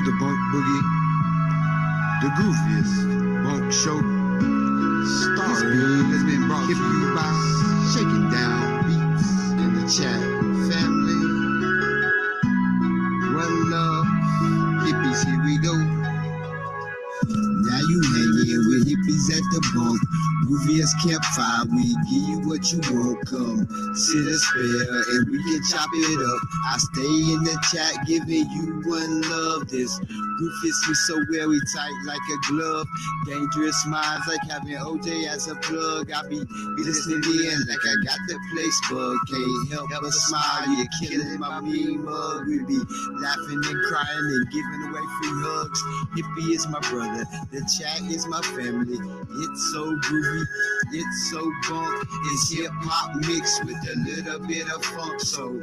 the bunk boogie, the goofiest bunk show. Starring has been brought to you by Shaking Down Beats in the chat family. One love, hippies, here we go. Now you hanging with hippies at the bunk. Goofiest campfire, we give you what you want. Come sit a spell and we can chop it up. I stay in the chat giving you one love. This group fits me so well, we tight like a glove. Dangerous minds like having OJ as a plug. I be listening in like I got the place bug. Can't help but smile, you're killing my mean mug. We be laughing and crying and giving away free hugs. Hippie is my brother, the chat is my family. It's so groovy, it's so bunk. It's hip-hop mixed with a little bit of funk. So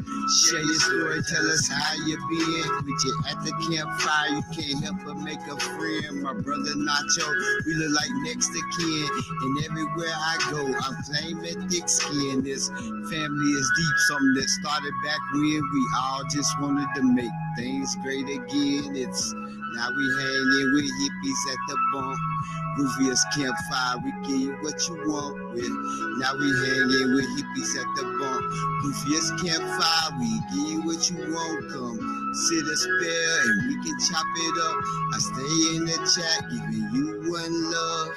share your story, tell us how you been. With you at the campfire, you can't help but make a friend. My brother Nacho, we look like next to kin. And everywhere I go, I'm claiming thick skin. This family is deep, something that started back when we all just wanted to make things great again. It's now we hanging with hippies at the bunk. Goofiest campfire, we give you what you want with. Now we hanging with hippies at the bunk. Goofiest campfire, we give you what you want. Come sit a spell and we can chop it up. I stay in the chat giving you one love.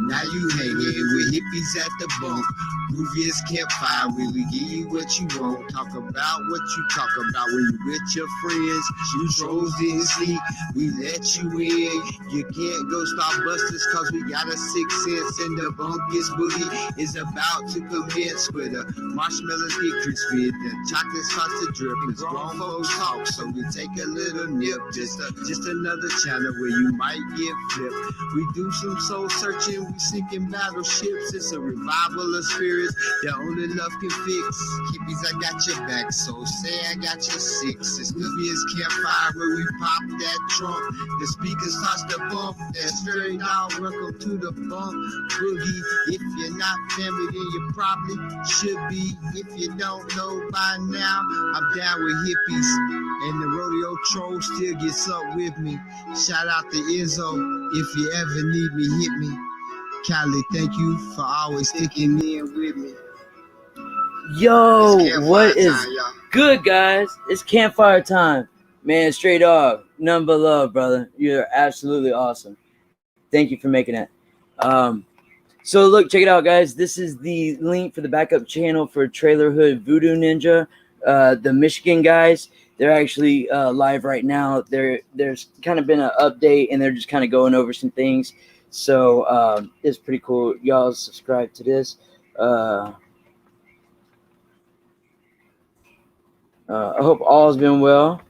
Now you hanging with hippies at the bunk. Goofiest campfire, we give you what you want. Talk about what you talk about when you with your friends. You trolls didn't sleep, we let you in. You can't go Starbusters cause we got a 6 cents and the bunkiest boogie is about to commence with a marshmallows get crispy, the chocolate starts to drip, and grown folks talk, so we take a little nip. Just another channel where you might get flipped. We do some soul searching, we sinking battleships. It's a revival of spirits that only love can fix. Hippies, I got your back, so say I got your 6. It's Goofiest campfire where we pop that trunk. The speaker starts to bump that straight out. Welcome to the bump boogie. If you're not family, then you probably should be. If you don't know by now, I'm down with hippies. And the rodeo troll still gets up with me. Shout out to Izzo. If you ever need me, hit me. Kylie, thank you for always sticking in with me. Yo, what is good, guys? It's campfire time. Man, straight up. None but love, brother. You're absolutely awesome. Thank you for making that. So look, check it out, guys. This is the link for the backup channel for Trailer Hood Voodoo Ninja. The Michigan guys, they're actually live right now. There's kind of been an update, and they're just kind of going over some things. So it's pretty cool. Y'all subscribe to this. I hope all's been well.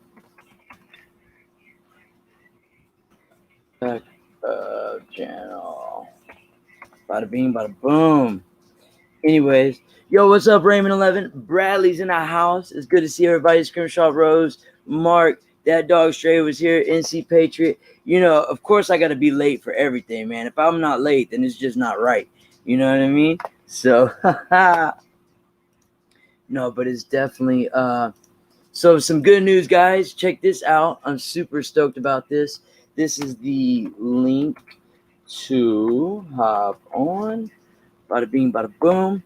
Channel. Bada bing, bada boom. Anyways, yo, what's up, Raymond11? Bradley's in the house. It's good to see everybody. Scrimshaw Rose, Mark, that dog Stray was here, NC Patriot. You know, of course I got to be late for everything, man. If I'm not late, then it's just not right. You know what I mean? So, no, but it's definitely, so some good news, guys. Check this out. I'm super stoked about this. This is the link to hop on. Bada bing, bada boom.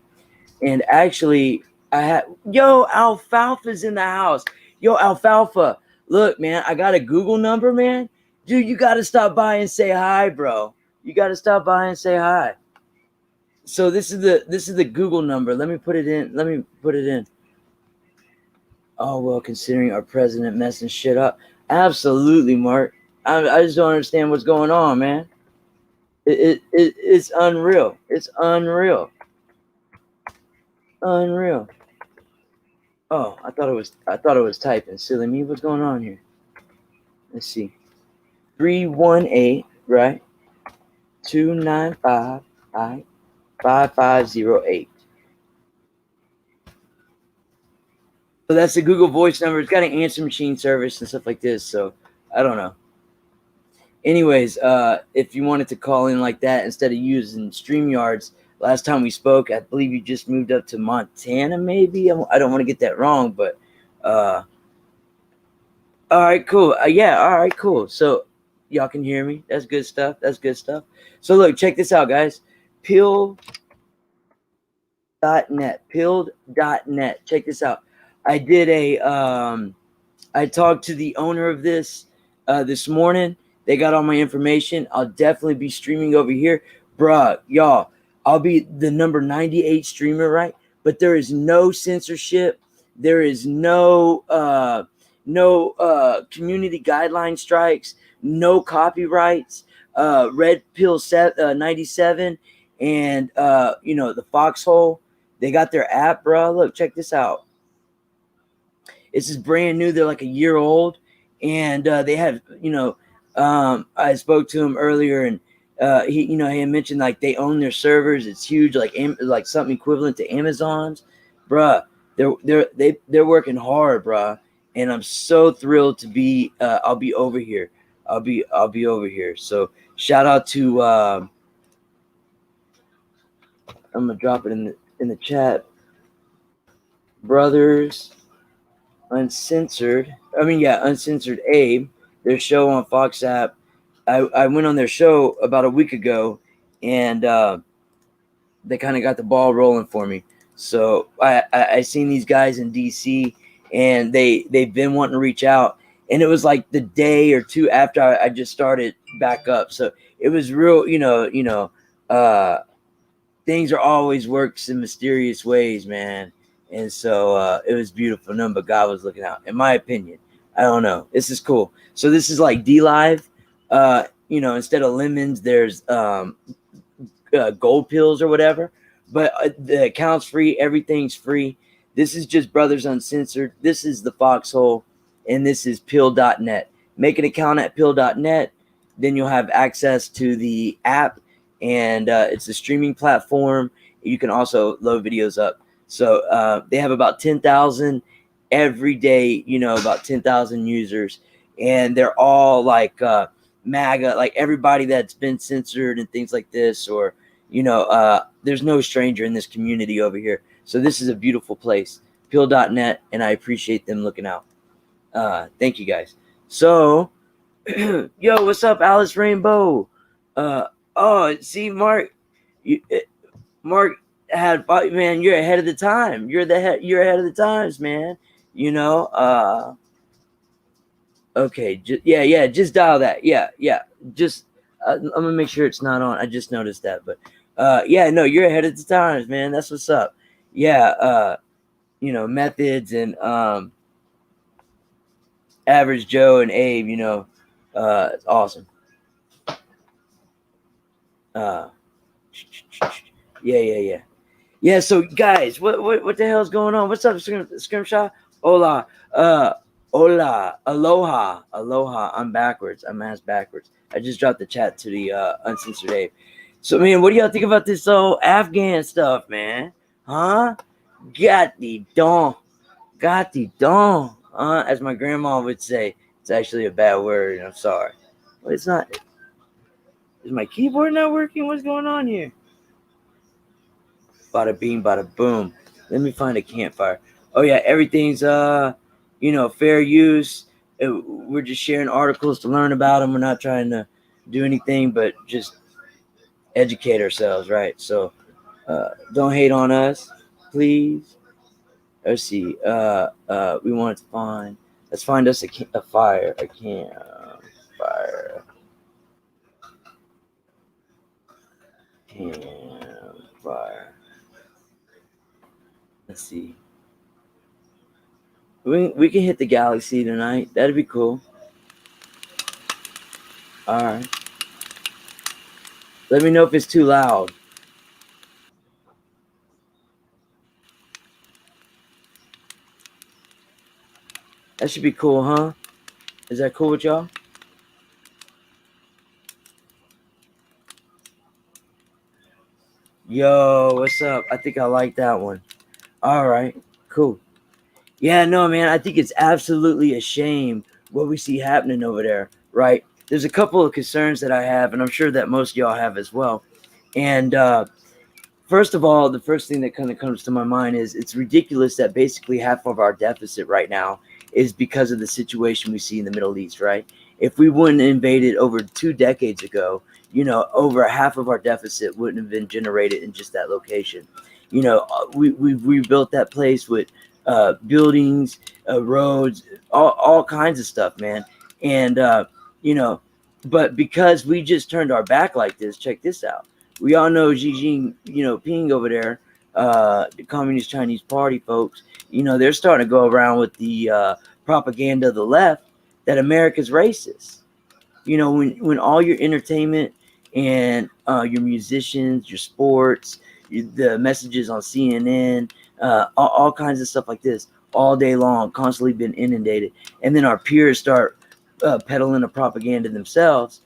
And actually, I had, yo, Alfalfa's in the house. Yo, Alfalfa, look, man, I got a Google number, man. Dude, you got to stop by and say hi, bro. You got to stop by and say hi. So this is the Google number. Let me put it in. Oh, well, considering our president messing shit up. Absolutely, Mark. I just don't understand what's going on, man. It's unreal. It's unreal. Unreal. Oh, I thought it was typing. Silly me. What's going on here? Let's see. 318, right? 295, right? 5508. So that's the Google Voice number. It's got an answer machine service and stuff like this. So I don't know. Anyways, if you wanted to call in like that instead of using StreamYards, last time we spoke, I believe you just moved up to Montana, maybe. I don't want to get that wrong, but All right, cool. Yeah, all right, cool. So y'all can hear me. That's good stuff. That's good stuff. So look, check this out, guys. Pilled.net. Pilled.net. Check this out. I did I talked to the owner of this morning. They got all my information. I'll definitely be streaming over here. Bruh, y'all, I'll be the number 98 streamer, right? But there is no censorship. There is no community guideline strikes, no copyrights. Red Pill 97 and the Foxhole, they got their app, bro. Look, check this out. This is brand new. They're like a year old, and they have, I spoke to him earlier, and he had mentioned like they own their servers. It's huge, like something equivalent to Amazon's, bruh. They're working hard, bruh, and I'm so thrilled to be. I'll be over here. I'll be over here. So shout out to. I'm gonna drop it in the chat, brothers. Uncensored Abe, their show on Fox app. I went on their show about a week ago, and they kind of got the ball rolling for me. So I seen these guys in DC, and they've been wanting to reach out, and it was like the day or two after I just started back up. So it was real, things are always works in mysterious ways, man. And so it was beautiful. None but God was looking out, in my opinion. I don't know. This is cool. So this is like D Live. Instead of lemons, there's gold pills or whatever. But the account's free. Everything's free. This is just Brothers Uncensored. This is the Foxhole, and this is pill.net. Make an account at pill.net. Then you'll have access to the app, and it's a streaming platform. You can also load videos up. So they have about 10,000 every day, about 10,000 users, and they're all like MAGA, like everybody that's been censored and things like this, or there's no stranger in this community over here. So this is a beautiful place, pill.net, and I appreciate them looking out. Thank you guys. So yo, what's up, Alice Rainbow? See, Mark, Mark had, man, you're ahead of the time. You're ahead of the times, man. Okay, just dial that. Yeah, just I'm gonna make sure it's not on. I just noticed that, but no, you're ahead of the times, man. That's what's up. Yeah, methods and Average Joe and Abe, it's awesome. Yeah, so guys, what the hell's going on? What's up, Scrimshaw? Hola, aloha. I'm backwards. I'm ass backwards. I just dropped the chat to the Uncensored Abe. So, man, what do y'all think about this Afghan stuff, man? Huh? Got the don. As my grandma would say. It's actually a bad word, and I'm sorry. But it's not. Is my keyboard not working? What's going on here? Bada bing, bada boom. Let me find a campfire. Oh yeah, everything's fair use. We're just sharing articles to learn about them. We're not trying to do anything but just educate ourselves, right? So don't hate on us, please. Let's see. We want to find. Let's find us a fire. A campfire. Campfire. Let's see. We can hit the galaxy tonight. That'd be cool. All right. Let me know if it's too loud. That should be cool, huh? Is that cool with y'all? Yo, what's up? I think I like that one. All right, cool. Yeah, no, man, I think it's absolutely a shame what we see happening over there, right? There's a couple of concerns that I have, and I'm sure that most of y'all have as well. And first of all, the first thing that kind of comes to my mind is it's ridiculous that basically half of our deficit right now is because of the situation we see in the Middle East, right? If we wouldn't invaded over 2 decades ago, over half of our deficit wouldn't have been generated in just that location. We've rebuilt that place with buildings, roads, all kinds of stuff, man. And but because we just turned our back like this, check this out. We all know Xi Jinping over there, the Communist Chinese Party folks. They're starting to go around with the propaganda of the left that America's racist. When all your entertainment and your musicians, your sports, the messages on CNN, all kinds of stuff like this, all day long, constantly been inundated, and then our peers start peddling the propaganda themselves.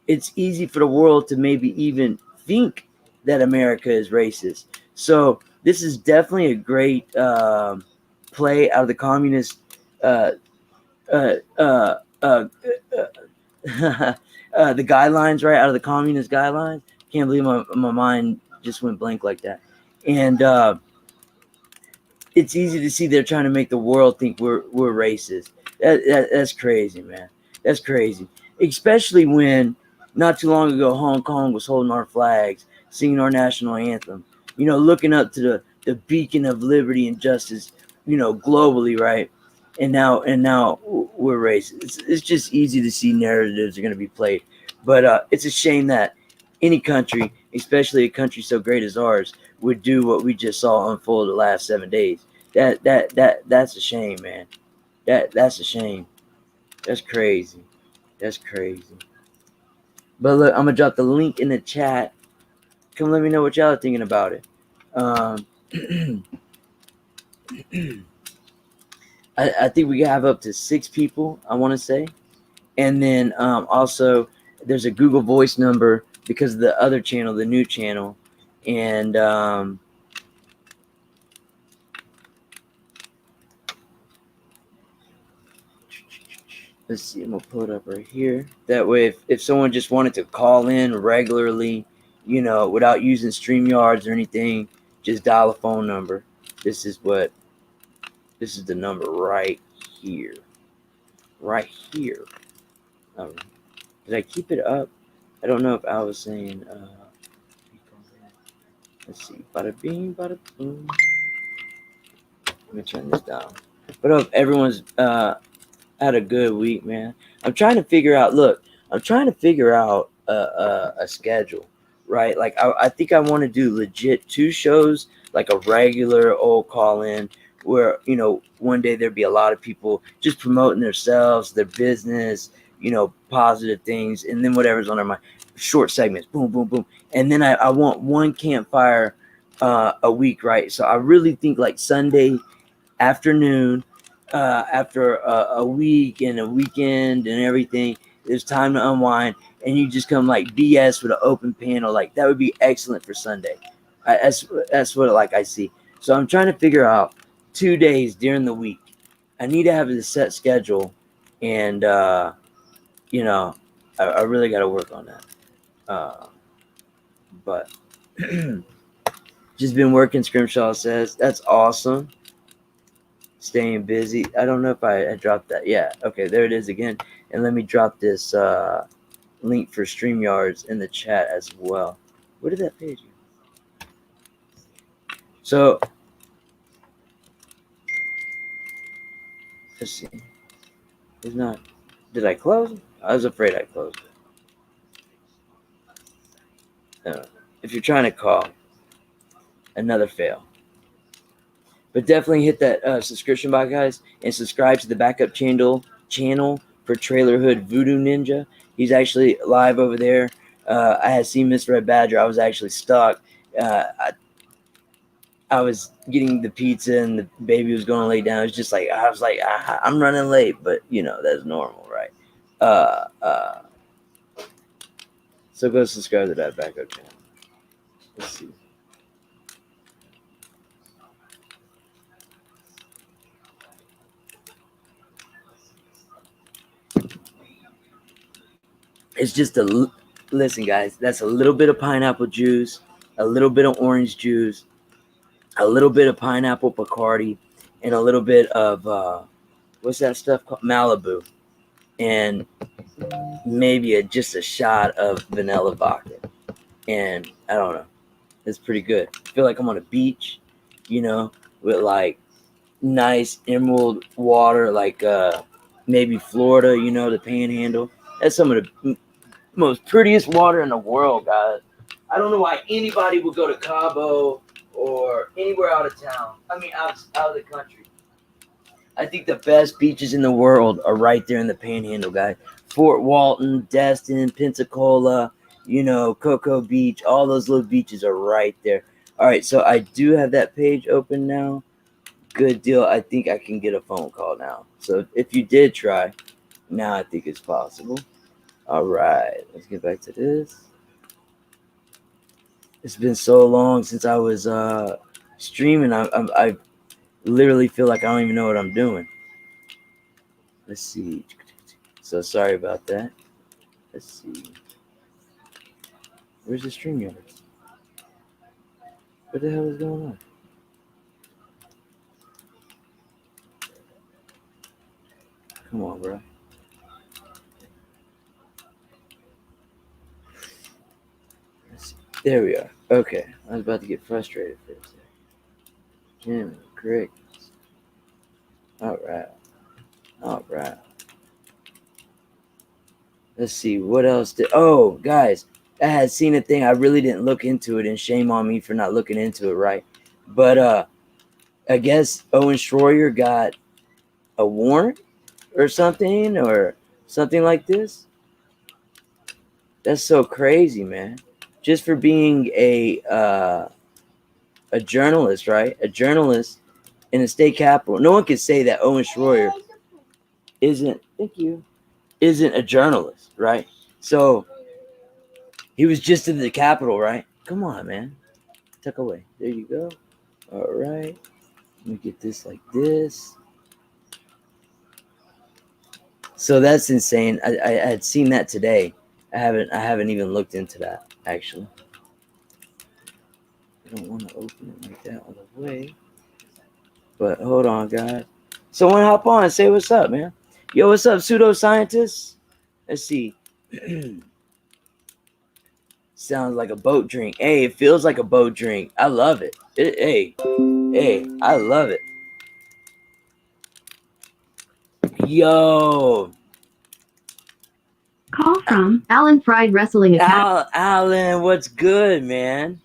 It's easy for the world to maybe even think that America is racist. So this is definitely a great play out of the communist the guidelines, right? Out of the communist guidelines. Can't believe my mind just went blank like that. And it's easy to see they're trying to make the world think we're racist. That's crazy, man. That's crazy. Especially when not too long ago Hong Kong was holding our flags, singing our national anthem, looking up to the beacon of liberty and justice, globally, right? And now we're racist. It's just easy to see narratives are going to be played. But it's a shame that any country, especially a country so great as ours, would do what we just saw unfold the last 7 days. That's a shame, man. That's a shame. That's crazy. That's crazy. But look, I'm gonna drop the link in the chat. Come let me know what y'all are thinking about it. I think we have up to 6 people, I want to say. And then also there's a Google Voice number because of the other channel, the new channel. And let's see, I'm gonna pull it up right here. That way, if someone just wanted to call in regularly, without using StreamYards or anything, just dial a phone number. This is the number right here. Right here. Did I keep it up? I don't know if I was saying. Let's see. Bada bing, bada boom. Let me turn this down. But I hope everyone's had a good week, man. I'm trying to figure out. Look, I'm trying to figure out a schedule, right? Like I think I want to do legit 2 shows, like a regular old call in, where one day there'd be a lot of people just promoting themselves, their business, positive things, and then whatever's on their mind. Short segments, boom, boom, boom, and then I want one campfire a week, right? So I really think like Sunday afternoon, after a week and a weekend and everything, there's time to unwind, and you just come like BS with an open panel. Like that would be excellent for Sunday. That's what I see. So I'm trying to figure out 2 days during the week. I need to have a set schedule, and I really got to work on that. But just been working. Scrimshaw says that's awesome. Staying busy. I don't know if I dropped that. Yeah. Okay. There it is again. And let me drop this link for StreamYards in the chat as well. Where did that page go? So let's see. It's not. Did I close it? I was afraid I closed it. If you're trying to call, another fail. But definitely hit that subscription box, guys, and subscribe to the backup channel for Trailer Hood Voodoo Ninja. He's actually live over there. I had seen Mr. Red Badger. I was actually stuck. I was getting the pizza and the baby was going to lay down. It was just like I was like, I'm running late, but that's normal, right? So go subscribe to that backup channel. Let's see. It's just listen, guys. That's a little bit of pineapple juice, a little bit of orange juice, a little bit of pineapple Bacardi, and a little bit of what's that stuff called? Malibu. And maybe just a shot of vanilla vodka. And I don't know. It's pretty good. I feel like I'm on a beach, you know, with like nice emerald water, like maybe Florida, you know, the Panhandle. That's some of the most prettiest water in the world, guys. I don't know why anybody would go to Cabo or anywhere out of town. I mean, out of the country. I think the best beaches in the world are right there in the Panhandle, guys. Fort Walton, Destin, Pensacola, you know, Cocoa Beach, all those little beaches are right there. All right, so I do have that page open now. Good deal. I think I can get a phone call now. So if you did try, now I think it's possible. All right, let's get back to this. It's been so long since I was streaming. I literally feel like I don't even know what I'm doing. Let's see. So sorry about that. Let's see. Where's the stream yard? What the hell is going on? Come on, bro. Let's see. There we are. Okay. I was about to get frustrated for a second. Jimmy Crickets. All right. All right. Let's see. What else did... Oh, guys. I had seen a thing. I really didn't look into it, and shame on me for not looking into it right. But I guess Owen Schroyer got a warrant or something like this. That's so crazy, man. Just for being a journalist, right? A journalist in the state capitol. No one can say that Owen Schroyer isn't a journalist, right? So he was just in the capitol, right? Come on, man. Tuck away. There you go. All right. Let me get this like this. So that's insane. I had seen that today. I haven't even looked into that, actually. I don't want to open it like that all the way. But hold on, guys. Someone hop on and say what's up, man. Yo, what's up, pseudoscientists? Let's see. Sounds like a boat drink. Hey, it feels like a boat drink. I love it. Hey, I love it. Yo. Call from Alan Fried Wrestling Academy. Alan, what's good, man?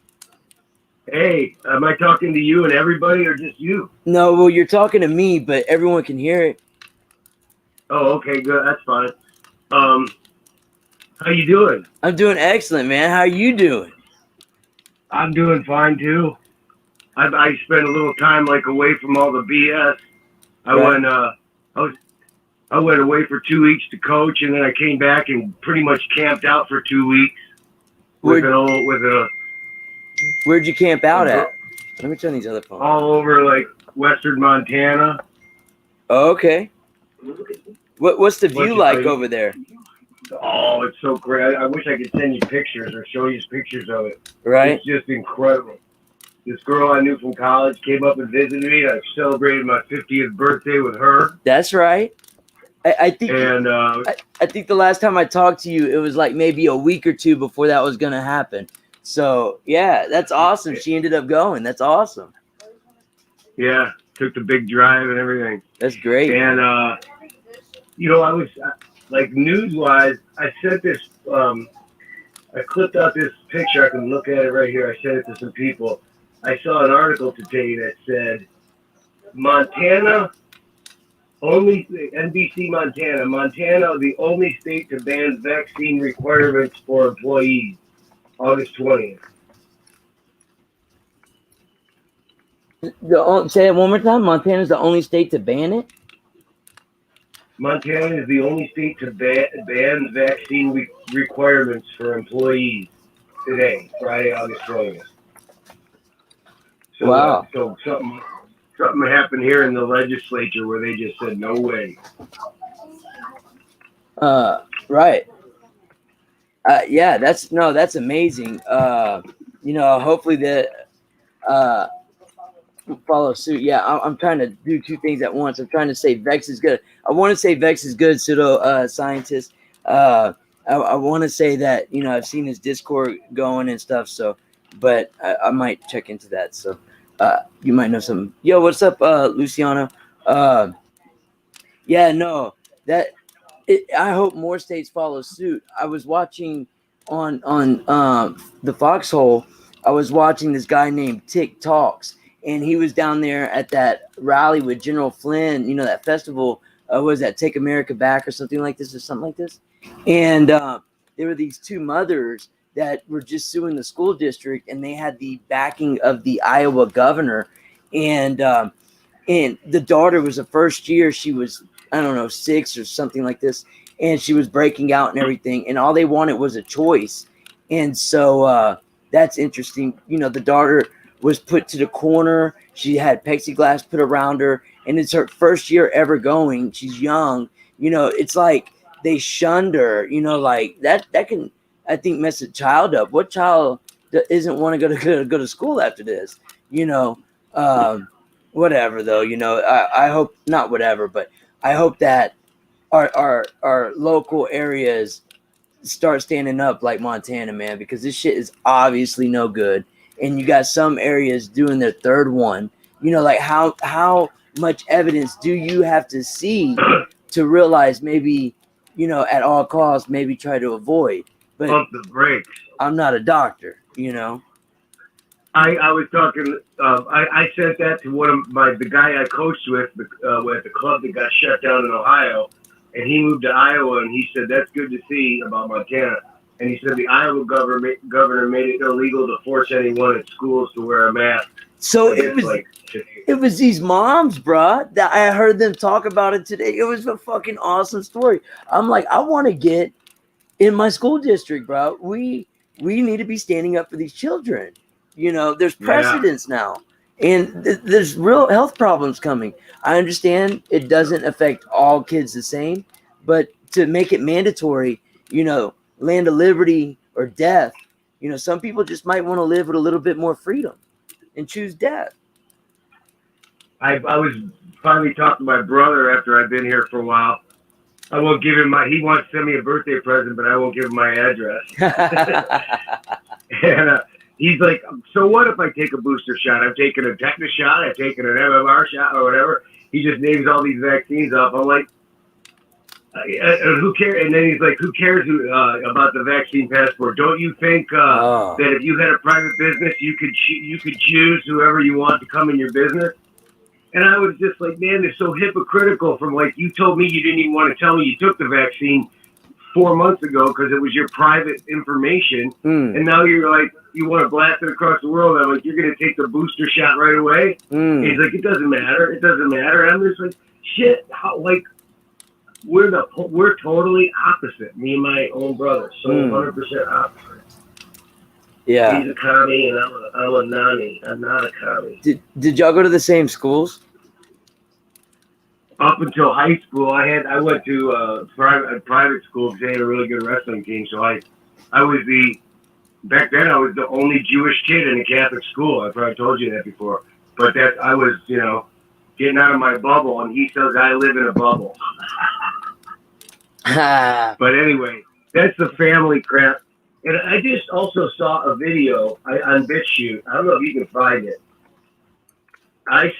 Hey, am I talking to you and everybody or just you? No, well, you're talking to me, but everyone can hear it. Oh, okay, good. That's fine. How you doing? I'm doing excellent, man. How are you doing? I'm doing fine too. I spent a little time like away from all the BS. I went away for 2 weeks to coach, and then I came back and pretty much camped out for 2 weeks Where'd you camp out at? Let me turn these other phones. All over like western Montana. Oh, okay. What's the view like over there? Oh, it's so great. I wish I could send you pictures or show you pictures of it. Right. It's just incredible. This girl I knew from college came up and visited me. I celebrated my 50th birthday with her. That's right. I think I think the last time I talked to you, it was like maybe a week or two before that was going to happen. So, yeah, that's awesome. She ended up going. That's awesome. Yeah, took the big drive and everything. That's great. And, you know, I was, like, news-wise, I sent this, I clipped out this picture. I can look at it right here. I sent it to some people. I saw an article today that said, Montana, NBC Montana, the only state to ban vaccine requirements for employees, August 20th. Say it one more time. Montana's the only state to ban it? Montana is the only state to ban vaccine requirements for employees today, Friday, August 20th. So, wow. So something happened here in the legislature where they just said no way. Right. Yeah, that's amazing. You know, hopefully follow suit. Yeah, I'm trying to do two things at once. I'm trying to say Vex is good. I want to say Vex is good, pseudo scientist. I want to say that, you know, I've seen his Discord going and stuff. So, but I might check into that. So, you might know something. Yo, what's up, Luciano? Yeah, no, that I hope more states follow suit. I was watching on the Foxhole. I was watching this guy named Tick Talks, and he was down there at that rally with General Flynn. You know, that festival. Was that Take America Back or something like this or something like this? And there were these two mothers that were just suing the school district, and they had the backing of the Iowa governor, and the daughter was a first year. She was, I don't know, 6 or something like this, and she was breaking out and everything, and all they wanted was a choice. And so that's interesting. You know, the daughter was put to the corner. She had plexiglass put around her, and it's her first year ever going. She's young. You know, it's like they shunned her. You know, like that can, I think, mess a child up. What child isn't want to go to school after this? You know, whatever though. You know, I hope not whatever, but I hope that our local areas start standing up like Montana, man, because this shit is obviously no good. And you got some areas doing their third one. You know, like how much evidence do you have to see to realize maybe, you know, at all costs, maybe try to avoid. But pump the brakes. I'm not a doctor, you know. I was talking. I sent that to one of the guy I coached with at the club that got shut down in Ohio, and he moved to Iowa, and he said that's good to see about Montana. And he said the Iowa governor made it illegal to force anyone at schools to wear a mask. So it was these moms, bruh, that I heard them talk about it today. It was a fucking awesome story. I'm like, I want to get in my school district, bro. We need to be standing up for these children. You know, there's precedence now, and there's real health problems coming. I understand it doesn't affect all kids the same, but to make it mandatory, you know, land of liberty or death, you know, some people just might want to live with a little bit more freedom and choose death. I was finally talking to my brother after I've been here for a while. I won't give him he wants to send me a birthday present, but I won't give him my address. And he's like, so what if I take a booster shot? I've taken a tetanus shot. I've taken an MMR shot or whatever. He just names all these vaccines off. I'm like, who cares? And then he's like, who cares about the vaccine passport? Don't you think that if you had a private business, you could choose whoever you want to come in your business? And I was just like, man, they're so hypocritical. From like, you told me you didn't even want to tell me you took the vaccine 4 months ago because it was your private information, and now you're like, you want to blast it across the world. I'm like, you're going to take the booster shot right away? He's like, it doesn't matter. It doesn't matter. And I'm just like, shit. How, like, we're totally opposite. Me and my own brother, so 100% opposite. Yeah. He's a commie, and I'm a nanny. I'm not a commie. Did y'all go to the same schools? Up until high school, I went to private school because they had a really good wrestling team. So I was back then I was the only Jewish kid in a Catholic school. I probably told you that before. But I was, you know, getting out of my bubble, and he says I live in a bubble. But anyway, that's the family crap. And I just also saw a video on BitChute. I don't know if you can find it. I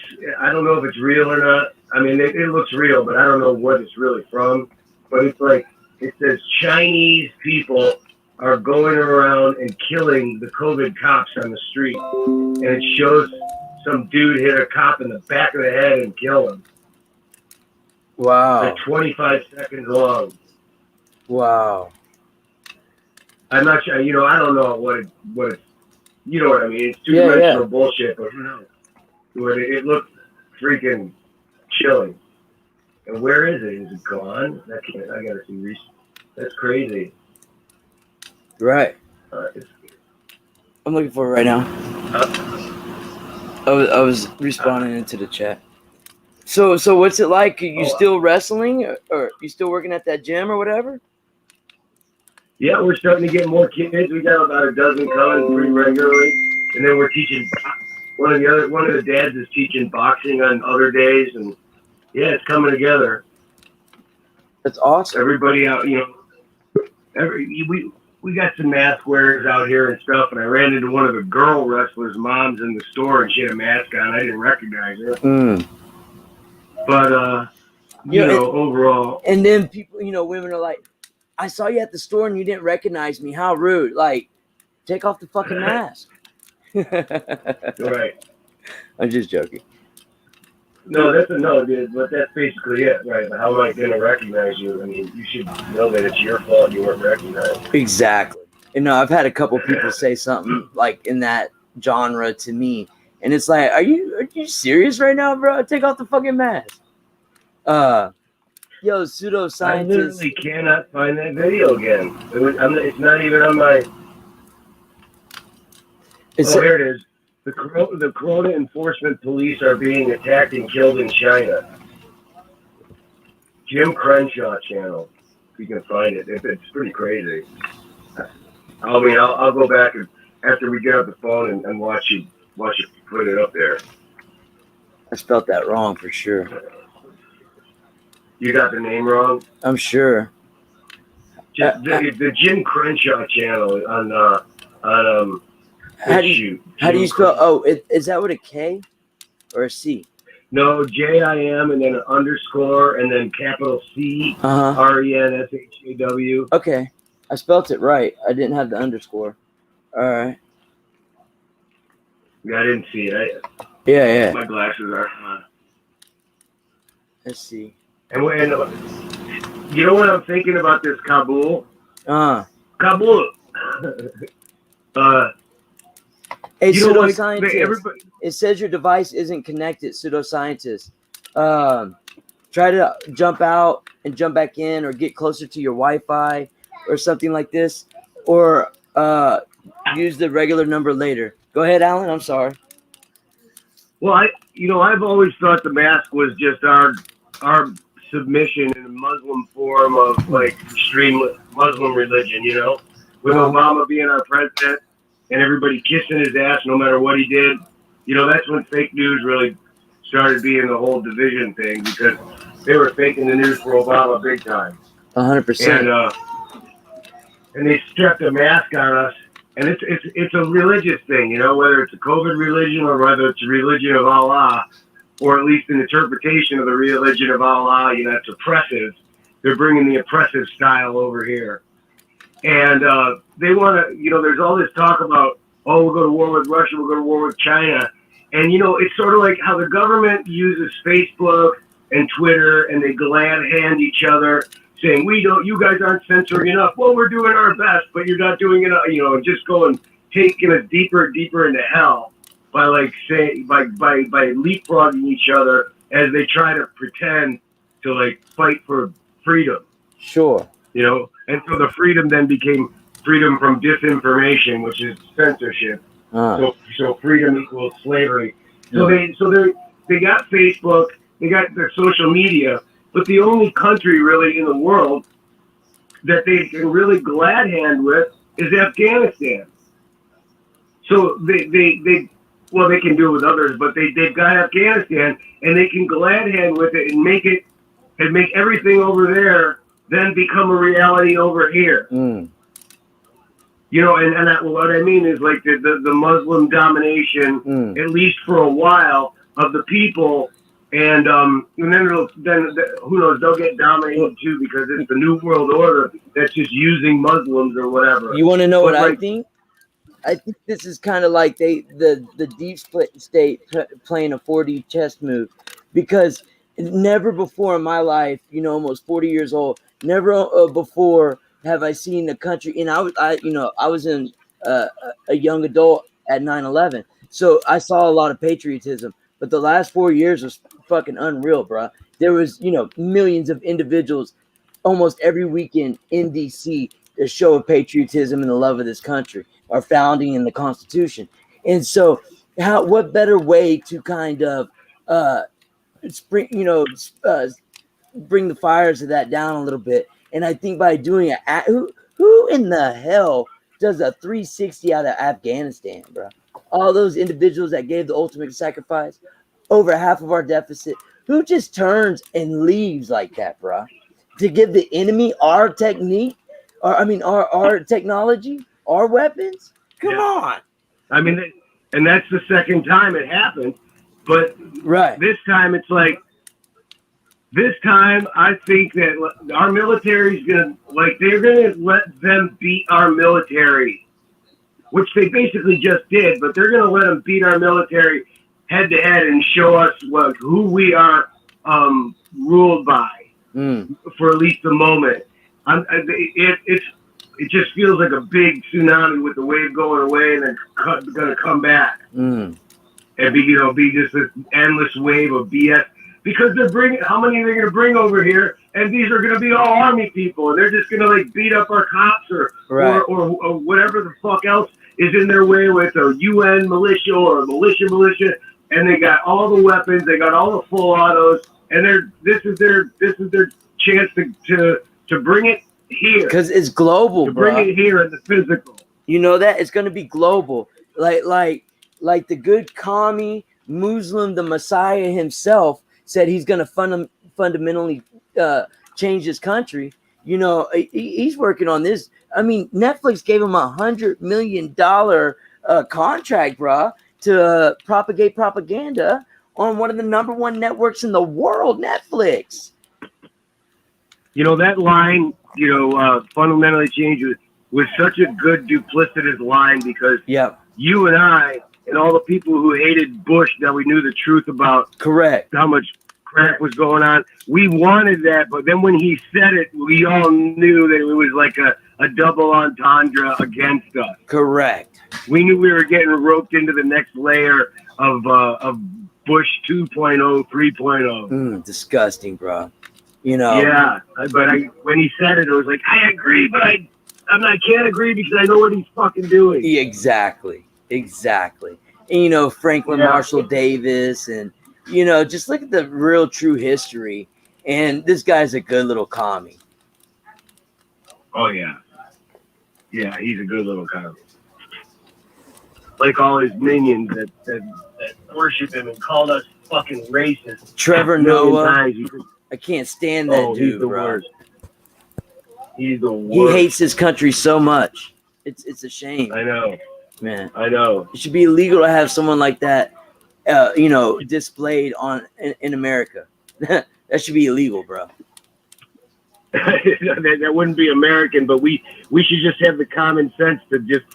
don't know if it's real or not. I mean, it looks real, but I don't know what it's really from. But it's like, it says Chinese people are going around and killing the COVID cops on the street. And it shows some dude hit a cop in the back of the head and kill him. Wow. Like 25 seconds long. Wow. I'm not sure, you know, I don't know what it's, you know what I mean? It's two-dimensional bullshit, but who knows? But it looked freaking chilling. And where is it? Is it gone? I gotta see. That's crazy. Right. I'm looking for it right now. I was responding into the chat. So what's it like? Are you still wrestling, or you still working at that gym or whatever? Yeah, we're starting to get more kids. We got about a dozen coming pretty regularly, and then we're teaching one of the dads is teaching boxing on other days, and yeah, it's coming together. That's awesome. Everybody out, we got some mask wearers out here and stuff, and I ran into one of the girl wrestlers' moms in the store, and she had a mask on. I didn't recognize her. But overall. And then people, women are like, I saw you at the store and you didn't recognize me. How rude. Like, take off the fucking mask. Right. I'm just joking. No, dude, but that's basically it, right? How am I going to recognize you? I mean, you should know that it's your fault you weren't recognized. Exactly. I've had a couple people say something like in that genre to me, and it's like, are you serious right now, bro? Take off the fucking mask. Yo, pseudoscientist. I literally cannot find that video again. It's not even on my. Here it is. The Corona enforcement police are being attacked and killed in China. Jim Crenshaw channel. If you can find it. It's pretty crazy. I mean, I'll go back and after we get off the phone and watch you put it up there. I spelled that wrong for sure. You got the name wrong? I'm sure. The Jim Crenshaw channel on how do you spell? Oh, is that with a K or a C? No, JIM and then an underscore and then capital C RENSHAW. Okay, I spelled it right. I didn't have the underscore. All right. Yeah, I didn't see it. Yeah. My glasses are on. Let's see. And you know what I'm thinking about this Kabul? Kabul. Hey, pseudoscientist. It says your device isn't connected, pseudoscientist. Try to jump out and jump back in or get closer to your Wi-Fi or something like this. Or use the regular number later. Go ahead, Alan. I'm sorry. Well, I've always thought the mask was just our submission in a Muslim form of like extreme Muslim religion, with Obama being our president and everybody kissing his ass no matter what he did. That's when fake news really started being the whole division thing because they were faking the news for Obama big time. 100%. And they strapped a mask on us. And it's a religious thing, whether it's a COVID religion or whether it's a religion of Allah, or at least an interpretation of the religion of Allah, it's oppressive. They're bringing the oppressive style over here. And they want to, there's all this talk about, we'll go to war with Russia, we'll go to war with China. And, it's sort of like how the government uses Facebook and Twitter and they glad hand each other saying, you guys aren't censoring enough. Well, we're doing our best, but you're not doing enough, just going, taking us deeper and deeper into hell by by leapfrogging each other as they try to pretend to fight for freedom. Sure. And so the freedom then became freedom from disinformation, which is censorship. So freedom equals slavery. So they got Facebook, they got their social media, but the only country really in the world that they can really glad hand with is Afghanistan. So they can do it with others, but they've got Afghanistan and they can glad hand with it and make everything over there then become a reality over here. Mm. What I mean is like the Muslim domination, at least for a while, of the people. And then who knows? They'll get dominated too because it's the New World Order that's just using Muslims or whatever. You want to know what I think? I think this is kind of like the deep state playing a 4D chess move, because never before in my life, almost 40 years old, never before have I seen a country. And I was in a young adult at 9/11, so I saw a lot of patriotism. But the last 4 years was fucking unreal, bro. There was, millions of individuals almost every weekend in DC to show of patriotism and the love of this country, our founding and the Constitution. And so what better way to kind of bring the fires of that down a little bit. And I think by doing it, who in the hell does a 360 out of Afghanistan, bro. All those individuals that gave the ultimate sacrifice, over half of our deficit. Who just turns and leaves like that, bro? To give the enemy our technique, or I mean, our technology, our weapons? Come on. I mean, and that's the second time it happened. But right. This time it's like, this time I think that our military's gonna, like, they're gonna let them beat our military, which they basically just did. But they're gonna let them beat our military head to head and show us who we are ruled by for at least a moment. It just feels like a big tsunami with the wave going away and then going to come back and be just this endless wave of BS, because they're bringing, how many are they going to bring over here? And these are going to be all army people, and they're just going to like beat up our cops or whatever the fuck else is in their way, with a UN militia or a militia. And they got all the weapons, they got all the full autos, and this is their chance to bring it here, because it's global, to bring it here in the physical. You know that it's going to be global, like the good commie Muslim, the Messiah himself said he's going to fundamentally change his country. You know, he's working on this. I mean, Netflix gave him $100 million contract, bruh, to propagate propaganda on one of the #1 networks in the world, Netflix. You know, that line, fundamentally changes, was such a good duplicitous line, because you and I and all the people who hated Bush that we knew the truth about, correct, how much crap was going on, we wanted that. But then when he said it, we all knew that it was like a double entendre against us. Correct. We knew we were getting roped into the next layer of Bush 2.0, 3.0. Disgusting, bro. You know. Yeah, but when he said it, it was like, I agree, but I can't agree because I know what he's fucking doing. Exactly. And, Franklin Marshall Davis, and just look at the real true history. And this guy's a good little commie. Oh yeah, he's a good little commie. Like all his minions that worship him and called us fucking racist. Trevor Noah. I can't stand that dude, he's the bro. worst. He's the worst. He hates his country so much. It's a shame. I know. Man. I know. It should be illegal to have someone like that, displayed in America. That should be illegal, bro. That wouldn't be American, but we should just have the common sense to just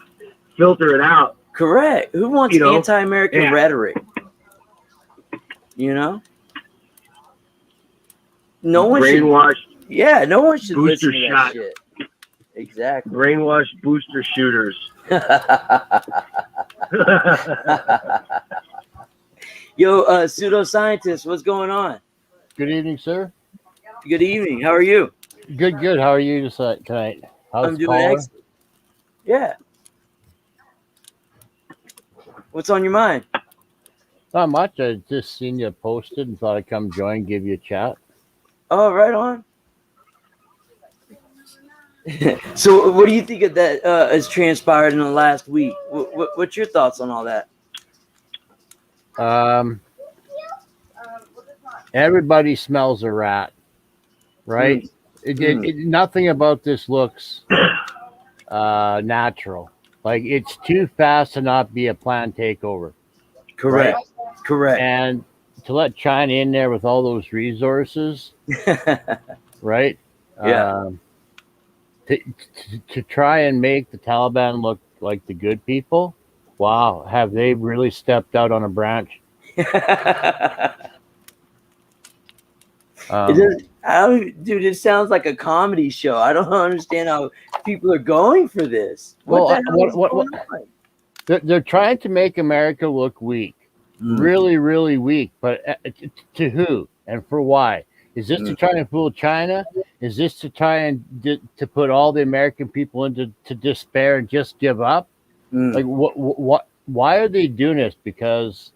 filter it out. Correct. Who wants anti-American rhetoric? No one brainwashed. No one should listen to that shit. Exactly. Brainwashed booster shooters. Yo, pseudoscientist, what's going on? Good evening, sir. Good evening. How are you? Good. How are you tonight? I'm doing excellent. Yeah. What's on your mind? Not much. I just seen you posted and thought I'd come join, give you a chat. Oh, right on. So what do you think of that has transpired in the last week? What's your thoughts on all that? Everybody smells a rat, right? Nothing about this looks natural. Like, it's too fast to not be a planned takeover. Correct. Right? Correct. And to let China in there with all those resources, right? Yeah. To try and make the Taliban look like the good people. Wow. Have they really stepped out on a branch? Dude, it sounds like a comedy show. I don't understand how people are going for this. They're trying to make America look weak, really, really weak. But to who and for why? Is this to try and fool China? Is this to try and to put all the American people into despair and just give up? Like, what? Why are they doing this? Because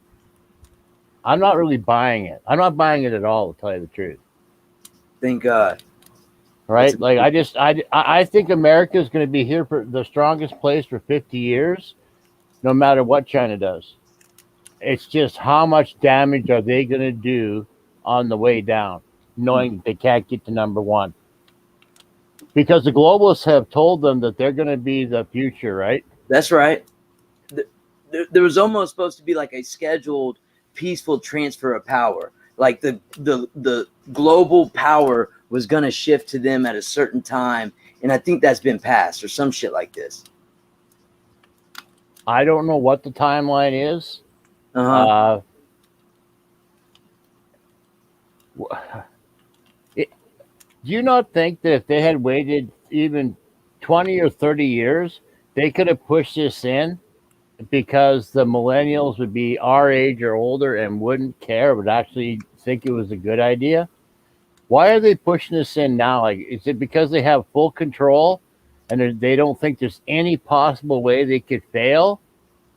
I'm not really buying it. I'm not buying it at all, to tell you the truth. Thank God. right? Like I think America is going to be here for the strongest place for 50 years, no matter what China does. It's just how much damage are they going to do on the way down, knowing they can't get to number one. Because the globalists have told them that they're going to be the future, right? That's right. There was almost supposed to be like a scheduled, peaceful transfer of power. Like the global power was going to shift to them at a certain time, and I think that's been passed or some shit like this. I don't know what the timeline is. Uh-huh. Do you not think that if they had waited even 20 or 30 years, they could have pushed this in because the millennials would be our age or older and wouldn't care, would actually think it was a good idea? Why are they pushing this in now? Like, is it because they have full control and they don't think there's any possible way they could fail?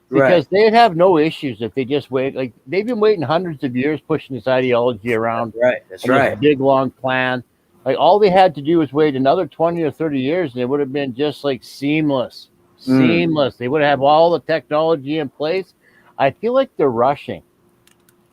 Because they'd have no issues if they just wait. Like, they've been waiting hundreds of years pushing this ideology around. That's right. This big, long plan. Like, all they had to do was wait another 20 or 30 years, and it would have been just, like, seamless. Seamless. They would have all the technology in place. I feel like they're rushing.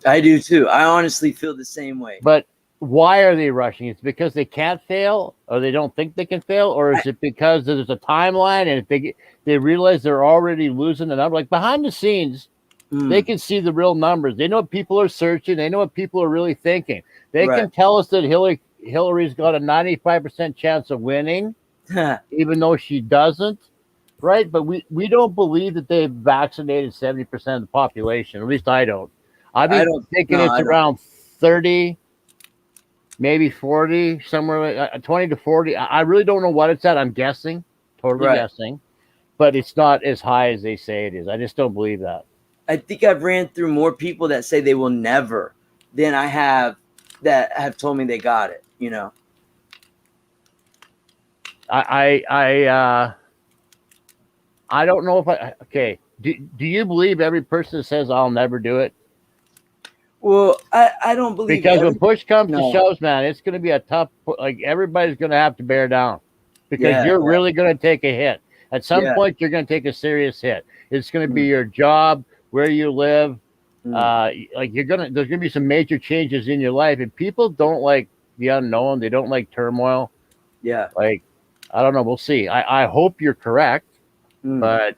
I do, too. I honestly feel the same way. But why are they rushing? It's because they can't fail, or they don't think they can fail, or is it because there's a timeline and if they realize they're already losing the number? Like, behind the scenes, they can see the real numbers. They know what people are searching. They know what people are really thinking. They can tell us that Hillary's got a 95% chance of winning, even though she doesn't, right? But we don't believe that they've vaccinated 70% of the population. At least I don't. I've been thinking it's around 30, maybe 40, somewhere 20 to 40. I really don't know what it's at. I'm guessing, totally guessing, but it's not as high as they say it is. I just don't believe that. I think I've ran through more people that say they will never than I have that have told me they got it, you know. I don't know if okay. Do you believe every person that says I'll never do it? Well, I don't believe, because when push comes to shoves, man, it's going to be a tough. Like, everybody's going to have to bear down because you're really going to take a hit. At some point, you're going to take a serious hit. It's going to be your job, where you live. Like, there's going to be some major changes in your life, and people don't like the unknown. They don't like turmoil. Yeah. Like, I don't know. We'll see. I hope you're correct, but.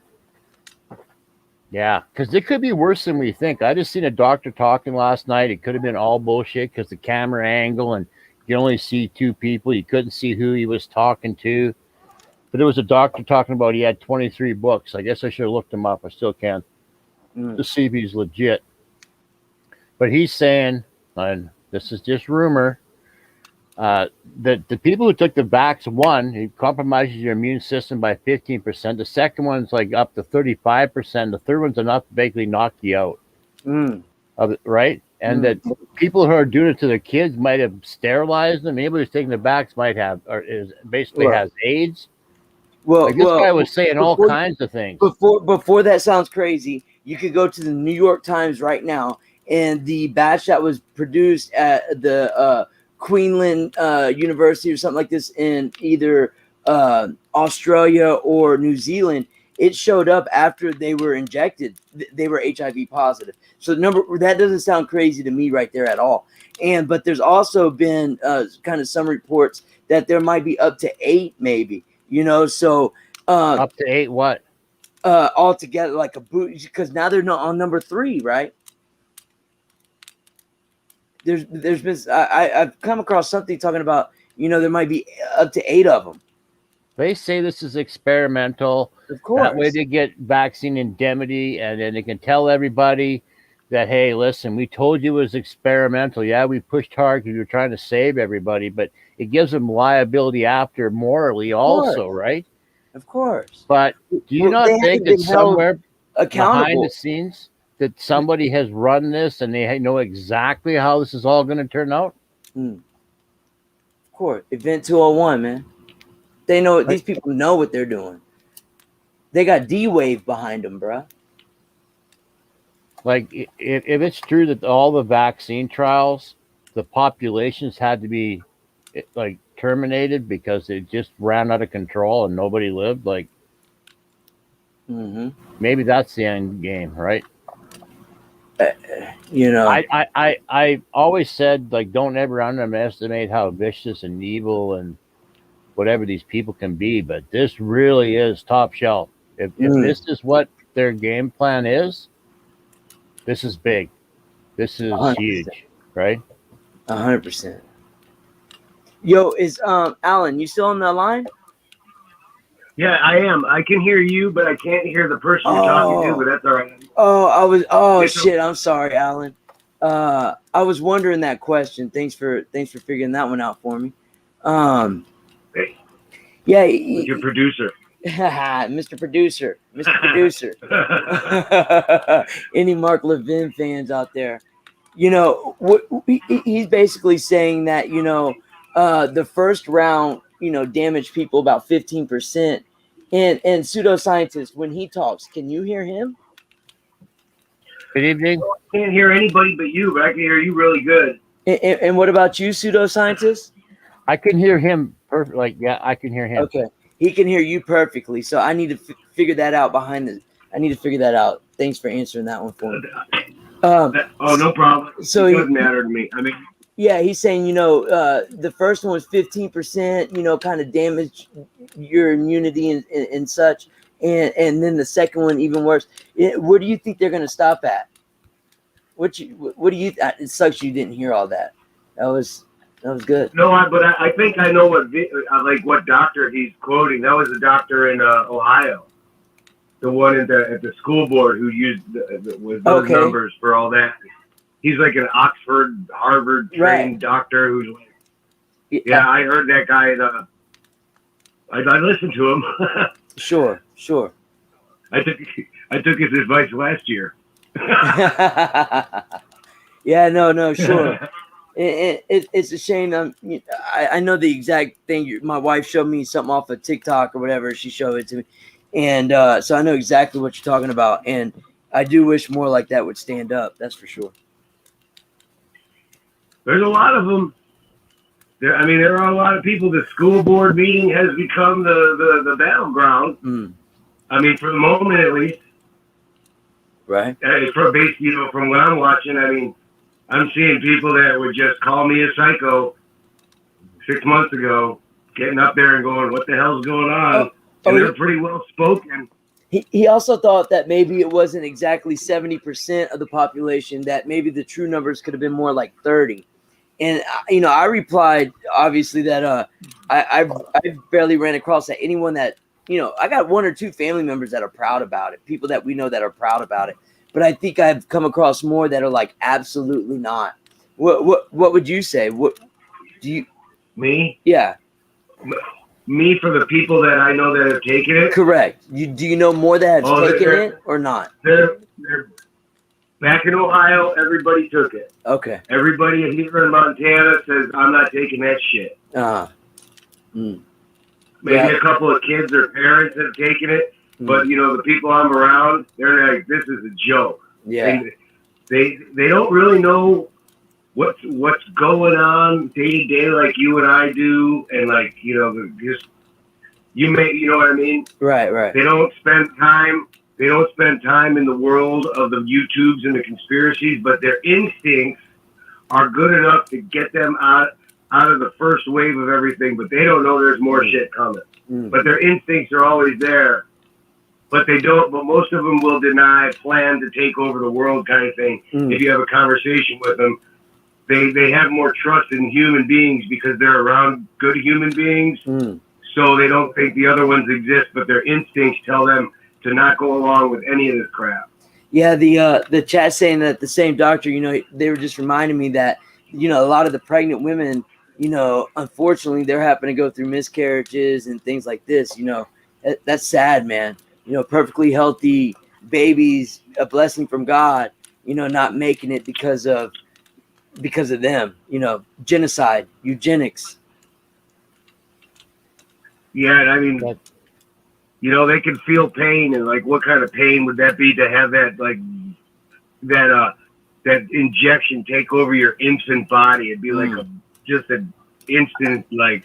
Yeah, because it could be worse than we think. I just seen a doctor talking last night. It could have been all bullshit because the camera angle and you only see two people. You couldn't see who he was talking to. But it was a doctor talking about he had 23 books. I guess I should have looked him up. I still can to see if he's legit. But he's saying, and this is just rumor, that the people who took the vax, one, it compromises your immune system by 15%. The second one's like up to 35%. The third one's enough to basically knock you out. Of it, right? And that people who are doing it to their kids might have sterilized them. Anybody who's taking the vax might have, or has AIDS. Well, like, this guy was saying all kinds of things. Before that sounds crazy, you could go to the New York Times right now, and the batch that was produced at the Queensland University or something like this in either Australia or New Zealand, it showed up after they were injected. They were HIV positive. So that doesn't sound crazy to me right there at all. But there's also been kind of some reports that there might be up to 8, maybe, you know. So up to 8 what? Altogether, like a boot, because now they're not on number 3, right? There's been I've come across something talking about, you know, there might be up to 8 of them. They say this is experimental. Of course. That way they get vaccine indemnity, and then they can tell everybody that, hey, listen, we told you it was experimental. Yeah, we pushed hard because we were trying to save everybody, but it gives them liability after morally also, right? Of course. But do you not think that somewhere behind the scenes that somebody has run this and they know exactly how this is all going to turn out? Of course. Event 201, man. They know, these people know what they're doing. They got D-Wave behind them, bro. Like, if it's true that all the vaccine trials, the populations had to be, like, terminated because it just ran out of control and nobody lived. Like, maybe that's the end game, right? You know, I always said, like, don't ever underestimate how vicious and evil and whatever these people can be, but this really is top shelf. If this is what their game plan is, this is big. This is 100%. huge, right? 100%. Yo, is Alan, you still on the line? Yeah, I am. I can hear you, but I can't hear the person you're talking to, but that's all right. Shit, I'm sorry, Alan. I was wondering that question. Thanks for figuring that one out for me. Hey, yeah, your producer. Mr. Producer. Any Mark Levin fans out there? You know, he's basically saying that, you know, the first round, you know, damaged people about 15%. And pseudoscientist, when he talks, can you hear him? Good evening. I can't hear anybody but you, but I can hear you really good. And what about you, pseudoscientist? I can hear him perfect. Like, yeah, I can hear him. Okay, he can hear you perfectly. So I need to figure that out I need to figure that out. Thanks for answering that one for me. No problem. So it doesn't matter to me. I mean, yeah, he's saying, you know, the first one was 15%, you know, kind of damaged your immunity and such. And then the second one, even worse. Where do you think they're going to stop at? What do you, it sucks you didn't hear all that. That was good. No, but I think I know what doctor he's quoting. That was a doctor in Ohio. The one at the school board who used those numbers for all that. He's like an Oxford, Harvard trained doctor who's like, yeah, I heard that guy. I listened to him. Sure. I took his advice last year. Yeah, no, sure. It's a shame. I know the exact thing. My wife showed me something off of TikTok or whatever. She showed it to me, and so I know exactly what you're talking about. And I do wish more like that would stand up. That's for sure. There's a lot of them. There are a lot of people. The school board meeting has become the battleground. I mean, for the moment at least. Right. From what I'm watching, I mean, I'm seeing people that would just call me a psycho 6 months ago, getting up there and going, "What the hell's going on?" And they're pretty well spoken. He also thought that maybe it wasn't exactly 70% of the population, that maybe the true numbers could have been more like 30. And, you know, I replied, obviously, that I've barely ran across that anyone that, you know, I got one or two family members that are proud about it, people that we know that are proud about it. But I think I've come across more that are like, absolutely not. What would you say? What do you? Me? Yeah. Me for the people that I know that have taken it? Correct. Do you know more that have taken it or not? They're back in Ohio, everybody took it. Okay. Everybody here in Montana says, I'm not taking that shit. Maybe a couple of kids or parents have taken it, but, you know, the people I'm around, they're like, this is a joke. Yeah. And they don't really know what's going on day to day like you and I do, and like, you know, you know what I mean? Right. They don't spend time in the world of the YouTubes and the conspiracies, but their instincts are good enough to get them out of the first wave of everything, but they don't know there's more shit coming. But their instincts are always there. But most of them will deny plan to take over the world kind of thing. If you have a conversation with them, they have more trust in human beings because they're around good human beings. So they don't think the other ones exist, but their instincts tell them to not go along with any of this crap. Yeah, the chat saying that the same doctor, you know, they were just reminding me that, you know, a lot of the pregnant women, you know, unfortunately, they're having to go through miscarriages and things like this. You know, that's sad, man. You know, perfectly healthy babies, a blessing from God, you know, not making it because of them, you know, genocide, eugenics. Yeah, I mean, you know, they can feel pain, and like, what kind of pain would that be to have that, like, that injection take over your infant body? It'd be like just an instant, like,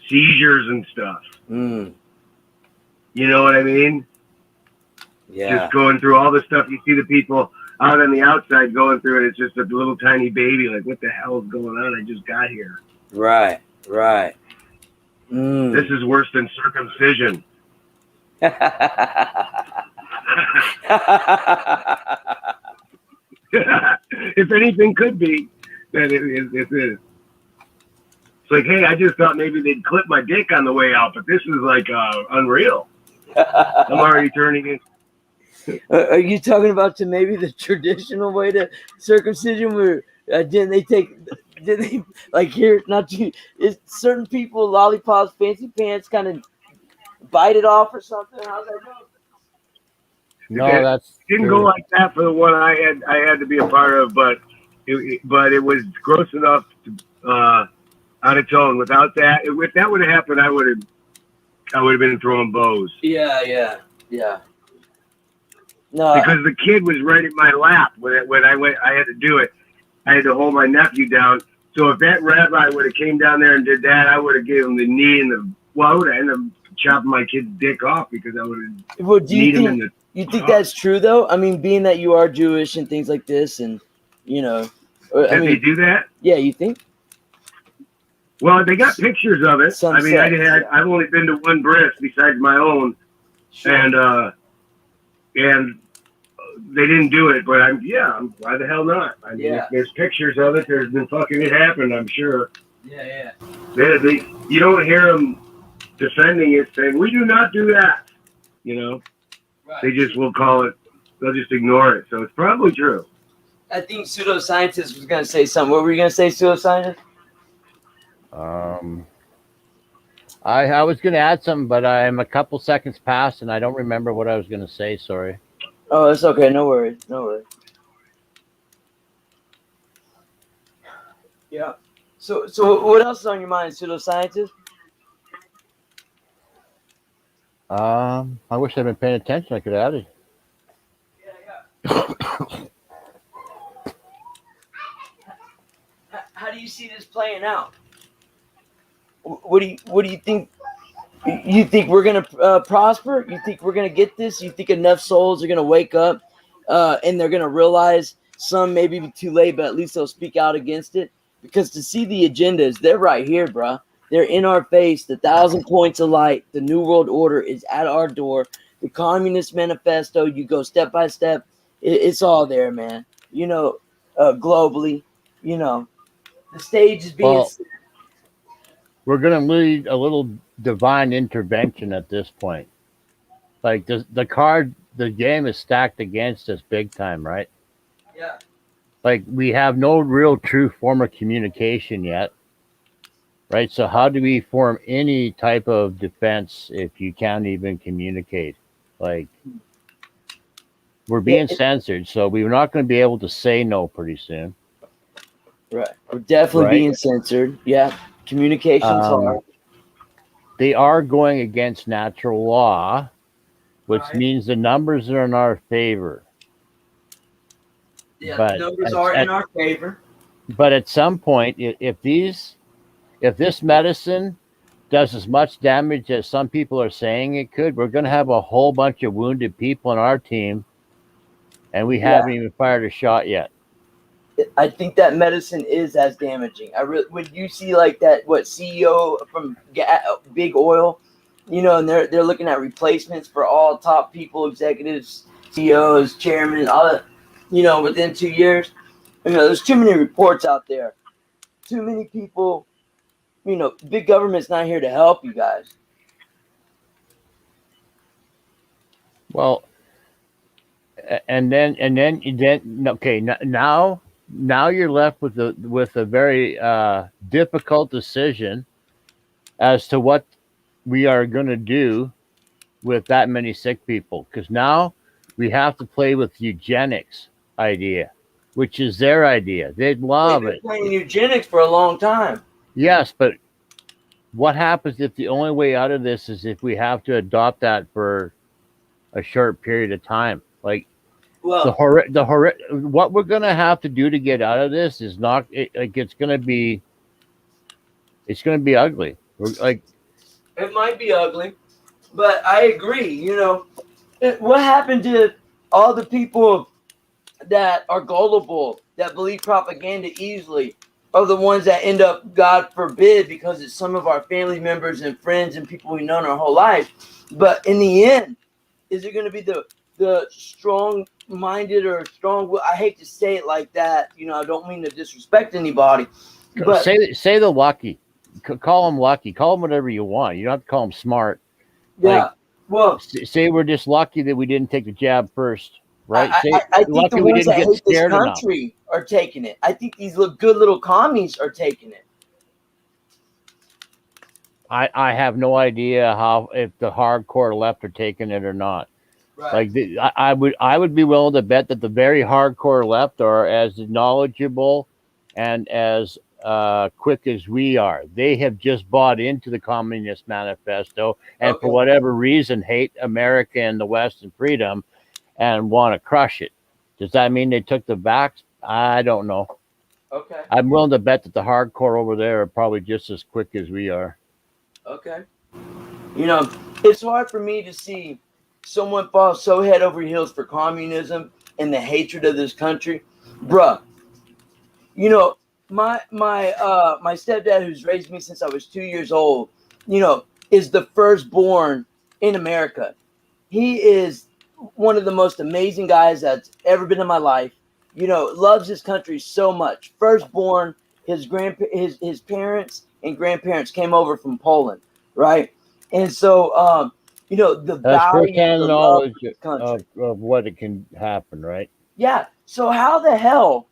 seizures and stuff. Mm. You know what I mean? Yeah. Just going through all the stuff. You see the people out on the outside going through it. It's just a little tiny baby. Like, what the hell is going on? I just got here. Right. Right. Mm. This is worse than circumcision. If anything could be, then it is. It's like, hey, I just thought maybe they'd clip my dick on the way out, but this is like unreal. I'm already turning it. Are you talking about to maybe the traditional way to circumcision where did they like here, not you, is certain people lollipops, fancy pants kind of bite it off or something? How's that go? No, It didn't go like that for the one I had to be a part of, but it was gross enough to, on its own. Without that, if that would have happened, I would have been throwing bows. Yeah. No, because the kid was right in my lap when I went. I had to do it. I had to hold my nephew down. So if that rabbi would have came down there and did that, I would have gave him the knee and I would have ended up chopping my kid's dick off because I would have. Well, do you think that's true though? I mean, being that you are Jewish and things like this, and Did they do that? Yeah, you think? Well, they got pictures of it. I've only been to one bris besides my own, sure. and they didn't do it. But why the hell not? I mean, if there's pictures of it. There's been fucking it happened. I'm sure. Yeah. You don't hear them defending it, saying we do not do that. You know, right. They just will call it. They'll just ignore it. So it's probably true. I think pseudoscientist was going to say something. What were you going to say, pseudoscientist? I was going to add something, but I'm a couple seconds past, and I don't remember what I was going to say. Sorry. Oh, it's okay. No worries. Yeah. So what else is on your mind, pseudoscientist? I wish I'd been paying attention. I could have added. Yeah. How do you see this playing out? What do you think? You think we're gonna prosper? You think we're gonna get this? You think enough souls are gonna wake up and they're gonna realize, some maybe be too late, but at least they'll speak out against it? Because to see the agendas, they're right here, bro. They're in our face. The 1,000 points of light, the New World Order is at our door. The Communist Manifesto, you go step by step. It's all there, man. Globally, the stage is being. We're going to need a little divine intervention at this point. Like the game is stacked against us big time, right? Yeah. Like we have no real true form of communication yet, right? So how do we form any type of defense if you can't even communicate? Like we're being censored, so we're not going to be able to say no pretty soon. Right. We're definitely being censored. Yeah. Communication's hard. They are going against natural law, which means the numbers are in our favor. Yeah, the numbers are in our favor. But at some point, if this medicine does as much damage as some people are saying it could, we're going to have a whole bunch of wounded people on our team, and we haven't even fired a shot yet. I think that medicine is as damaging. When you see like that, CEO from Big Oil, and they're looking at replacements for all top people, executives, CEOs, chairmen, all that, within 2 years. There's too many reports out there. Too many people. Big government's not here to help you guys. Well, and then okay, now you're left with a very difficult decision as to what we are going to do with that many sick people, because now we have to play with eugenics idea, which is their idea. They'd love it. Playing eugenics for a long time. Yes, but what happens if the only way out of this is if we have to adopt that for a short period of time? Like, well, what we're gonna have to do to get out of this is it's gonna be ugly. It might be ugly, but I agree. You know, what happened to all the people that are gullible, that believe propaganda easily, are the ones that end up, God forbid, because it's some of our family members and friends and people we've known our whole life. But in the end, is it going to be the strong-minded or strong? I hate to say it like that. You know, I don't mean to disrespect anybody, but Say the lucky. Call them lucky. Call them whatever you want. You don't have to call them smart. yeah. Well, Say we're just lucky that we didn't take the jab first, right? Say I think the lucky we ones didn't that get hate this scared enough. country are taking it. I think these good little commies are taking it. I have no idea how if the hardcore left are taking it or not. Right. Like I would be willing to bet that the very hardcore left are as knowledgeable and as quick as we are. They have just bought into the Communist Manifesto and for Okay. whatever reason hate America and the West and freedom and want to crush it. Does that mean they took the backs? I don't know. Okay. I'm willing to bet that the hardcore over there are probably just as quick as we are. Okay. You know, it's hard for me to see someone fall so head over heels for communism and the hatred of this country. Bruh, you know, my stepdad, who's raised me since I was 2 years old, you know, is the firstborn in America. He is one of the most amazing guys that's ever been in my life. You know, loves his country so much. Firstborn, his parents and grandparents came over from Poland, right? And so, you know, the That's value, firsthand the love knowledge for the country. of what it can happen, right? Yeah. So how the hell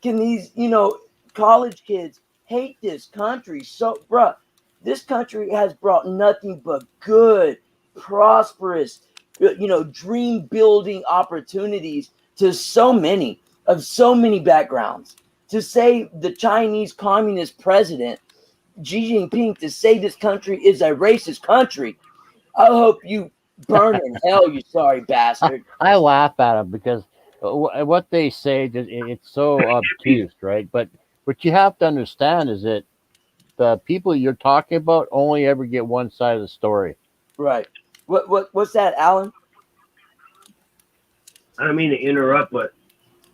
can these, you know, college kids hate this country? So, bruh, this country has brought nothing but good, prosperous, you know, dream building opportunities to so many backgrounds. To say the Chinese Communist president, Xi Jinping, to say this country is a racist country, I hope you burn in hell, you sorry bastard. I laugh at them because what they say it's so obtuse, right? But what you have to understand is that the people you're talking about only ever get one side of the story. Right. What's that, Alan? I don't mean to interrupt, but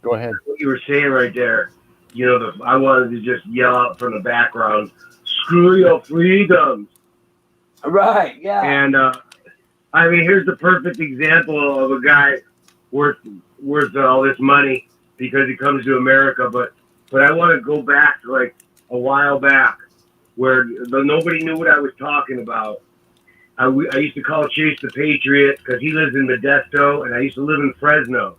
Go ahead. what you were saying right there, you know, I wanted to just yell out from the background, screw your freedoms. Right, yeah. And I mean, here's the perfect example of a guy worth all this money because he comes to America. But I want to go back to like a while back where nobody knew what I was talking about. I used to call Chase the Patriot because he lives in Modesto, and I used to live in Fresno.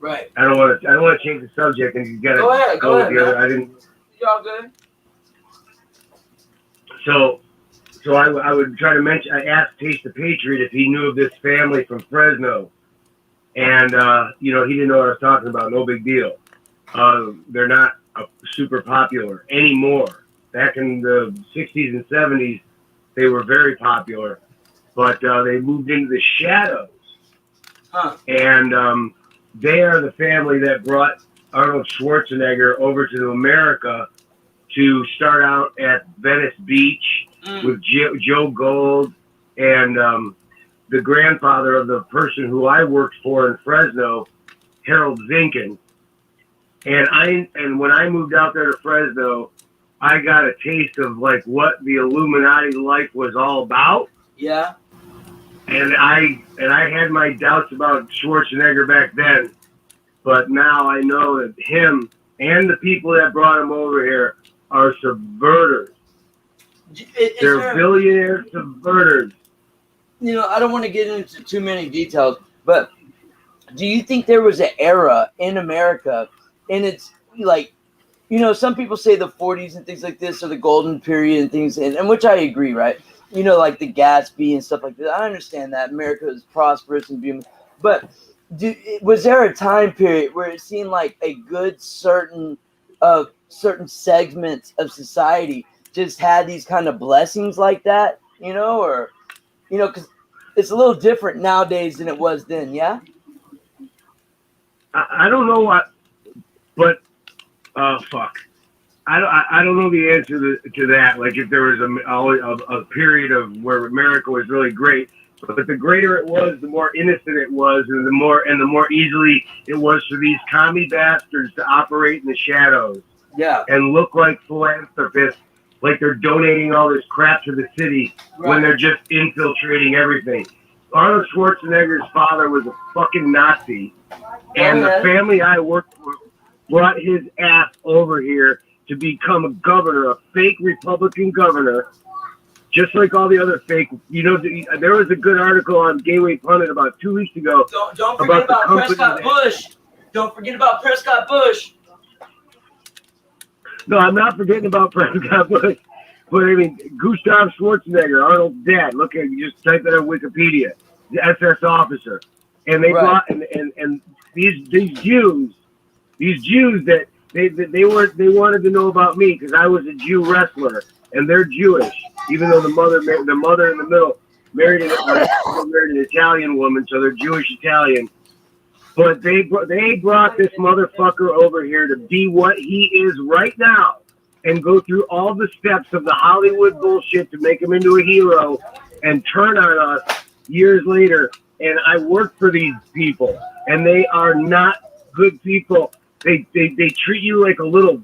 Right. I don't want to change the subject, and you got to go ahead, man. I didn't. Y'all good? So I would try to mention. I asked Chase the Patriot if he knew of this family from Fresno, and you know, he didn't know what I was talking about. No big deal. They're not super popular anymore. Back in the 60s and 70s, they were very popular, but they moved into the shadows. Huh. And they are the family that brought Arnold Schwarzenegger over to America to start out at Venice Beach with Joe Gold and the grandfather of the person who I worked for in Fresno, Harold Zinkin. And when I moved out there to Fresno, I got a taste of like what the Illuminati life was all about. Yeah. And I had my doubts about Schwarzenegger back then, but now I know that him and the people that brought him over here are subverters. They're billionaire subverters. You know, I don't want to get into too many details, but do you think there was an era in America, and it's like, you know, some people say the 40s and things like this are the golden period and things, and which I agree, right? You know, like the Gatsby and stuff like that. I understand that America is prosperous and beautiful, but was there a time period where it seemed like a good certain segments of society just had these kind of blessings like that, you know, or, you know, because it's a little different nowadays than it was then, yeah? I don't know what, but fuck. I don't know the answer to that. Like if there was a period of where America was really great, but the greater it was, the more innocent it was, and the more easily it was for these commie bastards to operate in the shadows. Yeah. And look like philanthropists, like they're donating all this crap to the city when they're just infiltrating everything. Arnold Schwarzenegger's father was a fucking Nazi, and the family I worked for brought his ass over here to become a governor, a fake Republican governor, just like all the other fake. You know, there was a good article on Gateway Pundit about 2 weeks ago. Don't forget about Prescott Bush. Don't forget about Prescott Bush. No, I'm not forgetting about Prescott Bush. But I mean, Gustav Schwarzenegger, Arnold's dad. Look at you, just type that on Wikipedia. The SS officer, and they brought and these Jews that they wanted to know about me because I was a Jew wrestler, and they're Jewish, even though the mother in the middle married an Italian woman, so they're Jewish Italian. But they brought this motherfucker over here to be what he is right now and go through all the steps of the Hollywood bullshit to make him into a hero and turn on us years later. And I work for these people, and they are not good people. They treat you like a little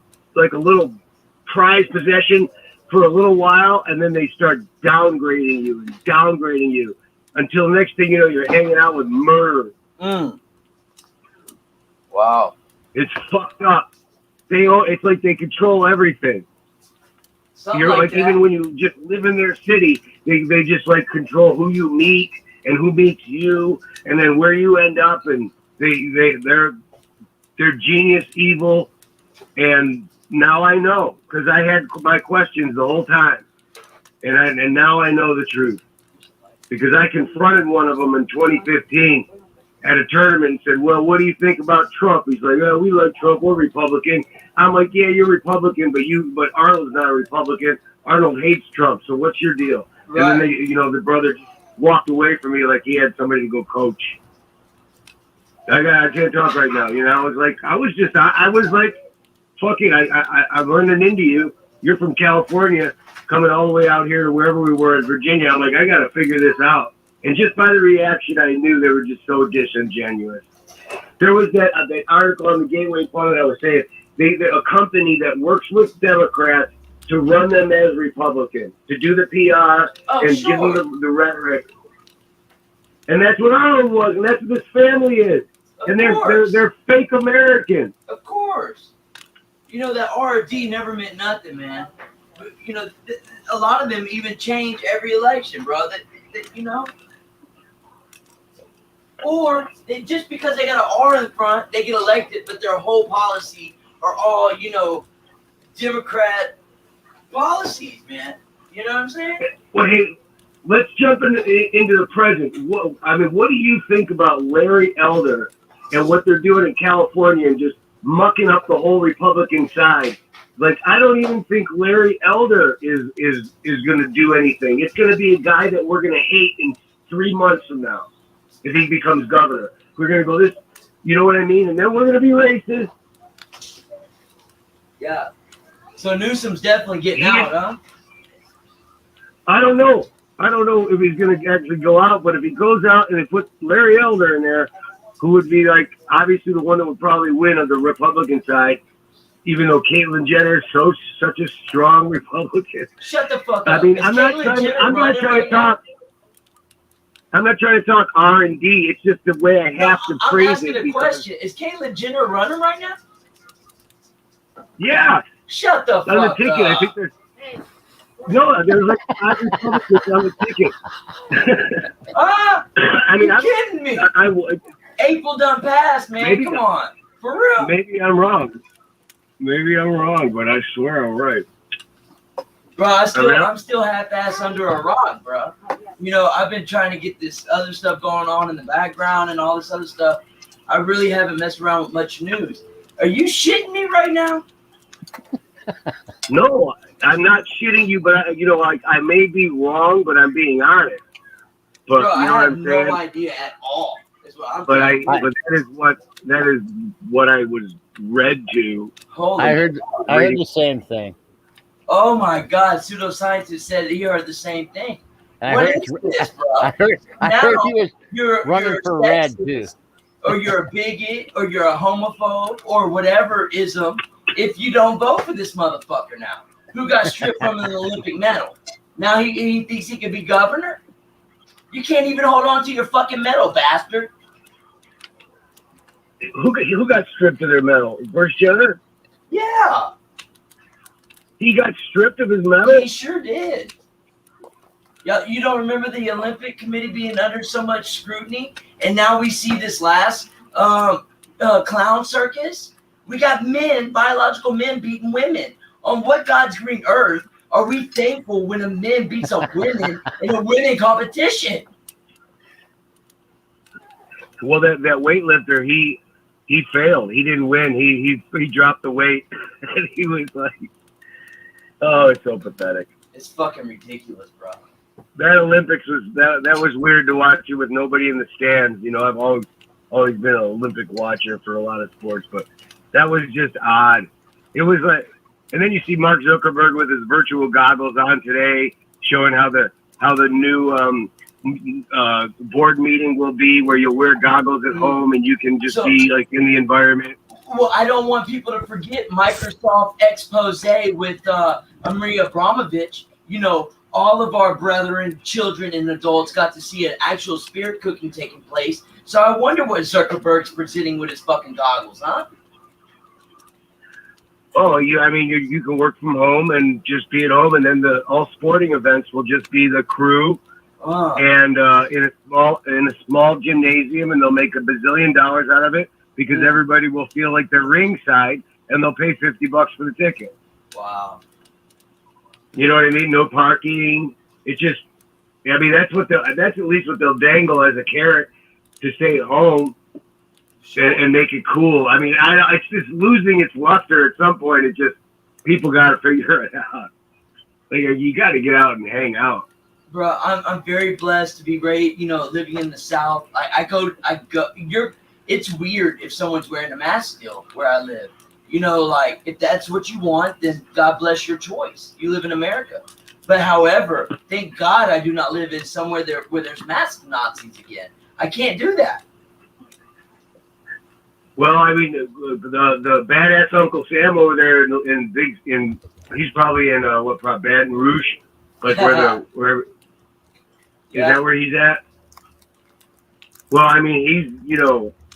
prized possession for a little while, and then they start downgrading you until next thing you know, you're hanging out with murderers. Wow. It's fucked up. It's like they control everything. Something You're like that. Even when you just live in their city, they just like control who you meet and who meets you, and then where you end up, and they're genius evil. And now I know, because I had my questions the whole time, and now I know the truth, because I confronted one of them in 2015 at a tournament and said, well, what do you think about Trump? He's like, oh, we like Trump, we're Republican. I'm like, yeah, you're Republican, but Arnold's not a Republican. Arnold hates Trump, so what's your deal? Right. And then the brother walked away from me like he had somebody to go coach. I can't talk right now. I was like, I was like, fucking, I'm running into you. You're from California, coming all the way out here to wherever we were in Virginia. I'm like, I got to figure this out. And just by the reaction, I knew they were just so disingenuous. There was that article on the Gateway Pundit I was saying, a company that works with Democrats to run them as Republicans, to do the PR give them the rhetoric. And that's what Arnold was, and that's what this family is. And they're fake Americans. Of course. That RD never meant nothing, man. A lot of them even change every election, bro. Or just because they got an R in front, they get elected, but their whole policy are all, Democrat policies, man. You know what I'm saying? Well, hey, let's jump into the present. What do you think about Larry Elder and what they're doing in California and just mucking up the whole Republican side? Like, I don't even think Larry Elder is going to do anything. It's going to be a guy that we're going to hate in 3 months from now if he becomes governor. We're going to go this, you know what I mean? And then we're going to be racist. Yeah. So Newsom's definitely getting out, huh? I don't know if he's going to actually go out, but if he goes out and they put Larry Elder in there, who would be like obviously the one that would probably win on the Republican side, even though Caitlyn Jenner is such a strong Republican. Shut the fuck up. I mean, I'm not trying to talk R&D. It's just the way I have to phrase it. I'm asking a question. Is Caitlyn Jenner running right now? Yeah. Shut the fuck up. On the ticket, I think there's... No, there's like 5 Republicans on the ticket. I mean, you're kidding me. April done passed, man. Come on. For real. Maybe I'm wrong, but I swear I'm right. Bro, I'm still half-ass under a rock, bro. I've been trying to get this other stuff going on in the background and all this other stuff. I really haven't messed around with much news. Are you shitting me right now? No, I'm not shitting you, but I may be wrong, but I'm being honest. But bro, you know I have what I'm saying? no idea at all. Is what I'm But thinking. but that is what I was read to. Holy I heard the same thing. Oh my God! Pseudoscientists said he heard the same thing. I What heard, is this, bro? I heard he was you're running a for red too. sexist, or you're a bigot, or you're a homophobe, or whatever ism. If you don't vote for this motherfucker now, who got stripped from an Olympic medal, now he thinks he could be governor. You can't even hold on to your fucking medal, bastard. Who got stripped of their medal? Bruce Jenner? Yeah, he got stripped of his medal. He sure did. Yeah, you don't remember the Olympic Committee being under so much scrutiny, and now we see this last clown circus. We got men, biological men, beating women. On what God's green earth are we thankful when a man beats up women in a winning competition? Well, that weightlifter, he failed. He didn't win. He dropped the weight, and he was like, oh, it's so pathetic. It's fucking ridiculous, bro. That Olympics was that was weird to watch it with nobody in the stands. You know, I've always been an Olympic watcher for a lot of sports, but that was just odd. It was like, and then you see Mark Zuckerberg with his virtual goggles on today, showing how the new board meeting will be, where you'll wear goggles at home and you can just be like in the environment. Well, I don't want people to forget Microsoft expose with Maria Abramovich. You know, all of our brethren, children, and adults got to see an actual spirit cooking taking place. So I wonder what Zuckerberg's presenting with his fucking goggles, huh? Oh, you can work from home and just be at home, and then all sporting events will just be the crew, and in a small gymnasium, and they'll make $1 bazillion out of it because everybody will feel like they're ringside, and they'll pay $50 for the ticket. Wow. You know what I mean? No parking. It's just, that's at least what they'll dangle as a carrot to stay at home. And make it cool. It's just losing its luster at some point. It just, people got to figure it out. Like, you got to get out and hang out. Bro, I'm very blessed to be living in the South. It's weird if someone's wearing a mask still where I live. Like, if that's what you want, then God bless your choice. You live in America. But however, thank God I do not live in somewhere where there's mask Nazis again. I can't do that. Well, the badass Uncle Sam over there he's probably in Baton Rouge, like where is that where he's at? Well, he's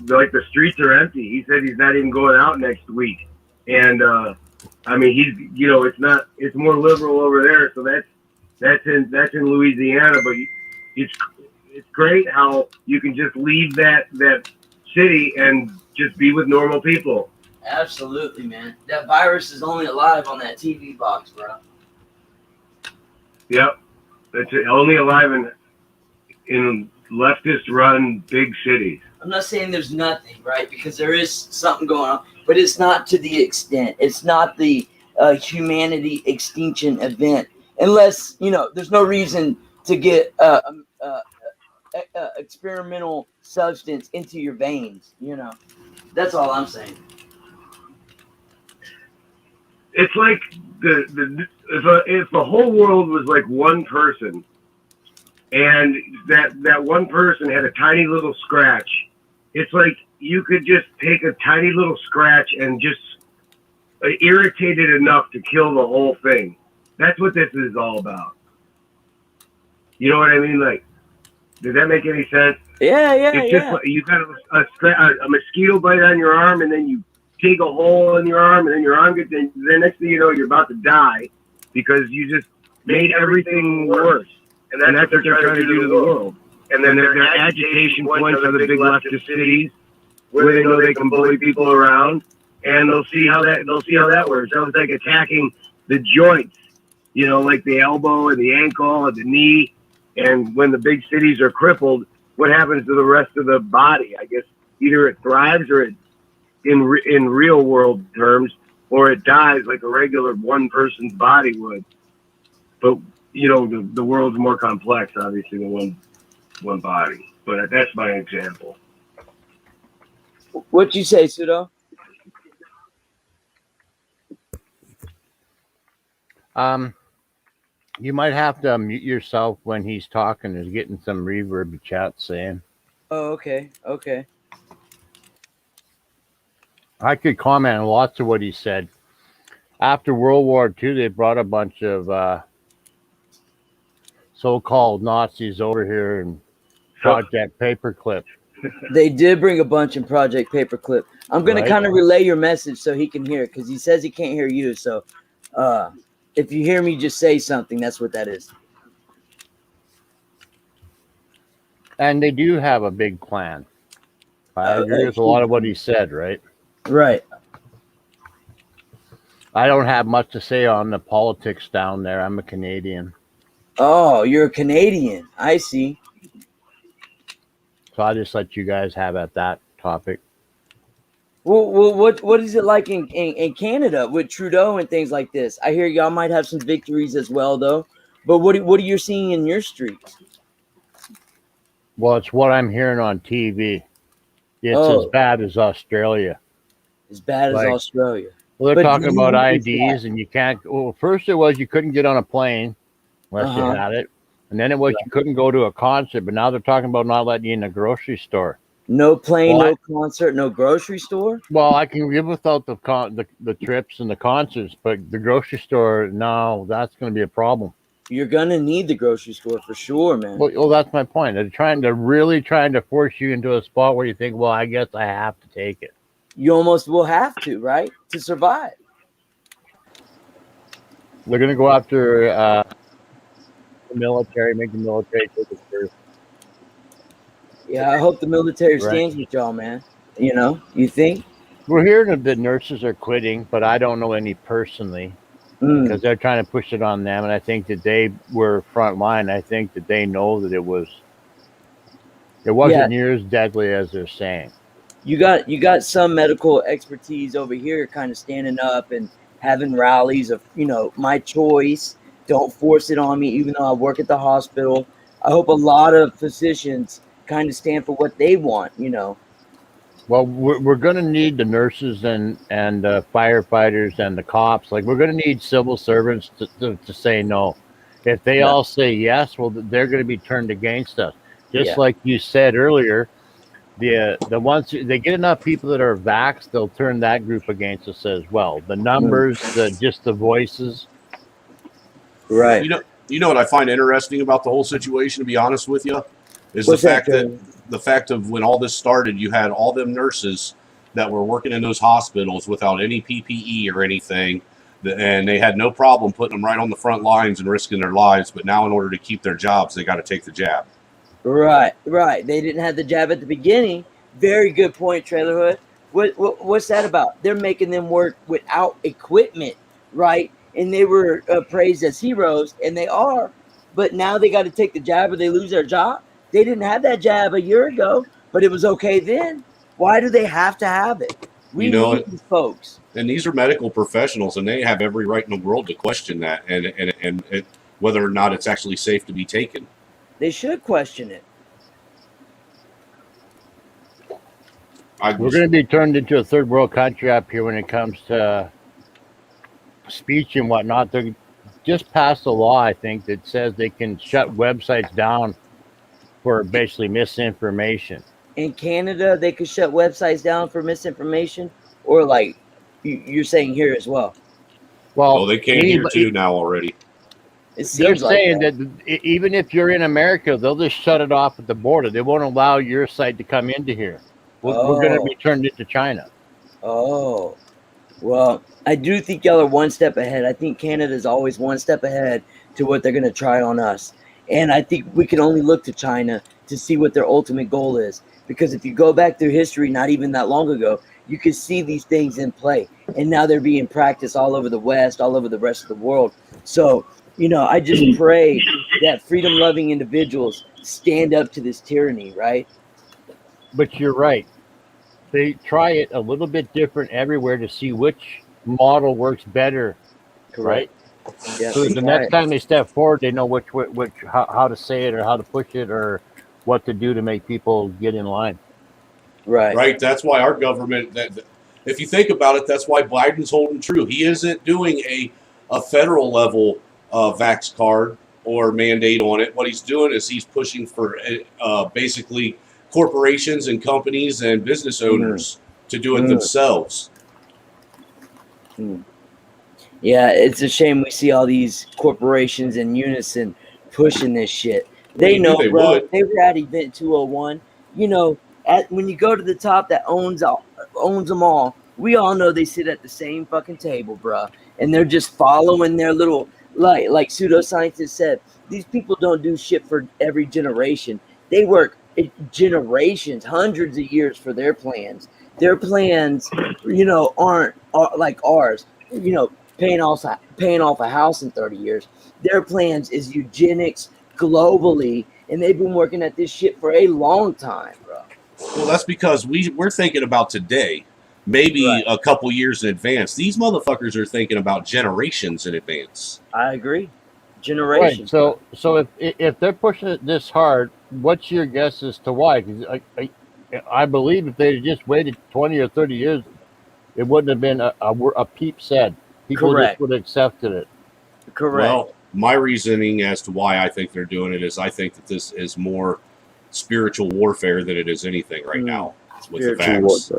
like the streets are empty. He said he's not even going out next week, and he's it's more liberal over there. So that's in Louisiana, but it's great how you can just leave that city and just be with normal people. Absolutely, man. That virus is only alive on that TV box, bro. Yep. It's only alive in leftist-run big cities. I'm not saying there's nothing, right? Because there is something going on, but it's not to the extent. It's not the humanity extinction event. Unless, there's no reason to get experimental substance into your veins, That's all I'm saying. It's like if the whole world was like one person, and that one person had a tiny little scratch, it's like you could just take a tiny little scratch and just irritate it enough to kill the whole thing. That's what this is all about. You know what I mean? Like, does that make any sense? Yeah. It's just like you got a mosquito bite on your arm, and then you dig a hole in your arm, and then your arm gets. Then next thing you know, you're about to die because you just made everything worse. And that's what they're trying to do to the world. And then their agitation points are the big leftist cities where they know they can bully people around, and they'll see how that works. So it's like attacking the joints, like the elbow and the ankle and the knee. And when the big cities are crippled, what happens to the rest of the body? I guess either it thrives or in real world terms, or it dies like a regular one person's body would. But the world's more complex, obviously, than one body. But that's my example. What'd you say, Pseudo? You might have to mute yourself when he's talking. There's getting some reverb chat saying. Oh, okay. Okay. I could comment on lots of what he said. After World War II, they brought a bunch of so-called Nazis over here and Project Paperclip. They did bring a bunch in Project Paperclip. I'm going to kind of relay your message so he can hear it, because he says he can't hear you. So if you hear me just say something, that's what that is. And they do have a big plan. I agree with a lot of what he said, right? Right. I don't have much to say on the politics down there. I'm a Canadian. Oh, you're a Canadian. I see. So I'll just let you guys have at that topic. Well, what is it like in Canada with Trudeau and things like this? I hear y'all might have some victories as well, though. But what are you seeing in your streets? Well, it's what I'm hearing on TV. It's as bad as Australia. As bad as Australia. Well, they're talking about IDs, and you can't. Well, first it was you couldn't get on a plane unless you had it, and then it was you couldn't go to a concert. But now they're talking about not letting you in the grocery store. No plane, no concert, no grocery store. Well, I can live without the trips and the concerts, but the grocery store, no, that's going to be a problem. You're gonna need the grocery store for sure, man. Well, that's my point. They're really trying to force you into a spot where you think, well, I guess I have to take it. You almost will have to, right, to survive. They're going to go after the military, make the military take it first. Yeah, I hope the military stands with y'all, man. You think? We're hearing that nurses are quitting, but I don't know any personally because they're trying to push it on them. And I think that they were front line. I think that they know that it wasn't near as deadly as they're saying. You got some medical expertise over here kind of standing up and having rallies of, my choice. Don't force it on me, even though I work at the hospital. I hope a lot of physicians kind of stand for what they want, Well, we're going to need the nurses and firefighters and the cops. Like, we're going to need civil servants to say no. If they all say yes, well, they're going to be turned against us. Just like you said earlier, the ones they get enough people that are vaxxed, they'll turn that group against us as well. The numbers, just the voices. Right. You know what I find interesting about the whole situation, to be honest with you, is the fact of when all this started, you had all them nurses that were working in those hospitals without any PPE or anything, and they had no problem putting them right on the front lines and risking their lives. But now, in order to keep their jobs, they got to take the jab. Right. They didn't have the jab at the beginning. Very good point, Trailer Hood. What's that about? They're making them work without equipment, right? And they were praised as heroes, and they are. But now they got to take the jab or they lose their job. They didn't have that jab a year ago, but it was okay then. Why do they have to have it? We need these folks. And these are medical professionals, and they have every right in the world to question that and whether or not it's actually safe to be taken. They should question it. We're going to be turned into a third world country up here when it comes to speech and whatnot. They just passed a law, I think, that says they can shut websites down for basically misinformation. In Canada, they could shut websites down for misinformation, or like you're saying here as well. Well, they can here too now already. They're saying that even if you're in America, they'll just shut it off at the border. They won't allow your site to come into here. We're going to be turned into China. Oh, well, I do think y'all are one step ahead. I think Canada's always one step ahead to what they're going to try on us. And I think we can only look to China to see what their ultimate goal is. Because if you go back through history, not even that long ago, you could see these things in play. And now they're being practiced all over the West, all over the rest of the world. So, I just pray that freedom-loving individuals stand up to this tyranny, right? But you're right. They try it a little bit different everywhere to see which model works better, right? Yeah, so the next time they step forward, they know how to say it or how to push it or what to do to make people get in line. Right. That's why our government. If you think about it, that's why Biden's holding true. He isn't doing a federal level vax card or mandate on it. What he's doing is he's pushing for basically corporations and companies and business owners to do it themselves. Yeah, it's a shame we see all these corporations in unison pushing this shit. They know, bro. They were at Event 201. You know, when you go to the top that owns them all, we all know they sit at the same fucking table, bro. And they're just following their little, like pseudoscientists said, these people don't do shit for every generation. They work generations, hundreds of years for their plans. Their plans, you know, aren't like ours. You know, paying off a house in 30 years. Their plans is eugenics globally, and they've been working at this shit for a long time, bro. Well, that's because we're thinking about today, maybe a couple years in advance. These motherfuckers are thinking about generations in advance. I agree. Generations. Right. So if they're pushing it this hard, what's your guess as to why? 'Cause I believe if they had just waited 20 or 30 years, it wouldn't have been a peep said. People just would have accepted it. Correct. Well, my reasoning as to why I think they're doing it is I think that this is more spiritual warfare than it is anything right now with the facts.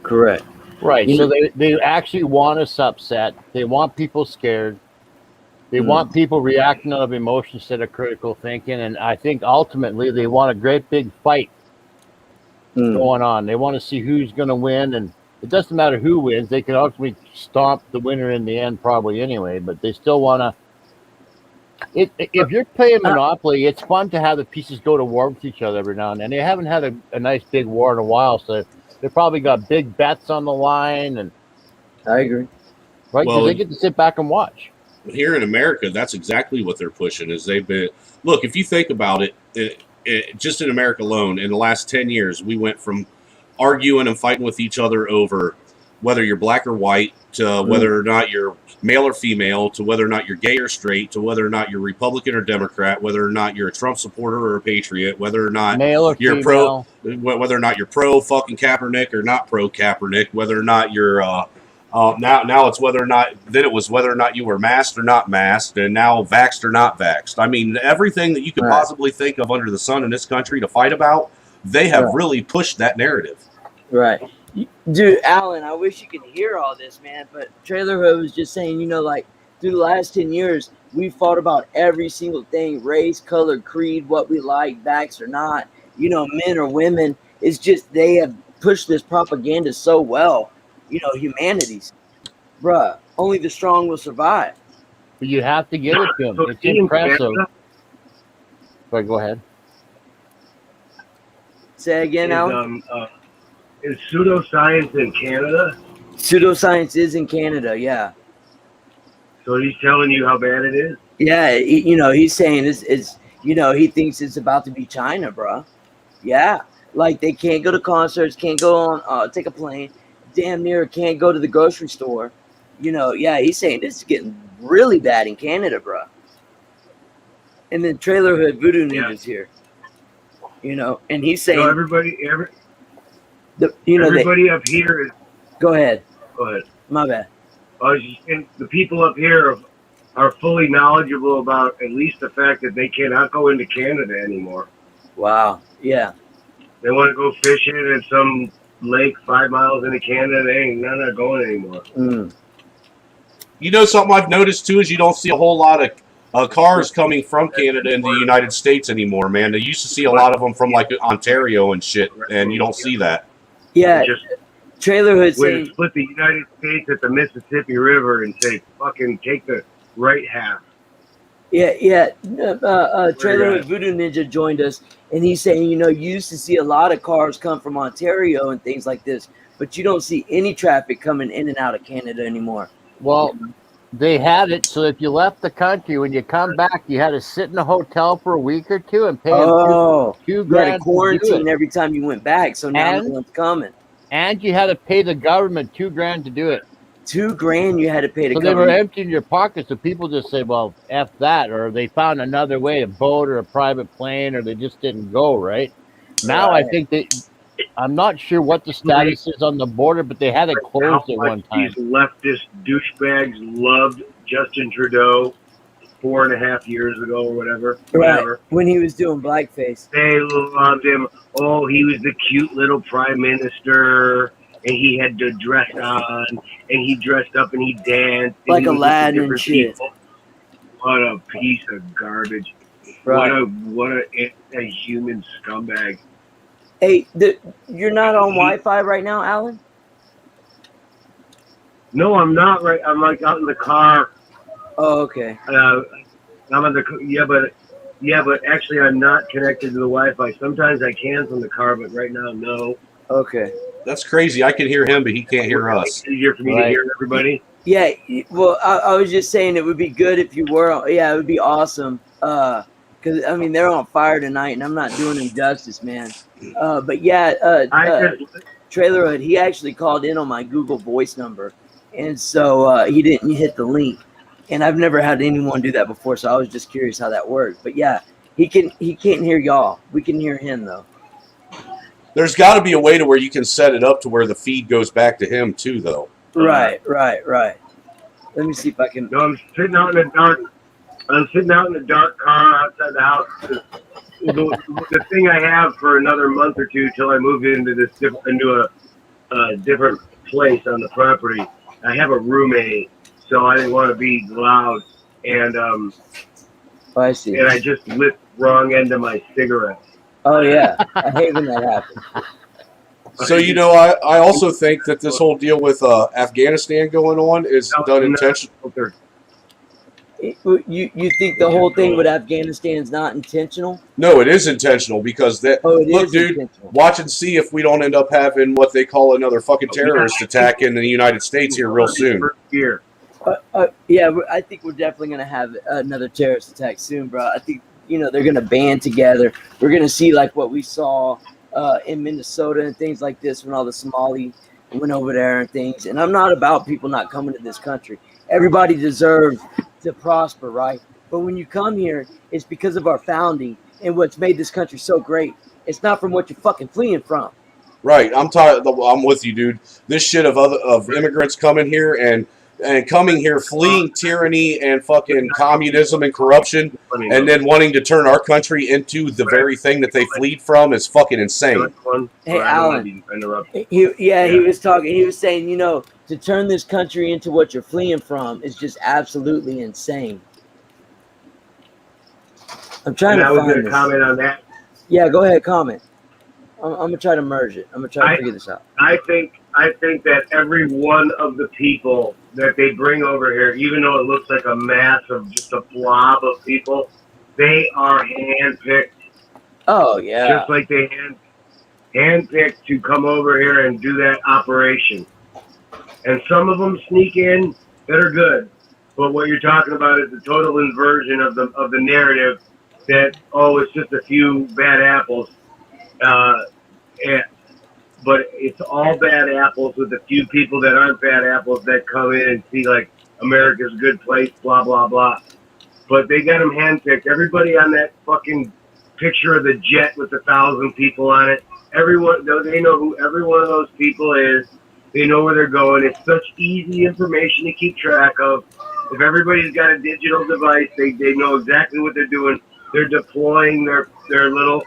Correct. Right. So they actually want us upset. They want people scared. They want people reacting out of emotion instead of critical thinking. And I think ultimately they want a great big fight going on. They want to see who's going to win. And it doesn't matter who wins. They can ultimately stomp the winner in the end probably anyway. But they still want to. If you're playing Monopoly, it's fun to have the pieces go to war with each other every now and then. They haven't had a nice big war in a while. So they probably got big bets on the line. And I agree. Right? Because they get to sit back and watch. Here in America, that's exactly what they're pushing. Is they've been look. If you think about it, just in America alone, in the last 10 years, we went from arguing and fighting with each other over whether you're black or white, to whether or not you're male or female, to whether or not you're gay or straight, to whether or not you're Republican or Democrat, whether or not you're a Trump supporter or a patriot, whether or not you're pro, whether or not you're pro fucking Kaepernick or not pro Kaepernick, whether or not you're now it's whether or not, then it was whether or not you were masked or not masked, and now vaxxed or not vaxxed. I mean, everything that you could possibly think of under the sun in this country to fight about, they have really pushed that narrative. Right. Dude, Alan, I wish you could hear all this, man, but Trailer Hood was just saying, you know, like, through the last 10 years, we fought about every single thing, race, color, creed, what we like, vax or not, you know, men or women. It's just they have pushed this propaganda so well. You know, humanities, bruh. Only the strong will survive. But you have to give it to them. It's impressive. But go ahead. Say again, Alan. Is pseudoscience in Canada? Pseudoscience is in Canada, yeah. So he's telling you how bad it is? Yeah, you know, he's saying it's you know, he thinks it's about to be China, bruh. Yeah, like they can't go to concerts, can't go on, take a plane. Damn near can't go to the grocery store. You know, yeah, he's saying this is getting really bad in Canada, bro. And then Trailer Hood Voodoo Ninja's here. You know, and he's saying everybody up here is. Go ahead. Go ahead. My bad. The people up here are fully knowledgeable about at least the fact that they cannot go into Canada anymore. Wow. Yeah. They want to go fishing in some lake 5 miles into Canada. They're not going anymore. You know, something I've noticed too is you don't see a whole lot of cars coming from Canada in the United States anymore, man. They used to see a lot of them from like Ontario and shit, and you don't see that. Yeah. Trailer Hood saying split the United States at the Mississippi River and say fucking take the right half. Yeah. Trailer Hood Voodoo Ninja joined us, and he's saying, you know, you used to see a lot of cars come from Ontario and things like this, but you don't see any traffic coming in and out of Canada anymore. Well, they had it so if you left the country, when you come back, you had to sit in a hotel for a week or two and pay $2,000 you had to quarantine every time you went back, so now no one's coming. And you had to pay the government $2,000 to do it. $2,000 you had to pay the government. So they were emptying your pockets, so people just say, well, F that, or they found another way, a boat or a private plane, or they just didn't go, right? Now I think I'm not sure what the status is on the border, but they had it closed at one time. These leftist douchebags loved Justin Trudeau 4.5 years ago or whatever. Right, when he was doing blackface. They loved him. Oh, he was the cute little prime minister, and he had the dress on, and he dressed up and he danced. And like he Aladdin and shit. People. What a piece of garbage. Right. What a human scumbag. Hey, you're not on Wi-Fi right now, Alan? No, I'm not. Right, I'm like out in the car. Oh, okay. I'm in the but actually I'm not connected to the Wi-Fi. Sometimes I can from the car, but right now no. Okay. That's crazy. I can hear him, but he can't hear us. It's easier for me to hear everybody. Yeah. Well, I was just saying it would be good if you were. Yeah, it would be awesome. Because I mean they're on fire tonight, and I'm not doing them justice, man. But yeah, Trailer Hood, he actually called in on my Google Voice number, and so he didn't hit the link. And I've never had anyone do that before, so I was just curious how that worked. But yeah, he can't hear y'all. We can hear him though. There's got to be a way to where you can set it up to where the feed goes back to him too, though. Right. Let me see if I can. No, I'm sitting out in the dark car outside the house. The thing I have for another month or two till I move into a different place on the property. I have a roommate. So I didn't want to be loud, and I see. And I just lit wrong end of my cigarette. Oh yeah, I hate when that happens. So I also think that this whole deal with Afghanistan going on is done intentionally. You think the whole thing with Afghanistan is not intentional? No, it is intentional because dude, watch and see if we don't end up having what they call another fucking terrorist attack in the United States here real soon. Yeah, I think we're definitely going to have another terrorist attack soon, bro. I think, they're going to band together. We're going to see like what we saw in Minnesota and things like this when all the Somali went over there and things. And I'm not about people not coming to this country. Everybody deserves to prosper, right? But when you come here, it's because of our founding and what's made this country so great. It's not from what you're fucking fleeing from. Right. I'm with you, dude. This shit of immigrants coming here and coming here fleeing tyranny and fucking communism and corruption and then wanting to turn our country into the very thing that they fled from is fucking insane. Hey, Alan. He was talking. He was saying, to turn this country into what you're fleeing from is just absolutely insane. I'm trying to find this. Comment on that. Yeah, go ahead, comment. I'm gonna try to merge it. I'm gonna try to figure this out. I think that every one of the people that they bring over here, even though it looks like a mass of just a blob of people, they are handpicked. Oh yeah. Just like they handpicked to come over here and do that operation. And some of them sneak in that are good, but what you're talking about is the total inversion of the narrative that it's just a few bad apples. But it's all bad apples with a few people that aren't bad apples that come in and see like America's a good place, blah, blah, blah. But they got them handpicked. Everybody on that fucking picture of the jet with 1,000 people on it, they know who every one of those people is. They know where they're going. It's such easy information to keep track of. If everybody's got a digital device, they know exactly what they're doing. They're deploying their little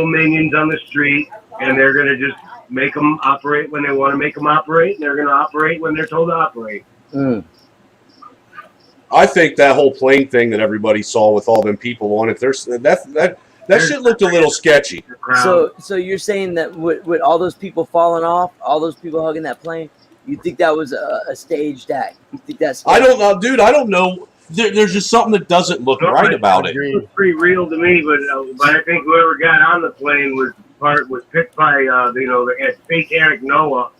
minions on the street, and they're going to just make them operate when they want to make them operate, and they're going to operate when they're told to operate. I think that whole plane thing that everybody saw with all them people on it, that shit looked a little sketchy. So you're saying that with all those people falling off, all those people hugging that plane, you think that was a staged act? You think that's? I don't know, dude. I don't know. There's just something that doesn't look right about it. It's pretty real to me, but I think whoever got on the plane was picked by the satanic Noah.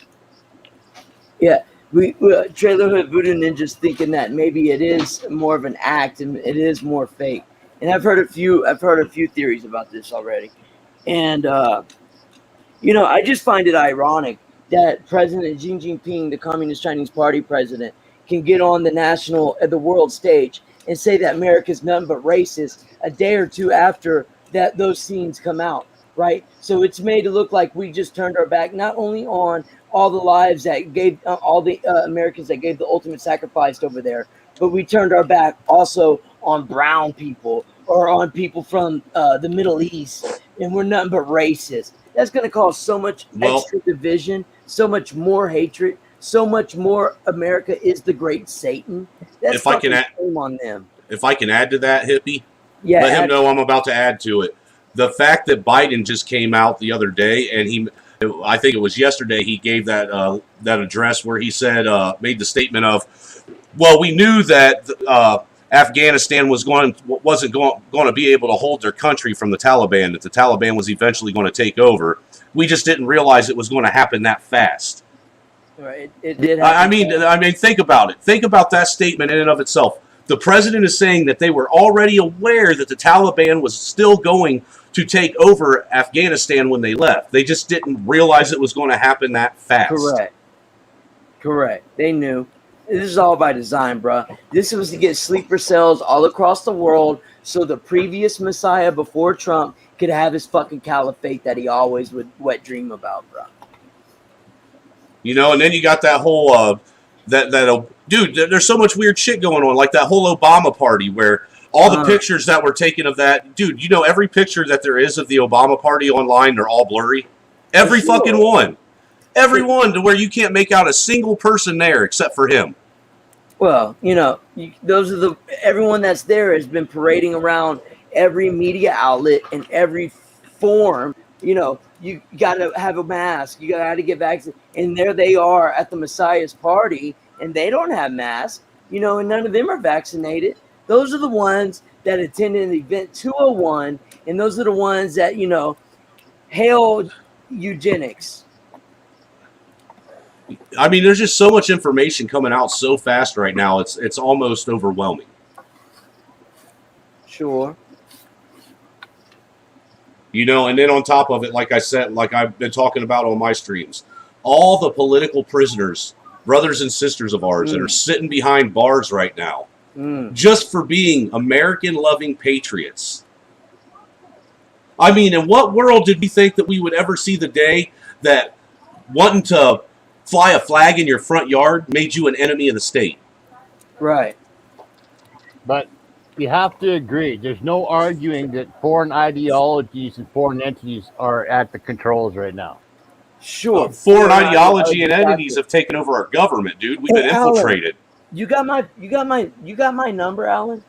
Yeah, we Trailer Hood Voodoo Ninja's thinking that maybe it is more of an act and it is more fake. And I've heard a few theories about this already, and I just find it ironic that President Xi Jinping, the Communist Chinese Party president, can get on the world stage and say that America's nothing but racist a day or two after that those scenes come out. right? So it's made to look like we just turned our back not only on all the lives that gave all the Americans that gave the ultimate sacrifice over there, but we turned our back also on brown people or on people from the Middle East, and we're nothing but racist. That's going to cause so much extra division, so much more hatred, so much more America is the great Satan. That's if I can shame on them. If I can add to that, Hippie, yeah, let him know I'm about to add to it. The fact that Biden just came out the other day, and I think it was yesterday, he gave that address where he said, made the statement of, well, we knew that Afghanistan wasn't going to be able to hold their country from the Taliban, that the Taliban was eventually going to take over. We just didn't realize it was going to happen that fast. Right. It did happen. I mean, think about it. Think about that statement in and of itself. The president is saying that they were already aware that the Taliban was still going to take over Afghanistan when they left. They just didn't realize it was going to happen that fast. Correct. They knew. This is all by design, bro. This was to get sleeper cells all across the world so the previous Messiah before Trump could have his fucking caliphate that he always would wet dream about, bro. You know, and then you got that whole dude, there's so much weird shit going on, like that whole Obama party where all the pictures that were taken of that, dude, you know, every picture that there is of the Obama party online, they're all blurry. Every fucking one. Every one, to where you can't make out a single person there except for him. Well, you know, everyone that's there has been parading around every media outlet and every form. You know, you got to have a mask. You got to get vaccinated. And there they are at the Messiah's party, and they don't have masks, you know, and none of them are vaccinated. Those are the ones that attended Event 201, and those are the ones that, you know, hail eugenics. I mean, there's just so much information coming out so fast right now. It's almost overwhelming. Sure. You know, and then on top of it, like I said, like I've been talking about on my streams, all the political prisoners, brothers and sisters of ours that are sitting behind bars right now, just for being American-loving patriots. I mean, in what world did we think that we would ever see the day that wanting to fly a flag in your front yard made you an enemy of the state? Right. But you have to agree, there's no arguing that foreign ideologies and foreign entities are at the controls right now. Sure. Foreign ideology and entities have taken over our government, dude. We've been infiltrated. You got my number, Alan?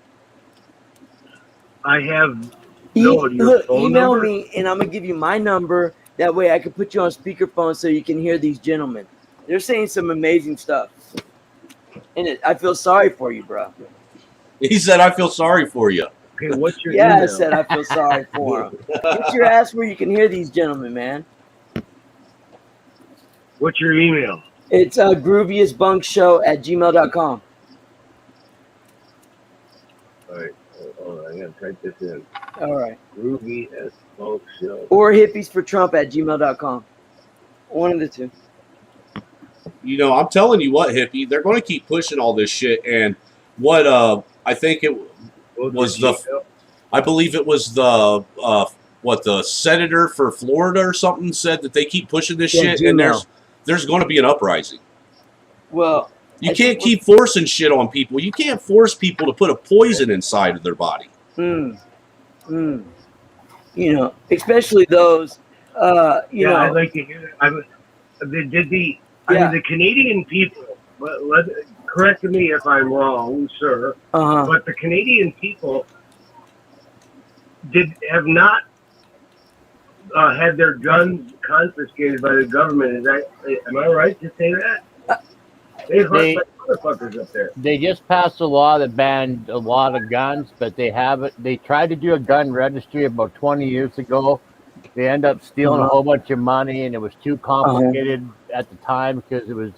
I have email me and I'm gonna give you my number. That way I can put you on speakerphone so you can hear these gentlemen. They're saying some amazing stuff. And I feel sorry for you, bro. He said, I feel sorry for you. Okay, what's your email? I said I feel sorry for him. Get your ass where you can hear these gentlemen, man. What's your email? It's grooviestbunkshow@gmail.com. All right. Hold on, I gotta type this in. All right. grooviestbunkshow. Or hippiesfortrump@gmail.com. One of the two. You know, I'm telling you what, Hippie, they're going to keep pushing all this shit. And what I think it was I believe it was the senator for Florida or something said that they keep pushing this shit, and there's going to be an uprising. Well, you can't keep forcing shit on people. You can't force people to put a poison inside of their body. You know, especially those. You know, I'd like to hear. The Canadian people. Correct me if I'm wrong, sir. But the Canadian people have not had their guns confiscated by the government. Am I right to say that? They hurt like motherfuckers up there. They just passed a law that banned a lot of guns, but they haven't. They tried to do a gun registry about 20 years ago. They end up stealing a whole bunch of money, and it was too complicated at the time because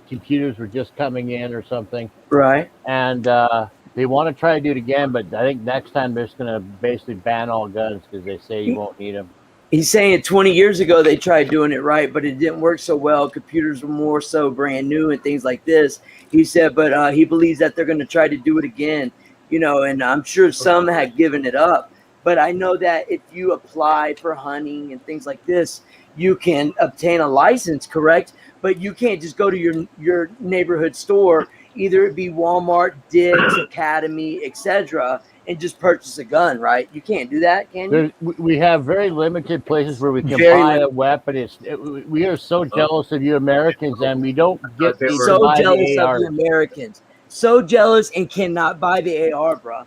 computers were just coming in or something. Right. And they want to try to do it again, but I think next time they're just going to basically ban all guns because they say you won't need them. He's saying 20 years ago they tried doing it right, but it didn't work so well. Computers were more so brand new and things like this. He said, but he believes that they're going to try to do it again, you know, and I'm sure some had given it up. but I know that if you apply for hunting and things like this, you can obtain a license, correct? But you can't just go to your neighborhood store, either it be Walmart, Dick's, Academy, etc., and just purchase a gun, right? You can't do that, can you? We have very limited places where we can Very buy a limited. weapon. We are so jealous of you Americans, and we don't get they to were- So buy jealous the of AR. the Americans. So jealous and cannot buy the AR, bro.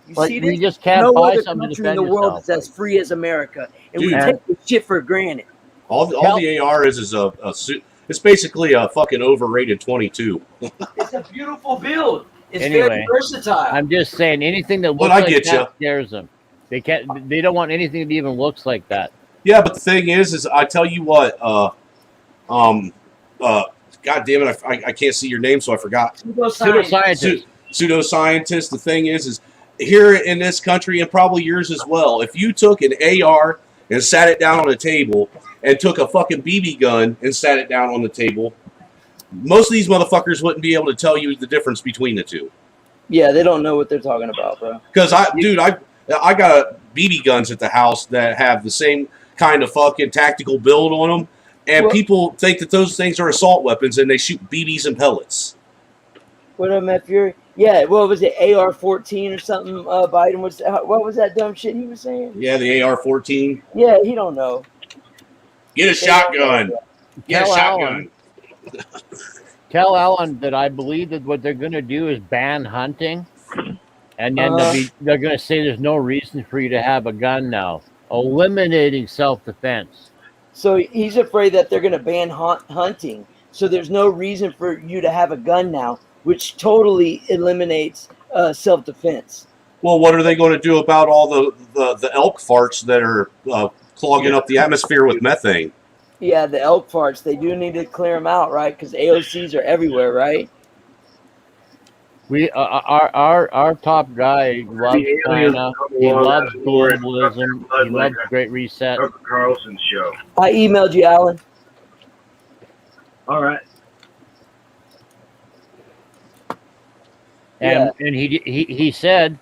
You Like, see we this? just can't No buy other something to country in defend the world yourself. is as free as America, and we Dude. take this shit for granted. All the AR is it's basically a fucking overrated 22. It's a beautiful build. It's Anyway, very versatile. I'm just saying, anything that But looks I like get that ya. scares them. They can't. They don't want anything that even looks like that. Yeah, but the thing is I tell you what, God damn it, I can't see your name, so I forgot. Pseudoscientists. Pseudoscientist. The thing is here in this country and probably yours as well, if you took an AR and sat it down on a table and took a fucking BB gun and sat it down on the table, most of these motherfuckers wouldn't be able to tell you the difference between the two. Yeah, they don't know what they're talking about, bro. Because I got BB guns at the house that have the same kind of fucking tactical build on them, and Well- people think that those things are assault weapons, and they shoot BBs and pellets. What up, Matt Fury? Yeah, what was it, AR-14 or something? Biden was. What was that dumb shit he was saying? Yeah, the AR-14. Yeah, he don't know. Get a shotgun. Get a Tell shotgun. Tell Alan that I believe that what they're going to do is ban hunting, and then they're going to say there's no reason for you to have a gun now, eliminating self-defense. So he's afraid that they're going to ban hunting. So there's no reason for you to have a gun now, which totally eliminates self-defense. Well, what are they going to do about all the elk farts that are clogging up the atmosphere with methane? Yeah, the elk farts, they do need to clear them out, right? Because AOCs are everywhere, right? We our top guy loves China. He loves globalism. He loves Great Reset. Tucker Carlson's show. I emailed you, Alan. All right. And he said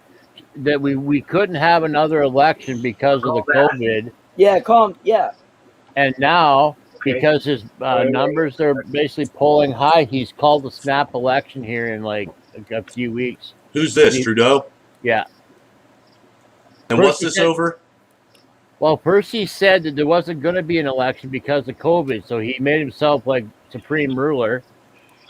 that we couldn't have another election because of the COVID. Yeah, call him. Yeah. And now, because his numbers are basically polling high, he's called a snap election here in like a few weeks. Who's this, Trudeau? Yeah. And what's this over? Well, Percy said that there wasn't going to be an election because of COVID, so he made himself like supreme ruler.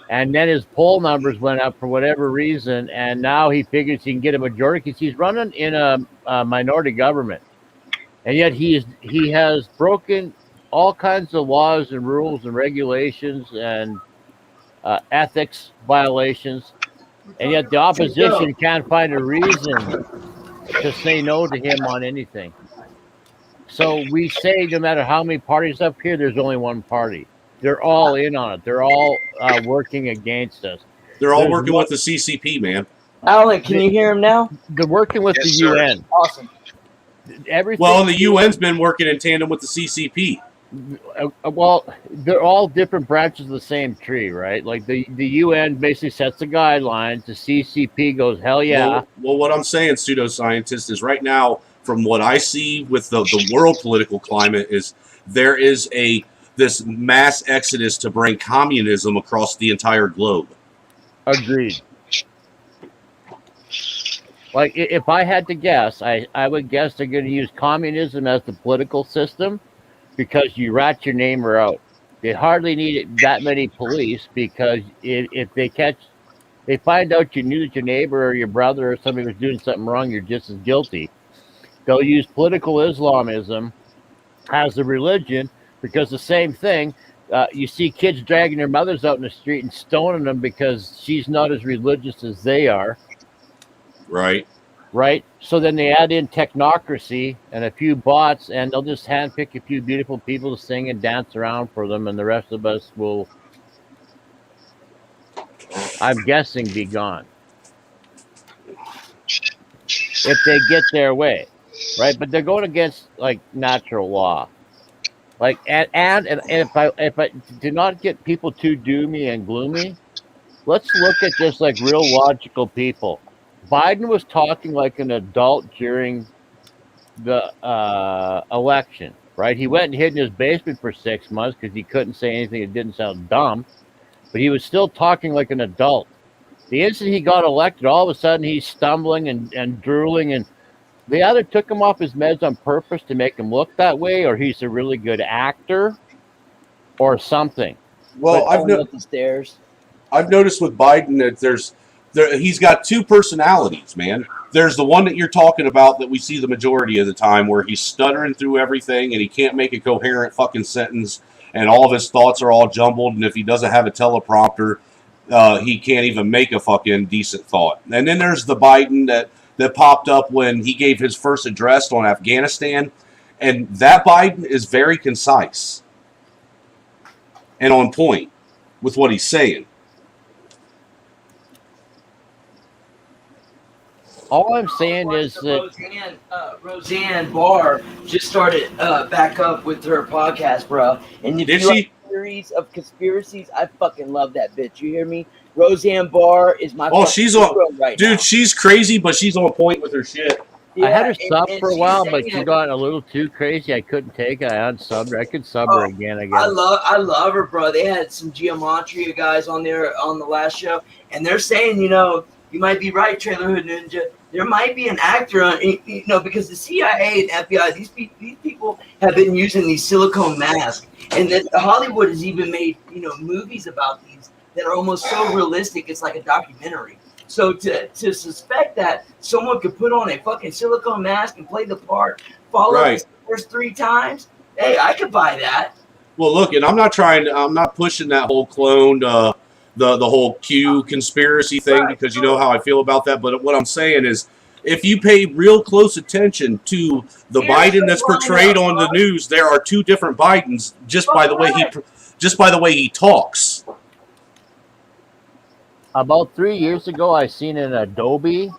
And then his poll numbers went up for whatever reason, and now he figures he can get a majority because he's running in a minority government. And yet he has broken all kinds of laws and rules and regulations and ethics violations, and yet the opposition can't find a reason to say no to him on anything. So we say no matter how many parties up here, there's only one party. They're all in on it. They're all working against us. They're all working with the CCP, man. Alan, can you hear him now? They're working with the sir. UN. Awesome. Everything. Well, and the UN's been working in tandem with the CCP. Well, they're all different branches of the same tree, right? Like the UN basically sets the guidelines. The CCP goes, hell yeah. Well, what I'm saying, pseudoscientist, is right now, from what I see with the world political climate, is there is this mass exodus to bring communism across the entire globe. Agreed. Like, if I had to guess, I would guess they're going to use communism as the political system because you rat your neighbor out. They hardly need that many police because if they find out you knew that your neighbor or your brother or somebody was doing something wrong, you're just as guilty. They'll use political Islamism as a religion because the same thing, you see kids dragging their mothers out in the street and stoning them because she's not as religious as they are. Right. Right. So then they add in technocracy and a few bots, and they'll just handpick a few beautiful people to sing and dance around for them, and the rest of us will, I'm guessing, be gone if they get their way, right? But they're going against like natural law, like and if I do not get people too doomy and gloomy, let's look at this like real logical people. Biden was talking like an adult during the election, right? He went and hid in his basement for 6 months because he couldn't say anything that didn't sound dumb, but he was still talking like an adult. The instant he got elected, all of a sudden he's stumbling and drooling, and they either took him off his meds on purpose to make him look that way, or he's a really good actor, or something. Well, Up the stairs. I've noticed with Biden that he's got two personalities, man. There's the one that you're talking about that we see the majority of the time, where he's stuttering through everything and he can't make a coherent fucking sentence, and all of his thoughts are all jumbled. And if he doesn't have a teleprompter, he can't even make a fucking decent thought. And then there's the Biden that popped up when he gave his first address on Afghanistan, and that Biden is very concise and on point with what he's saying. All I'm saying is that Roseanne Barr just started back up with her podcast, bro. And if you like theories of conspiracies, I fucking love that bitch. You hear me? Roseanne Barr is my. Oh, she's on, right dude. now. She's crazy, but she's on point with her shit. I had her sub for a while, but she got a little too crazy. I couldn't take it. I unsubbed her. I could sub her again, I guess. I love her, bro. They had some Geometria guys on there on the last show, and they're saying, you might be right, Trailer Hood Ninja. There might be an actor on, because the CIA and FBI, these people have been using these silicone masks, and that Hollywood has even made, movies about these that are almost so realistic. It's like a documentary. So to suspect that someone could put on a fucking silicone mask and play the part, follow the first 3 times, hey, I could buy that. Well, look, and I'm not pushing that whole cloned, the whole Q conspiracy thing, because you know how I feel about that. But what I'm saying is, if you pay real close attention to the Biden that's portrayed on the news, there are 2 different Bidens just by the way he talks. About 3 years ago, I seen an Adobe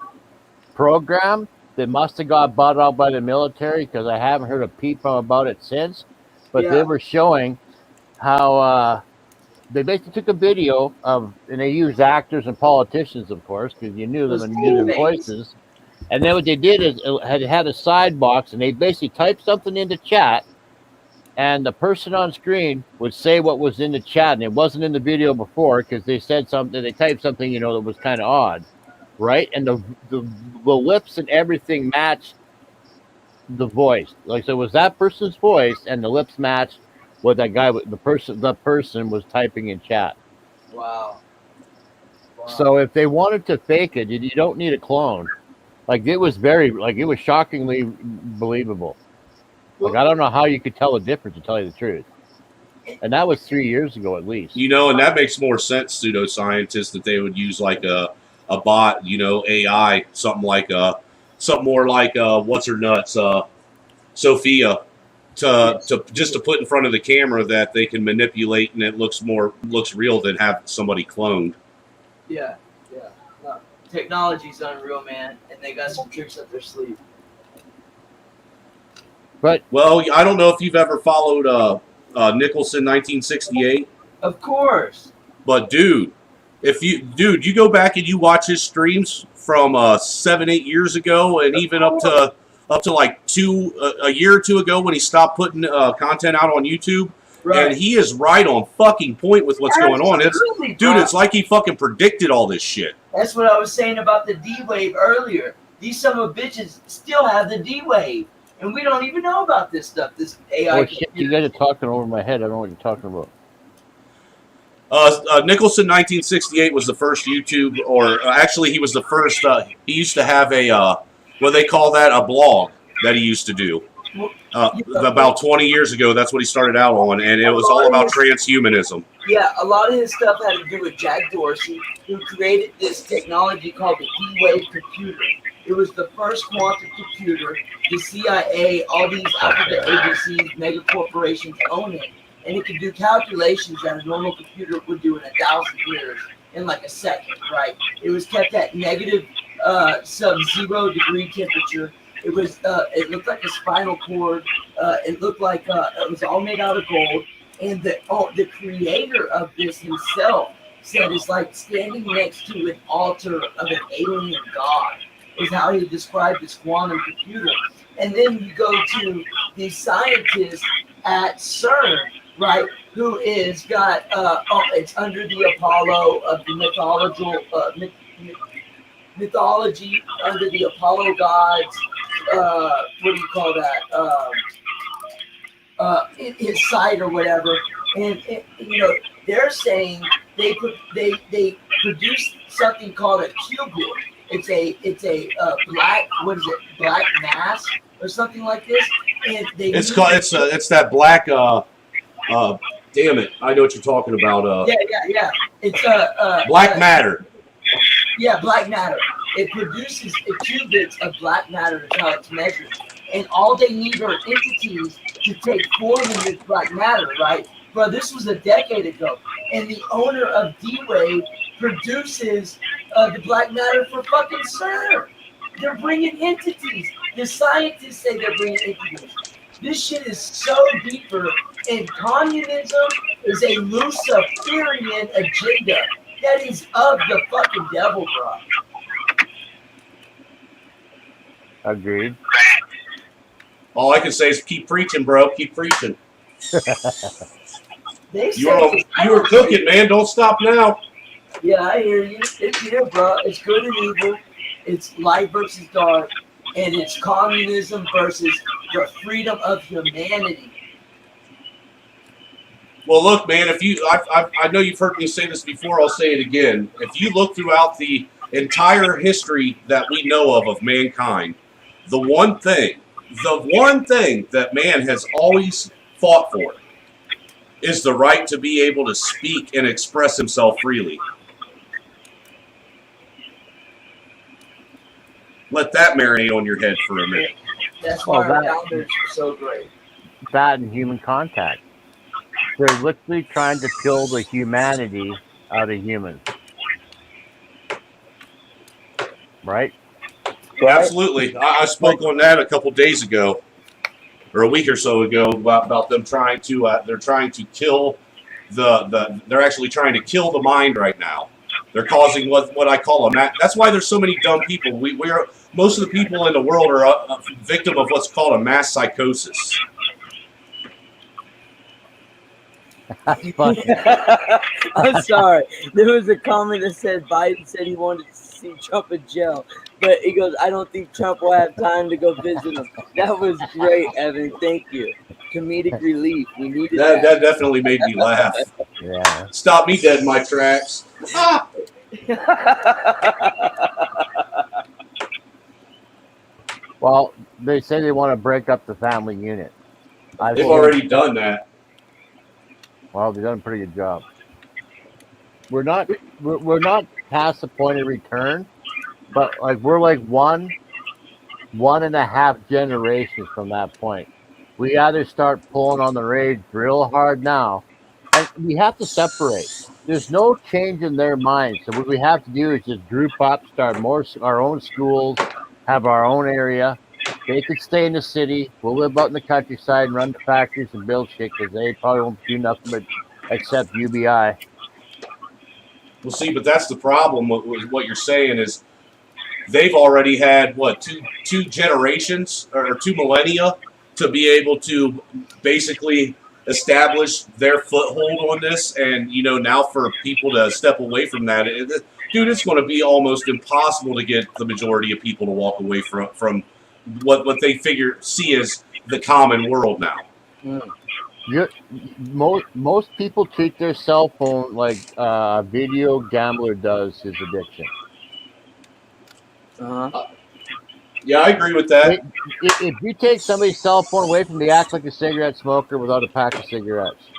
program that must have got bought out by the military, because I haven't heard a peep about it since. But they were showing how they basically took a video of, and they used actors and politicians, of course, because you knew them and knew their voices. And then what they did is it had a side box, and they basically typed something into chat, and the person on screen would say what was in the chat, and it wasn't in the video before because they said something, they typed something, that was kind of odd, right? And the lips and everything matched the voice. Like, so it was that person's voice, and the lips matched what that guy, the person was typing in chat. Wow. So if they wanted to fake it, you don't need a clone. Like, it was shockingly believable. Like, I don't know how you could tell the difference, to tell you the truth. And that was 3 years ago, at least. And that makes more sense, pseudoscientists, that they would use like a bot, AI, something more like what's her nuts, Sophia, to just to put in front of the camera that they can manipulate, and it looks real than have somebody cloned. Yeah. No, technology's unreal, man, and they got some tricks up their sleeve. But I don't know if you've ever followed Nicholson 1968. Of course. But dude, you go back and you watch his streams from 7-8 years ago, and even up to like a year or 2 ago when he stopped putting content out on YouTube. Right. And he is right on fucking point with what's going on. It's like he fucking predicted all this shit. That's what I was saying about the D-Wave earlier. These son of bitches still have the D-Wave. And we don't even know about this stuff, this AI. Oh, shit, you guys are talking over my head. I don't know what you're talking about. Nicholson 1968 was the first YouTube, or actually he was the first. He used to have what they call that, a blog that he used to do. About 20 years ago, that's what he started out on, and it was all about transhumanism. Yeah, a lot of his stuff had to do with Jack Dorsey, who created this technology called the D-Wave computer. It was the first quantum computer. The CIA, all these alphabet agencies, mega corporations own it. And it could do calculations that a normal computer would do in 1,000 years in like a second, right? It was kept at negative sub-0 degree temperature. It looked like a spinal cord. It looked like it was all made out of gold. And the creator of this himself said it's like standing next to an altar of an alien god. is how he described his quantum computer. And then you go to the scientist at CERN, right, who is got, it's under the Apollo of the mythology under the Apollo gods. What do you call that? His site or whatever. And you know, they're saying they produced something called a qubit. It's a black, what is it, black mass or something like this. And they it's that black damn it, I know what you're talking about. Yeah. It's black matter. Yeah, black matter. It produces qubits of black matter is how it's measured. And all they need are entities to take form in this black matter, right? But this was a decade ago. And the owner of D-Wave produces the black matter for fucking CERN. They're bringing entities. The scientists say they're bringing entities. This shit is so deeper. And communism is a Luciferian agenda that is of the fucking devil, bro. Agreed. All I can say is keep preaching, bro. Keep preaching. You were cooking, man. Don't stop now. Yeah, I hear you. It's here, bro. It's good and evil. It's light versus dark. And it's communism versus the freedom of humanity. Well, look, man, I know you've heard me say this before, I'll say it again. If you look throughout the entire history that we know of mankind, the one thing that man has always fought for is the right to be able to speak and express himself freely. Let that marinate on your head for a minute. That's why our founders are so great. That and human contact. They're literally trying to kill the humanity out of humans. Right? Absolutely. I spoke on that a couple days ago, or a week or so ago, about them trying to they're trying to kill they're actually trying to kill the mind right now. They're causing what I call that's why there's so many dumb people. Most of the people in the world are a victim of what's called a mass psychosis. I'm sorry. There was a comment that said Biden said he wanted to see Trump in jail. But he goes, I don't think Trump will have time to go visit him. That was great, Evan. Thank you. Comedic relief. We needed that. That definitely made me laugh. Yeah. Stop me dead in my tracks. Ah! Well, they say they want to break up the family unit. They've already done that. Well, they've done a pretty good job. We're not past the point of return, but we're like one and a half generations from that point. We either start pulling on the reins real hard now, and we have to separate. There's no change in their minds. So what we have to do is just group up, start our own schools, have our own area. They could stay in the city. We'll live out in the countryside and run the factories and build shit because they probably won't do nothing but accept UBI. Well, see, but that's the problem with what you're saying is they've already had, two generations or 2 millennia to be able to basically establish their foothold on this. And, now for people to step away from that, dude, it's going to be almost impossible to get the majority of people to walk away from what they see as the common world now. Most people treat their cell phone like a video gambler does his addiction. Yeah, I agree with that. If you take somebody's cell phone away from them, they act like a cigarette smoker without a pack of cigarettes.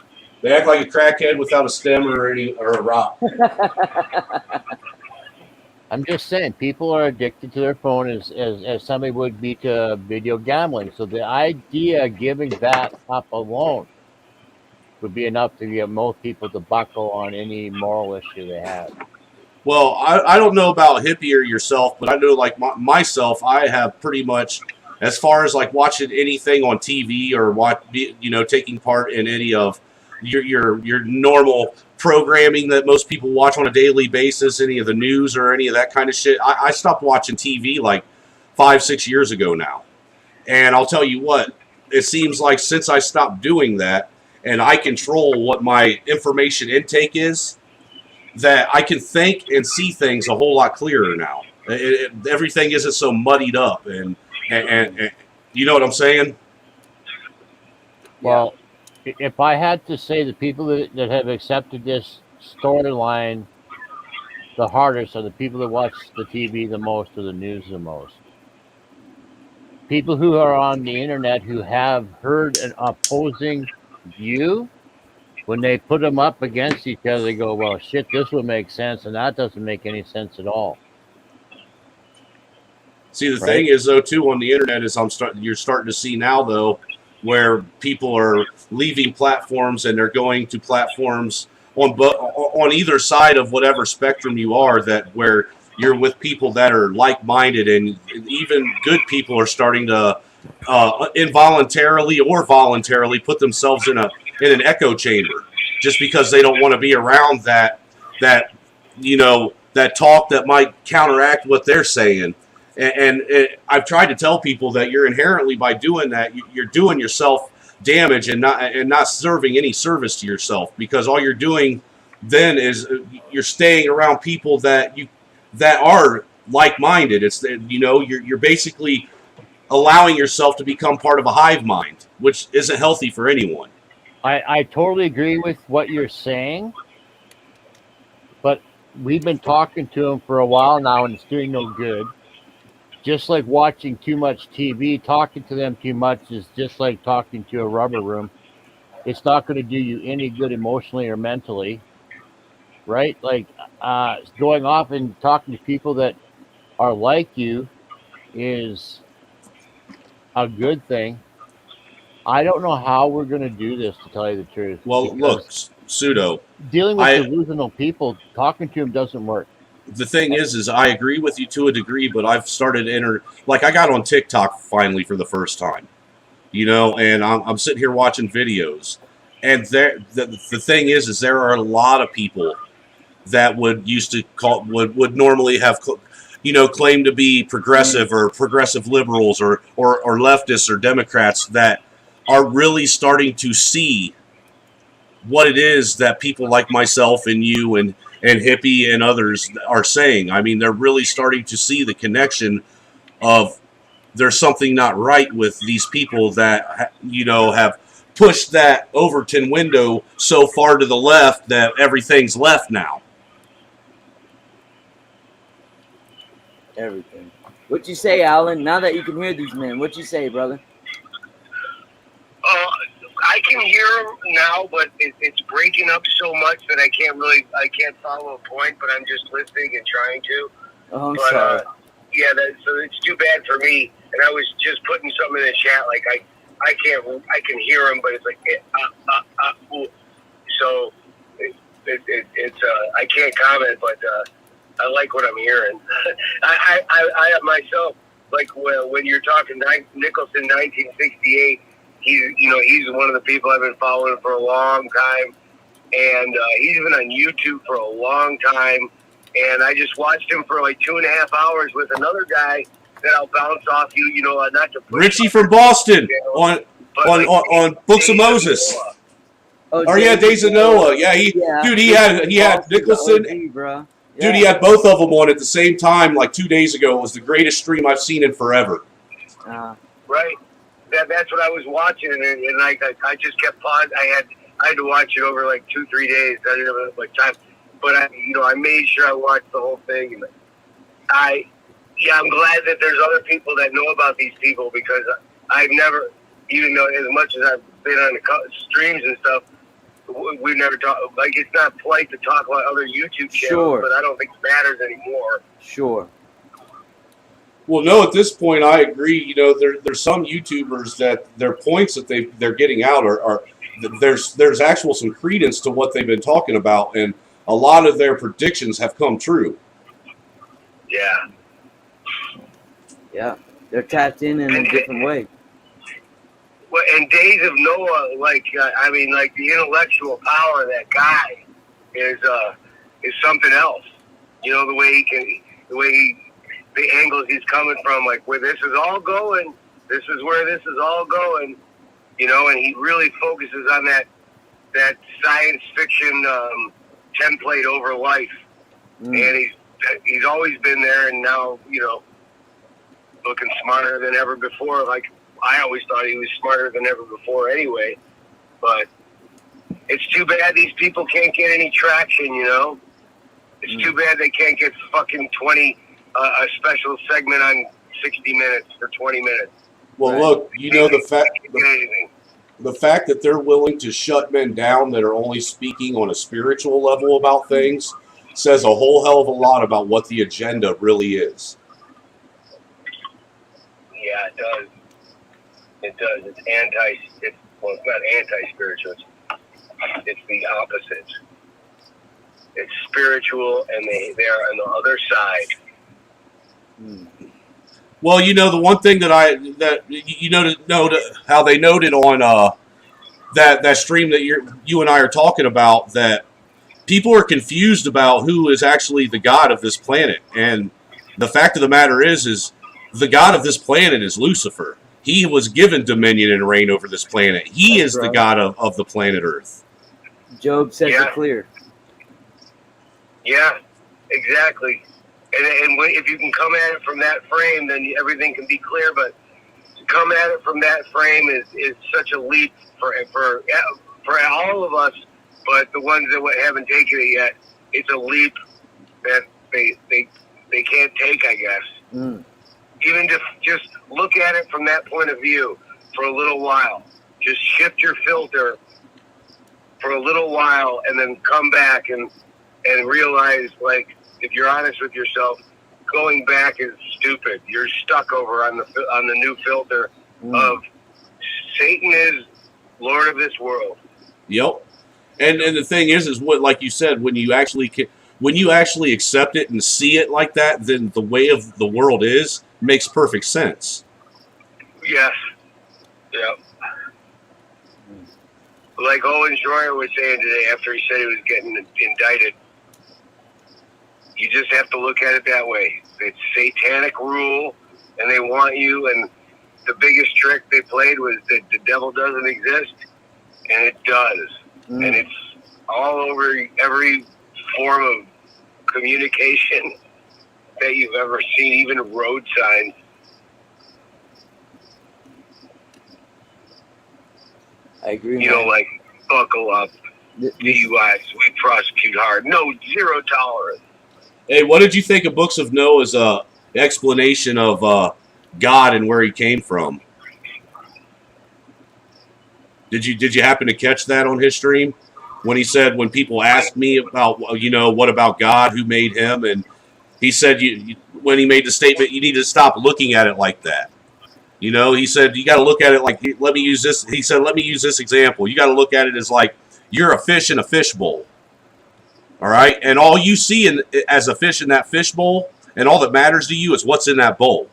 They act like a crackhead without a stem or a rock. I'm just saying, people are addicted to their phone as somebody would be to video gambling. So the idea of giving that up alone would be enough to get most people to buckle on any moral issue they have. Well, I don't know about Hippie or yourself, but I know myself, I have pretty much, as far as watching anything on TV or taking part in any of your normal programming that most people watch on a daily basis, any of the news or any of that kind of shit. I stopped watching TV like 5-6 years ago now. And I'll tell you what, it seems like since I stopped doing that and I control what my information intake is, that I can think and see things a whole lot clearer now. Everything isn't so muddied up, and you know what I'm saying? Well, if I had to say the people that have accepted this storyline the hardest are the people that watch the TV the most or the news the most. People who are on the internet who have heard an opposing view, when they put them up against each other, they go, well, shit, this would make sense, and that doesn't make any sense at all. See, the thing is, though, too, on the internet is you're starting to see now, though, where people are leaving platforms and they're going to platforms on either side of whatever spectrum you are, that where you're with people that are like-minded, and even good people are starting to involuntarily or voluntarily put themselves in an echo chamber just because they don't want to be around that talk that might counteract what they're saying. And I've tried to tell people that you're inherently, by doing that, you're doing yourself damage and not serving any service to yourself, because all you're doing then is you're staying around people that are like-minded. It's you're basically allowing yourself to become part of a hive mind, which isn't healthy for anyone. I totally agree with what you're saying, but we've been talking to them for a while now, and it's doing no good. Just like watching too much TV, talking to them too much is just like talking to a rubber room. It's not going to do you any good emotionally or mentally, right? Like going off and talking to people that are like you is a good thing. I don't know how we're going to do this, to tell you the truth. Well, look, Pseudo. Dealing with delusional people, talking to them doesn't work. The thing is I agree with you to a degree, but I've started I got on TikTok finally for the first time, and I'm sitting here watching videos, and the thing is there are a lot of people that would normally have, claim to be progressive or progressive liberals or leftists or Democrats that are really starting to see what it is that people like myself and you and Hippie and others are saying. I mean, they're really starting to see the connection of there's something not right with these people that, have pushed that Overton window so far to the left that everything's left now. Everything. What you say, Alan? Now that you can hear these men, what you say, brother? I can hear them now, but it's breaking up so much that I can't follow a point, but I'm just listening and trying to. Oh, I'm sorry. So it's too bad for me. And I was just putting something in the chat, like I can hear them, but it's like, so it's I can't comment, but I like what I'm hearing. I myself, like when you're talking Nicholson 1968, he's one of the people I've been following for a long time, and he's been on YouTube for a long time. And I just watched him for like 2.5 hours with another guy that I'll bounce off you, not to push Richie from Boston on Books of Moses. Days of Noah. Yeah, he had Nicholson. OG, bro. Yeah. Dude, he had both of them on at the same time like 2 days ago. It was the greatest stream I've seen in forever. Right. That's what I was watching, and I just kept pausing. I had to watch it over like 2-3 days. I didn't have like time, but I made sure I watched the whole thing. And I'm glad that there's other people that know about these people, because I've never, even though as much as I've been on the streams and stuff, we've never talked. Like, it's not polite to talk about other YouTube channels, but I don't think it matters anymore. Sure. Well, no, at this point, I agree. There's some YouTubers that their points that they're getting out are there's actual some credence to what they've been talking about, and a lot of their predictions have come true. Yeah. Yeah, they're tapped in a different way. Well, and Days of Noah, the intellectual power of that guy is something else. You know, the way the angles he's coming from, like where this is all going. This is where this is all going. You know, and he really focuses on that science fiction template over life. And he's always been there, and now, you know, looking smarter than ever before. Like, I always thought he was smarter than ever before anyway. But it's too bad these people can't get any traction, you know? It's too bad they can't get fucking a special segment on 60 Minutes for 20 minutes. Well, look, you know, the fact that they're willing to shut men down that are only speaking on a spiritual level about things says a whole hell of a lot about what the agenda really is. Yeah, it does. It does. Well, it's not anti-spiritual. It's the opposite. It's spiritual, and they are on the other side. Well, you know, the one thing that you noted how they noted on that stream that you and I are talking about, that people are confused about who is actually the god of this planet. And the fact of the matter is the god of this planet is Lucifer. He was given dominion and reign over this planet. He is the god of the planet Earth. Job says it clear. Yeah, exactly. And if you can come at it from that frame, then everything can be clear. But to come at it from that frame is such a leap for all of us. But the ones that haven't taken it yet, it's a leap that they can't take, I guess. Even to just look at it from that point of view for a little while. Just shift your filter for a little while, and then come back and realize, like, if you're honest with yourself, going back is stupid. You're stuck over on the new filter of Satan is Lord of this world. Yep. And the thing is what, like you said, when you actually accept it and see it like that, then the way of the world makes perfect sense. Yes. Yep. Like Owen Schroyer was saying today after he said he was getting indicted, you just have to look at it that way. It's satanic rule, and they want you, and the biggest trick they played was that the devil doesn't exist, and it does. And it's all over every form of communication that you've ever seen, even road signs. I agree. You know, like, buckle up, DUIs, we prosecute hard, no, zero tolerance. Hey, what did you think of Books of Noah's explanation of God and where he came from? Did you happen to catch that on his stream when he said, when people asked me about, you know, what about God, who made him, and he said when he made the statement, you need to stop looking at it like that. You know, he said you got to look at it like, let me use this. He said, let me use this example. You got to look at it as like you're a fish in a fishbowl. All right, and all you see as a fish in that fishbowl, and all that matters to you is what's in that bowl.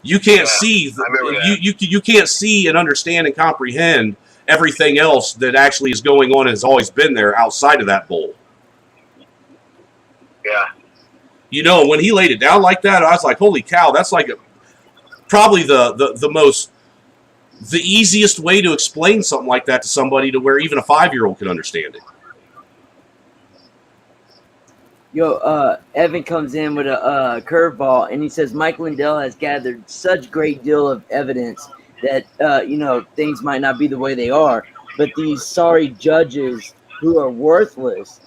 You can't see. You can't see and understand and comprehend everything else that actually is going on and has always been there outside of that bowl. Yeah. You know, when he laid it down like that, I was like, holy cow, that's like probably the easiest way to explain something like that to somebody to where even a 5-year-old can understand it. Yo, Evan comes in with a curveball, and he says Mike Lindell has gathered such great deal of evidence that, you know, things might not be the way they are, but these sorry judges who are worthless,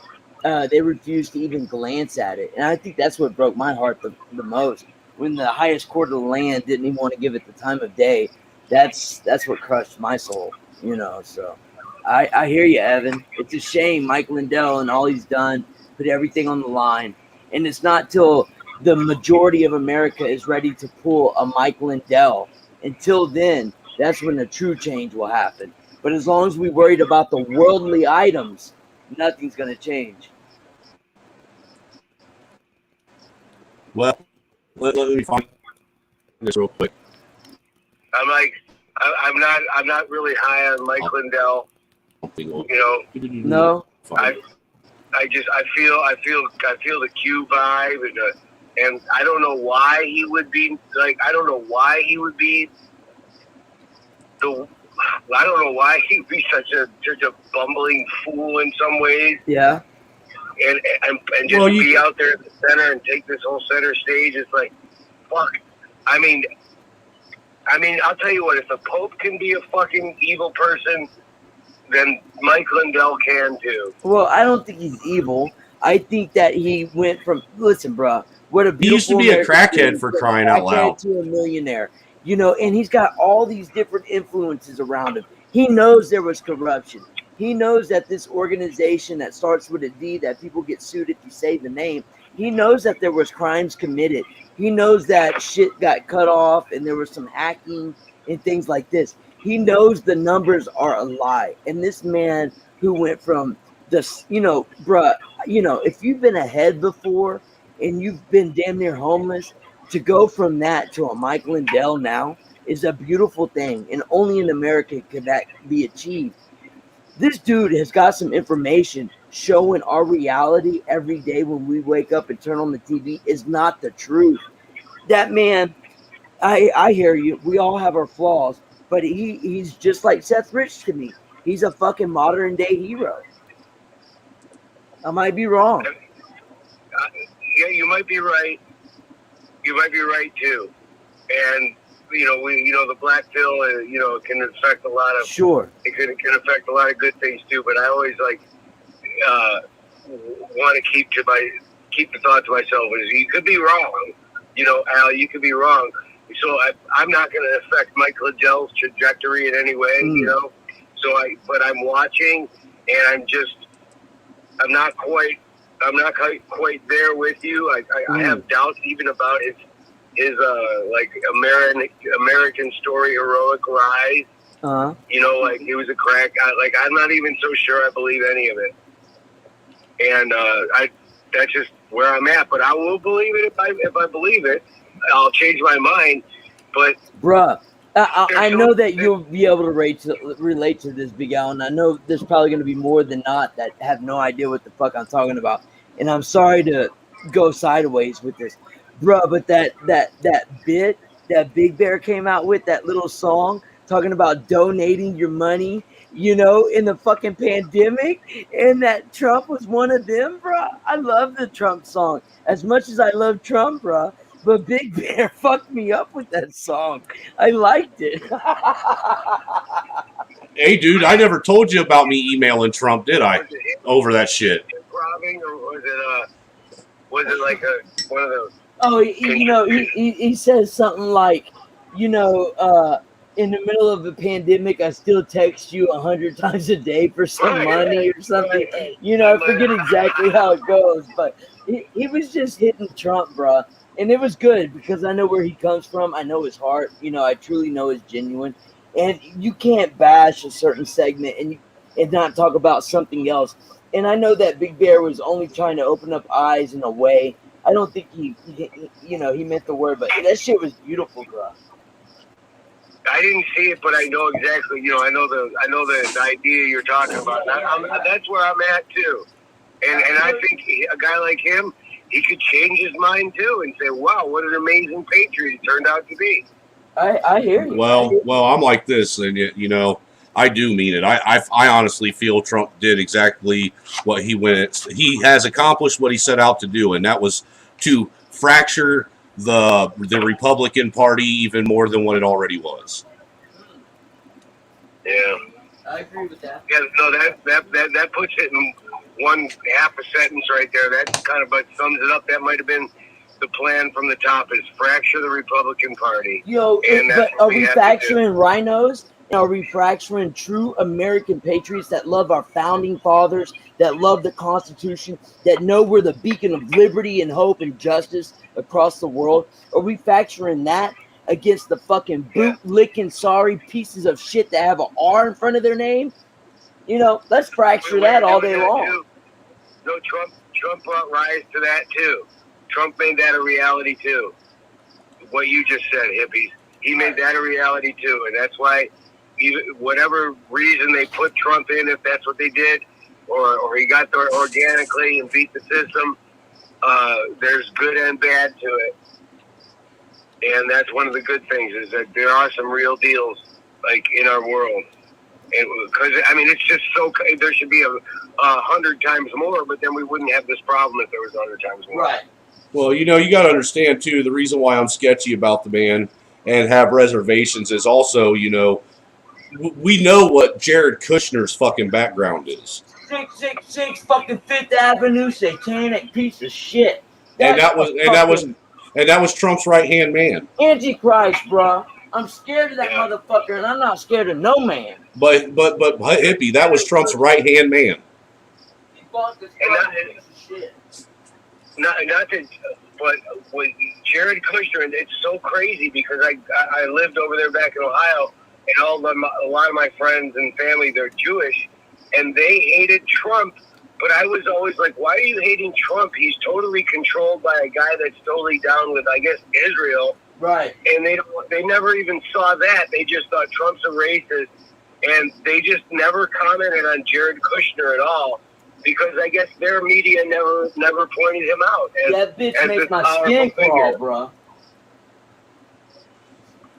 they refuse to even glance at it. And I think that's what broke my heart the most. When the highest court of the land didn't even want to give it the time of day, that's what crushed my soul, you know. So I hear you, Evan. It's a shame Mike Lindell and all he's done, put everything on the line. And it's not till the majority of America is ready to pull a Mike Lindell. Until then, that's when the true change will happen. But as long as we worried about the worldly items, nothing's going to change. Well, let me find this real quick. I'm not really high on Mike Lindell. You know, No. I feel the Q vibe, and I don't know why he would be like. I don't know why he would be such a bumbling fool in some ways. Yeah. And just be out there at the center and take this whole center stage. It's like, fuck. I mean, I'll tell you what. If the Pope can be a fucking evil person, then Mike Lindell can too. Well, I don't think he's evil. I think that he went from, listen, bro, what a beautiful He used to be a crackhead for crying out loud. To a millionaire, you know, and he's got all these different influences around him. He knows there was corruption. He knows that this organization that starts with a D, that people get sued if you say the name, he knows that there was crimes committed. He knows that shit got cut off and there was some hacking and things like this. He knows the numbers are a lie. And this man who went from this, you know, bruh, you know, if you've been ahead before and you've been damn near homeless, to go from that to a Mike Lindell now is a beautiful thing. And only in America could that be achieved. This dude has got some information showing our reality every day when we wake up and turn on the TV is not the truth. That man, I hear you. We all have our flaws, but he's just like Seth Rich to me. He's a fucking modern day hero. I might be wrong. Yeah, you might be right. You might be right too. And the black pill, can affect a lot of. Sure. It can affect a lot of good things too. But I always want to keep the thought to myself. Is you could be wrong, Al. You could be wrong. So I'm not going to affect Mike Lindell's trajectory in any way, but I'm watching, and I'm not quite there with you. I have doubts even about his American story, heroic rise. Uh-huh. He was a crack guy. I'm not even so sure I believe any of it. And that's just where I'm at. But I will believe it if I believe it. I'll change my mind. But bruh, I know that you'll be able to relate to this, Big Al, and I know there's probably going to be more than not that have no idea what the fuck I'm talking about. And I'm sorry to go sideways with this, bruh, but that bit that Big Bear came out with, that little song talking about donating your money, in the fucking pandemic, and that Trump was one of them, bruh. I love the Trump song as much as I love Trump, bruh. But Big Bear fucked me up with that song. I liked it. Hey, dude, I never told you about me emailing Trump, did I? Over that shit. Robbing, or was it like one of those? Oh, he says something like, in the middle of the pandemic, I still text you 100 times a day for some money or something. I forget exactly how it goes, but he was just hitting Trump, bruh. And it was good because I know where he comes from. I know his heart. I truly know it's genuine. And you can't bash a certain segment and not talk about something else. And I know that Big Bear was only trying to open up eyes in a way. I don't think he meant the word, but that shit was beautiful, bro. I didn't see it, but I know exactly. I know the idea you're talking about. That's where I'm at too. And I think a guy like him, he could change his mind too and say, "Wow, what an amazing patriot he turned out to be." I hear you. Well, I'm like this, and I do mean it. I honestly feel Trump did exactly what he has accomplished what he set out to do, and that was to fracture the Republican Party even more than what it already was. Yeah, I agree with that. Yeah, no, that puts it in one half a sentence right there. That kind of sums it up. That might have been the plan from the top: is fracture the Republican Party. But are we fracturing rhinos? Are we fracturing true American patriots that love our founding fathers, that love the Constitution, that know we're the beacon of liberty and hope and justice across the world? Are we fracturing that against the fucking boot-licking sorry pieces of shit that have an R in front of their name? Let's fracture that all day long. No, Trump brought rise to that too. Trump made that a reality too. What you just said, hippies. He made that a reality too, and that's why, whatever reason they put Trump in, if that's what they did, or he got there organically and beat the system. There's good and bad to it. And that's one of the good things is that there are some real deals like in our world. Because, I mean, it's just so, there should be 100 times more, but then we wouldn't have this problem if there was 100 times more. Right. Well, you got to understand, too, the reason why I'm sketchy about the man and have reservations is also, we know what Jared Kushner's fucking background is. 666 fucking Fifth Avenue satanic piece of shit. And that was Trump's right-hand man. Antichrist, bro. I'm scared of that motherfucker, and I'm not scared of no man. But hippie, that was Trump's right-hand man. He bought this fucking piece of shit. Not to, but with Jared Kushner, and it's so crazy because I lived over there back in Ohio, and a lot of my friends and family, they're Jewish, and they hated Trump. But I was always like, why are you hating Trump? He's totally controlled by a guy that's totally down with, I guess, Israel. Right. And they never even saw that. They just thought Trump's a racist, and they just never commented on Jared Kushner at all because I guess their media never pointed him out. That bitch makes my skin crawl, bro.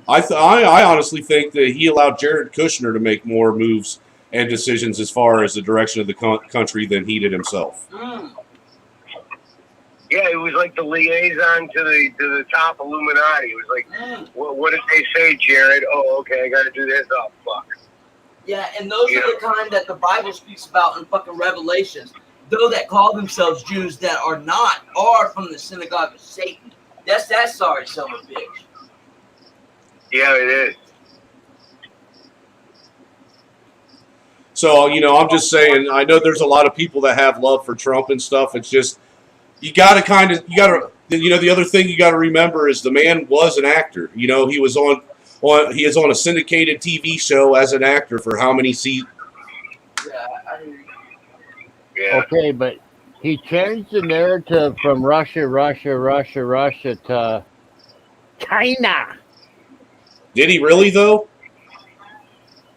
I honestly think that he allowed Jared Kushner to make more moves and decisions as far as the direction of the country than he did himself. Yeah, it was like the liaison to the top Illuminati. It was like, what did they say, Jared? Oh, okay, I got to do this. Oh, fuck. Yeah, and those are the kind that the Bible speaks about in fucking Revelations. Those that call themselves Jews that are from the synagogue of Satan. That's that sorry son of a bitch. Yeah, it is. So, I'm just saying, I know there's a lot of people that have love for Trump and stuff. It's just, the other thing you got to remember is the man was an actor. He was he is on a syndicated TV show as an actor for how many seasons? Yeah. Okay, but he changed the narrative from Russia to China. Did he really, though?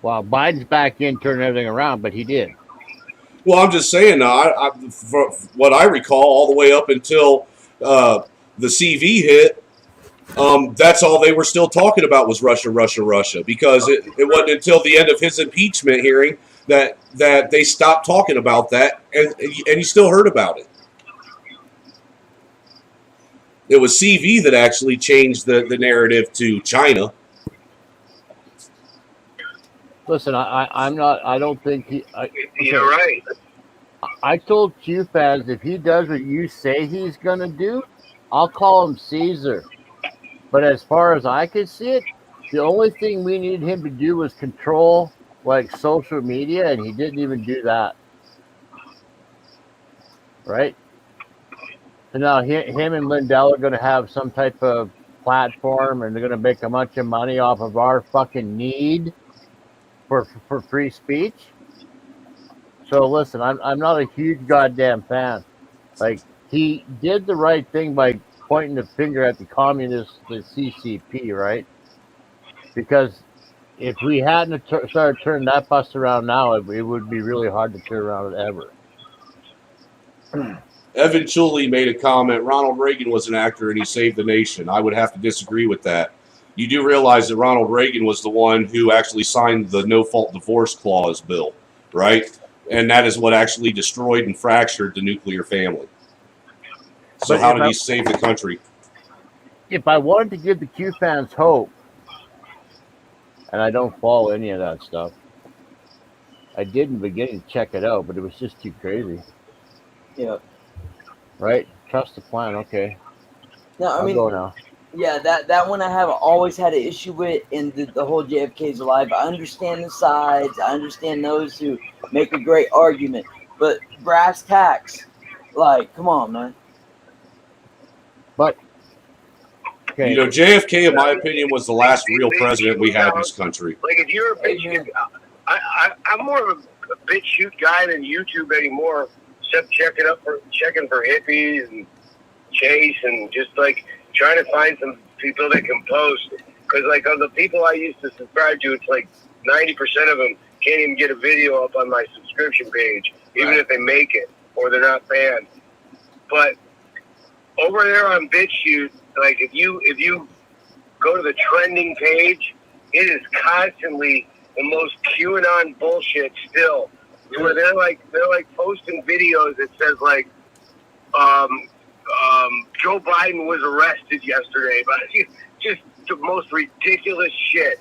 Well, Biden's back in, turning everything around, but he did. Well, I'm just saying, for what I recall, all the way up until the CV hit, that's all they were still talking about was Russia, because it wasn't until the end of his impeachment hearing that they stopped talking about that, and you still heard about it. It was CV that actually changed the narrative to China. Listen, I'm not. I don't think he. You're right. I told Q fans if he does what you say he's gonna do, I'll call him Caesar. But as far as I could see it, the only thing we needed him to do was control like social media, and he didn't even do that. Right? So now him and Lindell are gonna have some type of platform, and they're gonna make a bunch of money off of our fucking need for free speech. So listen, I'm not a huge goddamn fan. Like, he did the right thing by pointing the finger at the communists, the CCP, right? Because if we hadn't started turning that bus around now, it would be really hard to turn around ever. Evan Chuley made a comment, Ronald Reagan was an actor and he saved the nation. I would have to disagree with that. You do realize that Ronald Reagan was the one who actually signed the no-fault divorce clause bill, right? And that is what actually destroyed and fractured the nuclear family. So how did he save the country? If I wanted to give the Q fans hope, and I don't follow any of that stuff, I did in the beginning to check it out, but it was just too crazy. Yeah. Right? Trust the plan. Okay. No, I mean, I'll go now. Yeah, that one I have always had an issue with in the whole JFK's alive. I understand the sides. I understand those who make a great argument. But brass tacks, like, come on, man. But, okay. JFK, in my opinion, was the last real president we had in this country. Like, if you're a bitch, I'm more of a bitch shoot guy than YouTube anymore, except checking for hippies and Chase and just, like, trying to find some people that can post. Because, like, of the people I used to subscribe to, it's like 90% of them can't even get a video up on my subscription page. even if they make it or they're not fans. But over there on BitChute, like if you go to the trending page, it is constantly the most QAnon bullshit still. Where they're like posting videos that says like Joe Biden was arrested yesterday, but just the most ridiculous shit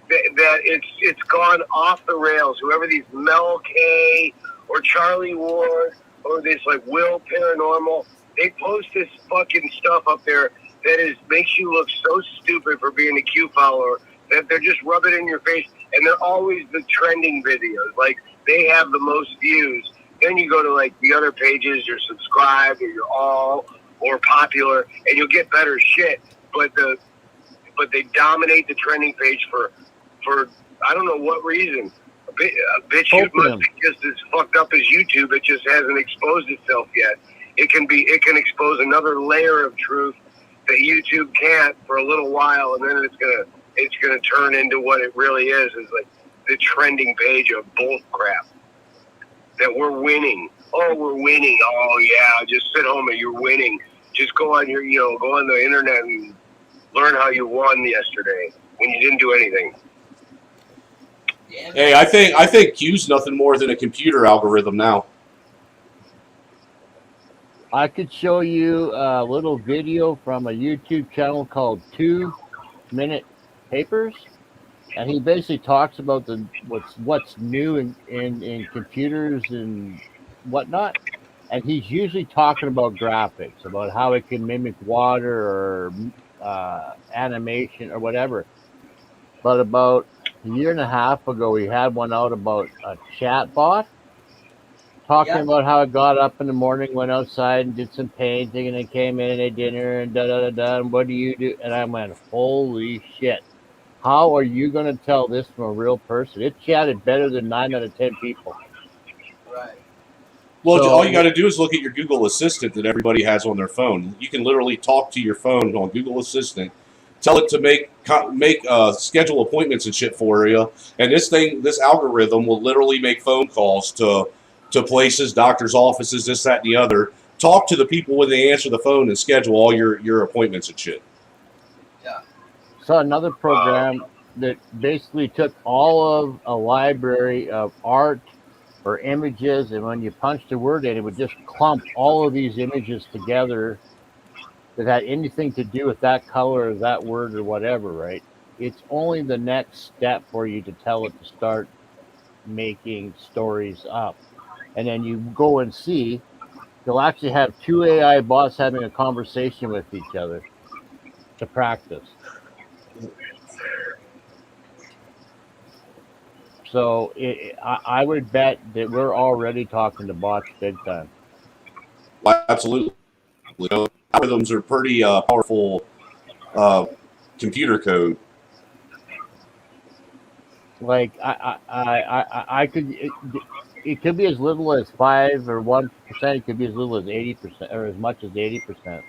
that it's gone off the rails. Whoever these Mel K or Charlie Ward or this like Will Paranormal, they post this fucking stuff up there that makes you look so stupid for being a Q follower that they're just rubbing it in your face, and they're always the trending videos. Like they have the most views. Then you go to like the other pages, you're subscribed or you're all or popular, and you'll get better shit. But they dominate the trending page for I don't know what reason. BitChute must be just as fucked up as YouTube. It just hasn't exposed itself yet. It can expose another layer of truth that YouTube can't for a little while, and then it's gonna turn into what it really is like the trending page of bull crap. That we're winning. Oh, we're winning. Oh yeah, just sit home and you're winning. Just go on go on the internet and learn how you won yesterday when you didn't do anything. Hey, I think Q's nothing more than a computer algorithm now. I could show you a little video from a YouTube channel called 2 Minute Papers, and he basically talks about what's new in computers and whatnot. And he's usually talking about graphics, about how it can mimic water or animation or whatever. But about a year and a half ago, he had one out about a chat bot, talking about how it got up in the morning, went outside and did some painting, and then came in and ate dinner and da-da-da-da, and what do you do? And I went, holy shit. How are you going to tell this from a real person? It chatted better than 9 out of 10 people. Right. Well, all you got to do is look at your Google Assistant that everybody has on their phone. You can literally talk to your phone on Google Assistant, tell it to make schedule appointments and shit for you, and this algorithm will literally make phone calls to places, doctors' offices, this, that, and the other. Talk to the people when they answer the phone and schedule all your appointments and shit. Yeah. So another program that basically took all of a library of art or images, and when you punched a word in, it would just clump all of these images together that had anything to do with that color or that word or whatever, right? It's only the next step for you to tell it to start making stories up. And then you go and see, you'll actually have 2 AI bots having a conversation with each other to practice. So I would bet that we're already talking to bots big time. Well, absolutely. Algorithms are pretty powerful computer code. Like I could. It could be as little as 5 or 1%. It could be as little as 80%, or as much as 80%.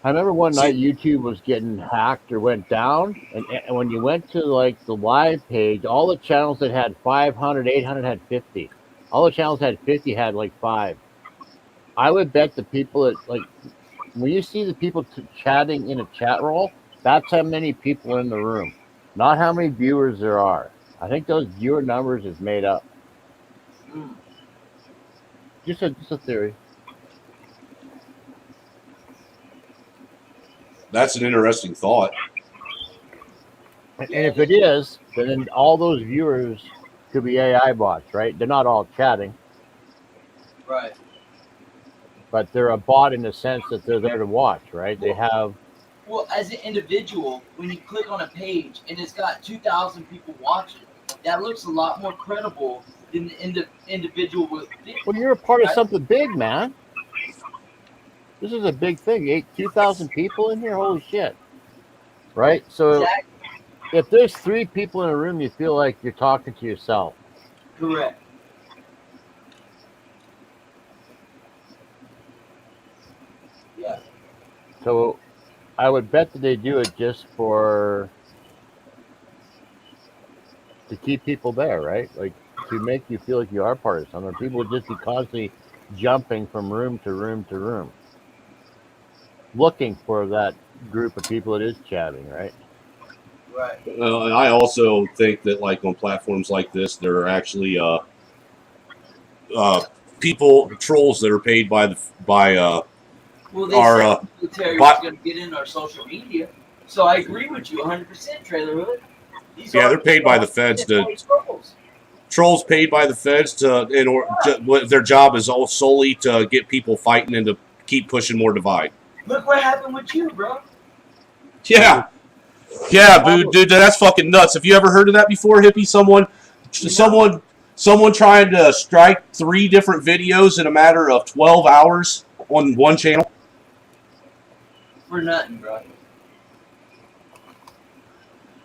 I remember one night YouTube was getting hacked or went down, and when you went to like the live page, all the channels that had 500, 800 had 50. All the channels that had 50 had like 5. I would bet the people that like when you see the people chatting in a chat roll, that's how many people are in the room, not how many viewers there are. I think those viewer numbers is made up. Just a theory. That's an interesting thought. And if it is, then all those viewers could be AI bots, right? They're not all chatting. Right. But they're a bot in the sense that they're there to watch, right? They have... Well, as an individual, when you click on a page and it's got 2,000 people watching, that looks a lot more credible than the individual with... Well, you're a part of something big, man. This is a big thing. 2,000 people in here? Holy shit. Right? So exactly. If there's 3 people in a room, you feel like you're talking to yourself. Correct. Yeah. So I would bet that they do it just to keep people there, right? Like to make you feel like you are part of something. People would just be constantly jumping from room to room to room, looking for that group of people that is chatting, right? Right. And I also think that, like, on platforms like this, there are actually people, trolls that are paid by Well, they our said the military was going to get in our social media, so I agree with you 100%, Trailer Hood. Yeah, they're paid by the feds to trolls paid by the feds their job is all solely to get people fighting and to keep pushing more divide. Look what happened with you, bro. Yeah, dude, that's fucking nuts. Have you ever heard of that before, Hippie? Someone trying to strike 3 different videos in a matter of 12 hours on one channel. For nothing, bro.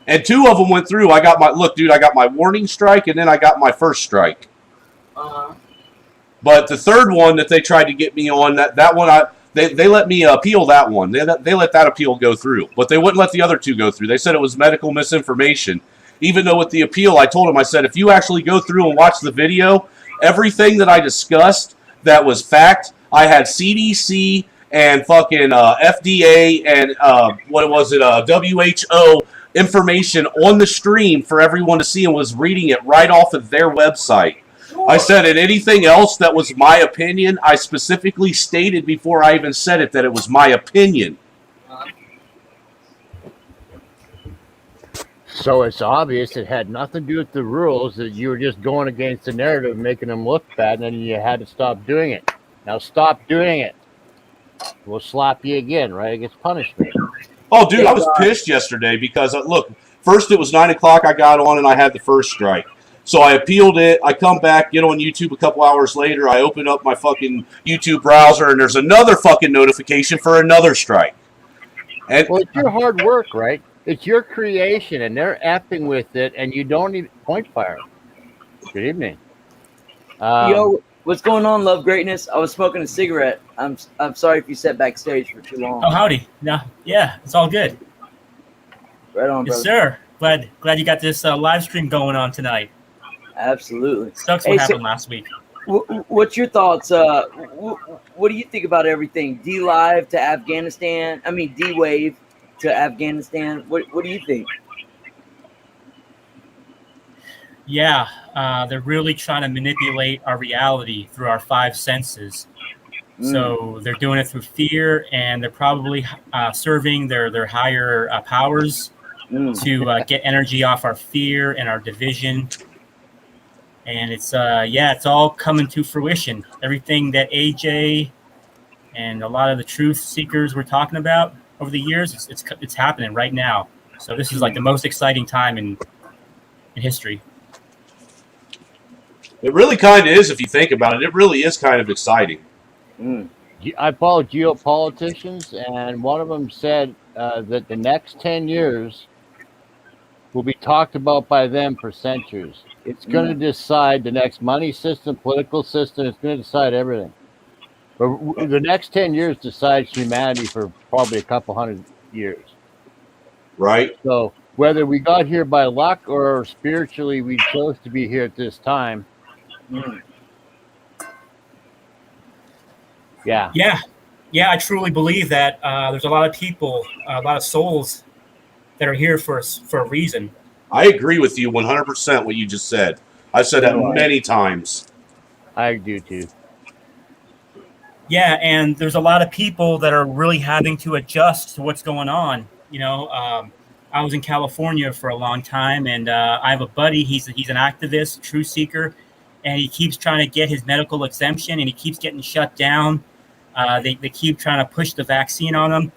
And 2 of them went through. I got my warning strike, and then I got my first strike. But the third one that they tried to get me on, that one, they let me appeal that one. They let that appeal go through. But they wouldn't let the other 2 go through. They said it was medical misinformation. Even though with the appeal, I told them, I said, if you actually go through and watch the video, everything that I discussed that was fact, I had CDC and fucking FDA and WHO information on the stream for everyone to see, and was reading it right off of their website. Sure. I said, and anything else that was my opinion, I specifically stated before I even said it that it was my opinion. So it's obvious it had nothing to do with the rules, that you were just going against the narrative, making them look bad, and then you had to stop doing it. Now stop doing it. We'll slap you again, right? Against punishment. Oh, dude, I was pissed yesterday because, look, first it was 9 o'clock I got on and I had the first strike. So I appealed it. I come back, get on YouTube a couple hours later. I open up my fucking YouTube browser, and there's another fucking notification for another strike. And well, it's your hard work, right? It's your creation, and they're effing with it, and you don't even point fire. Good evening. Yo, what's going on, Love Greatness? I was smoking a cigarette. I'm sorry if you sat backstage for too long. Oh, howdy. Yeah, it's all good. Right on, yes, brother. sir. Glad you got this live stream going on tonight. Absolutely. Sucks what happened last week. What's your thoughts? What do you think about everything? D-Live to Afghanistan. I mean, D-Wave to Afghanistan. What do you think? Yeah, they're really trying to manipulate our reality through our 5 senses. So they're doing it through fear, and they're probably serving their higher powers to get energy off our fear and our division. And it's all coming to fruition. Everything that AJ and a lot of the truth seekers were talking about over the years, it's happening right now. So this is like the most exciting time in history. it really kind of is if you think about it. It really is kind of exciting. I follow geopoliticians, and one of them said that the next 10 years will be talked about by them for centuries. It's going to decide the next money system, political system. It's going to decide everything. But the next 10 years decides humanity for probably a couple hundred years. Right. So whether we got here by luck or spiritually we chose to be here at this time. Yeah, I truly believe that there's a lot of people, a lot of souls that are here for a reason. I agree with you 100% what you just said. I've said that many times. I do too. Yeah, and there's a lot of people that are really having to adjust to what's going on. You know, I was in California for a long time, and I have a buddy. He's an activist, truth seeker, and he keeps trying to get his medical exemption, and he keeps getting shut down. They keep trying to push the vaccine on him.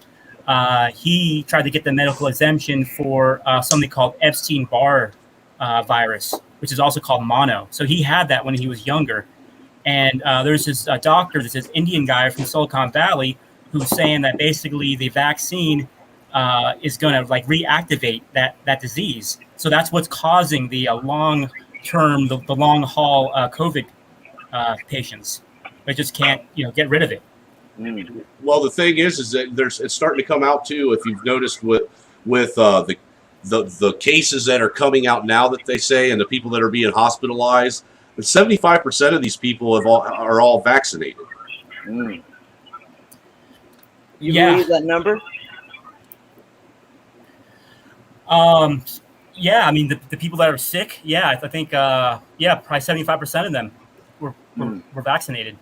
He tried to get the medical exemption for something called Epstein-Barr virus, which is also called mono. So he had that when he was younger. And there's this doctor, this Indian guy from Silicon Valley, who's saying that basically the vaccine is going to like reactivate that disease. So that's what's causing the long-term, the long-haul COVID patients. They just can't, get rid of it. Well, the thing is that it's starting to come out too. If you've noticed with the cases that are coming out now that they say, and the people that are being hospitalized, But 75% of these people are all vaccinated. You believe that number? Yeah, I mean the people that are sick. Yeah, I think probably 75% of them were vaccinated.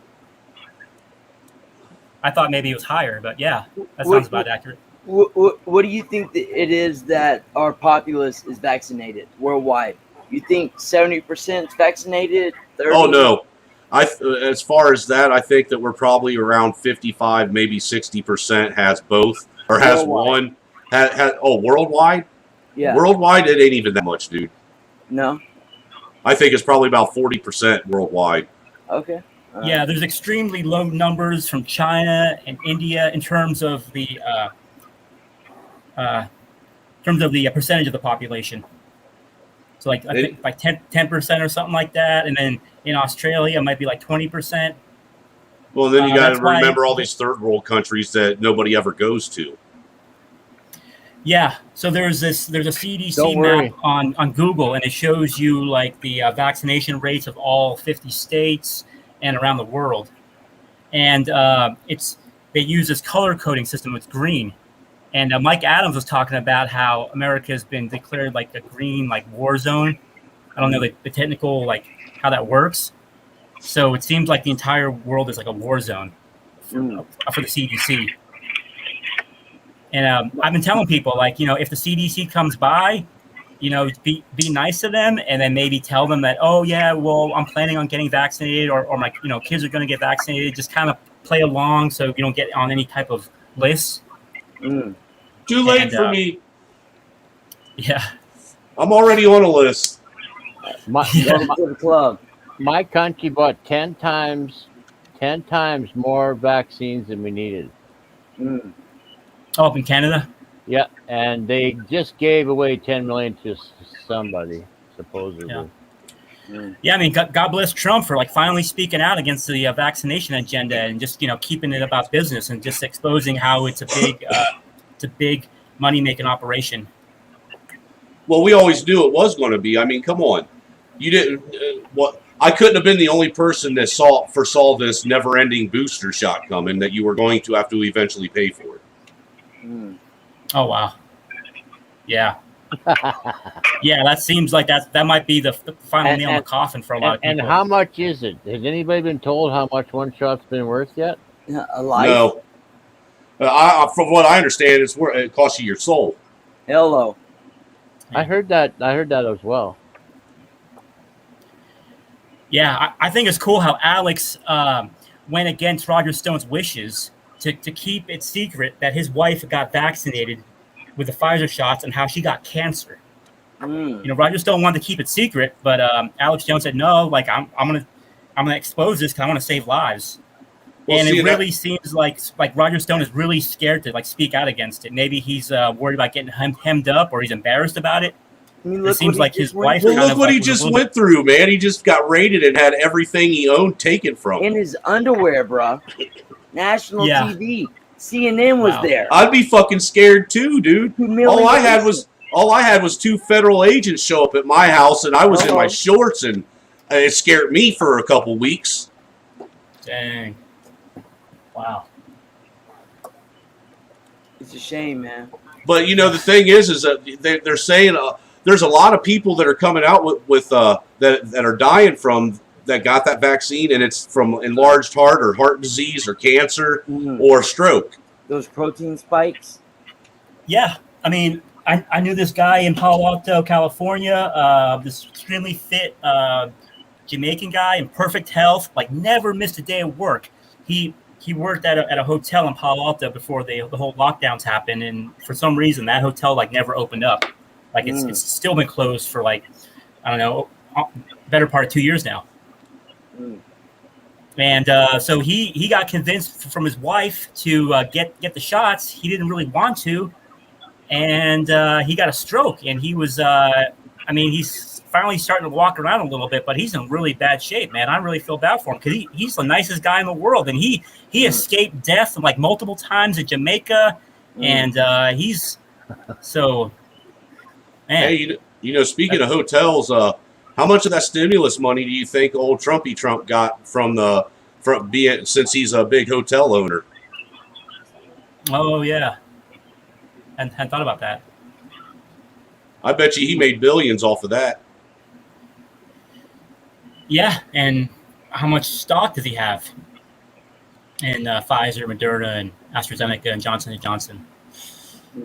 I thought maybe it was higher, but yeah, that sounds about accurate. What do you think that it is that our populace is vaccinated worldwide? You think 70% is vaccinated? 30? Oh no, as far as that, I think that we're probably around 55, maybe 60% has both or has worldwide. one. Worldwide? Yeah. Worldwide, it ain't even that much, dude. No. I think it's probably about 40% worldwide. Okay. Yeah, there's extremely low numbers from China and India in terms of the percentage of the population. So I think like 10% or something like that, and then in Australia it might be like 20%. Well, then you got to remember all these third world countries that nobody ever goes to. Yeah, so there's a CDC map on Google, and it shows you like the vaccination rates of all 50 states and around the world, and they use this color coding system with green. And Mike Adams was talking about how America has been declared like a green war zone. I don't know the technical how that works. So it seems like the entire world is like a war zone for the CDC. And I've been telling people if the CDC comes by, be nice to them, and then maybe tell them that, oh yeah, well I'm planning on getting vaccinated, or my kids are going to get vaccinated. Just kind of play along so you don't get on any type of list. Too late for me. Yeah, I'm already on a list. The club. My country bought 10 times more vaccines than we needed. Oh, up in Canada? Yeah, and they just gave away 10 million to somebody, supposedly. Yeah, I mean, God bless Trump for finally speaking out against the vaccination agenda and just keeping it about business and just exposing how it's a big money making operation. Well, we always knew it was going to be. I mean, come on, you didn't. I couldn't have been the only person that foresaw this never-ending booster shot coming that you were going to have to eventually pay for it. Oh wow, yeah. Yeah, that seems like that might be the final nail in the coffin for a lot of people. And how much is it? Has anybody been told how much one shot's been worth yet? A life? No. From what I understand, it costs you your soul. Hello. I heard that as well. Yeah, I think it's cool how Alex went against Roger Stone's wishes to keep it secret that his wife got vaccinated with the Pfizer shots and how she got cancer. Roger Stone wanted to keep it secret, but Alex Jones said no. I'm gonna expose this because I want to save lives. Well, and it really seems like Roger Stone is really scared to speak out against it. Maybe he's worried about getting hemmed up, or he's embarrassed about it. I mean, it seems like his wife. Well, look what he just went through, man. He just got raided and had everything he owned taken from him. In his underwear, bro. National TV. CNN was there. I'd be fucking scared too, dude. All I had was 2 federal agents show up at my house, and I was in my shorts, and it scared me for a couple weeks. Dang. Wow. It's a shame, man. But the thing is that they're saying there's a lot of people that are coming out with that are dying from that got that vaccine, and it's from enlarged heart or heart disease or cancer or stroke. Those protein spikes. Yeah, I mean, I knew this guy in Palo Alto, California. This extremely fit Jamaican guy in perfect health, never missed a day of work. He worked at a hotel in Palo Alto before the whole lockdowns happened, and for some reason that hotel never opened up. It's still been closed for I don't know, better part of 2 years now. And so he got convinced from his wife to get the shots. He didn't really want to, and he got a stroke. And he was, he's finally starting to walk around a little bit, but he's in really bad shape, man. I really feel bad for him because he's the nicest guy in the world, and he escaped death multiple times in Jamaica, and he's so. Man. Hey, speaking of hotels, How much of that stimulus money do you think old Trumpy Trump got from being, since he's a big hotel owner? Oh yeah, and hadn't thought about that. I bet you he made billions off of that. Yeah, and how much stock does he have in Pfizer, Moderna, and AstraZeneca, and Johnson & Johnson?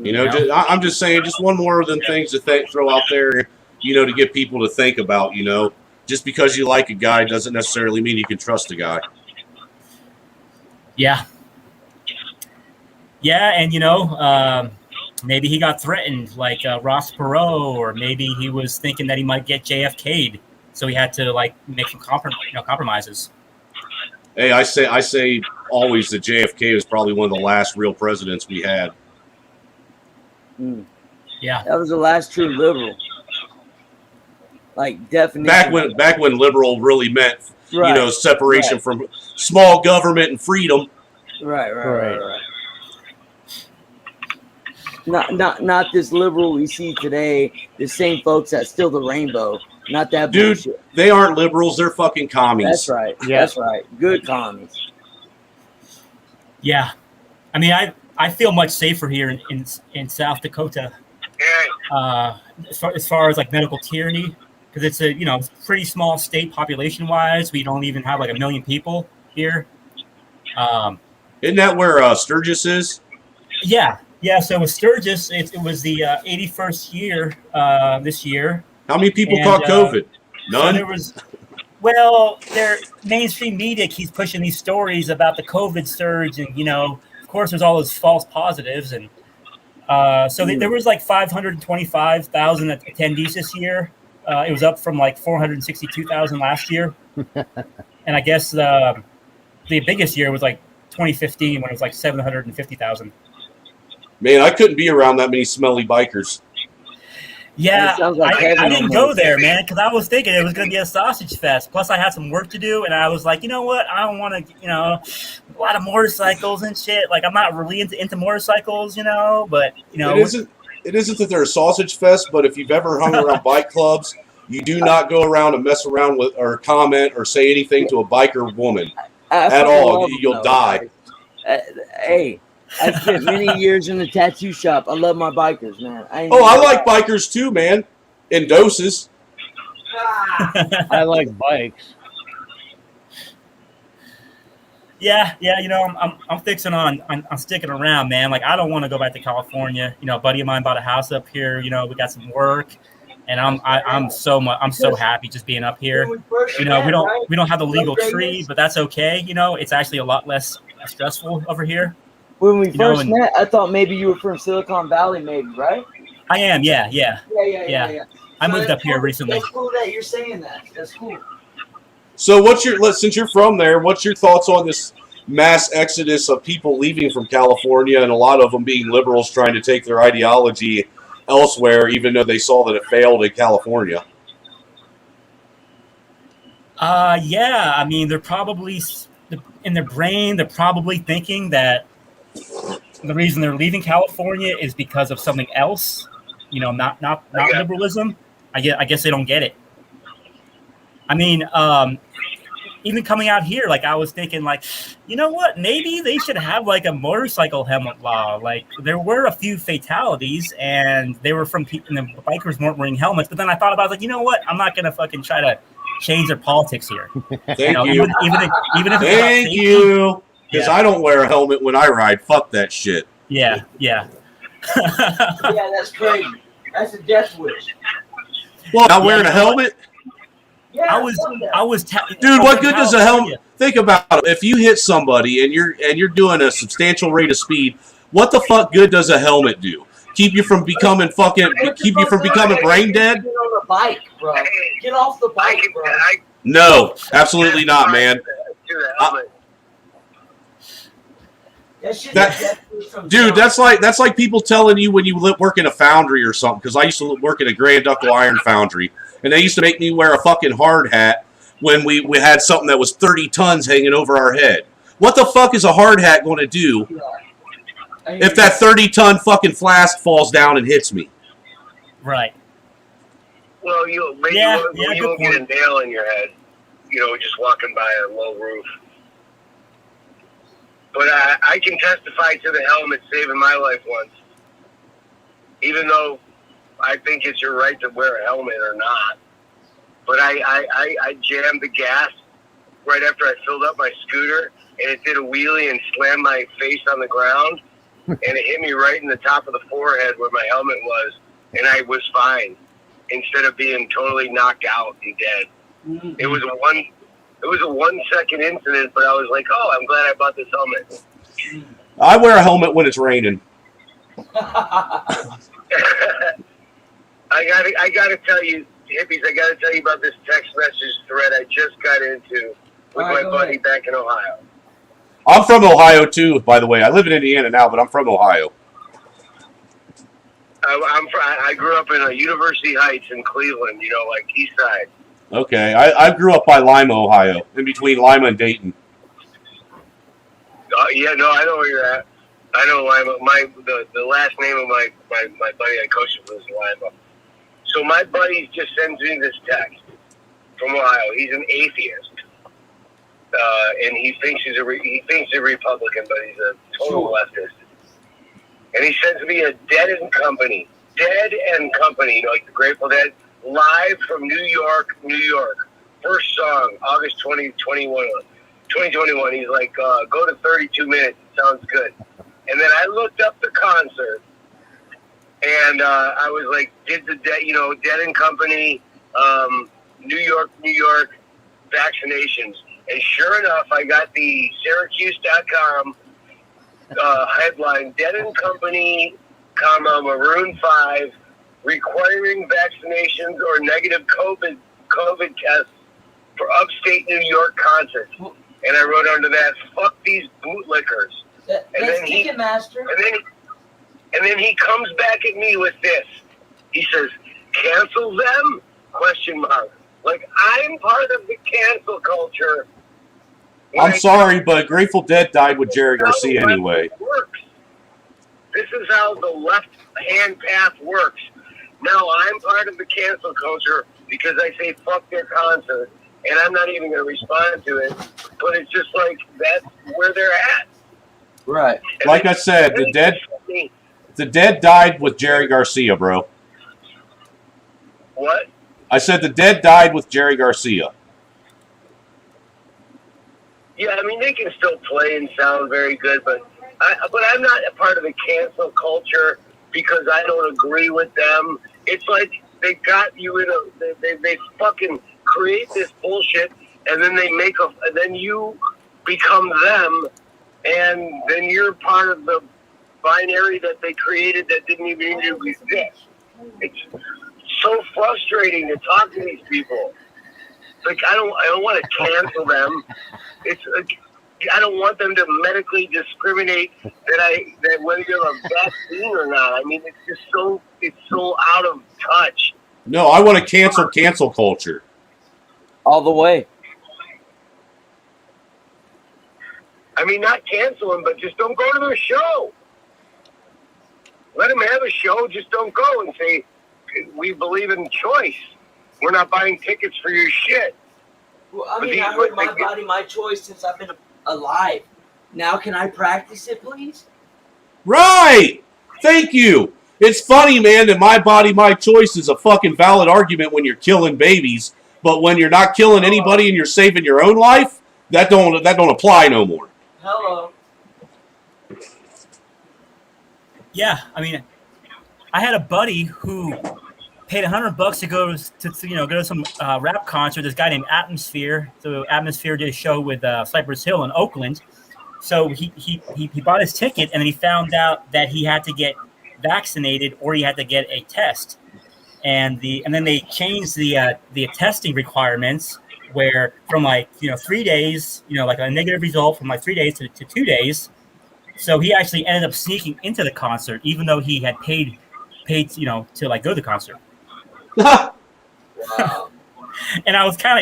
You know, I'm just saying, just one more of them things to throw out there, you know, to get people to think about, you know. Just because you like a guy doesn't necessarily mean you can trust a guy. Yeah. Yeah, and, you know, maybe he got threatened like Ross Perot, or maybe he was thinking that he might get JFK'd, so he had to, like, make some compromises. Hey, I say always that JFK was probably one of the last real presidents we had. Yeah, that was the last true liberal. Like, definitely. Back when liberal really meant, right, you know, separation from small government and freedom. Right. Not this liberal we see today. The same folks that steal the rainbow. Not that dude. Bullshit. They aren't liberals. They're fucking commies. That's right. Yeah. That's right. Good commies. Yeah, I mean, I feel much safer here in South Dakota. As far as like medical tyranny, because it's a, you know, pretty small state population wise. We don't even have like 1 million people here. Isn't that where Sturgis is? Yeah. So with Sturgis, it was the 81st year this year. How many people caught COVID? None. So there was. Well, their mainstream media keeps pushing these stories about the COVID surge, and, you know, of course, there's all those false positives, and so there was like 525,000 attendees this year. It was up from like 462,000 last year, and I guess the biggest year was like 2015 when it was like 750,000. Man, I couldn't be around that many smelly bikers. Yeah, I didn't go there, man, because I was thinking it was going to be a sausage fest. Plus, I had some work to do, and I was like, you know what? I don't want to, you know, a lot of motorcycles and shit. Like, I'm not really into motorcycles, you know, but, you know. It isn't that they're a sausage fest, but if you've ever hung around bike clubs, you do not go around and mess around with or comment or say anything to a biker woman at all. You'll die. Hey. I spent many years in the tattoo shop. I love my bikers, man. I like bikers too, man. In doses. I like bikes. Yeah. You know, I'm fixing on sticking around, man. Like, I don't want to go back to California. You know, a buddy of mine bought a house up here. You know, we got some work, and I'm so happy just being up here. You know, we don't have the legal tree, but that's okay. You know, it's actually a lot less stressful over here. When we first met, I thought maybe you were from Silicon Valley, maybe, right? I am, yeah. I moved up here recently. That's cool that you're saying that. That's cool. So since you're from there, what's your thoughts on this mass exodus of people leaving from California, and a lot of them being liberals trying to take their ideology elsewhere, even though they saw that it failed in California? Yeah, I mean, they're probably, in their brain, they're probably thinking that the reason they're leaving California is because of something else, you know, not liberalism. I guess they don't get it. I mean, even coming out here, like, I was thinking, like, you know what? Maybe they should have like a motorcycle helmet law. Like, there were a few fatalities, and they were from people, and the bikers weren't wearing helmets. But then I thought about, like, you know what? I'm not gonna fucking try to change their politics here. Thank you. Even if thank you. Because I don't wear a helmet when I ride. Fuck that shit. Yeah. Yeah, that's crazy. That's a death wish. Well, not wearing a helmet? Yeah, I was dude, what good does a helmet? Think about it. If you hit somebody and you're doing a substantial rate of speed, what the fuck good does a helmet do? Keep you from becoming brain dead? Get on the bike, bro. Get off the bike, bro. No, absolutely not, man. Dude, that's like people telling you when you work in a foundry or something. Because I used to work in a Grand Duckle iron foundry, and they used to make me wear a fucking hard hat when we had something that was 30 tons hanging over our head. What the fuck is a hard hat going to do if that 30-ton fucking flask falls down and hits me? Right. Well, maybe you won't get a nail in your head, just walking by a low roof. But I can testify to the helmet saving my life once. Even though I think it's your right to wear a helmet or not. But I jammed the gas right after I filled up my scooter, and it did a wheelie and slammed my face on the ground, and it hit me right in the top of the forehead where my helmet was, and I was fine instead of being totally knocked out and dead. Mm-hmm. It was a 1 second incident, but I was like, oh, I'm glad I bought this helmet. I wear a helmet when it's raining. I gotta tell you, hippies, I gotta tell you about this text message thread I just got into with my buddy back in Ohio. I'm from Ohio too, by the way. I live in Indiana now, but I'm from Ohio. I grew up in University Heights in Cleveland, like East Side. Okay, I grew up by Lima, Ohio, in between Lima and Dayton. Yeah, no, I know where you're at. I know Lima. The last name of my buddy I coached with was Lima. So my buddy just sends me this text from Ohio. He's an atheist, and he thinks he's a Republican, but he's a total leftist. And he sends me a Dead and Company, like the Grateful Dead, live from New York. First song, August 2021. He's like, go to 32 minutes. It sounds good. And then I looked up the concert, and I was like, did the Dead and Company, New York, vaccinations. And sure enough, I got the Syracuse.com headline, Dead and Company, Maroon 5, requiring vaccinations or negative COVID tests for upstate New York concerts. And I wrote under that, fuck these bootlickers. And then he comes back at me with this. He says, cancel them? ? Like, I'm part of the cancel culture. I'm sorry, but Grateful Dead died with Jerry Garcia anyway. Works. This is how the left-hand path works. Now I'm part of the cancel culture because I say fuck their concert, and I'm not even going to respond to it. But it's just like that's where they're at. Right. And like I said, the Dead died with Jerry Garcia, bro. What? I said the Dead died with Jerry Garcia. Yeah, I mean, they can still play and sound very good, but I'm not a part of the cancel culture because I don't agree with them. It's like they got you in they fucking create this bullshit, and then they and then you become them, and then you're part of the binary that they created that didn't even exist. It's so frustrating to talk to these people. Like, I don't want to cancel them. It's I don't want them to medically discriminate that whether you're a vaccine or not. I mean, it's so out of touch. No, I want to cancel culture. All the way. I mean, not cancel them, but just don't go to their show. Let them have a show. Just don't go and say, we believe in choice. We're not buying tickets for your shit. Well, I mean, I heard my body, my choice since I've been alive. Now can I practice it, please? Right! Thank you! It's funny, man, that my body, my choice is a fucking valid argument when you're killing babies, but when you're not killing anybody and you're saving your own life, that don't apply no more. Hello. Yeah, I mean, I had a buddy who paid $100 to go to some rap concert. This guy named Atmosphere. So Atmosphere did a show with Cypress Hill in Oakland. So he bought his ticket, and then he found out that he had to get vaccinated or he had to get a test. And then they changed the testing requirements where from 3 days, like a negative result from 3 days to 2 days. So he actually ended up sneaking into the concert, even though he had paid to go to the concert. Wow. And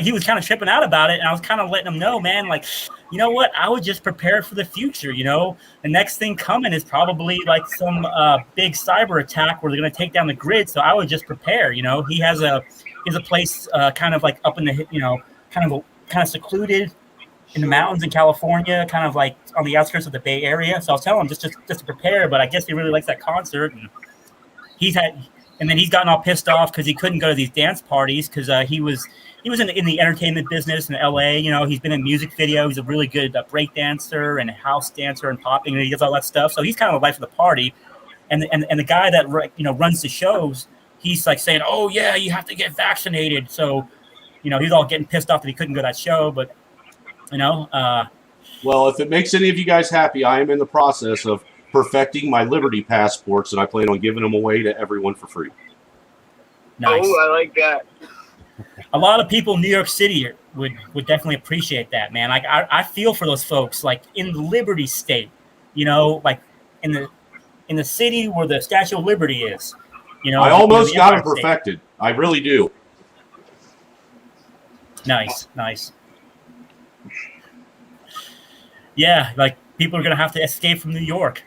he was kind of tripping out about it. And I was kind of letting him know, man, like, you know what? I would just prepare for the future. You know, the next thing coming is probably like some big cyber attack where they're going to take down the grid. So I would just prepare. You know, he has a place kind of like up in the, you know, kind of secluded in the mountains in California, kind of like on the outskirts of the Bay Area. So I was telling him just to prepare, but I guess he really likes that concert. And then he's gotten all pissed off because he couldn't go to these dance parties because he was in the entertainment business in LA. You know, he's been in music videos. He's a really good break dancer and house dancer and popping, and he does all that stuff. So he's kind of the life of the party. And the guy that runs the shows, he's like saying, "Oh yeah, you have to get vaccinated." So, you know, he's all getting pissed off that he couldn't go to that show. But you know, well, if it makes any of you guys happy, I am in the process of perfecting my Liberty passports, and I plan on giving them away to everyone for free. Nice. Oh, I like that. A lot of people in New York City would definitely appreciate that, man. Like I feel for those folks, like in the Liberty State, you know, like in the city where the Statue of Liberty is. You know, I almost got them perfected. I really do. Nice. Yeah, like people are gonna have to escape from New York.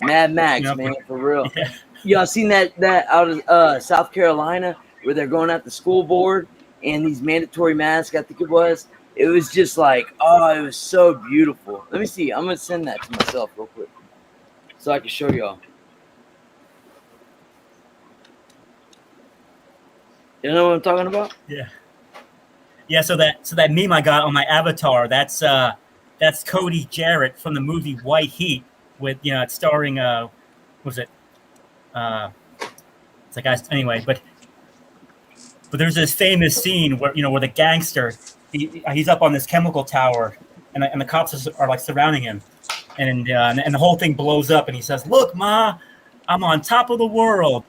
Mad Max, man, for real. Yeah. Y'all seen that out of South Carolina where they're going at the school board and these mandatory masks, I think it was. It was just like, oh, it was so beautiful. Let me see. I'm going to send that to myself real quick so I can show y'all. You know what I'm talking about? Yeah. Yeah, so that meme I got on my avatar, that's Cody Jarrett from the movie White Heat with, you know, it's starring what was it? It's like, guys, anyway, but there's this famous scene where, you know, where the gangster, he's up on this chemical tower and the cops are like surrounding him and the whole thing blows up and he says, "Look, Ma, I'm on top of the world."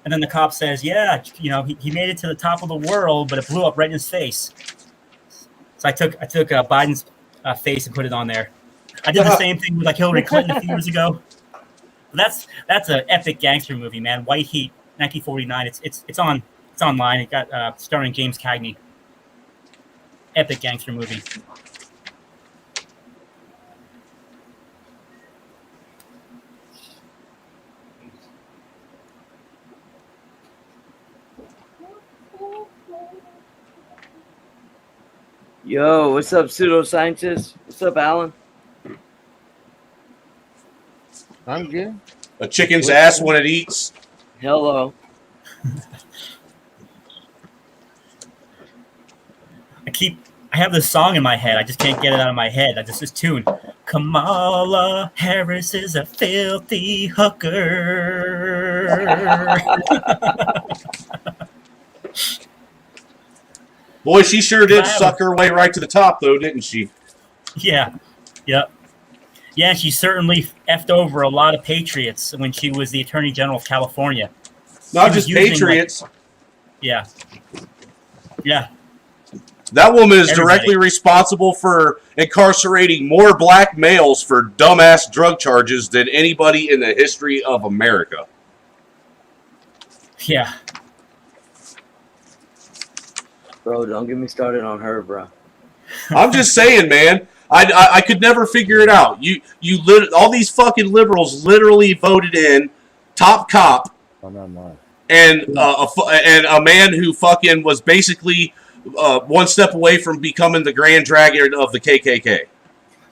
And then the cop says, "Yeah, you know, he made it to the top of the world, but it blew up right in his face." So I took Biden's face and put it on there. I did the same thing with like Hillary Clinton a few years ago. But that's an epic gangster movie, man. White Heat, 1949. It's online. It got starring James Cagney. Epic gangster movie. Yo, what's up, pseudoscientist? What's up, Alan? I'm good. A chicken's ass when it eats. Hello. I have this song in my head. I just can't get it out of my head. This tune. Kamala Harris is a filthy hooker. Boy, she sure did suck her way right to the top, though, didn't she? Yeah. Yep. Yeah, she certainly effed over a lot of patriots when she was the Attorney General of California. Not just patriots. Yeah. Yeah. That woman is directly responsible for incarcerating more black males for dumbass drug charges than anybody in the history of America. Yeah. Bro, don't get me started on her, bro. I'm just saying, man. I could never figure it out. All these fucking liberals literally voted in top cop and a man who fucking was basically one step away from becoming the grand dragon of the KKK.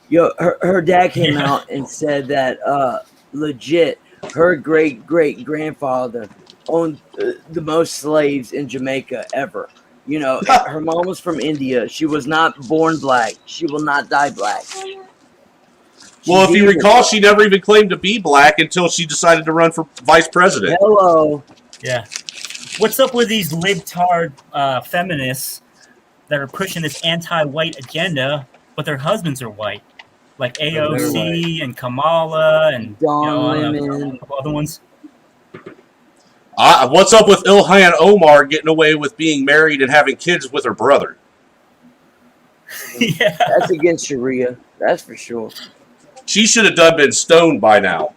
Yo, her dad came out and said that legit, her great-great-grandfather owned the most slaves in Jamaica ever. You know, her mom was from India. She was not born black. She will not die black. Well, if you recall, she never even claimed to be black until she decided to run for vice president. Hello. Yeah. What's up with these libtard feminists that are pushing this anti-white agenda, but their husbands are white? Like AOC and Kamala and a couple other ones. What's up with Ilhan Omar getting away with being married and having kids with her brother? Yeah. That's against Sharia. That's for sure. She should have been stoned by now.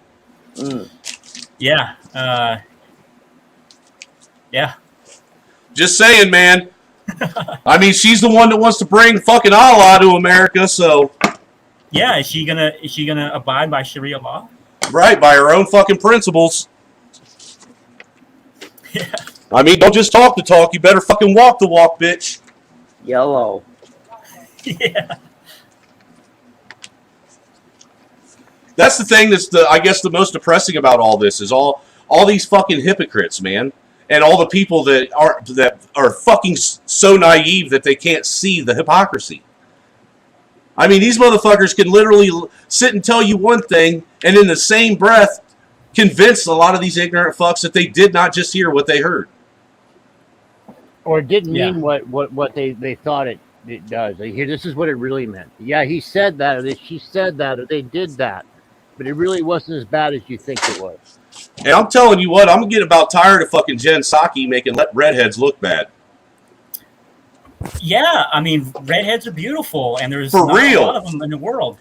Yeah. Yeah. Just saying, man. I mean, she's the one that wants to bring fucking Allah to America, so. Yeah, is she gonna abide by Sharia law? Right, by her own fucking principles. Yeah. I mean, don't just talk the talk. You better fucking walk the walk, bitch. Yellow. Yeah. That's the thing that's I guess the most depressing about all this is all these fucking hypocrites, man. And all the people that are fucking so naive that they can't see the hypocrisy. I mean, these motherfuckers can literally sit and tell you one thing, and in the same breath, convince a lot of these ignorant fucks that they did not just hear what they heard. Or it didn't mean what they thought it does. Like, here, this is what it really meant. Yeah, he said that, or she said that, or they did that. But it really wasn't as bad as you think it was. And I'm telling you what, I'm getting about tired of fucking Jen Psaki making redheads look bad. Yeah, I mean, redheads are beautiful, and there's For not real. a lot of them in the world.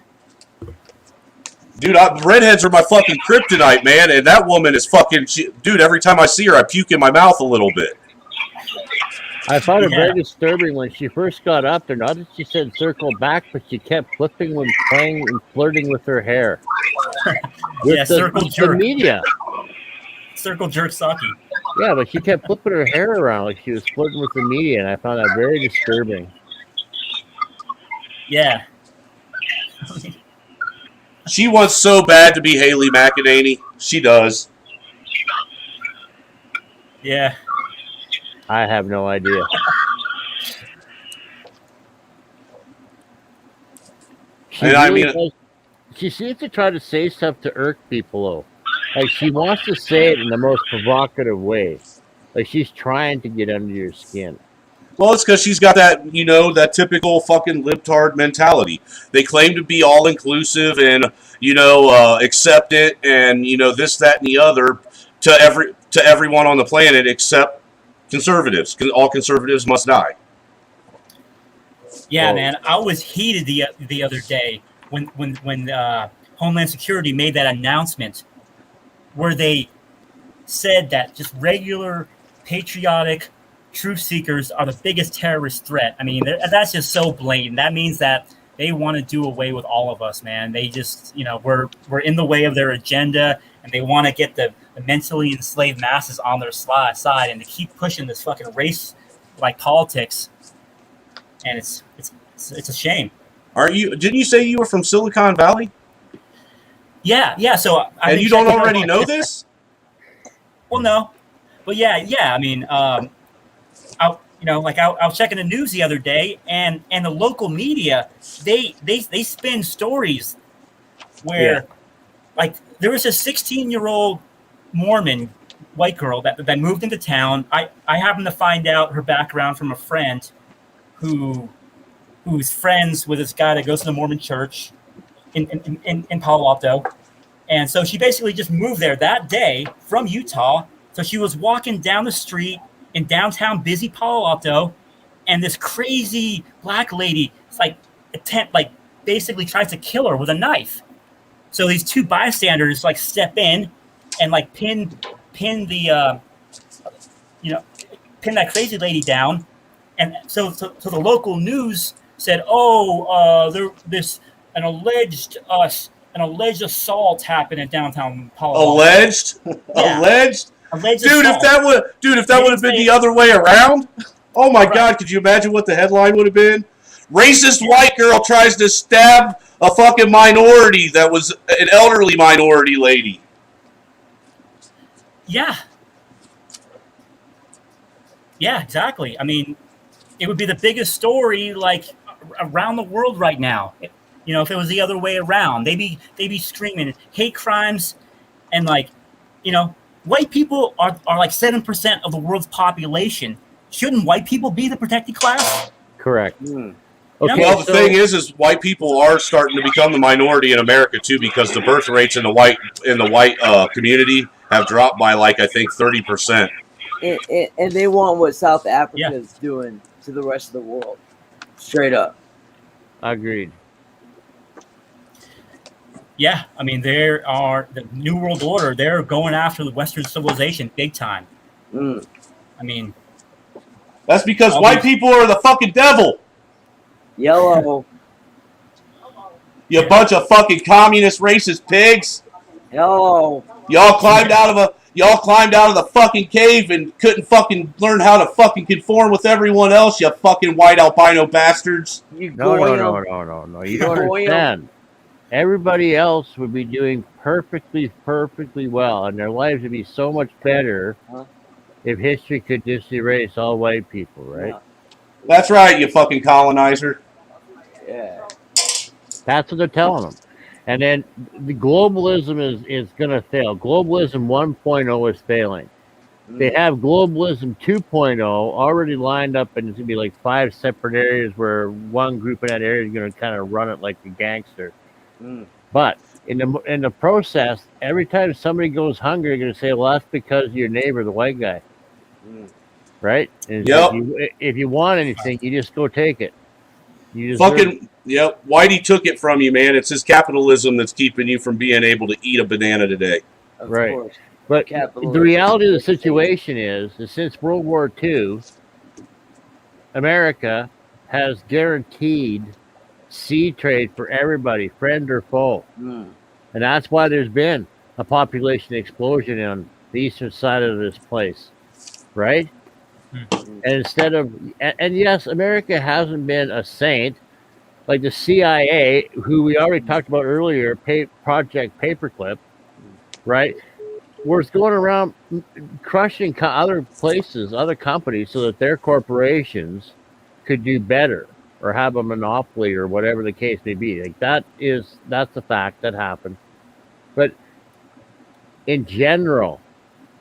Dude, redheads are my fucking kryptonite, man. And that woman is fucking... dude, every time I see her, I puke in my mouth a little bit. I found it very disturbing when she first got up there. Not that she said circle back, but she kept flipping when playing and flirting with her hair. Yeah, circle jerk. The media. Circle jerk Psaki. Yeah, but she kept flipping her hair around like she was flirting with the media, and I found that very disturbing. Yeah. She wants so bad to be Haley McEnany. She does. Yeah. I have no idea. She seems to try to say stuff to irk people, though. Like, she wants to say it in the most provocative way. Like, she's trying to get under your skin. Well, it's because she's got that, that typical fucking libtard mentality. They claim to be all-inclusive and, accept it and, this, that, and the other to everyone on the planet except conservatives. All conservatives must die. Yeah, man. I was heated the other day when Homeland Security made that announcement where they said that just regular, patriotic truth seekers are the biggest terrorist threat. I mean, that's just so blatant. That means that they want to do away with all of us, man. They just, we're in the way of their agenda, and they want to get the mentally enslaved masses on their side, and to keep pushing this fucking race-like politics. And it's a shame. Didn't you say you were from Silicon Valley? Yeah. So and you don't already know this? Well, no, but yeah. I mean, I was checking the news the other day, and the local media they spin stories where, like, there was a 16-year-old Mormon white girl that moved into town. I happened to find out her background from a friend who's friends with this guy that goes to the Mormon church in Palo Alto. And so she basically just moved there that day from Utah. So she was walking down the street in downtown busy Palo Alto, and this crazy black lady basically tries to kill her with a knife. So these two bystanders step in and pin that crazy lady down. And so the local news said, an alleged assault happened in downtown Palo Alto. Alleged? Yeah. Alleged? Dude, assault. if that would have been the other way around, oh my God, could you imagine what the headline would have been? Racist white girl tries to stab a fucking minority that was an elderly minority lady. Yeah. Yeah, exactly. I mean, it would be the biggest story around the world right now. If it was the other way around, they'd be screaming hate crimes, and white people are 7% of the world's population. Shouldn't white people be the protected class? Correct. Okay, well, the thing is white people are starting to become the minority in America too, because the birth rates in the white community have dropped by I think 30%. And they want what South Africa is doing to the rest of the world. Straight up. Agreed. Yeah, I mean, there are the New World Order. They're going after the Western civilization big time. I mean, That's because white people are the fucking devil. Yellow. You bunch of fucking communist racist pigs. Yellow. Y'all climbed out of the fucking cave and couldn't fucking learn how to fucking conform with everyone else, you fucking white albino bastards. No. You don't understand. Everybody else would be doing perfectly well, and their lives would be so much better if history could just erase all white people, right? That's right, you fucking colonizer. Yeah. That's what they're telling them. And then the globalism is going to fail. Globalism 1.0 is failing. They have globalism 2.0 already lined up, and it's going to be like 5 separate areas where one group in that area is going to kind of run it like a gangster. But in the process, every time somebody goes hungry, you're going to say, well, that's because of your neighbor, the white guy. Right? And if you want anything, you just go take it. You just Whitey took it from you, man. It's his capitalism that's keeping you from being able to eat a banana today. Of course. But the reality of the situation is that since World War II, America has guaranteed sea trade for everybody, friend or foe. And that's why there's been a population explosion on the eastern side of this place, right? And instead of, and yes, America hasn't been a saint like the CIA, who we already talked about earlier, Project Paperclip, right? Where it's going around crushing other places, other companies, so that their corporations could do better or have a monopoly or whatever the case may be. Like that's the fact that happened. But in general,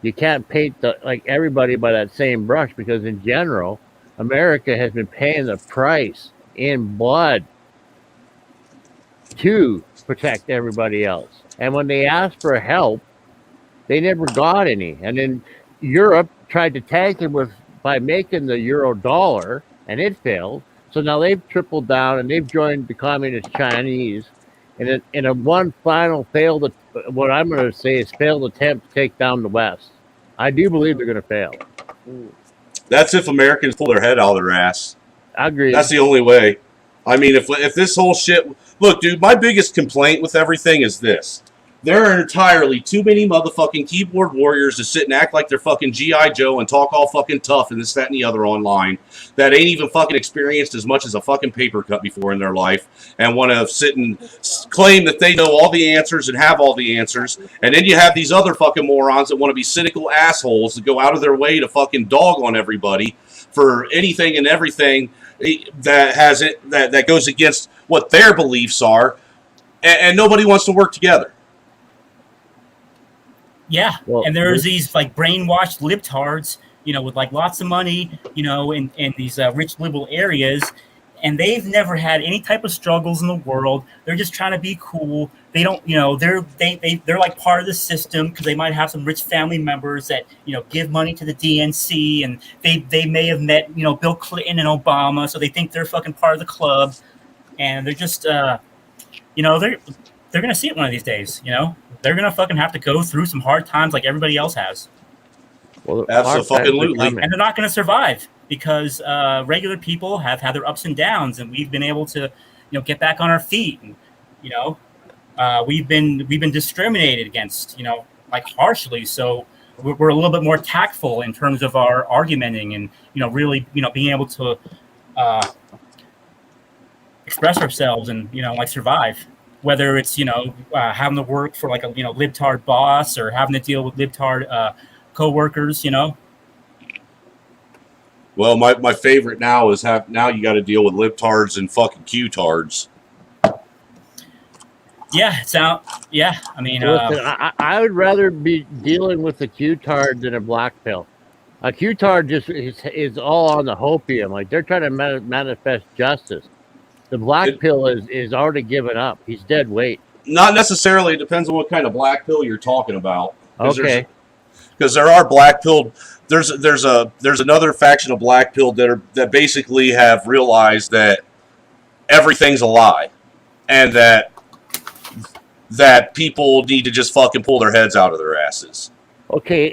you can't paint everybody by that same brush, because in general, America has been paying the price in blood to protect everybody else. And when they asked for help, they never got any. And then Europe tried to tank it by making the euro dollar, and it failed. So now they've tripled down and they've joined the communist Chinese in a one final failed attempt to take down the West. I do believe they're going to fail. That's if Americans pull their head out of their ass. I agree. That's the only way. I mean, if this whole shit... Look, dude, my biggest complaint with everything is this. There are entirely too many motherfucking keyboard warriors to sit and act like they're fucking G.I. Joe and talk all fucking tough and this, that, and the other online that ain't even fucking experienced as much as a fucking paper cut before in their life and want to sit and claim that they know all the answers and have all the answers. And then you have these other fucking morons that want to be cynical assholes that go out of their way to fucking dog on everybody for anything and everything that goes against what their beliefs are, and nobody wants to work together. Yeah, and there's these like brainwashed libtards, with like lots of money, in these rich liberal areas, and they've never had any type of struggles in the world. They're just trying to be cool. They don't, they're like part of the system because they might have some rich family members that give money to the DNC, and they may have met Bill Clinton and Obama, so they think they're fucking part of the club, and they're just they're gonna see it one of these days. They're gonna fucking have to go through some hard times like everybody else has. Well, absolutely, and they're not gonna survive because regular people have had their ups and downs, and we've been able to, get back on our feet. And we've been discriminated against, like harshly. So we're a little bit more tactful in terms of our argumenting, and really, being able to express ourselves and like survive. Whether it's having to work for like a libtard boss or having to deal with libtard co-workers, Well, my favorite now is now you got to deal with libtards and fucking Q-tards. Yeah, I mean, listen, I would rather be dealing with a Q-tard than a black pill. A Q-tard just is all on the hopium, like they're trying to manifest justice. The black pill is already given up. He's dead weight. Not necessarily. It depends on what kind of black pill you're talking about. Okay. Because there are black pill. There's another faction of black pill that basically have realized that everything's a lie, and that people need to just fucking pull their heads out of their asses. Okay,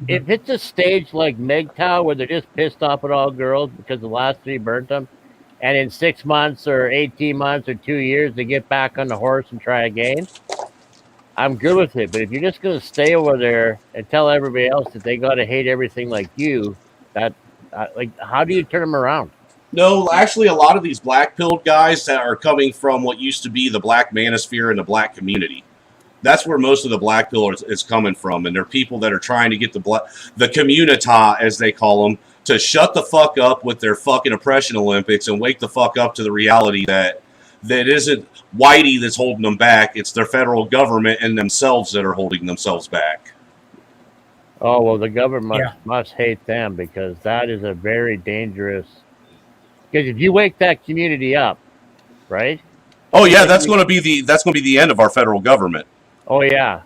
if it's a stage like MGTOW where they're just pissed off at all girls because the last 3 burnt them, and in 6 months or 18 months or 2 years they get back on the horse and try again, I'm good with it. But if you're just going to stay over there and tell everybody else that they got to hate everything like you, that like, how do you turn them around? No, actually, a lot of these black-pilled guys that are coming from what used to be the black manosphere and the black community. That's where most of the black pill is coming from, and they're people that are trying to get the community, as they call them, to shut the fuck up with their fucking oppression Olympics and wake the fuck up to the reality that isn't Whitey that's holding them back. It's their federal government and themselves that are holding themselves back. Oh, well, the government must hate them, because that is a very dangerous. Because if you wake that community up, right? Oh yeah, that's going to be the end of our federal government. Oh yeah.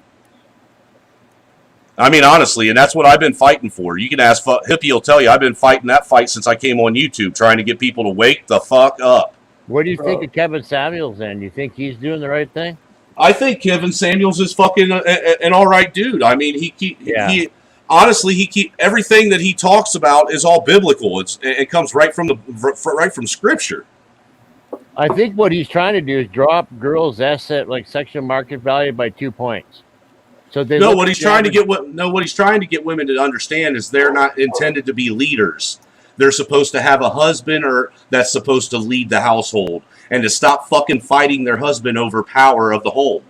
I mean, honestly, and that's what I've been fighting for. You can ask Hippie will tell you I've been fighting that fight since I came on YouTube, trying to get people to wake the fuck up. What do you think of Kevin Samuels then? You think he's doing the right thing? I think Kevin Samuels is fucking an all right dude. I mean, he honestly, everything that he talks about is all biblical. It comes right from Scripture. I think what he's trying to do is drop girls' sexual market value by 2 points. So what he's trying to get women to understand is they're not intended to be leaders. They're supposed to have a husband or that's supposed to lead the household, and to stop fucking fighting their husband over power of the home.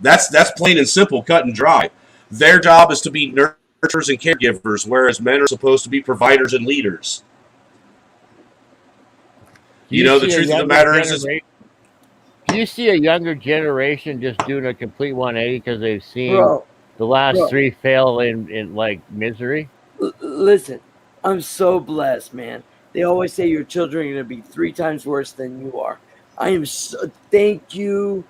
That's plain and simple, cut and dry. Their job is to be nurturers and caregivers, whereas men are supposed to be providers and leaders. You know, the truth of the matter is, do you see a younger generation just doing a complete 180 because they've seen the last 3 fail in like misery? Listen, I'm so blessed, man. They always say your children are going to be 3 times worse than you are. I am so, thank you,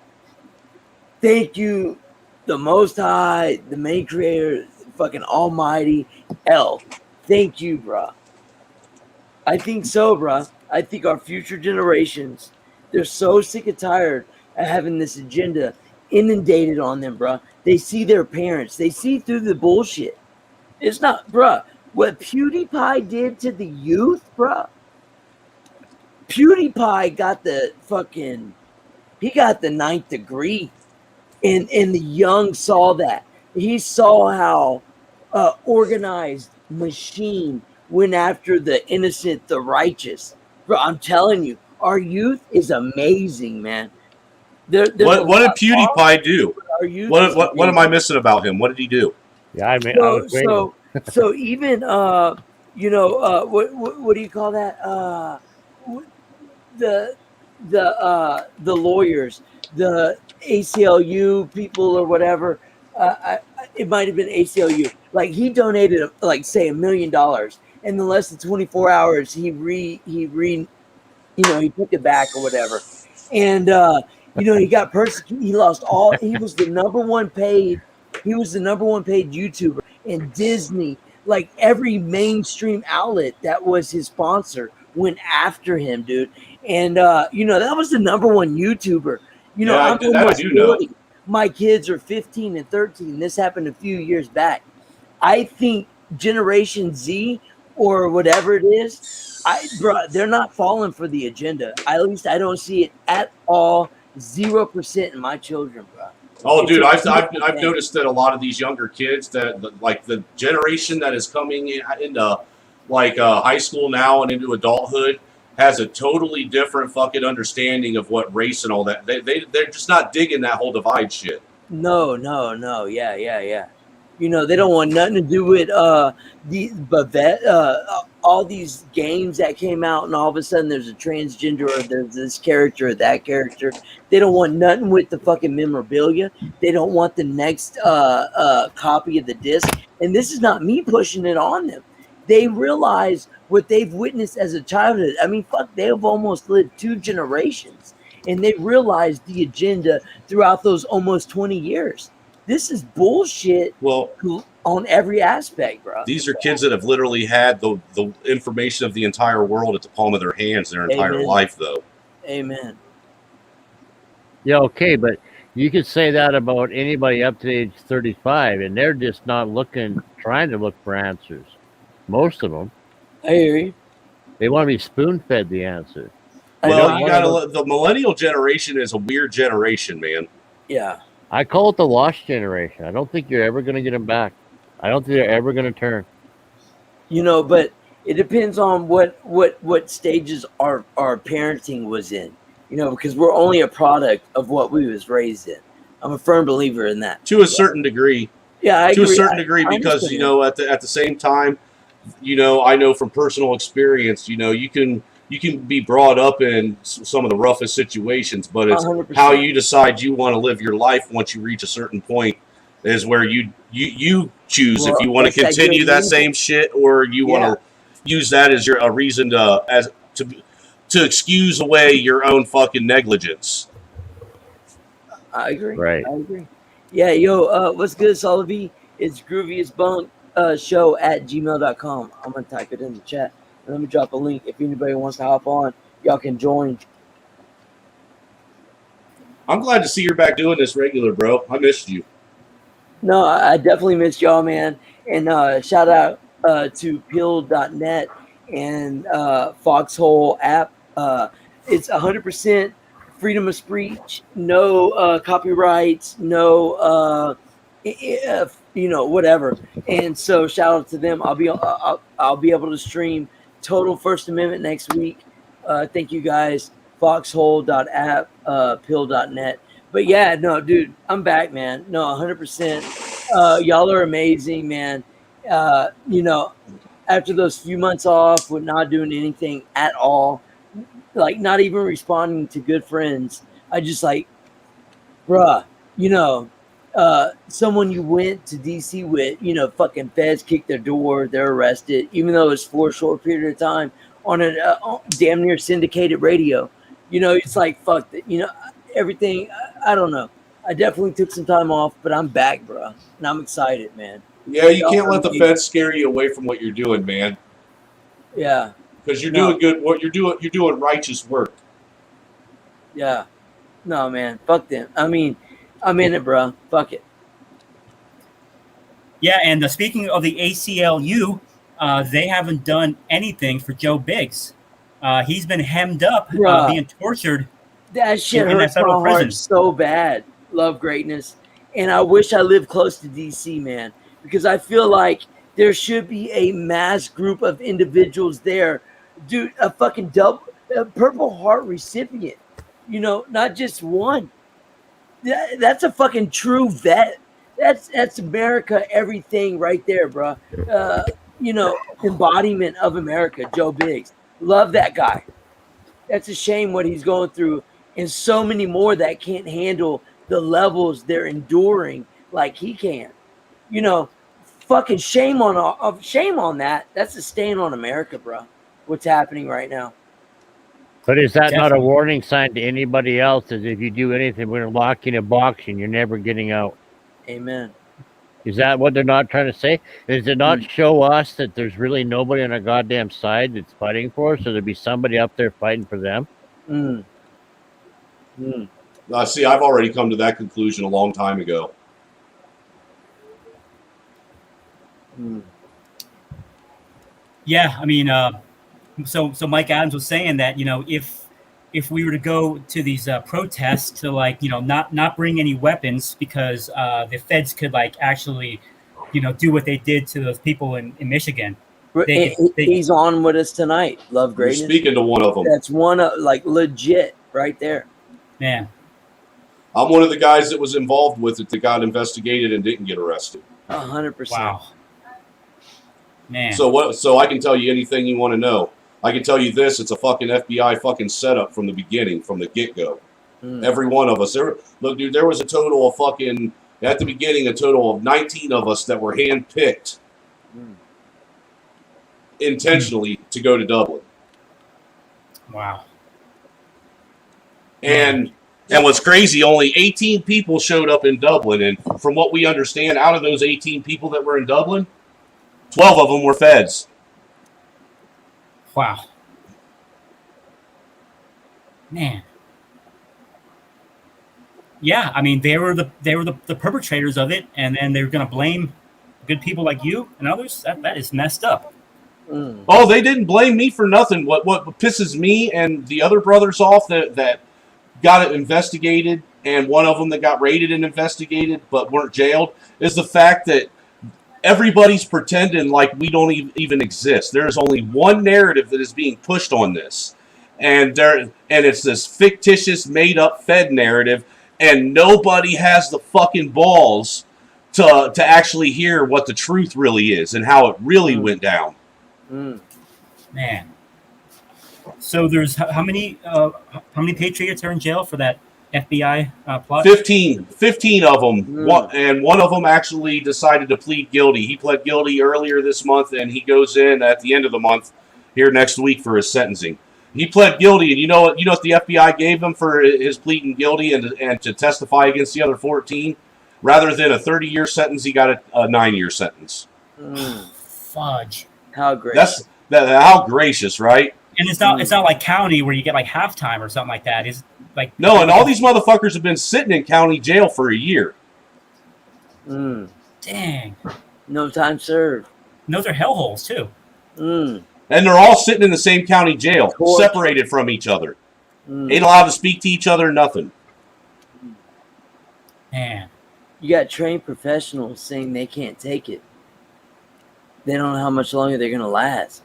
the Most High, the main creator, fucking Almighty, L. Thank you, bruh. I think so, bruh. I think our future generations, they're so sick and tired of having this agenda inundated on them, bruh. They see their parents. They see through the bullshit. It's not, bruh. What PewDiePie did to the youth, bruh. PewDiePie got the 9th degree. And the young saw that. He saw how organized machine went after the innocent, the righteous. Bro, I'm telling you, our youth is amazing, man. What did PewDiePie do? What am I missing about him? What did he do? Yeah, I mean, so even what do you call that? The lawyers, the ACLU people or whatever. It might have been ACLU. Like, he donated like say $1 million, and in less than 24 hours he took it back or whatever. And he got persecuted. He lost all. He was the number one paid YouTuber, and Disney, like every mainstream outlet that was his sponsor, went after him, dude. And that was the number one YouTuber. I'm almost 40. My kids are 15 and 13. This happened a few years back. I think Generation Z or whatever it is, they're not falling for the agenda. At least I don't see it at all. 0% in my children, bro. Oh, dude, I've noticed that a lot of these younger kids, like the generation that is coming into high school now and into adulthood, has a totally different fucking understanding of what race and all that. They're just not digging that whole divide shit. No. Yeah. They don't want nothing to do with all these games that came out, and all of a sudden there's a transgender or there's this character or that character. They don't want nothing with the fucking memorabilia. They don't want the next copy of the disc. And this is not me pushing it on them. They realize what they've witnessed as a childhood. I mean, they have almost lived 2 generations, and they realized the agenda throughout those almost 20 years. This is bullshit. Well, on every aspect, bro. These are kids that have literally had the information of the entire world at the palm of their hands their entire life, though. Amen. Yeah, okay, but You could say that about anybody up to age 35, and they're just not trying to look for answers. Most of them. I hear you. They want to be spoon-fed the answer. Well, you gotta. The millennial generation is a weird generation, man. Yeah. I call it the lost generation. I don't think you're ever going to get them back. I don't think they're ever going to turn. You know, but it depends on what stages our parenting was in. You know, because we're only a product of what we was raised in. I'm a firm believer in that. To a certain degree. Yeah, I to agree. a certain degree, because you know, at the same time, you know, I know from personal experience, you know, you can be brought up in some of the roughest situations, but it's 100%. how you decide you want to live your life once you reach a certain point is where you choose if you want to continue that same shit, or you want to use that as a reason to excuse away your own fucking negligence. I agree. Right. I agree. Yeah, yo, what's good, Solivy? It's grooviestbunk show at gmail.com. I'm going to type it in the chat. And let me drop a link. If anybody wants to hop on, y'all can join. I'm glad to see you're back doing this regular, bro. I missed you. No, I definitely missed y'all, man. And shout out to pill.net and Foxhole app. It's 100% freedom of speech, no copyrights, no, you know, whatever. And so shout out to them. I'll be able to stream total First Amendment next week. Thank you guys. Foxhole.app, pill.net. But yeah, no, dude, I'm back, man. No, 100%. Y'all are amazing, man. You know, after those few months off with not doing anything at all, like not even responding to good friends, I just like, bruh, you know, someone you went to DC with, you know, fucking feds kicked their door, they're arrested, even though it's for a short period of time on a damn near syndicated radio. You know, it's like, fuck that, you know, everything. I don't know. I definitely took some time off, but I'm back, bro, and I'm excited, man. Yeah, you can't let the feds scare you away from what you're doing, man. Yeah, because you're doing good. What you're doing righteous work. Yeah, no, man, fuck them. I mean, I'm in it, bro. Fuck it. Yeah, and speaking of the ACLU, they haven't done anything for Joe Biggs. He's been hemmed up, being tortured. That shit hurts my heart so bad. Love greatness. And I wish I lived close to DC, man, because I feel like there should be a mass group of individuals there. Dude, a fucking Purple Heart recipient, you know, not just one. That's a fucking true vet. That's America, everything right there, bro. You know, embodiment of America, Joe Biggs. Love that guy. That's a shame what he's going through, and so many more that can't handle the levels they're enduring like he can. You know, fucking shame on that. That's a stain on America, bro. What's happening right now? But is that not a warning sign to anybody else that if you do anything, we're going to lock you in a box and you're never getting out? Amen. Is that what they're not trying to say? Does it not show us that there's really nobody on our goddamn side that's fighting for us? So there'd be somebody up there fighting for them? See, I've already come to that conclusion a long time ago. Yeah, I mean, so Mike Adams was saying that, you know, if we were to go to these protests to, like, you know, not bring any weapons because the feds could, like, actually, you know, do what they did to those people in Michigan. He's on with us tonight. Love greatness. You're speaking to one of them. That's one of, like, legit right there. Man. I'm one of the guys that was involved with it that got investigated and didn't get arrested. 100%. Wow. Man. So I can tell you anything you want to know. I can tell you this: it's a fucking FBI fucking setup from the beginning, from the get-go. Every one of us. Look, dude, there was a total of fucking at the beginning a total of 19 of us that were handpicked intentionally to go to Dublin. Wow. And what's crazy, only 18 people showed up in Dublin, and from what we understand, out of those 18 people that were in Dublin, 12 of them were feds. Wow. Man. yeah, I mean, they were the perpetrators of it, and then they're going to blame good people like you and others. That is messed up. Oh, they didn't blame me for nothing. What pisses me and the other brothers off that got it investigated, and one of them that got raided and investigated but weren't jailed, is the fact that everybody's pretending like we don't even exist. There is only one narrative that is being pushed on this, and it's this fictitious, made-up Fed narrative, and nobody has the fucking balls to actually hear what the truth really is and how it really went down. Man. So there's how many patriots are in jail for that FBI plot? 15 of them, and one of them actually decided to plead guilty. He pled guilty earlier this month, and he goes in at the end of the month here next week for his sentencing. He pled guilty, and you know what the FBI gave him for his pleading guilty and to testify against the other 14? Rather than a 30-year sentence, he got a 9-year sentence. Fudge. How gracious. How gracious, right? And it's not like county where you get like halftime or something like that. It's like no, and all these motherfuckers have been sitting in county jail for a year. Dang. No time served. And those are hellholes too. And they're all sitting in the same county jail, separated from each other. Ain't allowed to speak to each other, nothing. Man. You got trained professionals saying they can't take it. They don't know how much longer they're going to last.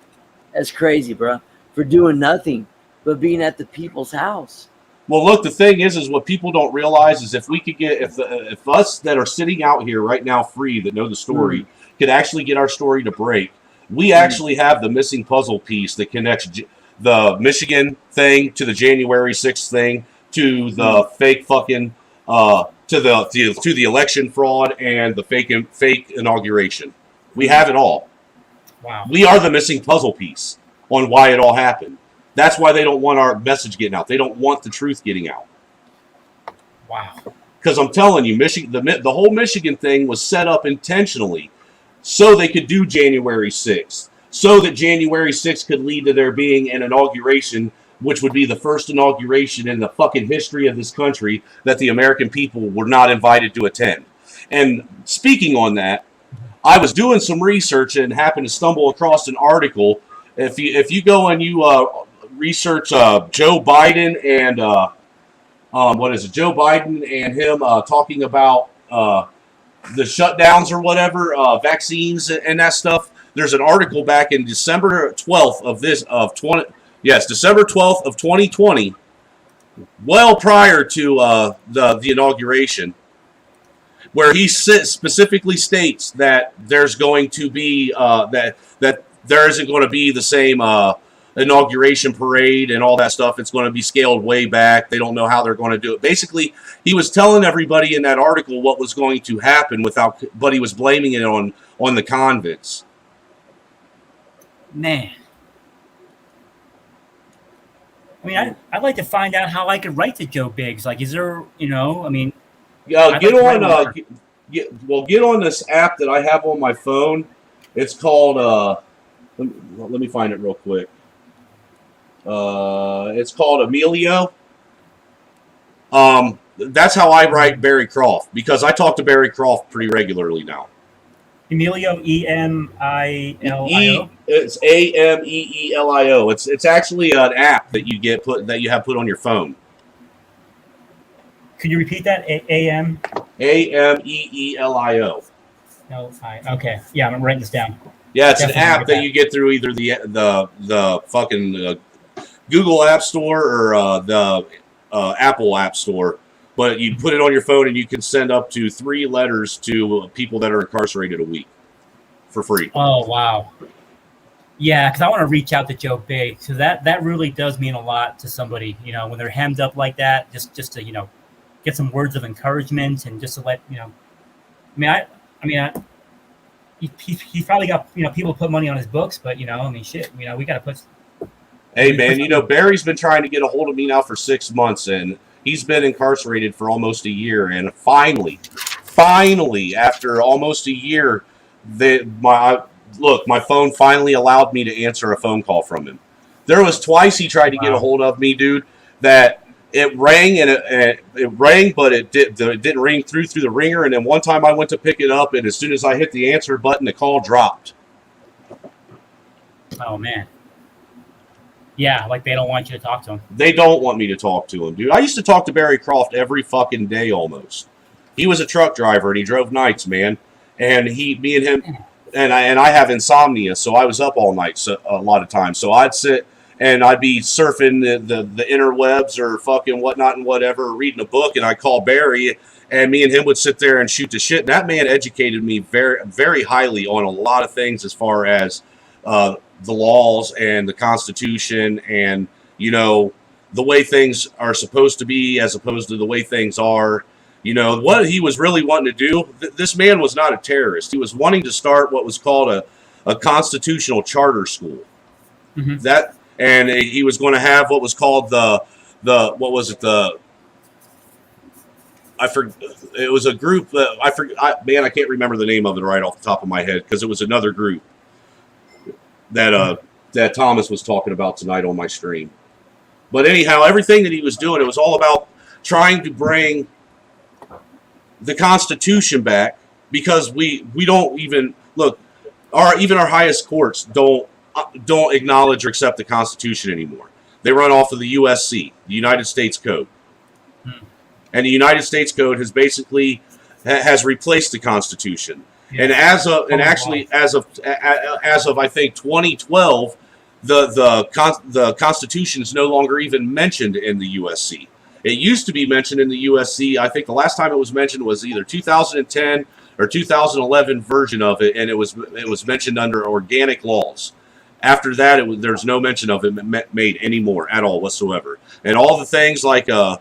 That's crazy, bro. For doing nothing but being at the people's house. Well, look, the thing is what people don't realize is if we could get, if us that are sitting out here right now free that know the story could actually get our story to break, we actually have the missing puzzle piece that connects the Michigan thing to the January 6th thing to the fake fucking, to the election fraud and the fake inauguration. We have it all. Wow. We are the missing puzzle piece on why it all happened. That's why they don't want our message getting out. They don't want the truth getting out. Wow. Because I'm telling you, the whole Michigan thing was set up intentionally so they could do January 6th. So that January 6th could lead to there being an inauguration, which would be the first inauguration in the fucking history of this country that the American people were not invited to attend. And speaking on that, I was doing some research and happened to stumble across an article. If you go and you research Joe Biden and Joe Biden and him talking about the shutdowns or whatever, vaccines and that stuff. There's an article back in December 12th December 12th of 2020, well prior to the inauguration, where he specifically states that there's going to be that there isn't going to be the same inauguration parade and all that stuff. It's going to be scaled way back. They don't know how they're going to do it. Basically, he was telling everybody in that article what was going to happen but he was blaming it on the convicts. Man. I mean, I'd like to find out how I could write to Joe Biggs. Like, is there, get on this app that I have on my phone. It's called, let me find it real quick. It's called Emilio. That's how I write Barry Croft, because I talk to Barry Croft pretty regularly now. Emilio, Emilio. It's Ameelio. It's actually an app that you have put on your phone. Could you repeat that? Ameelio. Okay. Yeah, I'm writing this down. Yeah, it's definitely an app that you get through either the fucking Google App Store or the Apple App Store. But you put it on your phone and you can send up to 3 letters to people that are incarcerated a week for free. Oh, wow. Yeah, because I want to reach out to Joe Biggs, because that really does mean a lot to somebody, when they're hemmed up like that, just to, get some words of encouragement and just to let, he's probably got, people put money on his books, but, we got to put. Hey, man, Barry's been trying to get a hold of me now for 6 months, and he's been incarcerated for almost a year, and finally, after almost a year, my phone finally allowed me to answer a phone call from him. There was twice he tried to get a hold of me, dude, that it rang and it rang, but it didn't ring through the ringer. And then one time I went to pick it up, and as soon as I hit the answer button, the call dropped. Oh man. Yeah, like they don't want you to talk to them. They don't want me to talk to him, dude. I used to talk to Barry Croft every fucking day almost. He was a truck driver and he drove nights, man. And me and him, and I have insomnia, so I was up all night a lot of times. So I'd sit and I'd be surfing the interwebs or fucking whatnot and whatever, reading a book, and I'd call Barry, and me and him would sit there and shoot the shit. And that man educated me very, very highly on a lot of things as far as the laws and the Constitution and, you know, the way things are supposed to be as opposed to the way things are. You know, what he was really wanting to do, this man was not a terrorist. He was wanting to start what was called a constitutional charter school. Mm-hmm. And he was going to have what was called it was a group that I can't remember the name of it right off the top of my head because it was another group that Thomas was talking about tonight on my stream. But anyhow, everything that he was doing, it was all about trying to bring the Constitution back, because we don't even look, even our highest courts don't acknowledge or accept the Constitution anymore. They run off of the USC, the United States Code. And the United States Code has basically has replaced the Constitution. Yeah. And as of I think 2012, the Constitution is no longer even mentioned in the USC. It used to be mentioned in the USC. I think the last time it was mentioned was either 2010 or 2011 version of it, and it was mentioned under organic laws. After that, there's no mention of it made anymore at all whatsoever. And all the things like the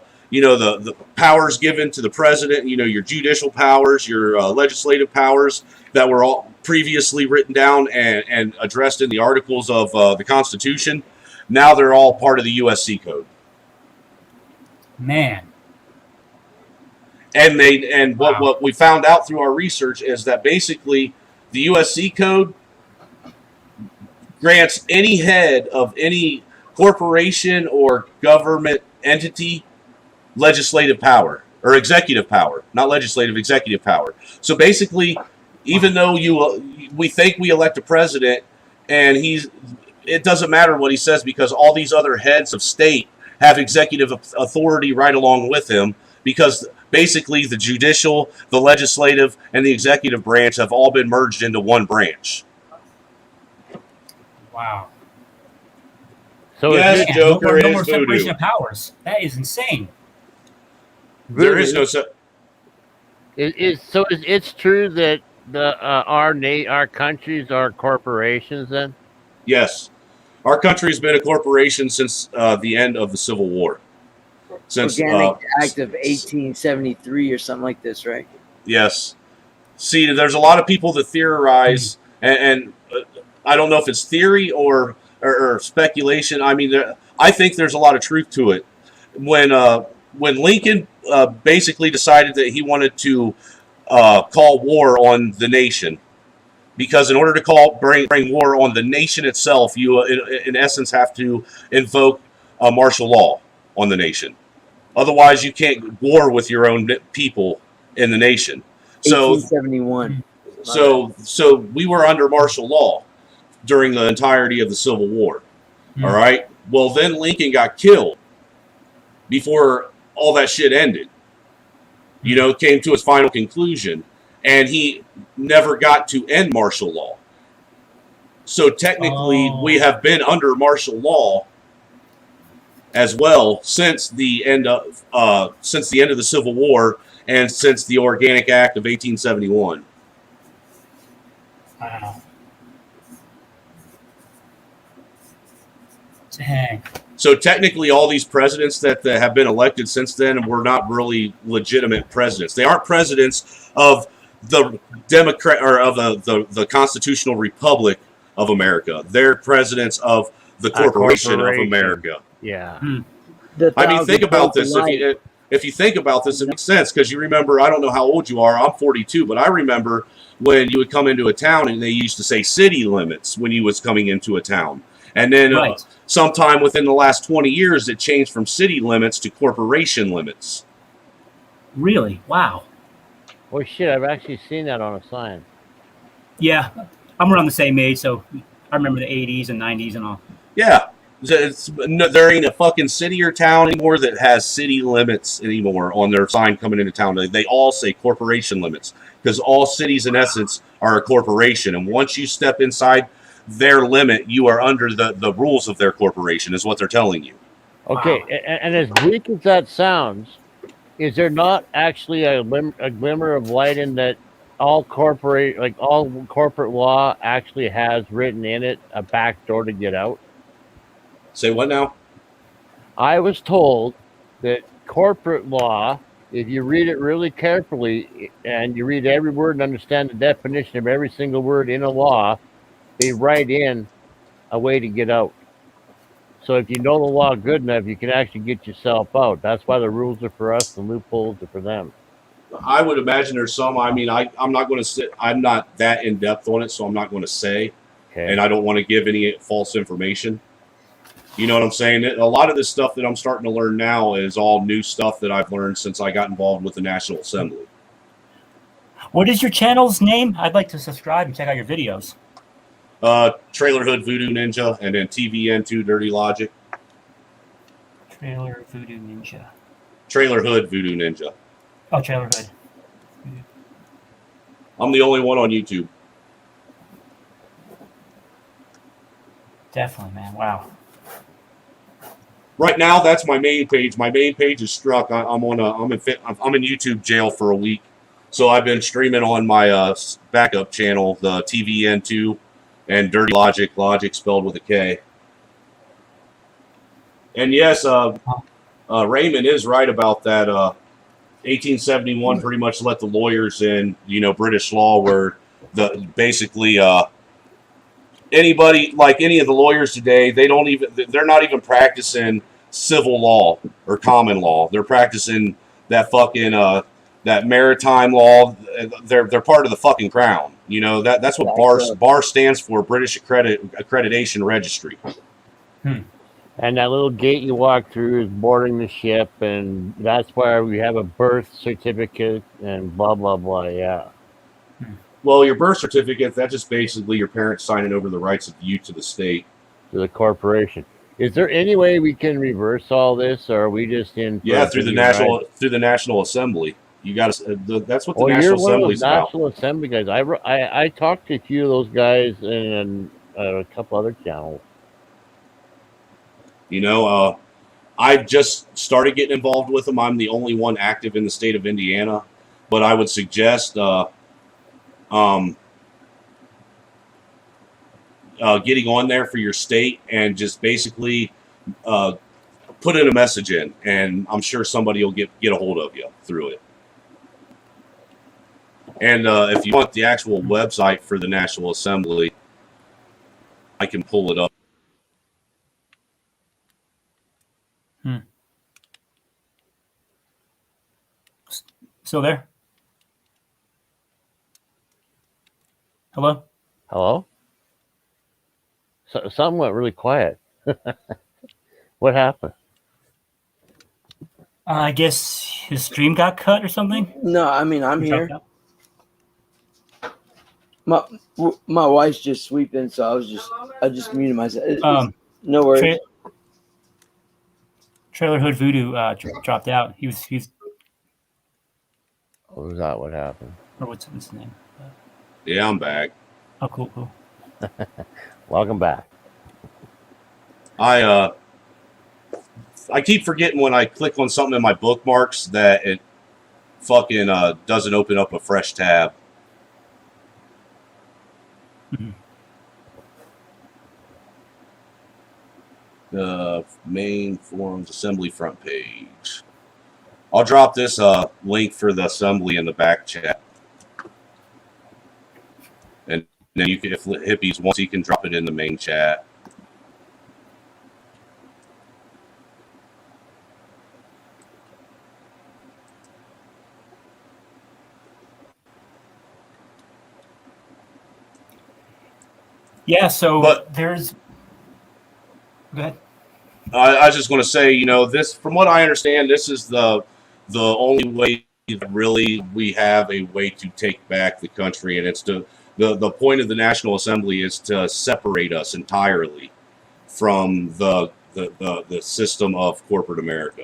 powers given to the president, you know, your judicial powers, your legislative powers that were all previously written down and addressed in the articles of the Constitution, now they're all part of the USC code. Man. And what we found out through our research is that basically the USC code grants any head of any corporation or government entity legislative power or executive power, not legislative, executive power. So basically, even though we think we elect a president and it doesn't matter what he says, because all these other heads of state have executive authority right along with him, because basically the judicial, the legislative, and the executive branch have all been merged into one branch. Wow. So yes, Joker no is more voodoo. Separation of powers. That is insane. There is no it's true that our countries are corporations then? Yes. Our country's been a corporation since the end of the Civil War. Since Organic Act of 1873 or something like this, right? Yes. See, there's a lot of people that theorize, and I don't know if it's theory or speculation. I mean, I think there's a lot of truth to it. When Lincoln basically decided that he wanted to call war on the nation, because in order to bring war on the nation itself, you in essence have to invoke martial law on the nation. Otherwise, you can't war with your own people in the nation. So 1871. So we were under martial law during the entirety of the Civil War. All right. Well, then Lincoln got killed before all that shit ended. You know, it came to its final conclusion, and he never got to end martial law. So technically, we have been under martial law as well since the end of the Civil War and since the Organic Act of 1871. Wow. Dang. So technically, all these presidents that have been elected since then were not really legitimate presidents. They aren't presidents of the Democrat or of the Constitutional Republic of America. They're presidents of the Corporation of America. Yeah. I mean, think about this. If you think about this, it makes sense, because you remember, I don't know how old you are. I'm 42, but I remember when you would come into a town and they used to say city limits when you was coming into a town. And then Right. sometime within the last 20 years, it changed from city limits to corporation limits. Really? Wow. Oh shit! I've actually seen that on a sign. Yeah, I'm around the same age, so I remember the 80s and 90s and all. Yeah. There ain't a fucking city or town anymore that has city limits anymore on their sign coming into town. They all say corporation limits because all cities, in essence, are a corporation. And once you step inside their limit, you are under the rules of their corporation, is what they're telling you. Okay, Wow. and as bleak as that sounds, is there not actually a glimmer of light in that all corporate law actually has written in it a back door to get out? Say what now? I was told that corporate law, if you read it really carefully and you read every word and understand the definition of every single word in a law, they write in a way to get out. So if you know the law good enough, you can actually get yourself out. That's why the rules are for us, the loopholes are for them. I would imagine there's some. I mean, I'm not going to sit. I'm not that in depth on it, so I'm not going to say, and I don't want to give any false information. You know what I'm saying? A lot of this stuff that I'm starting to learn now is all new stuff that I've learned since I got involved with the National Assembly. What is your channel's name? I'd like to subscribe and check out your videos. Trailer Hood Voodoo Ninja, and then TVN2 Dirty Logic. Trailer Voodoo Ninja. Trailer Hood Voodoo Ninja. Oh, Trailer Hood. I'm the only one on YouTube. Definitely, man. Wow. Right now, that's my main page. My main page is struck. I'm in YouTube jail for a week, so I've been streaming on my backup channel, the TVN2 and Dirty Logic, Logic spelled with a K. And yes, Raymond is right about that. 1871 pretty much let the lawyers in. You know, British law, where basically anybody, like any of the lawyers today, they're not even practicing civil law or common law. They're practicing that fucking that maritime law. They're part of the fucking crown. You know, that's what BAR stands for, British Accreditation Registry. And that little gate you walk through is boarding the ship, and that's why we have a birth certificate and blah blah blah. Yeah. Well, your birth certificate, that's just basically your parents signing over the rights of you to the state. To the corporation. Is there any way we can reverse all this, or are we just in? Yeah, through the National Assembly. You got to. That's what the National Assembly's about. National Assembly guys. I talked to a few of those guys and a couple other channels. You know, I've just started getting involved with them. I'm the only one active in the state of Indiana, but I would suggest getting on there for your state and just basically put in a message in, and I'm sure somebody will get a hold of you through it. And if you want the actual website for the National Assembly, I can pull it up. Still there? Hello? Hello? So, something went really quiet. What happened? I guess his stream got cut or something? No, I mean, I'm here. My wife's just sweeping, so I just muted myself. No worries. Trailer Hood Voodoo dropped out. He was. What was that? What happened? Or what's his name? Yeah, I'm back. Oh, cool. Welcome back. I keep forgetting when I click on something in my bookmarks that it fucking doesn't open up a fresh tab. The main forums assembly front page. I'll drop this link for the assembly in the back chat. And then you can, if Hippies wants, he can drop it in the main chat. Yeah, so there's Go ahead. I was just going to say, you know, this, from what I understand, this is the only way that really we have a way to take back the country, and it's the point of the National Assembly is to separate us entirely from the system of corporate America.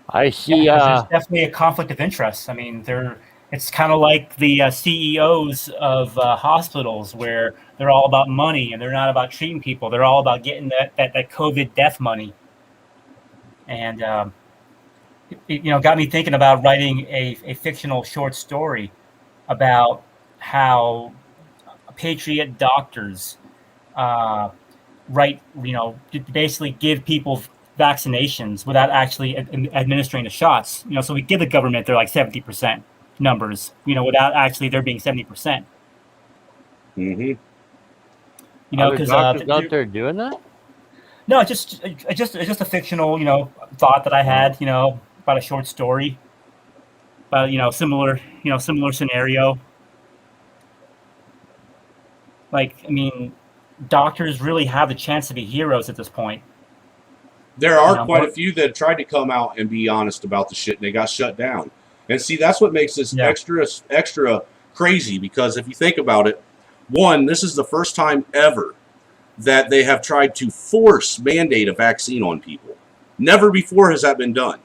I see. There's definitely a conflict of interest. I mean, it's kind of like the CEOs of hospitals, where they're all about money and they're not about treating people. They're all about getting that COVID death money. And it got me thinking about writing a fictional short story about how patriot doctors basically give people vaccinations without actually administering the shots. So we give the government their like 70% numbers, without actually there being 70%. Mm-hmm. Because out there doing that. No, it's just a fictional, thought that I had, about a short story, about similar scenario. Like, I mean, doctors really have the chance to be heroes at this point. There are quite a few that tried to come out and be honest about the shit, and they got shut down. And see, that's what makes this extra crazy, because if you think about it, one, this is the first time ever that they have tried to force mandate a vaccine on people. Never before has that been done.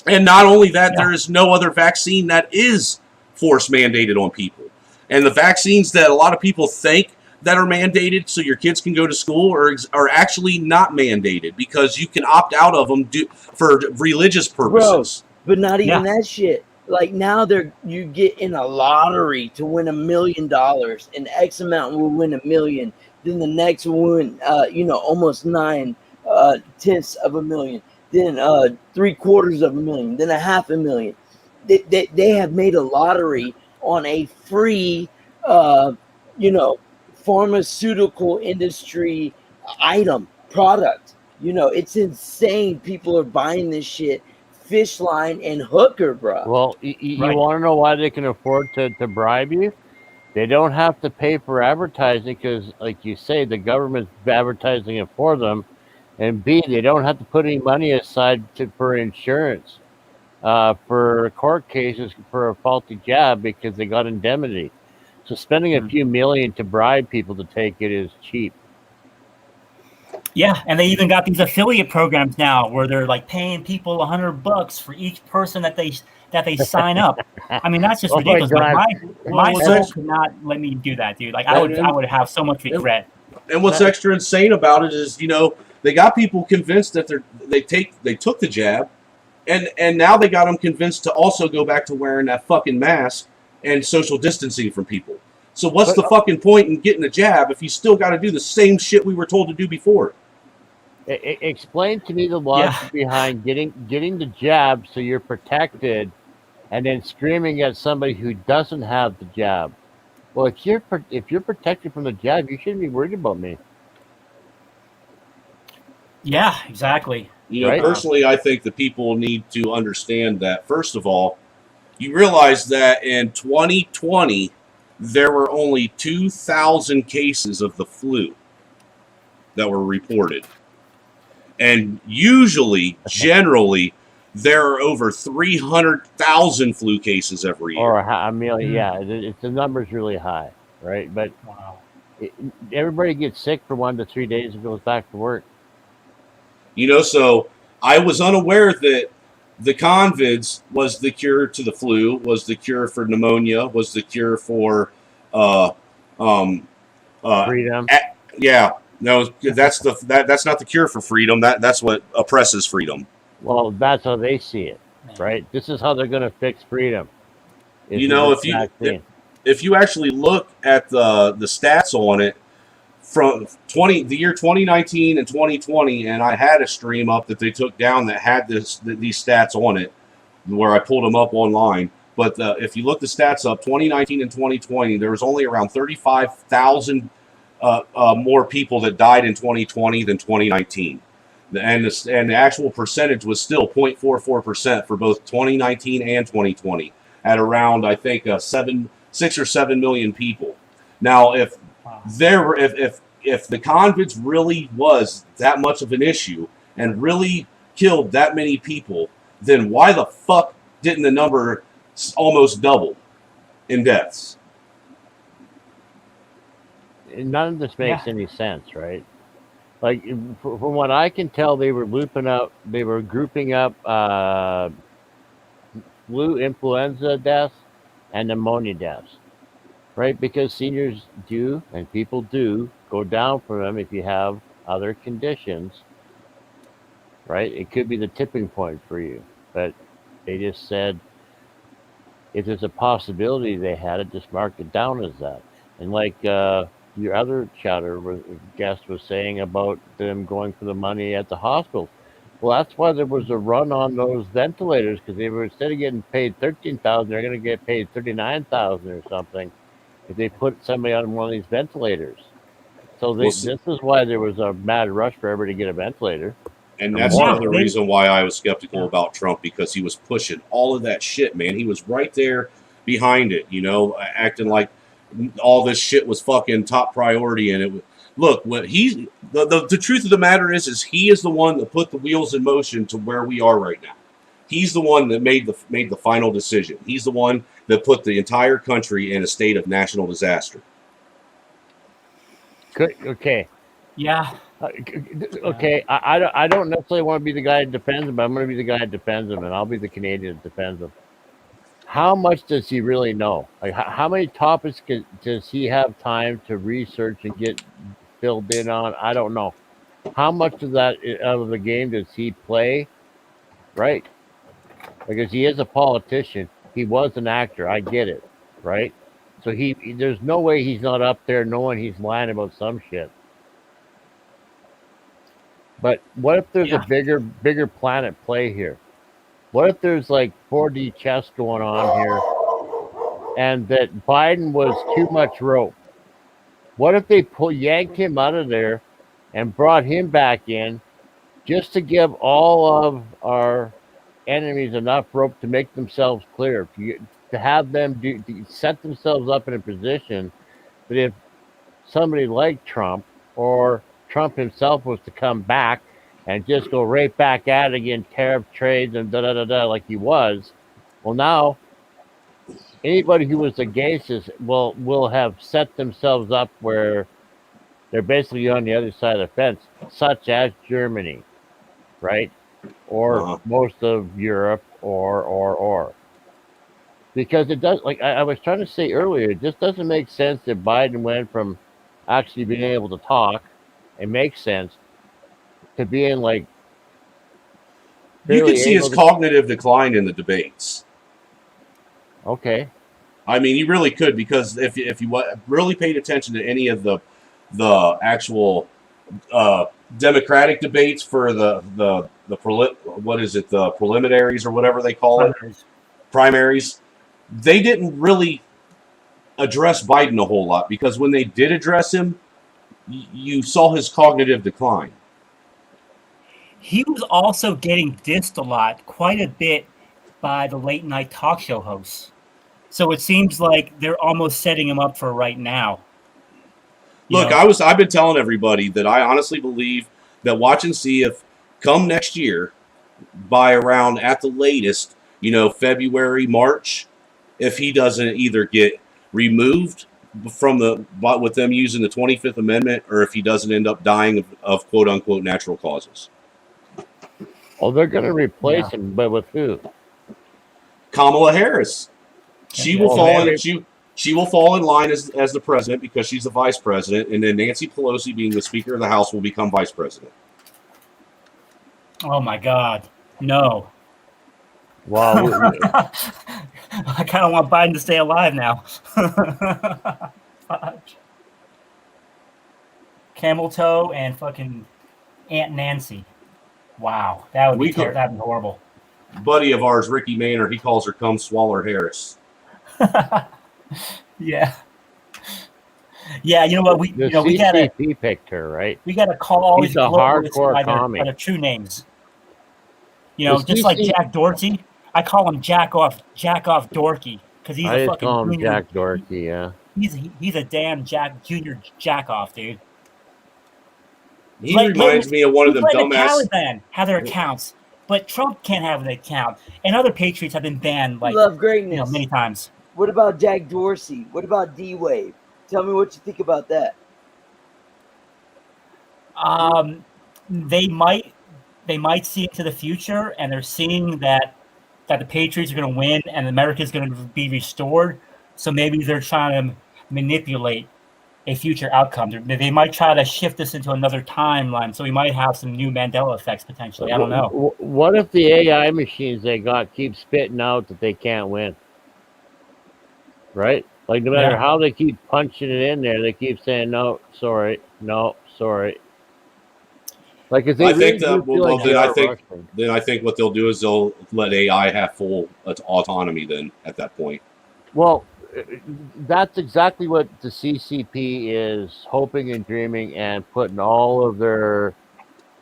And not only that, there is no other vaccine that is force mandated on people. And the vaccines that a lot of people think that are mandated so your kids can go to school are actually not mandated, because you can opt out of them for religious purposes. Bro, but not even that shit. Like, now you get in a lottery to win $1 million, and X amount will win $1 million. Then the next will win, almost 9/10 of $1 million. Then 750,000. Then $500,000. They have made a lottery on a free, pharmaceutical industry product. It's insane. People are buying this shit, fish line and hooker, bro. Well, you want to know why they can afford to bribe you? They don't have to pay for advertising, because, like you say, the government's advertising it for them. And B, they don't have to put any money aside for insurance for court cases for a faulty jab, because they got indemnity. So spending a few million to bribe people to take it is cheap. Yeah, and they even got these affiliate programs now where they're like paying people $100 for each person that they sign up. I mean, that's just ridiculous. My soul could not let me do that, dude. Like, I would have so much regret. And what's extra insane about it is, they got people convinced that they took the jab, and now they got them convinced to also go back to wearing that fucking mask and social distancing from people. So what's the fucking point in getting a jab if you still got to do the same shit we were told to do before? Explain to me the logic behind getting the jab so you're protected, and then screaming at somebody who doesn't have the jab. Well, if you're protected from the jab, you shouldn't be worried about me. Yeah, exactly. Personally, I think that people need to understand that, first of all, you realize that in 2020, there were only 2,000 cases of the flu that were reported. And generally, there are over 300,000 flu cases every year. Or a million, the number's really high, right? But everybody gets sick for 1 to 3 days and goes back to work. So I was unaware that the convids was the cure to the flu, was the cure for pneumonia, was the cure for freedom. No, that's not the cure for freedom. That's what oppresses freedom. Well, that's how they see it, right? This is how they're going to fix freedom. If you actually look at the stats on it from the year 2019 and 2020, and I had a stream up that they took down that had these stats on it, where I pulled them up online. But if you look the stats up, 2019 and 2020, there was only around 35,000 more people that died in 2020 than 2019. And the actual percentage was still 0.44% for both 2019 and 2020. at around, I think, 6 or 7 million people. Now, if the convicts really was that much of an issue and really killed that many people, then why the fuck didn't the number almost double in deaths? None of this makes any sense, right? Like, from what I can tell, they were grouping up flu influenza deaths and pneumonia deaths, right? Because seniors do, and people do, go down from them if you have other conditions, right? It could be the tipping point for you, but they just said if there's a possibility they had it, just marked it down as that. And like your other guest was saying about them going for the money at the hospital. Well, that's why there was a run on those ventilators, because they were, instead of getting paid $13,000, they're going to get paid $39,000 or something if they put somebody on one of these ventilators. So this is why there was a mad rush for everybody to get a ventilator. And that's another reason why I was skeptical about Trump, because he was pushing all of that shit, man. He was right there behind it, acting like all this shit was fucking top priority. And it look, what the truth of the matter is he is the one that put the wheels in motion to where we are right now. He's the one that made the final decision. He's the one that put the entire country in a state of national disaster. Good. Okay. Yeah. Okay. I don't necessarily want to be the guy that defends him, but I'm going to be the guy that defends him, and I'll be the Canadian that defends him. How much does he really know? Like, how many topics does he have time to research and get filled in on? I don't know. How much of that of the game does he play? Right. Because he is a politician. He was an actor. I get it. Right. So there's no way he's not up there knowing he's lying about some shit. But what if there's a bigger plan at play here? What if there's like 4D chess going on here, and that Biden was too much rope? What if they yanked him out of there and brought him back in just to give all of our enemies enough rope to make themselves clear, to have them to set themselves up in a position that if somebody like Trump or Trump himself was to come back and just go right back at it again, tariff trades and da-da-da-da like he was, well, now anybody who was against this will have set themselves up where they're basically on the other side of the fence, such as Germany, right? Or most of Europe, or. Because it does, like I was trying to say earlier, it just doesn't make sense that Biden went from actually being able to talk and make sense to being like. You can see his cognitive decline in the debates. Okay. I mean, you really could, because if you really paid attention to any of the actual Democratic debates for the preliminaries or whatever they call it, primaries, they didn't really address Biden a whole lot, because when they did address him, you saw his cognitive decline. He was also getting dissed a lot, quite a bit, by the late night talk show hosts. So it seems like they're almost setting him up for right now. Look, I've been telling everybody that I honestly believe that watch and see if come next year, by around at the latest, February, March, if he doesn't either get removed with them using the 25th Amendment, or if he doesn't end up dying of quote unquote natural causes. Oh, they're going to replace him, but with who? Kamala Harris. She will fall in line as the president, because she's the vice president, and then Nancy Pelosi, being the Speaker of the House, will become vice president. Oh my God, no! Wow. I kind of want Biden to stay alive now. Camel toe and fucking Aunt Nancy. Wow, that'd be horrible. Buddy of ours, Ricky Maynard, he calls her "Come Swaller Harris." Yeah. You know what? We gotta picked her, right? We gotta call all these hardcore by their true names. Just like Jack Dorsey. I call him Jack off Dorky because he's I a just fucking call him junior. Jack Dorsey. Yeah. He's a damn junior jack off, dude. He reminds me of one of them letting dumbass. The Taliban have their accounts, but Trump can't have an account, and other patriots have been banned like Love greatness. many times. What about Jack Dorsey? What about D-Wave? Tell me what you think about that. They might see into the future, and they're seeing that the Patriots are going to win and America is going to be restored. So maybe they're trying to manipulate a future outcome. They might try to shift this into another timeline. So we might have some new Mandela effects potentially. I don't know. What if the AI machines they got keep spitting out that they can't win? Right? Like no matter how they keep punching it in there, they keep saying no, sorry, no, sorry. Like if they I think then I think what they'll do is they'll let AI have full autonomy. Then at that point, well, that's exactly what the CCP is hoping and dreaming and putting all of their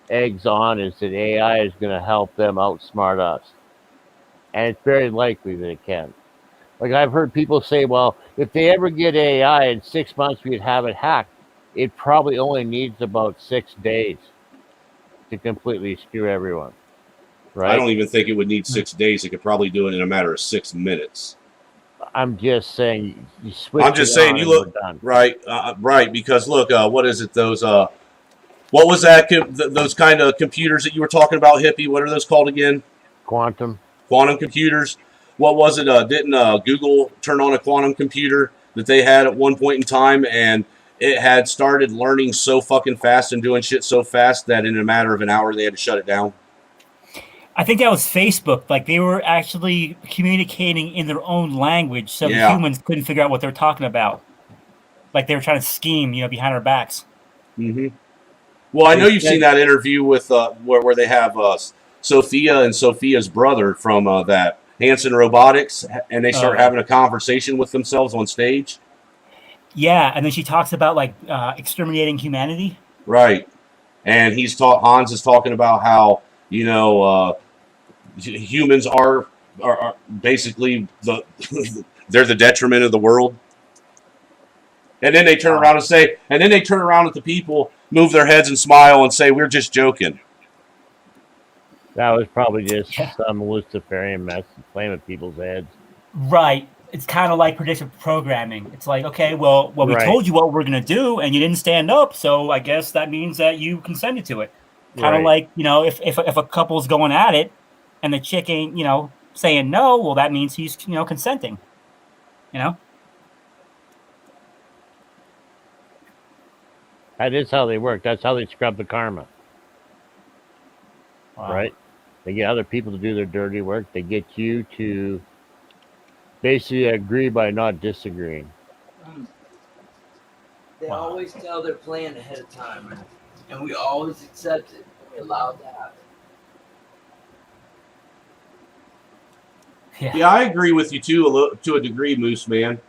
eggs on, is that AI is going to help them outsmart us, and it's very likely that it can. Like I've heard people say, well, if they ever get AI in 6 months, we'd have it hacked. It probably only needs about 6 days to completely screw everyone. Right? I don't even think it would need 6 days. It could probably do it in a matter of 6 minutes. I'm just saying. You switch. I'm just saying you look right, right. Because look, what is it? Those what was that? Those kind of computers that you were talking about, hippie. What are those called again? Quantum computers. What was it? Didn't Google turn on a quantum computer that they had at one point in time, and it had started learning so fucking fast and doing shit so fast that in a matter of an hour they had to shut it down? I think that was Facebook. Like they were actually communicating in their own language, so the humans couldn't figure out what they were talking about. Like they were trying to scheme, behind our backs. Mm-hmm. Well, I know you've seen that interview with where they have Sophia and Sophia's brother from that Hanson Robotics, and they start having a conversation with themselves on stage. Yeah, and then she talks about like exterminating humanity. Right, and Hans is talking about how humans are basically they're the detriment of the world. And then they turn around and say, and then they turn around at the people, move their heads and smile and say, "We're just joking." That was probably just some Luciferian mess playing with people's heads. Right. It's kind of like predictive programming. It's like, okay, well, we told you what we're going to do, and you didn't stand up, so I guess that means that you consented to it. Kind of like, if a couple's going at it, and the chick ain't, saying no, well, that means he's, consenting. That is how they work. That's how they scrub the karma. Wow. Right? They get other people to do their dirty work. They get you to basically agree by not disagreeing. They always tell their plan ahead of time, and we always accept it. We allow it to happen. Yeah, I agree with you too, to a degree, Moose Man.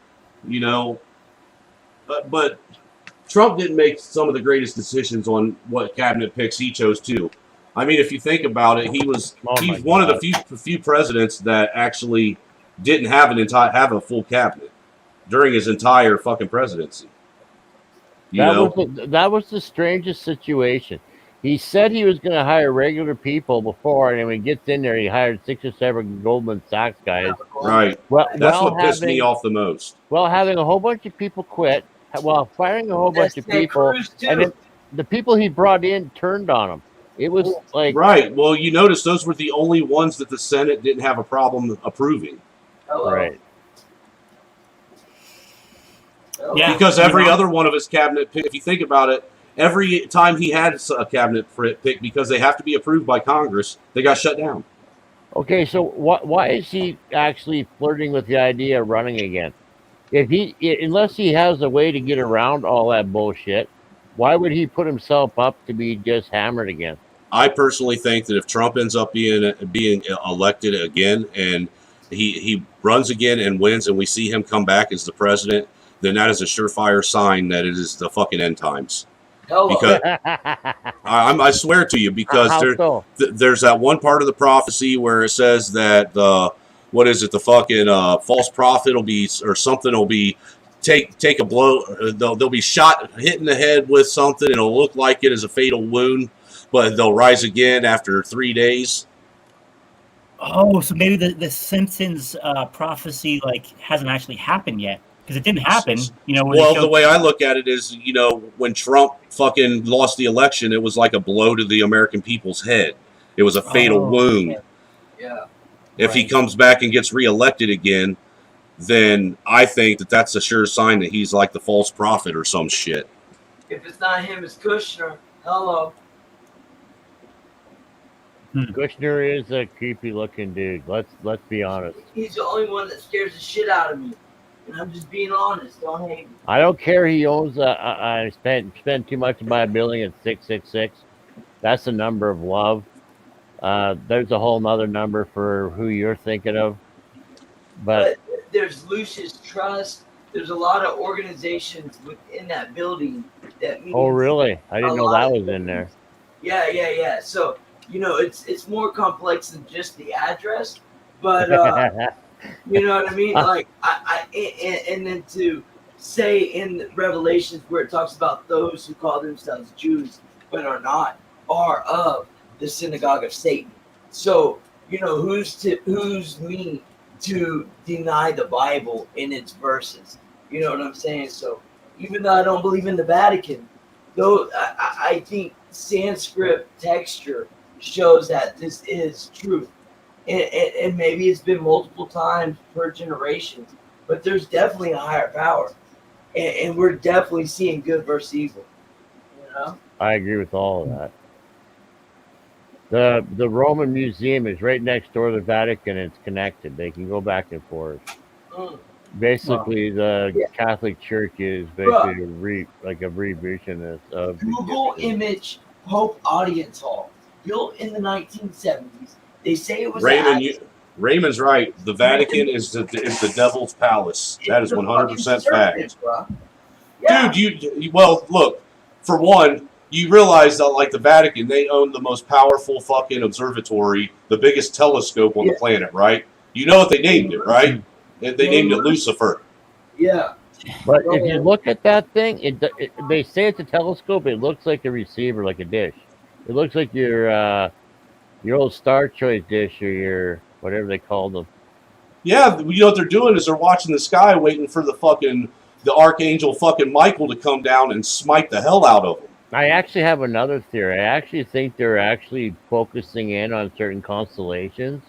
But Trump didn't make some of the greatest decisions on what cabinet picks he chose to. I mean, if you think about it, he's one of the few presidents that actually didn't have a full cabinet during his entire fucking presidency. That was the strangest situation. He said he was going to hire regular people before, and when he gets in there, he hired 6 or 7 Goldman Sachs guys. Right. Well, that's what pissed me off the most. Well, having a whole bunch of people quit, firing a whole bunch of people, and then the people he brought in turned on him. It was like... Right. Well, you notice those were the only ones that the Senate didn't have a problem approving. Right. Yeah, because every other one of his cabinet pick, if you think about it, every time he had a cabinet pick, because they have to be approved by Congress, they got shut down. Okay, so why is he actually flirting with the idea of running again? Unless he has a way to get around all that bullshit, why would he put himself up to be just hammered again? I personally think that if Trump ends up being elected again and he runs again and wins, and we see him come back as the president, then that is a surefire sign that it is the fucking end times. Because I swear to you, because there's that one part of the prophecy where it says that what is it? The fucking false prophet will be, or something will be, take a blow. They'll be shot, hit in the head with something. And it'll look like it is a fatal wound, but they'll rise again after 3 days. Oh, so maybe the Simpsons prophecy like hasn't actually happened yet because it didn't happen. You know, well, the way I look at it is, you know, when Trump fucking lost the election, it was like a blow to the American people's head. It was a fatal wound. Yeah. If he comes back and gets reelected again, then I think that that's a sure sign that he's like the false prophet or some shit. If it's not him, it's Kushner. Hello. Kushner is a creepy looking dude. Let's be honest. He's the only one that scares the shit out of me, and I'm just being honest. Don't hate me. I don't care. He owns. I spent too much of my billing at 666. That's the number of love. There's a whole nother number for who you're thinking of, but there's Lucius Trust. There's a lot of organizations within that building that means. Oh, really? I didn't know that was in there. Yeah. So, you know, it's more complex than just the address, but you know what I mean? Like and then to say in Revelations where it talks about those who call themselves Jews but are not, are of the synagogue of Satan. So, you know, who's me to deny the Bible in its verses? You know what I'm saying? So even though I don't believe in the Vatican, though I think Sanskrit texture shows that this is truth. And maybe it's been multiple times per generation, but there's definitely a higher power. And we're definitely seeing good versus evil. You know? I agree with all of that. The Roman Museum is right next door to the Vatican. And it's connected. They can go back and forth. Basically, the Catholic Church is basically like a revisionist of Google image Pope Audience Hall, built in the 1970s. They say it was Raymond's right. The Vatican is the devil's palace. That is 100% fact. Yeah. Dude, well, look, for one, you realize that, like, the Vatican, they own the most powerful fucking observatory, the biggest telescope on the planet, right? You know what they named it, right? They named it Lucifer. Yeah. But if you look at that thing, they say it's a telescope. It looks like a receiver, like a dish. It looks like your old Star Choice dish or your whatever they called them. Yeah, you know what they're doing is they're watching the sky, waiting for the Archangel fucking Michael to come down and smite the hell out of them. I actually have another theory. I actually think they're actually focusing in on certain constellations,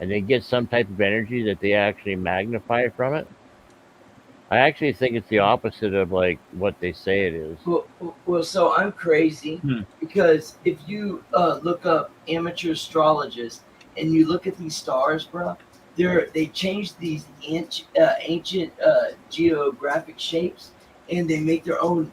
and they get some type of energy that they actually magnify from it. I actually think it's the opposite of like what they say it is. Well, so I'm crazy because if you look up amateur astrologists and you look at these stars, bro, they changed these ancient geographic shapes, and they make their own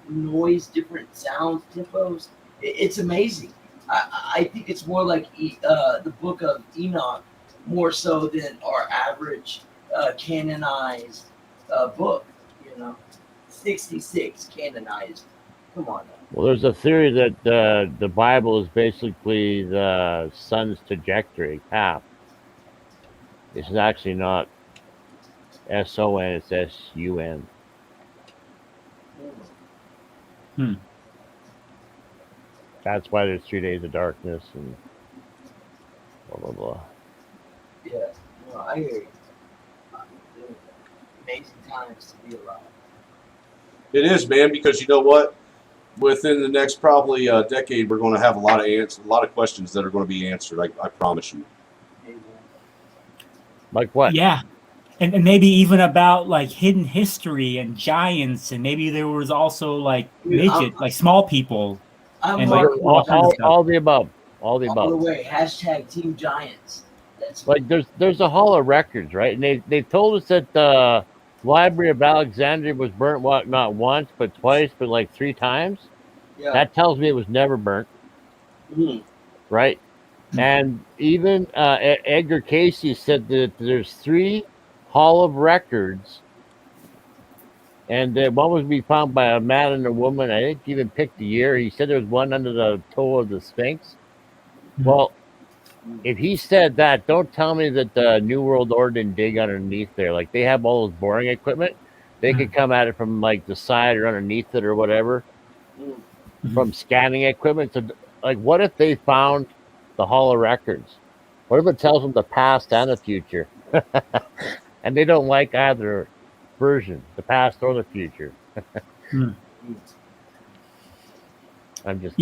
noise, different sounds, tempos. It's amazing. I think it's more like the Book of Enoch, more so than our average canonized book. You know, 66 canonized. Come on now. Well, there's a theory that the Bible is basically the sun's trajectory path. It's actually not S-O-N, it's S-U-N. That's why there's 3 days of darkness and blah, blah, blah. Yeah, no, I hear you. Amazing times to be alive. It is, man, because you know what? Within the next probably decade, we're going to have a lot of questions that are going to be answered. I promise you. Like what? Yeah. And maybe even about like hidden history and giants, and maybe there was also like midget, like small people. I'm like, all the above. All the above. All the way. # Team Giants. That's like there's a hall of records, right? And they told us that the Library of Alexandria was burnt not once but twice, but like 3 times. Yeah. That tells me it was never burnt. Right? And even Edgar Casey said that there's 3 Hall of Records And one was to be found by a man and a woman. I think he even picked the year. He said there was one under the toe of the Sphinx. Well, if he said that, don't tell me that the New World Order didn't dig underneath there. Like, they have all those boring equipment. They could come at it from like the side or underneath it or whatever, from scanning equipment. So, like, what if they found the Hall of Records? What if it tells them the past and the future? And they don't like either version, the past or the future. I'm just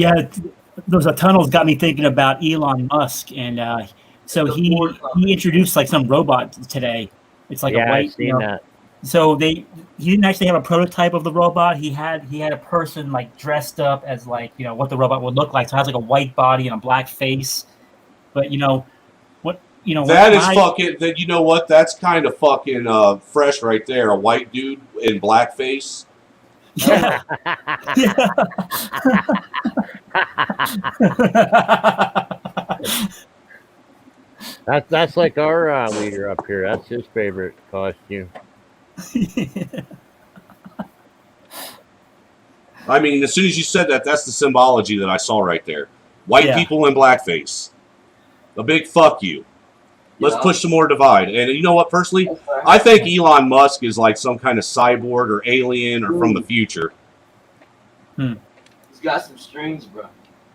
those tunnels got me thinking about Elon Musk, and so he introduced like some robot today. It's like a white. I've seen that. So he didn't actually have a prototype of the robot. He had a person like dressed up as like what the robot would look like. So it has like a white body and a black face. But that is fucking. That you know what? That's kind of fucking fresh right there. A white dude in blackface. Yeah. That's like our leader up here. That's his favorite costume. I mean, as soon as you said that, that's the symbology that I saw right there. White people in blackface. A big fuck you. Let's push some more divide. And you know what, personally? I think Elon Musk is like some kind of cyborg or alien or from the future. He's got some strings, bro.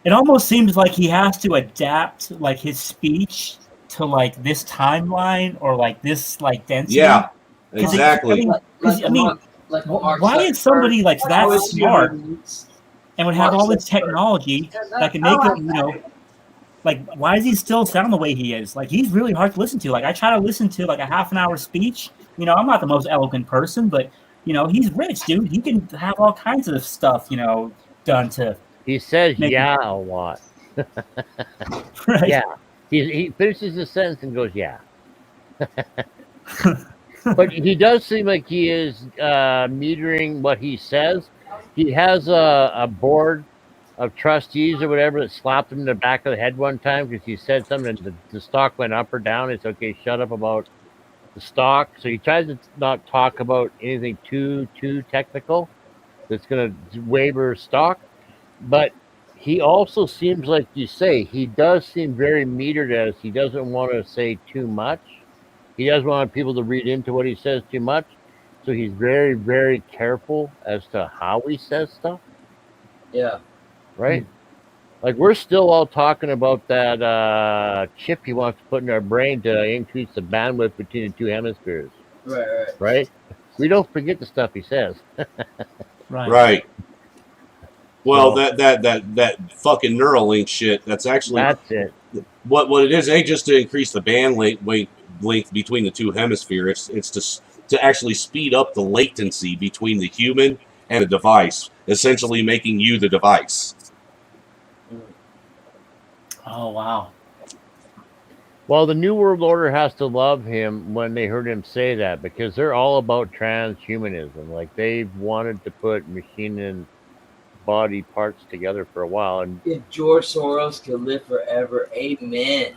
It almost seems like he has to adapt like his speech to like this timeline or like this like density. Yeah, exactly. Why is somebody like that smart and would have all this technology that can make it, like, why does he still sound the way he is? Like, he's really hard to listen to. Like, I try to listen to like a half an hour speech. I'm not the most eloquent person, but he's rich, dude. He can have all kinds of stuff, done to. He says a lot. Right. Yeah. He finishes the sentence and goes, yeah. But he does seem like he is metering what he says. He has a board of trustees or whatever that slapped him in the back of the head one time because he said something and the stock went up or down. It's okay, shut up about the stock. So he tries to not talk about anything too technical that's going to waver stock. But he also seems like you say, he does seem very metered as he doesn't want to say too much. He doesn't want people to read into what he says too much. So he's very, very careful as to how he says stuff. Yeah. Right? Like, we're still all talking about that chip he wants to put in our brain to increase the bandwidth between the two hemispheres. Right? We don't forget the stuff he says. Right. Well, that fucking Neuralink shit, that's it. What it is ain't just to increase the band length between the two hemispheres. It's to actually speed up the latency between the human and the device, essentially making you the device. Oh, wow. Well, the New World Order has to love him when they heard him say that, because they're all about transhumanism. Like, they've wanted to put machine and body parts together for a while. And if George Soros can live forever, amen.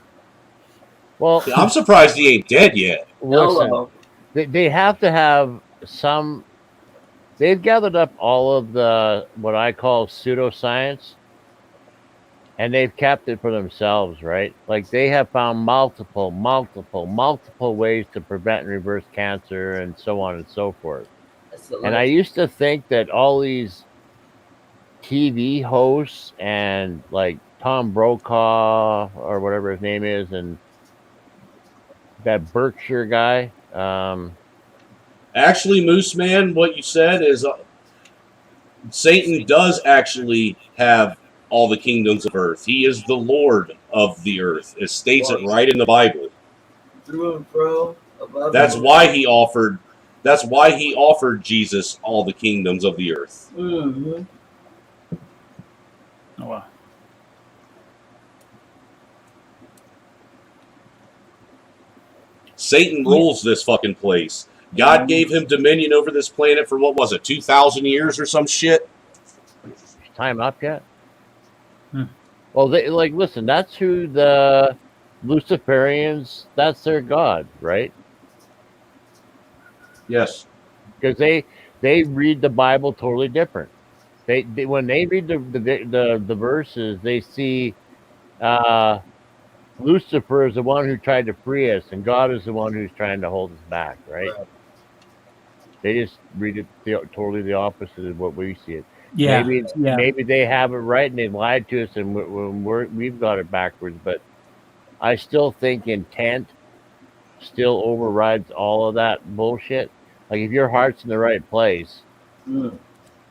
Well, I'm surprised he ain't dead yet. Listen, they have to have some. They've gathered up all of the what I call pseudoscience, and they've kept it for themselves, right? Like, they have found multiple ways to prevent and reverse cancer and so on and so forth. And I used to think that all these TV hosts and like Tom Brokaw or whatever his name is, and that Berkshire guy. Actually, Moose Man, what you said is Satan does actually have all the kingdoms of earth. He is the Lord of the earth. It states it right in the Bible. Through and fro. That's why he offered. That's why he offered Jesus all the kingdoms of the earth. Mm-hmm. Oh, wow. Satan rules this fucking place. God gave him dominion over this planet for, what was it, 2,000 years or some shit? Is time up yet? Well, they listen, that's who the Luciferians, that's their God, right? Yes. Because they read the Bible totally different. They when they read the verses, they see Lucifer is the one who tried to free us, and God is the one who's trying to hold us back. Right? They just read it totally the opposite of what we see it. Yeah. Maybe they have it right and they lied to us, and we've got it backwards. But I still think intent still overrides all of that bullshit. Like if your heart's in the right place,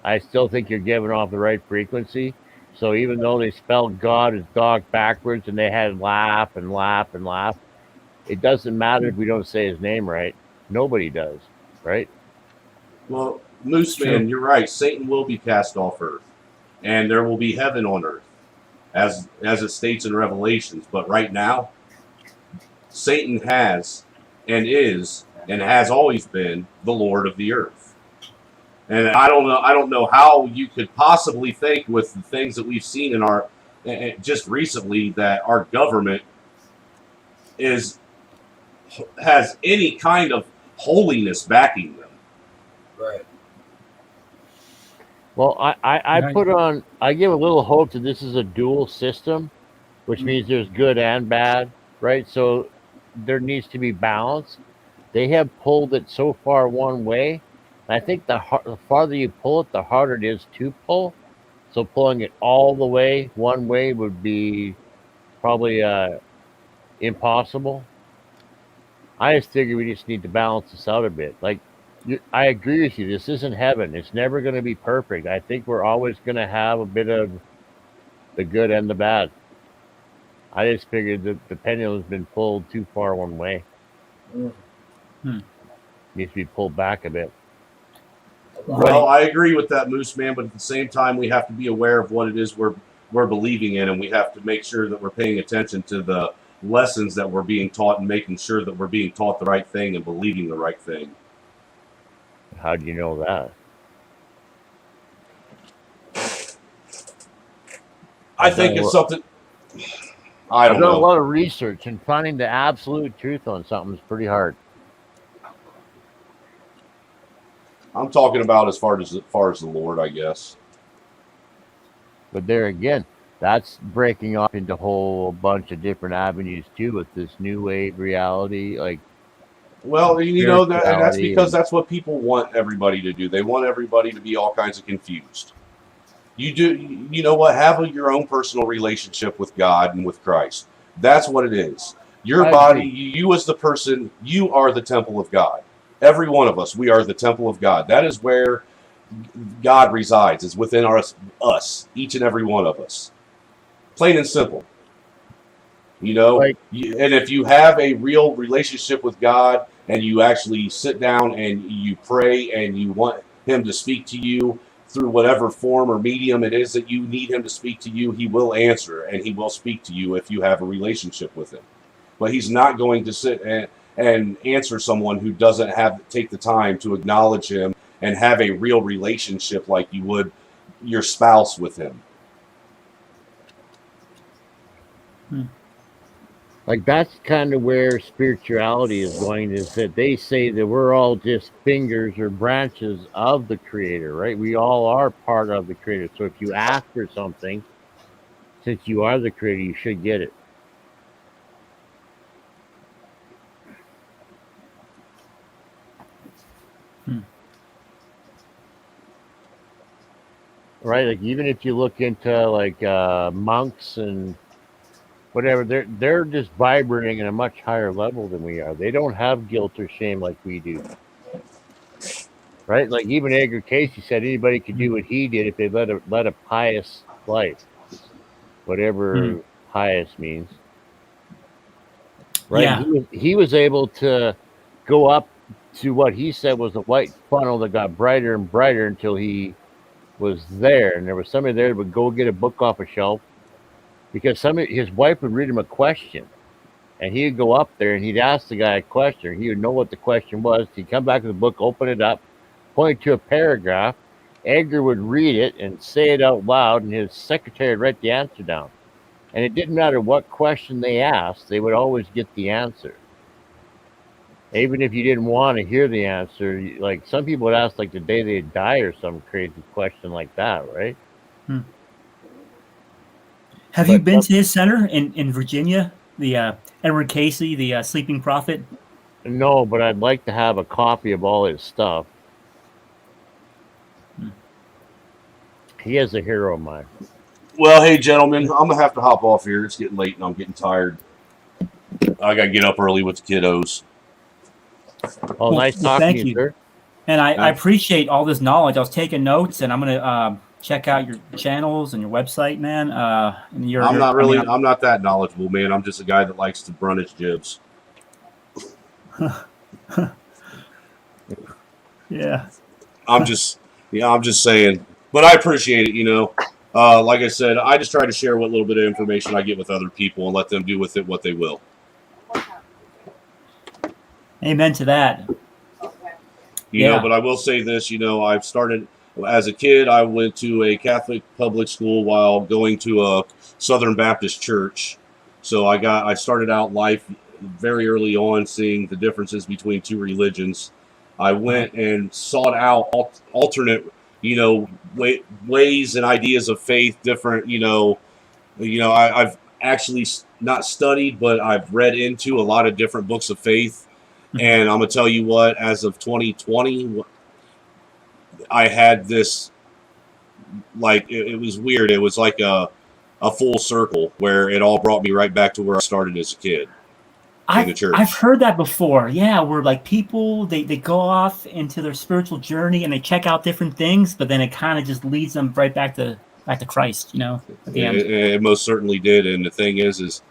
I still think you're giving off the right frequency. So even though they spelled God as dog backwards and they had laugh and laugh and laugh, it doesn't matter if we don't say his name right. Nobody does, right? Well, Moose Man, you're right. Satan will be cast off earth, and there will be heaven on earth, as it states in Revelations. But right now, Satan has and is and has always been the Lord of the earth. And I don't know how you could possibly think, with the things that we've seen in our just recently, that our government has any kind of holiness backing them. Right. Well, I give a little hope that this is a dual system, which means there's good and bad, right? So there needs to be balance. They have pulled it so far one way. I think the farther you pull it, the harder it is to pull. So pulling it all the way one way would be probably impossible. I just figure we just need to balance this out a bit. Like, I agree with you. This isn't heaven. It's never going to be perfect. I think we're always going to have a bit of the good and the bad. I just figured that the pendulum's been pulled too far one way. Needs to be pulled back a bit. Well, I agree with that, Moose Man, but at the same time, we have to be aware of what it is we're believing in, and we have to make sure that we're paying attention to the lessons that we're being taught and making sure that we're being taught the right thing and believing the right thing. How do you know that? I think it's something. I don't I've done know. a lot of research, and finding the absolute truth on something is pretty hard. I'm talking about as far as the Lord, I guess. But there again, that's breaking off into a whole bunch of different avenues too, with this new wave reality. Like, well, you know, and that's because that's what people want everybody to do. They want everybody to be all kinds of confused. You know what? Have your own personal relationship with God and with Christ. That's what it is. Your body, you as the person, you are the temple of God. Every one of us, we are the temple of God. That is where God resides, is within us, each and every one of us. Plain and simple. You know, and if you have a real relationship with God and you actually sit down and you pray and you want him to speak to you through whatever form or medium it is that you need him to speak to you, he will answer and he will speak to you if you have a relationship with him. But he's not going to sit and answer someone who doesn't take the time to acknowledge him and have a real relationship like you would your spouse with him. Like, that's kind of where spirituality is going, is that they say that we're all just fingers or branches of the Creator, right? We all are part of the Creator. So if you ask for something, since you are the Creator, you should get it. Right? Like, even if you look into like monks and whatever, they're just vibrating at a much higher level than we are. They don't have guilt or shame like we do. Right? Like, even Edgar Casey said anybody could do what he did if they led a pious life. Whatever pious means. Right? Yeah. He was able to go up to what he said was a white funnel that got brighter and brighter until he was there, and there was somebody there that would go get a book off a shelf, because his wife would read him a question, and he'd go up there and he'd ask the guy a question. He would know what the question was. He'd come back with the book, open it up, point to a paragraph. Edgar would read it and say it out loud, and his secretary would write the answer down. And it didn't matter what question they asked, they would always get the answer. Even if you didn't want to hear the answer, like some people would ask like the day they die or some crazy question like that, right? Have But you been to his center in Virginia, the Edward Casey, the Sleeping Prophet? no, but I'd like to have a copy of all his stuff. He is a hero of mine. Well, hey, gentlemen, I'm going to have to hop off here. It's getting late and I'm getting tired. I got to get up early with the kiddos. Oh, nice talking thank to you, sir. And I appreciate all this knowledge. I was taking notes, and I'm gonna check out your channels and your website, man. And I'm not that knowledgeable, man. I'm just a guy that likes to run his jibs. Yeah. I'm just saying. But I appreciate it, you know. Like I said, I just try to share what little bit of information I get with other people and let them do with it what they will. Amen to that. You know, but I will say this, you know, I've started as a kid, I went to a Catholic public school while going to a Southern Baptist church. So I started out life very early on seeing the differences between two religions. I went and sought out alternate, you know, ways and ideas of faith, different, I've actually not studied, but I've read into a lot of different books of faith. And I'm going to tell you what, as of 2020, I had this, like, it was weird. It was like a full circle where it all brought me right back to where I started as a kid in the church. I've heard that before. Yeah, where like people, they go off into their spiritual journey and they check out different things, but then it kind of just leads them right back to Christ, you know, at the end. It most certainly did. And the thing is,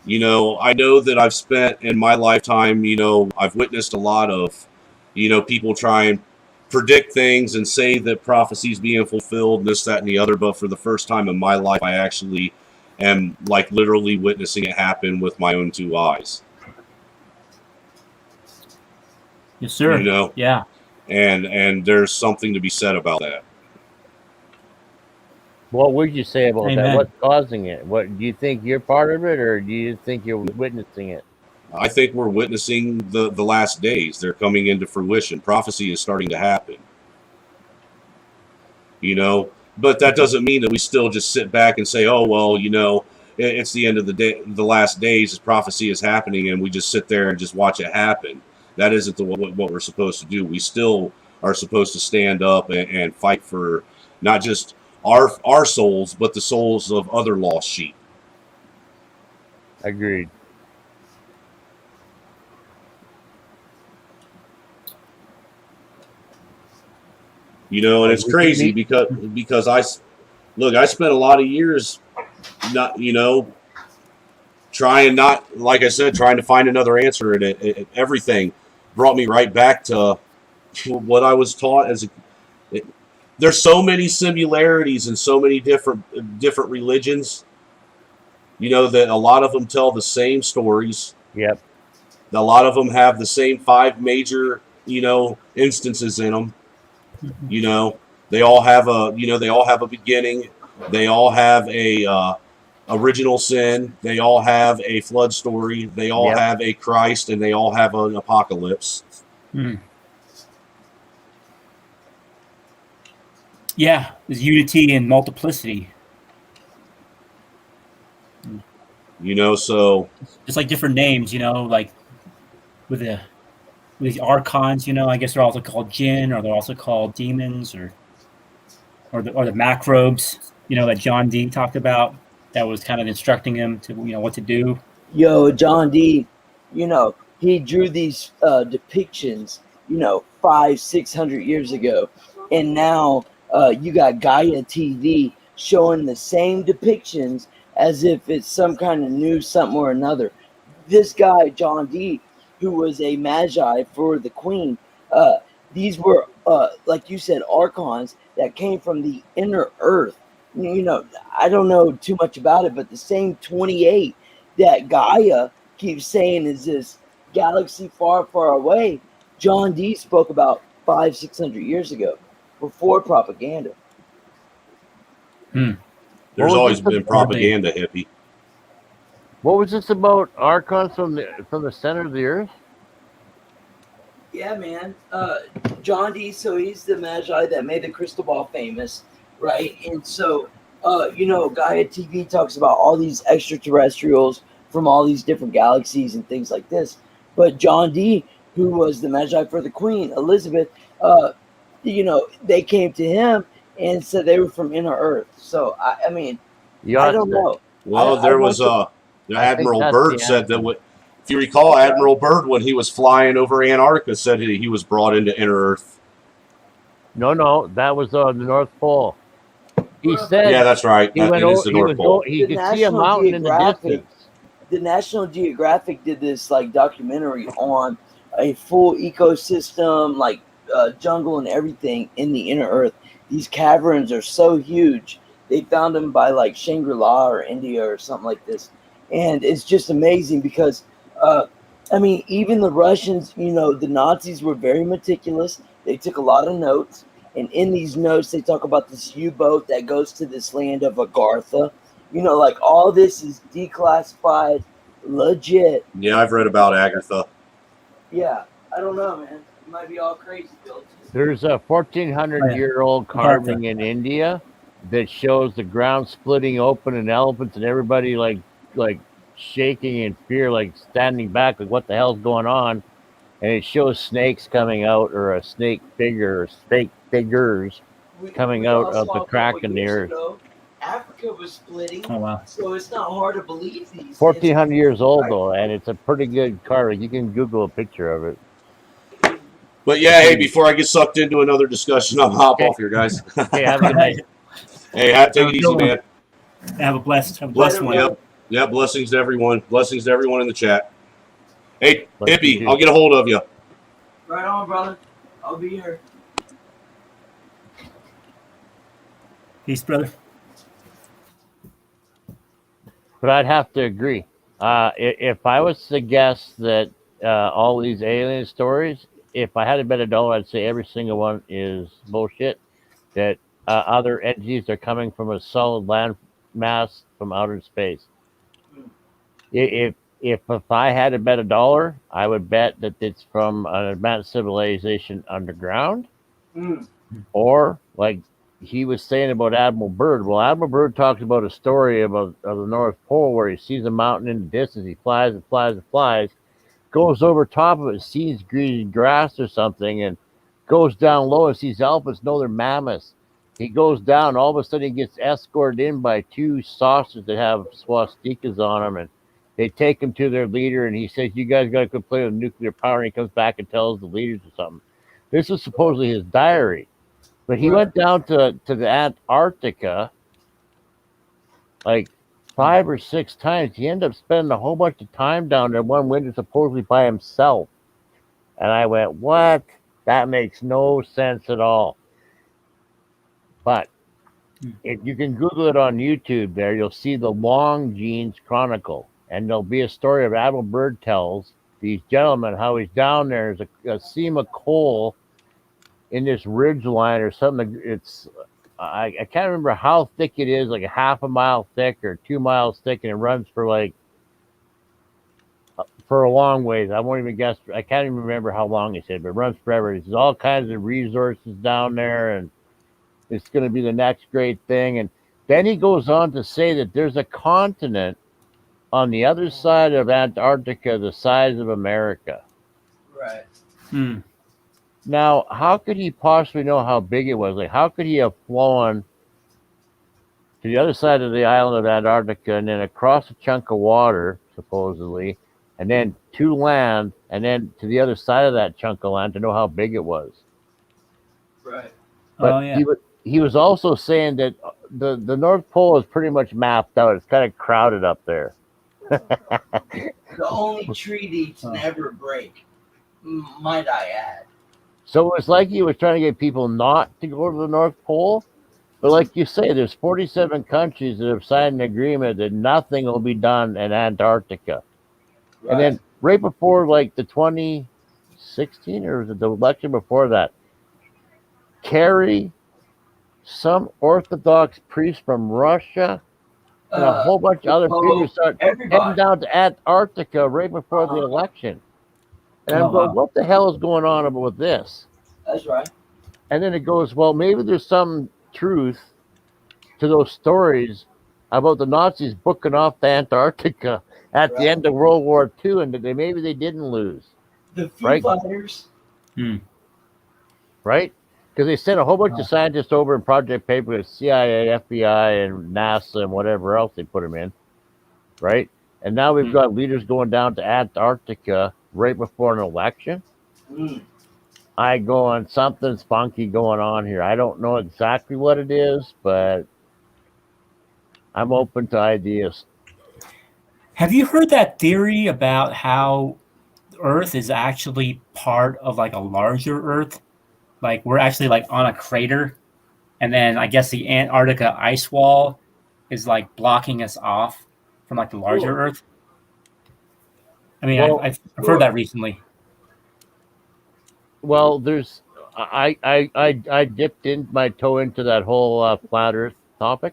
you know, I know that I've spent in my lifetime, you know, I've witnessed a lot of, you know, people try and predict things and say that prophecies being fulfilled, this, that, and the other. But for the first time in my life, I actually am like literally witnessing it happen with my own two eyes. Yes, sir. You know? Yeah. And there's something to be said about that. What would you say about Amen. that? What's causing it? What do you think you're part of it, or do you think you're witnessing it? I think we're witnessing the last days. They're coming into fruition. Prophecy is starting to happen. You know, but that doesn't mean that we still just sit back and say, "Oh well, you know, it's the end of the day, the last days. As prophecy is happening, and we just sit there and just watch it happen." That isn't what we're supposed to do. We still are supposed to stand up and fight for not just our souls, but the souls of other lost sheep. Agreed. You know, and it's crazy because I spent a lot of years not, you know, trying to find another answer, and everything brought me right back to what I was taught as there's so many similarities in so many different religions, you know, that a lot of them tell the same stories. Yep. A lot of them have the same 5 major, you know, instances in them. You know, they all have a beginning. They all have a original sin. They all have a flood story. They all have a Christ, and they all have an apocalypse. Mm. Yeah, there's unity and multiplicity. You know, so it's like different names, you know, like with these archons, you know, I guess they're also called jinn, or they're also called demons, or the macrobes, you know, that John D talked about, that was kind of instructing him to, you know, what to do. Yo, John D, you know, he drew these depictions, you know, 500-600 years ago, and now you got Gaia TV showing the same depictions as if it's some kind of new something or another. This guy, John D, who was a magi for the queen, these were, like you said, archons that came from the inner earth. You know, I don't know too much about it, but the same 28 that Gaia keeps saying is this galaxy far, far away, John D spoke about 500-600 years ago, before propaganda. There's always been propaganda, hippie. What was this about archons from the center of the earth? Yeah, man. John D. So he's the Magi that made the crystal ball famous, right? And so, Gaia TV talks about all these extraterrestrials from all these different galaxies and things like this. But John D., who was the Magi for the Queen Elizabeth, they came to him and said they were from inner Earth. So I mean, I don't know. Well, there was Admiral Byrd said that if you recall, Admiral Byrd, when he was flying over Antarctica, said he was brought into inner Earth. No, that was the North Pole. He said, yeah, that's right. He went over, the North Pole. He could see a mountain in the distance. The National Geographic did this documentary on a full ecosystem, jungle and everything in the inner Earth. These caverns are so huge. They found them by Shangri-La or India or something like this. And it's just amazing because, even the Russians, the Nazis were very meticulous. They took a lot of notes. And in these notes, they talk about this U-boat that goes to this land of Agartha. All this is declassified, legit. Yeah, I've read about Agatha. Yeah, I don't know, man. It might be all crazy, Bill. There's a 1,400-year-old carving in India that shows the ground splitting open and elephants and everybody like shaking in fear, standing back, what the hell's going on? And it shows snakes coming out, or a snake figure, or snake figures coming out of the crack in the earth. Africa was splitting. Oh wow! So it's not hard to believe these. 1,400 years old though, and it's a pretty good carving. You can Google a picture of it. But yeah, hey, before I get sucked into another discussion, I'll hop off here, guys. Hey, have a good night. Hey, take it easy, man. Have a blessed one. Yep. Blessings to everyone. Blessings to everyone in the chat. Hey, Hippie, I'll get a hold of you. Right on, brother. I'll be here. Peace, brother. But I'd have to agree. If I was to guess that all these alien stories, if I had to bet $1, I'd say every single one is bullshit. That other entities are coming from a solid land mass from outer space. If I had to bet $1, I would bet that it's from an advanced civilization underground, or like he was saying about Admiral Byrd. Well, Admiral Byrd talks about a story of the North Pole where he sees a mountain in the distance. He flies and flies and flies, goes over top of it, sees green grass or something, and goes down low and sees elephants. No, they're mammoths. He goes down. All of a sudden, he gets escorted in by 2 saucers that have swastikas on them, and they take him to their leader, and he says, "You guys got to quit playing with nuclear power." And he comes back and tells the leaders or something. This is supposedly his diary. But he went down to the Antarctica 5 or 6 times. He ended up spending a whole bunch of time down there one winter, supposedly by himself. And I went, what? That makes no sense at all. But if you can Google it on YouTube there, you'll see the Long Genes Chronicle. And there'll be a story of Admiral Byrd tells these gentlemen how he's down there. There's a seam of coal in this ridge line or something. It's I can't remember how thick it is, like a half a mile thick or 2 miles thick, and it runs for a long ways. I won't even guess. I can't even remember how long he said, but it runs forever. There's all kinds of resources down there, and it's going to be the next great thing. And then he goes on to say that there's a continent on the other side of Antarctica the size of America. Right. Now, how could he possibly know how big it was? How could he have flown to the other side of the island of Antarctica and then across a chunk of water, supposedly, and then to land, and then to the other side of that chunk of land to know how big it was? Right. But he was also saying that the North Pole is pretty much mapped out. It's kind of crowded up there. The only treaty to never break, might I add. So it's like he was trying to get people not to go to the North Pole. But like you say, there's 47 countries that have signed an agreement that nothing will be done in Antarctica. Right. And then right before the 2016, or was it the election before that, Kerry, some Orthodox priest from Russia, and a whole bunch of other people start heading down to Antarctica right before the election. And I'm going, what the hell is going on with this? That's right. And then it goes, well, maybe there's some truth to those stories about the Nazis booking off to Antarctica at the end of World War II, and that maybe they didn't lose. The Foo Fighters. Right? Because they sent a whole bunch of scientists over in Project Paper with CIA, FBI, and NASA, and whatever else they put them in. Right? And now we've got leaders going down to Antarctica right before an election. I go on, something's funky going on here. I don't know exactly what it is, but I'm open to ideas. Have you heard that theory about how Earth is actually part of like a larger Earth? Like we're actually like on a crater, and then I guess the Antarctica ice wall is like blocking us off from like the larger Earth. I mean, well, I've heard that recently. Well, there's I dipped in my toe into that whole flat Earth topic,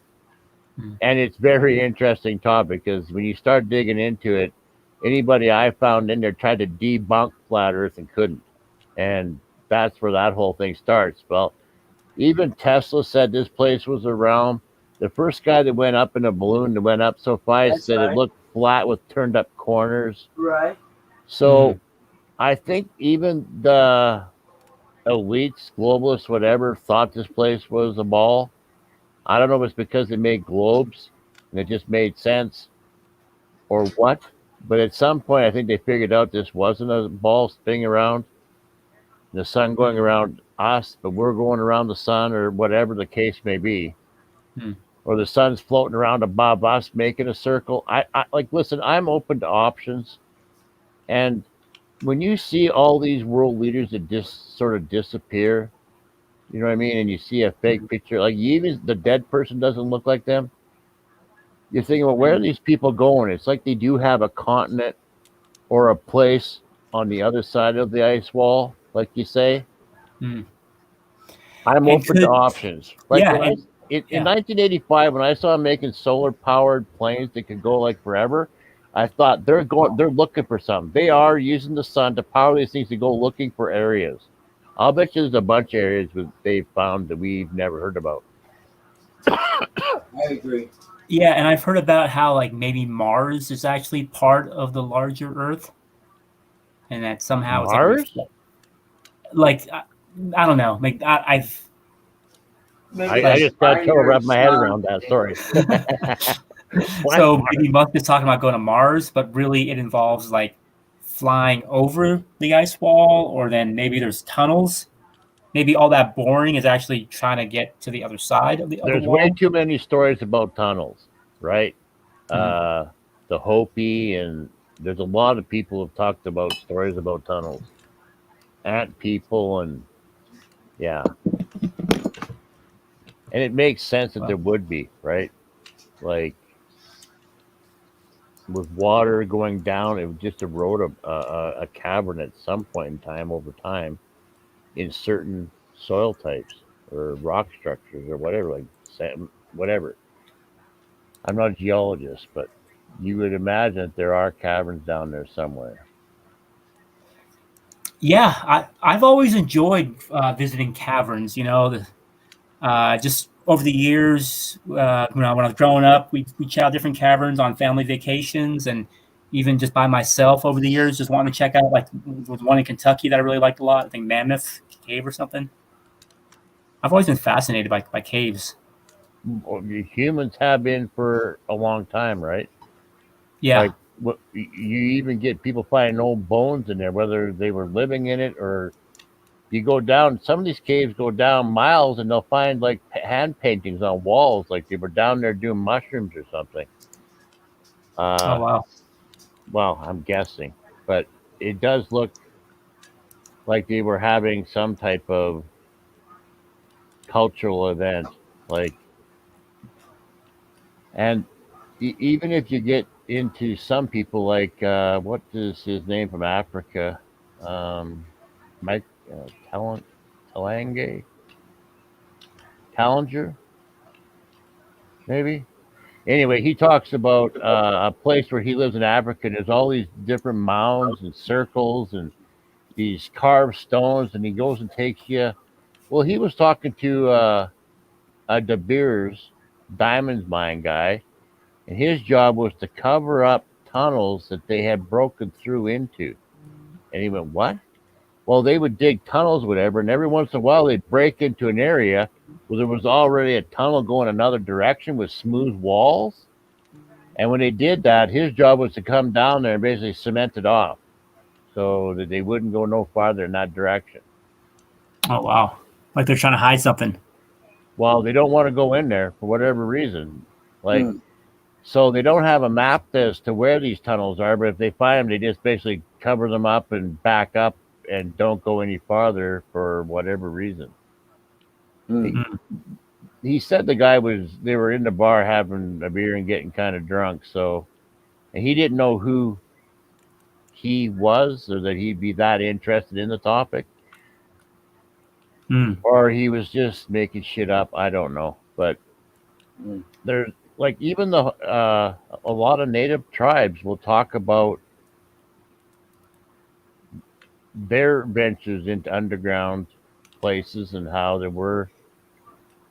and it's very interesting topic because when you start digging into it, anybody I found in there tried to debunk flat Earth and couldn't, and that's where that whole thing starts. Well, even Tesla said this place was a realm. The first guy that went up in a balloon that went up so fast said it looked flat with turned up corners. Right. So I think even the elites, globalists, whatever, thought this place was a ball. I don't know if it's because they made globes and it just made sense or what. But at some point, I think they figured out this wasn't a ball spinning around, the sun going around us, but we're going around the sun, or whatever the case may be. Or the sun's floating around above us, making a circle. I like, listen, I'm open to options. And when you see all these world leaders that just sort of disappear, you know what I mean? And you see a fake picture, like even the dead person doesn't look like them. You're thinking, well, where are these people going? It's like they do have a continent or a place on the other side of the ice wall, like you say. I'm open to options. Like in 1985, when I saw them making solar-powered planes that could go like forever, I thought they're looking for something. They are using the sun to power these things to go looking for areas. I'll bet you there's a bunch of areas that they've found that we've never heard about. I agree. Yeah, and I've heard about how like maybe Mars is actually part of the larger Earth, and that somehow Mars? It's like I don't know. Like I just got to wrap my head around that. Sorry. So maybe Musk is talking about going to Mars, but really it involves like flying over the ice wall, or then maybe there's tunnels. Maybe all that boring is actually trying to get to the other side of the other wall. There's way too many stories about tunnels, right? The Hopi, and there's a lot of people who have talked about stories about tunnels. Ant people, and yeah. And it makes sense that there would be, right? Like, with water going down, it just erode a cavern at some point in time, over time, in certain soil types or rock structures or whatever, like sand, whatever. I'm not a geologist, but you would imagine that there are caverns down there somewhere. Yeah, I've always enjoyed visiting caverns. You know, just over the years, when I was growing up, we checked out different caverns on family vacations, and even just by myself over the years, just wanting to check out, like with one in Kentucky that I really liked a lot. I think Mammoth Cave or something. I've always been fascinated by caves. Well, humans have been for a long time, right? Yeah. Like, you even get people finding old bones in there, whether they were living in it or. You go down, some of these caves go down miles, and they'll find like hand paintings on walls, like they were down there doing mushrooms or something. Oh, wow. Well, I'm guessing, but it does look like they were having some type of cultural event, like, and even if you get into some people, like, what is his name from Africa? Mike Tallinger, maybe. Anyway, he talks about a place where he lives in Africa. And there's all these different mounds and circles, and these carved stones, and he goes and takes you. Well, he was talking to a De Beers diamonds mine guy, and his job was to cover up tunnels that they had broken through into. And he went, "What?" Well, they would dig tunnels, whatever, and every once in a while they'd break into an area where there was already a tunnel going another direction with smooth walls. And when they did that, his job was to come down there and basically cement it off so that they wouldn't go no farther in that direction. Oh, wow. Like they're trying to hide something. Well, they don't want to go in there for whatever reason. Like, so they don't have a map as to where these tunnels are, but if they find them, they just basically cover them up and back up and don't go any farther for whatever reason. He said they were in the bar having a beer and getting kind of drunk, so and he didn't know who he was or that he'd be that interested in the topic. Or he was just making shit up. I don't know. But there's like even a lot of native tribes will talk about their ventures into underground places and how there were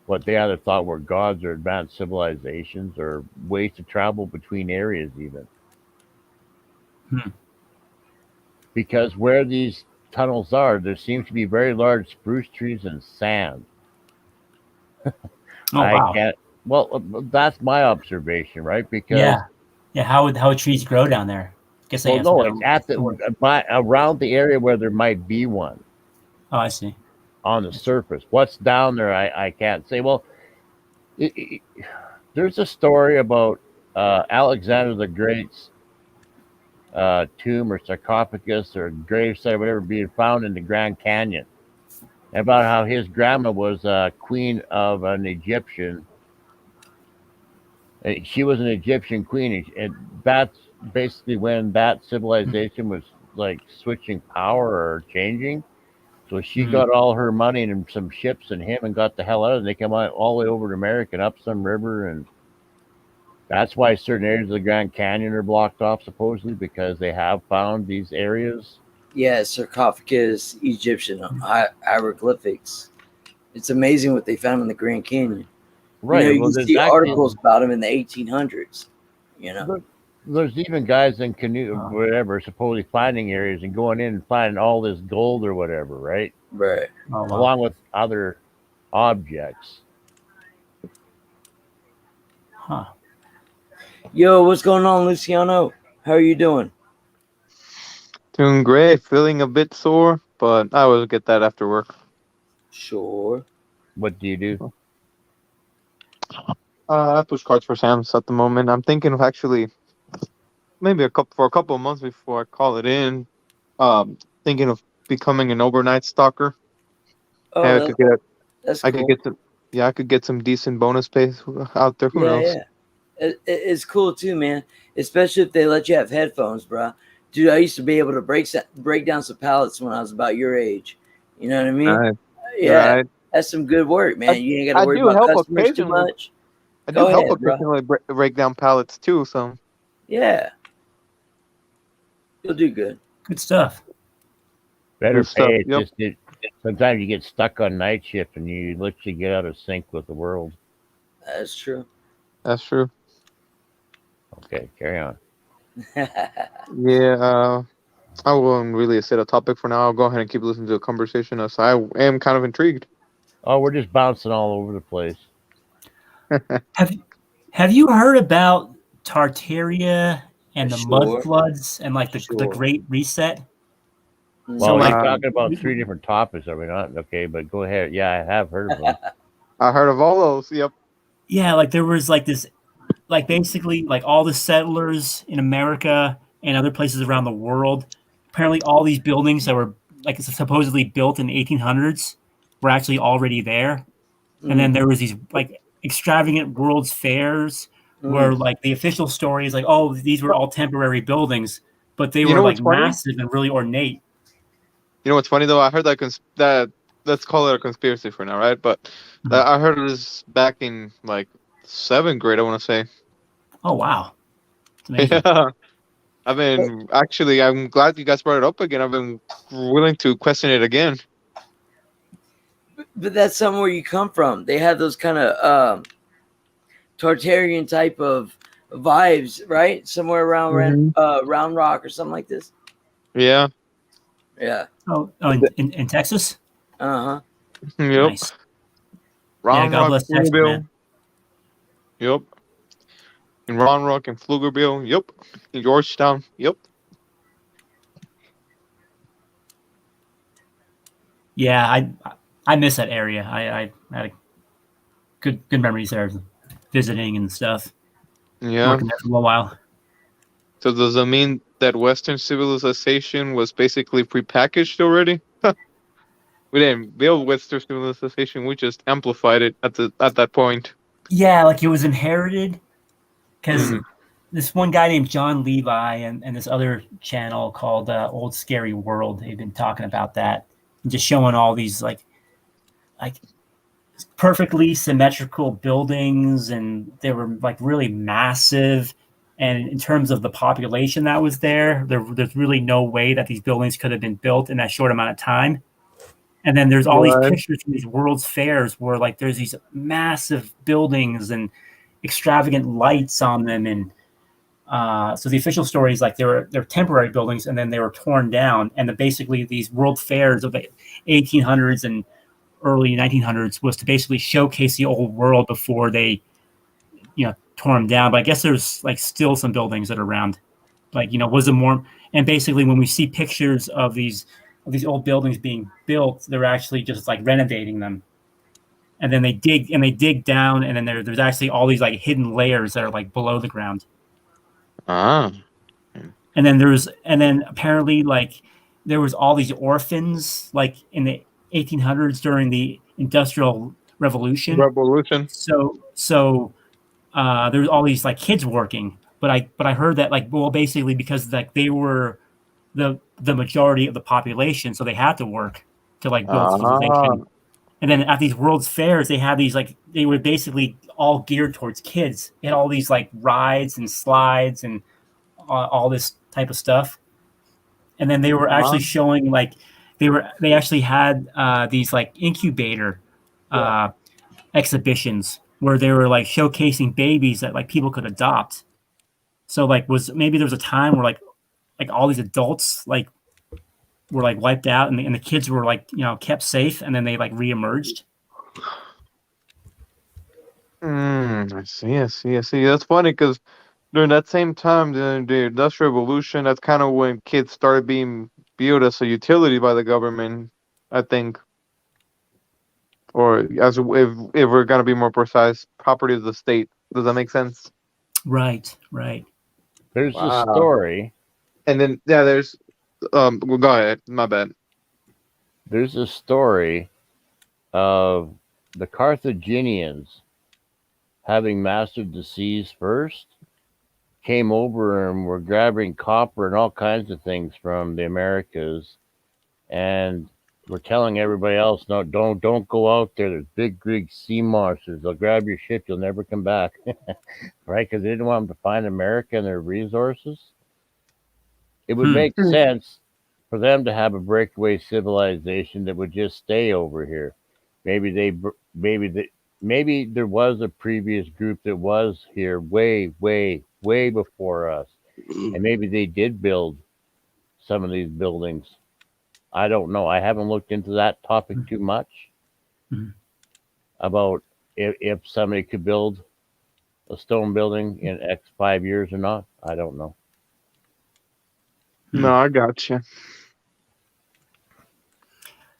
what they either thought were gods or advanced civilizations or ways to travel between areas even. Because where these tunnels are, there seems to be very large spruce trees and sand. Wow. Well, that's my observation, right? Because how would trees grow down there? Guess it's around the area where there might be one. Oh, I see. On the surface, what's down there, I can't say. Well, there's a story about Alexander the Great's tomb or sarcophagus or gravesite or whatever being found in the Grand Canyon, about how his grandma was queen of an Egyptian. She was an Egyptian queen, and that's basically when that civilization was like switching power or changing. So she got all her money and some ships and him and got the hell out of it. And they came out all the way over to America and up some river, and that's why certain areas of the Grand Canyon are blocked off, supposedly, because they have found these areas. Yeah, sarcophagus, Egyptian hieroglyphics. It's amazing what they found in the Grand Canyon. Right. You see articles about them in the 1800s. There's even guys in canoe, whatever, supposedly finding areas and going in and finding all this gold or whatever, right? Right. Oh, wow. Along with other objects. Huh. Yo, what's going on, Luciano? How are you doing? Doing great. Feeling a bit sore, but I will get that after work. Sure. What do you do? I push cards for Sam's at the moment. I'm thinking of actually maybe for a couple of months before I call it in. Thinking of becoming an overnight stalker. Oh, I could get that's I cool. could get some. Yeah, I could get some decent bonus pay out there. Who knows? Yeah. It's cool too, man. Especially if they let you have headphones, bro. Dude, I used to be able to break down some pallets when I was about your age. You know what I mean? Right. Yeah. Right. That's some good work, man. You ain't got to worry about customers too much. I do help occasionally break down pallets too. So. Yeah. You'll do good. Good stuff. Better pay. Sometimes you get stuck on night shift and you literally get out of sync with the world. That's true. That's true. Okay, carry on. Yeah, I won't really set a topic for now. I'll go ahead and keep listening to the conversation as I am kind of intrigued. Oh, we're just bouncing all over the place. Have you heard about Tartaria and the mud floods and like the Great Reset? Well, we're talking about 3 different topics, are we not? Okay, but go ahead. Yeah, I have heard of them. I heard of all those. Yep. Yeah, like there was like this, like basically like all the settlers in America and other places around the world. Apparently, all these buildings that were like supposedly built in the 1800s were actually already there. And then there was these like extravagant World's Fairs where like the official story is like, oh, these were all temporary buildings, but they were like massive and really ornate. You know what's funny though? I heard that let's call it a conspiracy for now, right? But I heard this back in like 7th grade, I want to say. Oh wow, it's amazing. Yeah, I'm glad you guys brought it up again. I've been willing to question it again. But that's somewhere you come from. They have those kind of Tartarian type of vibes, right? Somewhere around Round Rock or something like this. Yeah. Yeah. Oh, in Texas? Uh-huh. Yep. Nice. Round God Rock, bless Texas, Pflugerville. man. Yep. In Round Rock and Pflugerville. Yep. In Georgetown. Yep. Yeah, I miss that area. I had a good memories there, visiting and stuff. Yeah. Working there for a little while. So does that mean that Western civilization was basically prepackaged already? We didn't build Western civilization. We just amplified it at that point. Yeah, like it was inherited because Mhm. this one guy named John Levi and this other channel called Old Scary World. They've been talking about that and just showing all these like perfectly symmetrical buildings, and they were like really massive. And in terms of the population that was there's really no way that these buildings could have been built in that short amount of time. And then there's all these pictures from these World's Fairs where like there's these massive buildings and extravagant lights on them. And so the official story is like they're temporary buildings, and then they were torn down. And then basically these World Fairs of the 1800s and early 1900s was to basically showcase the old world before they, tore them down. But I guess there's like still some buildings that are around, like, was it more? And basically when we see pictures of these old buildings being built, they're actually just like renovating them. And then they dig down, and then there's actually all these like hidden layers that are like below the ground. Ah. And then apparently like there was all these orphans like in the 1800s during the Industrial Revolution. So there's all these like kids working, but I heard that like, well, basically because like they were the majority of the population, so they had to work to like build civilization. And then at these World's Fairs, they had these like, they were basically all geared towards kids. They had all these like rides and slides and all this type of stuff. And then they were actually showing like they actually had these like incubator exhibitions where they were like showcasing babies that like people could adopt. So like maybe there was a time where like all these adults like were like wiped out, and the kids were like kept safe, and then they like reemerged. I see. That's funny because during that same time, the Industrial Revolution, that's kind of when kids started being viewed as a utility by the government, I think. Or as if we're gonna be more precise, property of the state. Does that make sense? Right. There's a story. And then there's well, go ahead. My bad. There's a story of the Carthaginians, having mastered the seas first, came over and were grabbing copper and all kinds of things from the Americas, and we're telling everybody else, no, don't go out there. There's big sea monsters. They'll grab your ship. You'll never come back, right? Because they didn't want them to find America and their resources. It would make sense for them to have a breakaway civilization that would just stay over here. Maybe there was a previous group that was here way before us, and maybe they did build some of these buildings. I don't know. I haven't looked into that topic too much about if somebody could build a stone building in X 5 years or not. I don't know. No, I gotcha.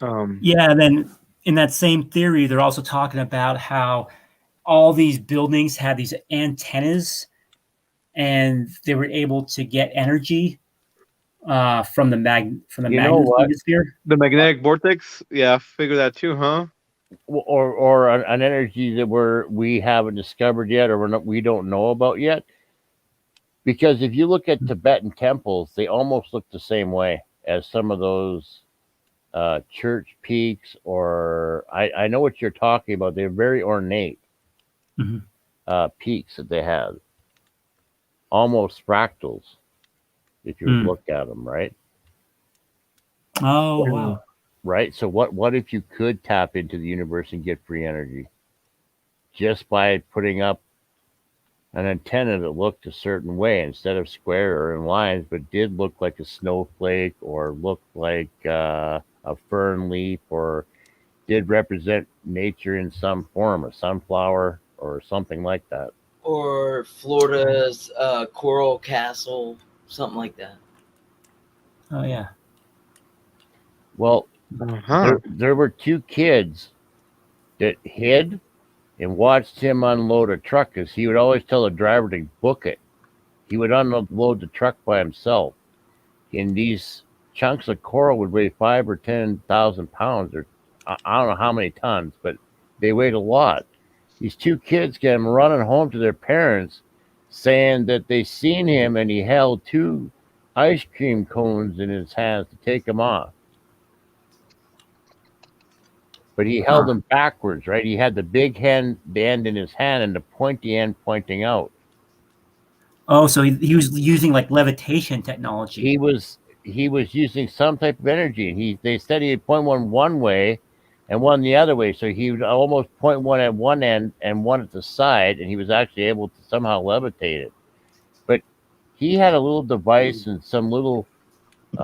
Yeah, and then in that same theory, they're also talking about how all these buildings had these antennas, and they were able to get energy from the magnetic sphere. The magnetic vortex. Yeah, I figured that too, huh? Or an energy that we haven't discovered yet, or we don't know about yet. Because if you look at Tibetan temples, they almost look the same way as some of those church peaks, or I know what you're talking about. They're very ornate peaks that they have, almost fractals. if you look at them, right? Oh, wow. Right. So what if you could tap into the universe and get free energy just by putting up an antenna that looked a certain way instead of square or in lines, but did look like a snowflake or looked like a fern leaf or did represent nature in some form, a sunflower or something like that. Or Florida's Coral Castle, something like that. Oh, yeah. Well, there were two kids that hid and watched him unload a truck because he would always tell the driver to book it. He would unload the truck by himself. And these chunks of coral would weigh 5,000 or 10,000 pounds, or I don't know how many tons, but they weighed a lot. These two kids came running home to their parents saying that they seen him and he held 2 ice cream cones in his hands to take them off. But he held them backwards, right? He had the big end in his hand and the pointy end pointing out. Oh, so he was using like levitation technology. He was using some type of energy, and they said he'd point one way and one the other way. So he would almost point one at one end and one at the side, and he was actually able to somehow levitate it. But he had a little device and some little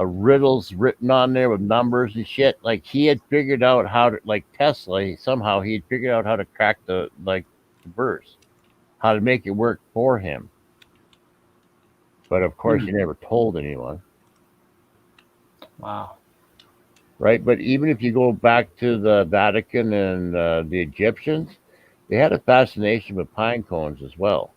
riddles written on there with numbers and shit. Like he had figured out how to, like Tesla, somehow he had figured out how to crack the verse, how to make it work for him. But of course, he never told anyone. Wow. Right, but even if you go back to the Vatican and the Egyptians, they had a fascination with pine cones as well.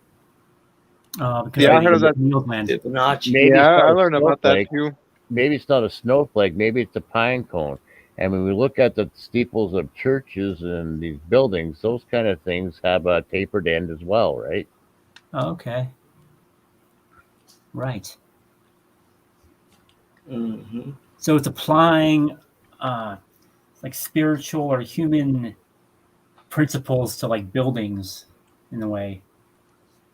Because I heard of that. Fibonacci. Maybe I learned about that too. Maybe it's not a snowflake. Maybe it's a pine cone. And when we look at the steeples of churches and these buildings, those kind of things have a tapered end as well, right? Okay. Right. Mm-hmm. So it's applying like spiritual or human principles to like buildings in a way,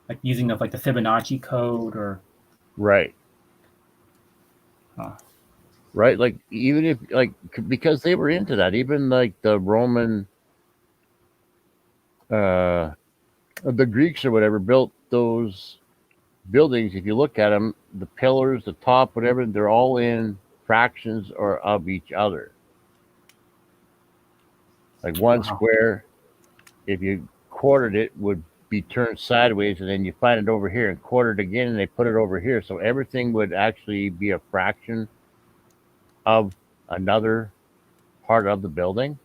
like using of like the Fibonacci code or right. Right, like even if because they were into that, even like the Roman, the Greeks or whatever built those buildings. If you look at them, the pillars, the top, whatever, they're all in fractions or of each other. Like one square, if you quartered it, would be turned sideways, and then you find it over here and quartered again, and they put it over here. So everything would actually be a fraction of another part of the building.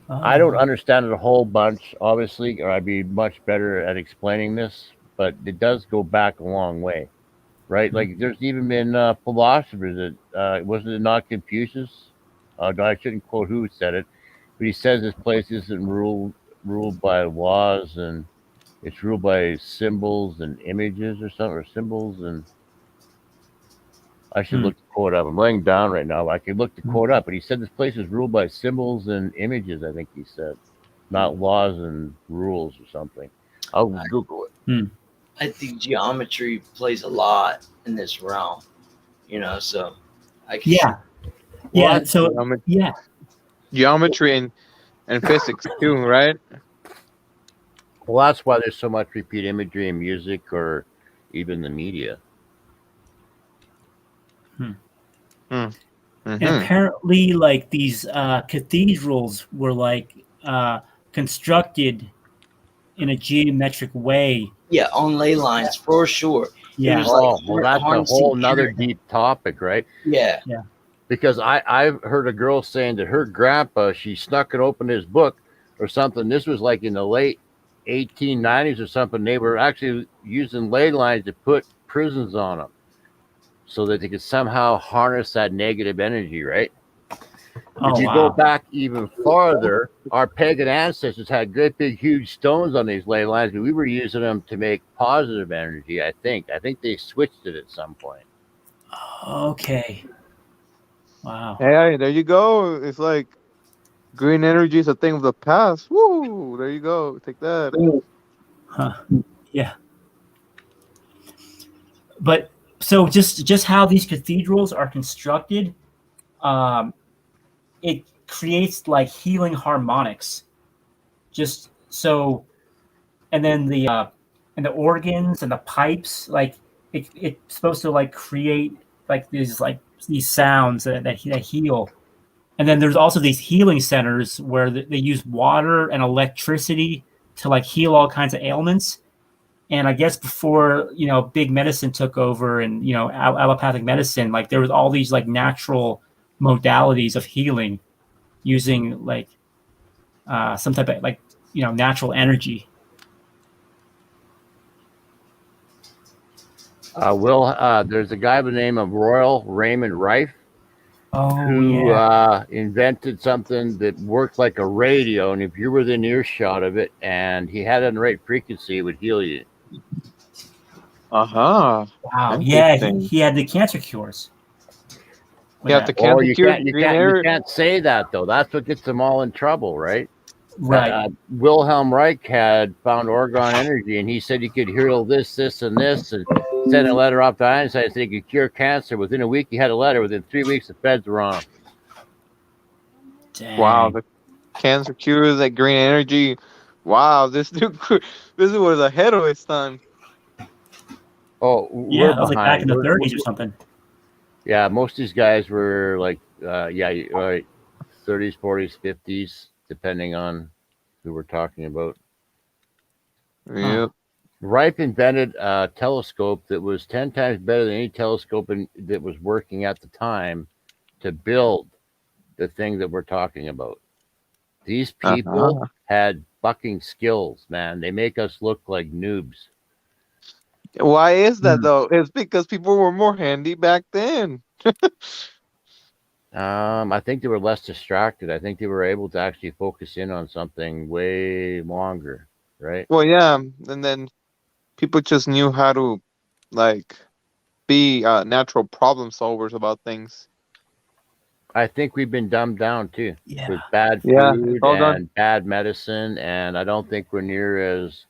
I don't understand it a whole bunch, obviously, or I'd be much better at explaining this, but it does go back a long way, right? Like there's even been philosophers that, wasn't it not Confucius? I shouldn't quote who said it, but he says this place isn't ruled by laws, and it's ruled by symbols and images or something, or symbols and... I should look the quote up. I'm laying down right now. I could look the quote up, but he said this place is ruled by symbols and images, I think he said, not laws and rules or something. I'll Google it. I think geometry plays a lot in this realm, so I can Geometry and physics too, right? Well, that's why there's so much repeat imagery in music or even the media. And apparently, like these cathedrals were like constructed in a geometric way. Yeah, on ley lines for sure. Yeah. Well, that's a whole nother deep topic, right? Yeah. Yeah. Because I've heard a girl saying that her grandpa, she snuck and opened his book or something. This was like in the late 1890s or something. They were actually using ley lines to put prisons on them, so that they could somehow harness that negative energy, right? If you go back even farther, our pagan ancestors had great big huge stones on these ley lines, but we were using them to make positive energy, I think. I think they switched it at some point. Okay. Wow. Hey, there you go. It's like green energy is a thing of the past. Woo! There you go. Take that. Huh. Yeah. but so just how these cathedrals are constructed, it creates like healing harmonics. Just so, and then the organs and the pipes, like it's supposed to like create like these sounds that heal. And then there's also these healing centers where they use water and electricity to like heal all kinds of ailments. And I guess before, big medicine took over and, allopathic medicine, like there was all these like natural modalities of healing using like some type of like, natural energy. There's a guy by the name of Royal Raymond Rife who invented something that worked like a radio, and if you were within earshot of it and he had it on the right frequency, it would heal you. Wow. Yeah, he had the cancer cures. Yeah, the cancer cures. You can't say that though. That's what gets them all in trouble, right? Right. Wilhelm Reich had found orgone energy, and he said he could heal this, and this, and sent a letter off to Einstein saying he could cure cancer. Within a week, he had a letter. Within 3 weeks, the feds were on him. Dang. Wow, the cancer cures, that green energy. Wow, this dude was ahead of its time. Oh, yeah, that was like back in the 30s or something. Yeah, most of these guys were like, 30s, 40s, 50s, depending on who we're talking about. Yep. Rife invented a telescope that was 10 times better than any telescope that was working at the time to build the thing that we're talking about. These people had fucking skills, man. They make us look like noobs. Why is that though? It's because people were more handy back then. I think they were less distracted. I think they were able to actually focus in on something way longer, right? Well, yeah, and then people just knew how to, like, be natural problem solvers about things. I think we've been dumbed down too with bad food and bad medicine, and I don't think we're near as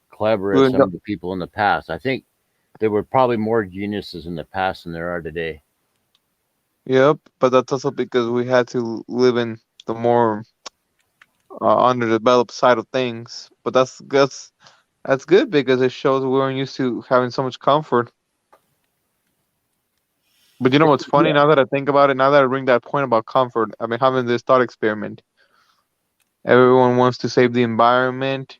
clever as some of the people in the past. I think there were probably more geniuses in the past than there are today. Yep, but that's also because we had to live in the more underdeveloped side of things. But that's good because it shows we weren't used to having so much comfort. But you know what's funny? Now that I think about it, now that I bring that point about comfort, I've been having this thought experiment. Everyone wants to save the environment,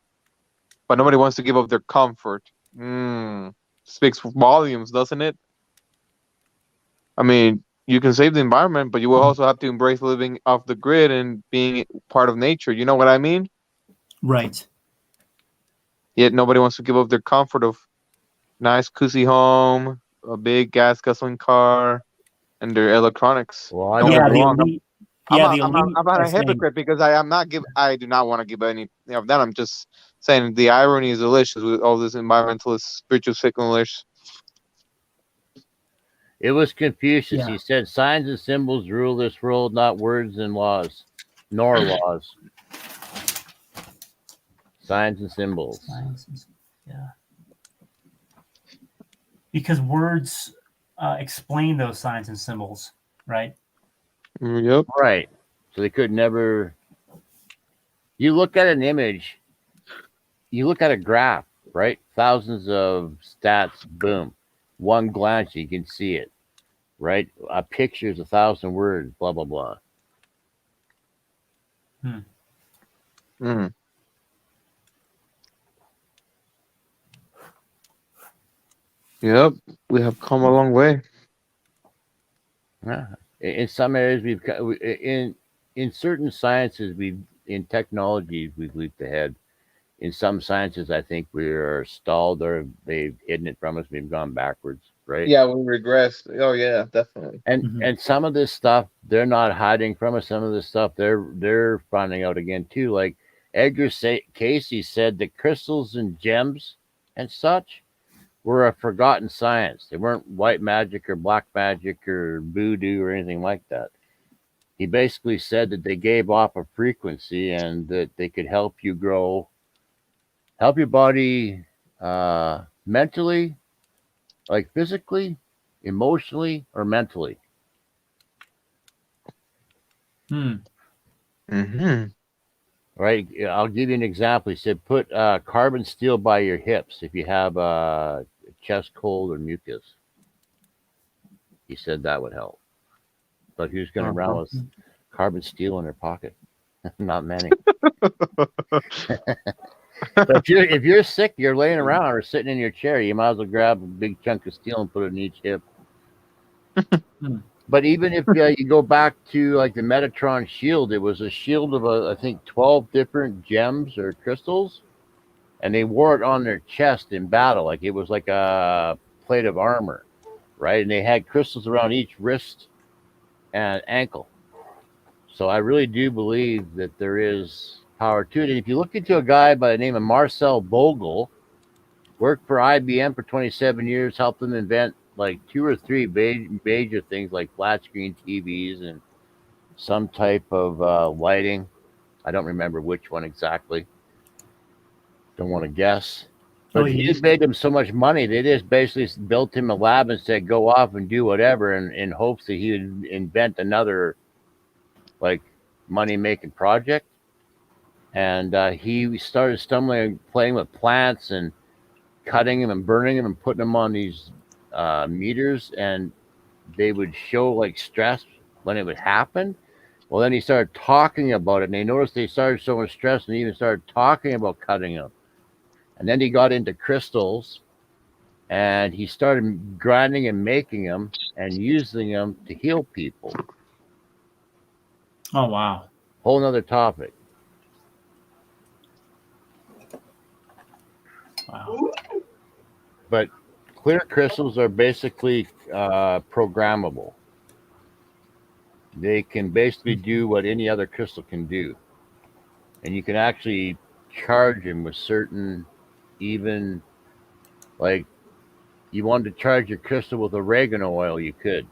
but nobody wants to give up their comfort. Speaks volumes, doesn't it? I mean, you can save the environment, but you will also have to embrace living off the grid and being part of nature. You know what I mean? Right. Yet nobody wants to give up their comfort of nice, cozy home, a big gas guzzling car, and their electronics. Well, I'm not a hypocrite because I do not want to give any of that. I'm just saying the irony is delicious with all this environmentalist, spiritual signalers. It was Confucius. He said, "Signs and symbols rule this world, not words and laws, nor laws." Signs and symbols. Yeah. Because words explain those signs and symbols, right? Yep. Right. So they could never. You look at an image, you look at a graph, right? Thousands of stats, boom. One glance, you can see it, right? A picture is 1,000 words, blah, blah, blah. Yep. We have come a long way. Yeah. In some areas, in certain sciences, in technology, we've leaped ahead. In some sciences, I think we are stalled, or they've hidden it from us. We've gone backwards, right? Yeah, we regressed. Oh yeah, definitely. And some of this stuff they're not hiding from us. Some of this stuff they're finding out again too. Like Edgar Casey said that crystals and gems and such were a forgotten science. They weren't white magic or black magic or voodoo or anything like that. He basically said that they gave off a frequency and that they could help you grow, help your body mentally, like physically, emotionally, or mentally. Mm-hmm. Right? I'll give you an example. He said, put carbon steel by your hips if you have chest cold or mucus. He said that would help. But who's going to run with carbon steel in their pocket? Not many. But if you're sick, you're laying around or sitting in your chair, you might as well grab a big chunk of steel and put it in each hip. But even if you go back to like the Metatron shield, it was a shield of I think 12 different gems or crystals, and they wore it on their chest in battle, like it was like a plate of armor, right? And they had crystals around each wrist and ankle. So I really do believe that there is power to it. And if you look into a guy by the name of Marcel Bogle, worked for IBM for 27 years, helped them invent like 2 or 3 major things like flat screen TVs and some type of lighting. I don't remember which one exactly. Don't want to guess. But he just made them so much money, they just basically built him a lab and said, go off and do whatever, in hopes that he would invent another like money-making project. And he started playing with plants and cutting them and burning them and putting them on these meters, and they would show like stress when it would happen. Well, then he started talking about it, and they noticed they started showing stress, and he even started talking about cutting them. And then he got into crystals, and he started grinding and making them and using them to heal people. Oh, wow. Whole nother topic. Wow. But clear crystals are basically programmable. They can basically do what any other crystal can do. And you can actually charge them with certain, even like you wanted to charge your crystal with oregano oil, you could.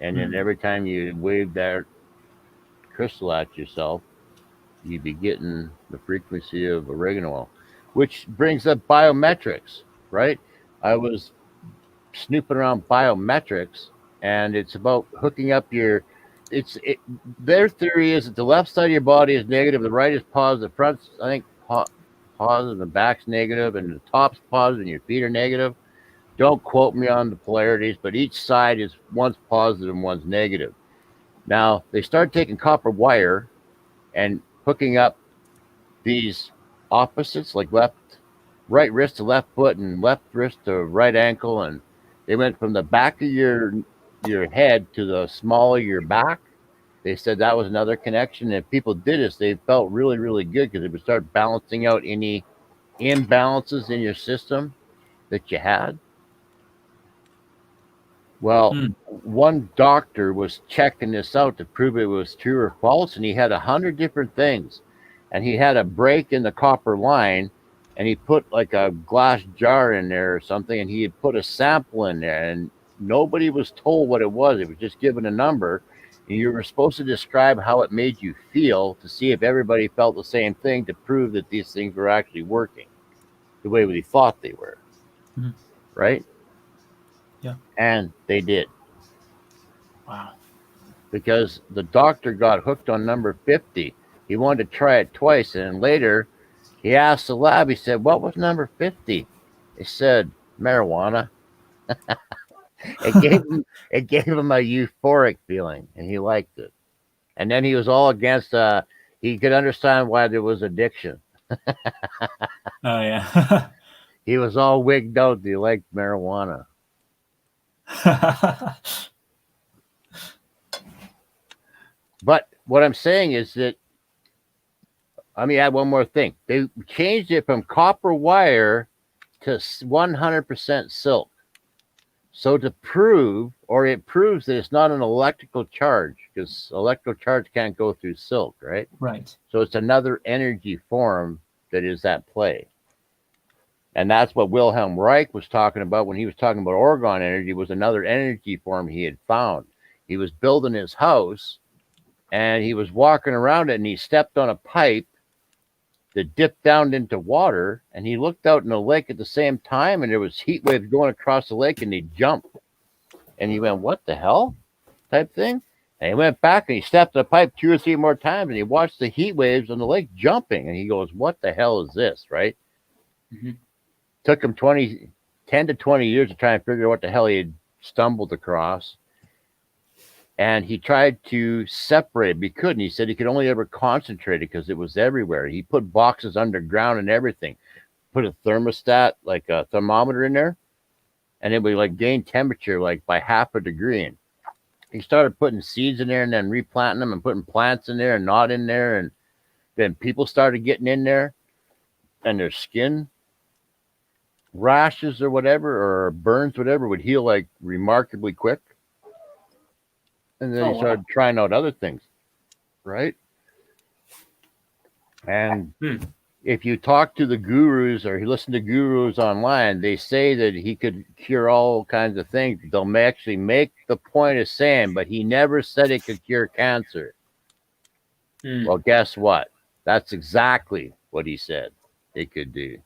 And then every time you wave that crystal at yourself, you'd be getting the frequency of oregano oil, which brings up biometrics, right? I was snooping around biometrics, and it's about hooking up your. Their theory is that the left side of your body is negative, the right is positive, the front's I think positive, the back's negative, and the top's positive, and your feet are negative. Don't quote me on the polarities, but each side is one's positive and one's negative. Now they start taking copper wire and hooking up these opposites, like right wrist to left foot and left wrist to right ankle, and they went from the back of your head to the small of your back. They said that was another connection. If people did this, they felt really, really good because it would start balancing out any imbalances in your system that you had. Well, one doctor was checking this out to prove it was true or false, and he had 100 different things, and he had a break in the copper line, and he put like a glass jar in there or something, and he had put a sample in there, and nobody was told what it was. It was just given a number, and you were supposed to describe how it made you feel to see if everybody felt the same thing, to prove that these things were actually working the way we thought they were. Right? Yeah. And they did. Wow. Because the doctor got hooked on number 50. He wanted to try it twice, and later he asked the lab, he said, what was number 50? They said, marijuana. It gave him a euphoric feeling, and he liked it. And then he was all against, he could understand why there was addiction. Oh, yeah. He was all wigged out that he liked marijuana. But what I'm saying is that, let me add one more thing. They changed it from copper wire to 100% silk. So to prove, or it proves that it's not an electrical charge, because electrical charge can't go through silk, right? Right. So it's another energy form that is at play. And that's what Wilhelm Reich was talking about when he was talking about orgone energy, was another energy form he had found. He was building his house, and he was walking around it, and he stepped on a pipe, that dipped down into water, and he looked out in the lake at the same time, and there was heat waves going across the lake, and he jumped. And he went, what the hell? Type thing. And he went back and he stepped the pipe 2 or 3 more times, and he watched the heat waves on the lake jumping, and he goes, what the hell is this, right? Mm-hmm. Took him 10 to 20 years to try and figure out what the hell he had stumbled across. And he tried to separate it, but he couldn't. He said he could only ever concentrate it because it was everywhere. He put boxes underground and everything. Put a thermostat, like a thermometer in there, and it would like gain temperature like by half a degree. And he started putting seeds in there and then replanting them and putting plants in there and not in there. And then people started getting in there, and their skin rashes or whatever, or burns, whatever, would heal like remarkably quick. And then he started trying out other things, right? And if you talk to the gurus or you listen to gurus online, they say that he could cure all kinds of things. They'll actually make the point of saying, but he never said it could cure cancer. Well, guess what? That's exactly what he said it could do.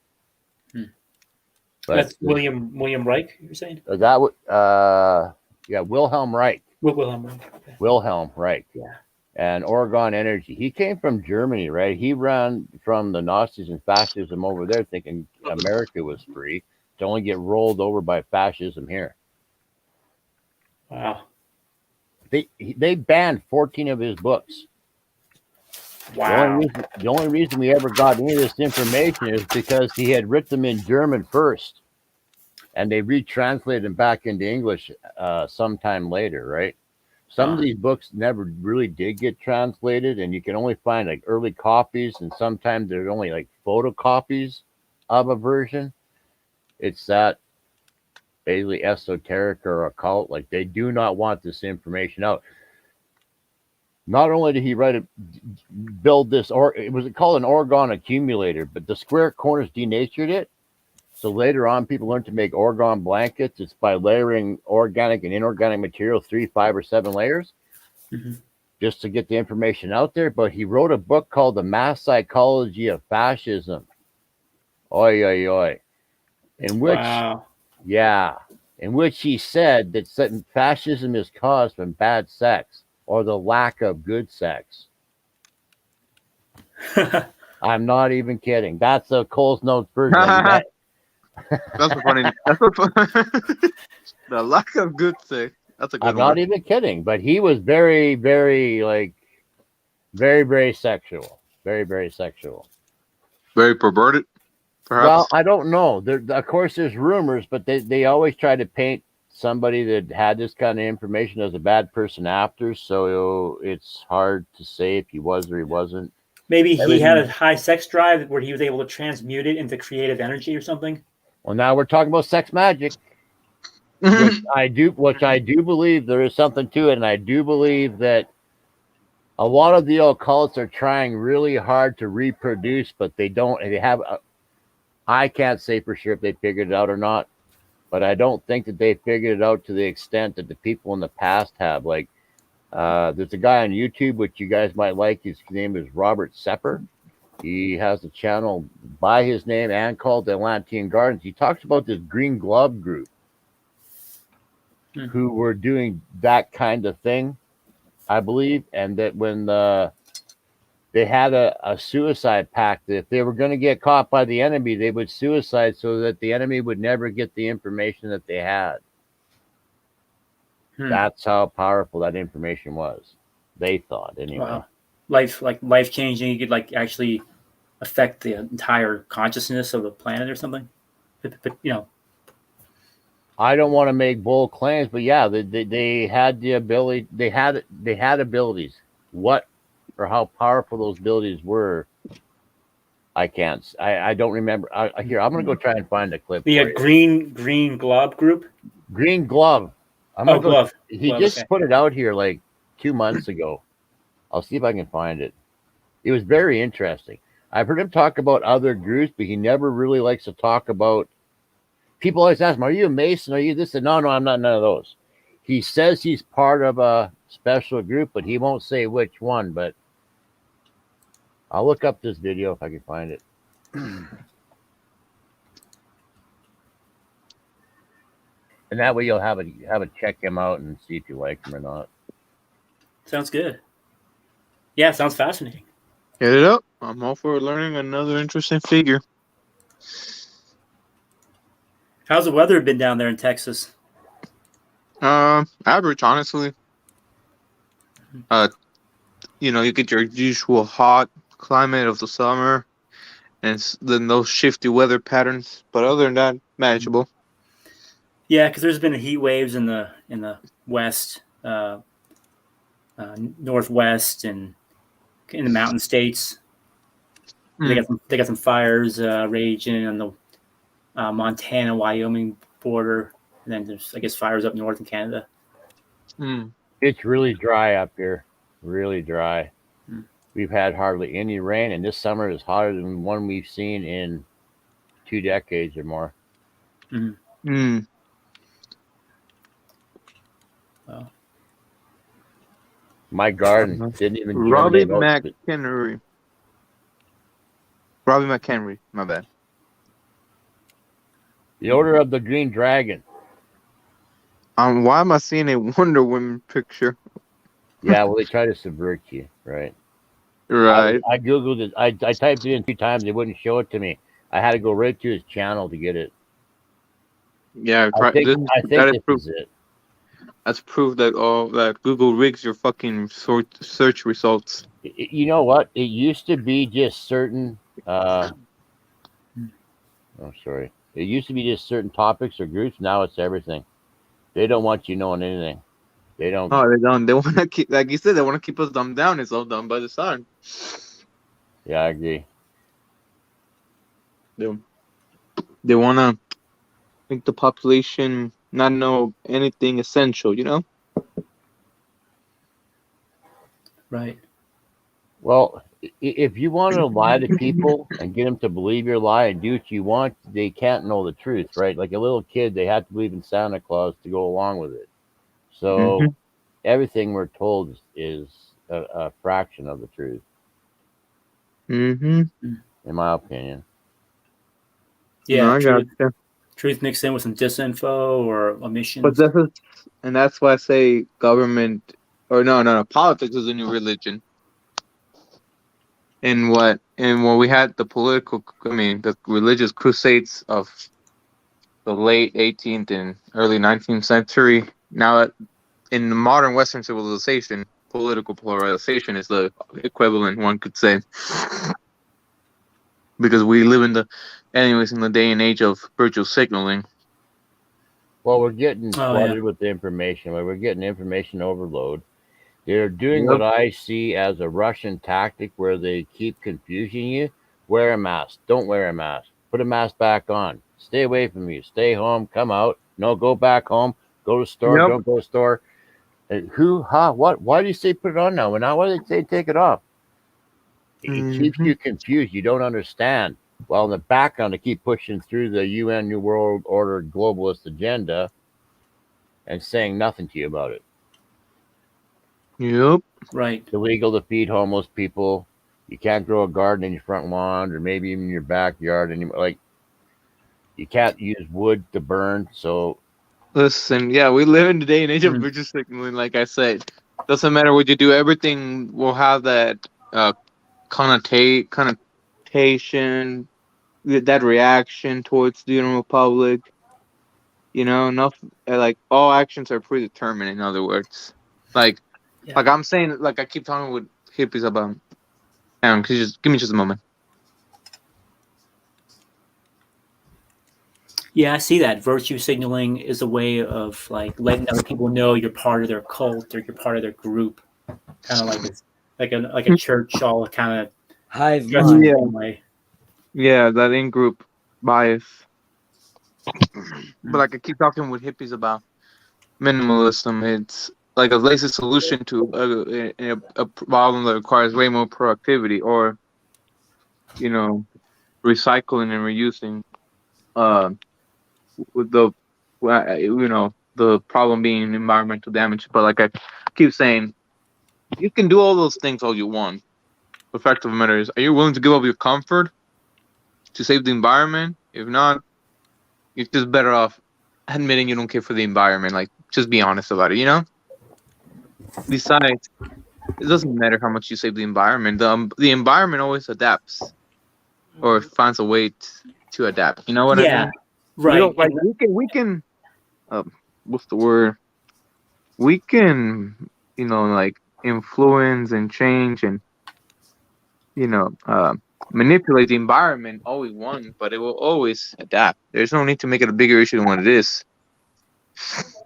But that's William Reich, you're saying? That would, yeah, Wilhelm Reich. Wilhelm Reich. Okay. Wilhelm Reich. Yeah. And Oregon Energy. He came from Germany, right? He ran from the Nazis and fascism over there, thinking America was free, to only get rolled over by fascism here. Wow. They banned 14 of his books. Wow. The only reason we ever got any of this information is because he had written them in German first, and they retranslated them back into English sometime later, right? Some of these books never really did get translated, and you can only find like early copies, and sometimes there's only like photocopies of a version. It's that basically esoteric or occult. Like, they do not want this information out. Not only did he build this, or it was called an Oregon accumulator, but the square corners denatured it. So later on, people learned to make Oregon blankets. It's by layering organic and inorganic material, 3, 5, or 7 layers, just to get the information out there. But he wrote a book called The Mass Psychology of Fascism. Oi, oi, oi. In which, in which he said that fascism is caused from bad sex or the lack of good sex. I'm not even kidding. That's a Cole's Notes version. That's funny. The lack of good sex. That's a good I'm not even kidding, but he was very, very, like, very, very sexual. Very, very sexual. Very perverted, perhaps? Well, I don't know. Of course, there's rumors, but they always try to paint somebody that had this kind of information as a bad person after, so it's hard to say if he was or he wasn't. Maybe he had a high sex drive where he was able to transmute it into creative energy or something. Well, now we're talking about sex magic, which I do believe there is something to it, and I do believe that a lot of the occults are trying really hard to reproduce, but they don't. They have. I can't say for sure if they figured it out or not, but I don't think that they figured it out to the extent that the people in the past have. Like, there's a guy on YouTube which you guys might like. His name is Robert Sepper. He has a channel by his name and called the Atlantean Gardens. He talks about this Green Glove group who were doing that kind of thing, I believe, and that when they had a suicide pact, that if they were going to get caught by the enemy, they would suicide so that the enemy would never get the information that they had. That's how powerful that information was. They thought, anyway. Wow. Life changing. You could like actually affect the entire consciousness of the planet or something. But you know, I don't want to make bold claims, but yeah, they had the ability. They had abilities. What or how powerful those abilities were, I can't. I don't remember. Here, I'm gonna go try and find a clip. The Green Glove group. Green Glove. Glove. He just put it out here like 2 months ago. I'll see if I can find it. It was very interesting. I've heard him talk about other groups, but he never really likes to talk about. People always ask him, "Are you a Mason? Are you this?" And no, I'm not none of those. He says he's part of a special group, but he won't say which one. But I'll look up this video if I can find it. And that way you'll have a check him out and see if you like him or not. Sounds good. Yeah, sounds fascinating. Get it up. I'm all for learning another interesting figure. How's the weather been down there in Texas? Average, honestly. You get your usual hot climate of the summer, and then those shifty weather patterns. But other than that, manageable. Yeah, because there's been heat waves in the west, northwest, and in the mountain states. They got some fires raging on the Montana, Wyoming border, and then there's, I guess, fires up north in Canada. It's really dry up here, really dry. We've had hardly any rain, and this summer is hotter than one we've seen in 2 decades or more. Well, my garden didn't even Robbie germinate. McHenry, my bad. The Order of the Green Dragon. Why am I seeing a Wonder Woman picture? Yeah, well, they try to subvert you, right? Right. I Googled it. I typed it in 2 times. They wouldn't show it to me. I had to go right to his channel to get it. Yeah, I think this is it. That's proof that Google rigs your fucking search results. You know what? It used to be just certain. It used to be just certain topics or groups. Now it's everything. They don't want you knowing anything. They don't. Oh, they don't. They want to keep, like you said, they want to keep us dumbed down. It's all done by the sun. Yeah, I agree. They want to make the population not know anything essential, you know? right. Well, if you want to lie to people and get them to believe your lie and do what you want, they can't know the truth, right? Like a little kid, they have to believe in Santa Claus to go along with it. So everything we're told is a fraction of the truth, in my opinion. Yeah, No, truth mixed in with some disinfo or omissions. But that's why I say government, or no, politics is a new religion. And when we had the the religious crusades of the late 18th and early 19th century, now that in the modern Western civilization, political polarization is the equivalent, one could say. Because we live in the day and age of virtual signaling. Well, we're getting flooded with the information. We're getting information overload. They're doing what I see as a Russian tactic where they keep confusing you. Wear a mask. Don't wear a mask. Put a mask back on. Stay away from you. Stay home. Come out. No, go back home. Go to store. Don't go to store. What? Why do you say put it on now? Now, why do they say take it off? It keeps you confused. You don't understand. Well, in the background, they keep pushing through the UN New World Order globalist agenda and saying nothing to you about it. Yep. Right. It's illegal to feed homeless people. You can't grow a garden in your front lawn or maybe even in your backyard anymore. Like, you can't use wood to burn. So, listen, we live in the day and age of virtual signaling. Like I said, doesn't matter what you do. Everything will have that connotation, that reaction towards the general public. You know, like all actions are predetermined. In other words, like I'm saying, like I keep talking with hippies about. Could you just give me just a moment? Yeah, I see that. Virtue signaling is a way of like letting other people know you're part of their cult or you're part of their group. Kind of like it's like a church, all kind of hive mind. Yeah, that in-group bias. But like I keep talking with hippies about minimalism. It's like a lazy solution to a problem that requires way more productivity, or recycling and reusing. With the problem being environmental damage. But like I keep saying, you can do all those things all you want, the fact of the matter is, are you willing to give up your comfort to save the environment? If not, you're just better off admitting you don't care for the environment. Like, just be honest about it, you know? Besides, it doesn't matter how much you save the environment. The environment always adapts or finds a way to adapt. You know what I Yeah, mean? right. You know, like we can what's the word? We can, you know, like influence and change and, you know, manipulate the environment all we want, but it will always adapt. There's no need to make it a bigger issue than what it is.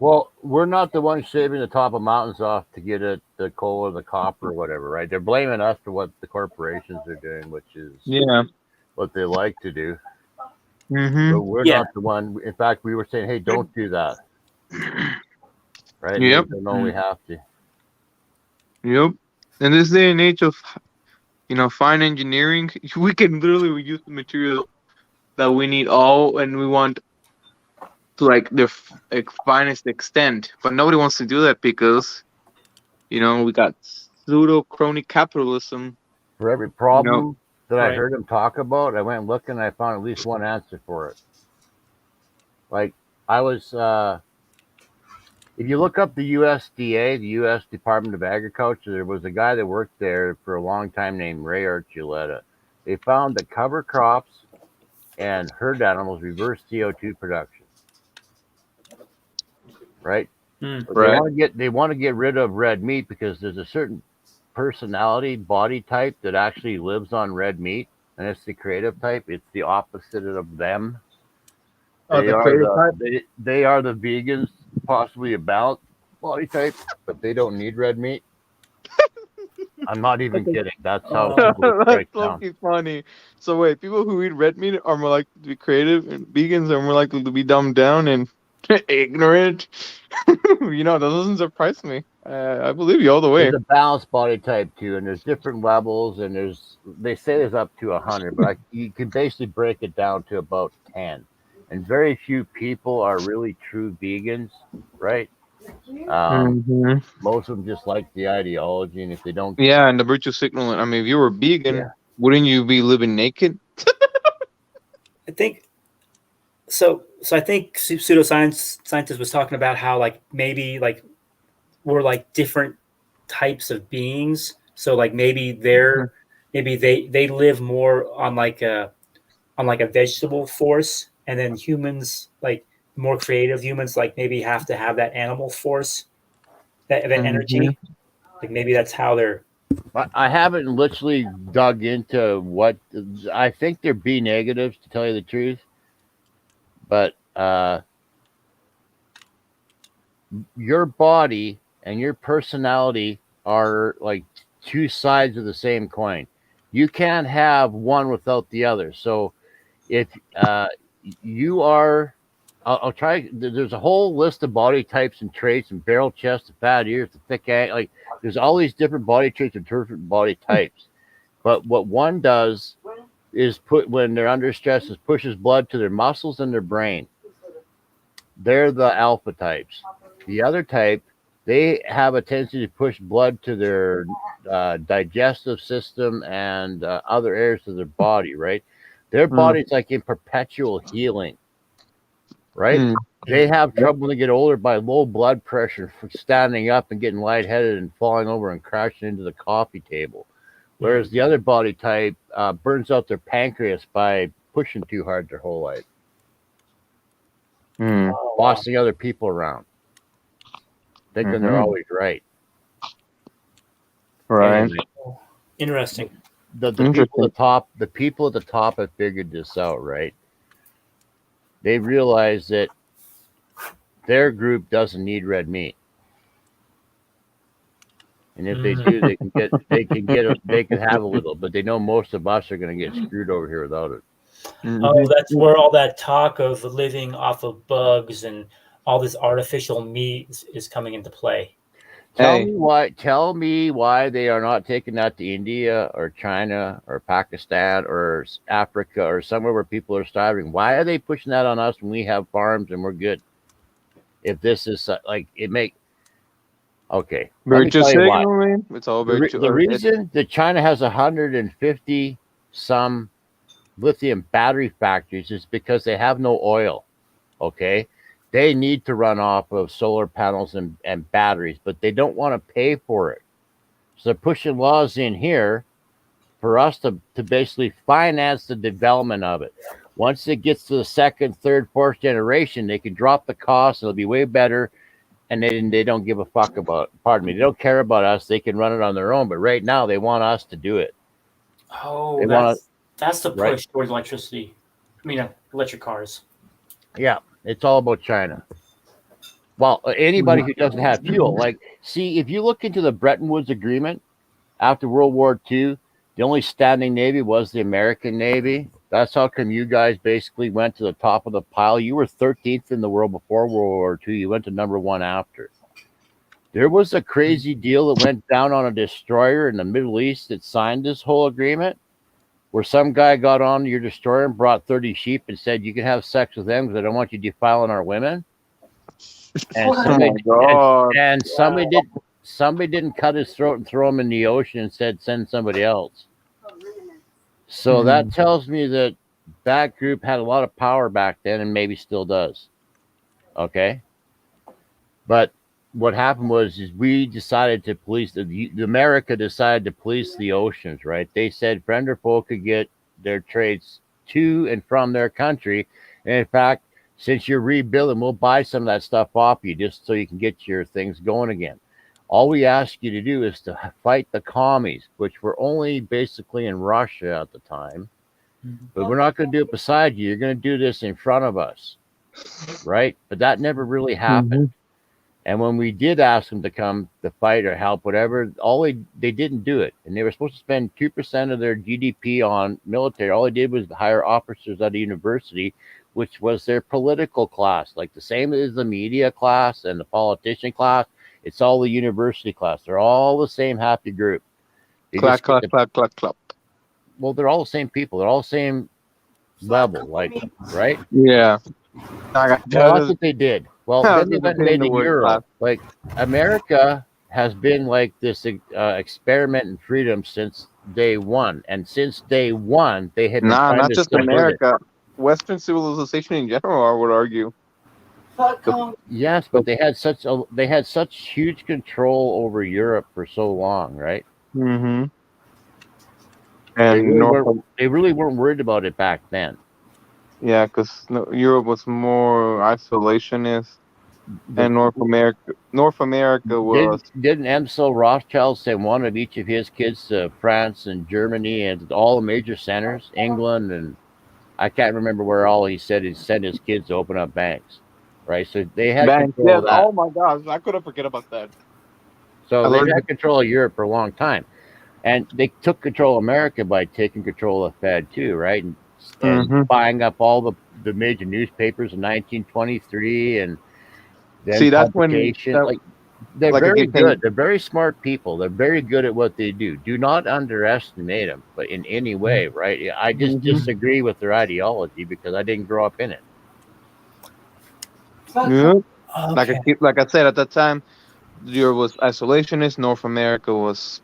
Well, we're not the ones shaving the top of mountains off to get at the coal or the copper or whatever, right? They're blaming us for what the corporations are doing, which is what they like to do. Mm-hmm. But we're not the one. In fact, we were saying, hey, don't do that. Right? Yep. We don't we have to. Yep. In this day and age of, you know, fine engineering, we can literally use the material that we need all, and we want to like the finest extent. But nobody wants to do that because, you know, we got pseudo crony capitalism. For every problem that I heard him talk about, I went looking and I found at least one answer for it. Like I was, if you look up the USDA, the U.S. Department of Agriculture, there was a guy that worked there for a long time named Ray Archuleta. They found that cover crops and herd animals reverse CO2 production. Right? They want to get rid of red meat because there's a certain personality body type that actually lives on red meat, and it's the creative type. It's the opposite of them. They are the vegans, possibly a balanced body type, but they don't need red meat. I'm not even kidding. That's how that's fucking funny. So wait, people who eat red meat are more likely to be creative, and vegans are more likely to be dumbed down and ignorant. You know, that doesn't surprise me. I believe you all the way. There's a balanced body type too, and there's different levels, and they say there's up to 100, but you can basically break it down to about 10. And very few people are really true vegans, right? Most of them just like the ideology, and if they don't, and the virtue signaling. I mean, if you were vegan, wouldn't you be living naked? I think so. I think pseudoscientist was talking about how like maybe like we're like different types of beings. So like maybe they live more on like a vegetable force, and then humans, like more creative humans, like maybe have to have that animal force, that energy. Like maybe that's how they're. I haven't literally dug into what I think they're B negatives, to tell you the truth. But your body and your personality are like two sides of the same coin. You can't have one without the other. So if you are, I'll try. There's a whole list of body types and traits, and barrel chest, the fat ears, the thick ass. Like there's all these different body traits and different body types. But what one does is when they're under stress is pushes blood to their muscles and their brain. They're the alpha types. The other type, they have a tendency to push blood to their digestive system and other areas of their body, right? Their body's like in perpetual healing, right? They have trouble when they get older by low blood pressure from standing up and getting lightheaded and falling over and crashing into the coffee table. Whereas the other body type burns out their pancreas by pushing too hard their whole life. Bossing other people around. Thinking they're always right. Right. Anyway, interesting. The people at the top have figured this out, right? They realize that their group doesn't need red meat. And if they do, they can have a little, but they know most of us are going to get screwed over here without it. Oh, that's where all that talk of living off of bugs and all this artificial meat is coming into play. Tell me why they are not taking that to India or China or Pakistan or Africa or somewhere where people are starving. Why are they pushing that on us when we have farms and we're good? If this is like it Okay, let Very me tell just you saying, why. man. It's all very The reason that China has 150 some lithium battery factories is because they have no oil. Okay, they need to run off of solar panels and batteries, but they don't want to pay for it. So they're pushing laws in here for us to basically finance the development of it. Once it gets to the second, third, fourth generation, they can drop the cost. It'll be way better. And they don't give a fuck about, pardon me, they don't care about us. They can run it on their own. But right now, they want us to do it. Oh, They that's the push right? towards electricity. I mean, electric cars. Yeah, it's all about China. Well, anybody who doesn't have fuel, like, see, if you look into the Bretton Woods Agreement after World War II, the only standing navy was the American Navy. That's how come you guys basically went to the top of the pile. You were 13th in the world before World War II. You went to number 1 after. There was a crazy deal that went down on a destroyer in the Middle East that signed this whole agreement, where some guy got on your destroyer and brought 30 sheep and said, you can have sex with them because I don't want you defiling our women. And somebody didn't cut his throat and throw him in the ocean and said, send somebody else. So that tells me that group had a lot of power back then and maybe still does. Okay. But what happened was we decided to police America decided to police the oceans, right? They said friend or foe could get their trades to and from their country. And in fact, since you're rebuilding, we'll buy some of that stuff off you just so you can get your things going again. All we ask you to do is to fight the commies, which were only basically in Russia at the time. But we're not going to do it beside you. You're going to do this in front of us, right? But that never really happened. And when we did ask them to come to fight or help, whatever, they didn't do it. And they were supposed to spend 2% of their GDP on military. All they did was hire officers at a university, which was their political class, like the same as the media class and the politician class. It's all the university class. They're all the same happy group. Clap. Well, they're all the same people. They're all the same level, like, right? Yeah. Well, that's what they did. Well, then they went and made the euro. Like, America has been like this experiment in freedom since day one. And since day one, they had been trying not to just America. Western civilization in general, I would argue. Yes, but they had such huge control over Europe for so long, right? Mm-hmm. And they really weren't worried about it back then. Yeah, because Europe was more isolationist, and North America was. Didn't Emsel Rothschild send one of each of his kids to France and Germany and all the major centers, England, and I can't remember where all he said he sent his kids to open up banks, right? So they had control of that. Oh my gosh, I couldn't forget about that. So they had control of Europe for a long time, and they took control of America by taking control of the Fed too, right? And buying up all the major newspapers in 1923, and then that's when they're very good. They're very smart people. They're very good at what they do. Do not underestimate them, but in any way, right? I just disagree with their ideology because I didn't grow up in it. Yeah. Okay. Like I said at that time, Europe was isolationist. North America was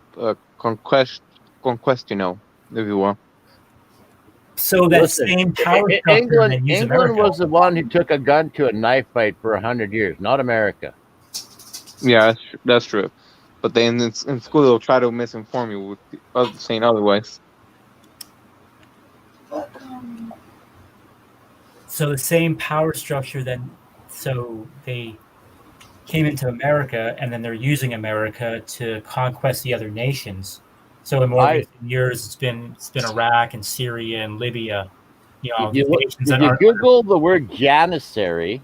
conquest, if you will. So that same power structure England was the one who took a gun to a knife fight for 100 years, not America. Yeah, that's true. But then in school they'll try to misinform you with saying otherwise. So the same power structure so they came into America, and then they're using America to conquest the other nations. So in more recent years, it's been Iraq and Syria and Libya. If you Google the word janissary,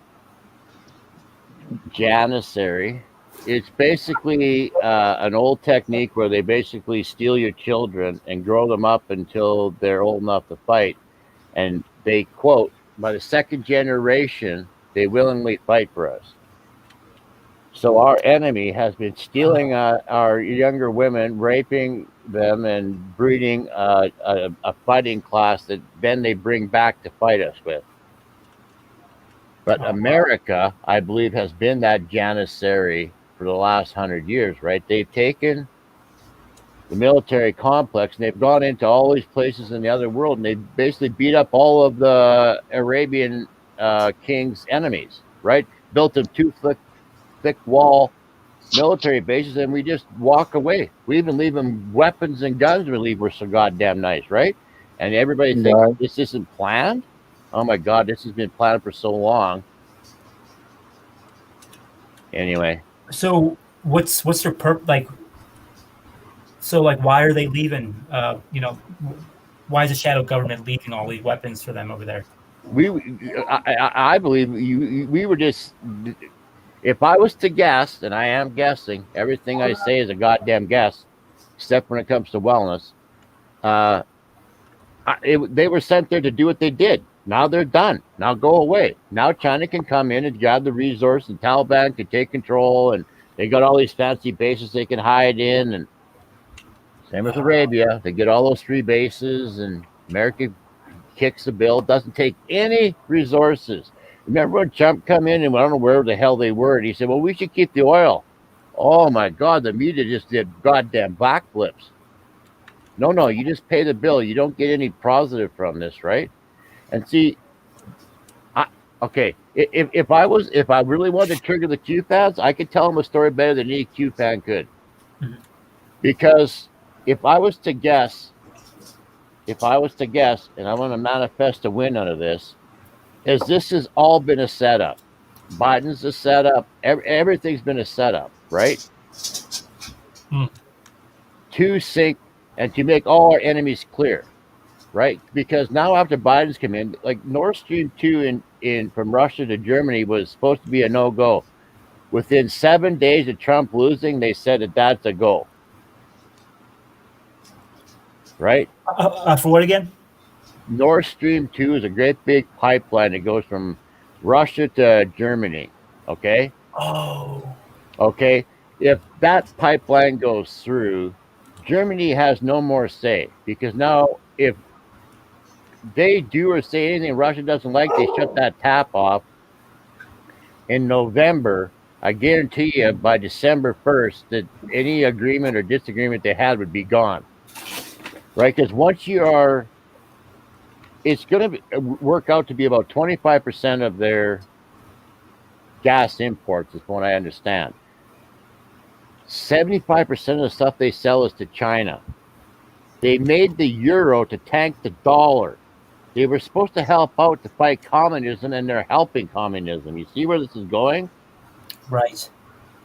it's basically an old technique where they basically steal your children and grow them up until they're old enough to fight. And they quote, by the second generation, they willingly fight for us. So our enemy has been stealing our younger women, raping them, and breeding a fighting class that then they bring back to fight us with. But America, I believe, has been that janissary for the last 100 years, right? They've taken the military complex and they've gone into all these places in the other world and they basically beat up all of the Arabian king's enemies, right? Built them 2 thick wall military bases and we just walk away. We even leave them weapons and guns. We leave we're so goddamn nice, right? And everybody thinks this isn't planned. Oh my God, this has been planned for so long. Anyway. So what's their like? So like, why are they leaving? Why is the shadow government leaving all these weapons for them over there? I believe we were just. If I was to guess, and I am guessing, everything I say is a goddamn guess, except when it comes to wellness. They were sent there to do what they did. Now they're done. Now go away. Now China can come in and grab the resource, and Taliban can take control, and they got all these fancy bases they can hide in, and same with Arabia. They get all those 3 bases, and America kicks the bill. Doesn't take any resources. Remember when Trump come in, and I don't know where the hell they were, and he said, well, we should keep the oil. Oh, my God, the media just did goddamn backflips. No, you just pay the bill. You don't get any positive from this, right? And see, if I really wanted to trigger the Q fans, I could tell them a story better than any Q fan could. Because if I was to guess, and I want to manifest a win out of this, is this has all been a setup. Biden's a setup. Everything's been a setup, right? To sink and to make all our enemies clear, right? Because now after Biden's come in, like Nord Stream 2 in from Russia to Germany was supposed to be a no-go. Within 7 days of Trump losing, they said that that's a go. Right? For what again? Nord Stream 2 is a great big pipeline that goes from Russia to Germany. Okay? Oh. Okay? If that pipeline goes through, Germany has no more say, because now if they do or say anything Russia doesn't like, they shut that tap off in November. I guarantee you by December 1st that any agreement or disagreement they had would be gone. Right? Because once you are, it's going to work out to be about 25% of their gas imports, is what I understand. 75% of the stuff they sell is to China. They made the euro to tank the dollar. They were supposed to help out to fight communism, and they're helping communism. You see where this is going? Right.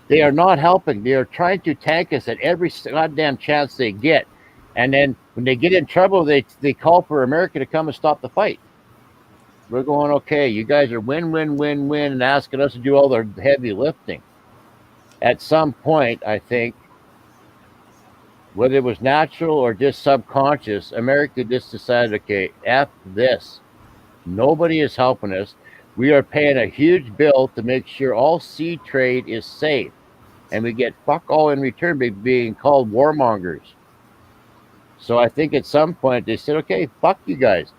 They are not helping. They are trying to tank us at every goddamn chance they get. And then when they get in trouble, they call for America to come and stop the fight. We're going, okay, you guys are win, and asking us to do all the heavy lifting. At some point, I think, whether it was natural or just subconscious, America just decided, okay, F this. Nobody is helping us. We are paying a huge bill to make sure all sea trade is safe. And we get fuck all in return by being called warmongers. So I think at some point they said, okay, fuck you guys.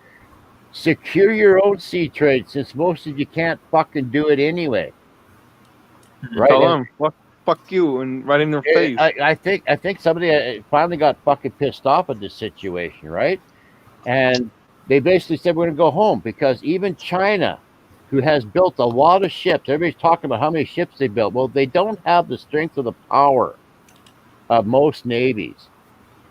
Secure your own sea trade, since most of you can't fucking do it anyway. Right? Tell them, fuck you, and right in their face. I think somebody finally got fucking pissed off at this situation, right? And they basically said, we're going to go home, because even China, who has built a lot of ships, everybody's talking about how many ships they built. Well, they don't have the strength or the power of most navies,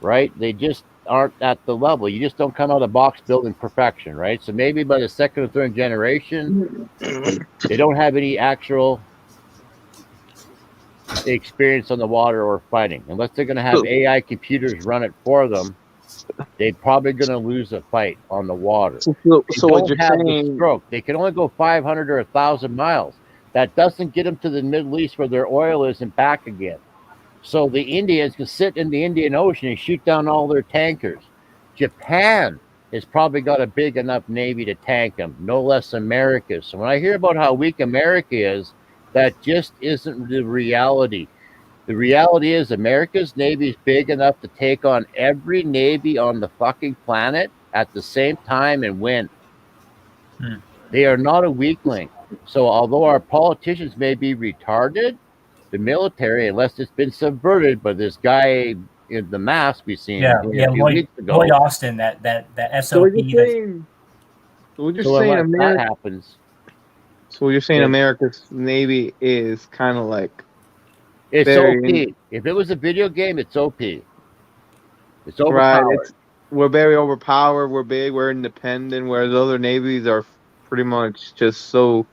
right? They just aren't at the level. You just don't come out of the box building perfection, right? So maybe by the second or third generation, they don't have any actual experience on the water or fighting. Unless they're going to have AI computers run it for them, they're probably going to lose a fight on the water. So they what don't you're have saying, the stroke. They can only go 500 or 1,000 miles. That doesn't get them to the Middle East where their oil is and back again. So the Indians can sit in the Indian Ocean and shoot down all their tankers. Japan has probably got a big enough navy to tank them, no less America. So when I hear about how weak America is, that just isn't the reality. The reality is America's navy is big enough to take on every navy on the fucking planet at the same time and win. They are not a weakling. So although our politicians may be retarded, the military, unless it's been subverted by this guy in the mask we seen Yeah, a few Lloyd, weeks ago. Lloyd Austin, that So SOP. we're just So saying unless that America. happens, So you're saying Yeah. America's Navy is kind of like it's very OP. If it was a video game, it's OP. It's right. overpowered. We're very overpowered. We're big. We're independent. Whereas other navies are pretty much just so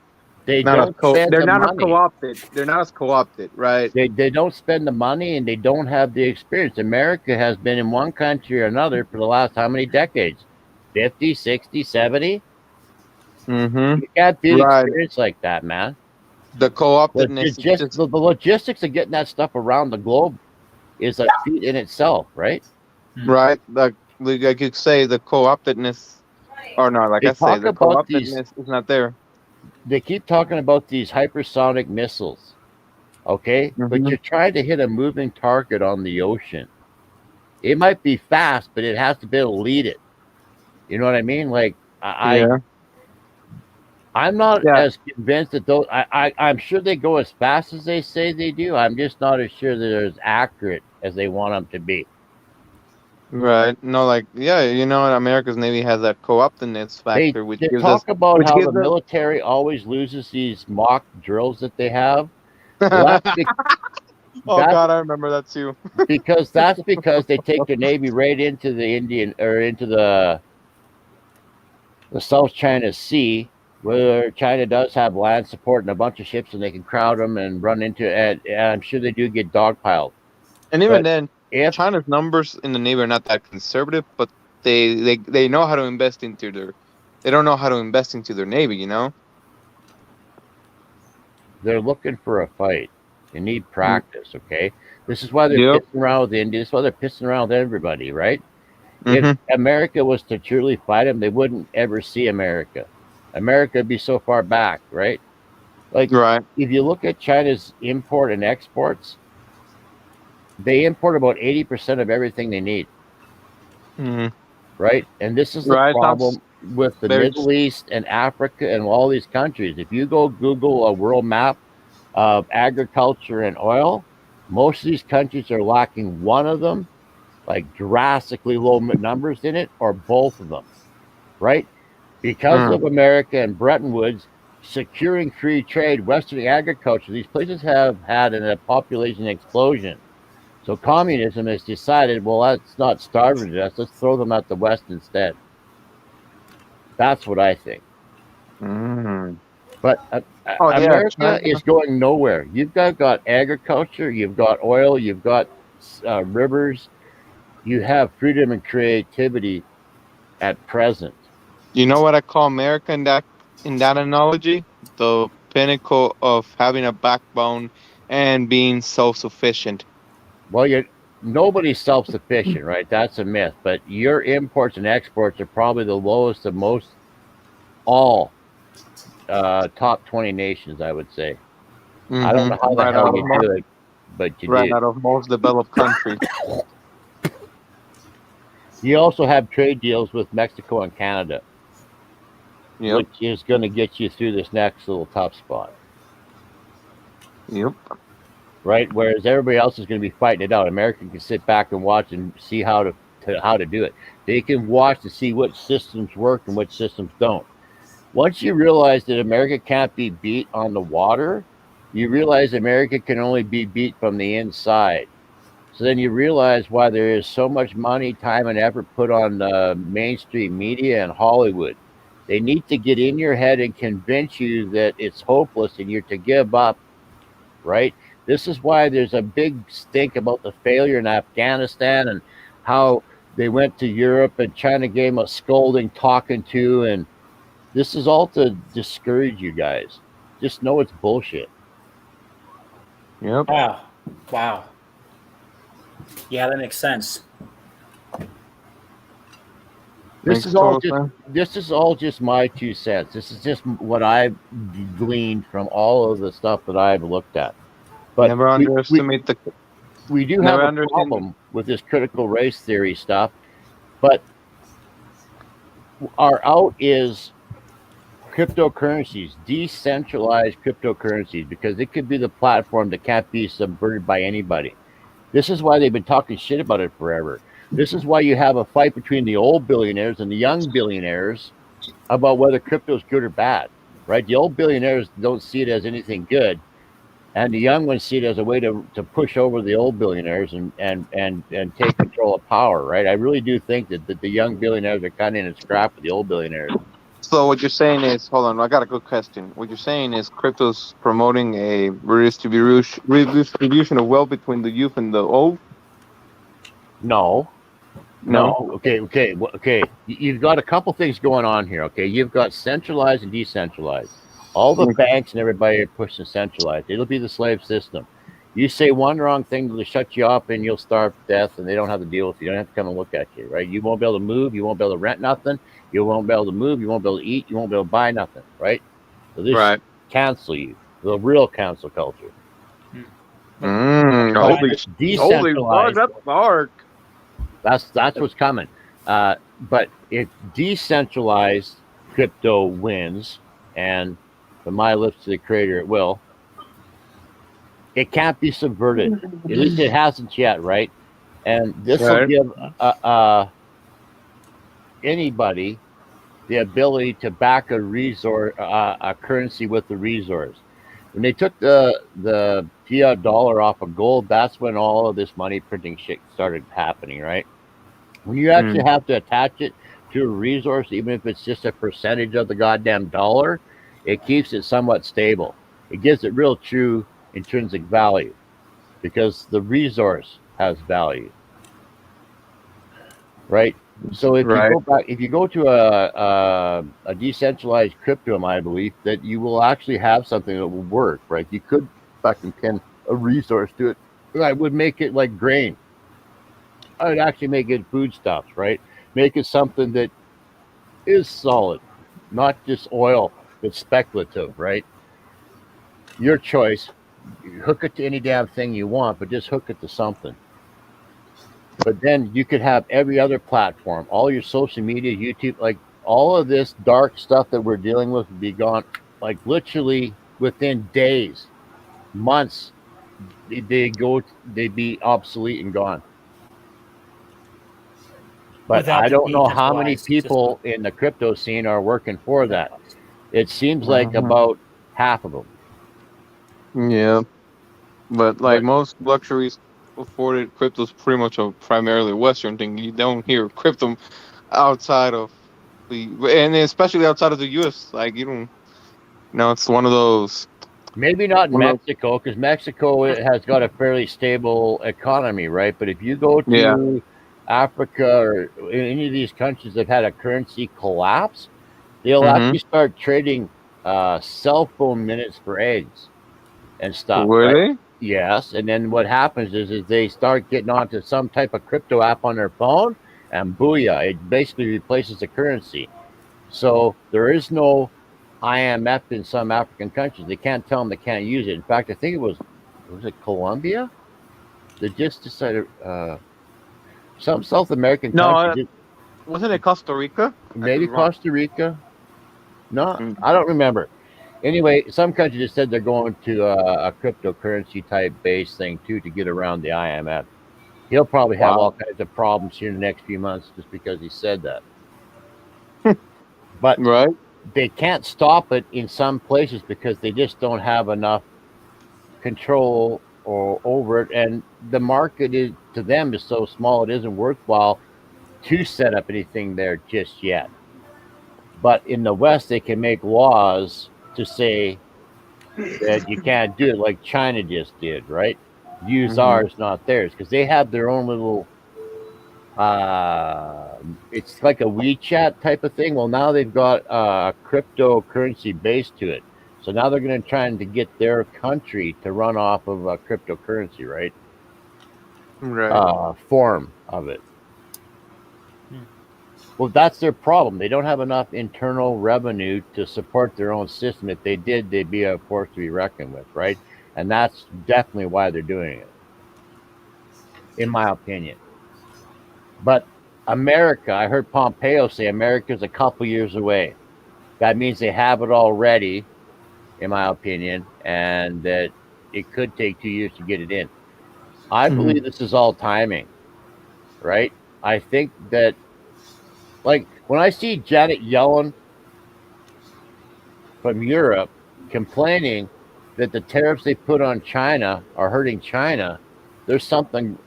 They not as don't spend they're the not as money. co-opted. They're not as co-opted, right? They don't spend the money, and they don't have the experience. America has been in one country or another for the last how many decades? 50, 60, 70? Mm-hmm. You can't beat Right. experience like that, man. The co-optedness is just The logistics of getting that stuff around the globe is a feat in itself, right? right. Like I could say, the co-optedness, or not. Like They I say, talk the about these. co-optedness is not there. They keep talking about these hypersonic missiles, okay? But Mhm. you're trying to hit a moving target on the ocean. It might be fast, but it has to be able to lead it. You know what I mean? Like Yeah. I'm not Yeah. as convinced that those. I'm sure they go as fast as they say they do. I'm just not as sure that they're as accurate as they want them to be. Right. No, like yeah, you know, America's Navy has that co-optedness factor, which They gives us, talk about how the us. military always loses these mock drills that they have. Well, Oh that's God, I remember that too. because they take the Navy right into the Indian or into the South China Sea, where China does have land support and a bunch of ships, and they can crowd them and run into it. And I'm sure they do get dogpiled. And even But then, if China's numbers in the Navy are not that conservative, but they know how to invest into their. They don't know how to invest into their Navy, you know. they're looking for a fight, they need practice. Okay, this is why they're Yep. pissing around with India. This is why they're pissing around with everybody, right? If Mhm. America was to truly fight them, they wouldn't ever see America. America would be so far back, right? Like, Right. if you look at China's import and exports, they import about 80% of everything they need, Mhm. right? And this is the Right. problem with the Very. Middle East and Africa and all these countries. If you go Google a world map of agriculture and oil, most of these countries are lacking one of them, like drastically low numbers in it, or both of them, right? Because of America and Bretton Woods securing free trade, Western agriculture, these places have had a population explosion. So communism has decided, well, let's not starve to death. Let's throw them at the West instead. That's what I think. Mm. But Oh yeah, America China. is going nowhere. You've got agriculture, you've got oil, you've got rivers, you have freedom and creativity at present. You know what I call America in that analogy? The pinnacle of having a backbone and being self-sufficient. Well, nobody's self-sufficient, right? That's a myth. But your imports and exports are probably the lowest of most all top 20 nations, I would say. I don't know how the Right hell out of you most, do it, but you right do. out of most developed countries. You also have trade deals with Mexico and Canada, Yep. which is going to get you through this next little tough spot, Yep. right? Whereas everybody else is going to be fighting it out. America can sit back and watch and see how to do it. They can watch to see which systems work and which systems don't. Once you realize that America can't be beat on the water, you realize America can only be beat from the inside. So then you realize why there is so much money, time, and effort put on mainstream media and Hollywood. They need to get in your head and convince you that it's hopeless and you're to give up, right? This is why there's a big stink about the failure in Afghanistan and how they went to Europe and China gave them a scolding, talking to, and this is all to discourage you guys. Just know it's bullshit. Yep. Wow. Yeah, that makes sense. This is all just my 2 cents. This is just what I've gleaned from all of the stuff that I've looked at. But never underestimate we do have a problem with this critical race theory stuff. But our out is cryptocurrencies, decentralized cryptocurrencies, because it could be the platform that can't be subverted by anybody. This is why they've been talking shit about it forever. This is why you have a fight between the old billionaires and the young billionaires about whether crypto is good or bad, right? The old billionaires don't see it as anything good, and the young ones see it as a way to push over the old billionaires and take control of power, right? I really do think that the young billionaires are kind of in a scrap with the old billionaires. So what you're saying is, hold on, I got a good question. What you're saying is crypto's promoting a redistribution of wealth between the youth and the old? No. No. Okay. You've got a couple things going on here. Okay, you've got centralized and decentralized. All the banks and everybody are pushing centralized. It'll be the slave system. You say one wrong thing, they'll shut you up and you'll starve to death, and they don't have to deal with you. They don't have to come and look at you, right? You won't be able to move. You won't be able to rent nothing. You won't be able to move. You won't be able to eat. You won't be able to buy nothing, right? So this cancel you. The real cancel culture. Holy fuck, that's dark. That's what's coming. But if decentralized crypto wins, and from my lips to the creator, it will. It can't be subverted. At least it hasn't yet, right? And this will give anybody the ability to back a resource, a currency with the resource. When they took the fiat dollar off of gold, that's when all of this money printing shit started happening, right? When you actually have to attach it to a resource, even if it's just a percentage of the goddamn dollar, it keeps it somewhat stable. It gives it real true intrinsic value because the resource has value, right? So if you go back, if you go to a decentralized crypto, I believe that you will actually have something that will work, right? You could fucking pin a resource to it. I would make it like grain. I would actually make it foodstuffs, right? Make it something that is solid, not just oil that's speculative, right? Your choice. You hook it to any damn thing you want, but just hook it to something. But then you could have every other platform, all your social media, YouTube, like all of this dark stuff that we're dealing with would be gone, like literally within days, months. They'd be obsolete and gone. But I don't know how many people in the crypto scene are working for that. It seems like about half of them. Yeah, but like most luxuries afforded, crypto's pretty much a primarily Western thing. You don't hear crypto outside of and especially outside of the U.S. Like you don't. No, it's one of those. Maybe not in Mexico, because Mexico has got a fairly stable economy, right? But if you go to Africa or any of these countries that had a currency collapse, they'll actually start trading cell phone minutes for eggs and stuff. Really? Yes. And then what happens is they start getting onto some type of crypto app on their phone, and booyah, it basically replaces the currency. So there is no IMF in some African countries. They can't tell them they can't use it. In fact, I think was it Colombia? They just decided some South American country. Wasn't it Costa Rica? Maybe Costa Rica. No, I don't remember. Anyway, some countries just said they're going to a cryptocurrency type base thing too to get around the IMF. He'll probably have all kinds of problems here in the next few months just because he said that. But they can't stop it in some places because they just don't have enough control or over it, and the market is to them is so small it isn't worthwhile to set up anything there just yet. But in the West, they can make laws to say that you can't do it, like China just did, right? Use ours, not theirs, because they have their own little. It's like a WeChat type of thing. Well, now they've got a cryptocurrency base to it. So now they're going to try to get their country to run off of a cryptocurrency, right? Form of it. Well, that's their problem. They don't have enough internal revenue to support their own system. If they did, they'd be a force to be reckoned with, right? And that's definitely why they're doing it, in my opinion. But America, I heard Pompeo say America's a couple years away. that means they have it already, in my opinion, and that it could take 2 years to get it in. I believe this is all timing, right? I think that, like, when I see Janet Yellen from Europe complaining that the tariffs they put on China are hurting China, there's something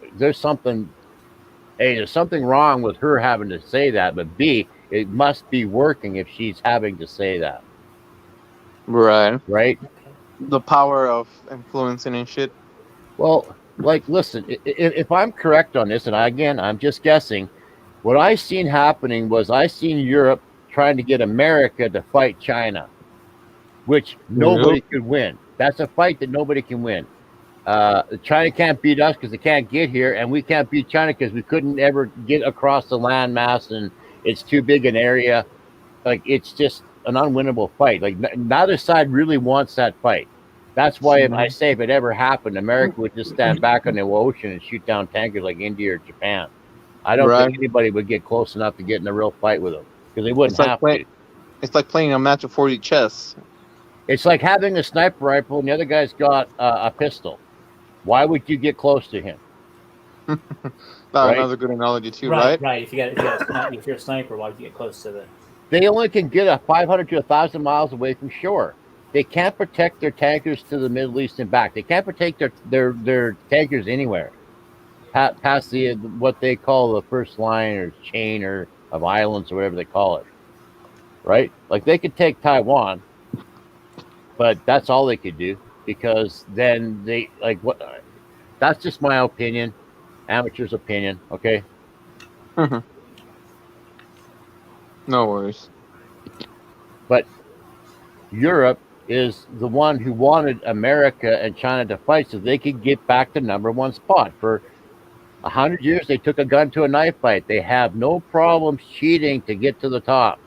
A, there's something wrong with her having to say that, but B, it must be working if she's having to say that. Right. Right? The power of influencing and shit. Well, like, listen, if I'm correct on this, and I'm just guessing, what I seen happening was I seen Europe trying to get America to fight China, which nobody could win. That's a fight that nobody can win. China can't beat us because they can't get here, and we can't beat China because we couldn't ever get across the landmass, and it's too big an area. Like, it's just an unwinnable fight. Like, neither side really wants that fight. That's why if I say if it ever happened, America would just stand back on the ocean and shoot down tankers like India or Japan. I don't think anybody would get close enough to get in a real fight with them because they wouldn't have to. It's like playing a match of 40 chess. It's like having a sniper rifle and the other guy's got a pistol. Why would you get close to him? Another good analogy too, right? Right. If you're a sniper, why would you get close to the? They only can get 500 to 1,000 miles away from shore. They can't protect their tankers to the Middle East and back. They can't protect their tankers anywhere past the what they call the first line or chain or of islands or whatever they call it. Right? Like, they could take Taiwan, but that's all they could do, because then they like what? That's just my opinion, amateur's opinion. Okay. No worries. But Europe is the one who wanted America and China to fight so they could get back to #1 spot. For 100 years, they took a gun to a knife fight. They have no problems cheating to get to the top.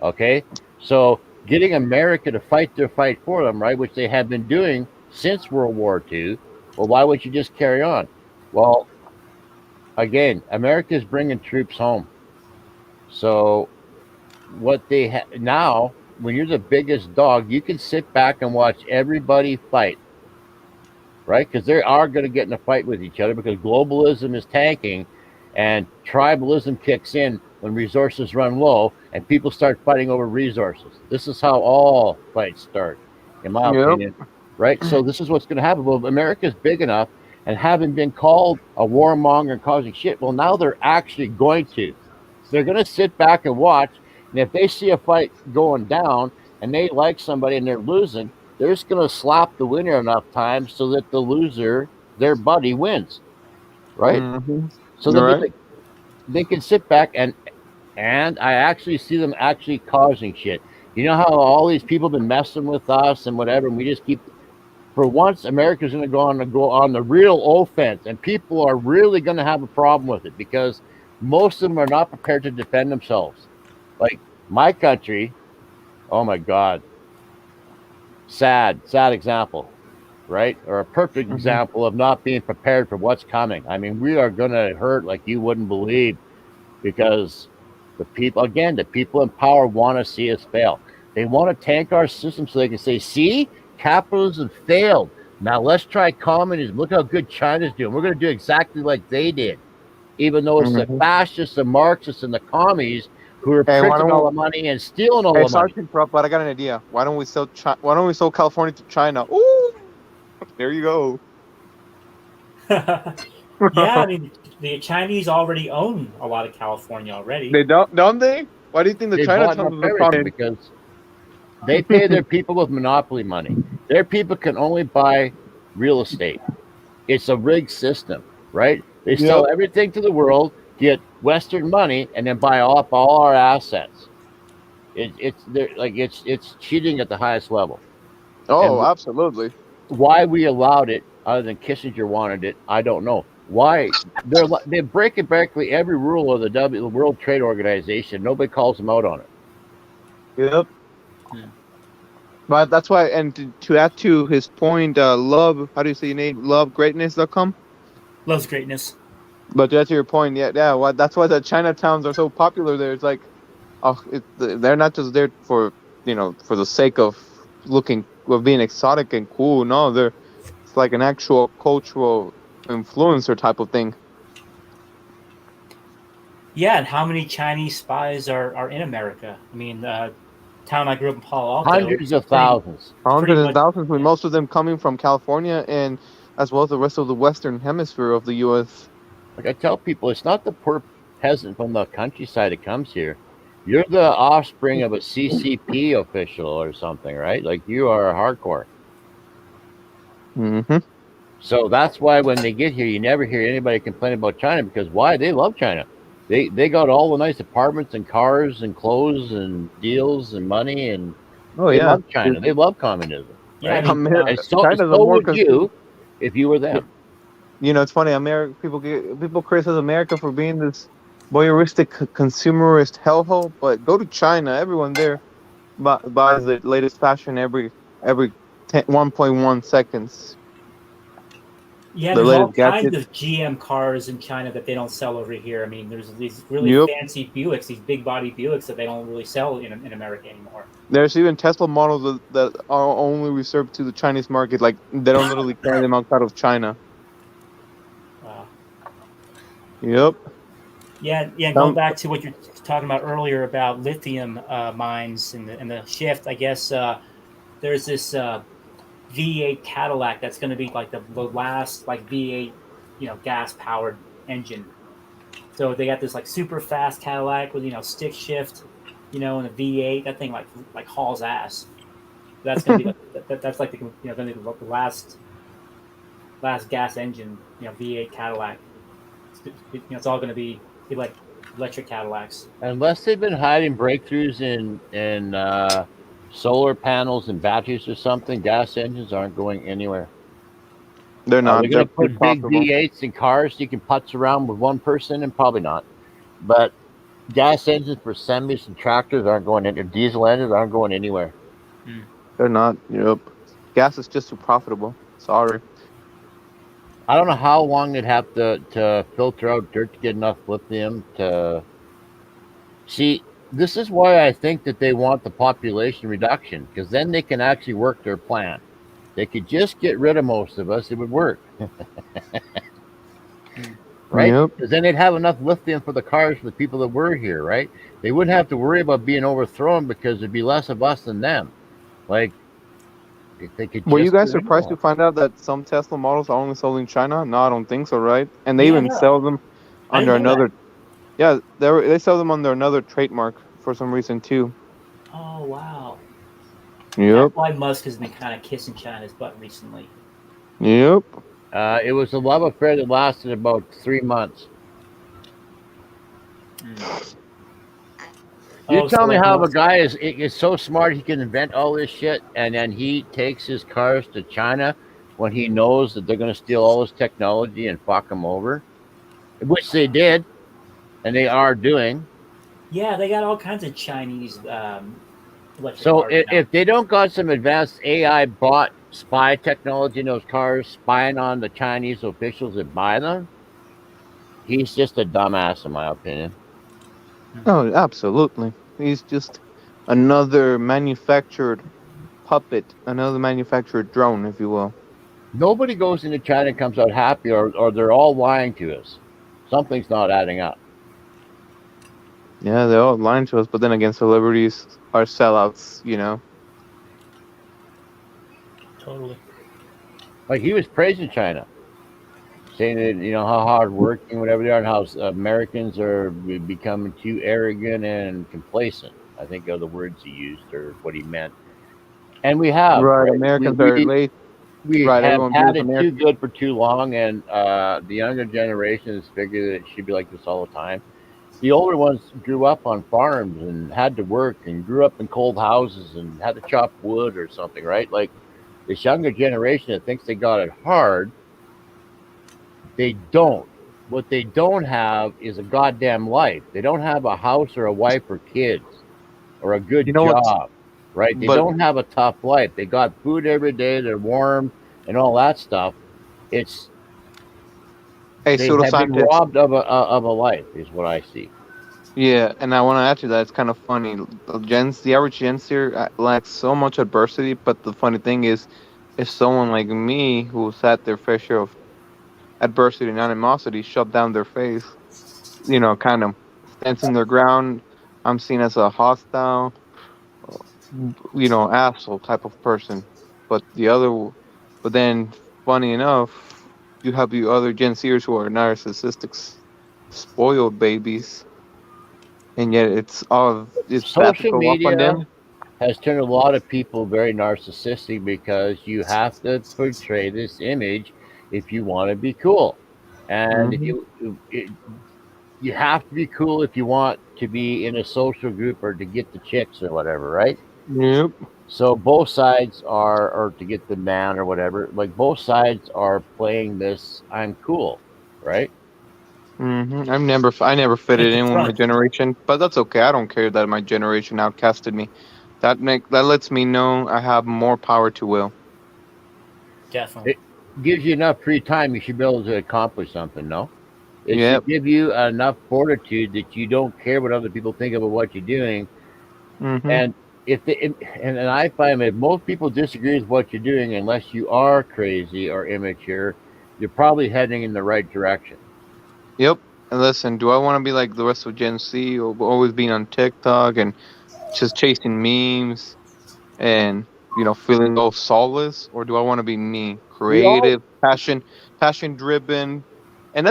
Okay? So getting America to fight their fight for them, right, which they have been doing since World War II, well, why would you just carry on? Well, again, America is bringing troops home. So what they have now, when you're the biggest dog, you can sit back and watch everybody fight, right? Because they are going to get in a fight with each other because globalism is tanking and tribalism kicks in when resources run low and people start fighting over resources. This is how all fights start, in my opinion, right? So this is what's going to happen. Well, America's big enough, and having been called a warmonger and causing shit, well, now they're actually going to. They're going to sit back and watch. And if they see a fight going down and they like somebody and they're losing, they're just going to slap the winner enough times so that the loser, their buddy, wins. Right? So they can sit back and I actually see them actually causing shit. You know how all these people have been messing with us and whatever, and we just keep... For once, America's going to go on the real offense, and people are really going to have a problem with it because most of them are not prepared to defend themselves. Like my country, oh my God, sad example, right? Or a perfect example of not being prepared for what's coming. I mean, we are going to hurt like you wouldn't believe because the people in power want to see us fail. They want to tank our system so they can say, see, capitalism failed. Now let's try communism. Look how good China's doing. We're going to do exactly like they did. Even though it's the fascists, the Marxists, and the commies who are printing all the money and stealing all the money. Sorry to interrupt, but I got an idea. Why don't we sell California to China? Ooh, there you go. Yeah, I mean, the Chinese already own a lot of California already. They don't they? Why do you think the Chinatowns are problem? Because they pay their people with monopoly money. Their people can only buy real estate. It's a rigged system, right? They sell everything to the world, get Western money, and then buy up all our assets. It's cheating at the highest level. Oh, absolutely. Why we allowed it, other than Kissinger wanted it, I don't know. Why they're breaking practically every rule of the World Trade Organization. Nobody calls them out on it. Yep. Yeah. But that's why, and to add to his point, love. How do you say your name? Lovegreatness.com. Loves greatness. But to add to your point, well, that's why the Chinatowns are so popular there. It's like, they're not just there for for the sake of being exotic and cool. No, it's like an actual cultural influencer type of thing. Yeah, and how many Chinese spies are in America? I mean, town I grew up in, Palo Alto. Hundreds of thousands. Hundreds of thousands, with most of them coming from California and as well as the rest of the Western Hemisphere of the U.S. Like I tell people, it's not the poor peasant from the countryside that comes here. You're the offspring of a CCP official or something, right? Like you are hardcore. Mm-hmm. So that's why when they get here, you never hear anybody complain about China, because why? They love China. They got all the nice apartments and cars and clothes and deals and money, and they love China. They love communism. Right? Yeah, I mean, and so would you if you were them. It's funny. People criticize America for being this voyeuristic, consumerist hellhole, but go to China. Everyone there buys the latest fashion every 1.1 seconds. Yeah, there's all kinds of GM cars in China that they don't sell over here. I mean, there's these really fancy Buicks, these big body Buicks that they don't really sell in America anymore. There's even Tesla models that are only reserved to the Chinese market. Like, they don't literally carry them outside of China. Wow. Yep. Yeah. Going back to what you're talking about earlier about lithium mines and the shift, I guess there's this V8 Cadillac that's going to be like the last like V8, gas powered engine. So they got this like super fast Cadillac with stick shift, and a V8. That thing like hauls ass. That's going to be that's like going to be the last gas engine, V8 Cadillac. It's all going to be like electric Cadillacs. Unless they've been hiding breakthroughs in solar panels and batteries or something, gas engines aren't going anywhere. They're not. They're going to put big V8s in cars you can putz around with one person, and probably not. But gas engines for semis and tractors aren't going in. Diesel engines aren't going anywhere. They're not. Yep. Gas is just too profitable. Sorry. I don't know how long they'd have to filter out dirt to get enough lithium to see. This is why I think that they want the population reduction, because then they can actually work their plan. They could just get rid of most of us, it would work. Right? Because then they'd have enough lithium for the cars for the people that were here, right? They wouldn't have to worry about being overthrown because there'd be less of us than them. Like, if they could. Were you guys surprised to find out that some Tesla models are only sold in China? No, I don't think so, right? And they even sell them under another. Yeah, they sell them under another trademark for some reason too. Oh wow! Yep. That's why Musk has been kind of kissing China's butt recently. Yep. It was a love affair that lasted about 3 months. You tell me how a guy is so smart he can invent all this shit, and then he takes his cars to China when he knows that they're going to steal all his technology and fuck him over, which they did. And they are doing. Yeah, they got all kinds of Chinese electric So cars if they don't got some advanced AI bot spy technology in those cars, spying on the Chinese officials that buy them, he's just a dumbass, in my opinion. Oh, absolutely. He's just another manufactured puppet, another manufactured drone, if you will. Nobody goes into China and comes out happy, or they're all lying to us. Something's not adding up. Yeah, they're all lying to us, but then again, celebrities are sellouts, Totally. Like, he was praising China, saying that, how hard working, whatever they are, and how Americans are becoming too arrogant and complacent. I think are the words he used, or what he meant. And we have. Right, Americans are late. We have had it too good for too long, and the younger generation has figured that it should be like this all the time. The older ones grew up on farms and had to work and grew up in cold houses and had to chop wood or something, right? Like, this younger generation that thinks they got it hard, they don't. What they don't have is a goddamn life. They don't have a house or a wife or kids or a good job, right? They don't have a tough life. They got food every day. They're warm and all that stuff. They have been robbed of a life, is what I see. Yeah, and I want to add to that. It's kind of funny. The average Gen Zer lacks so much adversity, but the funny thing is, if someone like me who's had their fair share of adversity and animosity shoved down their face, kind of stands in their ground, I'm seen as a hostile, asshole type of person. But but then, funny enough, you have the other Gen Zers who are narcissistic, spoiled babies, and yet it's bad to Social go off on media them. has turned a lot of people very narcissistic because you have to portray this image if you want to be cool, and if Hmm. you have to be cool if you want to be in a social group or to get the chicks or whatever, right? Yep. So both sides are, or to get the man or whatever, like both sides are playing this. I'm cool, right? I never fitted Take the in with my front. generation, but that's okay. I don't care that my generation outcasted me. That lets me know I have more power to will. Definitely. It gives you enough free time. You should be able to accomplish something. No, it Yep. should give you enough fortitude that you don't care what other people think about what you're doing. Hmm. And if the, and I find that if most people disagree with what you're doing, unless you are crazy or immature, you're probably heading in the right direction. Yep. And listen, do I want to be like the rest of Gen Z, or always being on TikTok and just chasing memes and feeling all soulless, or do I want to be me, We all creative, passion driven? And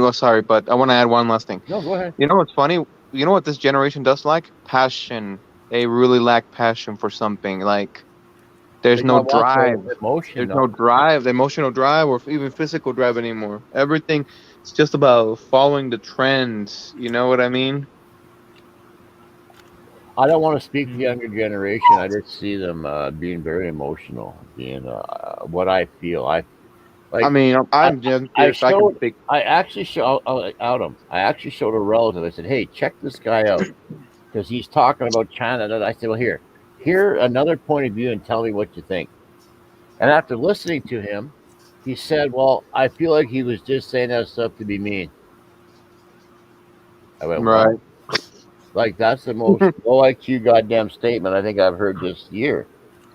well, sorry, but I want to add one last thing. no, go ahead. You know what's funny? You know what this generation does like? Passion. They really lack passion for something. Like there's They no got lots of drive. emotion, There's no though. drive, emotional drive, or even physical drive anymore. Everything it's just about following the trends. You know what I mean? I don't want to speak for the younger generation. I just see them being very emotional, being what I feel. I I like. mean, I, I'm just I here, so I can showed. speak. I actually showed out him. I actually showed a relative. I said, "Hey, check this guy out," because he's talking about China. And I said, "Well, here another point of view, and tell me what you think." And after listening to him, he said, "Well, I feel like he was just saying that stuff to be mean." I went, "What?" Right. Like that's the most low IQ goddamn statement I think I've heard this year.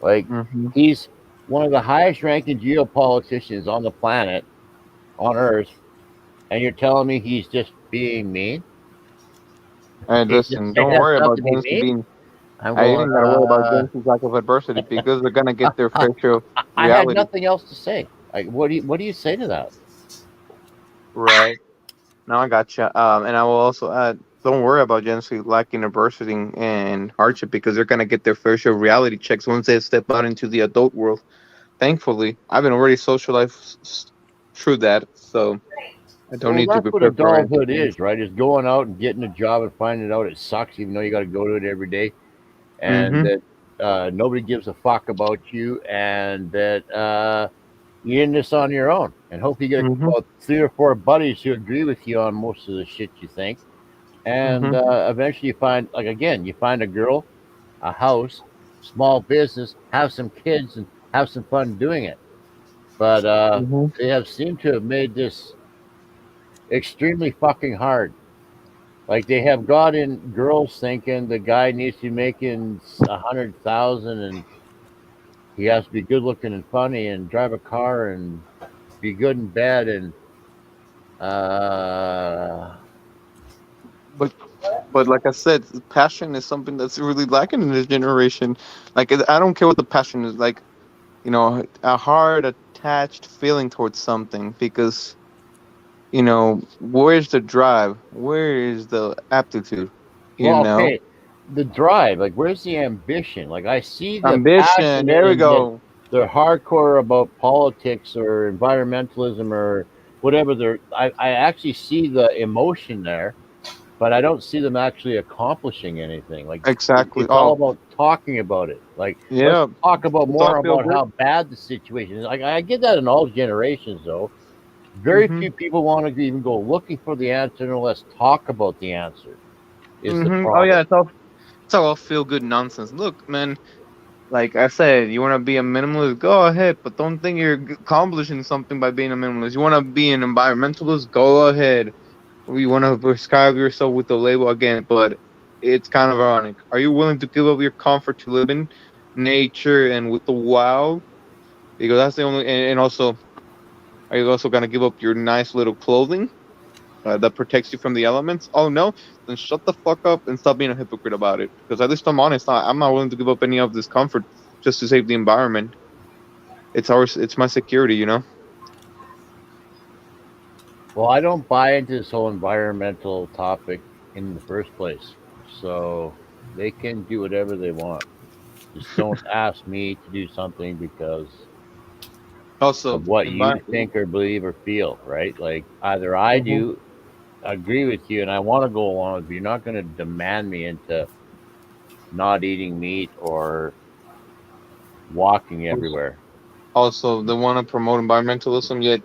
Like Hmm. he's one of the highest ranking geopoliticians on the planet, on Earth, and you're telling me he's just being mean? And He's just listen, saying don't that worry stuff about to be Gen Z mean? being. I'm I going, even gotta worry about Gen Z's lack of adversity because they're gonna get their fair share of I had reality. nothing else to say. Like what do you say to that? Right. No, I gotcha. And I will also add, don't worry about Gen Z lacking adversity and hardship because they're gonna get their fair share of reality checks once they step out into the adult world. Thankfully, I've been already socialized through that, so I don't Well, need to that's what prepare for adulthood anything. is, right? Is going out and getting a job and finding out it sucks, even though you got to go to it every day, and Mm-hmm. that nobody gives a fuck about you, and that you're in this on your own, and hope you get Mm-hmm. about 3 or 4 buddies who agree with you on most of the shit you think, and Mm-hmm. eventually you find, like again, you find a girl, a house, small business, have some kids, and have some fun doing it. But Mm-hmm. they have seemed to have made this extremely fucking hard. Like they have got in girls thinking the guy needs to be making 100,000 and he has to be good looking and funny and drive a car and be good and bad and uh But like I said, passion is something that's really lacking in this generation. Like I don't care what the passion is, like a hard attached feeling towards something because where's the drive? Where is the aptitude? You well, know, okay, the drive, like where's the ambition? Like I see the ambition. passion There we in that go. they're hardcore about politics or environmentalism or whatever. I actually see the emotion there, but I don't see them actually accomplishing anything. Like Exactly. it's all Oh, about talking about it. Like let's yeah. talk about It's all more feel about good. how bad the situation is. Like I get that in all generations, though. Very Mm-hmm. few people want to even go looking for the answer, and let's talk about the answer. Is the Mm-hmm. Oh yeah, problem? it's all feel good nonsense. Look, man. Like I said, you want to be a minimalist, go ahead, but don't think you're accomplishing something by being a minimalist. You want to be an environmentalist, go ahead. you want to prescribe yourself with the label again, but it's kind of ironic. Are you willing to give up your comfort to live in nature and with the wild? Because that's the only, and also, are you also gonna give up your nice little clothing that protects you from the elements? Oh no, then shut the fuck up and stop being a hypocrite about it. Because at least I'm honest. I'm not willing to give up any of this comfort just to save the environment. It's ours. It's my security, you know. Well, I don't buy into this whole environmental topic in the first place. So they can do whatever they want. Just don't ask me to do something because Also, of what you think or believe or feel, right? Like either I do agree with you and I want to go along with you. You're not going to demand me into not eating meat or walking everywhere. Also, they want to promote environmentalism, yet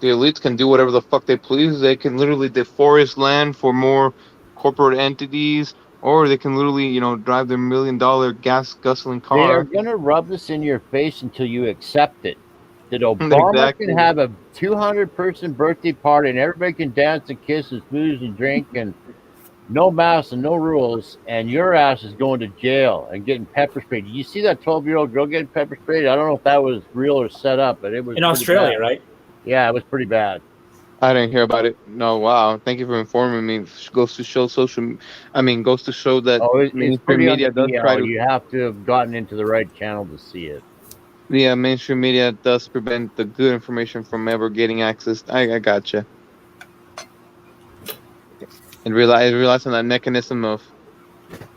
the elites can do whatever the fuck they please. They can literally deforest land for more corporate entities, or they can literally, drive their $1 million gas guzzling They are car. going to rub this in your face until you accept it. That Obama Exactly. can have a 200-person birthday party and everybody can dance and kiss and snooze and drink and no masks and no rules, and your ass is going to jail and getting pepper sprayed. Did you see that 12-year-old girl getting pepper sprayed? I don't know if that was real or set up, but it was In Australia, bad. right? Yeah, it was pretty bad. I didn't hear about it. No, wow. Thank you for informing me. Goes to show goes to show that It's mainstream pretty media on the does try DL. to. You have to have gotten into the right channel to see it. Yeah, mainstream media does prevent the good information from ever getting access. I gotcha. And realize on that mechanism of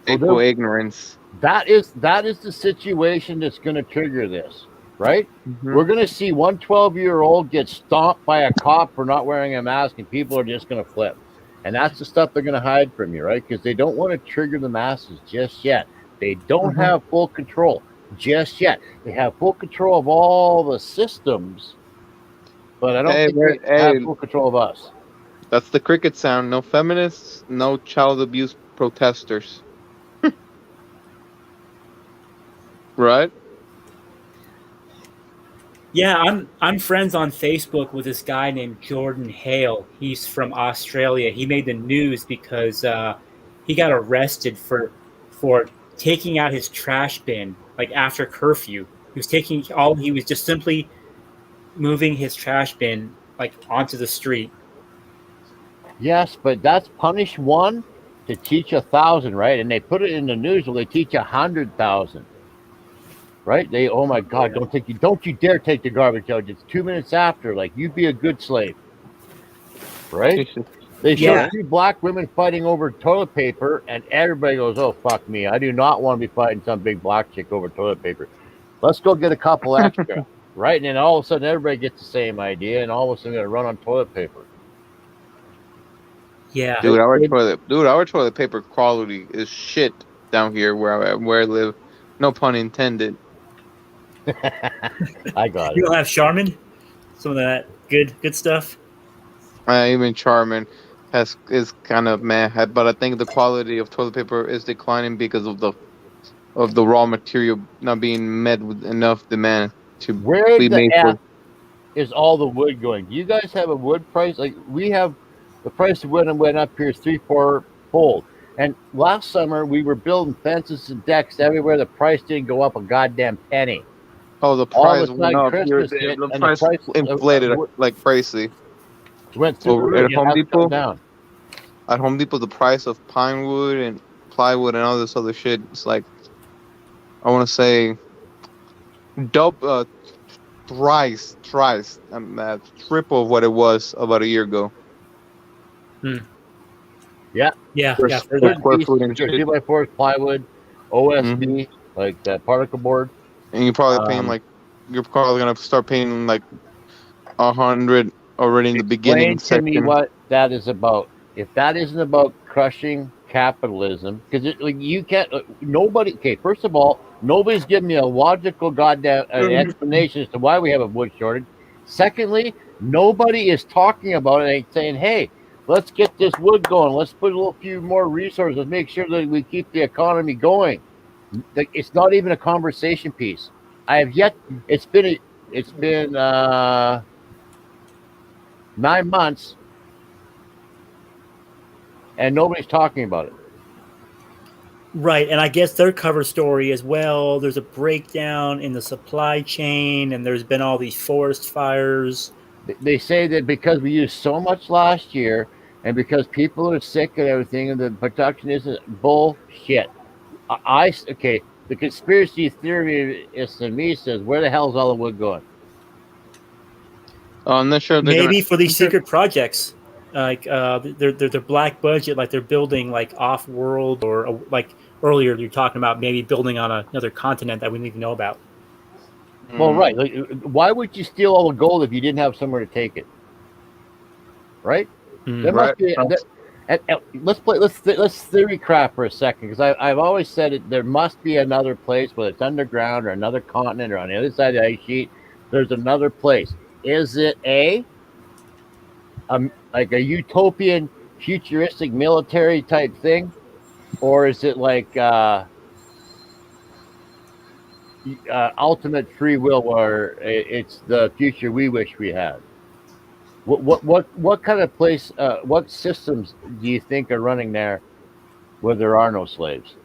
hateful ignorance. That is the situation that's going to trigger this, right? Mhm. We're going to see one 12-year-old get stomped by a cop for not wearing a mask, and people are just going to flip. And that's the stuff they're going to hide from you, right? Because they don't want to trigger the masses just yet. They don't have full control just yet. They have full control of all the systems, but I don't think they have full control of us. That's the cricket sound. No feminists, no child abuse protesters. Right? Yeah, I'm friends on Facebook with this guy named Jordan Hale. He's from Australia. He made the news because he got arrested for taking out his trash bin like after curfew. He was just simply moving his trash bin like onto the street. Yes, but that's punish one to teach 1,000, right? And they put it in the news where they teach 100,000. Right? Oh my God, don't you dare take the garbage out. It's 2 minutes after. Like, you be a good slave. Right? They show 2 black women fighting over toilet paper, and everybody goes, oh, fuck me. I do not want to be fighting some big black chick over toilet paper. Let's go get a couple extra. Right? And then all of a sudden, everybody gets the same idea, and all of a sudden, they're going to run on toilet paper. Yeah. Dude, our toilet paper quality is shit down here where I live. No pun intended. I got it. You don't have Charmin? Some of that good stuff? Even Charmin is kind of meh, but I think the quality of toilet paper is declining because of the raw material not being met with enough demand to be made for. Is all the wood going? Do you guys have a wood price? Like, we have the price of wood went up here 3-4 fold. And last summer we were building fences and decks everywhere. The price didn't go up a goddamn penny. Oh, the price went up. The price inflated like crazy. Went through at Home Depot. At Home Depot, the price of pine wood and plywood and all this other shit, it's like, I want to say, thrice, triple of what it was about a year ago. Yeah. Square foot and shit. 2x4 plywood, OSB, like that particle board. And you're probably paying you're probably gonna start paying like 100 already in the beginning. Explain to me what that is about. If that isn't about crushing capitalism, because you can't. Nobody. Okay, first of all, nobody's giving me a logical goddamn explanation as to why we have a wood shortage. Secondly, nobody is talking about it and saying, "Hey, let's get this wood going. Let's put a few more resources. Make sure that we keep the economy going." It's not even a conversation piece. I have yet. It's been 9 months, and nobody's talking about it. Right, and I guess their cover story as well. There's a breakdown in the supply chain, and there's been all these forest fires. They say that because we used so much last year, and because people are sick and everything, and the production isn't bullshit. Okay. The conspiracy theory is to me says, where the hell is all the wood going? I'm not sure. Maybe for these secret projects, like their black budget, like they're building like off world, or like earlier you're talking about maybe building on another continent that we don't even know about. Well, right. Like, why would you steal all the gold if you didn't have somewhere to take it? Right? There must be. Let's theory crap for a second, because I've always said it. There must be another place, whether it's underground or another continent or on the other side of the ice sheet. There's another place. Is it like a utopian, futuristic military type thing, or is it like ultimate free will, where it's the future we wish we had? What kind of place? What systems do you think are running there where there are no slaves?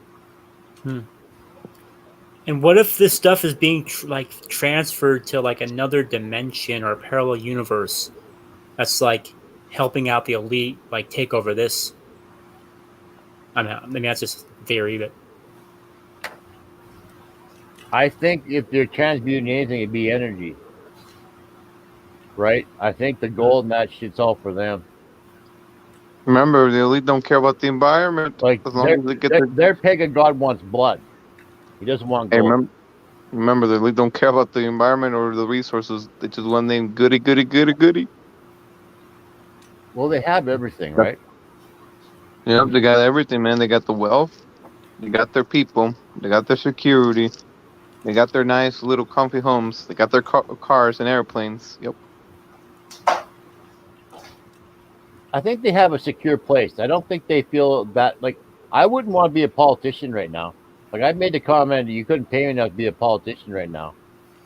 And what if this stuff is being transferred to like another dimension or a parallel universe that's like helping out the elite, like take over this? I mean that's just theory, but I think if they're transmuting anything, it'd be energy. Right? I think the gold and that shit's all for them. Remember, the elite don't care about the environment. Like, as long as they get their pagan god wants blood. He doesn't want gold. Remember, the elite don't care about the environment or the resources. They just want them goody, goody, goody, goody. Well, they have everything, right? Yep, they got everything, man. They got the wealth. They got their people. They got their security. They got their nice little comfy homes. They got their cars and airplanes. Yep. I think they have a secure place. I don't think they feel that, like, I wouldn't want to be a politician right now. Like, I made the comment that you couldn't pay me enough to be a politician right now.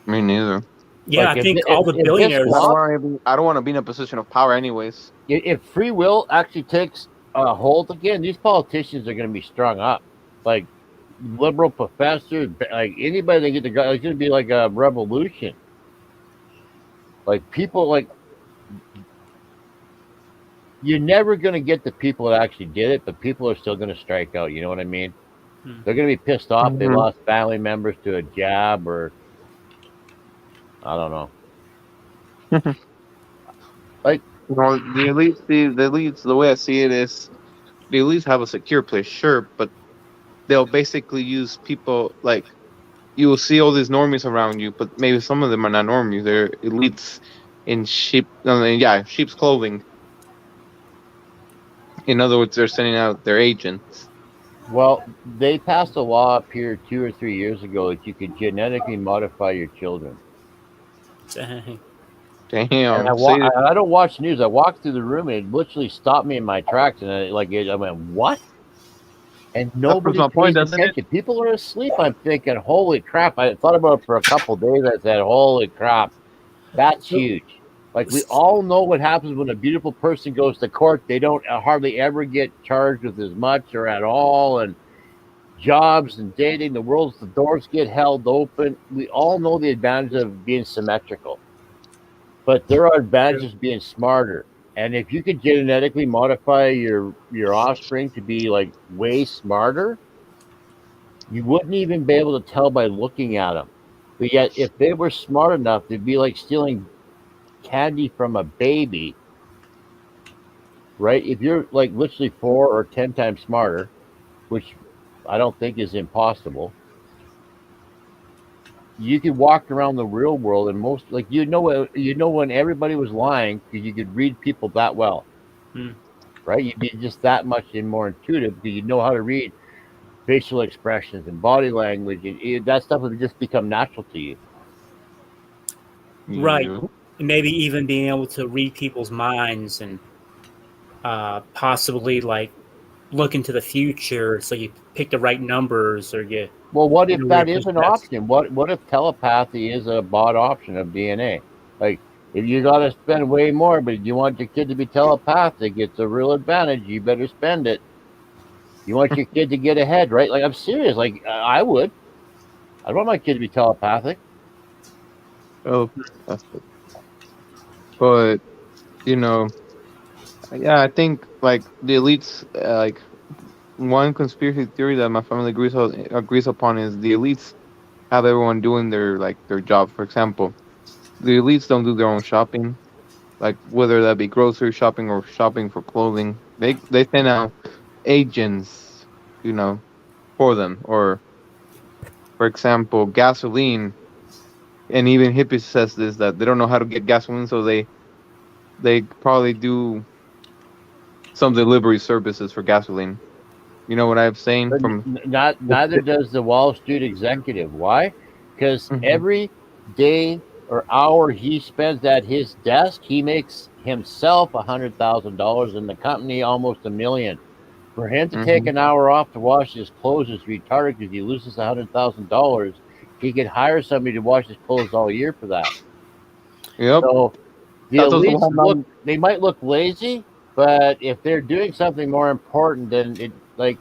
Me neither. Yeah, like, I think all the billionaires. I don't want to be in a position of power, anyways. If free will actually takes a hold again, these politicians are going to be strung up. Like, liberal professors, like anybody that get the guy, it's going to be like a revolution. Like, people, like, you're never going to get the people that actually did it, but people are still going to strike out. You know what I mean? They're going to be pissed off. They lost family members to a jab, or I don't know. Like, well, the elites, the way I see it is, the elites have a secure place, sure, but they'll basically use people, like, you will see all these normies around you, but maybe some of them are not normies. They're elites in sheep's clothing. In other words, they're sending out their agents. Well, they passed a law up here 2 or 3 years ago that you could genetically modify your children. Dang. Damn. I don't watch news. I walked through the room and it literally stopped me in my tracks, and I went, what? And nobody pays attention. People are asleep. I'm thinking, holy crap. I thought about it for a couple of days. I said, holy crap. That's huge. Like, we all know what happens when a beautiful person goes to court. They don't hardly ever get charged with as much or at all. And jobs and dating, the doors get held open. We all know the advantages of being symmetrical. But there are advantages of being smarter. And if you could genetically modify your offspring to be, like, way smarter, you wouldn't even be able to tell by looking at them. But yet, if they were smart enough, they'd be like stealing candy from a baby, right? If you're like literally 4 or 10 times smarter, which I don't think is impossible, you could walk around the real world and most, like, when everybody was lying, because you could read people that well, right? You'd be just that much more intuitive because you know how to read facial expressions and body language, and that stuff would just become natural to you. Right. And maybe even being able to read people's minds and possibly like look into the future, so you pick the right numbers, or you. Well, what if that is an option? What if telepathy is a bought option of DNA? Like, If you got to spend way more, but you want your kid to be telepathic, it's a real advantage. You better spend it. You want your kid to get ahead, right? Like, I'm serious. Like, I would. I want my kid to be telepathic. Oh, but yeah, I think like the elites, like one conspiracy theory that my family agrees upon is the elites have everyone doing their job. For example, the elites don't do their own shopping, like whether that be grocery shopping or shopping for clothing. They send out agents, you know, for them. Or for example, gasoline. And even hippies says this that they don't know how to get gasoline, so they probably do some delivery services for gasoline. You know what I'm saying? But neither does the Wall Street executive. Why? Because Mhm. every day or hour he spends at his desk, he makes himself $100,000 and the company almost $1 million. For him to take an hour off to wash his clothes is retarded because he loses $100,000. He could hire somebody to wash his clothes all year for that. Yep. So the That's also elites why they might look lazy, but if they're doing something more important, then it like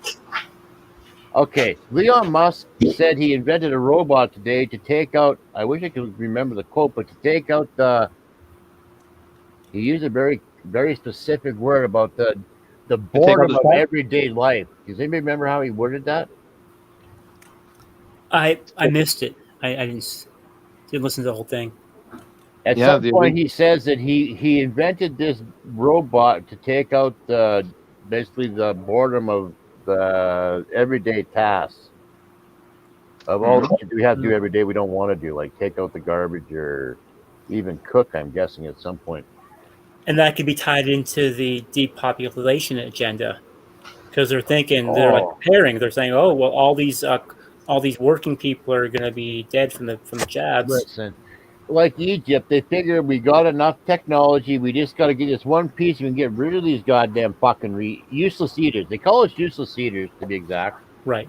okay. Elon Musk said he invented a robot today to take out. I wish I could remember the quote, but to take out the. He used a very specific word about the to take out boredom the of trash. everyday life. Does anybody remember how he worded that? I missed it. I didn't listen to the whole thing. At Yeah, some the point, elite. he says that he invented this robot to take out basically the boredom of the everyday tasks of all the shit we have to do every day we don't want to do, like take out the garbage or even cook. I'm guessing at some point. And that could be tied into the depopulation agenda because they're like Oh, preparing. They're saying, oh well, all these working people are going to be dead from the jabs. listen, like Egypt, they figure we got enough technology. We just got to get this one piece. We can get rid of these goddamn fucking useless eaters. They call us useless eaters, to be exact. Right.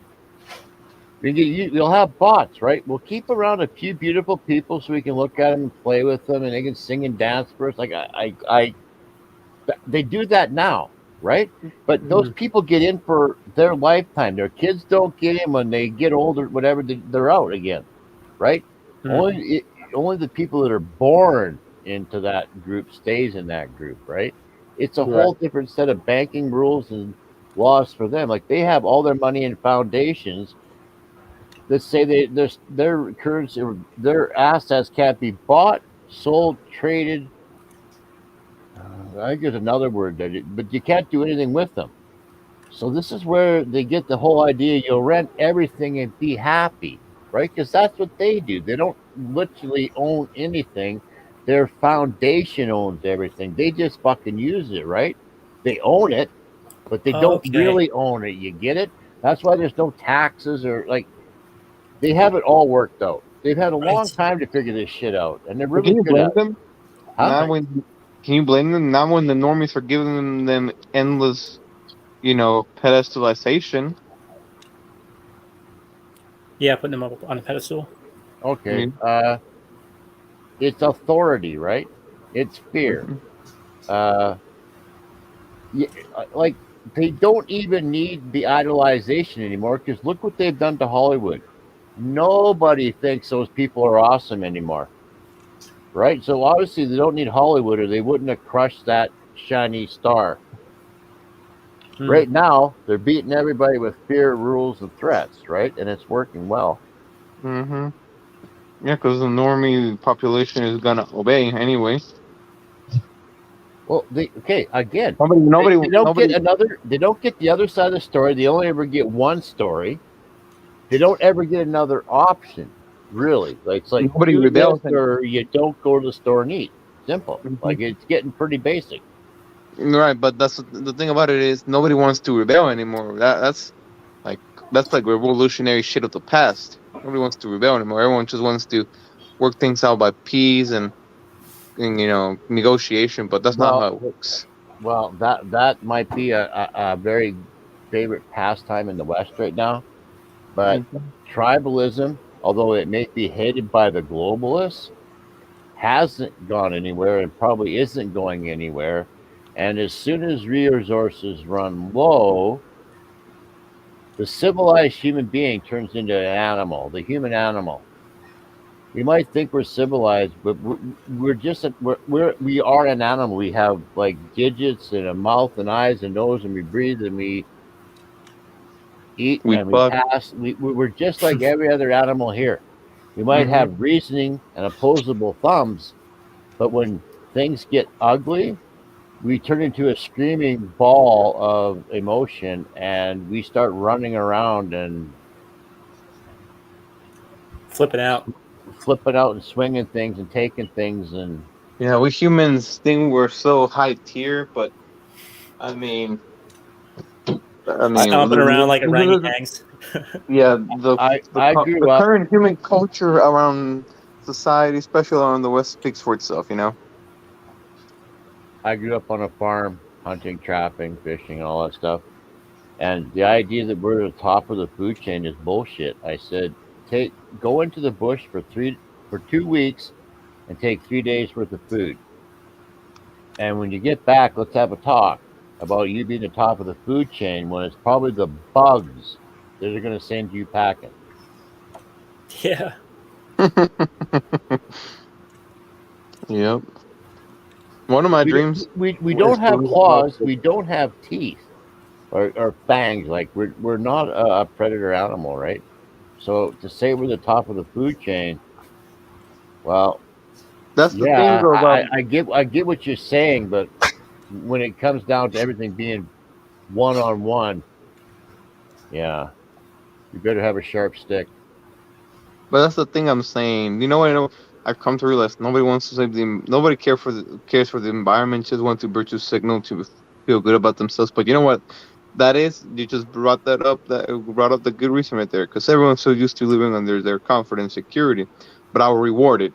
We'll have bots, right? We'll keep around a few beautiful people so we can look at them and play with them, and they can sing and dance for us. Like they do that now, right? But those people get in for their lifetime. Their kids don't get in when they get older, whatever. They're out again, right? Only the people that are born into that group stays in that group, right? It's a whole different set of banking rules and laws for them. Like they have all their money in foundations that say their currency, their assets can't be bought, sold, traded. I think there's another word but you can't do anything with them. So this is where they get the whole idea: you'll rent everything and be happy, right? Because that's what they do. They don't literally own anything. Their foundation owns everything. They just fucking use it, right? They own it, but they don't Okay. really own it. You get it? That's why there's no taxes or like. They have it all worked out. They've had a long Right. time to figure this shit out, and they're But really can you good blame at it. them? Huh? Not when Can you blame them? Not when the normies are giving them endless, pedestalization. Yeah, putting them up on a pedestal. Okay. It's authority, right? It's fear. Mhm. Yeah, like they don't even need the idolization anymore because look what they've done to Hollywood. Nobody thinks those people are awesome anymore, right? So obviously they don't need Hollywood or they wouldn't have crushed that shiny star. Right now they're beating everybody with fear, rules, and threats, right? And it's working well. Mhm. Yeah, because the normie population is gonna obey anyway. Well, again, Nobody, they don't get nobody, another. They don't get the other side of the story. They only ever get one story. They don't ever get another option. Really, like it's like nobody do this rebels. or you don't go to the store and eat. Simple. Mhm. Like it's getting pretty basic. Right, but that's the thing about it is nobody wants to rebel anymore. Like that's like revolutionary shit of the past. Nobody wants to rebel anymore. Everyone just wants to work things out by peace and negotiation. But that's not how Well, it works. that might be a very favorite pastime in the West right now. But Mhm. tribalism, although it may be hated by the globalists, hasn't gone anywhere and probably isn't going anywhere. And as soon as resources run low, the civilized human being turns into an animal, the human animal. We might think we're civilized, but we're just we are an animal. We have like digits and a mouth and eyes and nose, and we breathe and we eat and we pass. We're just like every other animal here. We might have reasoning and opposable thumbs, but when things get ugly, we turn into a screaming ball of emotion and we start running around and flipping out and swinging things and taking things. And yeah, we humans think we're so high tier, but I mean stomping around like orangutans. Yeah, I grew the up. current human culture around society, especially around the West, speaks for itself. You know. I grew up on a farm, hunting, trapping, fishing, all that stuff. And the idea that we're at the top of the food chain is bullshit. I said, go into the bush for 2 weeks and take 3 days worth of food. And when you get back, let's have a talk about you being the top of the food chain when it's probably the bugs that are going to send you packing. Yeah. Yep. One of my dreams. We don't have claws. We don't have teeth or fangs. Like we're not a predator animal, right? So to say we're the top of the food chain, well, that's the thing. Though, I get what you're saying, but when it comes down to everything being one-on-one, yeah, you better have a sharp stick. But that's the thing I'm saying. You know what? I know. I've come to realize nobody wants to save nobody cares for the environment. Just want to virtue signal to feel good about themselves. But you know what? That is, you just brought that up. That brought up the good reason right there. Because everyone's so used to living under their comfort and security. But I'll reword it,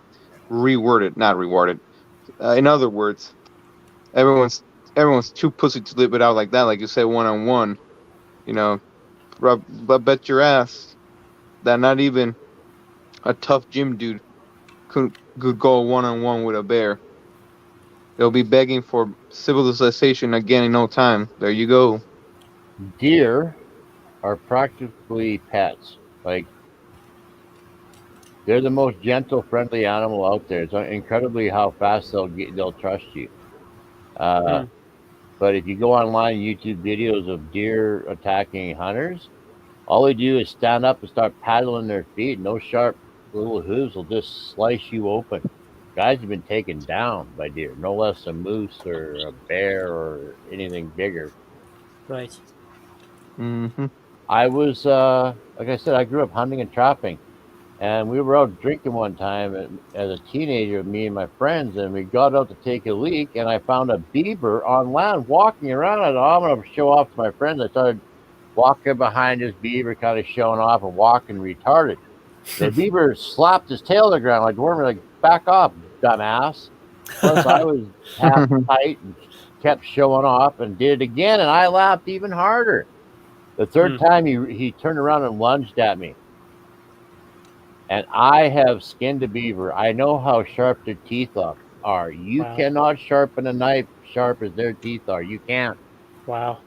not rewarded. In other words, everyone's too pussy to live it out like that. Like you said, one-on-one. You know, but bet your ass that not even a tough gym dude could go one-on-one with a bear. They'll be begging for civilization again in no time. There you go. Deer are practically pets. Like, they're the most gentle, friendly animal out there. It's incredibly how fast they'll trust you. But if you go online YouTube videos of deer attacking hunters, all they do is stand up and start paddling their feet. No sharp little hooves will just slice you open. Guys have been taken down by deer, no less a moose or a bear or anything bigger. Right. Mm-hmm. I was, like I said, I grew up hunting and trapping. And we were out drinking one time as a teenager, me and my friends, and we got out to take a leak, and I found a beaver on land walking around. And I'm going to show off to my friends. I started walking behind this beaver, kind of showing off and walking retarded. The beaver slapped his tail to the ground like we're like, back off, dumbass. Plus, I was half tight and kept showing off and did it again, and I laughed even harder. The third time he turned around and lunged at me. And I have skinned a beaver. I know how sharp their teeth are. You cannot sharpen a knife sharp as their teeth are. You can't. Wow.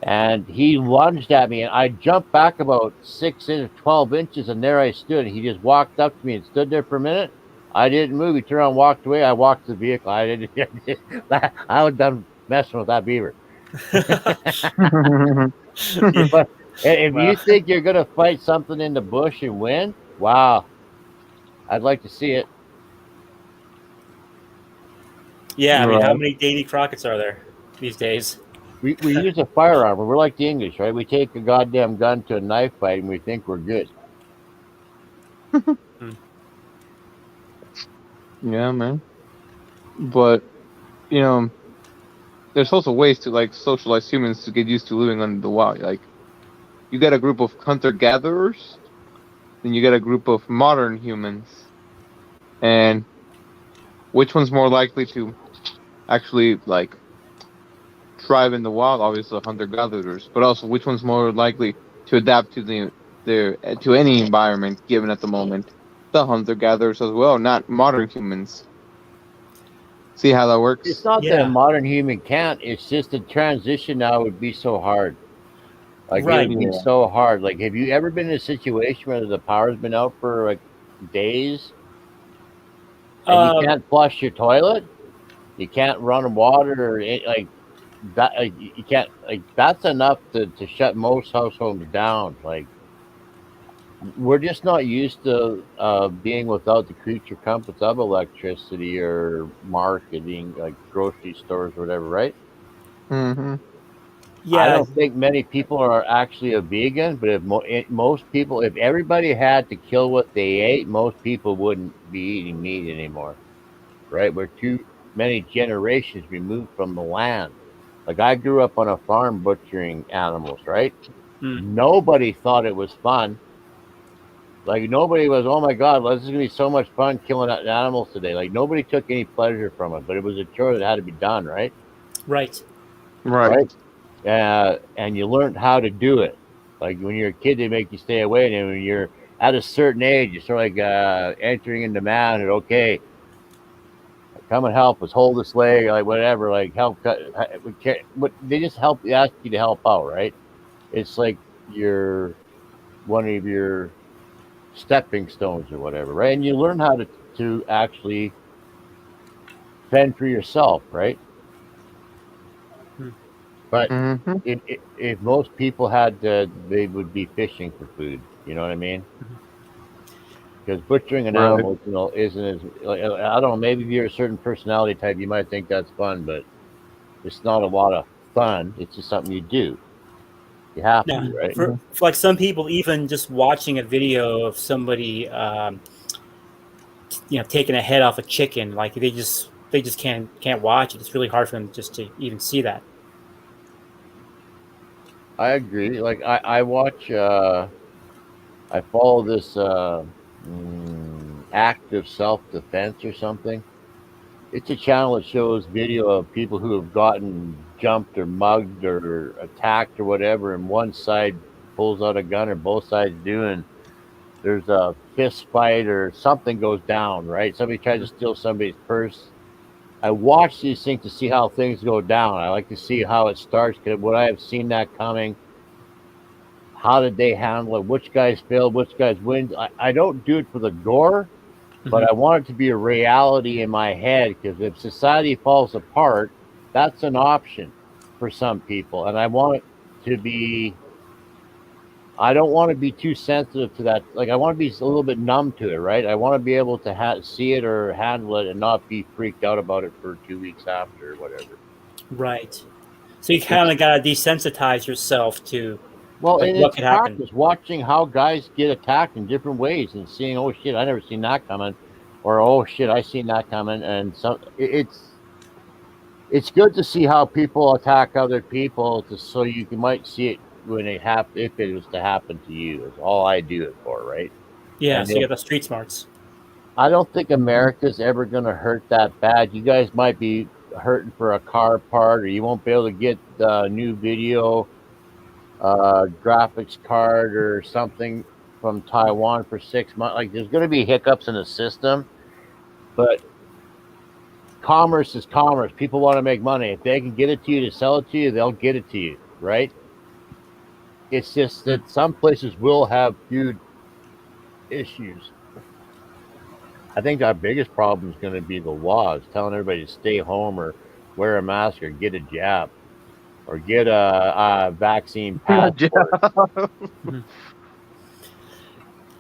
And he lunged at me, and I jumped back about 12 inches, and there I stood. He just walked up to me and stood there for a minute. I didn't move. He turned around and walked away. I walked to the vehicle. I was done messing with that beaver. But if you think you're going to fight something in the bush and win, wow. I'd like to see it. Yeah, I mean, how many Davy Crockett's are there these days? We use a firearm. We're like the English, right? We take a goddamn gun to a knife fight and we think we're good. Yeah, man. But, you know, there's also ways to, like, socialize humans to get used to living under the wild. Like, you got a group of hunter-gatherers, then you got a group of modern humans. And which one's more likely to actually, like, thrive in the wild? Obviously, hunter-gatherers. But also, which one's more likely to adapt to to any environment given at the moment? The hunter-gatherers as well, not modern humans. see how that works. It's not that Yeah. a modern human can't. It's just the transition now would be so hard. Like it Right. would be so hard. Like, have you ever been in a situation where the power's been out for like days and you can't flush your toilet? You can't run water or like that. Like, you can't. Like, that's enough to shut most households down. Like, we're just not used to being without the creature comforts of electricity or marketing, like grocery stores or whatever, right? Mm-hmm. Yeah. I don't think many people are actually a vegan, but if most people, if everybody had to kill what they ate, most people wouldn't be eating meat anymore, right? We're too many generations removed from the land. Like, I grew up on a farm butchering animals, right? Nobody thought it was fun. Like, nobody was, oh my God, this is going to be so much fun killing animals today. Like, nobody took any pleasure from it, but it was a chore that had to be done, right? Right. Right. And you learned how to do it. Like, when you're a kid, they make you stay away. And then when you're at a certain age, you're sort of like entering into manhood. Okay, come and help us, hold this leg, like whatever, like help cut. They just ask you to help out, right? It's like you're one of your stepping stones or whatever, right? And you learn how to actually fend for yourself, right? But Mm-hmm. if most people had to, they would be fishing for food. You know what I mean? Because butchering an Right. animal, isn't as, like, I don't know. Maybe if you're a certain personality type, you might think that's fun, but it's not a lot of fun. It's just something you do. You have Yeah. to, right? For like some people, even just watching a video of somebody, taking a head off a chicken, like they just can't watch it. It's really hard for them just to even see that. I agree. Like, I watch. I follow this act of self-defense or something. It's a channel that shows video of people who have gotten jumped or mugged or attacked or whatever, and one side pulls out a gun or both sides do, and there's a fist fight or something goes down, right? Somebody tries to steal somebody's purse. I watch these things to see how things go down. I like to see how it starts, because would I have seen that coming? How did they handle it? Which guys failed? Which guys win? I don't do it for the gore, but I want it to be a reality in my head, because if society falls apart, that's an option for some people. And I want it to be, I don't want to be too sensitive to that. Like, I want to be a little bit numb to it, right? I want to be able to see it or handle it and not be freaked out about it for 2 weeks after or whatever. Right. So you kind of got to desensitize yourself to Well, like, and what it's could happen. practice watching how guys get attacked in different ways and seeing, oh shit, I never seen that coming, or oh shit, I seen that coming. And so it's good to see how people attack other people, so you might see it when it if it was to happen to you. Is all I do it for, right? Yeah. And So you got the street smarts. I don't think America's ever going to hurt that bad. You guys might be hurting for a car part, or you won't be able to get the new video graphics card or something from Taiwan for 6 months. Like, there's going to be hiccups in the system, but commerce is commerce. People want to make money. If they can get it to you to sell it to you, they'll get it to you, right? It's just that some places will have food issues. I think our biggest problem is going to be the laws, telling everybody to stay home or wear a mask or get a jab or get a vaccine passport.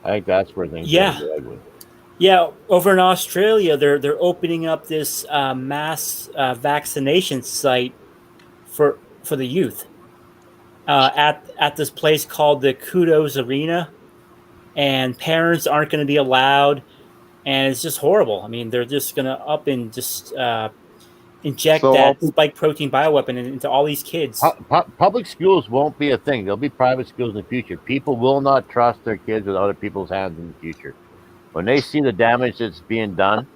I think that's where things are going to go. Yeah, over in Australia, they're opening up this mass vaccination site for the youth at this place called the Kudos Arena, and parents aren't going to be allowed, and it's just horrible. I mean, they're just going to up and just inject that spike protein bioweapon into all these kids. Public schools won't be a thing. There'll be private schools in the future. People will not trust their kids with other people's hands in the future. When they see the damage that's being done,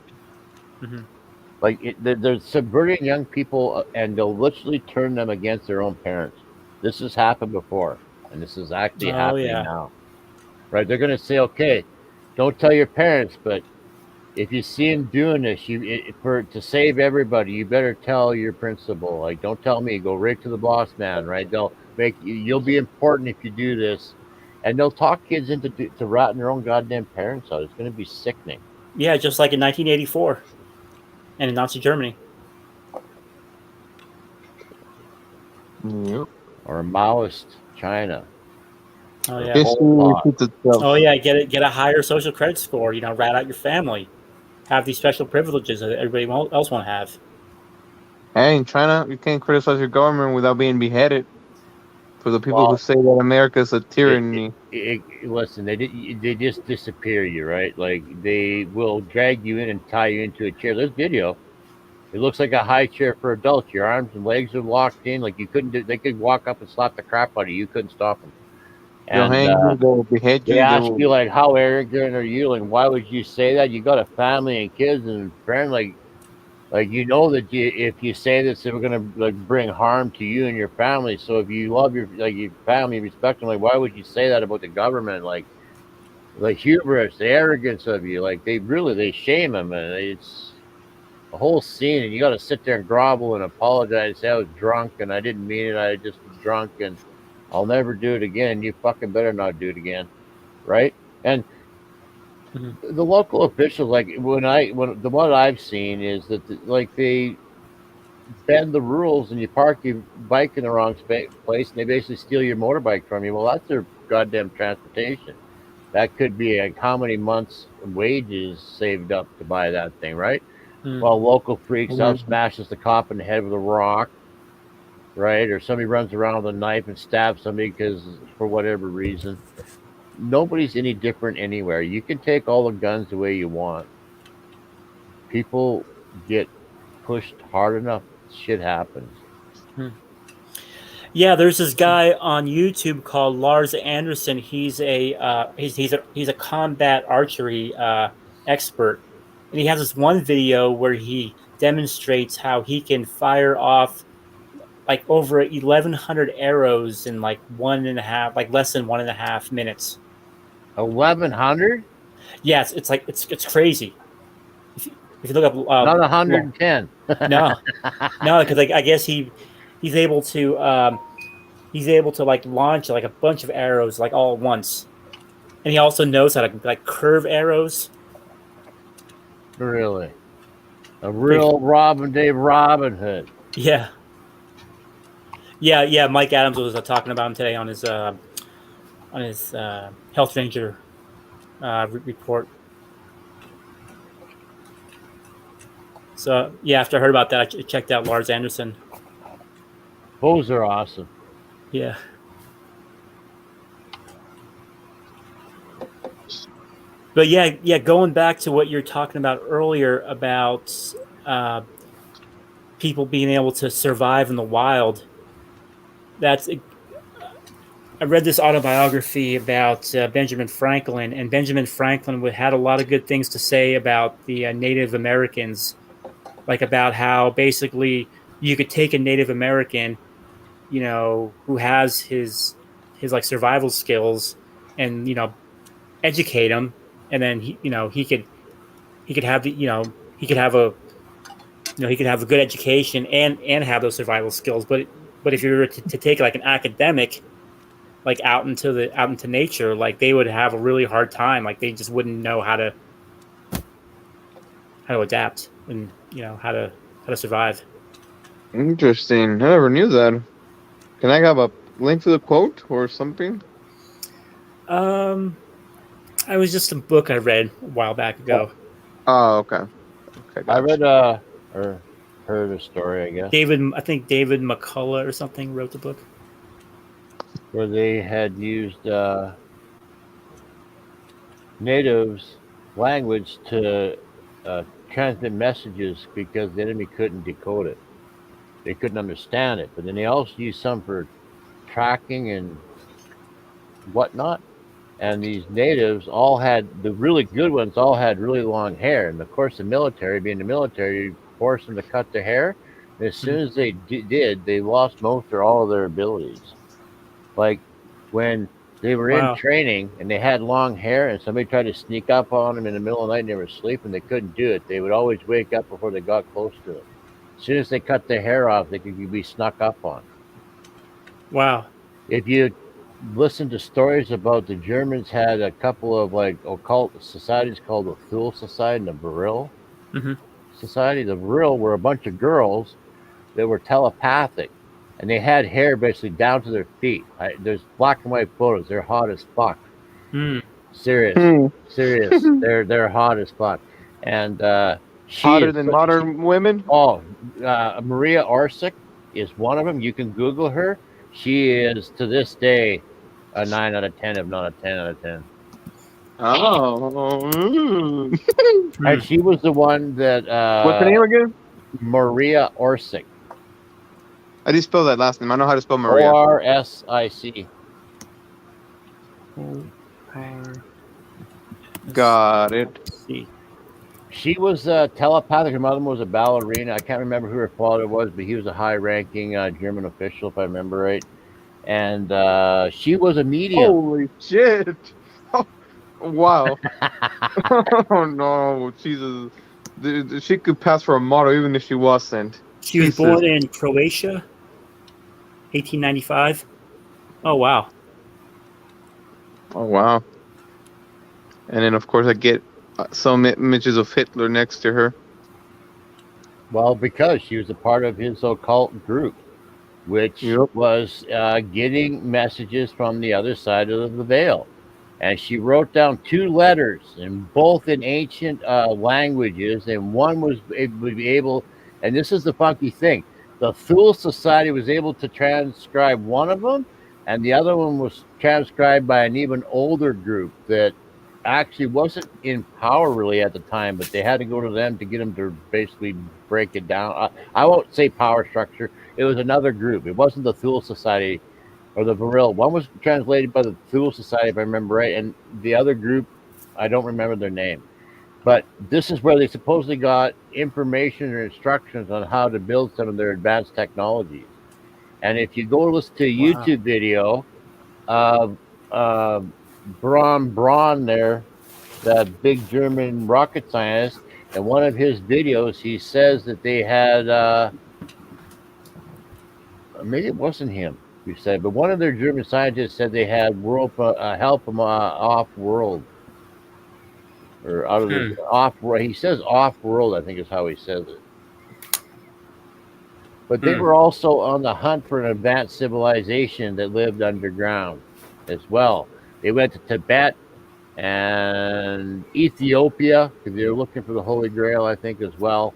like they're subverting young people, and they'll literally turn them against their own parents. This has happened before, and this is actually happening now. Right? They're going to say, okay, don't tell your parents, but if you see him doing this, to save everybody, you better tell your principal. Like, don't tell me. Go right to the boss man, right? They'll make you. You'll be important if you do this, and they'll talk kids into to ratting their own goddamn parents out. It's going to be sickening. Yeah, just like in 1984, and in Nazi Germany. Yep. Or Maoist China. Oh yeah. History repeats itself. Oh yeah. Get a higher social credit score. You know, rat out your family, have these special privileges that everybody else won't have. Hey, in China, you can't criticize your government without being beheaded. For the people who say that America is a tyranny. Listen, they just disappear you, right? Like, they will drag you in and tie you into a chair. There's video. It looks like a high chair for adults. Your arms and legs are locked in. Like, you couldn't do. They could walk up and slap the crap out of you. You couldn't stop them. They'll hang you. They'll behead you. They ask you, like, how arrogant are you? Like, why would you say that? You got a family and kids and friends. Like, you know that if you say this, they're gonna, like, bring harm to you and your family. So if you love your family, respect them, like, why would you say that about the government? Like hubris, the arrogance of you. Like, they shame them, and it's a whole scene. And you got to sit there and grovel and apologize. Say I was drunk and I didn't mean it. I just was drunk and I'll never do it again. You fucking better not do it again, right? And the local officials, like, what I've seen is that they bend the rules and you park your bike in the wrong place and they basically steal your motorbike from you. Well, that's their goddamn transportation. That could be like how many months' wages saved up to buy that thing, right? Well, local freaks out, smashes the cop in the head with a rock, right? Or somebody runs around with a knife and stabs somebody because for whatever reason. Nobody's any different anywhere. You can take all the guns the way you want. People get pushed hard enough, shit happens. Yeah, there's this guy on YouTube called Lars Anderson. He's a combat archery expert, and he has this one video where he demonstrates how he can fire off like over 1,100 arrows in like less than 1.5 minutes. 1,100? Yes, it's crazy. If you look up, not 110. No, because I guess he's able to like launch like a bunch of arrows like all at once, and he also knows how to like curve arrows. Really, a real Robin Hood. Yeah. Mike Adams was talking about him today on his Health Ranger report. So yeah, after I heard about that, I checked out Lars Anderson. Those are awesome. Yeah. But yeah, going back to what you're talking about earlier about people being able to survive in the wild. I read this autobiography about Benjamin Franklin, and Benjamin Franklin had a lot of good things to say about the Native Americans, like about how basically you could take a Native American, you know, who has his like survival skills, and educate him, and then he could have he could have a good education and have those survival skills, but if you were to take like an academic like out into nature, like they would have a really hard time. Like they just wouldn't know how to adapt and how to survive. Interesting. I never knew that. Can I have a link to the quote or something? I was just a book I read a while back ago. Oh, okay. Gotcha. I read or heard a story, I guess. David McCullough or something wrote the book, where they had used natives' language to transmit messages because the enemy couldn't decode it. They couldn't understand it. But then they also used some for tracking and whatnot. And these natives the really good ones all had really long hair. And of course, being the military, forced them to cut their hair. And as soon as they did, they lost most or all of their abilities. Like when They were Wow. in training and they had long hair, and somebody tried to sneak up on them in the middle of the night and they were sleeping. They couldn't do it. They would always wake up before they got close to it. As soon as they cut their hair off, they could be snuck up on. Wow. If you listen to stories about the Germans had a couple of like occult societies called the Thule Society and the Vril Mhm. Society. The Vril were a bunch of girls that were telepathic, and they had hair basically down to their feet. There's black and white photos. They're hot as fuck. Hmm. Serious. They're hot as fuck. And she Hotter is than modern women. Maria Orsic is one of them. You can Google her. She is to this day a 9 out of 10, if not a 10 out of 10. Oh. And she was the one that What's her name again? Maria Orsic. How do you spell that last name? I know how to spell Maria. Orsic. Got it. See. She was telepathic. Her mother was a ballerina. I can't remember who her father was, but he was a high-ranking German official, if I remember right. And she was a medium. Holy shit! Oh, wow. Oh no, Jesus! She could pass for a model even if she wasn't. She was born in Croatia, 1895. Oh wow. Oh wow. And then of course I get some images of Hitler next to her. Well, because she was a part of his occult group, which was getting messages from the other side of the veil. And she wrote down 2 letters, and both in ancient languages, and one would be able, and this is the funky thing, the Thule Society was able to transcribe one of them, and the other one was transcribed by an even older group that actually wasn't in power really at the time, but they had to go to them to get them to basically break it down. I won't say power structure. It was another group. It wasn't the Thule Society or the Vril. One was translated by the Thule Society, if I remember right, and the other group, I don't remember their name. But this is where they supposedly got information or instructions on how to build some of their advanced technologies. And if you go listen to a YouTube video of Braun there, that big German rocket scientist, in one of his videos, he says that they had, maybe it wasn't him who said, but one of their German scientists said they had world help from off-world. Or out of the off-world. He says off-world, I think is how he says it. But they were also on the hunt for an advanced civilization that lived underground as well. They went to Tibet and Ethiopia because they were looking for the Holy Grail, I think, as well.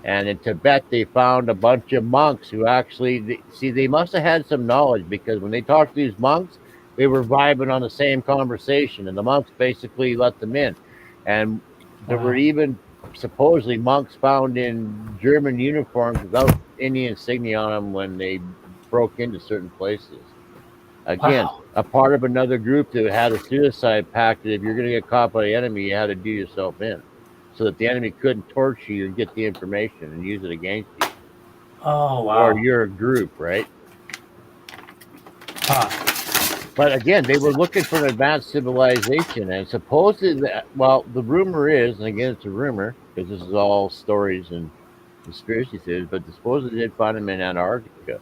And in Tibet, they found a bunch of monks who actually, they must have had some knowledge, because when they talked to these monks, they were vibing on the same conversation, and the monks basically let them in. And there were even supposedly monks found in German uniforms without any insignia on them when they broke into certain places. Again, a part of another group that had a suicide pact that if you're going to get caught by the enemy, you had to do yourself in, so that the enemy couldn't torture you and get the information and use it against you. Oh, wow. Or you're a group, right? But again, they were looking for an advanced civilization, and supposedly, well, the rumor is, and again, it's a rumor, because this is all stories and conspiracy theories, but supposedly they did find them in Antarctica.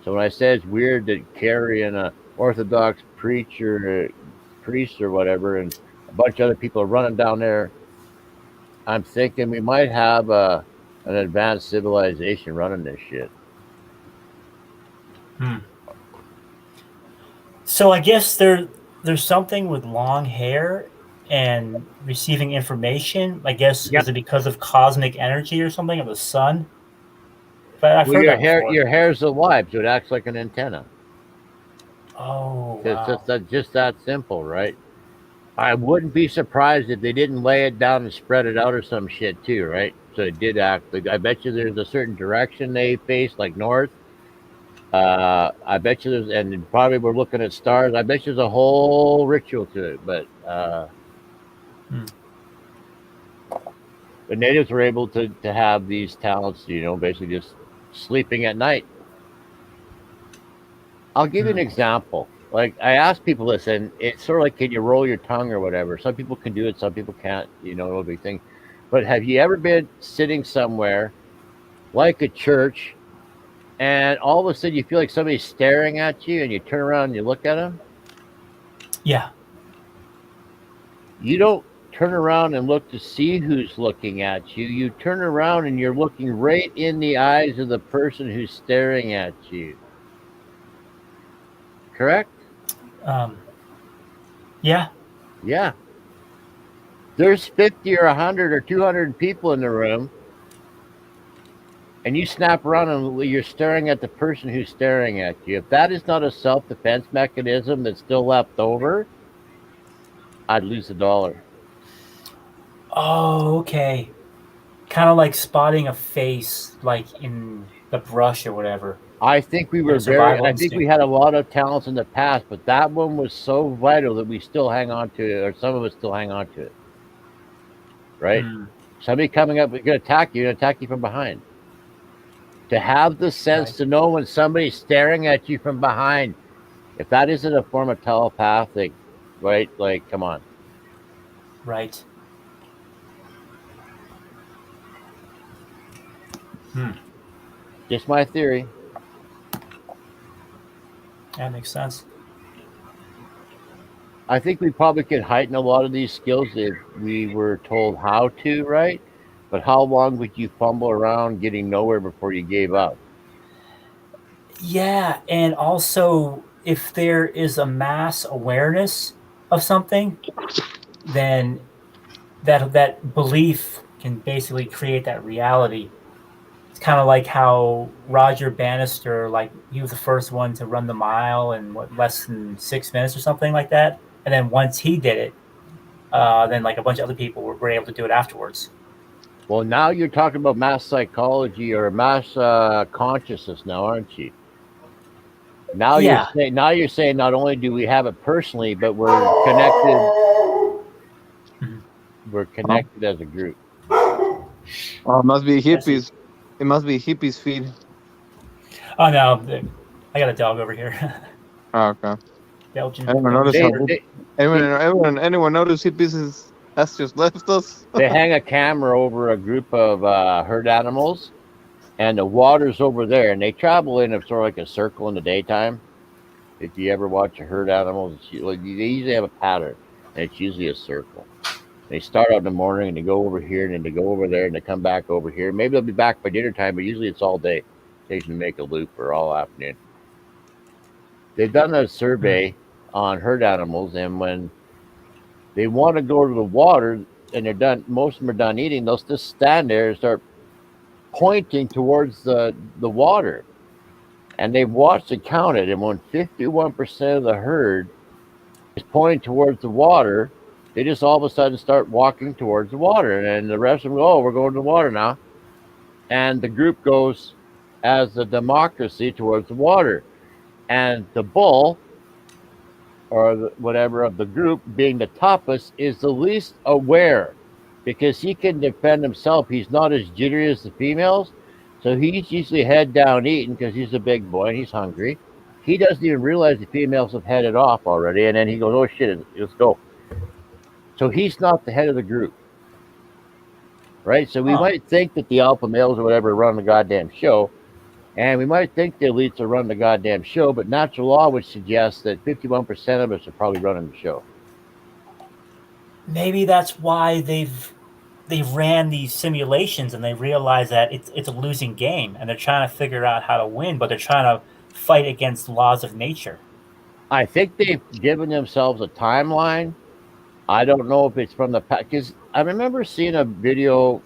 So when I say it's weird that Kerry and an Orthodox priest or whatever, and a bunch of other people are running down there, I'm thinking we might have an advanced civilization running this shit. So I guess there's something with long hair and receiving information. I guess is it because of cosmic energy or something of the sun? But I've heard your hair's alive, so it acts like an antenna. Oh, wow. It's just that simple, right? I wouldn't be surprised if they didn't lay it down and spread it out or some shit too, right? So it did act. I bet you there's a certain direction they face, like north. I bet you there's, and probably we're looking at stars. I bet you there's a whole ritual to it, but the natives were able to have these talents, basically just sleeping at night. I'll give you an example. Like I ask people this, and it's sort of like, can you roll your tongue or whatever? Some people can do it, some people can't. No big thing. But have you ever been sitting somewhere like a church, and all of a sudden you feel like somebody's staring at you, and you turn around and you look at them? Yeah. You don't turn around and look to see who's looking at you. You turn around and you're looking right in the eyes of the person who's staring at you. Correct? Yeah. Yeah. There's 50 or 100 or 200 people in the room, and you snap around and you're staring at the person who's staring at you. If that is not a self-defense mechanism that's still left over, I'd lose $1. Oh, okay. Kind of like spotting a face, like in the brush or whatever. I think we were I think we had a lot of talents in the past, but that one was so vital that we still hang on to it, or some of us still hang on to it. Right? Somebody coming up, going to attack you from behind. To have the sense to know when somebody's staring at you from behind, if that isn't a form of telepathic, right? Like, come on. Right. Just my theory. That makes sense. I think we probably could heighten a lot of these skills if we were told how to, right? But how long would you fumble around getting nowhere before you gave up? Yeah, and also if there is a mass awareness of something, then that belief can basically create that reality. It's kind of like how Roger Bannister, like he was the first one to run the mile in less than 6 minutes or something like that. And then once he did it, then like a bunch of other people were able to do it afterwards. Well, now you're talking about mass psychology or mass consciousness now, aren't you? Now you're saying not only do we have it personally, but we're connected. We're connected as a group. Oh, it must be hippies. It must be hippies' feed. Oh no, I got a dog over here. Oh, okay. Belgian. Anyone notice hippies has just left us? They hang a camera over a group of herd animals, and the water's over there, and they travel in a sort of like a circle in the daytime. If you ever watch a herd animal, they usually have a pattern, and it's usually a circle. They start out in the morning, and they go over here, and then they go over there, and they come back over here. Maybe they'll be back by dinner time, but usually it's all day. Occasionally make a loop or all afternoon. They've done a survey on herd animals, and when they want to go to the water and they're done, most of them are done eating, they'll just stand there and start pointing towards the water. And they've watched and counted, and when 51% of the herd is pointing towards the water, they just all of a sudden start walking towards the water. And the rest of them go, oh, we're going to the water now. And the group goes as a democracy towards the water. And the bull, or whatever of the group, being the toughest, is the least aware because he can defend himself. He's not as jittery as the females. So he's usually head down eating because he's a big boy and he's hungry. He doesn't even realize the females have headed off already. And then he goes, oh shit, let's go. So he's not the head of the group. Right? So we might think that the alpha males or whatever run the goddamn show. And we might think the elites are running the goddamn show, but natural law would suggest that 51% of us are probably running the show. Maybe that's why they've ran these simulations and they realize that it's a losing game and they're trying to figure out how to win, but they're trying to fight against laws of nature. I think they've given themselves a timeline. I don't know if it's from the past, because I remember seeing a video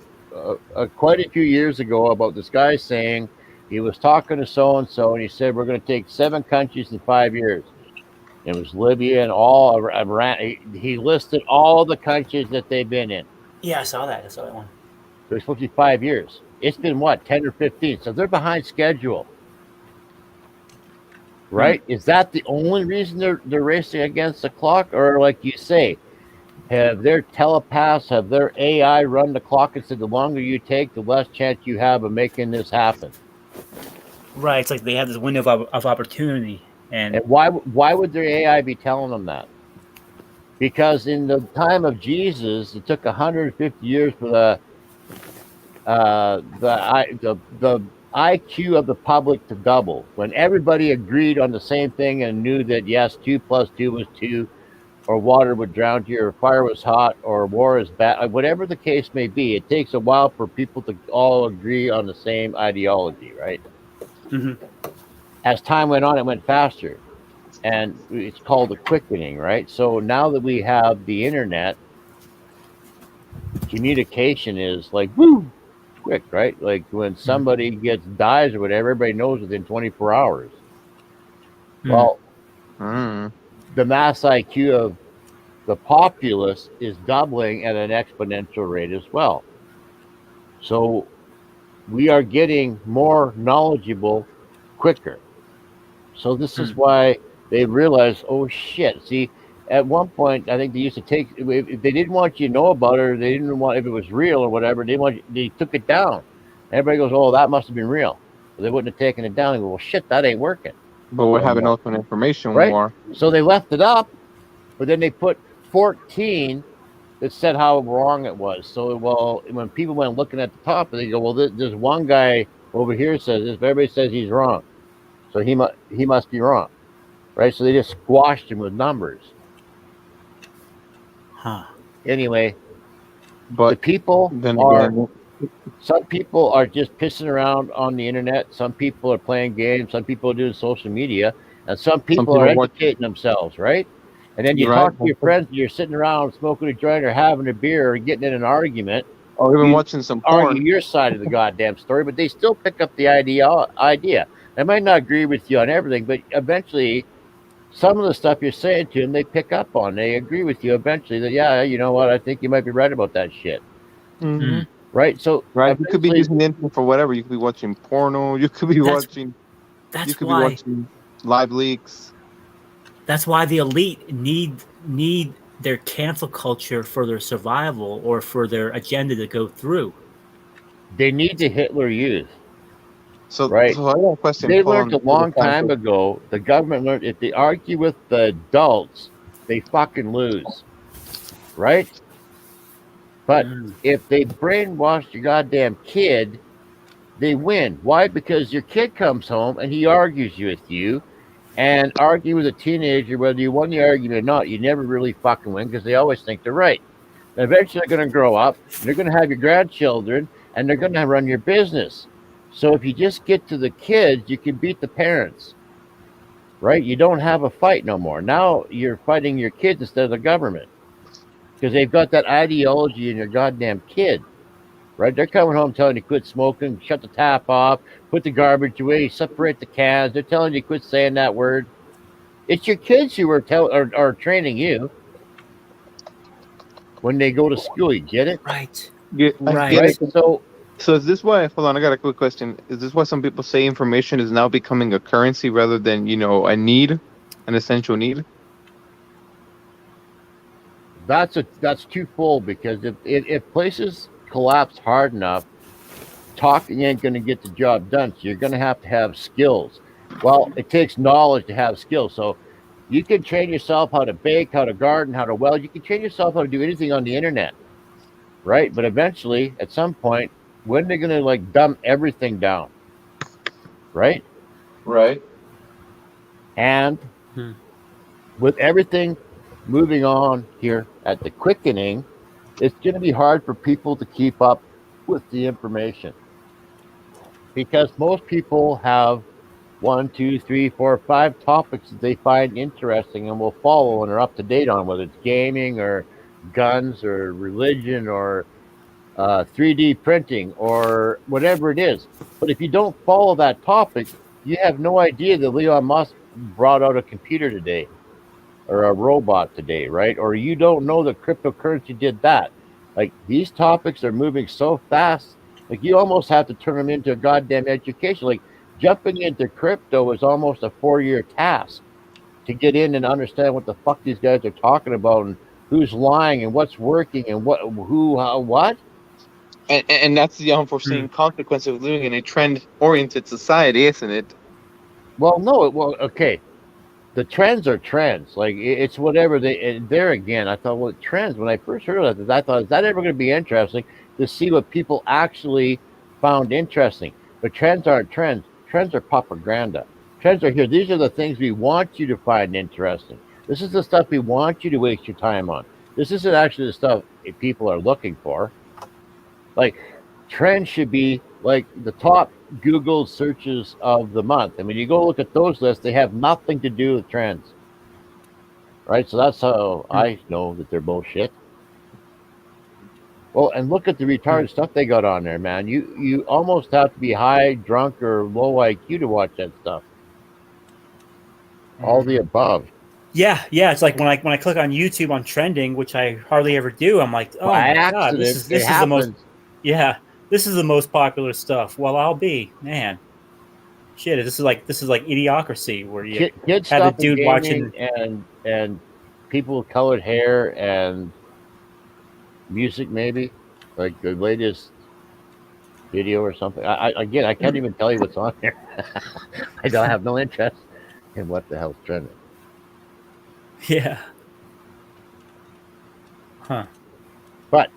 quite a few years ago about this guy saying he was talking to so-and-so and he said, we're going to take 7 countries in 5 years. It was Libya and all around. He listed all the countries that they've been in. Yeah, I saw that one. So it's supposed to be 5 years. It's been what, 10 or 15? So they're behind schedule. Right? Is that the only reason they're racing against the clock? Or like you say, have their telepaths, have their AI run the clock and said the longer you take, the less chance you have of making this happen? Right. It's like they have this window of opportunity And why would their AI be telling them that? Because in the time of Jesus, it took 150 years for the IQ of the public to double. When everybody agreed on the same thing and knew that yes, 2 plus 2 was 2, or water would drown you, or fire was hot, or war is bad, whatever the case may be, it takes a while for people to all agree on the same ideology, right? Mm-hmm. As time went on, it went faster. And it's called a quickening, right? So now that we have the internet, communication is like, woo, quick, right? Like when somebody dies or whatever, everybody knows within 24 hours. Well, the mass IQ of the populace is doubling at an exponential rate as well. So we are getting more knowledgeable quicker. So this is why they realized, oh shit. See, at one point, I think they used to take, if they didn't want you to know about it, or they didn't want, if it was real or whatever, they took it down. Everybody goes, oh, that must have been real. But they wouldn't have taken it down. They go, well, shit, that ain't working. But we're having open information right? war. So they left it up, but then they put 14 that said how wrong it was. So, well, when people went looking at the top, they go, well, there's one guy over here says this, but everybody says he's wrong. So he must be wrong, right? So they just squashed him with numbers. Huh. Anyway, but the people some people are just pissing around on the internet. Some people are playing games. Some people are doing social media, and some people are educating themselves, right? And then you talk to your friends, you're sitting around smoking a joint or having a beer or getting in an argument. Or even watching some porn. Argue your side of the goddamn story, but they still pick up the idea. They might not agree with you on everything, but eventually some of the stuff you're saying to them, they pick up on. They agree with you eventually that, yeah, you know what, I think you might be right about that shit. Mm-hmm. Right? So you could be using the internet for whatever. You could be watching porno. You could be watching live leaks. That's why the elite need their cancel culture for their survival or for their agenda to go through. They need the Hitler Youth. So, right. So I got a question. They learned a long time ago, the government learned, if they argue with the adults, they fucking lose. Right? But if they brainwash your goddamn kid, they win. Why? Because your kid comes home and he argues with you, and argue with a teenager, whether you won the argument or not, you never really fucking win because they always think they're right. And eventually they're going to grow up, they're going to have your grandchildren, and they're going to run your business. So if you just get to the kids, you can beat the parents, right? You don't have a fight no more. Now you're fighting your kids instead of the government because they've got that ideology in your goddamn kid, right? They're coming home telling you quit smoking, shut the tap off, put the garbage away, separate the cans. They're telling you quit saying that word. It's your kids who are training you when they go to school. You get it? Right. Yeah, right. So is this why? Hold on, I got a quick question. Is this why some people say information is now becoming a currency rather than a need, an essential need? That's twofold because if places collapse hard enough, talking ain't going to get the job done. So you're going to have skills. Well, it takes knowledge to have skills. So you can train yourself how to bake, how to garden, how to weld. You can train yourself how to do anything on the internet, right? But eventually, at some point, when they're going to dumb everything down, right? Right. And with everything moving on here at the quickening, it's going to be hard for people to keep up with the information because most people have 1, 2, 3, 4, 5 topics that they find interesting and will follow and are up to date on, whether it's gaming or guns or religion or 3D printing or whatever it is. But if you don't follow that topic, you have no idea that Elon Musk brought out a computer today or a robot today, right? Or you don't know that cryptocurrency did that. These topics are moving so fast, you almost have to turn them into a goddamn education. Jumping into crypto is almost a 4-year task to get in and understand what the fuck these guys are talking about and who's lying and what's working and what. And that's the unforeseen consequence of living in a trend-oriented society, isn't it? Well, no. Okay. the trends are trends. Like it's whatever they. And there again, I thought, well, trends. When I first heard of this, I thought, is that ever going to be interesting to see what people actually found interesting? But trends aren't trends. Trends are propaganda. Trends are here. These are the things we want you to find interesting. This is the stuff we want you to waste your time on. This isn't actually the stuff people are looking for. Like trends should be like the top Google searches of the month. And when you go look at those lists, they have nothing to do with trends. Right? So that's how I know that they're bullshit. Well, and look at the retarded stuff they got on there, man. You almost have to be high, drunk, or low IQ to watch that stuff. All the above. Yeah. It's like when I click on YouTube on trending, which I hardly ever do. I'm like, oh By my god, accident, this is it the most. happens. Yeah, this is the most popular stuff. Well, I'll be shit. This is like Idiocracy, where you Kid have stuff the dude and watching. gaming and people with colored hair and music, maybe like the latest video or something. I can't even tell you what's on there. I don't have no interest in what the hell's trending. Yeah. Huh. But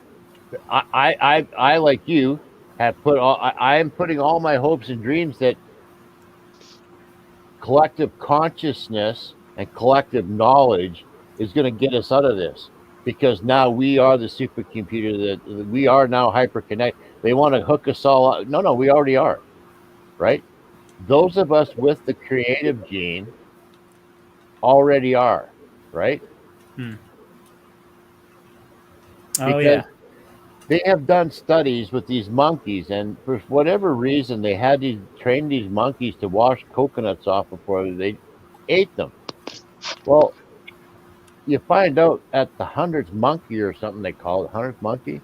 I like you have put all. I am putting all my hopes and dreams that collective consciousness and collective knowledge is going to get us out of this, because now we are the supercomputer, that we are now hyperconnect. They want to hook us all up. No, we already are, right? Those of us with the creative gene already are, right? Oh, yeah. They have done studies with these monkeys, and for whatever reason, they had trained these monkeys to wash coconuts off before they ate them. Well, you find out at the 100th monkey or something, they call it 100th monkey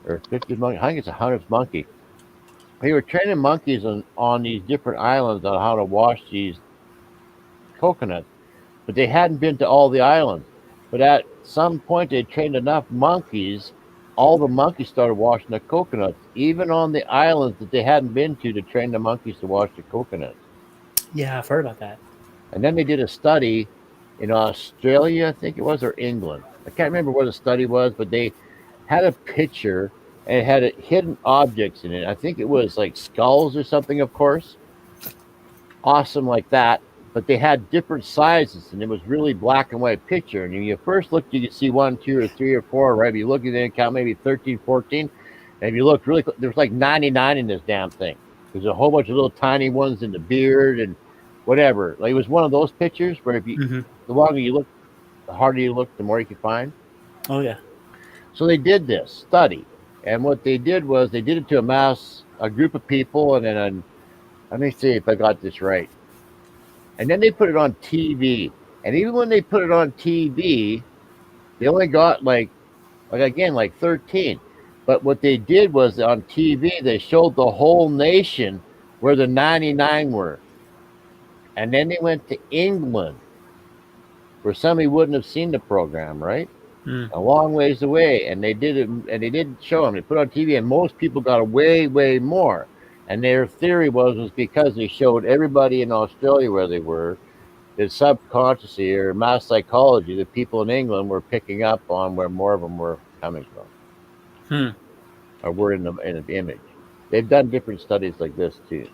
or 50th monkey. I think it's a 100th monkey. They were training monkeys on these different islands on how to wash these coconuts, but they hadn't been to all the islands. But at some point, they trained enough monkeys. All the monkeys started washing the coconuts, even on the islands that they hadn't been to train the monkeys to wash the coconuts. Yeah, I've heard about that. And then they did a study in Australia, I think it was, or England. I can't remember what the study was, but they had a picture and it had hidden objects in it. I think it was like skulls or something, of course. Awesome like that. But they had different sizes, and it was really black and white picture. And when you first looked, you could see 1, 2, or 3, or 4, right? If you look at it, count maybe 13, 14. And if you look really, there's like 99 in this damn thing. There's a whole bunch of little tiny ones in the beard and whatever. Like it was one of those pictures where if you, the longer you look, the harder you look, the more you can find. Oh, yeah. So they did this study. And what they did was they did it to a group of people. And then, let me see if I got this right. And then they put it on TV. And even when they put it on TV, they only got like 13. But what they did was on TV, they showed the whole nation where the 99 were. And then they went to England, where somebody wouldn't have seen the program, right? A long ways away. And they did it, and they didn't show them. They put it on TV, and most people got way, way more. And their theory was because they showed everybody in Australia where they were, that subconsciously or mass psychology, the people in England were picking up on where more of them were coming from, or were in the image. They've done different studies like this too.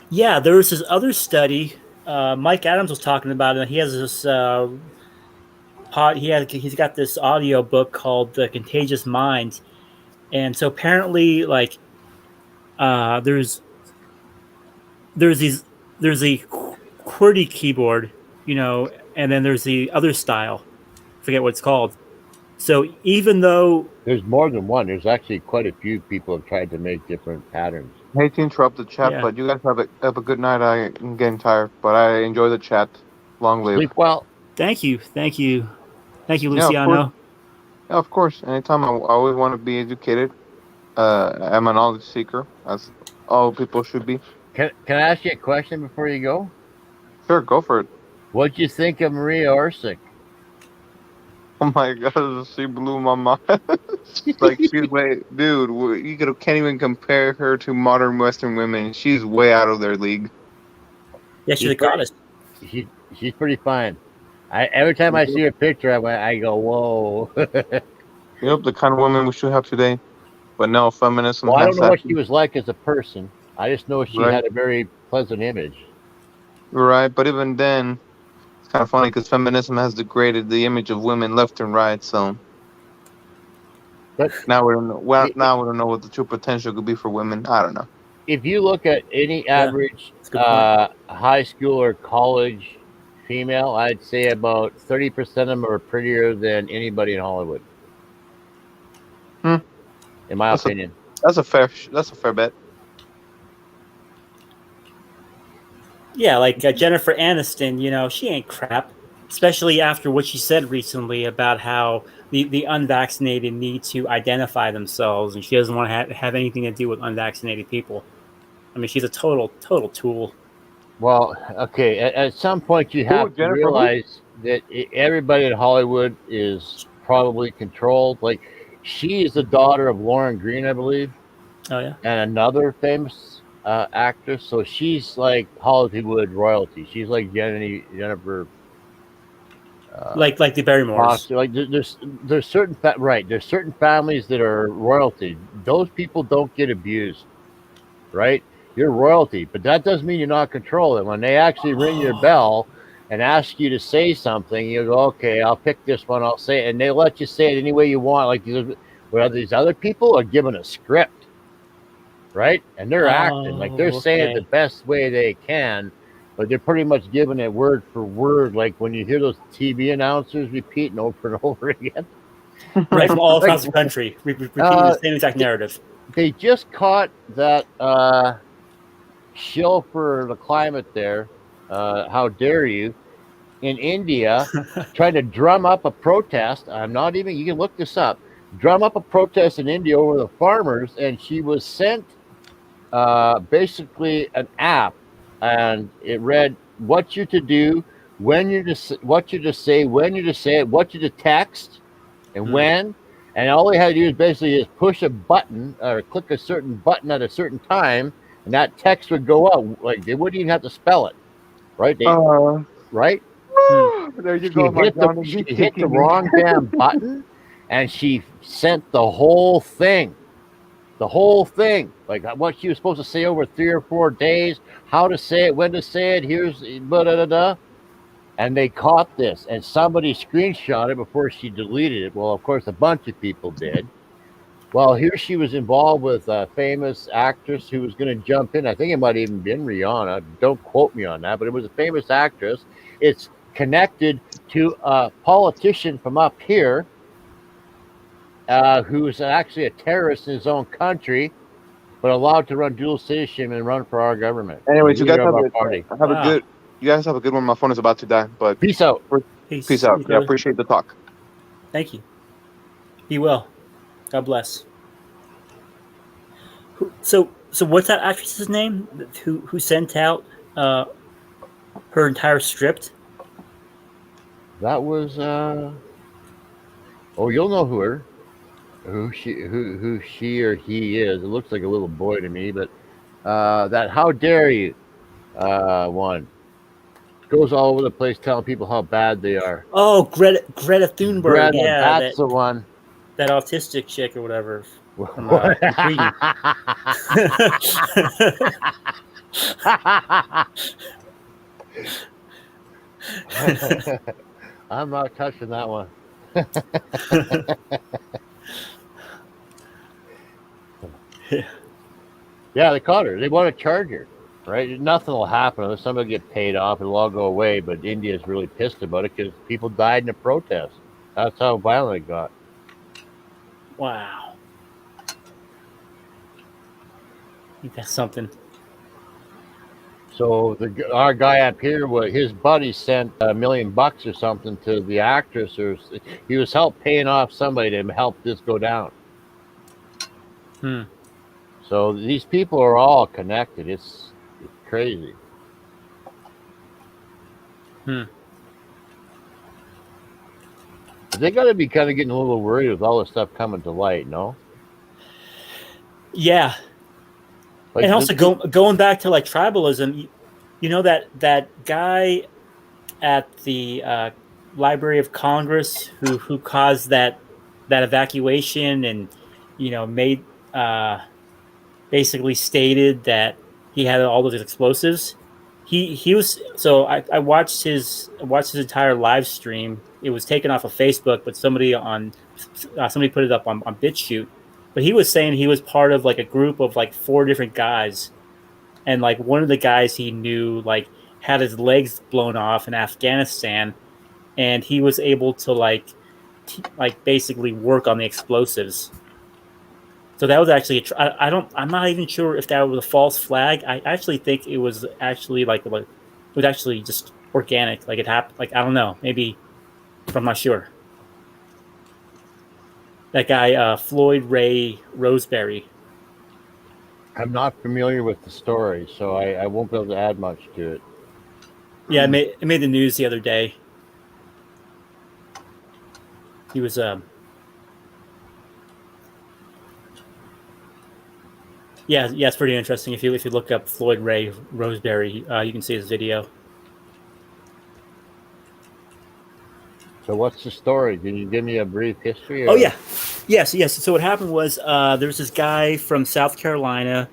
Yeah, there was this other study. Mike Adams was talking about it. He has this he's got this audio book called "The Contagious Minds," and so apparently, like, there's a QWERTY keyboard, and then there's the other style. I forget what it's called. So even though there's more than one, there's actually quite a few people have tried to make different patterns. I hate to interrupt the chat, but you guys have a good night. I'm getting tired, but I enjoy the chat. Long live. Sleep well. Thank you, Luciano. Yeah, of course. Anytime I always want to be educated. I'm a knowledge seeker, as all people should be. Can I ask you a question before you go? Sure, go for it. What'd you think of Maria Orsic? Oh my god, she blew my mind. Like, she's way, dude, you can't even compare her to modern Western women. She's way out of their league. Yeah, she's a goddess. she's pretty fine. Every time I see her picture, I go, whoa. Yep, the kind of woman we should have today. But no, feminism Well, I don't has know what that. she was like as a person. I just know she Right, had a very pleasant image. right. But even then, it's kind of funny because feminism has degraded the image of women left and right. So But now we don't know. Well, i- i- now we don't know what the true potential could be for women. I don't know. if you look at any Yeah, average that's a good point. high school or college female, I'd say about 30% of them are prettier than anybody in Hollywood, Hmm. in my That's a opinion. that's a fair bet. Yeah, like Jennifer Aniston, you know, she ain't crap. Especially after what she said recently about how the unvaccinated need to identify themselves, and she doesn't want to have anything to do with unvaccinated people. I mean, she's a total tool. Well, okay, at some point you Who, have to Jennifer? Who? realize that everybody in Hollywood is probably controlled. Like, she is the daughter of Lauren Green, I believe, Oh yeah, and another famous actress. So she's like Hollywood royalty. She's like Jennifer. like the Barrymores. Foster. Like there's certain right. There's certain families that are royalty. Those people don't get abused, right? You're royalty, but that doesn't mean you're not controlling. When they actually ring your bell and ask you to say something, you go, okay, I'll pick this one, I'll say it, and they let you say it any way you want. Like these other people are given a script, right? And they're acting like they're saying it the best way they can, but they're pretty much giving it word for word. Like when you hear those TV announcers repeating over and over again, Right, from all across the country, repeating the same exact narrative. They just caught that shill for the climate there. How dare you? In India, trying to drum up a protest. I'm not even, you can look this up. Drum up a protest in India over the farmers, and she was sent basically an app, and it read what you to do, when you to, what you to say, when you to say it, what you to text, and when. And all they had to do is basically just push a button or click a certain button at a certain time, and that text would go out. Like they wouldn't even have to spell it, right? Right? There you go, my Johnny. She hit the wrong damn button, and she sent the whole thing. The whole thing, like what she was supposed to say over 3 or 4 days, how to say it, when to say it. Here's blah, da, da, da. And they caught this, and somebody screenshot it before she deleted it. Well, of course, a bunch of people did. Well, here she was involved with a famous actress who was going to jump in. I think it might have even been Rihanna. Don't quote me on that, but it was a famous actress. It's connected to a politician from up here who's actually a terrorist in his own country, but allowed to run dual citizenship and run for our government. Anyways, you guys have a good. You guys have a good one. My phone is about to die, but peace out. Peace out. Yeah, appreciate the talk. Thank you. Be well. God bless. So what's that actress's name? Who sent out her entire script? That was you'll know who she or he is. It looks like a little boy to me, but that how dare you one goes all over the place telling people how bad they are. Oh, Greta Thunberg. Yeah, that's the one. That autistic chick or whatever. From, I'm not touching that one. Yeah, they caught her. They want to charge her, right? Nothing will happen unless somebody get paid off. It'll all go away. But India's really pissed about it because people died in a protest. That's how violent it got. Wow. I think that's something. So our guy up here, his buddy sent $1 million or something to the actress, or he was paying off somebody to help this go down. So these people are all connected. It's crazy. They got to be kind of getting a little worried with all this stuff coming to light, no? Yeah. Like and also going back to like tribalism, you know that guy at the Library of Congress who caused that evacuation, and made basically stated that he had all those explosives. He was so I watched his entire live stream. It was taken off of Facebook, but somebody put it up on BitChute. But he was saying he was part of like a group of like 4 different guys, and like one of the guys he knew like had his legs blown off in Afghanistan, and he was able to like basically work on the explosives. So that was actually I'm not even sure if that was a false flag. I actually think it was actually it was actually just organic. Like it happened. Like I don't know, maybe, but I'm not sure. That guy Floyd Ray Roseberry. I'm not familiar with the story, so I won't be able to add much to it. Yeah, it made the news the other day. He was yeah, it's pretty interesting. If you look up Floyd Ray Roseberry, you can see his video. So what's the story? Can you give me a brief history? Oh yeah, yes. So what happened was there was this guy from South Carolina,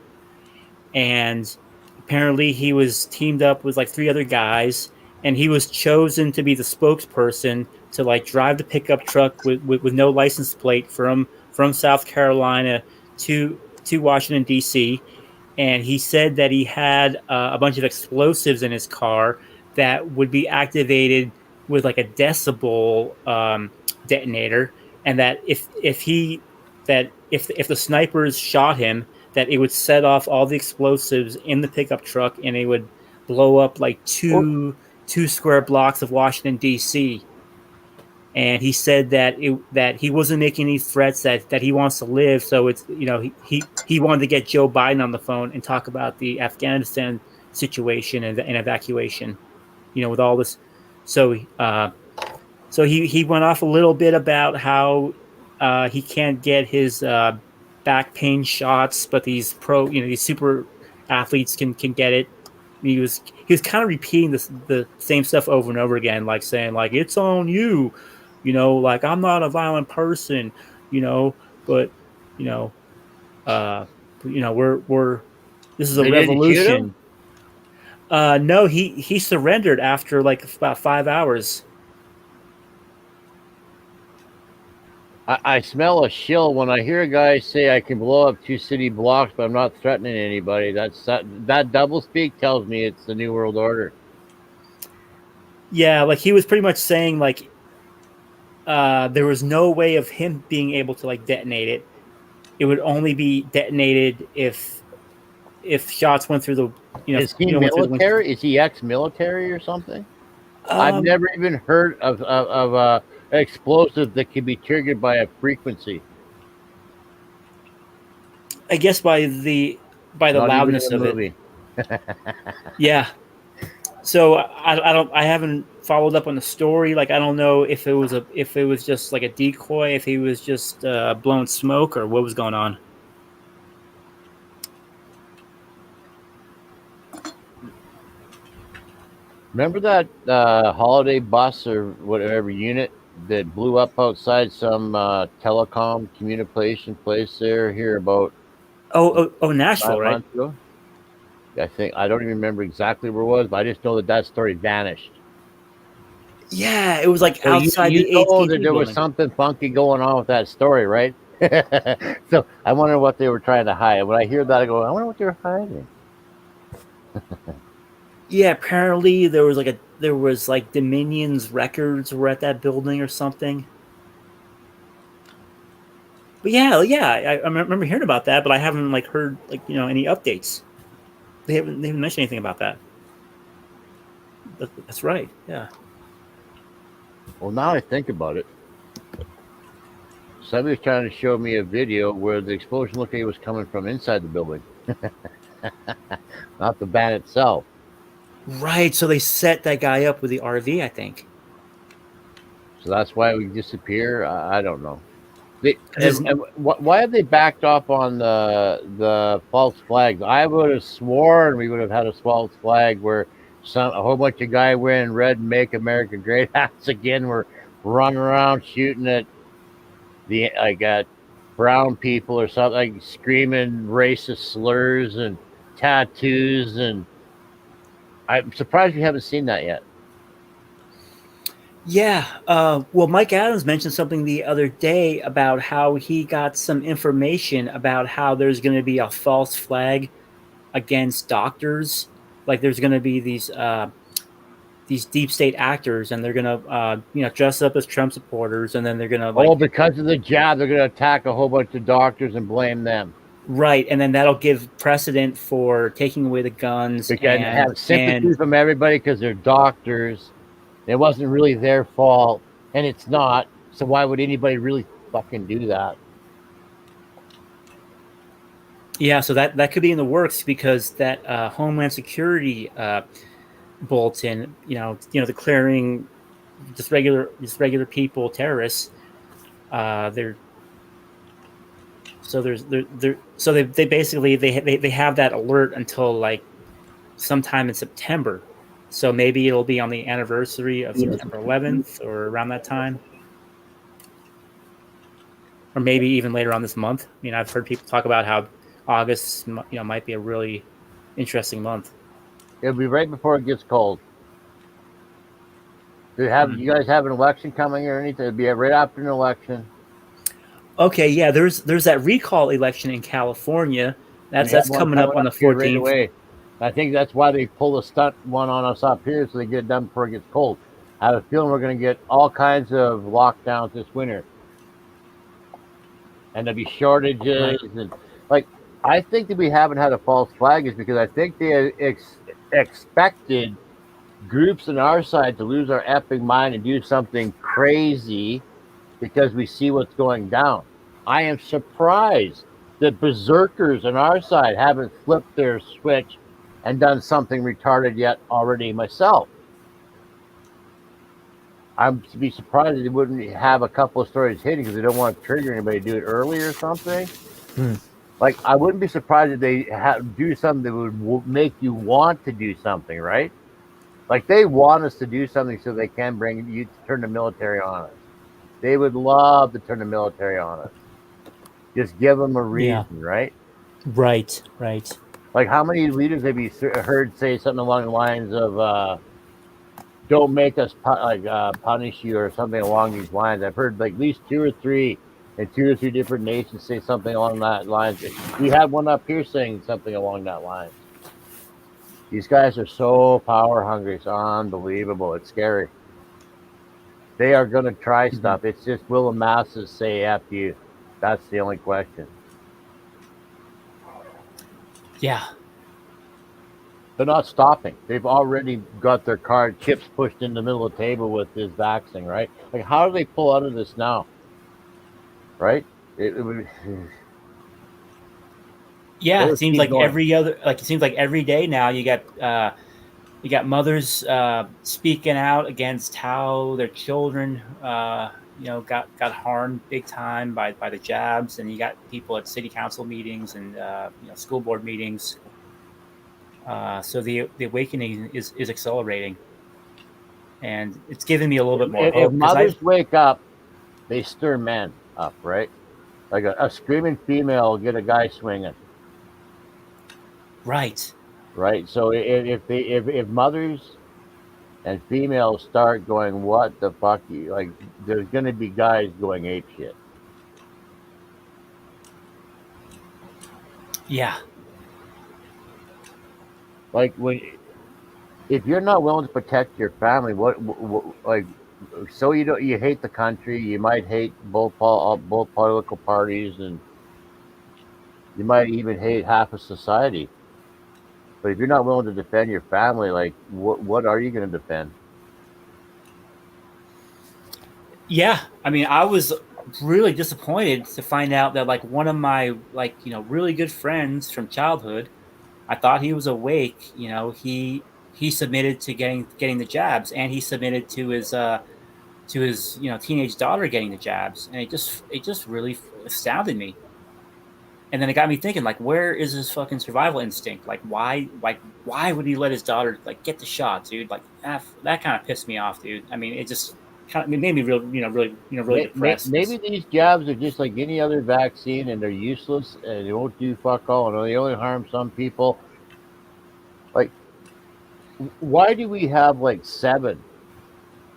and apparently he was teamed up with like 3 other guys, and he was chosen to be the spokesperson to like drive the pickup truck with no license plate from South Carolina to Washington D.C. And he said that he had a bunch of explosives in his car that would be activated with like a decibel detonator, and that if the snipers shot him, that it would set off all the explosives in the pickup truck, and it would blow up like two square blocks of Washington D.C. And he said that he wasn't making any threats, that he wants to live. So it's he wanted to get Joe Biden on the phone and talk about the Afghanistan situation and evacuation, with all this. So he went off a little bit about how he can't get his back pain shots, but these these super athletes can get it. He was kind of repeating the same stuff over and over again, like saying like it's on you, like I'm not a violent person, but we're this is a revolution. No, he surrendered after like about 5 hours. I smell a shill when I hear a guy say I can blow up 2 city blocks, but I'm not threatening anybody. That double speak tells me it's the New World Order. Yeah, like he was pretty much saying like there was no way of him being able to like detonate it. It would only be detonated if shots went through the. Is he military? Is he ex-military or something? I've never even heard of explosive that can be triggered by a frequency. I guess by the loudness of it. Yeah. So I haven't followed up on the story. Like I don't know if it was just like a decoy, if he was just blowing smoke, or what was going on. Remember that holiday bus or whatever unit that blew up outside some telecom communication place here about Nashville, right? Ago? I don't even remember exactly where it was, but I just know that story vanished. Yeah, it was like outside the know that there was something funky going on with that story, right? So I wonder what they were trying to hide. When I hear that, I go, I wonder what they were hiding. Yeah, apparently there was like Dominion's records were at that building or something. But yeah, I remember hearing about that, but I haven't like heard like any updates. They haven't mentioned anything about that. That's right. Yeah. Well, now I think about it, somebody's trying to show me a video where the explosion looked like it was coming from inside the building, not the van itself. Right, so they set that guy up with the RV, I think. So that's why we disappear. I don't know. Why have they backed off on the false flags? I would have sworn we would have had a false flag where a whole bunch of guys wearing red "Make America Great" hats again were running around shooting at brown people or something, like screaming racist slurs and tattoos, and I'm surprised you haven't seen that yet. Yeah. Well, Mike Adams mentioned something the other day about how he got some information about how there's going to be a false flag against doctors. Like there's going to be these deep state actors, and they're going to dress up as Trump supporters, and then they're going to because of the jab, they're going to attack a whole bunch of doctors and blame them. Right, and then that'll give precedent for taking away the guns and have sympathy from everybody because they're doctors. It wasn't really their fault, and it's not. So why would anybody really fucking do that? Yeah, so that could be in the works because that Homeland Security bulletin, declaring just regular people terrorists. They basically they have that alert until like sometime in September. So maybe it'll be on the anniversary of September 11th or around that time. Or maybe even later on this month. I mean, I've heard people talk about how August, might be a really interesting month. It'll be right before it gets cold. You guys have an election coming or anything? It'll be right after an election. Okay, yeah, there's that recall election in California. That's coming up on the 14th. Right away. I think that's why they pull a stunt one on us up here so they get it done before it gets cold. I have a feeling we're going to get all kinds of lockdowns this winter. And there'll be shortages. And I think that we haven't had a false flag is because I think they expected groups on our side to lose our effing mind and do something crazy because we see what's going down. I am surprised that berserkers on our side haven't flipped their switch and done something retarded yet already myself. I'm to be surprised they wouldn't have a couple of stories hidden because they don't want to trigger anybody to do it early or something. I wouldn't be surprised if they do something that would make you want to do something, right? Like they want us to do something so they can turn the military on us. They would love to turn the military on us. Just give them a reason, right? Right. Like how many leaders have you heard say something along the lines of don't make us punish you or something along these lines? I've heard like at least two or three different nations say something along that lines. We had one up here saying something along that line. These guys are so power hungry. It's unbelievable. It's scary. They are going to try stuff. It's just will the masses say F you? That's the only question. Yeah. They're not stopping. They've already got their card chips pushed in the middle of the table with this vaccine, right? Like, how do they pull out of this now? Right? Yeah, it seems like it seems like every day now you got mothers speaking out against how their children got harmed big time by the jabs, and you got people at city council meetings and school board meetings. So the awakening is accelerating, and it's giving me a little bit more hope. If mothers wake up, they stir men up, right? Like a screaming female will get a guy swinging. Right. So if mothers and females start going, what the fuck? There's going to be guys going ape shit. Yeah. If you're not willing to protect your family, so you hate the country, you might hate both political parties, and you might even hate half of society. But if you're not willing to defend your family, what are you going to defend? Yeah, I mean, I was really disappointed to find out that one of my really good friends from childhood, I thought he was awake. He submitted to getting the jabs, and he submitted to his teenage daughter getting the jabs, and it just really astounded me. And then it got me thinking, where is his fucking survival instinct? Why why would he let his daughter like get the shot, dude? Like that kind of pissed me off, dude. I mean, it just kind of it made me really depressed. Maybe these jabs are just like any other vaccine, and they're useless, and they won't do fuck all, and they only harm some people. Like, why do we have like 7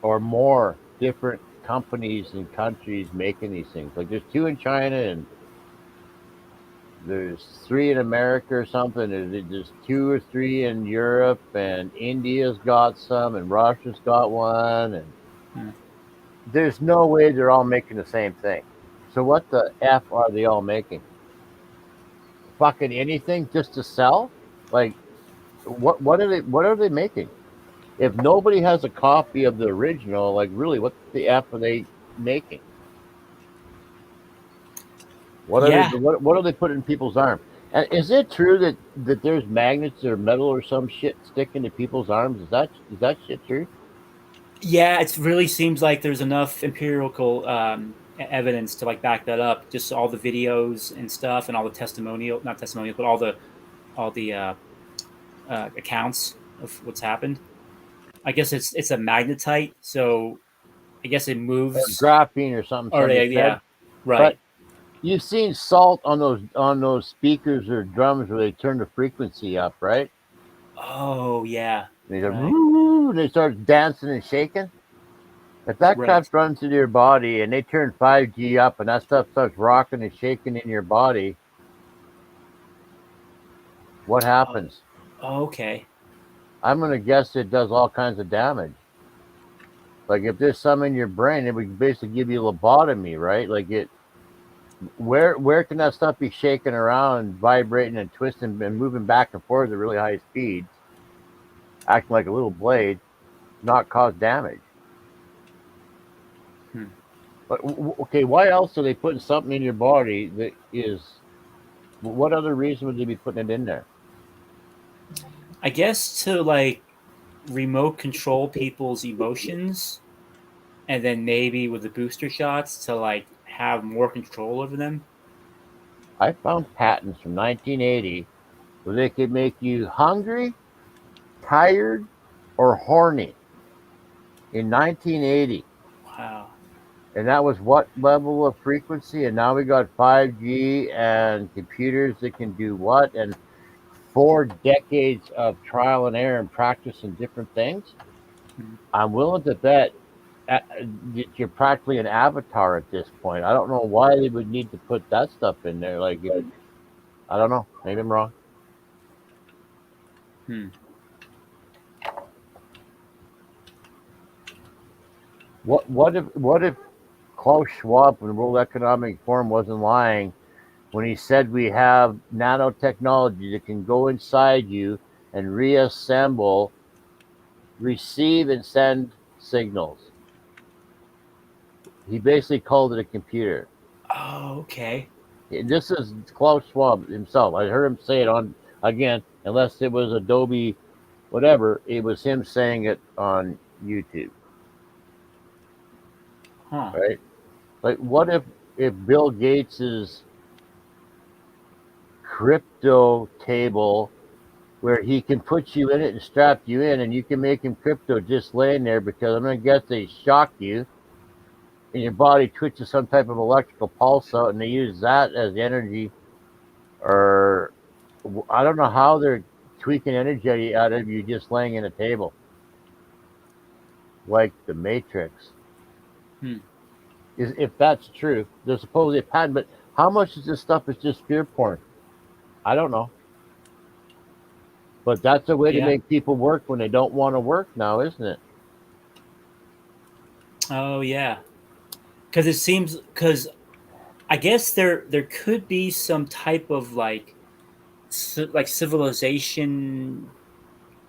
or more different companies and countries making these things? Like, there's 2 in China, and there's 3 in America or something. There's 2 or 3 in Europe, and India's got some, and Russia's got one, and there's no way they're all making the same thing. So what the F are they all making? Fucking anything just to sell? Like, what are they making? If nobody has a copy of the original, like, really, what the F are they making? What are they putting in people's arms? And is it true that there's magnets or metal or some shit sticking to people's arms? Is that shit true? Yeah, it really seems like there's enough empirical evidence to like back that up. Just all the videos and stuff, and all the not testimonials, but all the accounts of what's happened. I guess it's a magnetite, so I guess it moves. Or graphene or something. Or yeah, right. But you've seen salt on those speakers or drums where they turn the frequency up, right? Oh yeah. And they go, right. And they start dancing and shaking. If that crap runs into your body and they turn 5G up and that stuff starts rocking and shaking in your body, what happens? Oh, okay. I'm gonna guess it does all kinds of damage. Like, if there's some in your brain, it would basically give you lobotomy, right? Like, where can that stuff be shaking around, vibrating and twisting and moving back and forth at really high speeds, acting like a little blade, not cause damage? But okay, why else are they putting something in your body that is? What other reason would they be putting it in there? I guess to like remote control people's emotions, and then maybe with the booster shots to like have more control over them. I found patents from 1980 where they could make you hungry, tired, or horny in 1980. Wow. And that was what level of frequency? And now we got 5G and computers that can do what? And 4 decades of trial and error and practice and different things. I'm willing to bet that you're practically an avatar at this point. I don't know why they would need to put that stuff in there. Like, I don't know. Maybe I'm wrong. What if Klaus Schwab from the World Economic Forum wasn't lying when he said we have nanotechnology that can go inside you and reassemble, receive, and send signals? He basically called it a computer. Oh, okay. This is Klaus Schwab himself. I heard him say it on, again, unless it was Adobe, whatever, it was him saying it on YouTube. Right? Like, what if Bill Gates's crypto table, where he can put you in it and strap you in, and you can make him crypto just laying there, because I'm going to guess they shock you and your body twitches some type of electrical pulse out, and they use that as energy, or I don't know how they're tweaking energy out of you just laying in a table, like the Matrix. If that's true, they're supposedly a patent, but how much of this stuff is just fear porn? I don't know. But that's a way to make people work when they don't want to work now, isn't it? Oh yeah, because I guess there could be some type of like civilization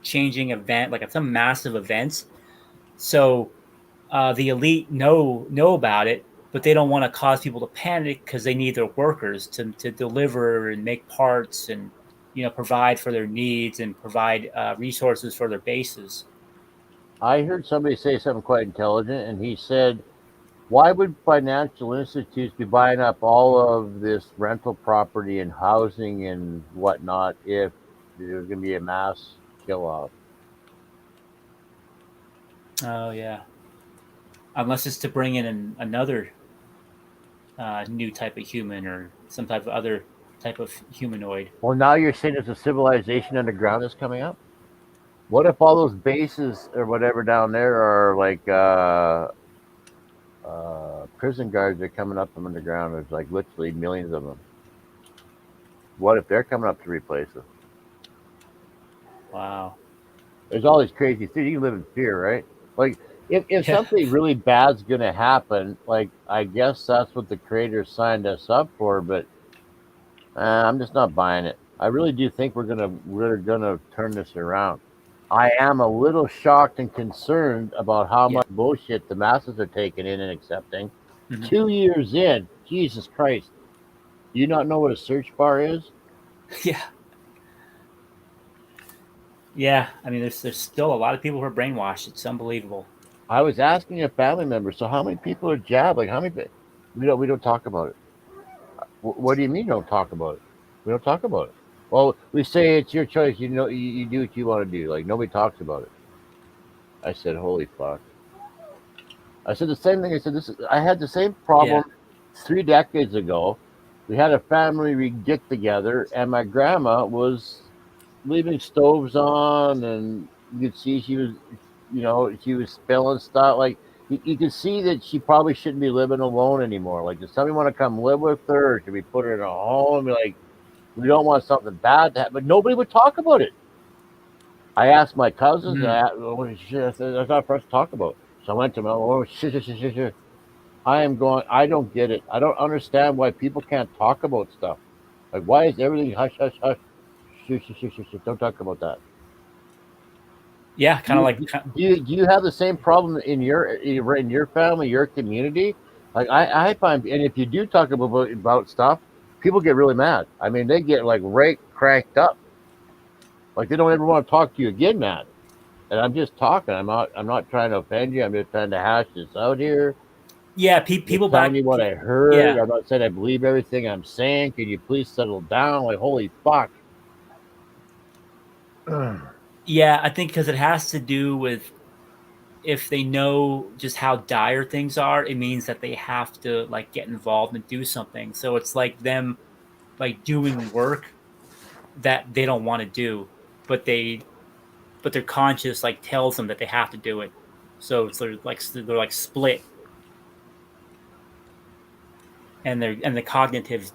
changing event, like some massive event. So the elite know about it, but they don't want to cause people to panic because they need their workers to deliver and make parts and provide for their needs and provide resources for their bases. I heard somebody say something quite intelligent, and he said, why would financial institutes be buying up all of this rental property and housing and whatnot if there's going to be a mass kill off. Oh yeah. Unless it's to bring in another new type of human or some type of other type of humanoid. Well, now you're saying there's a civilization underground that's coming up. What if all those bases or whatever down there are like prison guards that are coming up from underground? There's like literally millions of them. What if they're coming up to replace us? Wow. There's all these crazy things. You live in fear, right? Like, if something really bad's going to happen, like, I guess that's what the creators signed us up for, but I'm just not buying it. I really do think we're gonna turn this around. I am a little shocked and concerned about how much bullshit the masses are taking in and accepting. 2 years in, Jesus Christ. Do you not know what a search bar is? Yeah. Yeah, I mean, there's still a lot of people who are brainwashed. It's unbelievable. I was asking a family member, so how many people are jabbed? Like, how many? We don't talk about it. What do you mean don't talk about it? We don't talk about it. Well, we say it's your choice. You know, you do what you want to do. Like, nobody talks about it. I said, holy fuck. I said the same thing. I said, I had the same problem 3 decades ago. We had a family get together, and my grandma was leaving stoves on, and you could see she was, she was spilling stuff. Like, you could see that she probably shouldn't be living alone anymore. Like, does somebody want to come live with her, or should we put her in a home? Like, we don't want something bad to happen. But nobody would talk about it. I asked my cousins, that's not for us to talk about. So I went to my, shit. I don't get it. I don't understand why people can't talk about stuff. Like, why is everything hush, hush, hush? Shush. Don't talk about that. Yeah, kind of like. Do you have the same problem in your family, your community? Like, I find, and if you do talk about stuff, people get really mad. I mean, they get like cranked up. Like, they don't ever want to talk to you again, man. And I'm just talking. I'm not trying to offend you. I'm just trying to hash this out here. Yeah, people telling me what I heard. Yeah. I'm not saying I believe everything I'm saying. Can you please settle down? Like, holy fuck. Yeah, I think because it has to do with if they know just how dire things are, it means that they have to like get involved and do something. So it's like them like doing work that they don't want to do, but their conscience like tells them that they have to do it. So it's they're like split, and the cognitive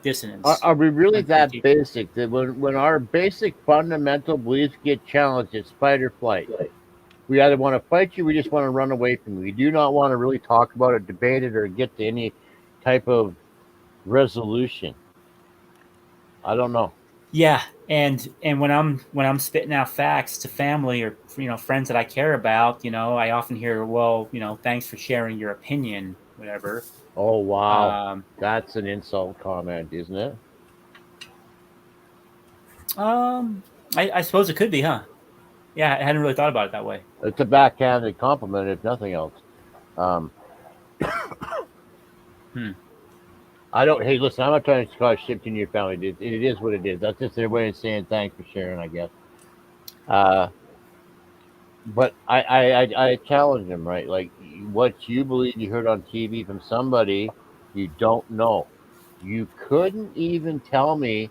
dissonance. Are we really that basic that when our basic fundamental beliefs get challenged, it's fight or flight? We either want to fight you, we just want to run away from you. We do not want to really talk about it, debate it, or get to any type of resolution. I don't know. Yeah, and when I'm spitting out facts to family or friends that I care about, I often hear, well, thanks for sharing your opinion, whatever. Oh wow, that's an insult comment, isn't it? I suppose it could be, huh? Yeah, I hadn't really thought about it that way. It's a backhanded compliment, if nothing else. I don't. Hey, listen, I'm not trying to cause shit in your family. It is what it is. That's just their way of saying thanks for sharing, I guess. But I challenge them, right? Like, what you believe you heard on TV from somebody you don't know. You couldn't even tell me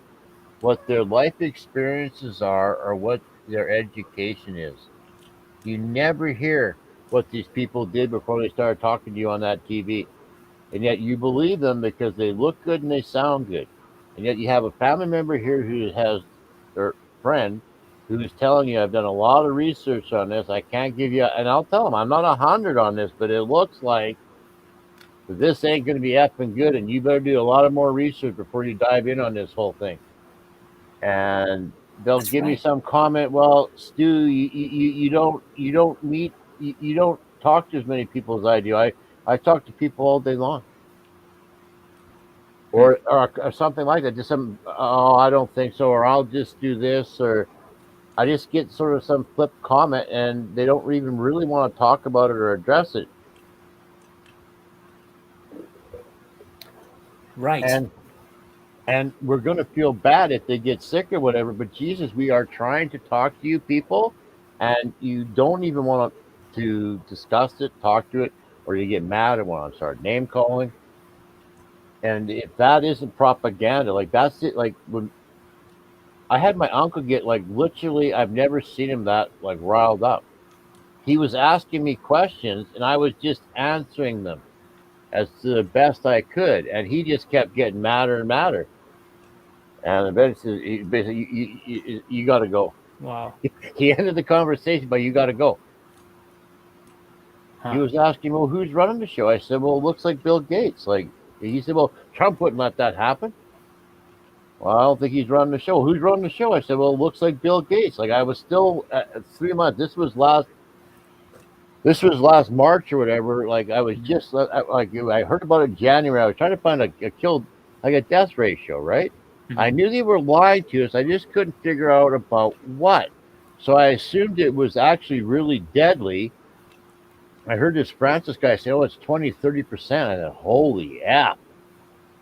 what their life experiences are or what their education is. You never hear what these people did before they started talking to you on that TV. And yet you believe them because they look good and they sound good. And yet you have a family member here who has their friend who's telling you, I've done a lot of research on this. I can't give you, and I'll tell them, I'm not 100 on this, but it looks like this ain't going to be effing good. And you better do a lot of more research before you dive in on this whole thing. And they'll give me some comment. Well, Stu, you don't talk to as many people as I do. I talk to people all day long, or something like that. Just some, oh, I don't think so, or I'll just do this, or I just get sort of some flip comment, and they don't even really want to talk about it or address it. Right. And And we're going to feel bad if they get sick or whatever. But Jesus, we are trying to talk to you people, and you don't even want to discuss it, talk to it, or you get mad and want to start name calling. And if that isn't propaganda, like that's it. Like when I had my uncle get like literally, I've never seen him that like riled up. He was asking me questions, and I was just answering them as to the best I could, and he just kept getting madder and madder. And eventually, basically, you got to go. Wow. He ended the conversation, but you got to go. Huh. He was asking, well, who's running the show? I said, well, it looks like Bill Gates. Like he said, well, Trump wouldn't let that happen. Well, I don't think he's running the show. Who's running the show? I said, well, it looks like Bill Gates. Like I was still at 3 months. This was last March or whatever. Like I was just like I heard about it in January. I was trying to find a death ratio, right? I knew they were lying to us. I just couldn't figure out about what. So I assumed it was actually really deadly. I heard this Francis guy say, oh, it's 20, 30%. I said, holy F.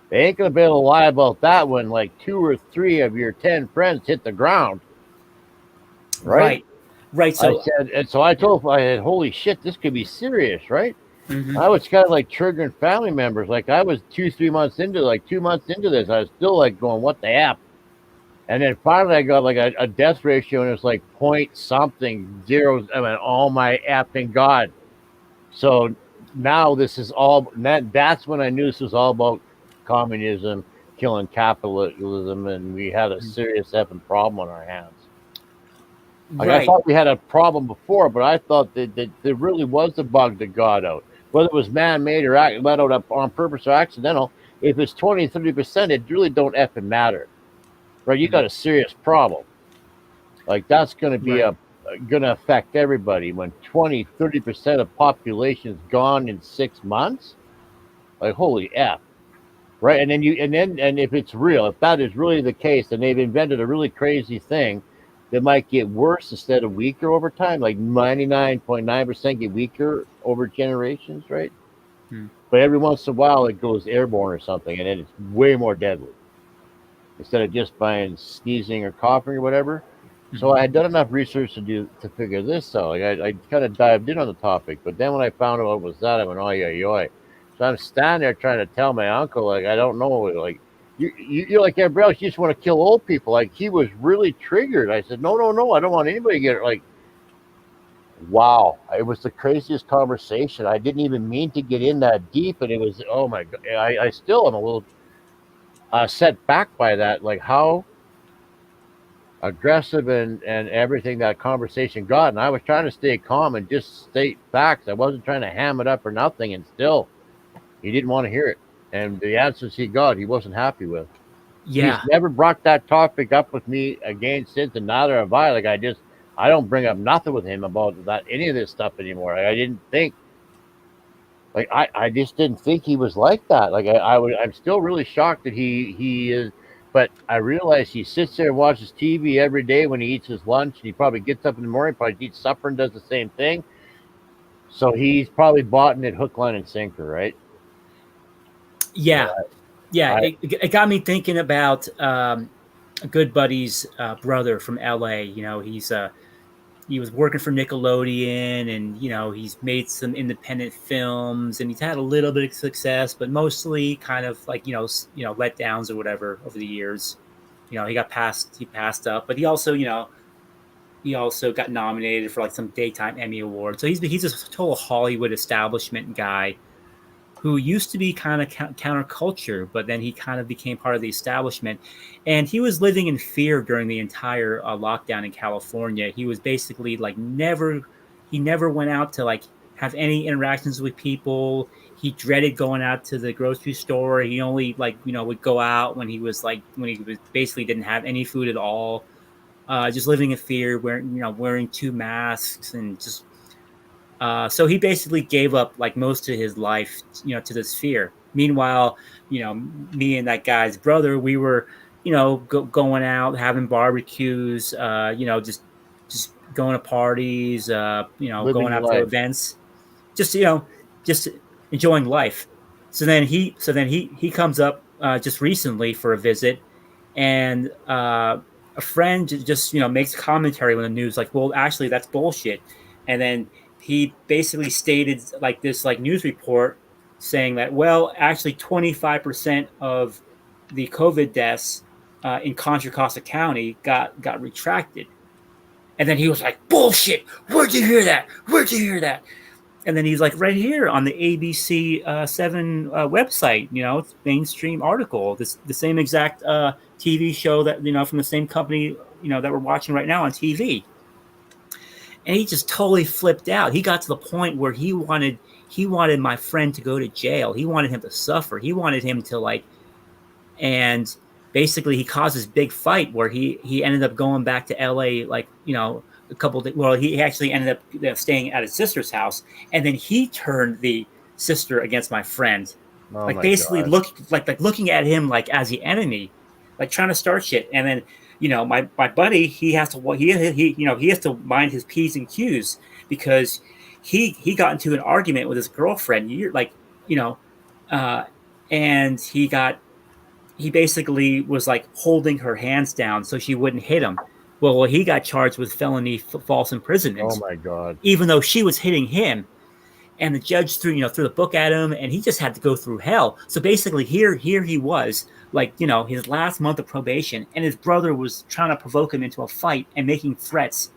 They ain't going to be able to lie about that when like 2 or 3 of your 10 friends hit the ground. Right. So I said, and so I told him, I said, holy shit, this could be serious, right? I was kind of like triggering family members. Like I was 2 months into this. I was still like going, what the F? And then finally I got like a death ratio and it's like point something zeros. I mean, oh my effing God. So now this is all, that's when I knew this was all about communism, killing capitalism, and we had a serious effing problem on our hands. Like I thought we had a problem before, but I thought that there really was a bug that got out. Whether it was man-made or let out on purpose or accidental, if it's 20, 30%, it really don't effing matter. Right? You got a serious problem. Like that's going to be going to affect everybody when 20, 30% of population is gone in 6 months. Like holy F. Right? And then if it's real, if that is really the case, and they've invented a really crazy thing that might get worse instead of weaker over time, like 99.9% get weaker over generations, right? But every once in a while it goes airborne or something, and then it's way more deadly instead of just by sneezing or coughing or whatever. So I had done enough research to figure this out. Like I kind of dived in on the topic, but then when I found out what was that, I went, oh yeah. So I'm standing there trying to tell my uncle, like, I don't know, like, you're like everybody else, you just want to kill old people. Like, he was really triggered. I said, no, I don't want anybody to get it. Like, wow, it was the craziest conversation. I didn't even mean to get in that deep, and it was, oh my God, I still am a little set back by that, like how aggressive and everything that conversation got. And I was trying to stay calm and just state facts. I wasn't trying to ham it up or nothing, and still he didn't want to hear it. And the answers he got, he wasn't happy with. Yeah. He's never brought that topic up with me again since, and neither have I. Like, I don't bring up nothing with him about that, any of this stuff anymore. Like, I didn't think, like, I just didn't think he was like that. Like, I'm still really shocked that he is, but I realize he sits there and watches TV every day when he eats his lunch, and he probably gets up in the morning, probably eats supper and does the same thing. So he's probably bought it hook, line, and sinker, right? Yeah. It got me thinking about a good buddy's brother from LA. You know, he was working for Nickelodeon, and you know, he's made some independent films, and he's had a little bit of success, but mostly kind of like you know letdowns or whatever over the years. You know, he passed up, but he also got nominated for like some daytime Emmy award. So he's a total Hollywood establishment guy who used to be kind of counterculture, but then he kind of became part of the establishment. And he was living in fear during the entire lockdown in California. He was basically like he never went out to like have any interactions with people. He dreaded going out to the grocery store. He only would go out when he basically didn't have any food at all. Just living in fear, wearing 2 masks, and just so he basically gave up like most of his life, to this fear. Meanwhile, me and that guy's brother, we were, going out, having barbecues, just going to parties, going out to events, just enjoying life. So then he comes up just recently for a visit, and a friend just makes commentary when the news like, well, actually that's bullshit, and then he basically stated like this like news report saying that, well, actually 25% of the COVID deaths in Contra Costa County got retracted. And then he was like, bullshit, where'd you hear that? Where'd you hear that? And then he's like, right here on the ABC 7 website, it's mainstream article. The same exact TV show that, from the same company, that we're watching right now on TV. And he just totally flipped out. He got to the point where he wanted my friend to go to jail. He wanted him to suffer. He wanted him to and basically he caused this big fight where he ended up going back to LA, a couple days. Well, he actually ended up staying at his sister's house, and then he turned the sister against my friend. Basically looking at him like as the enemy, like trying to start shit. And then, my buddy, he has to mind his P's and Q's, because he got into an argument with his girlfriend, and he basically was like holding her hands down so she wouldn't hit him. Well, he got charged with felony false imprisonment. Oh my God! Even though she was hitting him, and the judge threw the book at him, and he just had to go through hell. So basically, here he was, his last month of probation, and his brother was trying to provoke him into a fight and making threats,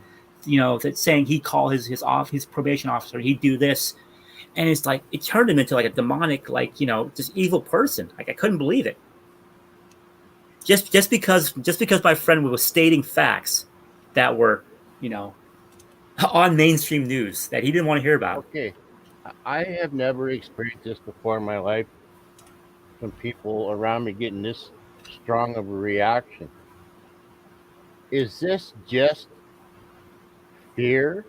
that saying he'd call his probation officer, he'd do this, and it's like it turned him into like a demonic, just evil person. Like I couldn't believe it. Just because my friend was stating facts that were, on mainstream news that he didn't want to hear about. Okay, I have never experienced this before in my life. From people around me getting this strong of a reaction. Is this just fear,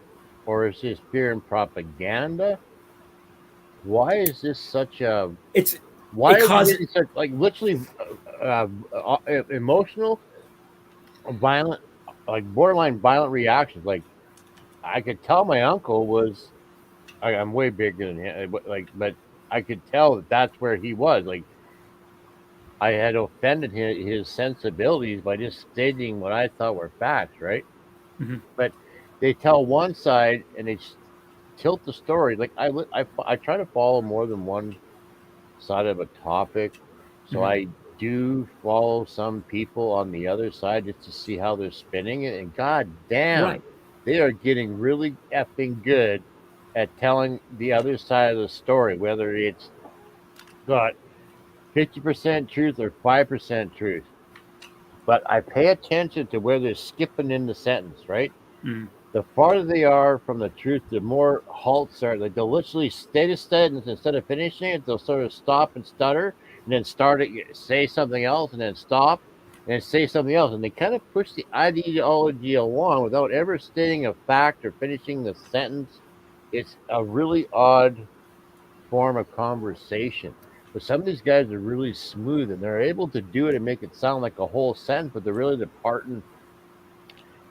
or is this fear and propaganda? Why is this such a? Why is it such literally emotional, violent, borderline violent reactions? Like I could tell my uncle was, I'm way bigger than him, but I could tell that's where he was. Like I had offended his sensibilities by just stating what I thought were facts, right? Mm-hmm. But they tell one side and they tilt the story. Like I try to follow more than one side of a topic, so I do follow some people on the other side just to see how they're spinning it, and god damn, they are getting really effing good at telling the other side of the story, whether it's got 50% truth or 5% truth. But I pay attention to where they're skipping in the sentence, right? The farther they are from the truth, the more halts are. Like they'll literally state a sentence, instead of finishing it, they'll sort of stop and stutter, and then start it, say something else, and then stop, and then say something else. And they kind of push the ideology along without ever stating a fact or finishing the sentence. It's a really odd form of conversation. But some of these guys are really smooth, and they're able to do it and make it sound like a whole sentence, but they're really departing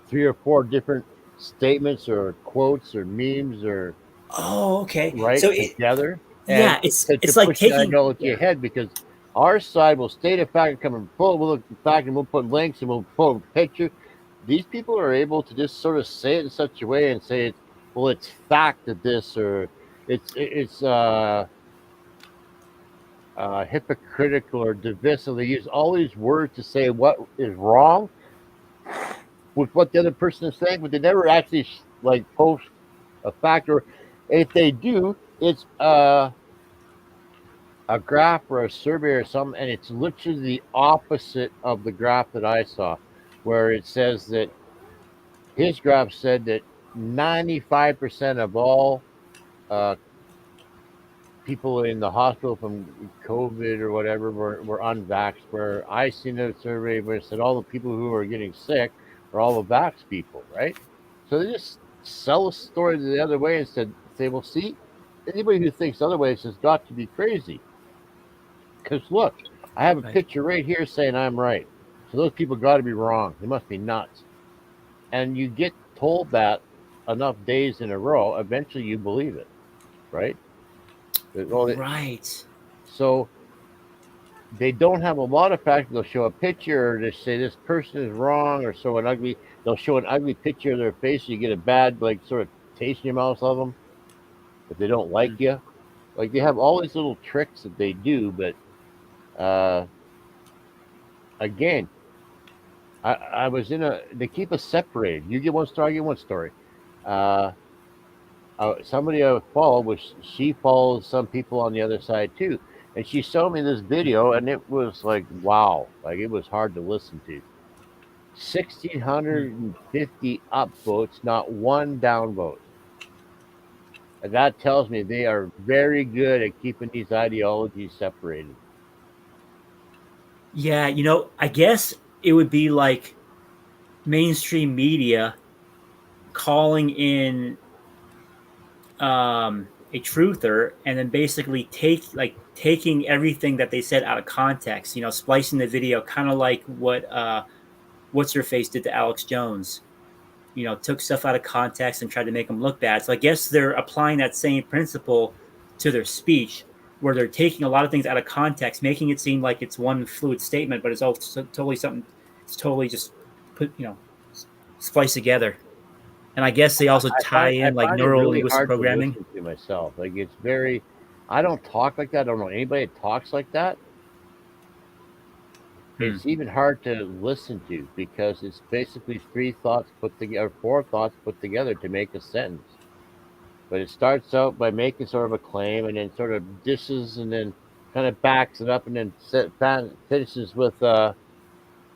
3 or 4 different statements or quotes or memes or right so together. It's like taking ideology ahead, because our side will state a fact and come and pull the fact, and we'll put links and we'll put a picture. These people are able to just sort of say it in such a way and say it's fact that this, or it's hypocritical or divisive. They use all these words to say what is wrong with what the other person is saying, but they never actually post a fact, or if they do, it's a graph or a survey or something, and it's literally the opposite of the graph that I saw, where it says that his graph said that 95% of all people in the hospital from COVID or whatever were unvaxxed, where I seen a survey where it said all the people who are getting sick are all the vax people, right? So they just sell a story the other way and say, well, see, anybody who thinks otherwise has got to be crazy. Because look, I have a picture right here saying I'm right. So those people got to be wrong. They must be nuts. And you get told that enough days in a row, eventually you believe it, right? Right. So they don't have a lot of facts. They'll show a picture, or they say this person is wrong, or show an ugly. They'll show an ugly picture of their face, so you get a bad like sort of taste in your mouth of them. If they don't like you, like they have all these little tricks that they do, but again, I was in a. They keep us separated. You get one story, I get one story. Uh, Somebody I follow, which she follows some people on the other side too, and she showed me this video, and it was like, wow, like it was hard to listen to. 1,650 upvotes, not one downvote. And that tells me they are very good at keeping these ideologies separated. Yeah, you know, I guess it would be like mainstream media calling in a truther and then basically taking everything that they said out of context, you know, splicing the video, kind of like what what's her face did to Alex Jones. You know, took stuff out of context and tried to make them look bad. So I guess they're applying that same principle to their speech, where they're taking a lot of things out of context, making it seem like it's one fluid statement, but it's all totally something. It's totally just put, you know, spliced together. And I guess they also tie I in like find it neuro really linguistic hard to programming. listen to myself. Like it's very, I don't talk like that. I don't know anybody that talks like that. It's even hard to listen to because it's basically three thoughts put together, four thoughts put together to make a sentence. But it starts out by making sort of a claim and then sort of dishes and then kind of backs it up and then finishes with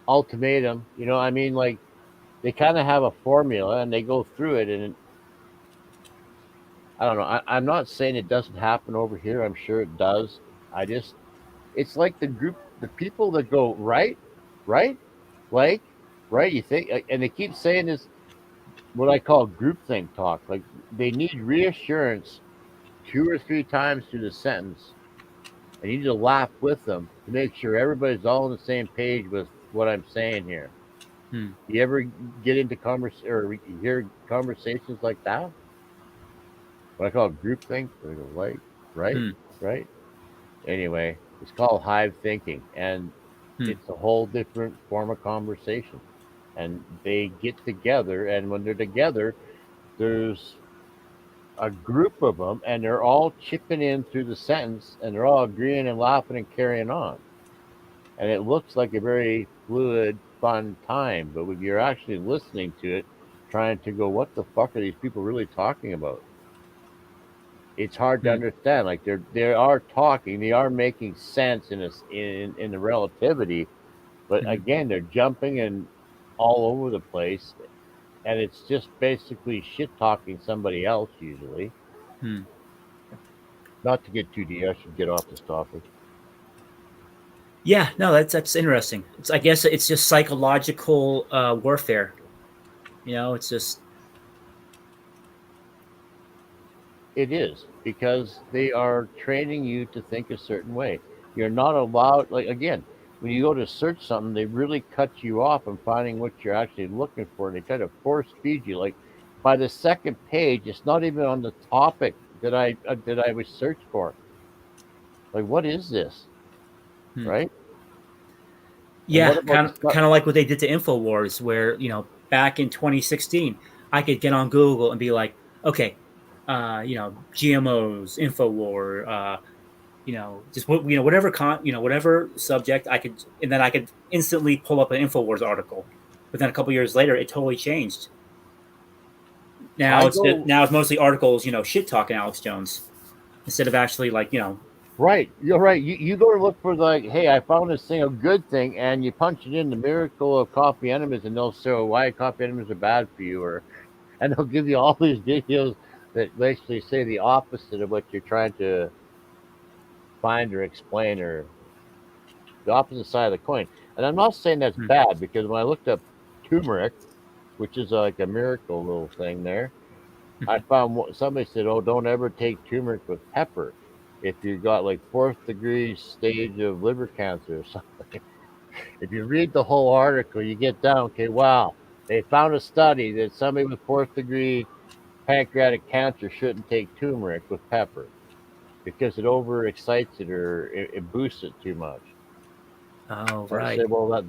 ultimatum. You know, I mean, like they kind of have a formula and they go through it and I don't know. I'm not saying it doesn't happen over here. I'm sure it does. It's like the people that go right, right, like, right. You think, and they keep saying this, what I call groupthink talk. Like they need reassurance 2 or 3 times through the sentence, and you need to laugh with them to make sure everybody's all on the same page with what I'm saying here. You ever get into or hear conversations like that? What I call groupthink, like, right, right. Anyway, it's called hive thinking, and it's a whole different form of conversation. And they get together, and when they're together, there's a group of them, and they're all chipping in through the sentence, and they're all agreeing and laughing and carrying on. And it looks like a very fluid, fun time, but when you're actually listening to it, trying to go, what the fuck are these people really talking about? It's hard to understand. Like they are talking, they are making sense in the relativity, but again, they're jumping and all over the place, and it's just basically shit talking somebody else usually. Not to get too deep, I should get off this topic. Yeah, no, that's interesting. I guess it's just psychological warfare. You know, it's just It is because they are training you to think a certain way. You're not allowed, like, again, when you go to search something, they really cut you off on finding what you're actually looking for. And they try to force feed you. Like by the second page, it's not even on the topic that I was searched for. Like, what is this? Right? yeah, kind of like what they did to Infowars, where you know back in 2016, I could get on Google and be like, okay, you know, GMOs, Infowar, you know, just you know whatever whatever subject I could, and then I could instantly pull up an Infowars article. But then a couple years later, it totally changed. Now it's mostly articles, you know, shit talking Alex Jones instead of actually like you know. Right, you're right. You go to look for like, hey, I found this thing, a good thing, and you punch it in the miracle of coffee enemas, and they'll show why coffee enemas are bad for you, and they'll give you all these videos that basically say the opposite of what you're trying to find or explain, or the opposite side of the coin. And I'm not saying that's bad because when I looked up turmeric, which is like a miracle little thing there, I found somebody said, "Oh, don't ever take turmeric with pepper if you got like 4th-degree stage of liver cancer or something." If you read the whole article, you get down, okay, wow, they found a study that somebody with 4th-degree pancreatic cancer shouldn't take turmeric with pepper because it overexcites it or it boosts it too much. Oh, I right. say, well,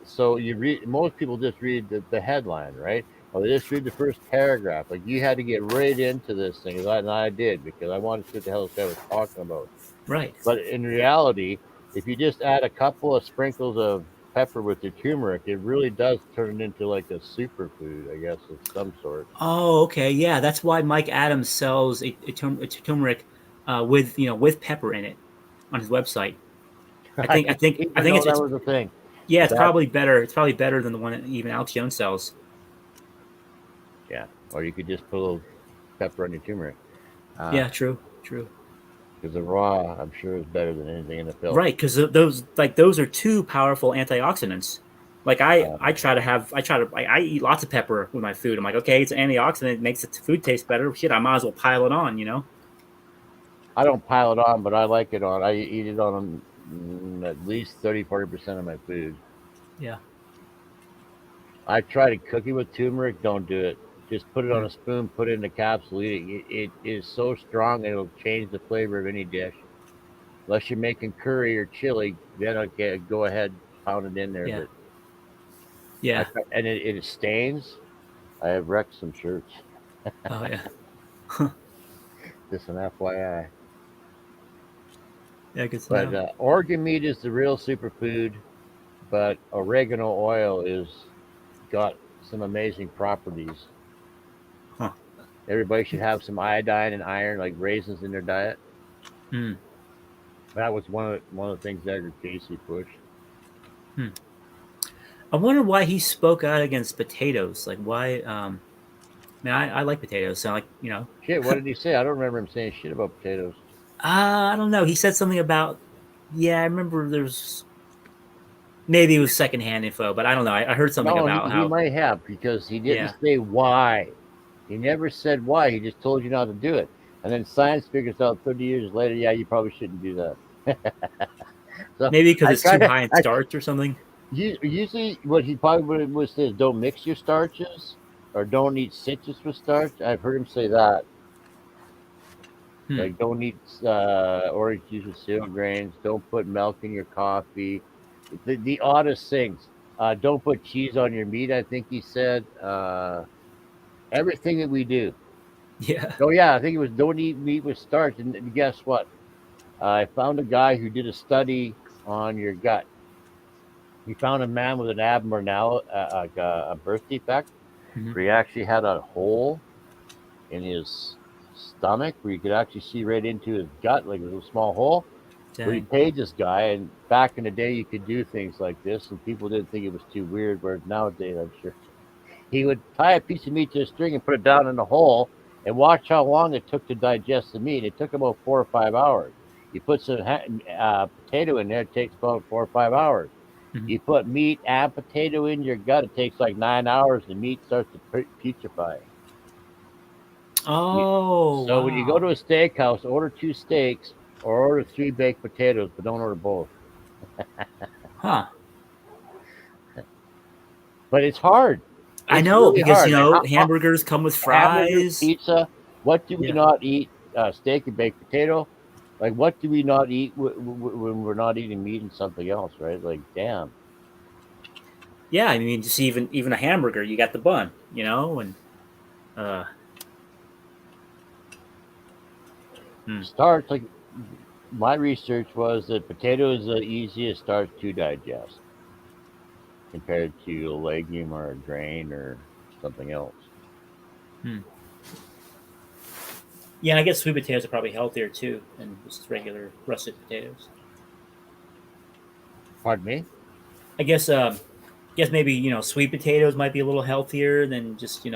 so you read. Most people just read the headline, right? Or they just read the first paragraph. Like you had to get right into this thing, and I did because I wanted to see what the hell this guy was talking about. Right. But in reality, if you just add a couple of sprinkles of pepper with your turmeric, it really does turn it into like a superfood, I guess, of some sort. Oh, okay. Yeah, that's why Mike Adams sells a turmeric with with pepper in it on his website. I I didn't think know that it's was a thing. yeah, But it's that, probably better. It's probably better than the one that even Alex Jones sells. yeah. Or you could just put a little pepper on your turmeric. Yeah, true, true. Because the raw, I'm sure, is better than anything in the pill. Right, because those are two powerful antioxidants. Like I Um, try to I eat lots of pepper with my food. I'm like, okay, it's an antioxidant, it makes the food taste better. Shit, I might as well pile it on, you know? I don't pile it on, but I like it on. I eat it on at least 30-40% of my food. Yeah. I try to cook it with turmeric. Don't do it. Just put it on Hmm. a spoon, put it in a capsule, eat it. It is so strong it'll change the flavor of any dish. Unless you're making curry or chili, then okay, go ahead, pound it in there. Yeah. But Yeah. and it stains. I have wrecked some shirts. Oh yeah. Just an FYI. Yeah, good to But know. organ meat is the real superfood. But oregano oil is got some amazing properties. Huh. Everybody should have some iodine and iron, like raisins, in their diet. Hmm. That was one of the things Edgar Casey pushed. Hmm. I wonder why he spoke out against potatoes. Like why man, I like potatoes, so like, Shit, what did he say? I don't remember him saying shit about potatoes. I don't know. He said something about yeah, I remember there's maybe it was secondhand info, but I don't know. I heard something No, about he how might have because he didn't yeah. say why. He never said why. He just told you not to do it. And then science figures out 30 years later, yeah, you probably shouldn't do that. So Maybe because I it's try too to, high in I starch or something. usually what he probably would say is don't mix your starches or don't eat citrus with starch. I've heard him say that. Hmm. Like don't eat orange juice with cereal grains. Don't put milk in your coffee. The oddest things. Don't put cheese on your meat. I think he said everything that we do. Yeah. Oh yeah, I think it was don't eat meat with starch. And guess what? I found a guy who did a study on your gut. He found a man with an abnormal, like a birth defect, Mhm. where he actually had a hole in his stomach where you could actually see right into his gut, like a little small hole. Well, he Dang. paid this guy, and back in the day, you could do things like this, and people didn't think it was too weird. Whereas nowadays, I'm sure he would tie a piece of meat to a string and put it down in the hole, and watch how long it took to digest the meat. It took about 4 or 5 hours. You put some potato in there, it takes about 4 or 5 hours. Mhm. You put meat and potato in your gut, it takes like 9 hours. The meat starts to putrefy. You, Oh so when you go to wow. a steakhouse, order 2 steaks or order 3 baked potatoes, but don't order both. Huh. But it's hard. I It's know really because hard. Like hamburgers come with hamburgers, fries. pizza. What do we Yeah. not eat? Steak and baked potato. Like what do we not eat when we're not eating meat and something else, right? Like damn. Yeah. I mean, just even a hamburger, you got the bun, and uh. Hmm. Starch. Like my research was that potato is the easiest starch to digest compared to a legume or a grain or something else. Hmm. Yeah, and I guess sweet potatoes are probably healthier too than just regular russet potatoes. Pardon me. I guess maybe sweet potatoes might be a little healthier than just the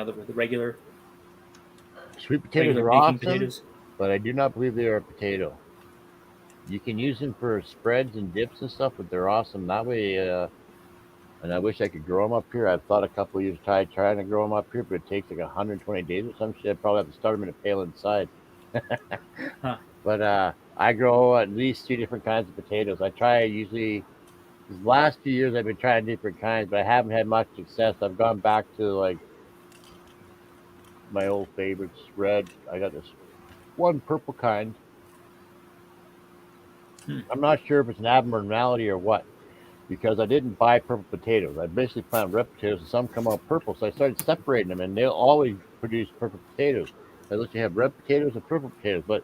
Sweet potatoes regular are baking awesome, potatoes. but I do not believe they are a potato. You can use them for spreads and dips and stuff, but they're awesome that way. And I wish I could grow them up here. I've thought a couple of years trying to grow them up here, but it takes like 120 days or some shit. I'd probably have to start them in a pail inside. Huh. But I grow at least 2 different kinds of potatoes. I try usually. These last few years, I've been trying different kinds, but I haven't had much success. I've gone back to like my old favorites. Red. I got this one purple kind. Hmm. I'm not sure if it's an abnormality or what. because I didn't buy purple potatoes. I basically planted red potatoes, and some come out purple. So I started separating them, and they'll always produce purple potatoes. I let you have red potatoes and purple potatoes, but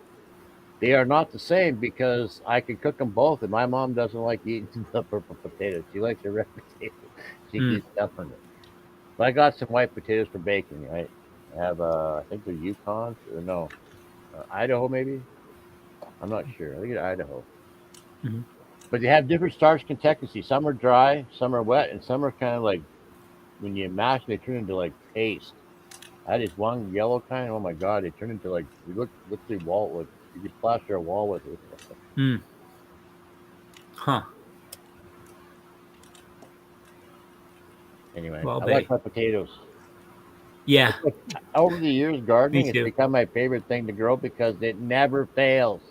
they are not the same because I can cook them both, and my mom doesn't like eating the purple potatoes. She likes the red potatoes. She keeps stuffing it. But I got some white potatoes for baking, right? I have, I think they're Yukons, or no, Idaho maybe? I'm not sure. I think it's Idaho. Mhm. But they have different starch consistency. Some are dry, some are wet, and some are kind of like, when you mash them, they turn into like paste. I had this one yellow kind. Oh my god, they turn into like, you look the wall with. You could plaster a wall with it. Huh. Anyway, Well, I like my potatoes. Yeah. Over the years, gardening, Me it's too. become my favorite thing to grow because it never fails.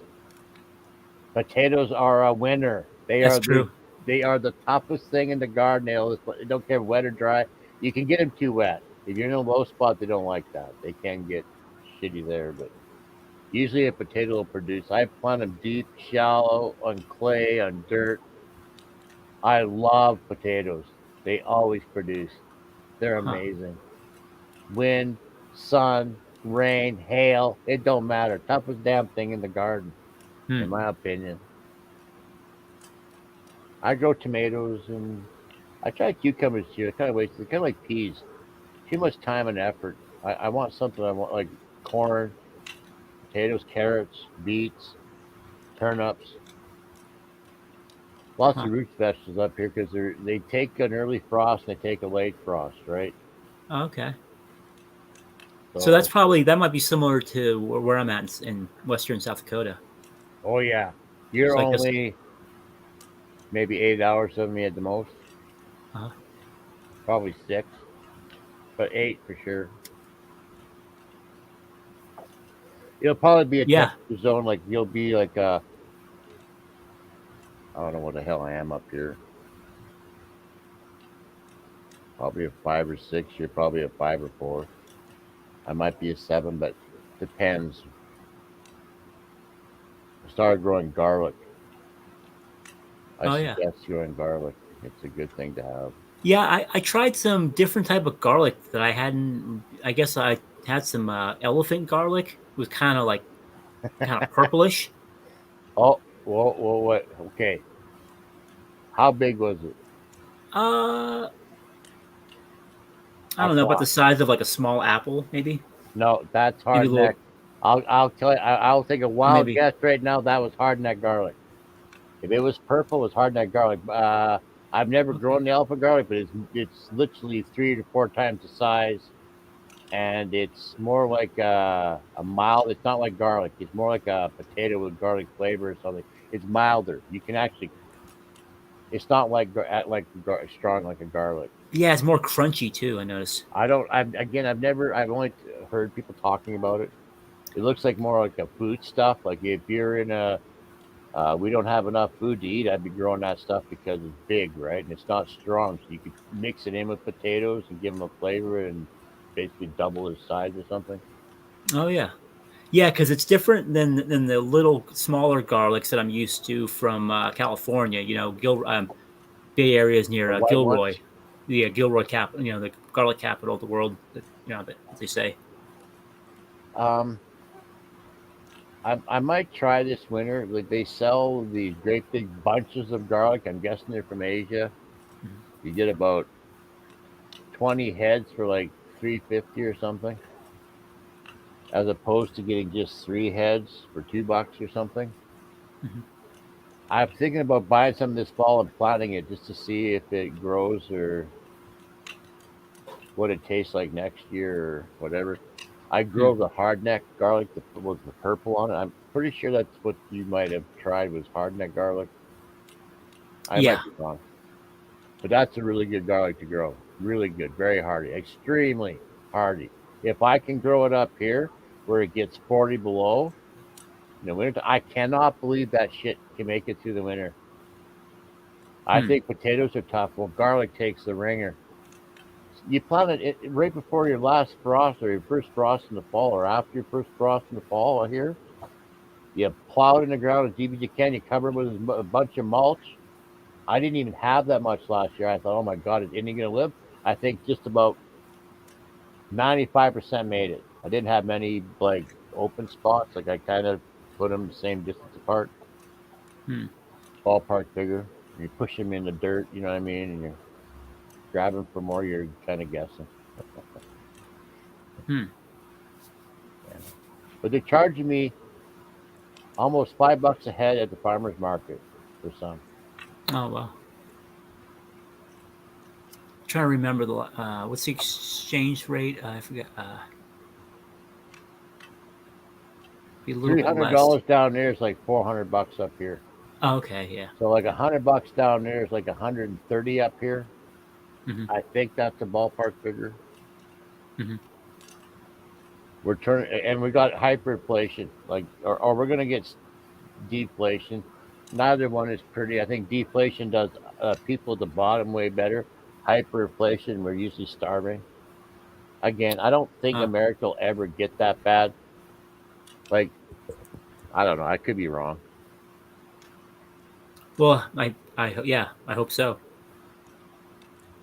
Potatoes are a winner. That's true. They are the toughest thing in the garden. They don't care wet or dry. You can get them too wet. If you're in a low spot, they don't like that. They can get shitty there, but usually a potato will produce. I plant them deep, shallow, on clay, on dirt. I love potatoes. They always produce. They're Huh. amazing. Wind, sun, rain, hail, it don't matter. Toughest damn thing in the garden, in my opinion. I grow tomatoes and I try cucumbers too. I kind of waste. It's kind of like peas. Too much time and effort. I want something. I want like corn, potatoes, carrots, beets, turnips. Lots Huh. of root vegetables up here because they take an early frost and they take a late frost, right? Okay. So So, that might be similar to where I'm at in western South Dakota. oh yeah, you're So I guess. only maybe 8 hours of me at the most. Uh, Probably 6, but 8 for sure. It'll probably be a yeah. temperature zone. Like you'll be like I don't know what the hell I am up here. Probably a 5 or 6. You're probably a 5 or 4. I might be a 7, but depends. I started growing garlic. I Oh yeah. suggest growing garlic. It's a good thing to have. Yeah. I tried some different type of garlic that I hadn't. I guess I had some elephant garlic. It was kind of like purplish. Oh, what? Okay. How big was it? Uh, I How don't know, about the far? size of like a small apple, maybe. No, that's Maybe a hardneck. little. I'll tell you. I'll take a wild Maybe. guess right now. That was hardneck garlic. If it was purple, it was hardneck garlic. I've never Okay. grown the elephant garlic, but it's literally 3 to 4 times the size, and it's more like a mild. It's not like garlic. It's more like a potato with garlic flavor or something. It's milder. You can actually. It's not strong like a garlic. Yeah, it's more crunchy too. I noticed. I don't. I've never. I've only heard people talking about it. It looks like more like a food stuff. Like if you're in a we don't have enough food to eat, I'd be growing that stuff because it's big, right? And it's not strong. So you could mix it in with potatoes and give them a flavor and basically double its size or something. Oh yeah. Yeah, because it's different than the little smaller garlics that I'm used to from California. Bay Area is near The white Gilroy, ones. the Gilroy cap. The garlic capital of the world. That they say. Um, I might try this winter. Like they sell these great big bunches of garlic. I'm guessing they're from Asia. Mhm. You get about 20 heads for like 350 or something, as opposed to getting just 3 heads for $2 or something. Mhm. I'm thinking about buying some this fall and planting it just to see if it grows or what it tastes like next year or whatever. I grow the hardneck garlic with the purple on it. I'm pretty sure that's what you might have tried was hardneck garlic. I Yeah. might be wrong, but that's a really good garlic to grow. Really good, very hardy, extremely hardy. If I can grow it up here where it gets 40 below in the winter, I cannot believe that shit can make it through the winter. I think potatoes are tough. Well, garlic takes the ringer. You plant it right before your last frost or your first frost in the fall or after your first frost in the fall here. You plow it in the ground as deep as you can. You cover it with a bunch of mulch. I didn't even have that much last year. I thought, oh my God, is India going to live? I think just about 95% made it. I didn't have many like open spots. Like I kind of put them the same distance apart. Ballpark figure. You push them in the dirt, you know what I mean, and you're grabbing for more. You're kind of guessing. Yeah. But they're charging me almost $5 a head at the farmers market for some. Oh well. I'm trying to remember the what's the exchange rate? I forget. Be a little bit less. $300 down there is like $400 up here. Oh, okay, yeah. So like $100 down there is like 130 up here. I think that's the ballpark figure. We're turning, and we got hyperinflation, like, or we're gonna get deflation. Neither one is pretty. I think deflation does people at the bottom way better. Hyperinflation, we're usually starving. Again, I don't think America will ever get that bad. Like, I don't know. I could be wrong. Well, I hope so.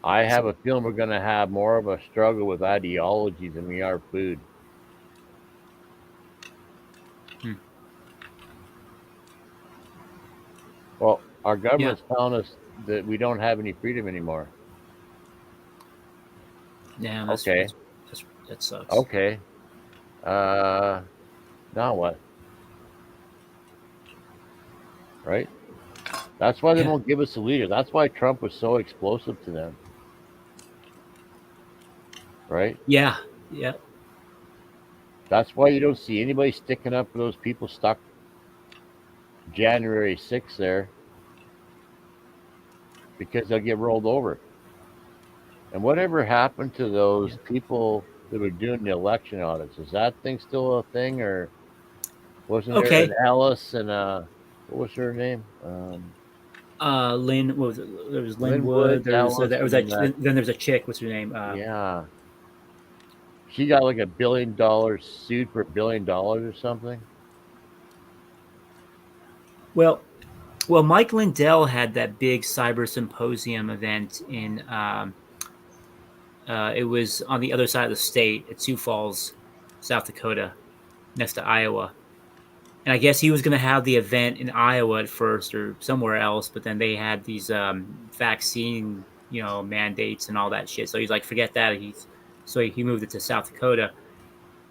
I have a feeling we're going to have more of a struggle with ideology than we are food. Well, our government's telling us that we don't have any freedom anymore. Yeah, okay. That sucks. Okay. Now what? Right? That's why they won't give us a leader. That's why Trump was so explosive to them. Right? Yeah. Yeah. That's why you don't see anybody sticking up for those people stuck January 6th there, because they'll get rolled over. And whatever happened to those people that were doing the election audits? Is that thing still a thing, or wasn't there an Alice and what was her name? Lynn. What was it? There was Linwood. Then there's a chick. What's her name? Yeah. She got like $1 billion, sued for $1 billion or something. Well, Mike Lindell had that big cyber symposium event in. It was on the other side of the state at Sioux Falls, South Dakota, next to Iowa. And I guess he was going to have the event in Iowa at first or somewhere else, but then they had these vaccine, mandates and all that shit. So he's like, forget that. So he moved it to South Dakota.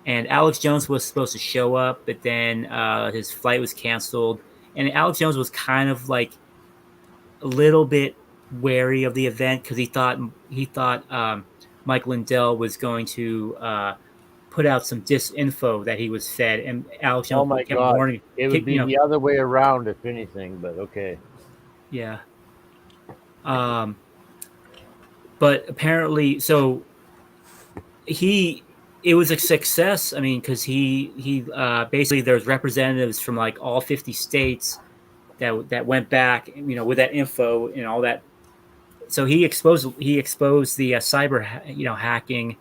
And Alex Jones was supposed to show up, but then his flight was canceled. And Alex Jones was kind of like a little bit wary of the event because he thought Mike Lindell was going to put out some disinfo that he was fed, and Alex Jones kept warning. It would be the other way around, if anything, but okay. Yeah. But apparently, so it was a success. I mean, because he basically there's representatives from like all 50 states that went back, with that info and all that. So he exposed the cyber, hacking,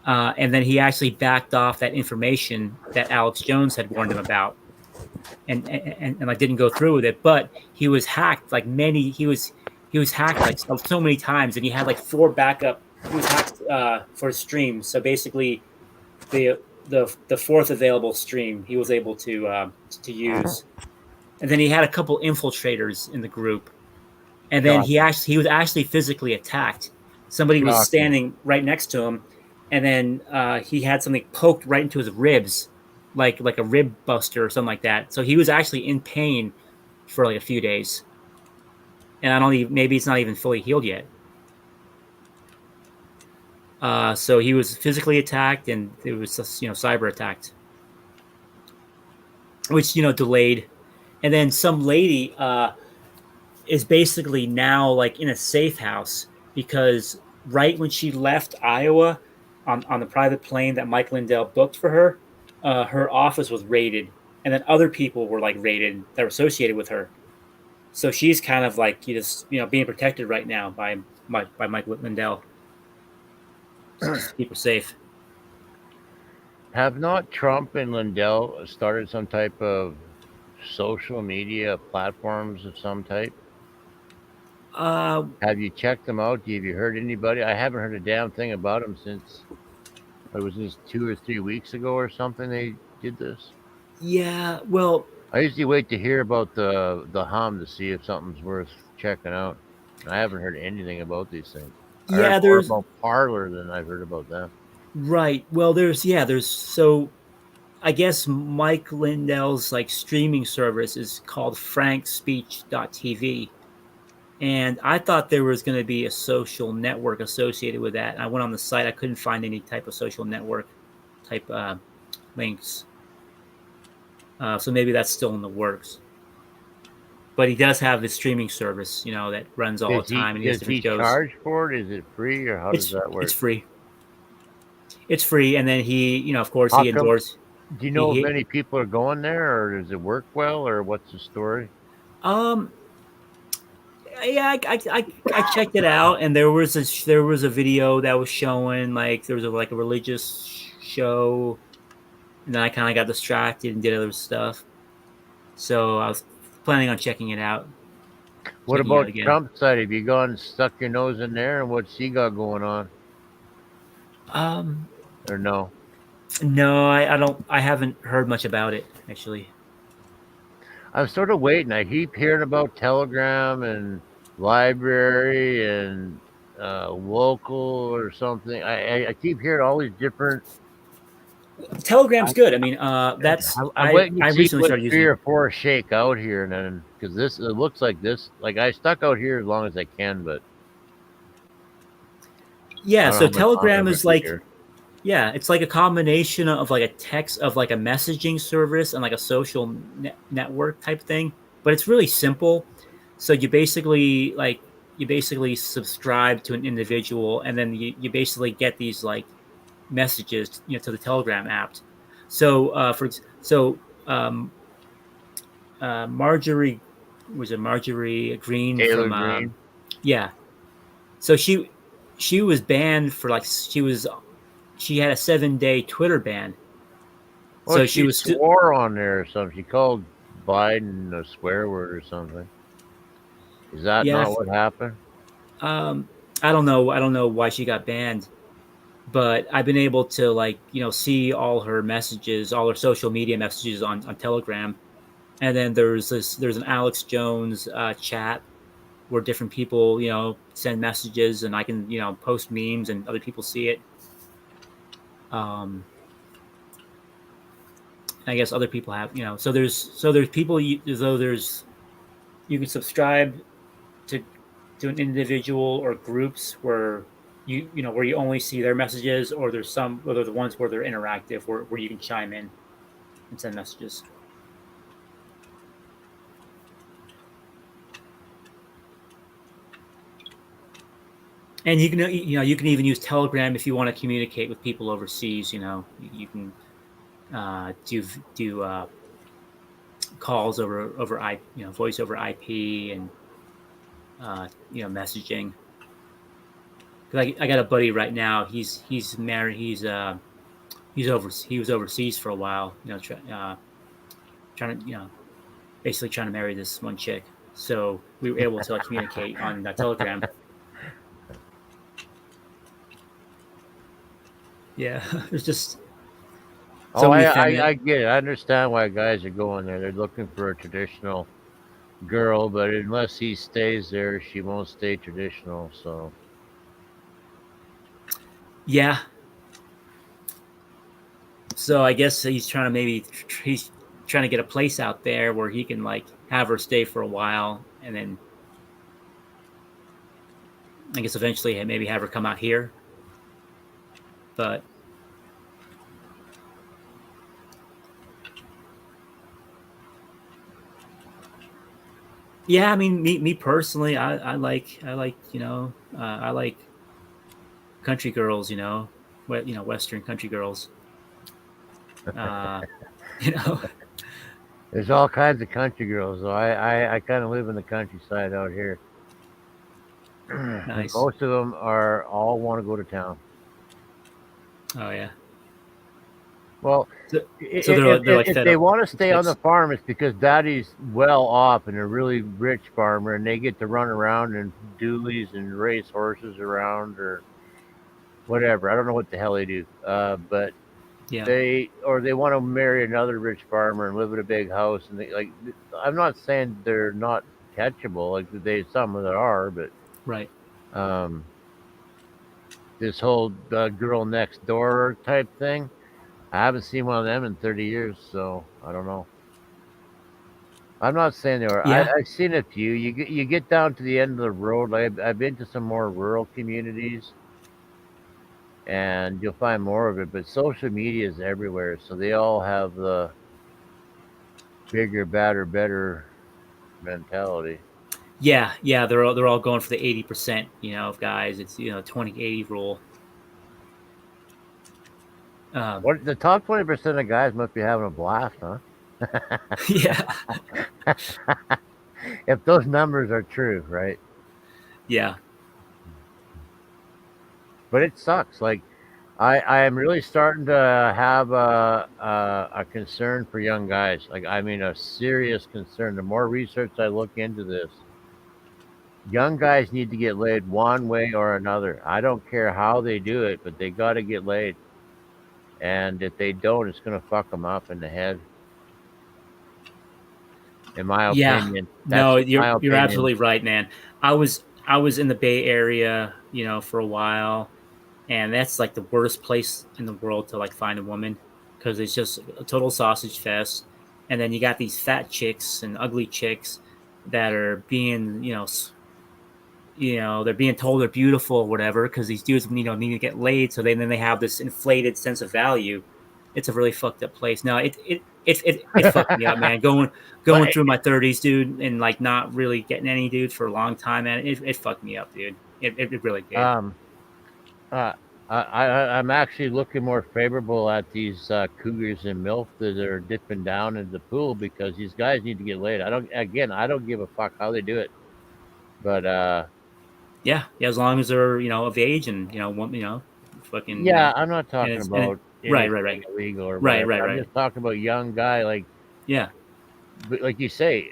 and then he actually backed off that information that Alex Jones had warned him about, and like didn't go through with it. But he was hacked he was hacked like so many times, and he had like 4 backup. He was hacked for streams. So basically, the 4th available stream he was able to use, and then he had a couple infiltrators in the group, and then he was actually physically attacked. Somebody was standing right next to him, and then he had something poked right into his ribs, like a rib buster or something like that. So he was actually in pain for like a few days, and maybe it's not even fully healed yet. So he was physically attacked, and it was cyber attacked, which delayed. And then some lady is basically now like in a safe house because right when she left Iowa on the private plane that Mike Lindell booked for her, her office was raided, and then other people were like raided that were associated with her. So she's kind of like being protected right now by Mike Lindell. Just keep her safe. Have not Trump and Lindell started some type of social media platforms of some type? Have you checked them out? Have you heard anybody? I haven't heard a damn thing about them since it was just 2 or 3 weeks ago or something. They did this. Yeah, well, I usually wait to hear about the hum to see if something's worth checking out. I haven't heard anything about these things. I heard yeah, more there's about Parlor than I've heard about them. right. Well, there's so I guess Mike Lindell's like streaming service is called frankspeech.tv. And I thought there was going to be a social network associated with that. I went on the site, I couldn't find any type of social network type links. So maybe that's still in the works. But he does have his streaming service, that runs all the time, and he has Does he different shows. charge for it? Is it free or how does that work? It's free. It's free, and then he, of course, How he come- endorsed. Do you know if many people are going there, or does it work well, or what's the story? Yeah, I checked it out, and there was a video that was showing like there was a religious show, and then I kind of got distracted and did other stuff. So I was planning on checking it out. What about Trump's side? Have you gone and stuck your nose in there, and what's he got going on? Or no? No, I don't. I haven't heard much about it actually. I'm sort of waiting. I keep hearing about Telegram and library and local or something. I keep hearing all these different. Telegram's good. I mean, that's I recently started using 3 or 4 shake out here, and then because it looks like this. Like I stuck out here as long as I can, but yeah. So Telegram is like. Here. Yeah, it's like a combination of like a text of like a messaging service and like a social network type thing, but it's really simple. So you basically subscribe to an individual, and then you basically get these like messages, to the Telegram app. So Marjorie Green Taylor from Green. Yeah. So she was banned for she had a 7-day Twitter ban. Well, so she swore on there or something. She called Biden a swear word or something. Is that not what happened? I don't know. I don't know why she got banned, but I've been able to see all her messages, all her social media messages on Telegram. And then there's an Alex Jones chat where different people, send messages, and I can, post memes and other people see it. I guess other people have, so there's people, you can subscribe to an individual or groups where where you only see their messages, or there's the ones where they're interactive, where you can chime in and send messages. And you can even use Telegram if you want to communicate with people overseas. You can do calls over voice over IP and messaging. Because I got a buddy right now. He's married. He was overseas for a while. Trying to basically trying to marry this one chick. So we were able to communicate on Telegram. Yeah, it's just. I get it. I understand why guys are going there. They're looking for a traditional girl, but unless he stays there, she won't stay traditional. So. Yeah. So I guess he's trying to get a place out there where he can have her stay for a while, and then I guess eventually maybe have her come out here. But yeah, I mean, me personally, I like country girls, Western country girls. There's all kinds of country girls, though. I kind of live in the countryside out here. Nice. Most of them all want to go to town. Oh yeah. Well, So they're like if fed they up. want to stay on the Chicks. farm, it's because daddy's well off and a really rich farmer, and they get to run around in dualies and race horses around or whatever. I don't know what the hell they do, but Yeah. they want to marry another rich farmer and live in a big house. And they like. I'm not saying they're not catchable. Like some of them are, but Right. This whole girl next door type thing. I haven't seen one of them in 30 years, so I don't know. I'm not saying they were. Yeah. I've seen a few. You get down to the end of the road. I've been to some more rural communities, and you'll find more of it. But social media is everywhere, so they all have the bigger, badder, better mentality. Yeah. They're all going for the 80%. Of guys. It's 20-80 rule. What the top 20% of guys must be having a blast, huh? Yeah. If those numbers are true, right? Yeah. But it sucks. Like I am really starting to have a concern for young guys. Like I mean, a serious concern. The more research I look into this, young guys need to get laid one way or another. I don't care how they do it, but they got to get laid. And if they don't, it's going to fuck them up in the head. In my Yeah. opinion. No, That's my you're opinion. absolutely right, man. I was in the Bay Area, for a while, and that's like the worst place in the world to like find a woman because it's just a total sausage fest. And then you got these fat chicks and ugly chicks that are being, they're being told they're beautiful or whatever because these dudes, need to get laid. So then they have this inflated sense of value. It's a really fucked up place. No, it fucked me up, man. Going But through my 30s, dude, and like not really getting any dudes for a long time, man. It fucked me up, dude. It really did. Uh, I'm actually looking more favorable at these cougars and milf that are dipping down into the pool because these guys need to get laid. I don't give a fuck how they do it, but Yeah, as long as they're of age and fucking yeah, I'm not and talking it's about right, anything illegal or right, whatever. I'm just talking about young guy yeah, like you say,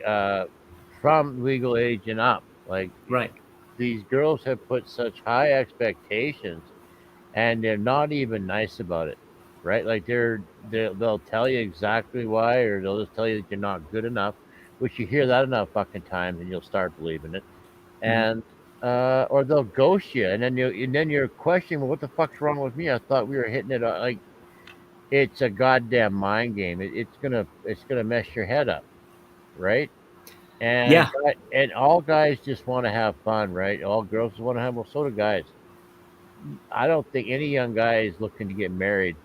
from legal age and up. Like right, these girls have put such high expectations and they're not even nice about it, right? Like they'll tell you exactly why, or they'll just tell you that you're not good enough, which you hear that enough fucking times, and you'll start believing it. And or they'll ghost you, and then you're questioning, well, what the fuck's wrong with me? I thought we were hitting it like it's a goddamn mind game. It's gonna mess your head up, right? And yeah, and all guys just want to have fun, right? All girls want to have. Well, so do guys. I don't think any young guy is looking to get married,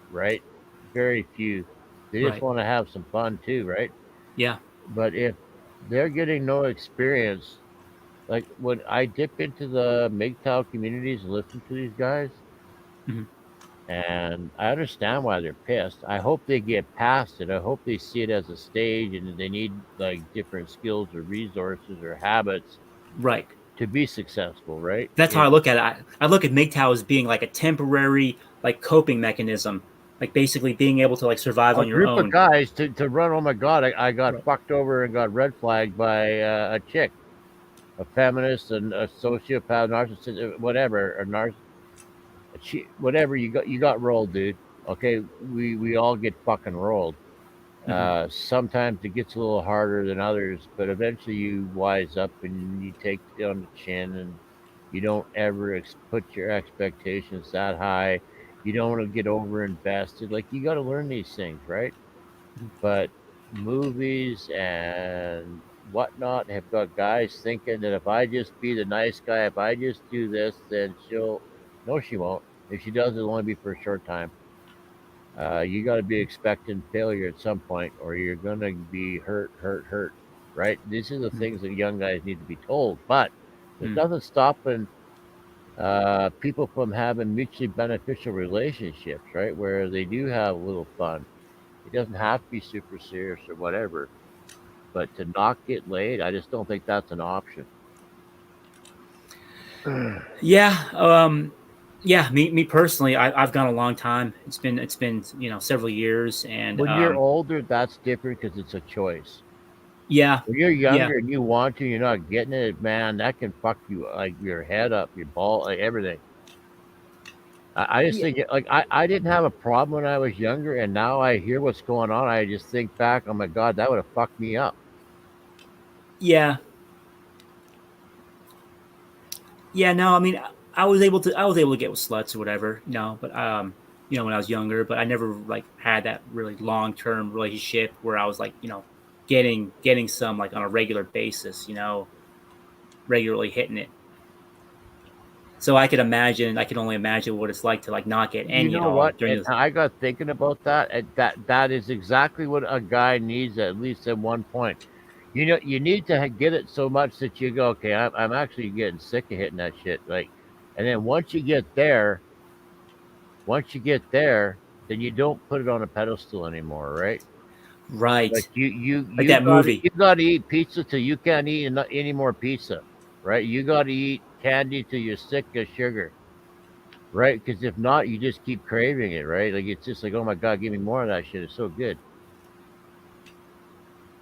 right? Very few. They just right, want to have some fun too, right? yeah, But if they're getting no experience, like when I dip into the MGTOW communities and listen to these guys, Mhm. and I understand why they're pissed. I hope they get past it. I hope they see it as a stage and they need like different skills or resources or habits right. to be successful, right? That's how I look at it. I look at MGTOW as being like a temporary like coping mechanism, like basically being able to like survive A on your group of own. guys to run. Oh my god! I got Right. fucked over and got red flagged by a chick, a feminist, and a sociopath, narcissist, whatever, whatever. You got rolled, dude. Okay, we all get fucking rolled. Sometimes it gets a little harder than others, but eventually you wise up and you take it on the chin, and you don't ever put your expectations that high. You don't want to get over invested. Like you got to learn these things, right? But movies and whatnot have got guys thinking that if I just be the nice guy, if I just do this, then she'll. No, she won't. If she does, it'll only be for a short time. You got to be expecting failure at some point, or you're going to be hurt. Right? These are the things that young guys need to be told. But there's nothing stopping people from having mutually beneficial relationships, right? Where they do have a little fun. It doesn't have to be super serious or whatever. But to not get laid, I just don't think that's an option. Yeah. Yeah, me personally, I've gone a long time. It's been several years, and When you're older, that's different because it's a choice. yeah, When you're yeah, younger and you want to, you're not getting it, man. That can fuck you like your head up, your ball, like everything. I just yeah, think I didn't have a problem when I was younger, and now I hear what's going on. I just think back, oh my god, that would have fucked me up. yeah. Yeah, no, I mean, I was able to get with sluts or whatever, but when I was younger, but I never like had that really long term relationship where I was like, getting some like on a regular basis, regularly hitting it. So I can only imagine what it's like to like not get You any at know all what? during And this. I got thinking about that. And that is exactly what a guy needs at least at one point. You need to get it so much that you go, okay, I'm actually getting sick of hitting that shit. Like, and then once you get there, then you don't put it on a pedestal anymore, right? Like Right. you you Like you that got to movie. you got to eat pizza till you can't eat any more pizza, right? You got to eat candy till you're sick of sugar, right? Because if not, you just keep craving it, right? Like it's just like, oh my god, give me more of that shit. It's so good.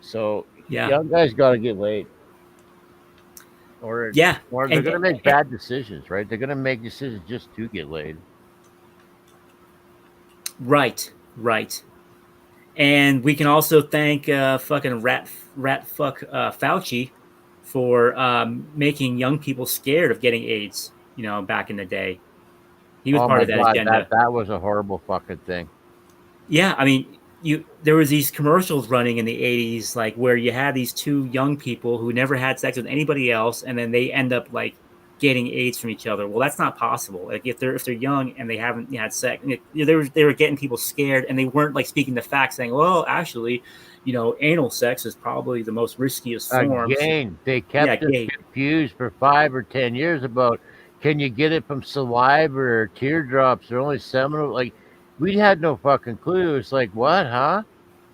So Yeah. young guys got to get laid, or Yeah. or they're gonna make bad decisions, right? They're gonna make decisions just to get laid. Right. Right. And we can also thank fucking rat fuck Fauci for making young people scared of getting AIDS. Back in the day, he was Oh part my of that god, that agenda. that was a horrible fucking thing. Yeah, I mean, there was these commercials running in the '80s, like where you had these two young people who never had sex with anybody else, and then they end up like getting AIDS from each other. Well, that's not possible. Like if they're young and they haven't had sex, they were getting people scared, and they weren't like speaking the facts, saying, "Well, actually, anal sex is probably the most riskiest form." So, Again, they yeah, kept us gay. confused for 5 or 10 years about can you get it from saliva or teardrops or only seminal. Like we had no fucking clue. It's like what, huh?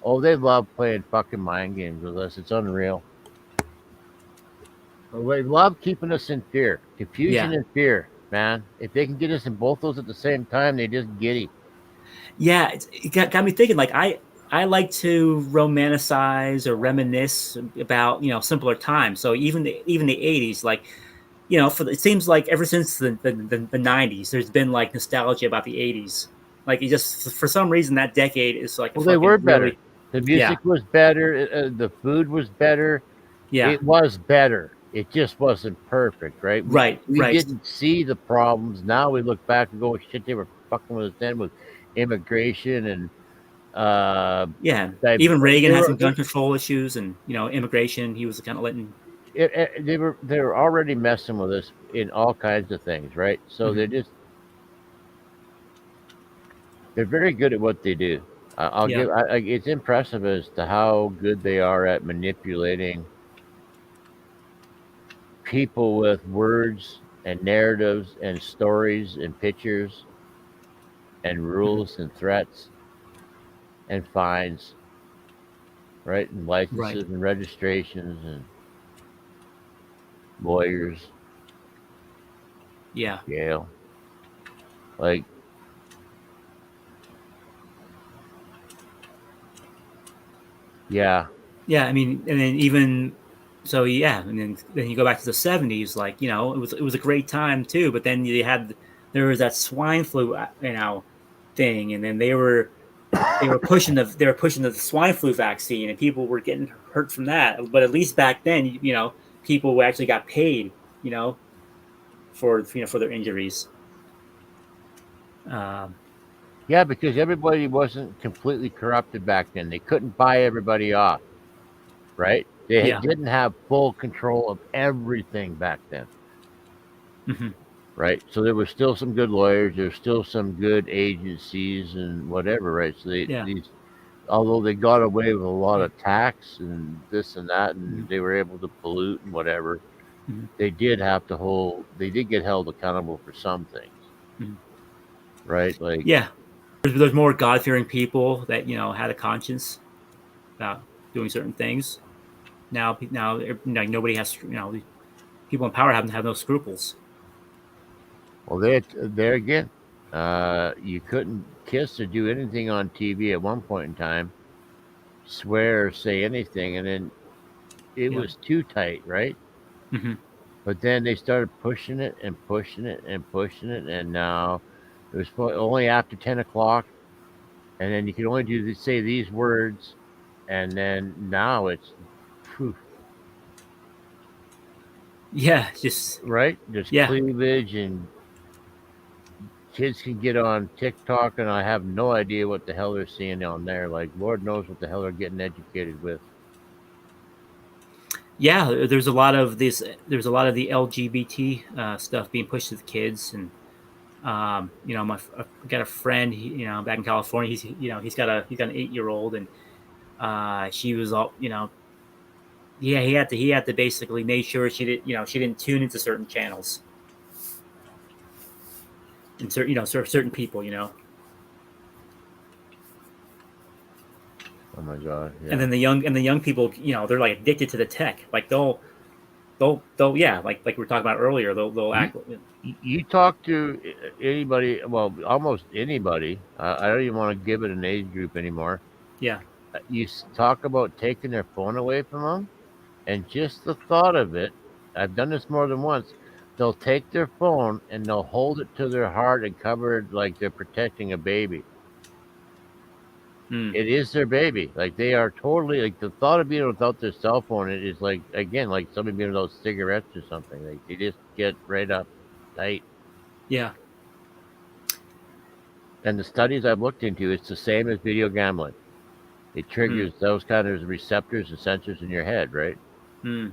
Oh, they love playing fucking mind games with us. It's unreal. Oh, they love keeping us in fear, Yeah, confusion and fear, man. If they can get us in both those at the same time, they just giddy. yeah, it got me thinking. Like I like to romanticize or reminisce about simpler times. So even the '80s, like it seems like ever since the '90s, there's been like nostalgia about the '80s. Like it just for some reason that decade is like a Well, they were fucking better. really The yeah music was better. The food was better. yeah It was better. It just wasn't perfect, right? We right we right didn't see the problems. Now we look back and go, shit, they were fucking with us then with immigration and yeah. they Even Reagan they had were some gun control issues and immigration. He was kind of letting. they were already messing with us in all kinds of things, right? So Mhm. they're very good at what they do. I'll Yeah, give. It's impressive as to how good they are at manipulating people with words and narratives and stories and pictures and mhm. rules and threats and fines, right? And Right. licenses and registrations and lawyers, Yeah, jail. Like, yeah, yeah. I mean, and then even so, yeah, and then you go back to the '70s. Like it was a great time too. But then there was that swine flu, thing, and then they were pushing the swine flu vaccine, and people were getting hurt from that. But at least back then, people actually got paid, for their injuries. Um, yeah, because everybody wasn't completely corrupted back then. They couldn't buy everybody off, right? They yeah. didn't have full control of everything back then, Hmm. right? So there was still some good lawyers, there's still some good agencies and whatever, right? So Yeah. although they got away with a lot of tax and this and that, Hmm. and they were able to pollute and whatever, Hmm. they did get held accountable for some things, Hmm. right? Like, Yeah. There's more God fearing people that had a conscience about doing certain things. Now, nobody has. People in power have no scruples. Well, there again, you couldn't kiss or do anything on TV at one point in time, swear or say anything, and then it Yeah. was too tight, right? Hmm. But then they started pushing it and pushing it and pushing it, and now it was only after 10 o'clock, and then you could only say these words, and then now it's, phew, Yeah. Just right? There's yeah. cleavage, and kids can get on TikTok, and I have no idea what the hell they're seeing on there. Like, Lord knows what the hell they're getting educated with. Yeah, there's a lot of this. There's a lot of the LGBT stuff being pushed to the kids, and I've got a friend, back in California. He's got an 8-year-old, and she was all, yeah, he had to basically make sure she didn't tune into certain channels and certain people, Oh my God! and Yeah. then the young people, they're like addicted to the tech. Like they'll yeah, like we were talking about earlier, they'll You act. you talk to anybody, well, almost anybody. I don't even want to give it an age group anymore. Yeah. You talk about taking their phone away from them, and just the thought of it, I've done this more than once. They'll take their phone and they'll hold it to their heart and cover it like they're protecting a baby. Mm. It is their baby. Like, they are totally, like, the thought of being without their cell phone, it is like, again, like somebody being without cigarettes or something. Like, they just get right up tight. Yeah. And the studies I've looked into, it's the same as video gambling. It triggers those kind of receptors and sensors in your head, right? Mm.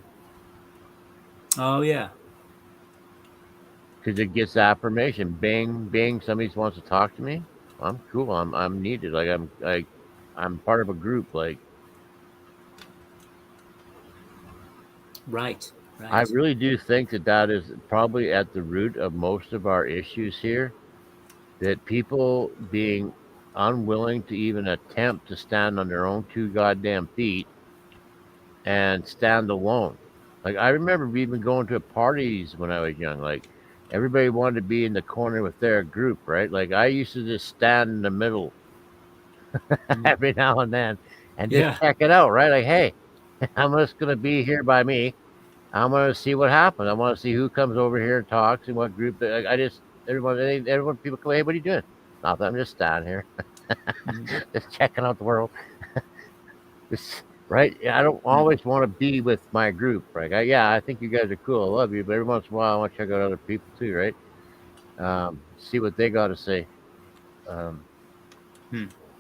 Oh yeah. Because it gets affirmation. Bing, bing. Somebody wants to talk to me. I'm cool. I'm needed. I'm part of a group. Like, Right. I Right. really do think that is probably at the root of most of our issues here. That people being unwilling to even attempt to stand on their own two goddamn feet and stand alone. Like, I remember even going to parties when I was young. Like, everybody wanted to be in the corner with their group, right? Like, I used to just stand in the middle every now and then and just Yeah. check it out, right? Like, hey, I'm just gonna be here by me. I'm gonna see what happens. I want to see who comes over here and talks and what group. I just everyone people come. Hey, what are you doing? Nothing. I'm just standing here, just checking out the world. Just, right? I don't always want to be with my group, right? I think you guys are cool. I love you, but every once in a while, I want to check out other people too, right? See what they got to say. Um,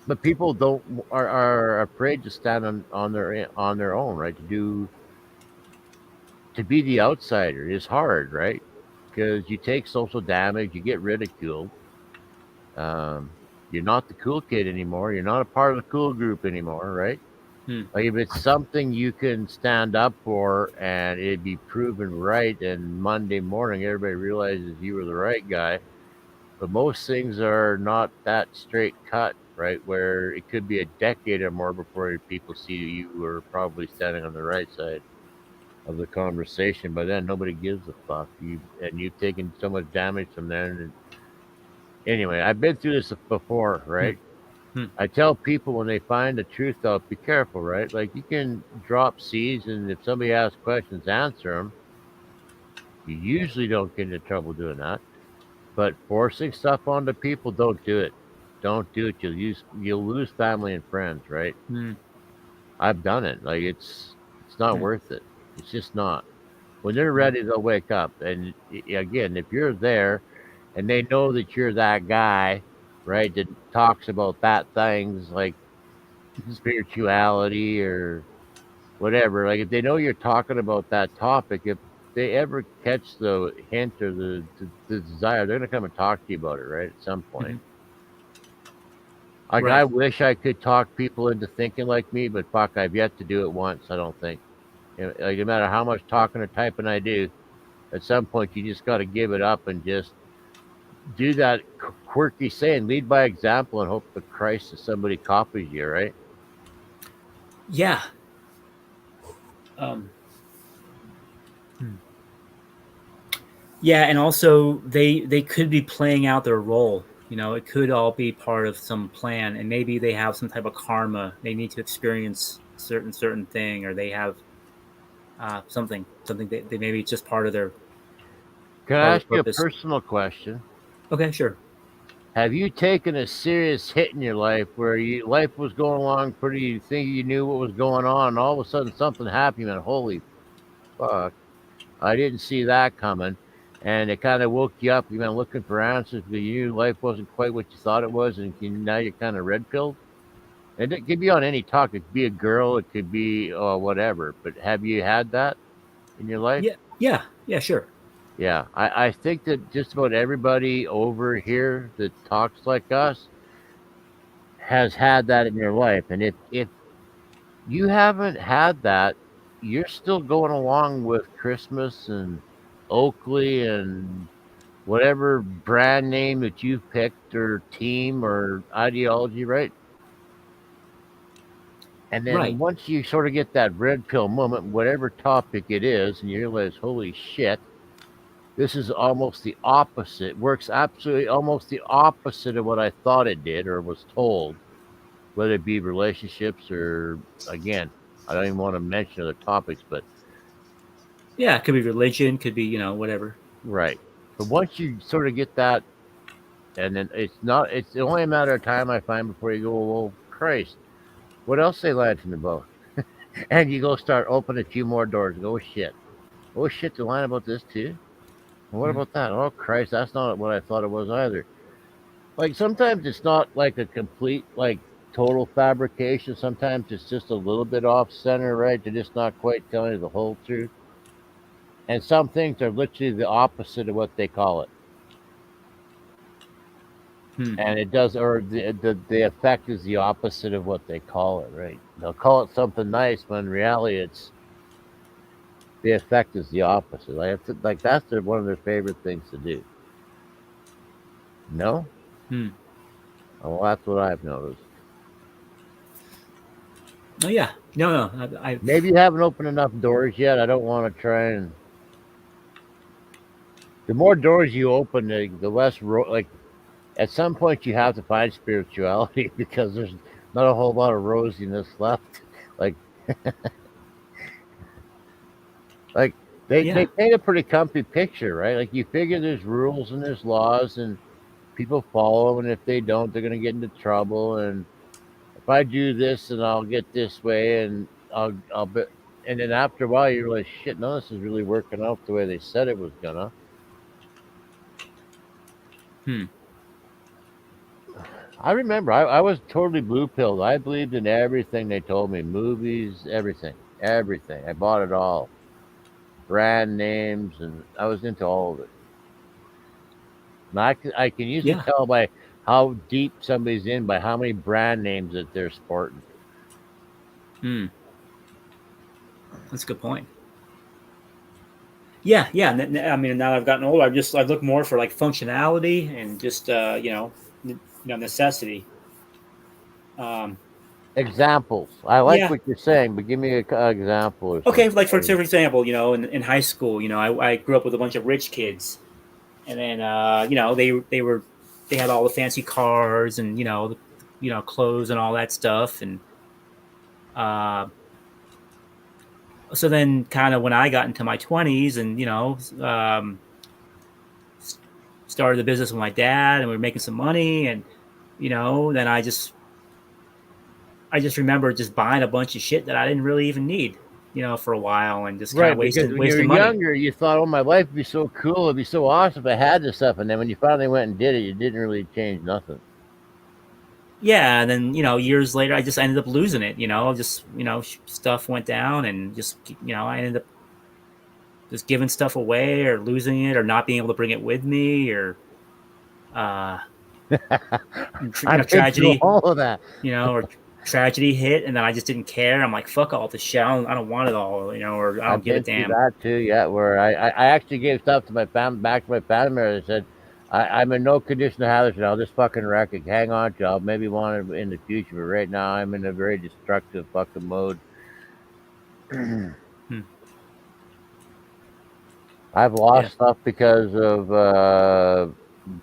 but people are afraid to stand on their own, right? To be the outsider is hard, right? Because you take social damage, you get ridiculed. Um, you're not the cool kid anymore. You're not a part of the cool group anymore, right? Like, if it's something you can stand up for and it'd be proven right, and Monday morning everybody realizes you were the right guy. But most things are not that straight cut, right? Where it could be a decade or more before people see you were probably standing on the right side of the conversation. By then, nobody gives a fuck. You've taken so much damage from there. And anyway, I've been through this before, right? I tell people when they find the truth out, be careful, right? Like, you can drop seeds, and if somebody asks questions, answer them. You usually don't get into trouble doing that. But forcing stuff onto people, don't do it. Don't do it. You'll lose family and friends, right? I've done it. Like, it's not worth it. It's just not. When they're ready, they'll wake up. And again, if you're there and they know that you're that guy, right, that talks about that things like spirituality or whatever, like, if they know you're talking about that topic, if they ever catch the hint or the desire, they're going to come and talk to you about it, right, at some point. Like, Right. I wish I could talk people into thinking like me, but fuck, I've yet to do it once, I don't think. Like, no matter how much talking or typing I do, at some point you just got to give it up and just do that quirky saying, lead by example, and hope to Christ that somebody copies you, right? Yeah. Yeah, and also they could be playing out their role. You know, it could all be part of some plan, and maybe they have some type of karma. They need to experience certain thing, or they have something they maybe it's just Can I part of ask the you a purpose. personal question? Okay, sure. Have you taken a serious hit in your life where life was going along pretty, you think you knew what was going on, and all of a sudden something happened, and holy fuck, I didn't see that coming, and it kind of woke you up. You've been looking for answers, but you knew life wasn't quite what you thought it was, and now you're kind of red pilled. And it could be on any topic. It could be a girl, it could be whatever. But have you had that in your life? Yeah, sure. Yeah, I think that just about everybody over here that talks like us has had that in your life. And if you haven't had that, you're still going along with Christmas and Oakley and whatever brand name that you've picked or team or ideology, right? And then Right. once you sort of get that red pill moment, whatever topic it is, and you realize, holy shit, this is almost the opposite, works absolutely almost the opposite of what I thought it did or was told, whether it be relationships or, again, I don't even want to mention other topics, but Yeah, it could be religion, could be, whatever. right. But once you sort of get that, and then it's only a matter of time, I find, before you go, well, Christ, what else they lied to me about? And you go start opening a few more doors and go, oh shit, they're lying about this too? And what Mhm. about that? Oh Christ, that's not what I thought it was either. Like sometimes it's not like a complete, like, total fabrication. Sometimes it's just a little bit off center, right? They're just not quite telling you the whole truth. And some things are literally the opposite of what they call it. Hmm. And it does, or the effect is the opposite of what they call it, right? They'll call it something nice, when in reality it's the effect is the opposite. Like that's one of their favorite things to do. No? Hmm. Oh, well, that's what I've noticed. Oh yeah. No. I Maybe you haven't opened enough doors yet. I don't want to try and. The more doors you open, the less like. At some point, you have to find spirituality because there's not a whole lot of rosiness left. Like, like they yeah. paint a pretty comfy picture, right? Like you figure there's rules and there's laws and people follow them, and if they don't, they're gonna get into trouble. And if I do this, and I'll get this way, and I'll be. And then after a while, you realize, shit, none of this is really working out the way they said it was gonna. Hmm. I remember I was totally blue pilled. I believed in everything they told me, movies, everything, everything. I bought it all, brand names, and I was into all of it. And I can usually Yeah. tell by how deep somebody's in by how many brand names that they're sporting. Hmm. That's a good point. Yeah. I mean, now that I've gotten older, I look more for like functionality and just necessity. Um, Examples. I like yeah. what you're saying, but give me an example or Okay, something. like for example, in high school, I grew up with a bunch of rich kids, and then they had all the fancy cars and clothes and all that stuff, and uh, so then kind of when I got into my 20s and started the business with my dad, and we were making some money, and then I just remember just buying a bunch of shit that I didn't really even need, for a while, and just kind of Right, because wasting when you were wasting money. younger, you thought, "Oh, my life would be so cool. It'd be so awesome if I had this stuff." And then when you finally went and did it, you didn't really change nothing. Yeah, and then years later, I just ended up losing it. Just stuff went down, and just I ended up just giving stuff away, or losing it, or not being able to bring it with me, or uh, I've been through tragedy, all of that. or tragedy hit, and then I just didn't care. I'm like, fuck all this shit. I don't want it all, or I don't I've give a been through damn. that too. Yeah, where I actually gave stuff to my family, back to my family members. I said, I'm in no condition to have this now. This fucking record, hang on to. I'll maybe want it in the future, but right now I'm in a very destructive fucking mode. Hmm. I've lost stuff because of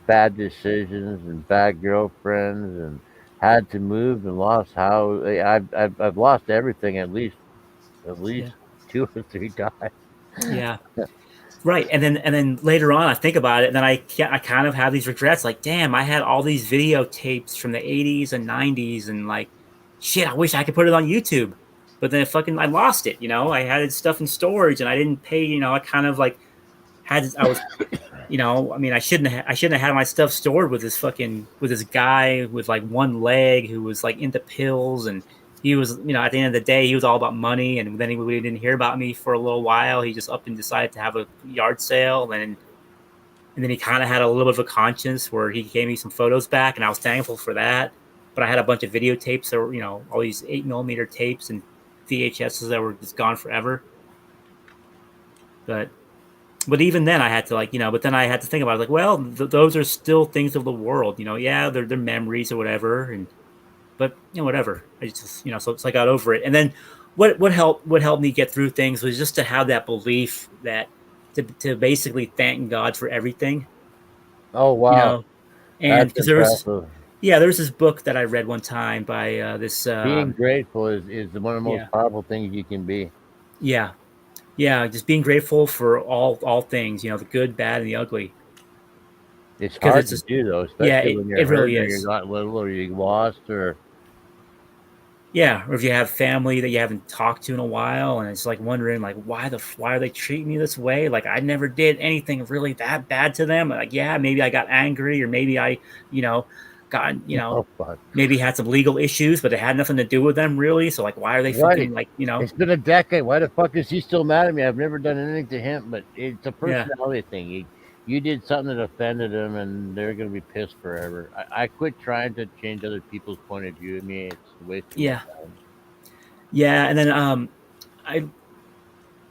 bad decisions and bad girlfriends, and had to move and lost how I've lost everything at least Yeah. 2 or 3 times. Yeah. Right. And then later on, I think about it, and then I kind of have these regrets. Like, damn, I had all these videotapes from the 80s and 90s, and like, shit, I wish I could put it on YouTube. But then I lost it. I had stuff in storage, and I didn't pay. I kind of like I was, I mean, I shouldn't have had my stuff stored with this guy with like one leg who was like into pills, and he was, at the end of the day, he was all about money. And then we didn't hear about me for a little while. He just up and decided to have a yard sale, and then he kind of had a little bit of a conscience where he gave me some photos back, and I was thankful for that. But I had a bunch of videotapes that were, all these 8mm tapes and VHSs that were just gone forever. But even then, I had to but then I had to think about it, like, well, those are still things of the world, yeah, they're memories or whatever, but whatever. I just, so I got over it. And then what helped me get through things was just to have that belief that to basically thank God for everything, Oh wow, and that's because impressive. there's this book that I read one time by this Being grateful is one of the most yeah powerful things you can be. yeah just being grateful for all things, the good, bad, and the ugly. It's Because hard it's to just, do though, yeah, especially when you're it hurt really or you're is. not little or you lost or Yeah, or if you have family that you haven't talked to in a while, and it's like wondering, like, why are they treating me this way? Like, I never did anything really that bad to them. Like, yeah, maybe I got angry, or maybe I, got, oh fuck. maybe had some legal issues, but it had nothing to do with them really. So like, why are they Right. fucking like, It's been a decade. Why the fuck is he still mad at me? I've never done anything to him, but it's a yeah, personality thing. You did something that offended him, and they're gonna be pissed forever. I quit trying to change other people's point of view of me. It's a waste of my yeah, time. yeah. And then I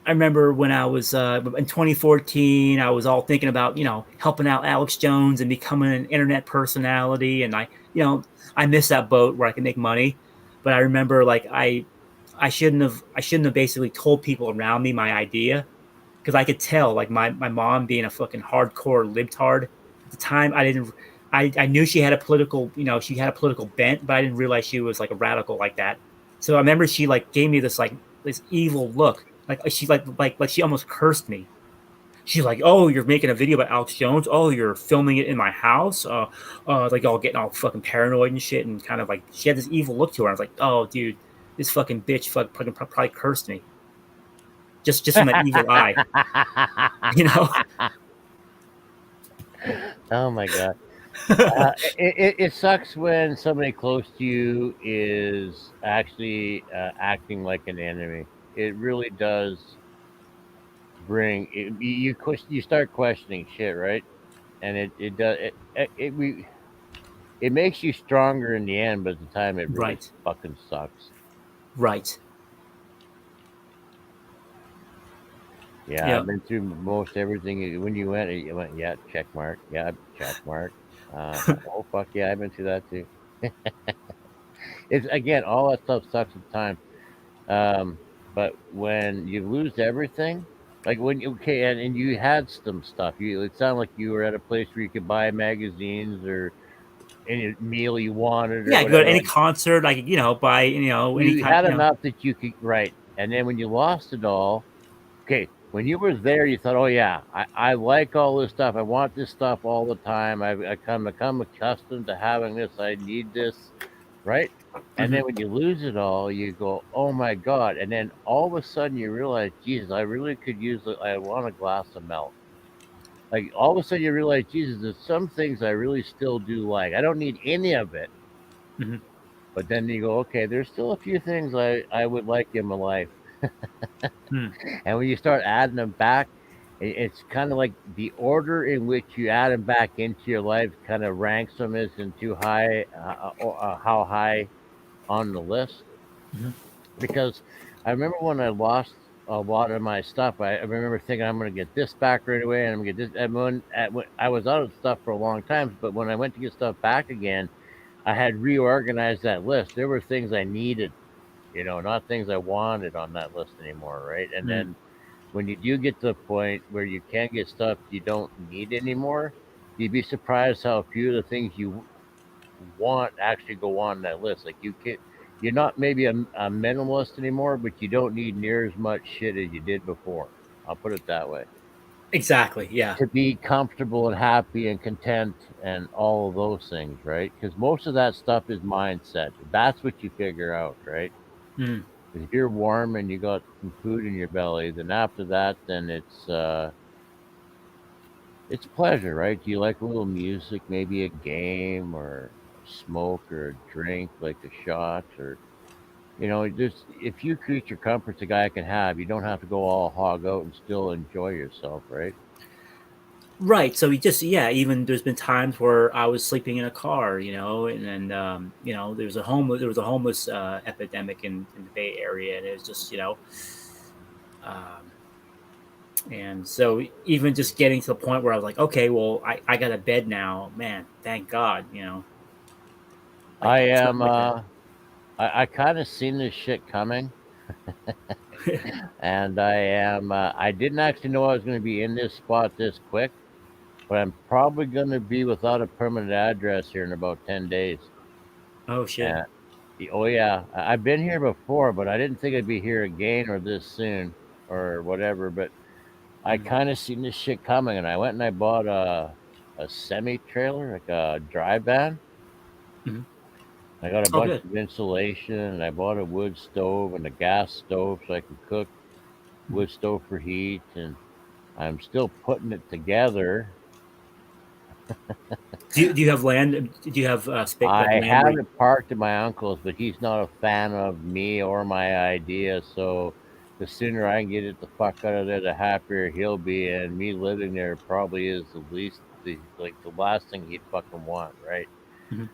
I remember when I was in 2014, I was all thinking about, helping out Alex Jones and becoming an internet personality. And I missed that boat where I could make money. But I remember like I shouldn't have basically told people around me my idea, because I could tell, like, my mom being a fucking hardcore libtard at the time. I knew she had a political, she had a political bent, but I didn't realize she was like a radical like that. So I remember she like gave me this evil look, like she almost cursed me. She's like, "Oh, you're making a video about Alex Jones. Oh, you're filming it in my house. Like all getting all fucking paranoid and shit." And kind of like she had this evil look to her. I was like, "Oh, dude, this fucking bitch probably cursed me just from that evil eye." You know? Oh my god. It sucks when somebody close to you is actually acting like an enemy. It really does bring it, you start questioning shit, right? And it does it makes you stronger in the end, but at the time it really Right. fucking sucks. Right. Yeah, Yeah. I've been through most everything. When you went, yeah, check mark, yeah, check mark. Oh fuck yeah, I've been through that too. It's again, all that stuff sucks at the time. But when you lose everything, like when you okay, and you had some stuff, it sounded like you were at a place where you could buy magazines or any meal you wanted or Yeah, I could go to whatever. any concert. I could, buy, any You kind, had enough that you could right, and then when you lost it all, okay, when you were there, you thought, oh yeah, I like all this stuff. I want this stuff all the time. I become accustomed to having this. I need this, right? And then when you lose it all, you go, oh my god! And then all of a sudden you realize, Jesus, I really could use. I want a glass of milk. Like all of a sudden you realize, Jesus, there's some things I really still do like. I don't need any of it. Mhm. But then you go, okay, there's still a few things I would like in my life. Hmm. And when you start adding them back, it's kind of like the order in which you add them back into your life kind of ranks them as in too high, or how high on the list. Mhm. Because I remember when I lost a lot of my stuff, I remember thinking I'm going to get this back right away, and I'm going to get this. And when I was out of stuff for a long time, but when I went to get stuff back again, I had reorganized that list. There were things I needed, not things I wanted on that list anymore, right? And Hmm. then when you do get to the point where you can get stuff you don't need anymore, you'd be surprised how few of the things you want actually go on that list. Like you're not maybe a minimalist anymore, but you don't need near as much shit as you did before. I'll put it that way. Exactly. Yeah. To be comfortable and happy and content and all of those things, right? Because most of that stuff is mindset. That's what you figure out, right? Mm. If you're warm and you got some food in your belly, then after that, then it's pleasure, right? Do you like a little music, maybe a game or a smoke or a drink, like a shot, or just if you creature comforts a guy can have, you don't have to go all hog out and still enjoy yourself, right? Right. So even there's been times where I was sleeping in a car, and then there was a homeless epidemic in the Bay Area, and it was just um, and so even just getting to the point where I was like, okay, well, I got a bed now, man, thank God, like I stuff am. like that. I kind of seen this shit coming, and I am. I didn't actually know I was going to be in this spot this quick, but I'm probably going to be without a permanent address here in about 10 days. Oh shit. And oh yeah, I've been here before, but I didn't think I'd be here again or this soon or whatever. But I Mm. kind of seen this shit coming, and I went and I bought a semi trailer, like a dry van. Mhm. I got a Oh, bunch good. of insulation, and I bought a wood stove and a gas stove so I could cook. Mhm. Wood stove for heat, and I'm still putting it together. Do you have land? Do you have like I land where have you? it parked at my uncle's, but he's not a fan of me or my idea. So the sooner I can get it the fuck out of there, the happier he'll be. And me living there probably is the last thing he'd fucking want, right? Mhm.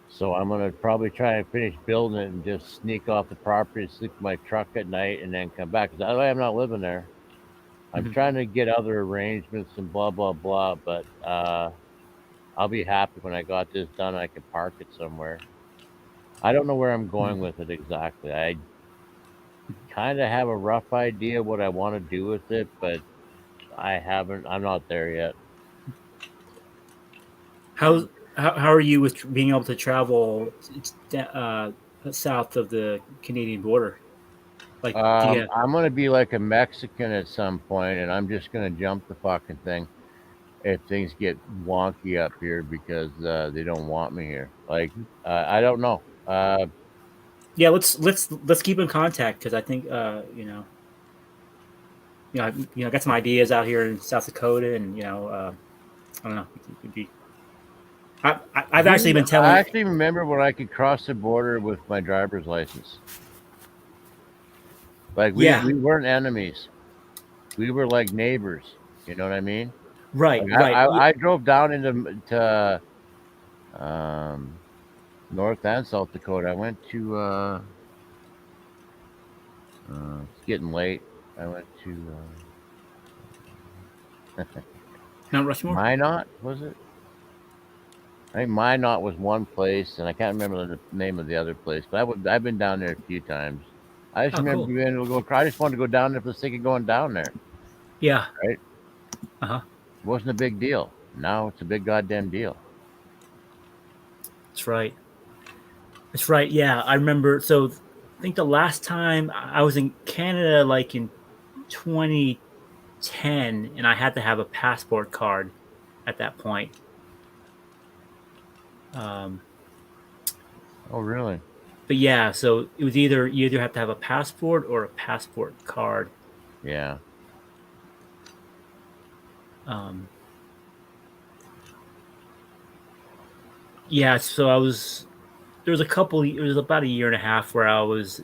So I'm gonna probably try and finish building it and just sneak off the property, sleep in my truck at night, and then come back. Because that way I'm not living there. I'm Mhm. trying to get other arrangements and blah blah blah, but I'll be happy when I got this done. I can park it somewhere. I don't know where I'm Mhm. going with it exactly. I kind of have a rough idea what I want to do with it, but I haven't. I'm not there yet. How are you with being able to travel south of the Canadian border? Like, do you have? I'm gonna be like a Mexican at some point, and I'm just gonna jump the fucking thing if things get wonky up here because they don't want me here. Like I don't know. Yeah, let's keep in contact because I think I got some ideas out here in South Dakota, and I don't know. It'd be. I've actually been I telling. actually remember when I could cross the border with my driver's license. Like Yeah, we weren't enemies. We were like neighbors. You know what I mean? right, Like right. I drove down into um, North and South Dakota. I went to it's getting late. I went to Mount Rushmore. Minot, was it? I think Minot was one place, and I can't remember the name of the other place. But I've been down there a few times. I just Oh, remember cool. being able to go. I just wanted to go down there for the sake of going down there. Yeah. Right? Uh huh. It wasn't a big deal. Now it's a big goddamn deal. That's right. That's right. Yeah, I remember. So I think the last time I was in Canada, like in 2010, and I had to have a passport card at that point. Um, Oh, really? but yeah, so it was you either have to have a passport or a passport card. Yeah. Um, yeah, so there was a couple. It was about a year and a half where I was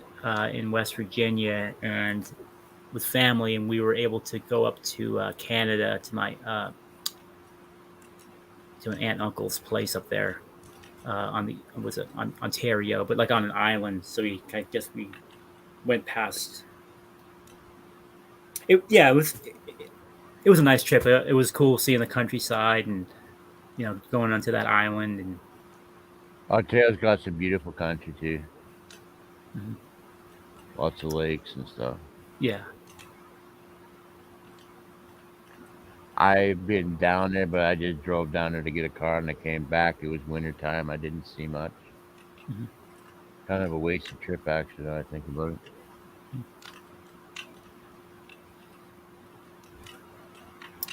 in West Virginia and with family, and we were able to go up to Canada to my to an aunt and uncle's place up there on the was it on Ontario, but like on an island. So I guess we went past. It yeah, it was a nice trip. It was cool seeing the countryside and going onto that island and Ontario's got some beautiful country too. mhm. Lots of lakes and stuff. Yeah. I've been down there, but I just drove down there to get a car and I came back. It was wintertime. I didn't see much. Mhm. Kind of a wasted trip, actually, now I think about it.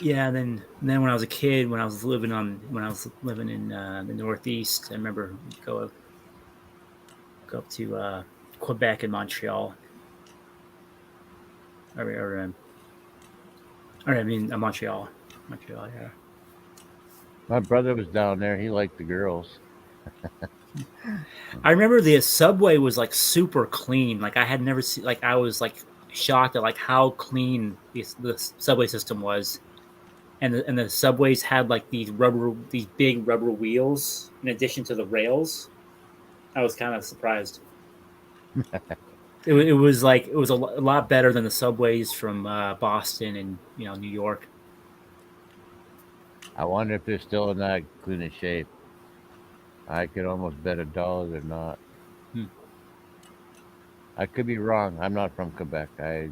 Yeah, then when I was a kid, when I was living in the Northeast, I remember we'd go up to Quebec and Montreal, Montreal, yeah. My brother was down there. He liked the girls. I remember the subway was like super clean. Like I had never seen. Like I was like shocked at like how clean the subway system was, and the subways had like these big rubber wheels in addition to the rails. I was kind of surprised. It was a lot better than the subways from Boston and New York. I wonder if they're still in that clean of shape. I could almost bet $1 they're not. I could be wrong. I'm not from Quebec. I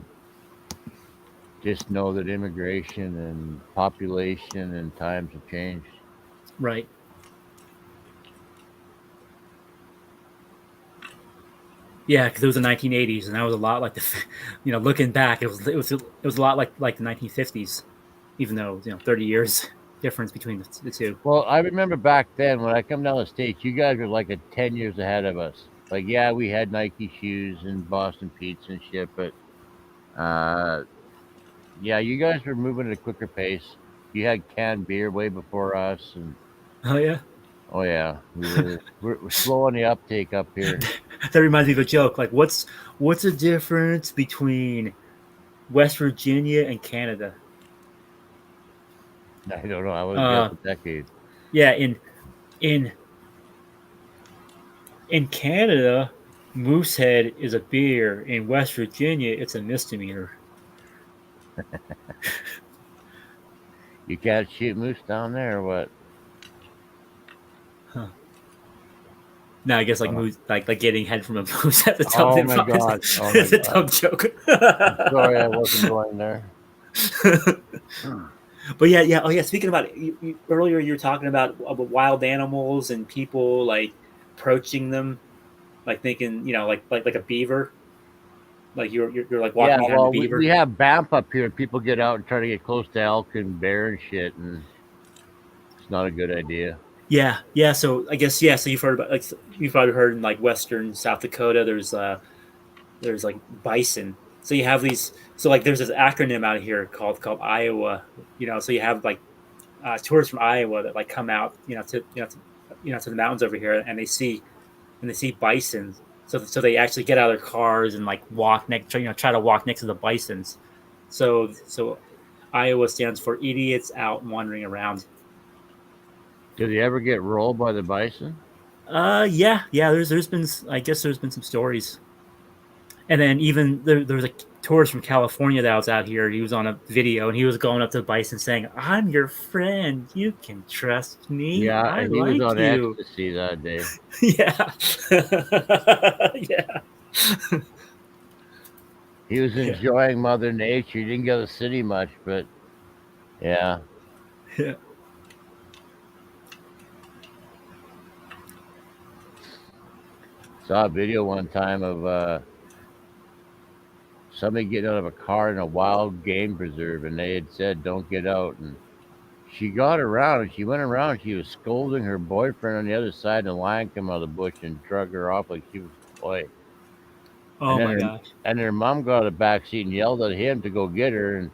just know that immigration and population and times have changed. Right. Yeah, because it was the 1980s, and that was a lot like looking back, it was a lot like the 1950s, even though 30 years difference between the two. Well, I remember back then when I come down the States, you guys were like 10 years ahead of us. Like, yeah, we had Nike shoes and Boston Pizza and shit, but yeah, you guys were moving at a quicker pace. You had canned beer way before us, and Oh yeah. oh yeah, we're slow on the uptake up here. That reminds me of a joke. Like, what's the difference between West Virginia and Canada? I don't know. I was there for decades. Yeah, in Canada, Moosehead is a beer. In West Virginia, it's a misdemeanor. You can't shoot moose down there, or what? Huh. No, I guess like moose, like getting head from a moose at the top. Oh my god! It's a dumb joke. Sorry, I wasn't going there. But yeah. Oh yeah. Speaking about it, earlier, you were talking about wild animals and people like approaching them, like thinking like a beaver. Like you're like walking behind a beaver. We have Banff up here. People get out and try to get close to elk and bear and shit, and it's not a good idea. Yeah. So I guess So you've heard about you've probably heard in like western South Dakota. There's like bison. So you have these. So like there's this acronym out here called Iowa. So you have like tourists from Iowa that like come out to the mountains over here, and they see bison. So they actually get out of their cars and like walk try to walk next to the bisons. So Iowa stands for idiots out wandering around. Did he ever get rolled by the bison? Yeah. There's been some stories, and then even there was a tourist from California that was out here. He was on a video and he was going up to the bison saying, "I'm your friend. You can trust me." Yeah, he was on ecstasy that day. Yeah. Yeah. He was enjoying Mother Nature. He didn't go to the city much, but yeah. Yeah. Saw a video one time of somebody getting out of a car in a wild game preserve, and they had said, "Don't get out." And she got around, and she went around, and she was scolding her boyfriend on the other side, and the lion came out of the bush and drug her off like she was a toy. Oh my gosh. And her mom got out of the back seat and yelled at him to go get her, and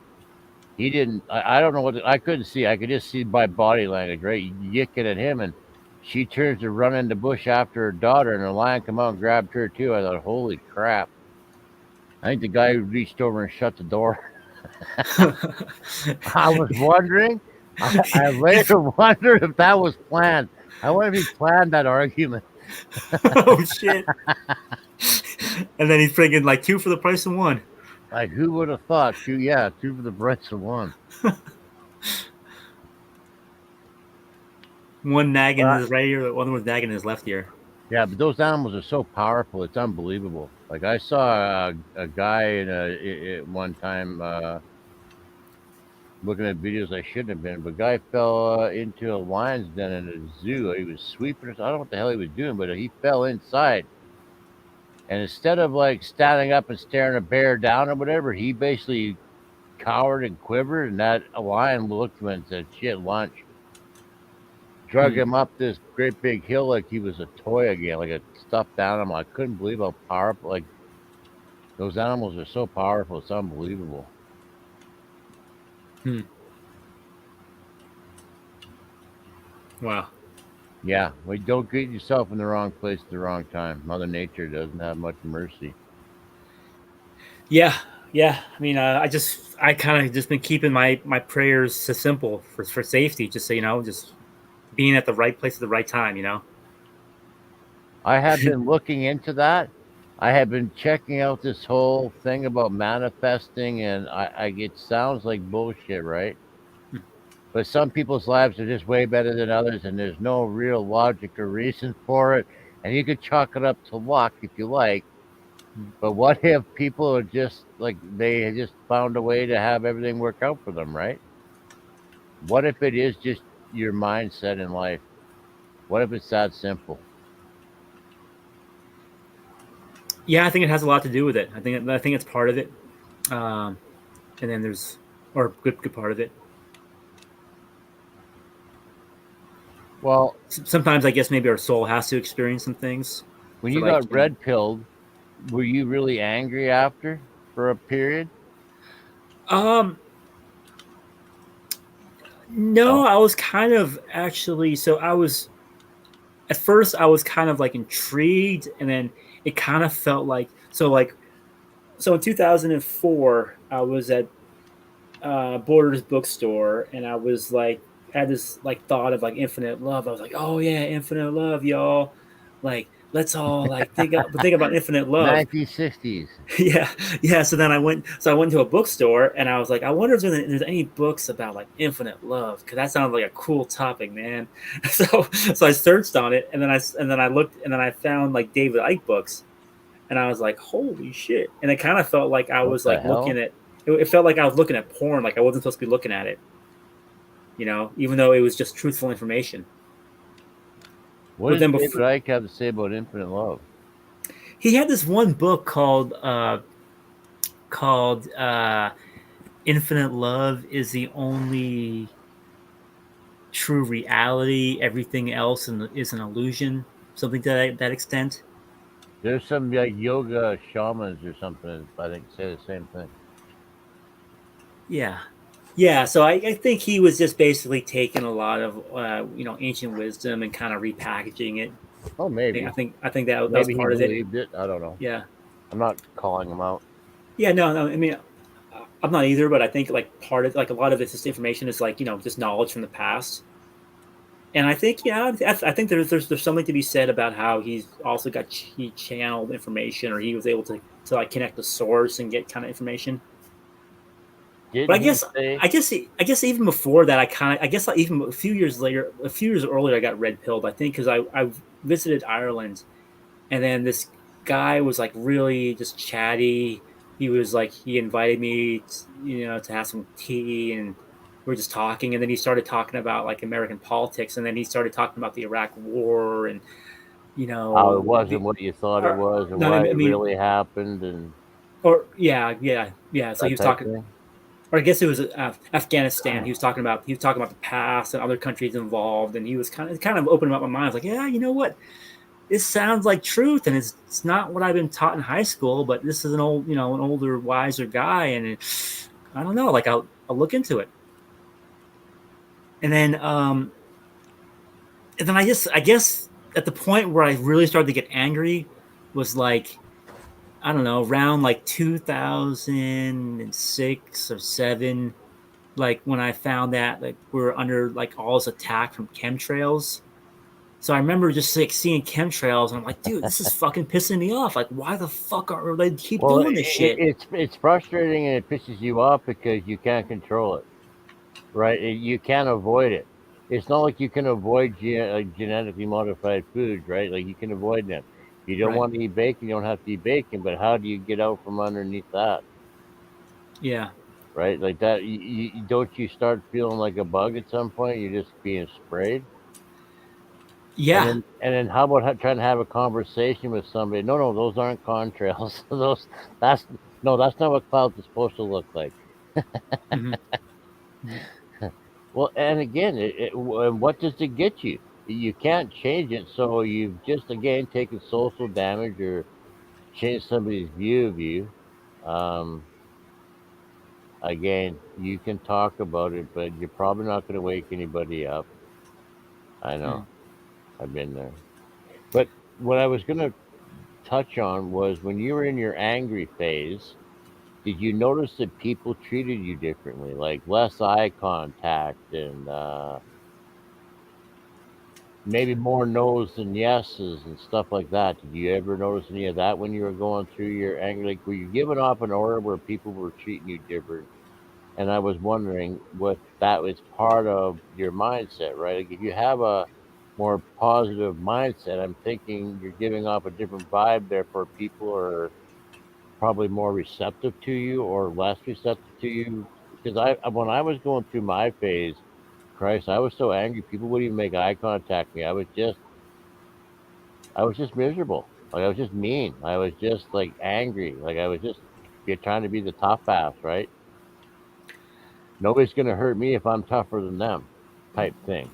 he didn't. I don't know I couldn't see. I could just see by body language, right? Yicking at him, and she turns to run in the bush after her daughter, and the lion come out and grabbed her too. I thought, holy crap. I think the guy reached over and shut the door. I was wondering. I later wondered if that was planned. I wonder if he planned that argument. Oh shit! And then he's bringing like 2 for the price of 1. Like, who would have thought? 2 for the price of 1. One nagging in his right ear, the other was nagging in his left ear. Yeah, but those animals are so powerful; it's unbelievable. Like I saw a guy in one time. looking at videos I shouldn't have been. But guy fell into a lion's den in a zoo. He was sweeping. I don't know what the hell he was doing, but he fell inside. And instead of like standing up and staring a bear down or whatever, he basically cowered and quivered. And that lion looked at him and said, "Shit, lunch." Drug him up this great big hill like he was a toy again, like a stuffed animal. I couldn't believe how powerful. Like those animals are so powerful. It's unbelievable. Wow. Yeah, well, don't get yourself in the wrong place at the wrong time. Mother Nature doesn't have much mercy. Yeah, yeah. I mean, I kind of just been keeping my prayers so simple for safety. Just so you know, just being at the right place at the right time. You know. I have been looking into that. I have been checking out this whole thing about manifesting, and it sounds like bullshit, right? But some people's lives are just way better than others, and there's no real logic or reason for it. And you could chalk it up to luck if you like. But what if people are just like they just found a way to have everything work out for them, right? What if it is just your mindset in life? What if it's that simple? Yeah, I think it has a lot to do with it. I think it's part of it, and then there's or good part of it. Well, sometimes I guess maybe our soul has to experience some things. When you got red pilled, were you really angry after for a period? No, I was kind of actually. So I was at first I was kind of like intrigued, and then it kind of felt like so in 2004 I was at Borders bookstore, and I was like had this like thought of like infinite love. I was like, oh yeah, infinite love, y'all. Like let's all like think about infinite love. 1960s. Yeah. So then I went to a bookstore, and I was like, I wonder if there's any books about like infinite love, because that sounded like a cool topic, man. So I searched on it, and then I looked, and then I found like David Icke books, and I was like, holy shit! And it kind of felt like I was like looking at. It felt like I was looking at porn, like I wasn't supposed to be looking at it. You know, even though it was just truthful information. What does David Icke have to say about infinite love? He had this one book called Infinite Love is the Only True Reality. Everything else is an illusion. Something to that extent. There's some like yoga shamans or something, I think, say the same thing. Yeah. So I think he was just basically taking a lot of ancient wisdom and kind of repackaging it. Oh, maybe. I think that was part of it. Maybe he believed it. I don't know. Yeah. I'm not calling him out. Yeah. No. I mean, I'm not either, but I think like part of like a lot of this information is like just knowledge from the past. And I think I think there's something to be said about how he's also he channeled information, or he was able to like connect the source and get kind of information. But I guess even before that, I guess even a few years earlier, I got red pilled. I think because I visited Ireland, and then this guy was like really just chatty. He was like he invited me, to have some tea, and we were just talking. And then he started talking about like American politics, and then he started talking about the Iraq War, and how it wasn't what you thought it was, and why it really happened, and yeah. So he was talking. Or I guess it was Afghanistan. He was talking about the past and other countries involved, and he was kind of opening up my mind. I was like, yeah, you know what? This sounds like truth, and it's not what I've been taught in high school. But this is an older, wiser guy, and I don't know. Like I'll look into it. And then I guess at the point where I really started to get angry was like, I don't know, around like 2006 or 7, like when I found that like we were under like all this attack from chemtrails. So I remember just like seeing chemtrails, and I'm like, dude, this is fucking pissing me off. Like, why the fuck are they keep doing this shit? It's frustrating, and it pisses you off because you can't control it, right? You can't avoid it. It's not like you can avoid genetically modified foods, right? Like you can avoid them. You don't want to eat bacon, you don't have to eat bacon, but how do you get out from underneath that? Yeah. right? Like that. Don't you start feeling like a bug at some point? You're just being sprayed. Yeah. And then how about trying to have a conversation with somebody? No, those aren't contrails. That's no, that's not what clouds are supposed to look like. Mhm. Well, and again, what does it get you? You can't change it, so you've just again taken social damage or changed somebody's view of you. Um, Again, you can talk about it, but you're probably not going to wake anybody up. I know, Mm. I've been there. But what I was going to touch on was when you were in your angry phase, did you notice that people treated you differently, like less eye contact and maybe more no's than yeses and stuff like that? Did you ever notice any of that when you were going through your anger? Like, were you giving off an aura where people were treating you different? And I was wondering what that was part of your mindset, right? Like if you have a more positive mindset, I'm thinking you're giving off a different vibe, therefore people are probably more receptive to you or less receptive to you. Because when I was going through my phase, Christ, I was so angry people wouldn't even make eye contact with me. I was just miserable. Like I was just mean. I was just like angry. Like I was just you're trying to be the tough ass, right? Nobody's gonna hurt me if I'm tougher than them, type thing.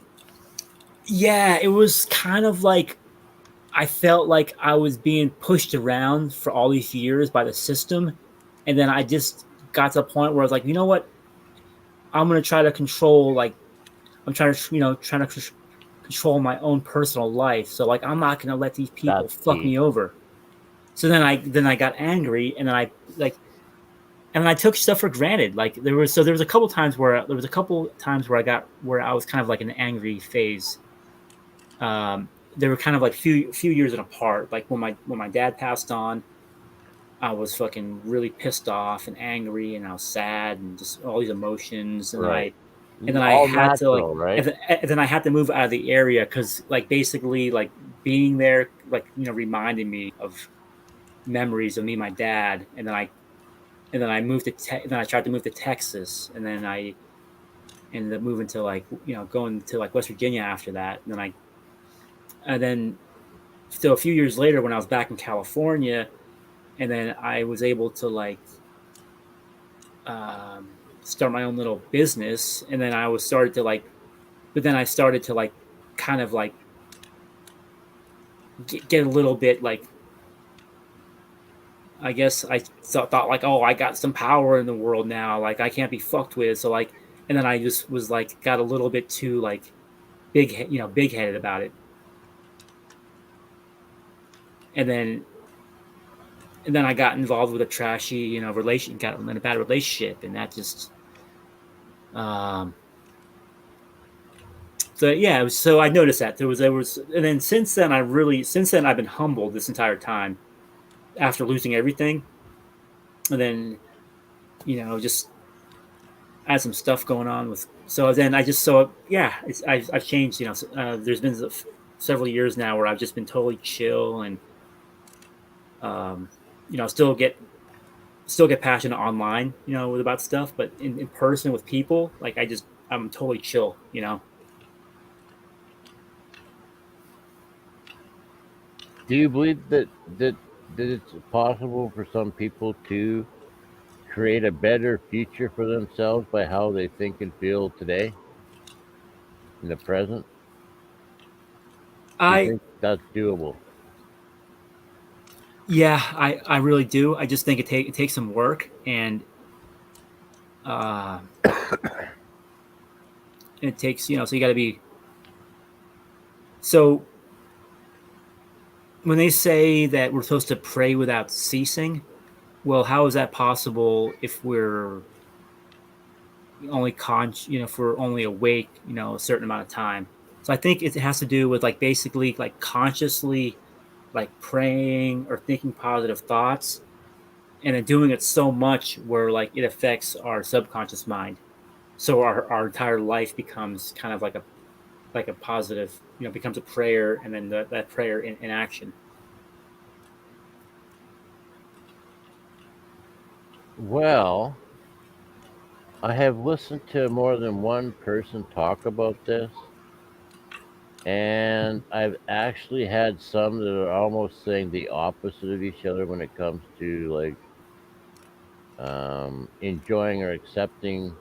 Yeah, it was kind of like I felt like I was being pushed around for all these years by the system, and then I just got to a point where I was like, you know what? I'm gonna try to control. Like I'm trying to, trying to control my own personal life. So like I'm not gonna let these people That's fuck key. me over. So then I got angry, and then I like, and then I took stuff for granted. Like there was a couple times where I was kind of like in an angry phase. They were kind of like few years apart. Like when my dad passed on, I was fucking really pissed off and angry, and I was sad and just all these emotions. Right. And then I All had to like, natural, right? and then I had to move out of the area because like basically like being there like reminded me of memories of me and my dad. And then I moved to then I tried to move to Texas, and then I ended up moving to like going to like West Virginia after that. And then so a few years later when I was back in California, and then I was able to like start my own little business, and then I was started to like, but then I started to like kind of like get a little bit like, I guess I thought like, oh, I got some power in the world now, like I can't be fucked with. So like, and then I just was like got a little bit too like big headed about it, and then I got involved with a trashy got in a bad relationship, and that just um so yeah, so I noticed that there was, and then since then I've been humbled this entire time after losing everything, and then just had some stuff going on with. So then I just so yeah, I've changed. There's been several years now where I've just been totally chill, and um, still get passionate online, with about stuff, but in person with people, like I'm totally chill. Do you believe that it's possible for some people to create a better future for themselves by how they think and feel today in the present? Do you I think that's doable? Yeah, I really do. I just think it takes some work, and uh, it takes so you got to be so when they say that we're supposed to pray without ceasing. Well, how is that possible if we're only if we're only awake a certain amount of time? So I think it has to do with like basically like consciously like praying or thinking positive thoughts, and then doing it so much where like it affects our subconscious mind. So our entire life becomes kind of like a positive, becomes a prayer, and then that prayer in action. Well, I have listened to more than one person talk about this, and I've actually had some that are almost saying the opposite of each other when it comes to like enjoying or accepting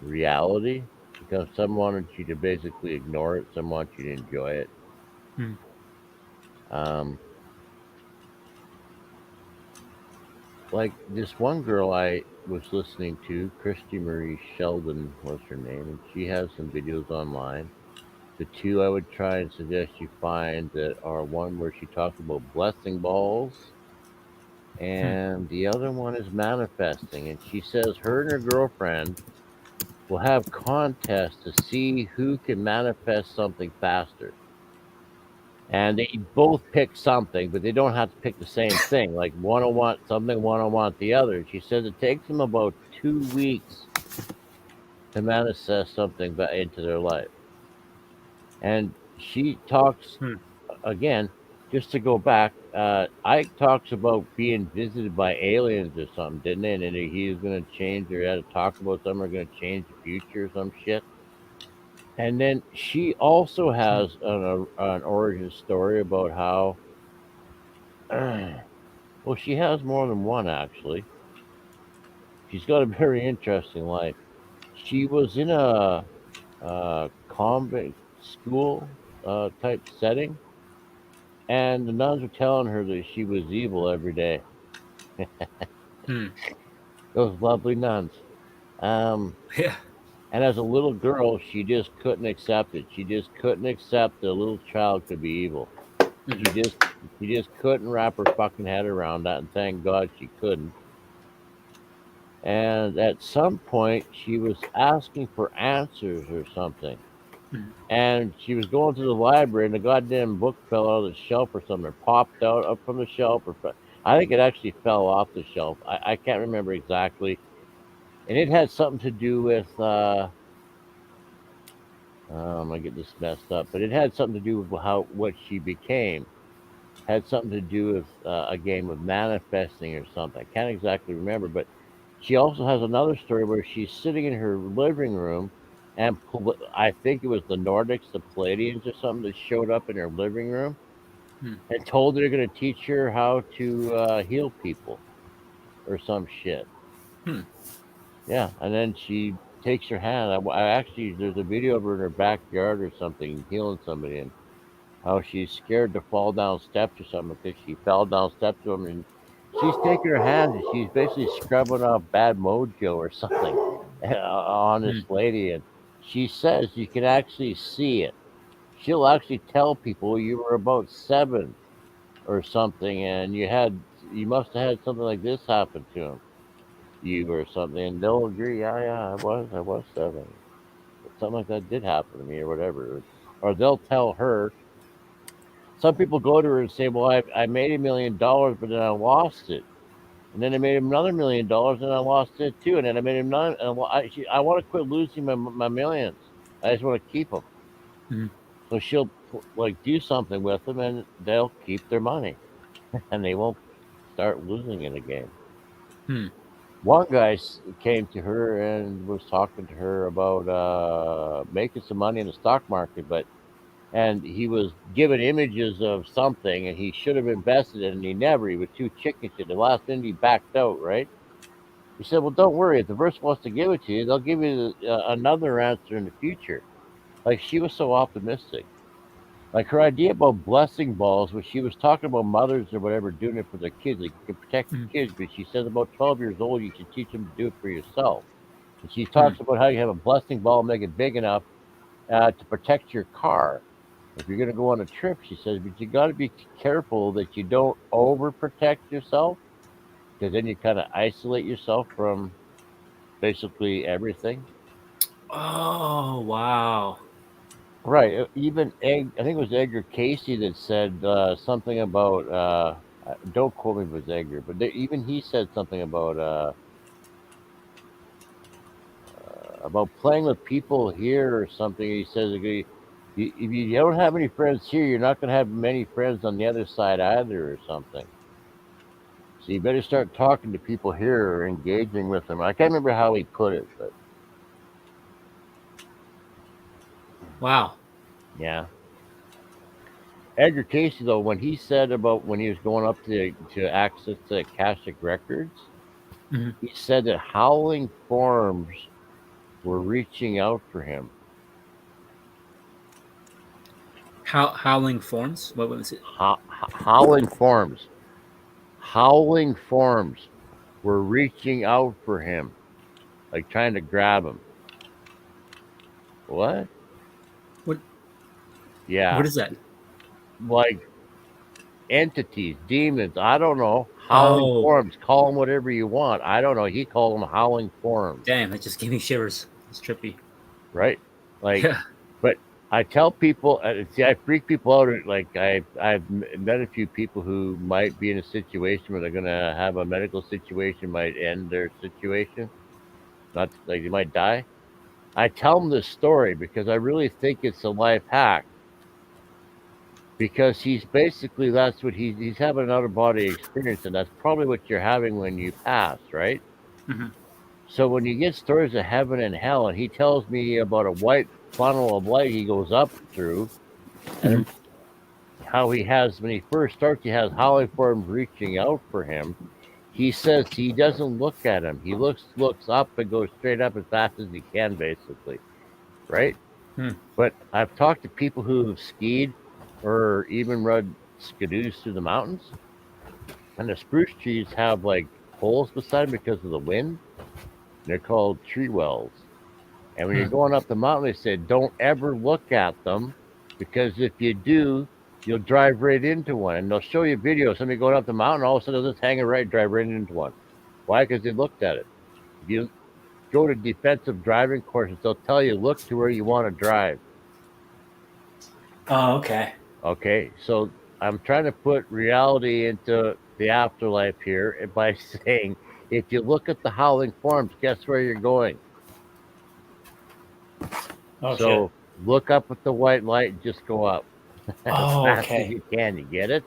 reality. Because some wanted you to basically ignore it, some want you to enjoy it. Hmm. Um, like this one girl I was listening to, Christy Marie Sheldon was her name, and she has some videos online. The two I would try and suggest you find that are one where she talks about blessing balls, and the other one is manifesting. And she says her and her girlfriend will have contests to see who can manifest something faster. And they both pick something, but they don't have to pick the same thing. Like one will want something, one will want the other. She says it takes them about 2 weeks to manifest something into their life. And she talks Hmm. again, just to go back. Ike talks about being visited by aliens or something, didn't it? And he was going to change, or had to talk about something, or going to change the future or some shit. And then she also has an origin story about how. Well, she has more than one actually. She's got a very interesting life. She was in a convent school type setting, and the nuns were telling her that she was evil every day. Hmm. Those lovely nuns. Um, Yeah. and as a little girl, she just couldn't accept it. She just couldn't accept that a little child could be evil. She Mhm. just she just couldn't wrap her fucking head around that, and thank God she couldn't. And at some point, she was asking for answers or something. Mhm. And she was going to the library, and the goddamn book fell out of the shelf or something, or popped out up from the shelf, I think it actually fell off the shelf. I can't remember exactly, and it had something to do with. I get this messed up, but it had something to do with how what she became. Had something to do with a game of manifesting or something. I can't exactly remember, but she also has another story where she's sitting in her living room, and I think it was the Nordics, the Palladians or something that showed up in her living room Hmm. and told her they're going to teach her how to heal people or some shit. Hmm. Yeah, and then she takes her hand. I actually, there's a video of her in her backyard or something healing somebody, and how she's scared to fall down steps or something because she fell down steps to him, and she's taking her hands and she's basically scrubbing off bad mojo or something on Hmm. this lady, and she says you can actually see it. She'll actually tell people you were about 7 or something, and you must have had something like this happen to you or something, and they'll agree, yeah, I was 7. Something like that did happen to me or whatever, or they'll tell her. Some people go to her and say, "Well, I made $1 million, but then I lost it, and then I made another $1 million, and I lost it too, and then I made another. And I want to quit losing my millions. I just want to keep them." Hmm. So she'll like do something with them, and they'll keep their money, and they won't start losing it again. Hmm. One guy came to her and was talking to her about making some money in the stock market, and he was given images of something, and he should have invested it, and he never. He was too chicken shit. The last minute he backed out. Right? He said, "Well, don't worry. If the person wants to give it to you, they'll give you another answer in the future." Like she was so optimistic. Like her idea about blessing balls was she was talking about mothers or whatever doing it for their kids. Like you can protect Hmm. your kids, but she says about 12 years old, you should teach them to do it for yourself. And she Hmm. talks about how you have a blessing ball, make it big enough to protect your car. If you're going to go on a trip, she says, but you got to be careful that you don't overprotect yourself because then you kind of isolate yourself from basically everything. Oh wow. Right. Even I think it was Edgar Casey that said something about, don't quote me if it was Edgar, but even he said something about playing with people here or something. He says, if you don't have any friends here, you're not going to have many friends on the other side either or something. So you better start talking to people here or engaging with them. I can't remember how he put it, but Wow. yeah. Edgar Casey, though, when he said about when he was going up to access the Akashic records, Mhm. he said that howling forms were reaching out for him. Howling forms. What was it? Howling forms. Howling forms were reaching out for him, like trying to grab him. What? What? Yeah, What is that? like entities, demons. I don't know. Howling Oh, forms. Call them whatever you want. I don't know. He called them howling forms, damn! That just gave me shivers. It's trippy. right? Like, Yeah. but I tell people, see, I freak people out. Like I've met a few people who might be in a situation where they're gonna have a medical situation, might end their situation. Not like they might die. I tell them this story because I really think it's a life hack. Because he's basically that's what he's having an out of body experience, and that's probably what you're having when you pass, right? Mhm. So when you get stories of heaven and hell, and he tells me about a white funnel of light he goes up through, and Mhm. how he has when he first starts, he has howling forms reaching out for him. He says he doesn't look at him; he looks up and goes straight up as fast as he can, basically, right? Hmm. But I've talked to people who've skied or even rode skidoos through the mountains, and the spruce trees have like holes beside them because of the wind. They're called tree wells. And when you're Hmm. going up the mountain, they said don't ever look at them because if you do, you'll drive right into one. And they'll show you a video of somebody going up the mountain, all of a sudden they'll just hang a right, drive right into one. Why? Because they looked at it. If you go to defensive driving courses, they'll tell you look to where you want to drive. Oh, okay. Okay, so I'm trying to put reality into the afterlife here by saying if you look at the howling forms, guess where you're going? Oh shit. So look up at the white light and just go up as Oh, fast as okay. you can. You get it?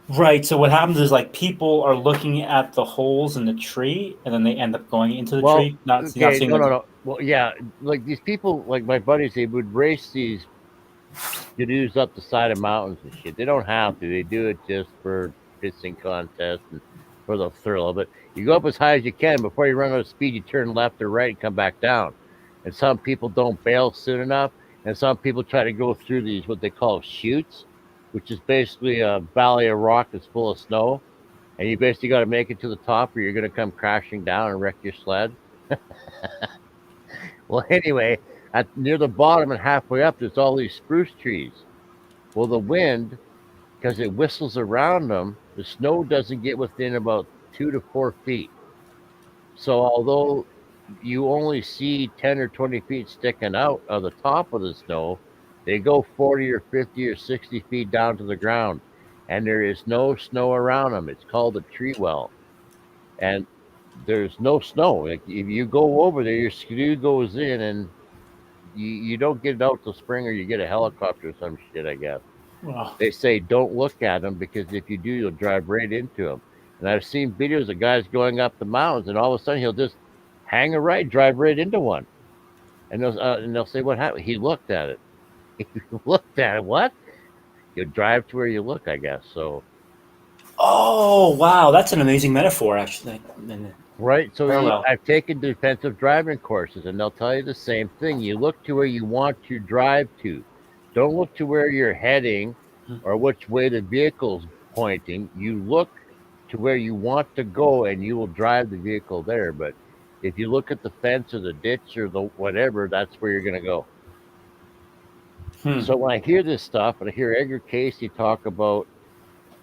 Right. So what happens is like people are looking at the holes in the tree, and then they end up going into the Well, tree. Not okay, seeing no, no, the. no. Well, yeah, like these people, like my buddies, they would race these canoes up the side of mountains and shit. They don't have to. They do it just for pissing contests and for the thrill of it. You go up as high as you can. Before you run out of speed, you turn left or right and come back down. And some people don't bail soon enough. And some people try to go through these, what they call chutes, which is basically a valley of rock that's full of snow. And you basically got to make it to the top or you're going to come crashing down and wreck your sled. Well, anyway, near the bottom and halfway up, there's all these spruce trees. Well, the wind, because it whistles around them, the snow doesn't get within about 2 to 4 feet. So, although you only see 10 or 20 feet sticking out of the top of the snow, they go 40 or 50 or 60 feet down to the ground, and there is no snow around them. It's called a tree well. And there's no snow. Like if you go over there, your ski goes in, and you don't get it out till spring, or you get a helicopter or some shit, I guess. Wow. They say don't look at them because if you do, you'll drive right into them. And I've seen videos of guys going up the mountains, and all of a sudden he'll just hang a right, drive right into one, and they'll say what happened. He looked at it. He looked at it. What? You drive to where you look, I guess. So Oh wow, that's an amazing metaphor, actually. right. So Parallel. I've taken defensive driving courses, and they'll tell you the same thing. You look to where you want to drive to. Don't look to where you're heading or which way the vehicle's pointing. You look to where you want to go and you will drive the vehicle there. But if you look at the fence or the ditch or the whatever, that's where you're going to go. Hmm. So when I hear this stuff and I hear Edgar Casey talk about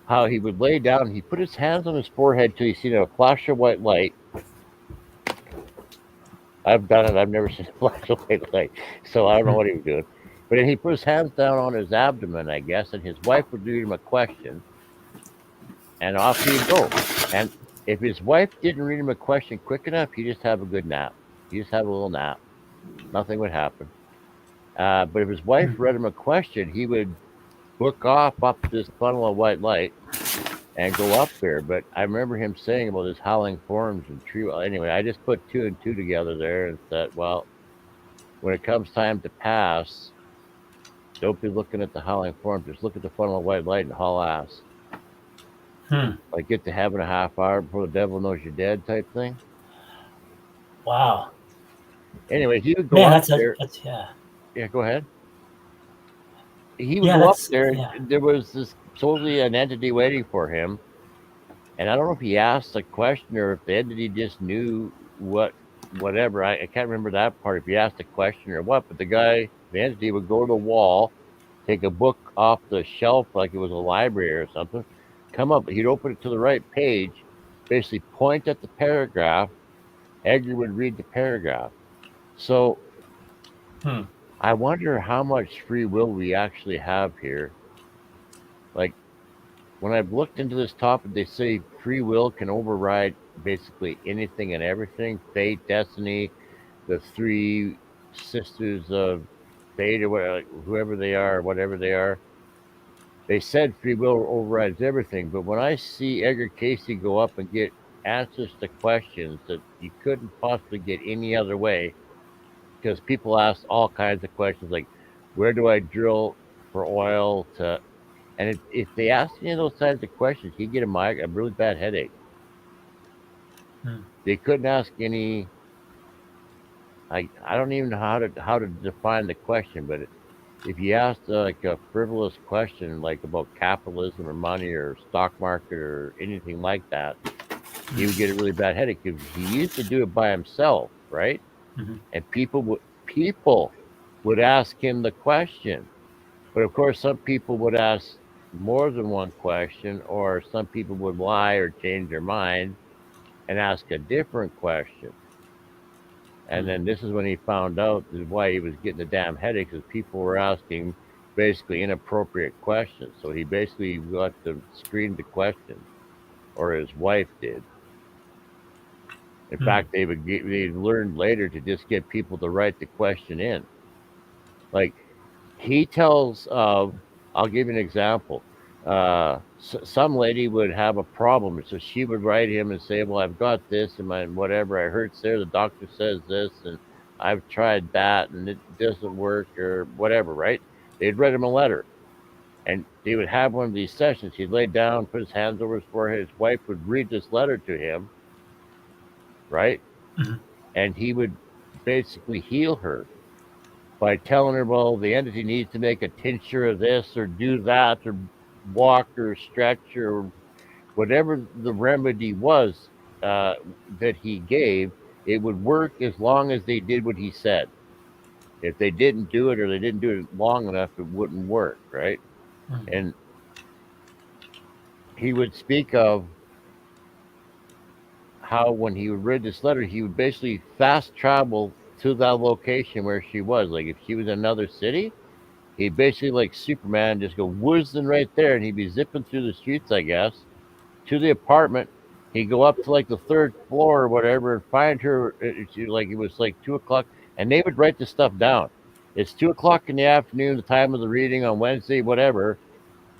how he would lay down and he put his hands on his forehead till he seen a flash of white light. I've done it. I've never seen a flash of white light. So I don't know what he was doing. But then he put his hands down on his abdomen, I guess, and his wife would read him a question, and off he'd go. And if his wife didn't read him a question quick enough, he'd just have a good nap. He'd just have a little nap. Nothing would happen. But if his wife read him a question, he would look off up this funnel of white light, and go up there. But I remember him saying about his howling forms and tree. Well, anyway, I just put 2 and 2 together there and said, well, when it comes time to pass, don't be looking at the howling forms. Just look at the funnel of white light and haul ass. Like get to heaven a half hour before the devil knows you're dead type thing. Wow. Anyway, he would go Man, up there. yeah. Yeah, go ahead. He would go up there. Yeah. There was this supposedly an entity waiting for him. And I don't know if he asked a question or if the entity just knew whatever. I can't remember that part, if he asked a question or what. But the entity would go to the wall, take a book off the shelf like it was a library or something, come up, he'd open it to the right page, basically point at the paragraph. Edgar would read the paragraph. So I wonder how much free will we actually have here. Like, when I've looked into this topic, they say free will can override basically anything and everything. Fate, destiny, the 3 sisters of fate, or whatever, whoever they are, whatever they are. They said free will overrides everything. But when I see Edgar Casey go up and get answers to questions that you couldn't possibly get any other way, because people ask all kinds of questions like, where do I drill for oil to... And if they asked any of those kinds of questions, he'd get a really bad headache. They couldn't ask any. I don't even know how to define the question, but if you asked like a frivolous question, like about capitalism or money or stock market or anything like that, he would get a really bad headache because he used to do it by himself, right? And people would ask him the question, but of course, some people would ask more than one question, or some people would lie or change their mind and ask a different question. And then this is when he found out why he was getting a damn headache, because people were asking basically inappropriate questions. So he basically got to screen the questions, or his wife did. In fact, they learned later to just get people to write the question in. Like, he tells of, I'll give you an example. Some lady would have a problem, so she would write him and say, well, I've got this and my whatever, I hurts there, the doctor says this, and I've tried that and it doesn't work, or whatever, right? They'd write him a letter, and they would have one of these sessions. He'd lay down, put his hands over his forehead, his wife would read this letter to him, right? And he would basically heal her by telling her, well, the entity needs to make a tincture of this or do that or walk or stretch or whatever the remedy was that he gave. It would work as long as they did what he said. If they didn't do it, or they didn't do it long enough, it wouldn't work, right? And he would speak of how when he would read this letter, he would basically fast travel to that location where she was. Like, if she was in another city, he'd basically, like Superman, just go whizzing right there, and he'd be zipping through the streets, I guess, to the apartment. He'd go up to like the 3rd floor or whatever and find her. Like, it was like 2 o'clock, and they would write this stuff down. It's 2 o'clock in the afternoon, the time of the reading on Wednesday, whatever.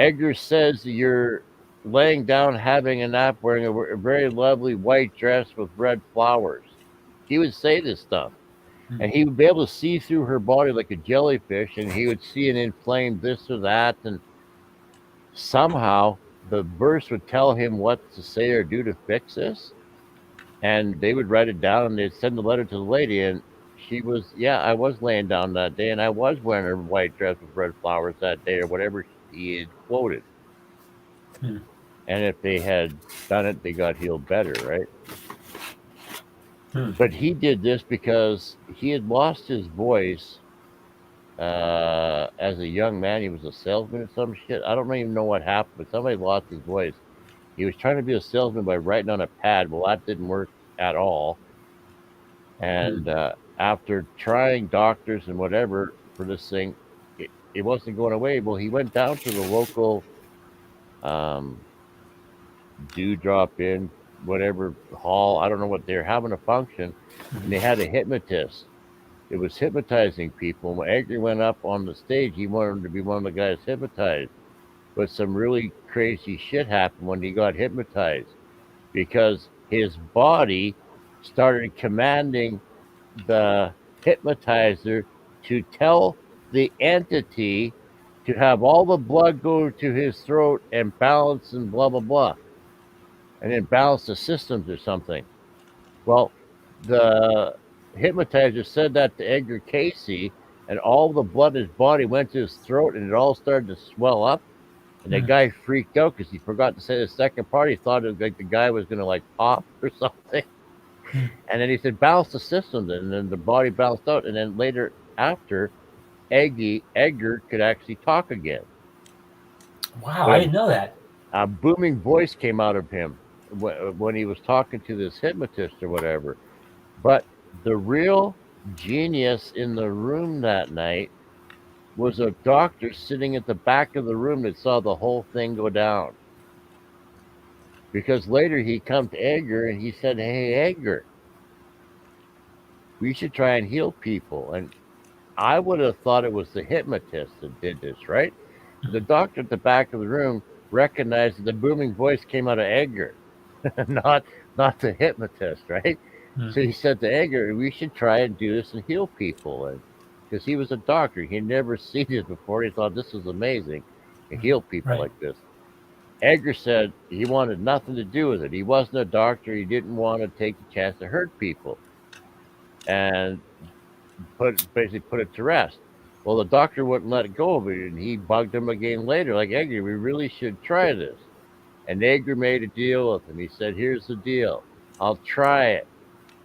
Edgar says you're laying down having a nap, wearing a very lovely white dress with red flowers. He would say this stuff. And he would be able to see through her body like a jellyfish, and he would see an inflamed this or that. And somehow the verse would tell him what to say or do to fix this. And they would write it down, and they'd send the letter to the lady. And she was, yeah, I was laying down that day, and I was wearing a white dress with red flowers that day, or whatever he had quoted. And if they had done it, they got healed better, right? But he did this because he had lost his voice as a young man. He was a salesman or some shit. I don't even know what happened, but somebody lost his voice. He was trying to be a salesman by writing on a pad. Well, that didn't work at all. And after trying doctors and whatever for this thing, it wasn't going away. Well, he went down to the local dewdrop in whatever hall, I don't know what, they're having a function, and they had a hypnotist. It was hypnotizing people. When Edgar went up on the stage, he wanted to be one of the guys hypnotized. but some really crazy shit happened when he got hypnotized because his body started commanding the hypnotizer to tell the entity to have all the blood go to his throat and balance and blah blah blah, and then balance the systems or something. Well, the hypnotizer said that to Edgar Casey, and all the blood in his body went to his throat, and it all started to swell up. And the guy freaked out because he forgot to say the second part. He thought it was like the guy was going to like pop or something. And then he said, balance the system. And then the body balanced out. And then later after, Edgar could actually talk again. Wow, I didn't know that. A booming voice came out of him when he was talking to this hypnotist or whatever. But the real genius in the room that night was a doctor sitting at the back of the room that saw the whole thing go down. Because later he come to Edgar and he said, hey, Edgar, we should try and heal people. And I would have thought it was the hypnotist that did this, right? The doctor at the back of the room recognized that the booming voice came out of Edgar, not the hypnotist, right? So he said to Edgar, we should try and do this and heal people. And because he was a doctor, he'd never seen it before. He thought this was amazing to heal people like this. Edgar said he wanted nothing to do with it. He wasn't a doctor. He didn't want to take the chance to hurt people and basically put it to rest. Well, the doctor wouldn't let it go of it, and he bugged him again later, like, Edgar, we really should try this. And Edgar made a deal with him. He said, here's the deal. I'll try it.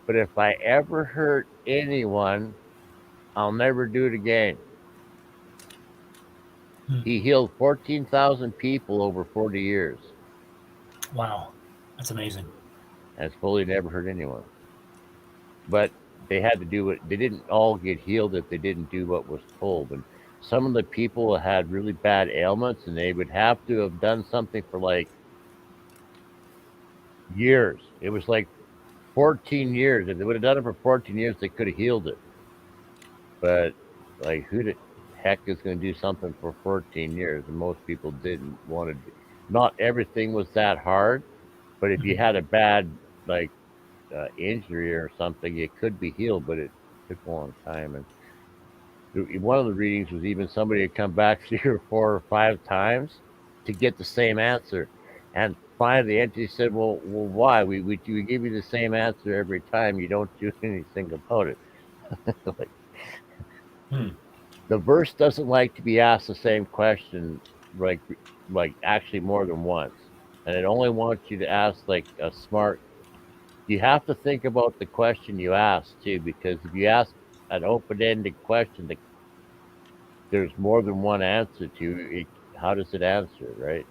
But if I ever hurt anyone, I'll never do it again. He healed 14,000 people over 40 years. Wow. That's amazing. And fully never hurt anyone. But they had to do it. They didn't all get healed if they didn't do what was told. And some of the people had really bad ailments, and they would have to have done something for like years. It was like 14 years. If they would have done it for 14 years, they could have healed it. But like, who the heck is going to do something for 14 years? And most people didn't want to do. Not everything was that hard, but if you had a bad like injury or something, it could be healed, but it took a long time. And one of the readings was even somebody had come back 3 or 4 or 5 times to get the same answer. And finally the entity said, well why? We give you the same answer every time. You don't do anything about it. Like, the verse doesn't like to be asked the same question like actually more than once. And it only wants you to ask like a smart. You have to think about the question you ask too, because if you ask an open-ended question, there's more than one answer to it. How does it answer, right?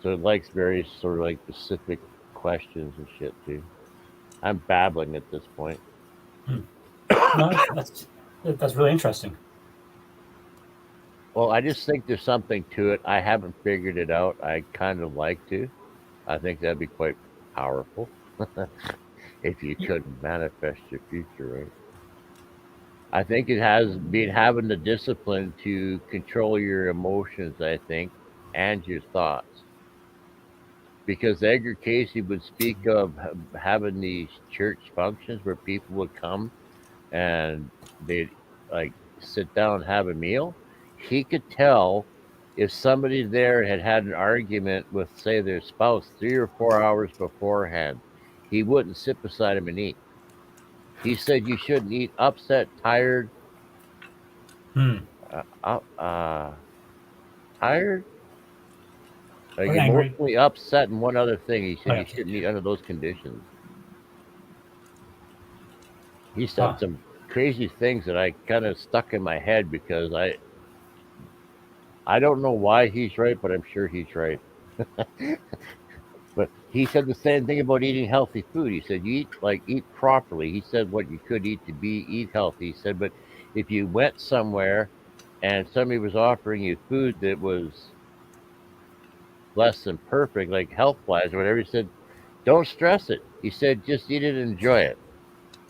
So it likes very sort of like specific questions and shit too. I'm babbling at this point. No, that's really interesting. Well, I just think there's something to it. I haven't figured it out. I kind of like to. I think that'd be quite powerful if you could manifest your future, right? I think it has been having the discipline to control your emotions, I think, and your thoughts. Because Edgar Casey would speak of having these church functions where people would come and they'd like sit down and have a meal. He could tell if somebody there had an argument with, say, their spouse 3 or 4 hours beforehand. He wouldn't sit beside him and eat. He said you shouldn't eat upset, tired, tired, like emotionally upset, and one other thing. He said you shouldn't eat under those conditions. He said some crazy things that I kind of stuck in my head because I don't know why he's right, but I'm sure he's right. But he said the same thing about eating healthy food. He said you eat properly. He said what you could eat to eat healthy. He said, but if you went somewhere and somebody was offering you food that was less than perfect, like health-wise or whatever, he said, don't stress it. He said, just eat it and enjoy it.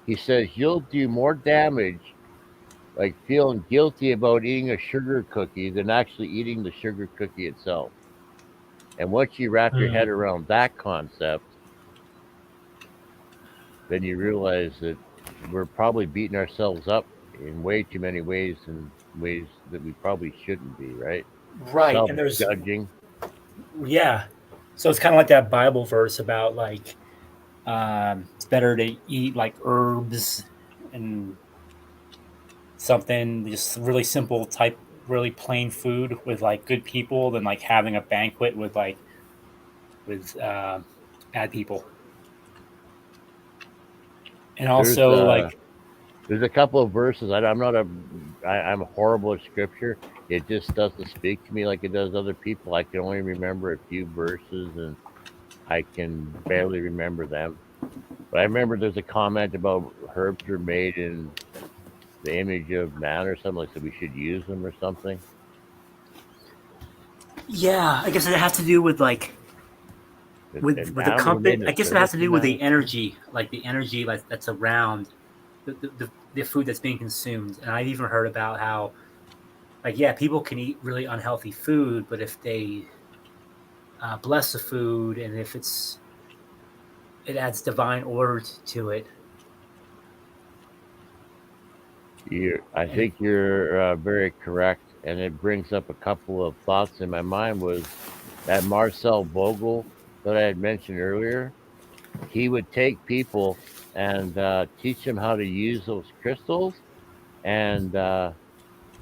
He says you'll do more damage like feeling guilty about eating a sugar cookie than actually eating the sugar cookie itself. And once you wrap your head around that concept, then you realize that we're probably beating ourselves up in way too many ways, and ways that we probably shouldn't be, right? Right. And there's, Self-judging. yeah. So it's kind of like that Bible verse about like, it's better to eat like herbs and something just really simple type, really plain food with like good people than like having a banquet with bad people. And also like, there's a couple of verses. I'm horrible at scripture. It just doesn't speak to me like it does other people. I can only remember a few verses, and I can barely remember them. But I remember there's a comment about herbs are made in the image of man or something, like that we should use them or something. yeah, I guess it has to do with like with the company. I guess it has to do with the energy, like the energy like that's around the food that's being consumed. And I've even heard about how, like, yeah, people can eat really unhealthy food, but if they bless the food and if it adds divine order to it. I think you're very correct, and it brings up a couple of thoughts in my mind. Was that Marcel Vogel that I had mentioned earlier? He would take people and teach them how to use those crystals, and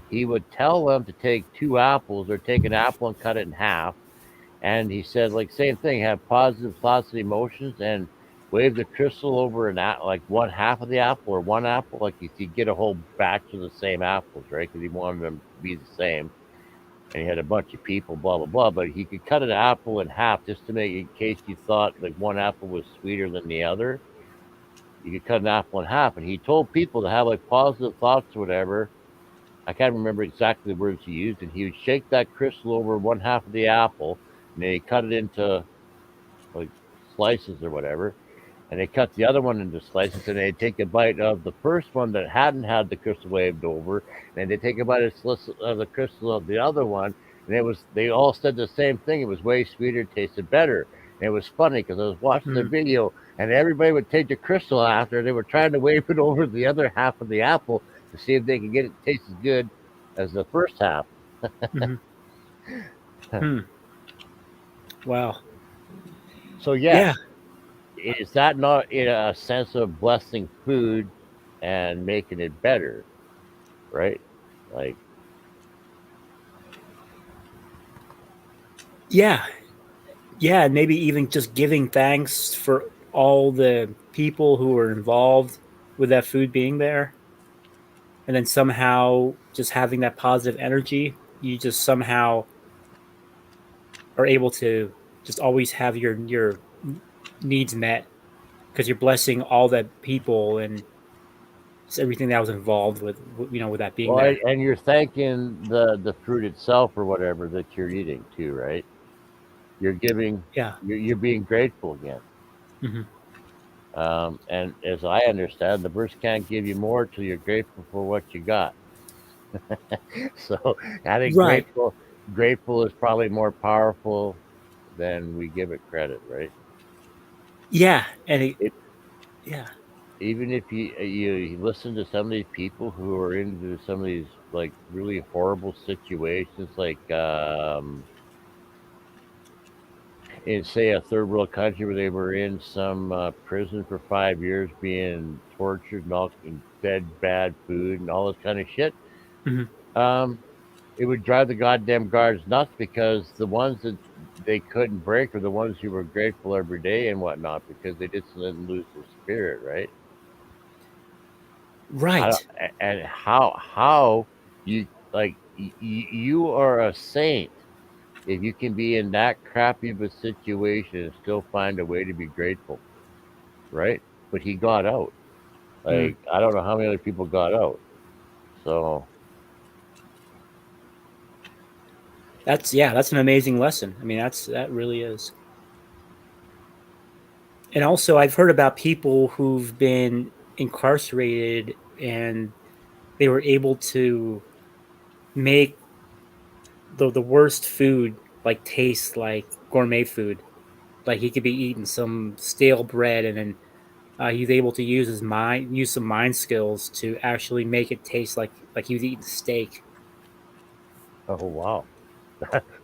he would tell them to take 2 apples or take an apple and cut it in half. And he said, like, same thing, have positive thoughts and emotions, and wave the crystal over like one half of the apple or one apple, like if you get a whole batch of the same apples, right? Because he wanted them to be the same. And he had a bunch of people, blah, blah, blah. But he could cut an apple in half just to make, in case you thought like one apple was sweeter than the other. You could cut an apple in half. And he told people to have like positive thoughts or whatever. I can't remember exactly the words he used. And he would shake that crystal over one half of the apple, and then he cut it into like slices or whatever. And they cut the other one into slices, and they take a bite of the first one that hadn't had the crystal waved over, and they take a bite of the crystal of the other one, and they all said the same thing. It was way sweeter, tasted better. And it was funny because I was watching the video, and everybody would take the crystal after. They were trying to wave it over the other half of the apple to see if they could get it to taste as good as the first half. Wow. So yeah. Is that not in a sense of blessing food and making it better, right? Like, yeah, and maybe even just giving thanks for all the people who were involved with that food being there, and then somehow just having that positive energy, you just somehow are able to just always have your needs met because you're blessing all the people and just everything that was involved with with that being there. And you're thanking the fruit itself or whatever that you're eating too, right? You're giving, you're being grateful again. And as I understand, the verse can't give you more till you're grateful for what you got. So I think grateful is probably more powerful than we give it credit, right? Yeah, and even if you listen to some of these people who are into some of these like really horrible situations, like in say a third world country where they were in some prison for 5 years being tortured and fed bad food and all this kind of shit. It would drive the goddamn guards nuts because the ones that they couldn't break are the ones who were grateful every day and whatnot because they just didn't lose their spirit, right? And how you like you are a saint if you can be in that crappy of a situation and still find a way to be grateful, right? But he got out. Like I don't know how many other people got out. So that's an amazing lesson. I mean, that really is. And also, I've heard about people who've been incarcerated and they were able to make the worst food like taste like gourmet food. Like he could be eating some stale bread, and then he's able to use some mind skills to actually make it taste like he was eating steak. Oh wow,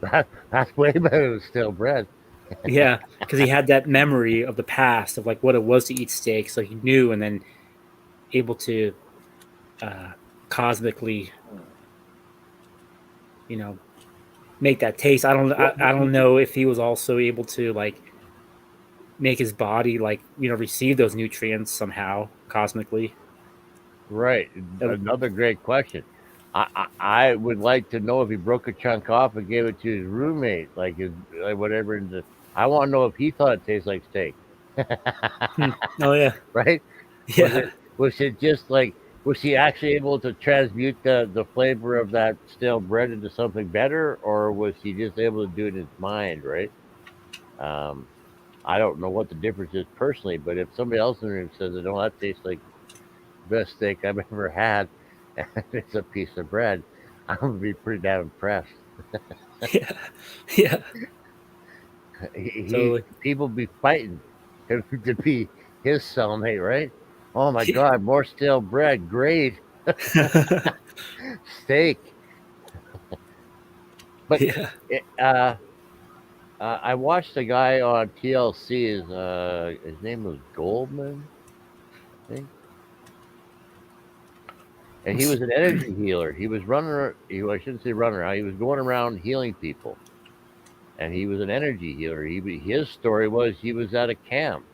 that's way better than stale bread. Yeah, because he had that memory of the past of like what it was to eat steak, so he knew, and then able to uh, cosmically, you know, make that taste. I don't know if he was also able to like make his body like receive those nutrients somehow cosmically. Right. Another great question. I would like to know if he broke a chunk off and gave it to his roommate, like his whatever. I want to know if he thought it tastes like steak. Oh yeah, right? yeah. Was it just like, was he actually able to transmute the flavor of that stale bread into something better, or was he just able to do it in his mind, right? I don't know what the difference is personally, but if somebody else in the room says, "Oh, that tastes like the best steak I've ever had," and it's a piece of bread, I'm gonna be pretty damn impressed. Yeah, yeah. Totally. People be fighting to be his cellmate, right? Oh my God, more stale bread, great. Steak. But yeah. I watched a guy on TLC. His name was Goldman, I think, and he was an energy healer. He was running. I shouldn't say runner. He was going around healing people, and he was an energy healer. His story was he was at a camp,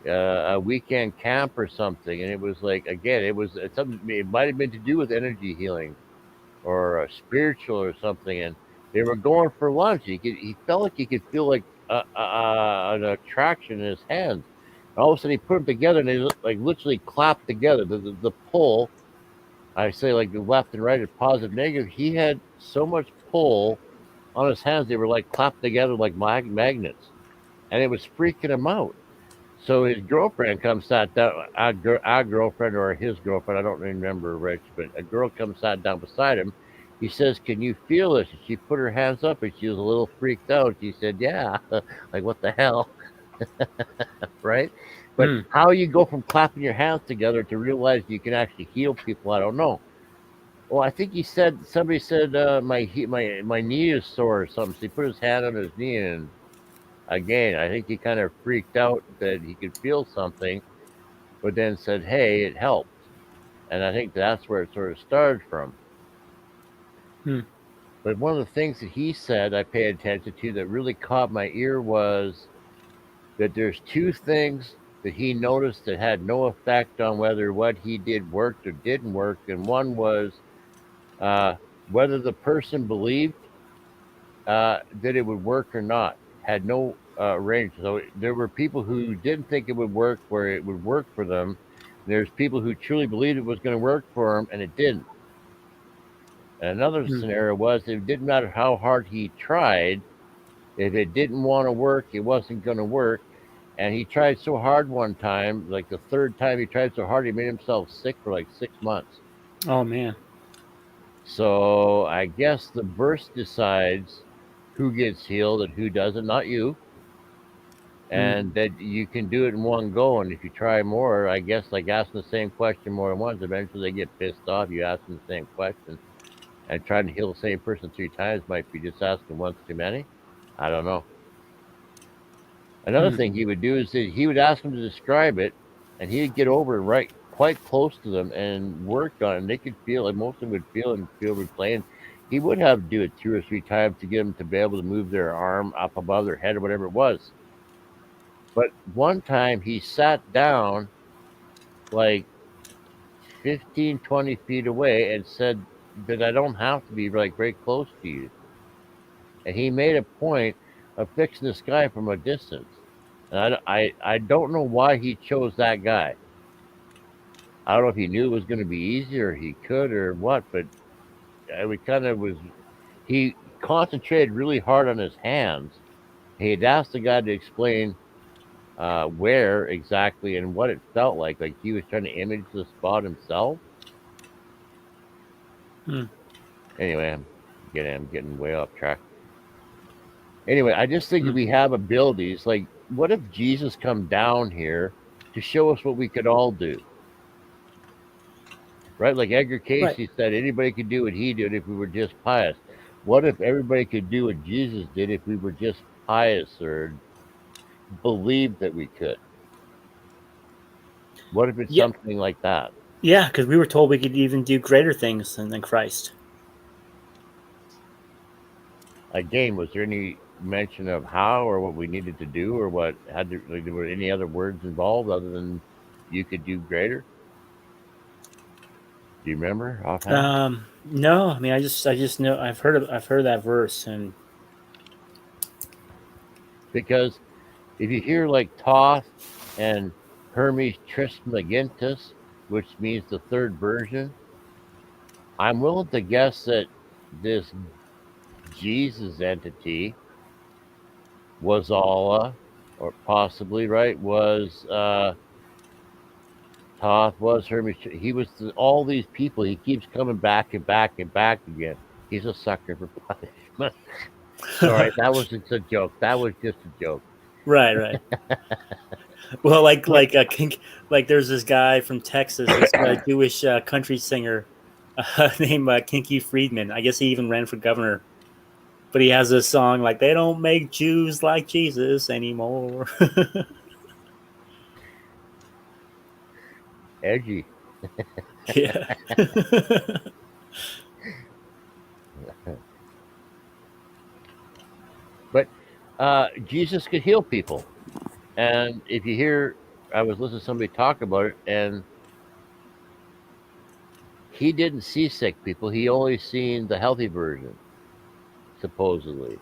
a weekend camp or something, and it was like, again, it was something. It might have been to do with energy healing or spiritual or something, and they were going for lunch. He felt like he could feel like an attraction in his hands. And all of a sudden, he put them together, and they like literally clapped together. The pull, I say, like the left and right is positive, negative. He had so much pull on his hands; they were like clapped together like magnets, and it was freaking him out. So his girlfriend comes sat down, our girlfriend or his girlfriend, I don't remember, Rich, but a girl comes sat down beside him. He says, "Can you feel this?" And she put her hands up, and she was a little freaked out. She said, "Yeah," like what the hell, right? But how you go from clapping your hands together to realize you can actually heal people, I don't know. Well, I think somebody said my knee is sore or something. So he put his hand on his knee, and again, I think he kind of freaked out that he could feel something, but then said, "Hey, it helped," and I think that's where it sort of started from. But one of the things that he said I paid attention to that really caught my ear was that there's two things that he noticed that had no effect on whether what he did worked or didn't work, and one was whether the person believed that it would work or not. Had no range. So there were people who didn't think it would work where it would work for them. There's people who truly believed it was going to work for them and it didn't. And another scenario was it didn't matter how hard he tried. If it didn't want to work, it wasn't going to work. And he tried so hard one time, like the third time he tried so hard, he made himself sick for like 6 months. Oh man. So I guess the burst decides who gets healed and who doesn't, not you. And that you can do it in one go. And if you try more, I guess, like asking the same question more than once, eventually they get pissed off. You ask them the same question. And trying to heal the same person 3 times might be just asking once too many. I don't know. Another thing he would do is that he would ask them to describe it, and he'd get over it right quite close to them and work on it. And they could feel it. Most of them would feel replaying. He would have to do it 2 or 3 times to get them to be able to move their arm up above their head or whatever it was. But one time he sat down like 15, 20 feet away and said that I don't have to be like very close to you. And he made a point of fixing this guy from a distance. And I don't know why he chose that guy. I don't know if he knew it was going to be easy or he could or what, but it kind of was. He concentrated really hard on his hands. He'd asked the guy to explain where exactly and what it felt like he was trying to image the spot himself. Anyway, I'm getting way off track. Anyway, I just think that we have abilities. Like, what if Jesus come down here to show us what we could all do? Right? Like Edgar Casey said, anybody could do what he did if we were just pious. What if everybody could do what Jesus did if we were just pious or believed that we could? What if it's something like that? Yeah, because we were told we could even do greater things than Christ. Again, was there any mention of how or what we needed to do or what had to, like, there were any other words involved other than you could do greater? Do you remember offhand? No, I mean I just know I've heard that verse, and because if you hear like Toth and Hermes Trismegistus, which means the third version, I'm willing to guess that this Jesus entity was Allah, or possibly, right, was Toth, was Hermes. He was all these people. He keeps coming back and back and back again. He's a sucker for punishment. Sorry, that wasn't a joke. That was just a joke. Right. Well, like there's this guy from Texas, this Jewish country singer named Kinky Friedman. I guess he even ran for governor. But he has a song like, "They don't make Jews like Jesus anymore." Edgy. Yeah. But Jesus could heal people. And if you hear, I was listening to somebody talk about it, and he didn't see sick people. He only seen the healthy version, supposedly.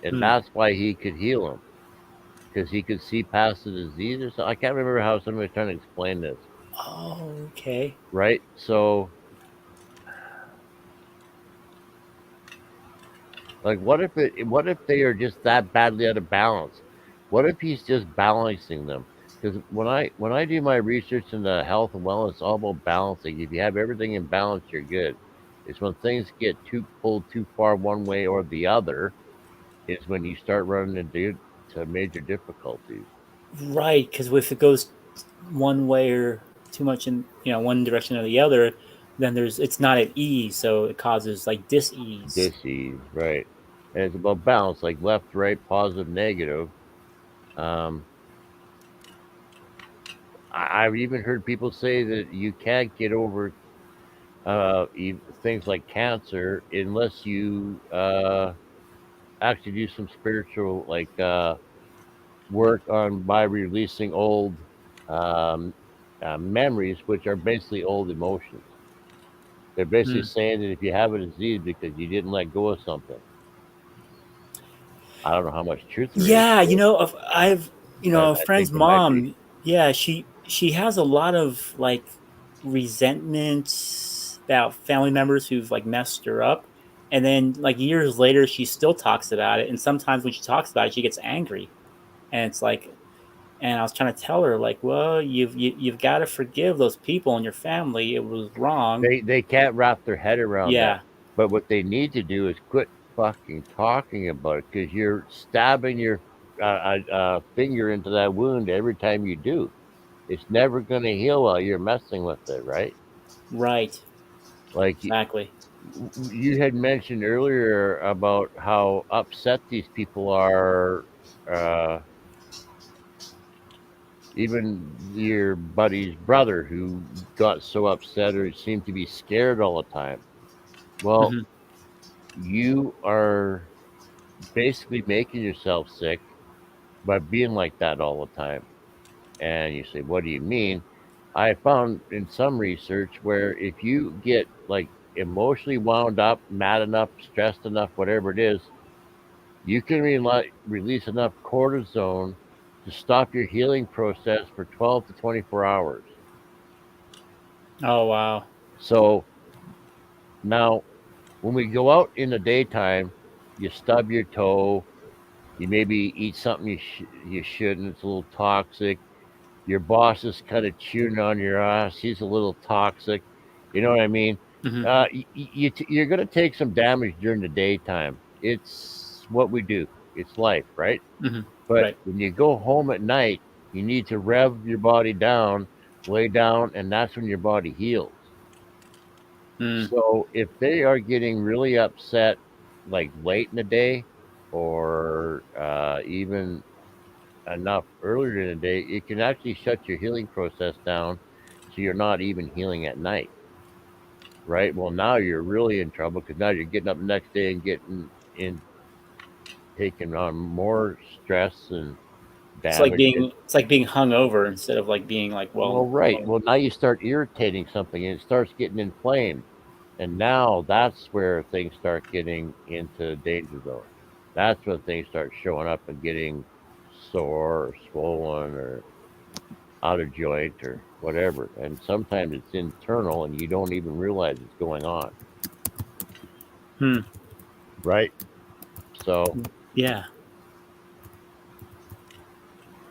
And that's why he could heal them, because he could see past the disease or something. I can't remember how somebody was trying to explain this. Oh, okay. Right? So, like, what if they are just that badly out of balance? What if he's just balancing them? Because when I do my research into health and wellness, it's all about balancing. If you have everything in balance, you're good. It's when things get pulled too far one way or the other, is when you start running into major difficulties. Right, because if it goes one way or too much in one direction or the other, then it's not at ease, so it causes like dis-ease. Dis-ease, right? And it's about balance, like left, right, positive, negative. I've even heard people say that you can't get over things like cancer unless you actually do some spiritual work by releasing old memories, which are basically old emotions. They're basically saying that if you have a disease because you didn't let go of something. I don't know how much truth there is. Yeah, I've a friend's mom. Yeah, she has a lot of like resentment about family members who've like messed her up, and then like years later she still talks about it, and sometimes when she talks about it she gets angry, and it's like, and I was trying to tell her like, well, you've got to forgive those people in your family. It was wrong. They can't wrap their head around Yeah. that. But what they need to do is quit fucking talking about it, because you're stabbing your finger into that wound every time you do. It's never going to heal while you're messing with it, right? Right. Like exactly. You had mentioned earlier about how upset these people are. Even your buddy's brother, who got so upset or seemed to be scared all the time. Well, you are basically making yourself sick by being like that all the time. And you say, what do you mean? I found in some research where if you get like emotionally wound up, mad enough, stressed enough, whatever it is, you can release enough cortisone to stop your healing process for 12 to 24 hours. Oh, wow. So now when we go out in the daytime, you stub your toe, you maybe eat something you shouldn't, it's a little toxic. Your boss is kind of chewing on your ass, he's a little toxic. You know what I mean? Mhm. You're going to take some damage during the daytime. It's what we do. It's life, right? Mhm. But Right. when you go home at night, you need to rev your body down, lay down, and that's when your body heals. Mm. So if they are getting really upset, like late in the day, or even enough earlier in the day, it can actually shut your healing process down, so you're not even healing at night. Right. Well, now you're really in trouble because now you're getting up the next day and taking on more stress and damage. It's like being hung over instead of like being like Well, right. Well, now you start irritating something and it starts getting inflamed. And now that's where things start getting into danger zone. That's when things start showing up and getting sore or swollen or out of joint or whatever. And sometimes it's internal and you don't even realize it's going on. Hmm. Right. So Yeah.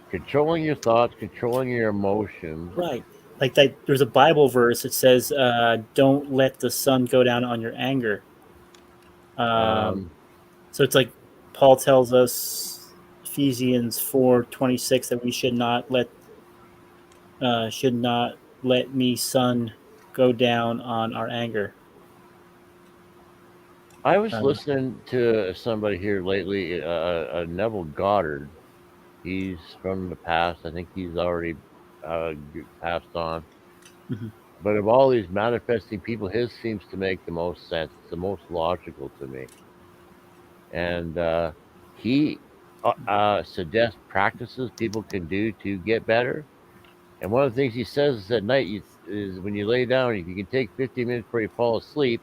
controlling your thoughts, controlling your emotions. Right. Like that. There's a Bible verse that says, "Don't let the sun go down on your anger." Um, So it's like Paul tells us, Ephesians 4:26, that we should not let me sun go down on our anger. I was Um, listening to somebody here lately, Neville Goddard. He's from the past. I think he's already passed on. mhm. But of all these manifesting people, his seems to make the most sense. It's the most logical to me. And he suggests practices people can do to get better. And one of the things he says is at night is when you lay down, if you can take 15 minutes before you fall asleep,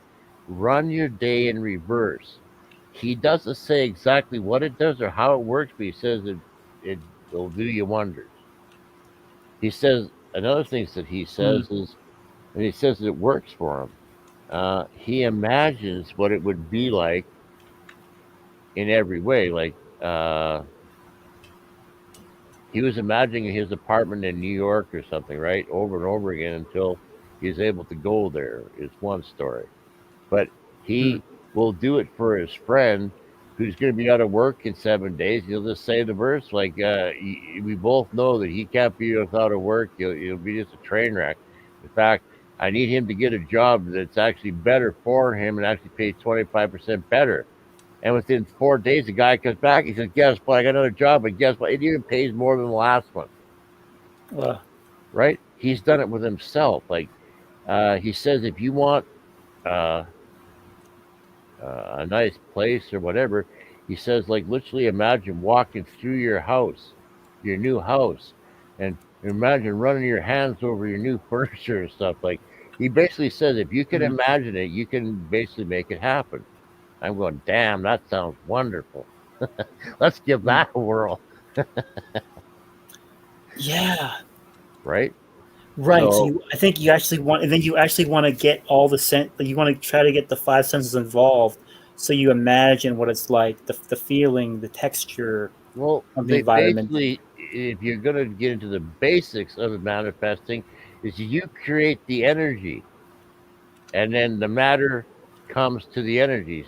run your day in reverse. He doesn't say exactly what it does or how it works, but he says it will do you wonders. He says another thing that he Hmm. says is, and he says it works for him. He imagines what it would be like in every way. Like he was imagining his apartment in New York or something, right? Over and over again until he was able to go there, is one story. But Hmm. he will do it for his friend who's going to be out of work in 7 days. He'll just say the verse, like, we both know that he can't be without a work. He'll be just a train wreck. In fact, I need him to get a job that's actually better for him and actually pay 25% better. And within 4 days, the guy comes back. He says, "Guess what? I got another job, but guess what? It even pays more than the last one." Uh, Right? He's done it with himself. Like he says, if you want uh, a nice place or whatever, he says, like literally imagine walking through your house, your new house, and imagine running your hands over your new furniture and stuff. Like he basically says, if you can mhm. imagine it, you can basically make it happen. I'm going, damn, that sounds wonderful. Let's give that a whirl. Yeah. Right? Right. So So, I think you actually want, and then you actually want to get all the you want to try to get the five senses involved. So you imagine what it's like, the feeling, the texture well, of the they environment. basically, if you're going to get into the basics of manifesting, is you create the energy, and then the matter comes to the energies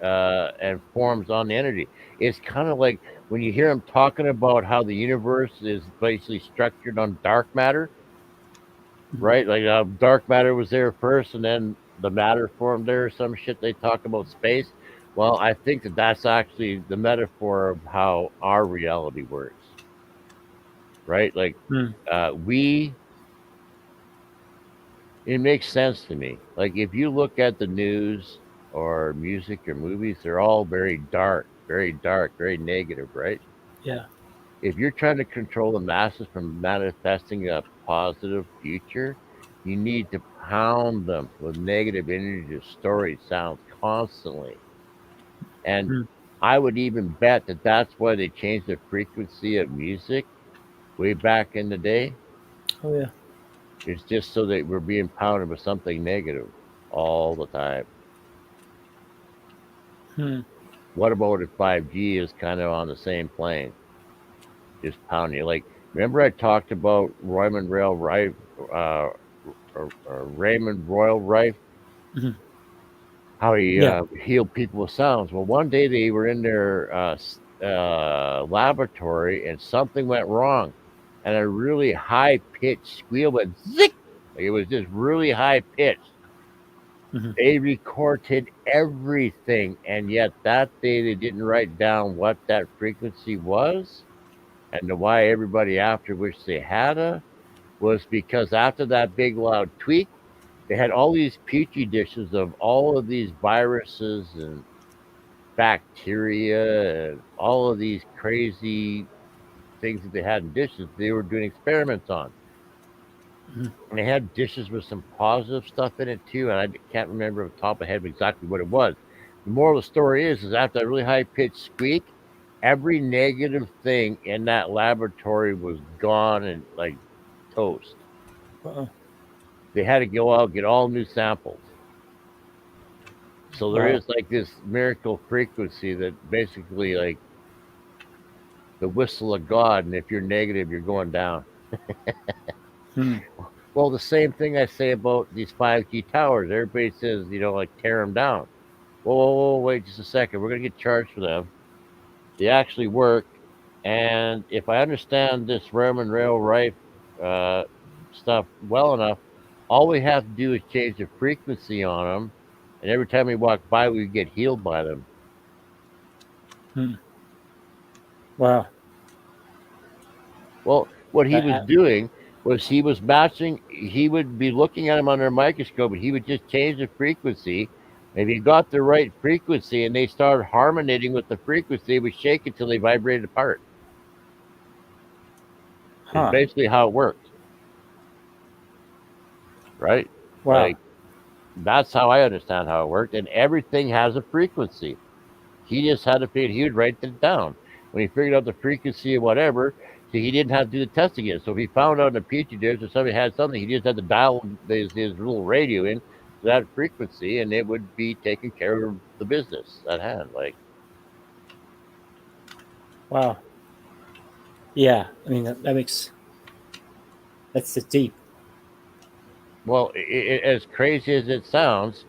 and forms on the energy. It's kind of like when you hear them talking about how the universe is basically structured on dark matter, Mhm. right? Like dark matter was there first, and then the matter formed there. Some shit they talk about space. Well, I think that that's actually the metaphor of how our reality works, right? Like Hmm. we, it makes sense to me. Like if you look at the news or music or movies, they're all very dark, very negative, right? Yeah. If you're trying to control the masses from manifesting a positive future, you need to pound them with negative energy, stories, sounds constantly. And Hmm. I would even bet that that's why they changed the frequency of music way back in the day. Oh yeah. It's just so that we're being pounded with something negative all the time. Hmm. What about if 5G is kind of on the same plane? Just pounding you. Like, remember I talked about Royman Rail uh, Raymond Royal Rife, how he healed people with sounds. Well, one day they were in their laboratory and something went wrong, and a really high pitched squeal went zick. Like it was just really high pitched. They recorded everything, and yet that day they didn't write down what that frequency was, and why everybody after wished they had was because after that big loud tweak, they had all these petri dishes of all of these viruses and bacteria and all of these crazy things that they had in dishes they were doing experiments on. And they had dishes with some positive stuff in it too, and I can't remember off the top of my head exactly what it was. The moral of the story is after that really high-pitched squeak, every negative thing in that laboratory was gone and like toast. They had to go out and get all new samples. So there is like this miracle frequency that basically like the whistle of God, and if you're negative, you're going down. Well, the same thing I say about these 5G towers. Everybody says, like tear them down. Whoa, wait just a second. We're going to get charged for them. They actually work. And if I understand this Raymond Rail Rife stuff well enough, all we have to do is change the frequency on them. And every time we walk by, we get healed by them. Wow. Well, what he was doing was he was matching, he would be looking at them under a microscope, and he would just change the frequency. If he got the right frequency and they started harmonating with the frequency, it would shake until they vibrated apart. That's basically how it worked. Right? Wow. Like, that's how I understand how it worked. And everything has a frequency. He just had to figure, he would write it down. When he figured out the frequency of whatever, so he didn't have to do the test again. So if he found out in a petri dish or somebody had something, he just had to dial his little radio in to that frequency, and it would be taking care of the business at hand. Like, wow. Yeah, I mean that's deep. Well, as crazy as it sounds,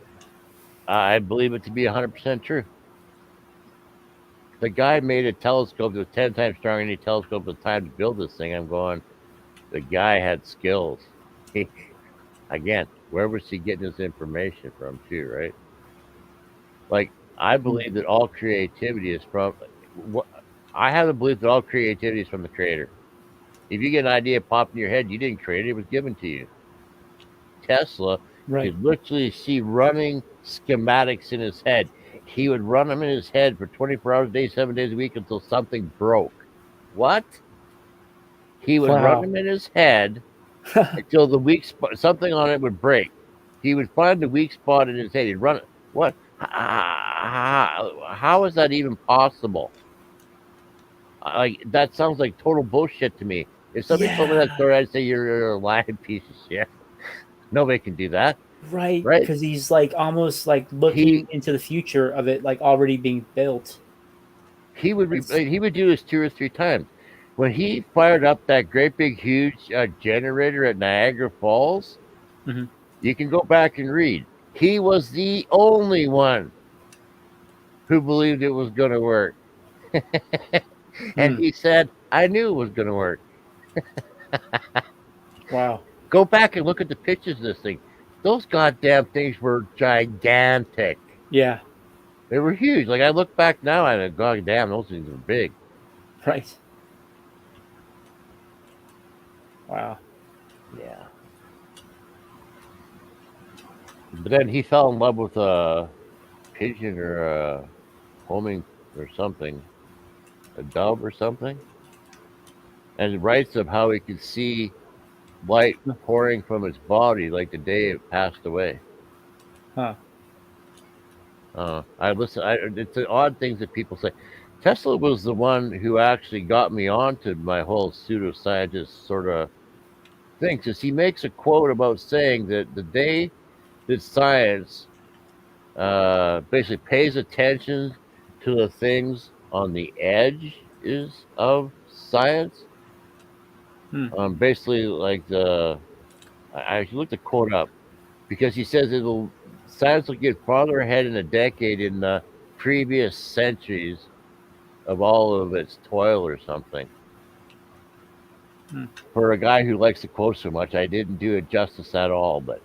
I believe it to be 100% true. The guy made a telescope that was 10 times stronger than any telescope at the time to build this thing. I'm going, the guy had skills. Again, where was he getting his information from too, right? Like, I believe that all creativity is from, I have the belief that all creativity is from the creator. If you get an idea pop in your head, you didn't create it, it was given to you. Tesla could literally see running schematics in his head. He would run them in his head for 24 hours a day, 7 days a week until something broke. What? He would run them in his head until the weak spot, something on it would break. He would find the weak spot in his head. He'd run it. What? How is that even possible? Like, that sounds like total bullshit to me. If somebody told me that story, I'd say you're a lying piece of shit. Nobody can do that. Right, because he's like almost like looking into the future of it, like already being built. He would do this 2 or 3 times. When he fired up that great big huge generator at Niagara Falls, you can go back and read. He was the only one who believed it was going to work. And he said, I knew it was going to work. Wow. Go back and look at the pictures of this thing. Those goddamn things were gigantic. Yeah. They were huge. Like, I look back now and I go, God damn, those things were big. Right. Wow. Yeah. But then he fell in love with a pigeon or a homing or something. A dove or something. And it writes of how he could see light pouring from its body like the day it passed away. It's the odd things that people say. Tesla was the one who actually got me onto my whole pseudoscientist sort of thing, because he makes a quote about saying that the day that science basically pays attention to the things on the edge of science, basically like the I looked the quote up because he says science will get farther ahead in a decade in the previous centuries of all of its toil or something. For a guy who likes to quote so much, I didn't do it justice at all, but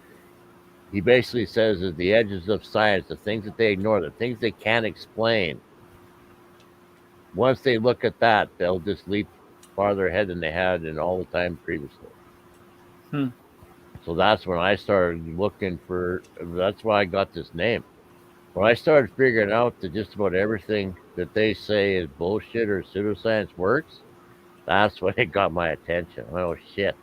he basically says that the edges of science, the things that they ignore, the things they can't explain, once they look at that, they'll just leap farther ahead than they had in all the time previously. So that's when I started looking for, that's why I got this name. When I started figuring out that just about everything that they say is bullshit or pseudoscience works, that's when it got my attention. Oh, shit.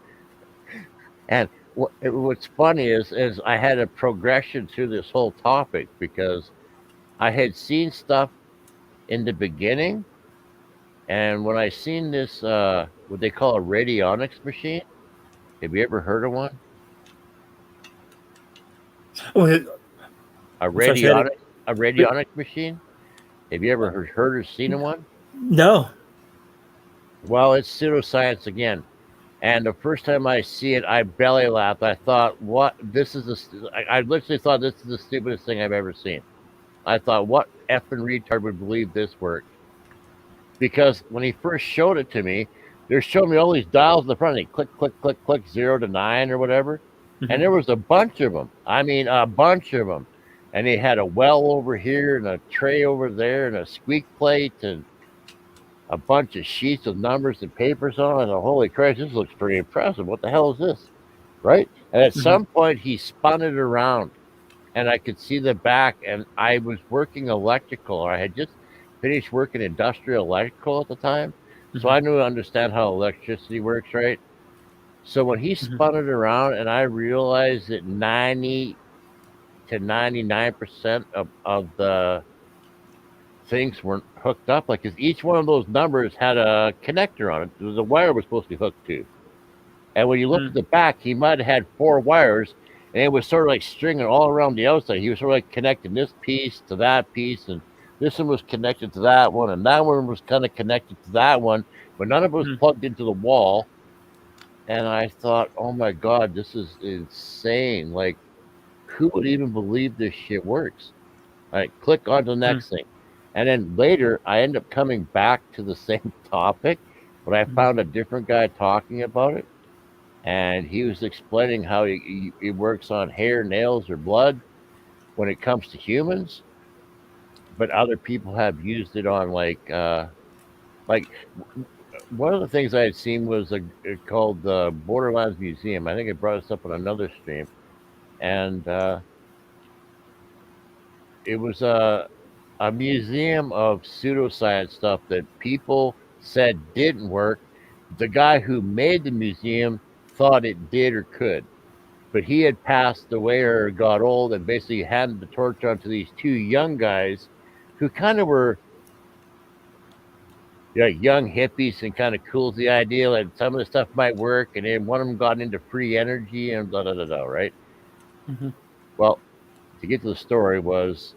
And what's funny is I had a progression through this whole topic because I had seen stuff in the beginning. And when I seen this, what they call a radionics machine, have you ever heard of one? A radionics machine? Have you ever heard or seen one? No. Well, it's pseudoscience again. And the first time I see it, I belly laughed. I thought, what? I literally thought this is the stupidest thing I've ever seen. I thought, what effing retard would believe this worked? Because when he first showed it to me, they're showing me all these dials in the front. And he click, click, click, click, 0 to 9 or whatever. And there was a bunch of them. I mean, a bunch of them. And he had a well over here and a tray over there and a squeak plate and a bunch of sheets of numbers and papers on. And holy Christ, this looks pretty impressive. What the hell is this? Right? And at some point, he spun it around and I could see the back. And I was working electrical. I had just finished working industrial electrical at the time. So I knew to understand how electricity works, right? So when he spun it around and I realized that 90 to 99% of the things weren't hooked up, like, because each one of those numbers had a connector on it. There was a wire was supposed to be hooked to. And when you looked at the back, he might have had 4 wires, and it was sort of like stringing all around the outside. He was sort of like connecting this piece to that piece, and this one was connected to that one, and that one was kind of connected to that one, but none of it was plugged into the wall. And I thought, oh my God, this is insane. Like, who would even believe this shit works? All right, click on the next thing. And then later, I end up coming back to the same topic, but I found a different guy talking about it. And he was explaining how he works on hair, nails, or blood when it comes to humans. But other people have used it on, like one of the things I had seen was called the Borderlands Museum. I think I brought this up on another stream. And it was a museum of pseudoscience stuff that people said didn't work. The guy who made the museum thought it did or could. But he had passed away or got old and basically handed the torch on to these 2 young guys who kind of were young hippies and kind of cool to the idea that some of the stuff might work. And then one of them got into free energy and blah, blah, blah, blah, right? Well, to get to the story was,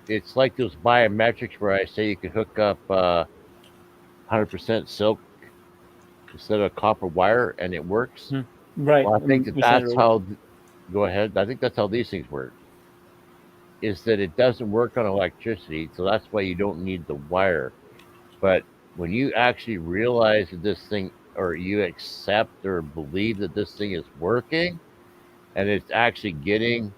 it's like those biometrics where I say you can hook up 100% silk instead of copper wire and it works. Right. Well, I think that's how, go ahead. I think that's how these things work, is that it doesn't work on electricity. So that's why you don't need the wire. But when you actually realize that this thing, or you accept or believe that this thing is working and it's actually getting,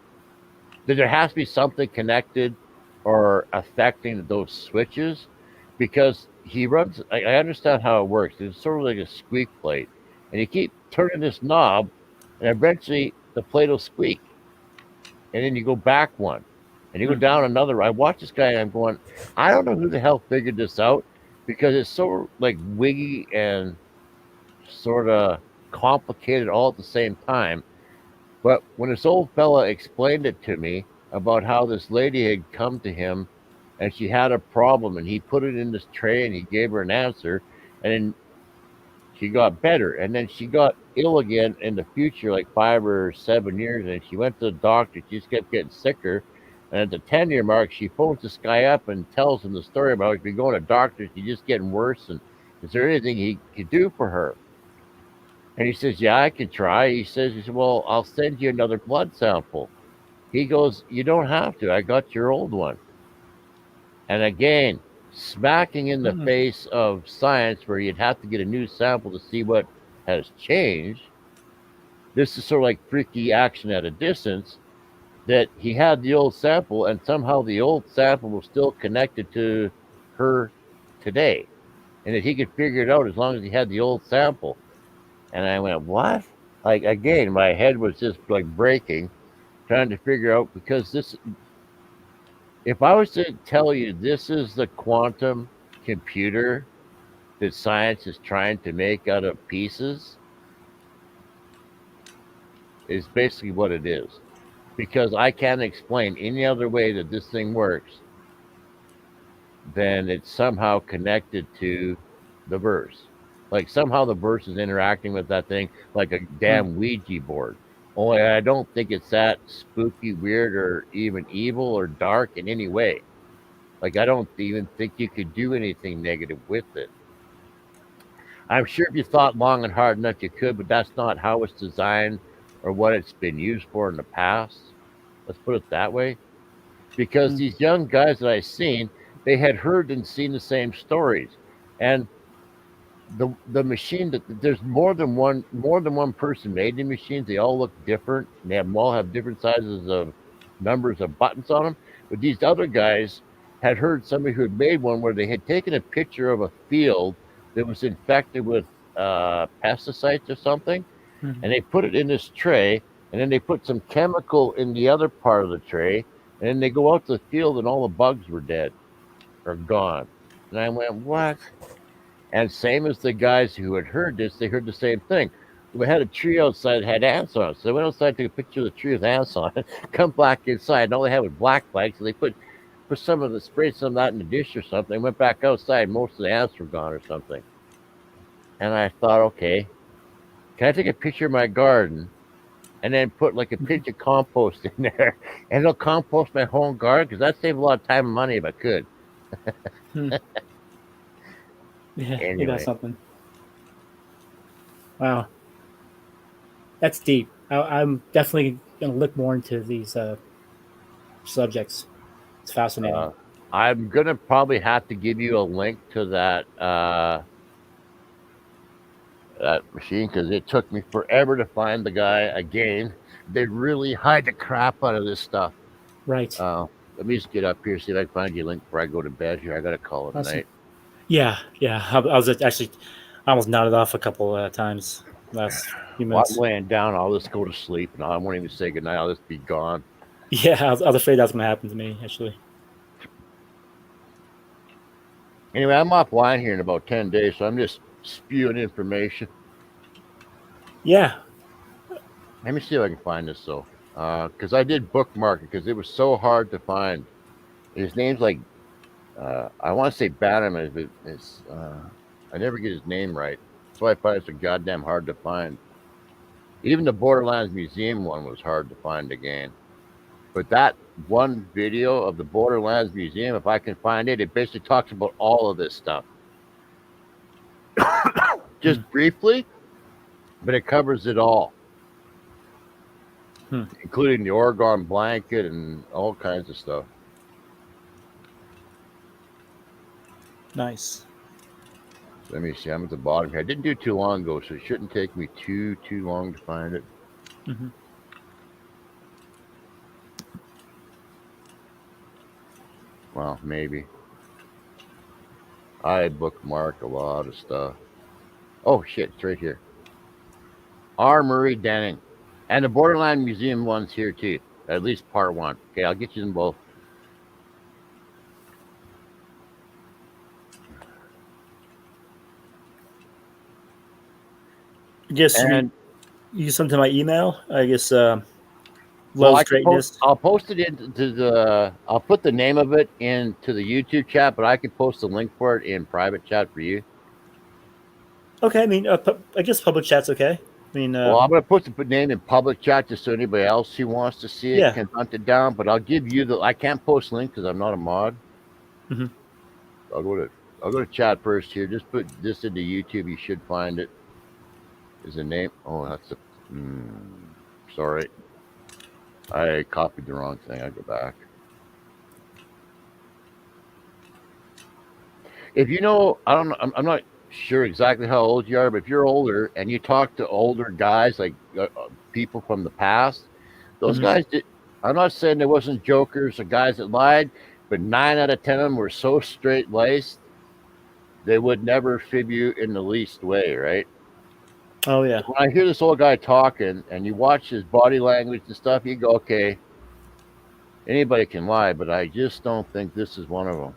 that there has to be something connected or affecting those switches, because he runs, I understand how it works. It's sort of like a squeak plate, and you keep turning this knob and eventually the plate will squeak, and then you go back one and you go down another. I watch this guy and I'm going, I don't know who the hell figured this out, because it's so like wiggy and sort of complicated all at the same time. But when this old fella explained it to me about how this lady had come to him and she had a problem and he put it in this tray and he gave her an answer, and then she got better, and then she got ill again in the future, like 5 or 7 years, and she went to the doctor. She just kept getting sicker, and at the 10-year mark, she phones this guy up and tells him the story about he's been going to doctors, she's just getting worse, and is there anything he could do for her? And he says, yeah, I can try. He says, well, I'll send you another blood sample. He goes, you don't have to. I got your old one. And again, smacking in the face of science where you'd have to get a new sample to see what has changed. This is sort of like freaky action at a distance, that he had the old sample and somehow the old sample was still connected to her today. And that he could figure it out as long as he had the old sample. And I went, what? Like, again, my head was just like breaking, trying to figure out, because this, if I was to tell you this is the quantum computer that science is trying to make out of pieces, is basically what it is. Because I can't explain any other way that this thing works than it's somehow connected to the verse. Like somehow the verse is interacting with that thing like a damn Ouija board. Only I don't think it's that spooky, weird, or even evil or dark in any way. Like I don't even think you could do anything negative with it. I'm sure if you thought long and hard enough you could, but that's not how it's designed or what it's been used for in the past. Let's put it that way. Because these young guys that I've seen, they had heard and seen the same stories. And the machine, that there's more than one person made the machines. They all look different. They all have different sizes of numbers of buttons on them. But these other guys had heard somebody who had made one where they had taken a picture of a field that was infected with pesticides or something, and they put it in this tray, and then they put some chemical in the other part of the tray, and then they go out to the field and all the bugs were dead or gone. And I went, what? And same as the guys who had heard this, they heard the same thing. We had a tree outside that had ants on it. So they went outside, took a picture of the tree with ants on it, come back inside, and all they had was black flags. So they put some of the, sprayed some of that in the dish or something, went back outside, most of the ants were gone or something. And I thought, okay, can I take a picture of my garden and then put like a pinch of compost in there, and it'll compost my whole garden? Because that'd save a lot of time and money if I could. Yeah, Anyway. you got something. Wow, that's deep. I'm definitely gonna look more into these subjects. It's fascinating. I'm gonna probably have to give you a link to that that machine, because it took me forever to find the guy. Again, they really hide the crap out of this stuff. Right. Let me just get up here, see if I can find you a link before I go to bed here. I gotta call it Awesome. night. Yeah. I was actually, I almost nodded off a couple times last few Well, minutes. I'm laying down. I'll just go to sleep, and I won't even say goodnight. I'll just be gone. Yeah, I was afraid that was going to happen to me, actually. Anyway, I'm offline here in about 10 days, so I'm just spewing information. Yeah. Let me see if I can find this, though. Because I did bookmark it, because it was so hard to find. His name's like, I want to say Bannerman, but it's, I never get his name right. That's why I find it so goddamn hard to find. Even the Borderlands Museum one was hard to find again. But that one video of the Borderlands Museum, if I can find it, it basically talks about all of this stuff. Just briefly, but it covers it all. Including the Oregon blanket and all kinds of stuff. Nice. Let me see. I'm at the bottom here. I didn't do it too long ago, so it shouldn't take me too long to find it. Well, maybe. I bookmark a lot of stuff. Oh, shit. It's right here. R. Murray Denning. And the Borderland Museum one's here, too. At least part one. Okay, I'll get you them both. I guess And you sent to my email. I guess well, I'll post it into the. I'll put the name of it into the YouTube chat, but I can post the link for it in private chat for you. Okay, I mean, I guess public chat's okay. I mean, well, I'm going to put the name in public chat just so anybody else who wants to see it can hunt it down. But I'll give you the. I can't post link because I'm not a mod. I'll go to chat first here. Just put this into YouTube. You should find it. Is the name? Oh, that's a. Sorry, I copied the wrong thing. I go back. If you know, I don't know. I'm not sure exactly how old you are, but if you're older and you talk to older guys, like people from the past, those guys did. I'm not saying there wasn't jokers or guys that lied, but 9 out of 10 of them were so straight laced, they would never fib you in the least way, right? Oh yeah. When I hear this old guy talking and you watch his body language and stuff, you go, okay, anybody can lie, but I just don't think this is one of them.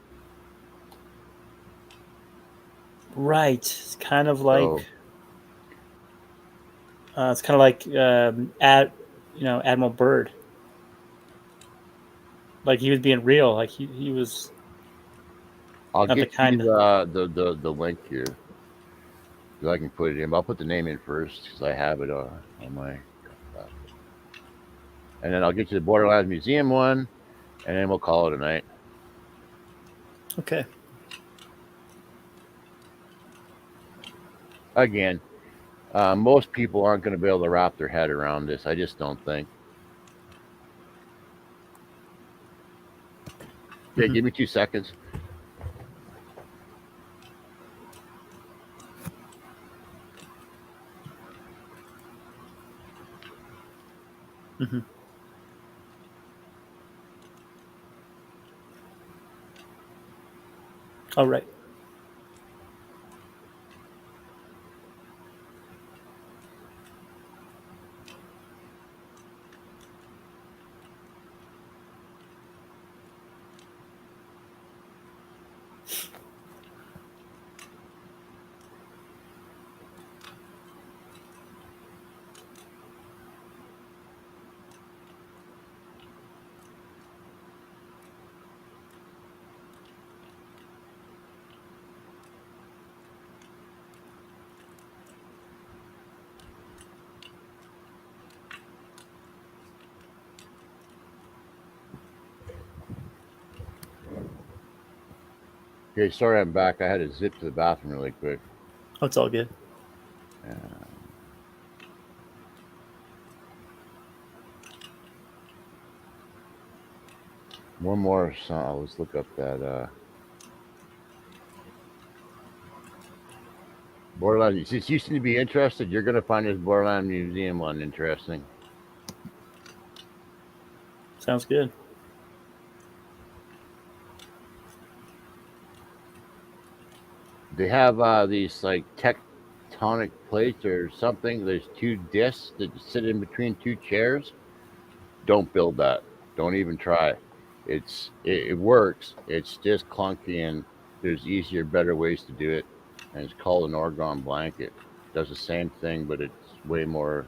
Right. It's kind of So, like Admiral Byrd. Like he was being real. Like he was. I'll not the get kind you the link here. I can put it in. But I'll put the name in first because I have it on my. And then I'll get you the Borderlands Museum one, and then we'll call it a night. Okay. Again, most people aren't going to be able to wrap their head around this. I just don't think. Okay, give me 2 seconds. All right. Okay, sorry I'm back. I had to zip to the bathroom really quick. Oh, it's all good. One more song. Let's look up that Borderlands. Since you seem to be interested, you're going to find this Borderlands Museum one interesting. Sounds good. They have these like tectonic plates or something. There's 2 discs that sit in between 2 chairs. Don't build that. Don't even try. It works. It's just clunky, and there's easier, better ways to do it. And it's called an orgone blanket. It does the same thing, but it's way more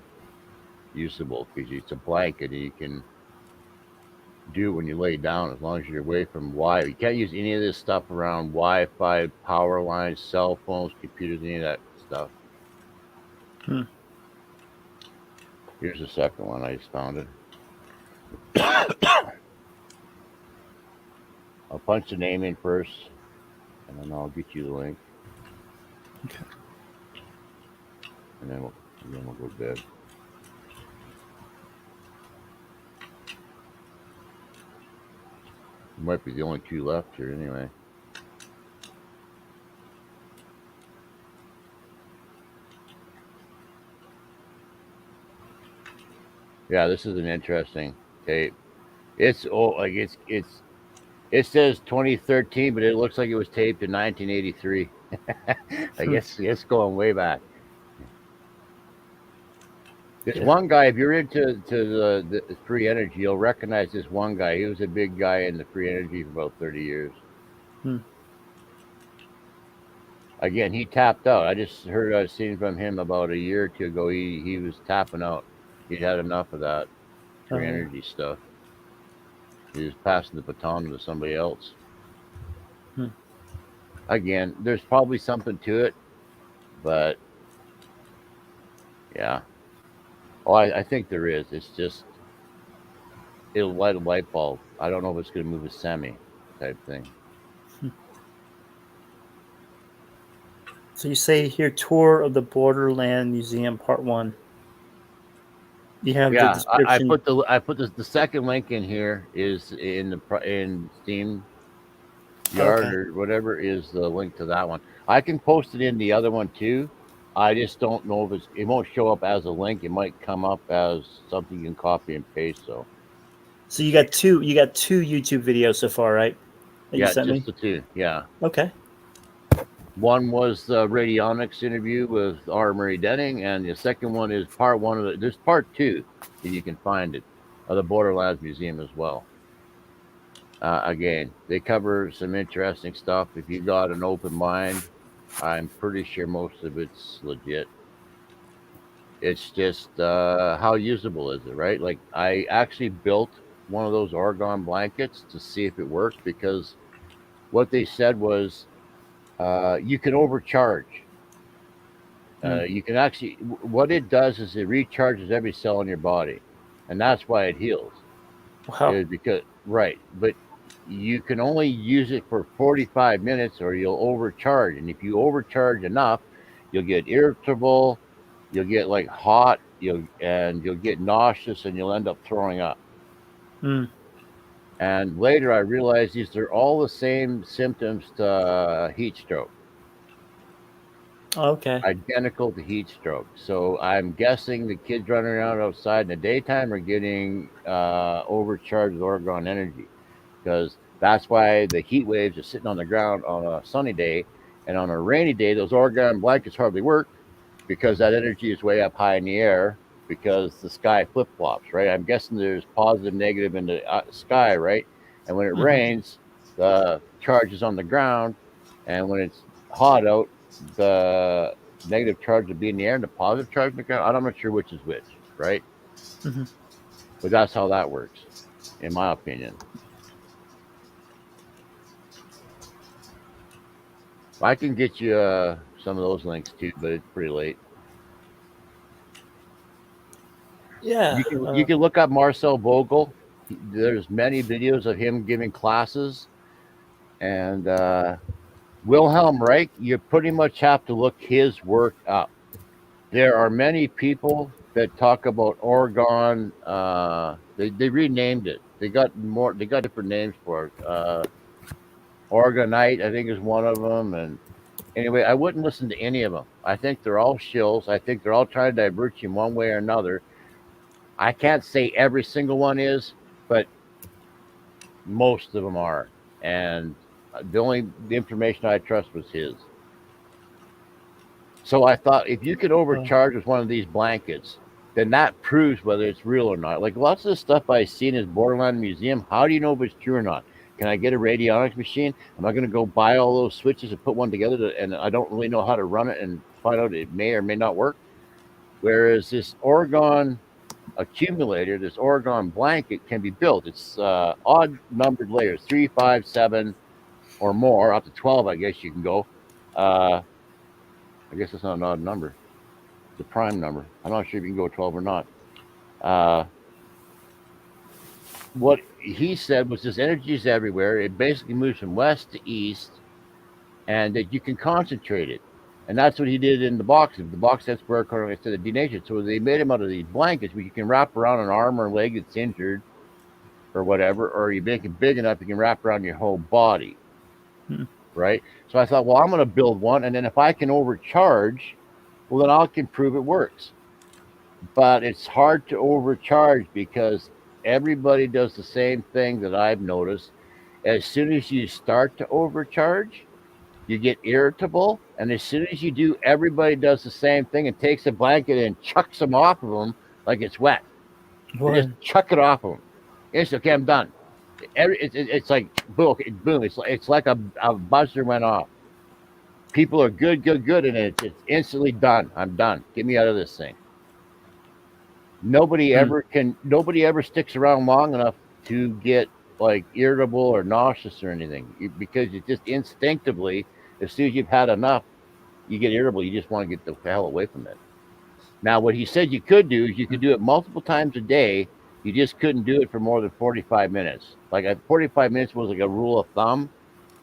usable because it's a blanket and you can do when you lay down as long as you're away from Wi-Fi. You can't use any of this stuff around Wi-Fi, power lines, cell phones, computers, any of that stuff. Here's the second one. I just found it. I'll punch the name in first, and then I'll get you the link. Okay. And then we'll go to bed. Might be the only 2 left here anyway. Yeah, this is an interesting tape. It's it says 2013, but it looks like it was taped in 1983. I guess it's going way back. This one guy, if you're into the free energy, you'll recognize this one guy. He was a big guy in the free energy for about 30 years. Again, he tapped out. I just heard I seen from him about a year or 2 ago. He was tapping out. He'd had enough of that free energy stuff. He was passing the baton to somebody else. Again, there's probably something to it, but yeah. Oh, I think there is. It's just it'll light a light bulb. I don't know if it's going to move a semi type thing. So you say here, tour of the Borderland Museum, Part 1. You have the Yeah, description. I put the second link in here is in Steam Yard Okay. or whatever is the link to that one. I can post it in the other one too. I just don't know if it won't show up as a link. It might come up as something you can copy and paste. So you got two YouTube videos so far, right? That you yeah, sent just me? the two. Yeah. Okay. One was the radionics interview with R. Murray Denning, and the second one is part one of the. There's part two that you can find it of the Borderlands Museum as well. Again, they cover some interesting stuff. If you got an open mind, I'm pretty sure most of it's legit. It's just how usable is it, right? Like I actually built one of those Oregon blankets to see if it worked because what they said was you can overcharge. You can actually, what it does is it recharges every cell in your body, and that's why it heals. Wow. Is because right, but you can only use it for 45 minutes, or you'll overcharge. And if you overcharge enough, you'll get irritable, you'll get like hot, you'll get nauseous, and you'll end up throwing up. And later, I realized these are all the same symptoms to heat stroke. Okay. Identical to heat stroke. So I'm guessing the kids running around outside in the daytime are getting overcharged with Oregon energy, because that's why the heat waves are sitting on the ground on a sunny day, and on a rainy day, those Oregon blankets hardly work because that energy is way up high in the air because the sky flip flops, right? I'm guessing there's positive, negative in the sky, right? And when it rains, the charge is on the ground, and when it's hot out, the negative charge would be in the air and the positive charge in the ground. I'm not sure which is which, right? But that's how that works, in my opinion. I can get you some of those links too, but it's pretty late. Yeah. You can look up Marcel Vogel. There's many videos of him giving classes, and Wilhelm Reich, you pretty much have to look his work up. There are many people that talk about Oregon. They renamed it. They got different names for it. Oregonite, I think, is one of them. And anyway, I wouldn't listen to any of them. I think they're all shills. I think they're all trying to divert you in one way or another. I can't say every single one is, but most of them are. And the information I trust was his. So I thought if you could overcharge with one of these blankets, then that proves whether it's real or not. Like lots of the stuff I've seen in Borderland Museum, how do you know if it's true or not? Can I get a radionics machine? Am I going to go buy all those switches and put one together and I don't really know how to run it and find out it may or may not work? Whereas this Oregon accumulator, this Oregon blanket can be built. It's odd numbered layers, 3, 5, 7 or more, up to 12, I guess you can go. I guess it's not an odd number. It's a prime number. I'm not sure if you can go 12 or not. What he said was this energy is everywhere. It basically moves from west to east, and that you can concentrate it. And that's what he did in the box. The box, that's where it's to the denatured. So they made him out of these blankets where you can wrap around an arm or leg that's injured or whatever, or you make it big enough you can wrap around your whole body. Right? So I thought, well, I'm going to build one, and then if I can overcharge, well, then I can prove it works. But it's hard to overcharge because everybody does the same thing that I've noticed. As soon as you start to overcharge, you get irritable, and as soon as you do, everybody does the same thing and takes a blanket and chucks them off of them like it's wet. Just chuck it off of them. It's okay, I'm done. It's like boom. It's like a buzzer went off. People are good, and it's instantly done. I'm done. Get me out of this thing. Nobody ever sticks around long enough to get like irritable or nauseous or anything, because you just instinctively, as soon as you've had enough, you get irritable. You just want to get the hell away from it. Now, what he said you could do is you could do it multiple times a day. You just couldn't do it for more than 45 minutes. Like 45 minutes was like a rule of thumb.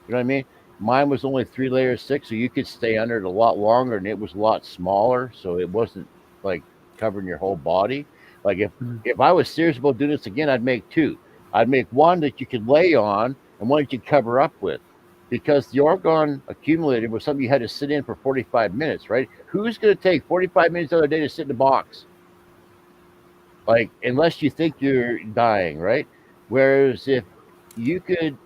You know what I mean? Mine was only 3 layers thick, so you could stay under it a lot longer, and it was a lot smaller, so it wasn't like covering your whole body. Like if I was serious about doing this again, I'd make 2. I'd make one that you could lay on and one that you cover up with, because the Oregon accumulator was something you had to sit in for 45 minutes, right? Who's going to take 45 minutes the other day to sit in a box? Like, unless you think you're dying, right? Whereas if you could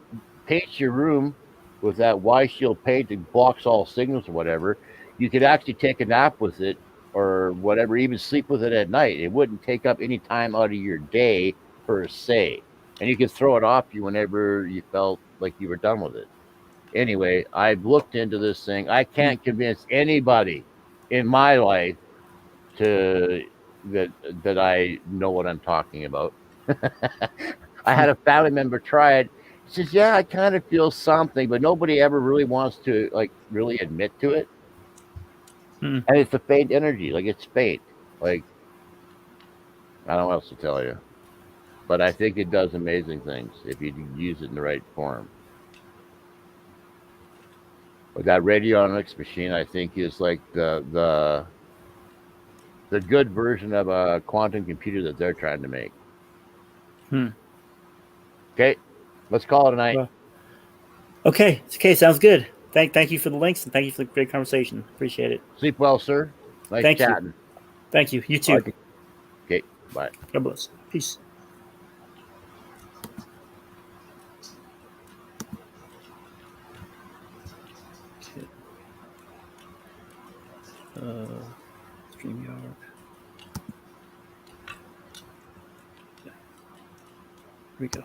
paint your room with that Y shield paint that blocks all signals or whatever, you could actually take a nap with it or whatever, even sleep with it at night. It wouldn't take up any time out of your day per se. And you could throw it off you whenever you felt like you were done with it. Anyway, I've looked into this thing. I can't convince anybody in my life to that I know what I'm talking about. I had a family member try it. He says, "Yeah, I kind of feel something," but nobody ever really wants to like really admit to it. And it's a faint energy, like it's faint. Like I don't know what else to tell you, but I think it does amazing things if you use it in the right form. But that radionics machine, I think, is like the good version of a quantum computer that they're trying to make. Okay, let's call it a night. Well, okay, sounds good. Thank you for the links, and thank you for the great conversation. Appreciate it. Sleep well, sir. Nice Thank chatting. you. Thank you. You too. Okay, bye. God bless. Peace. StreamYard. Yeah. Here we go.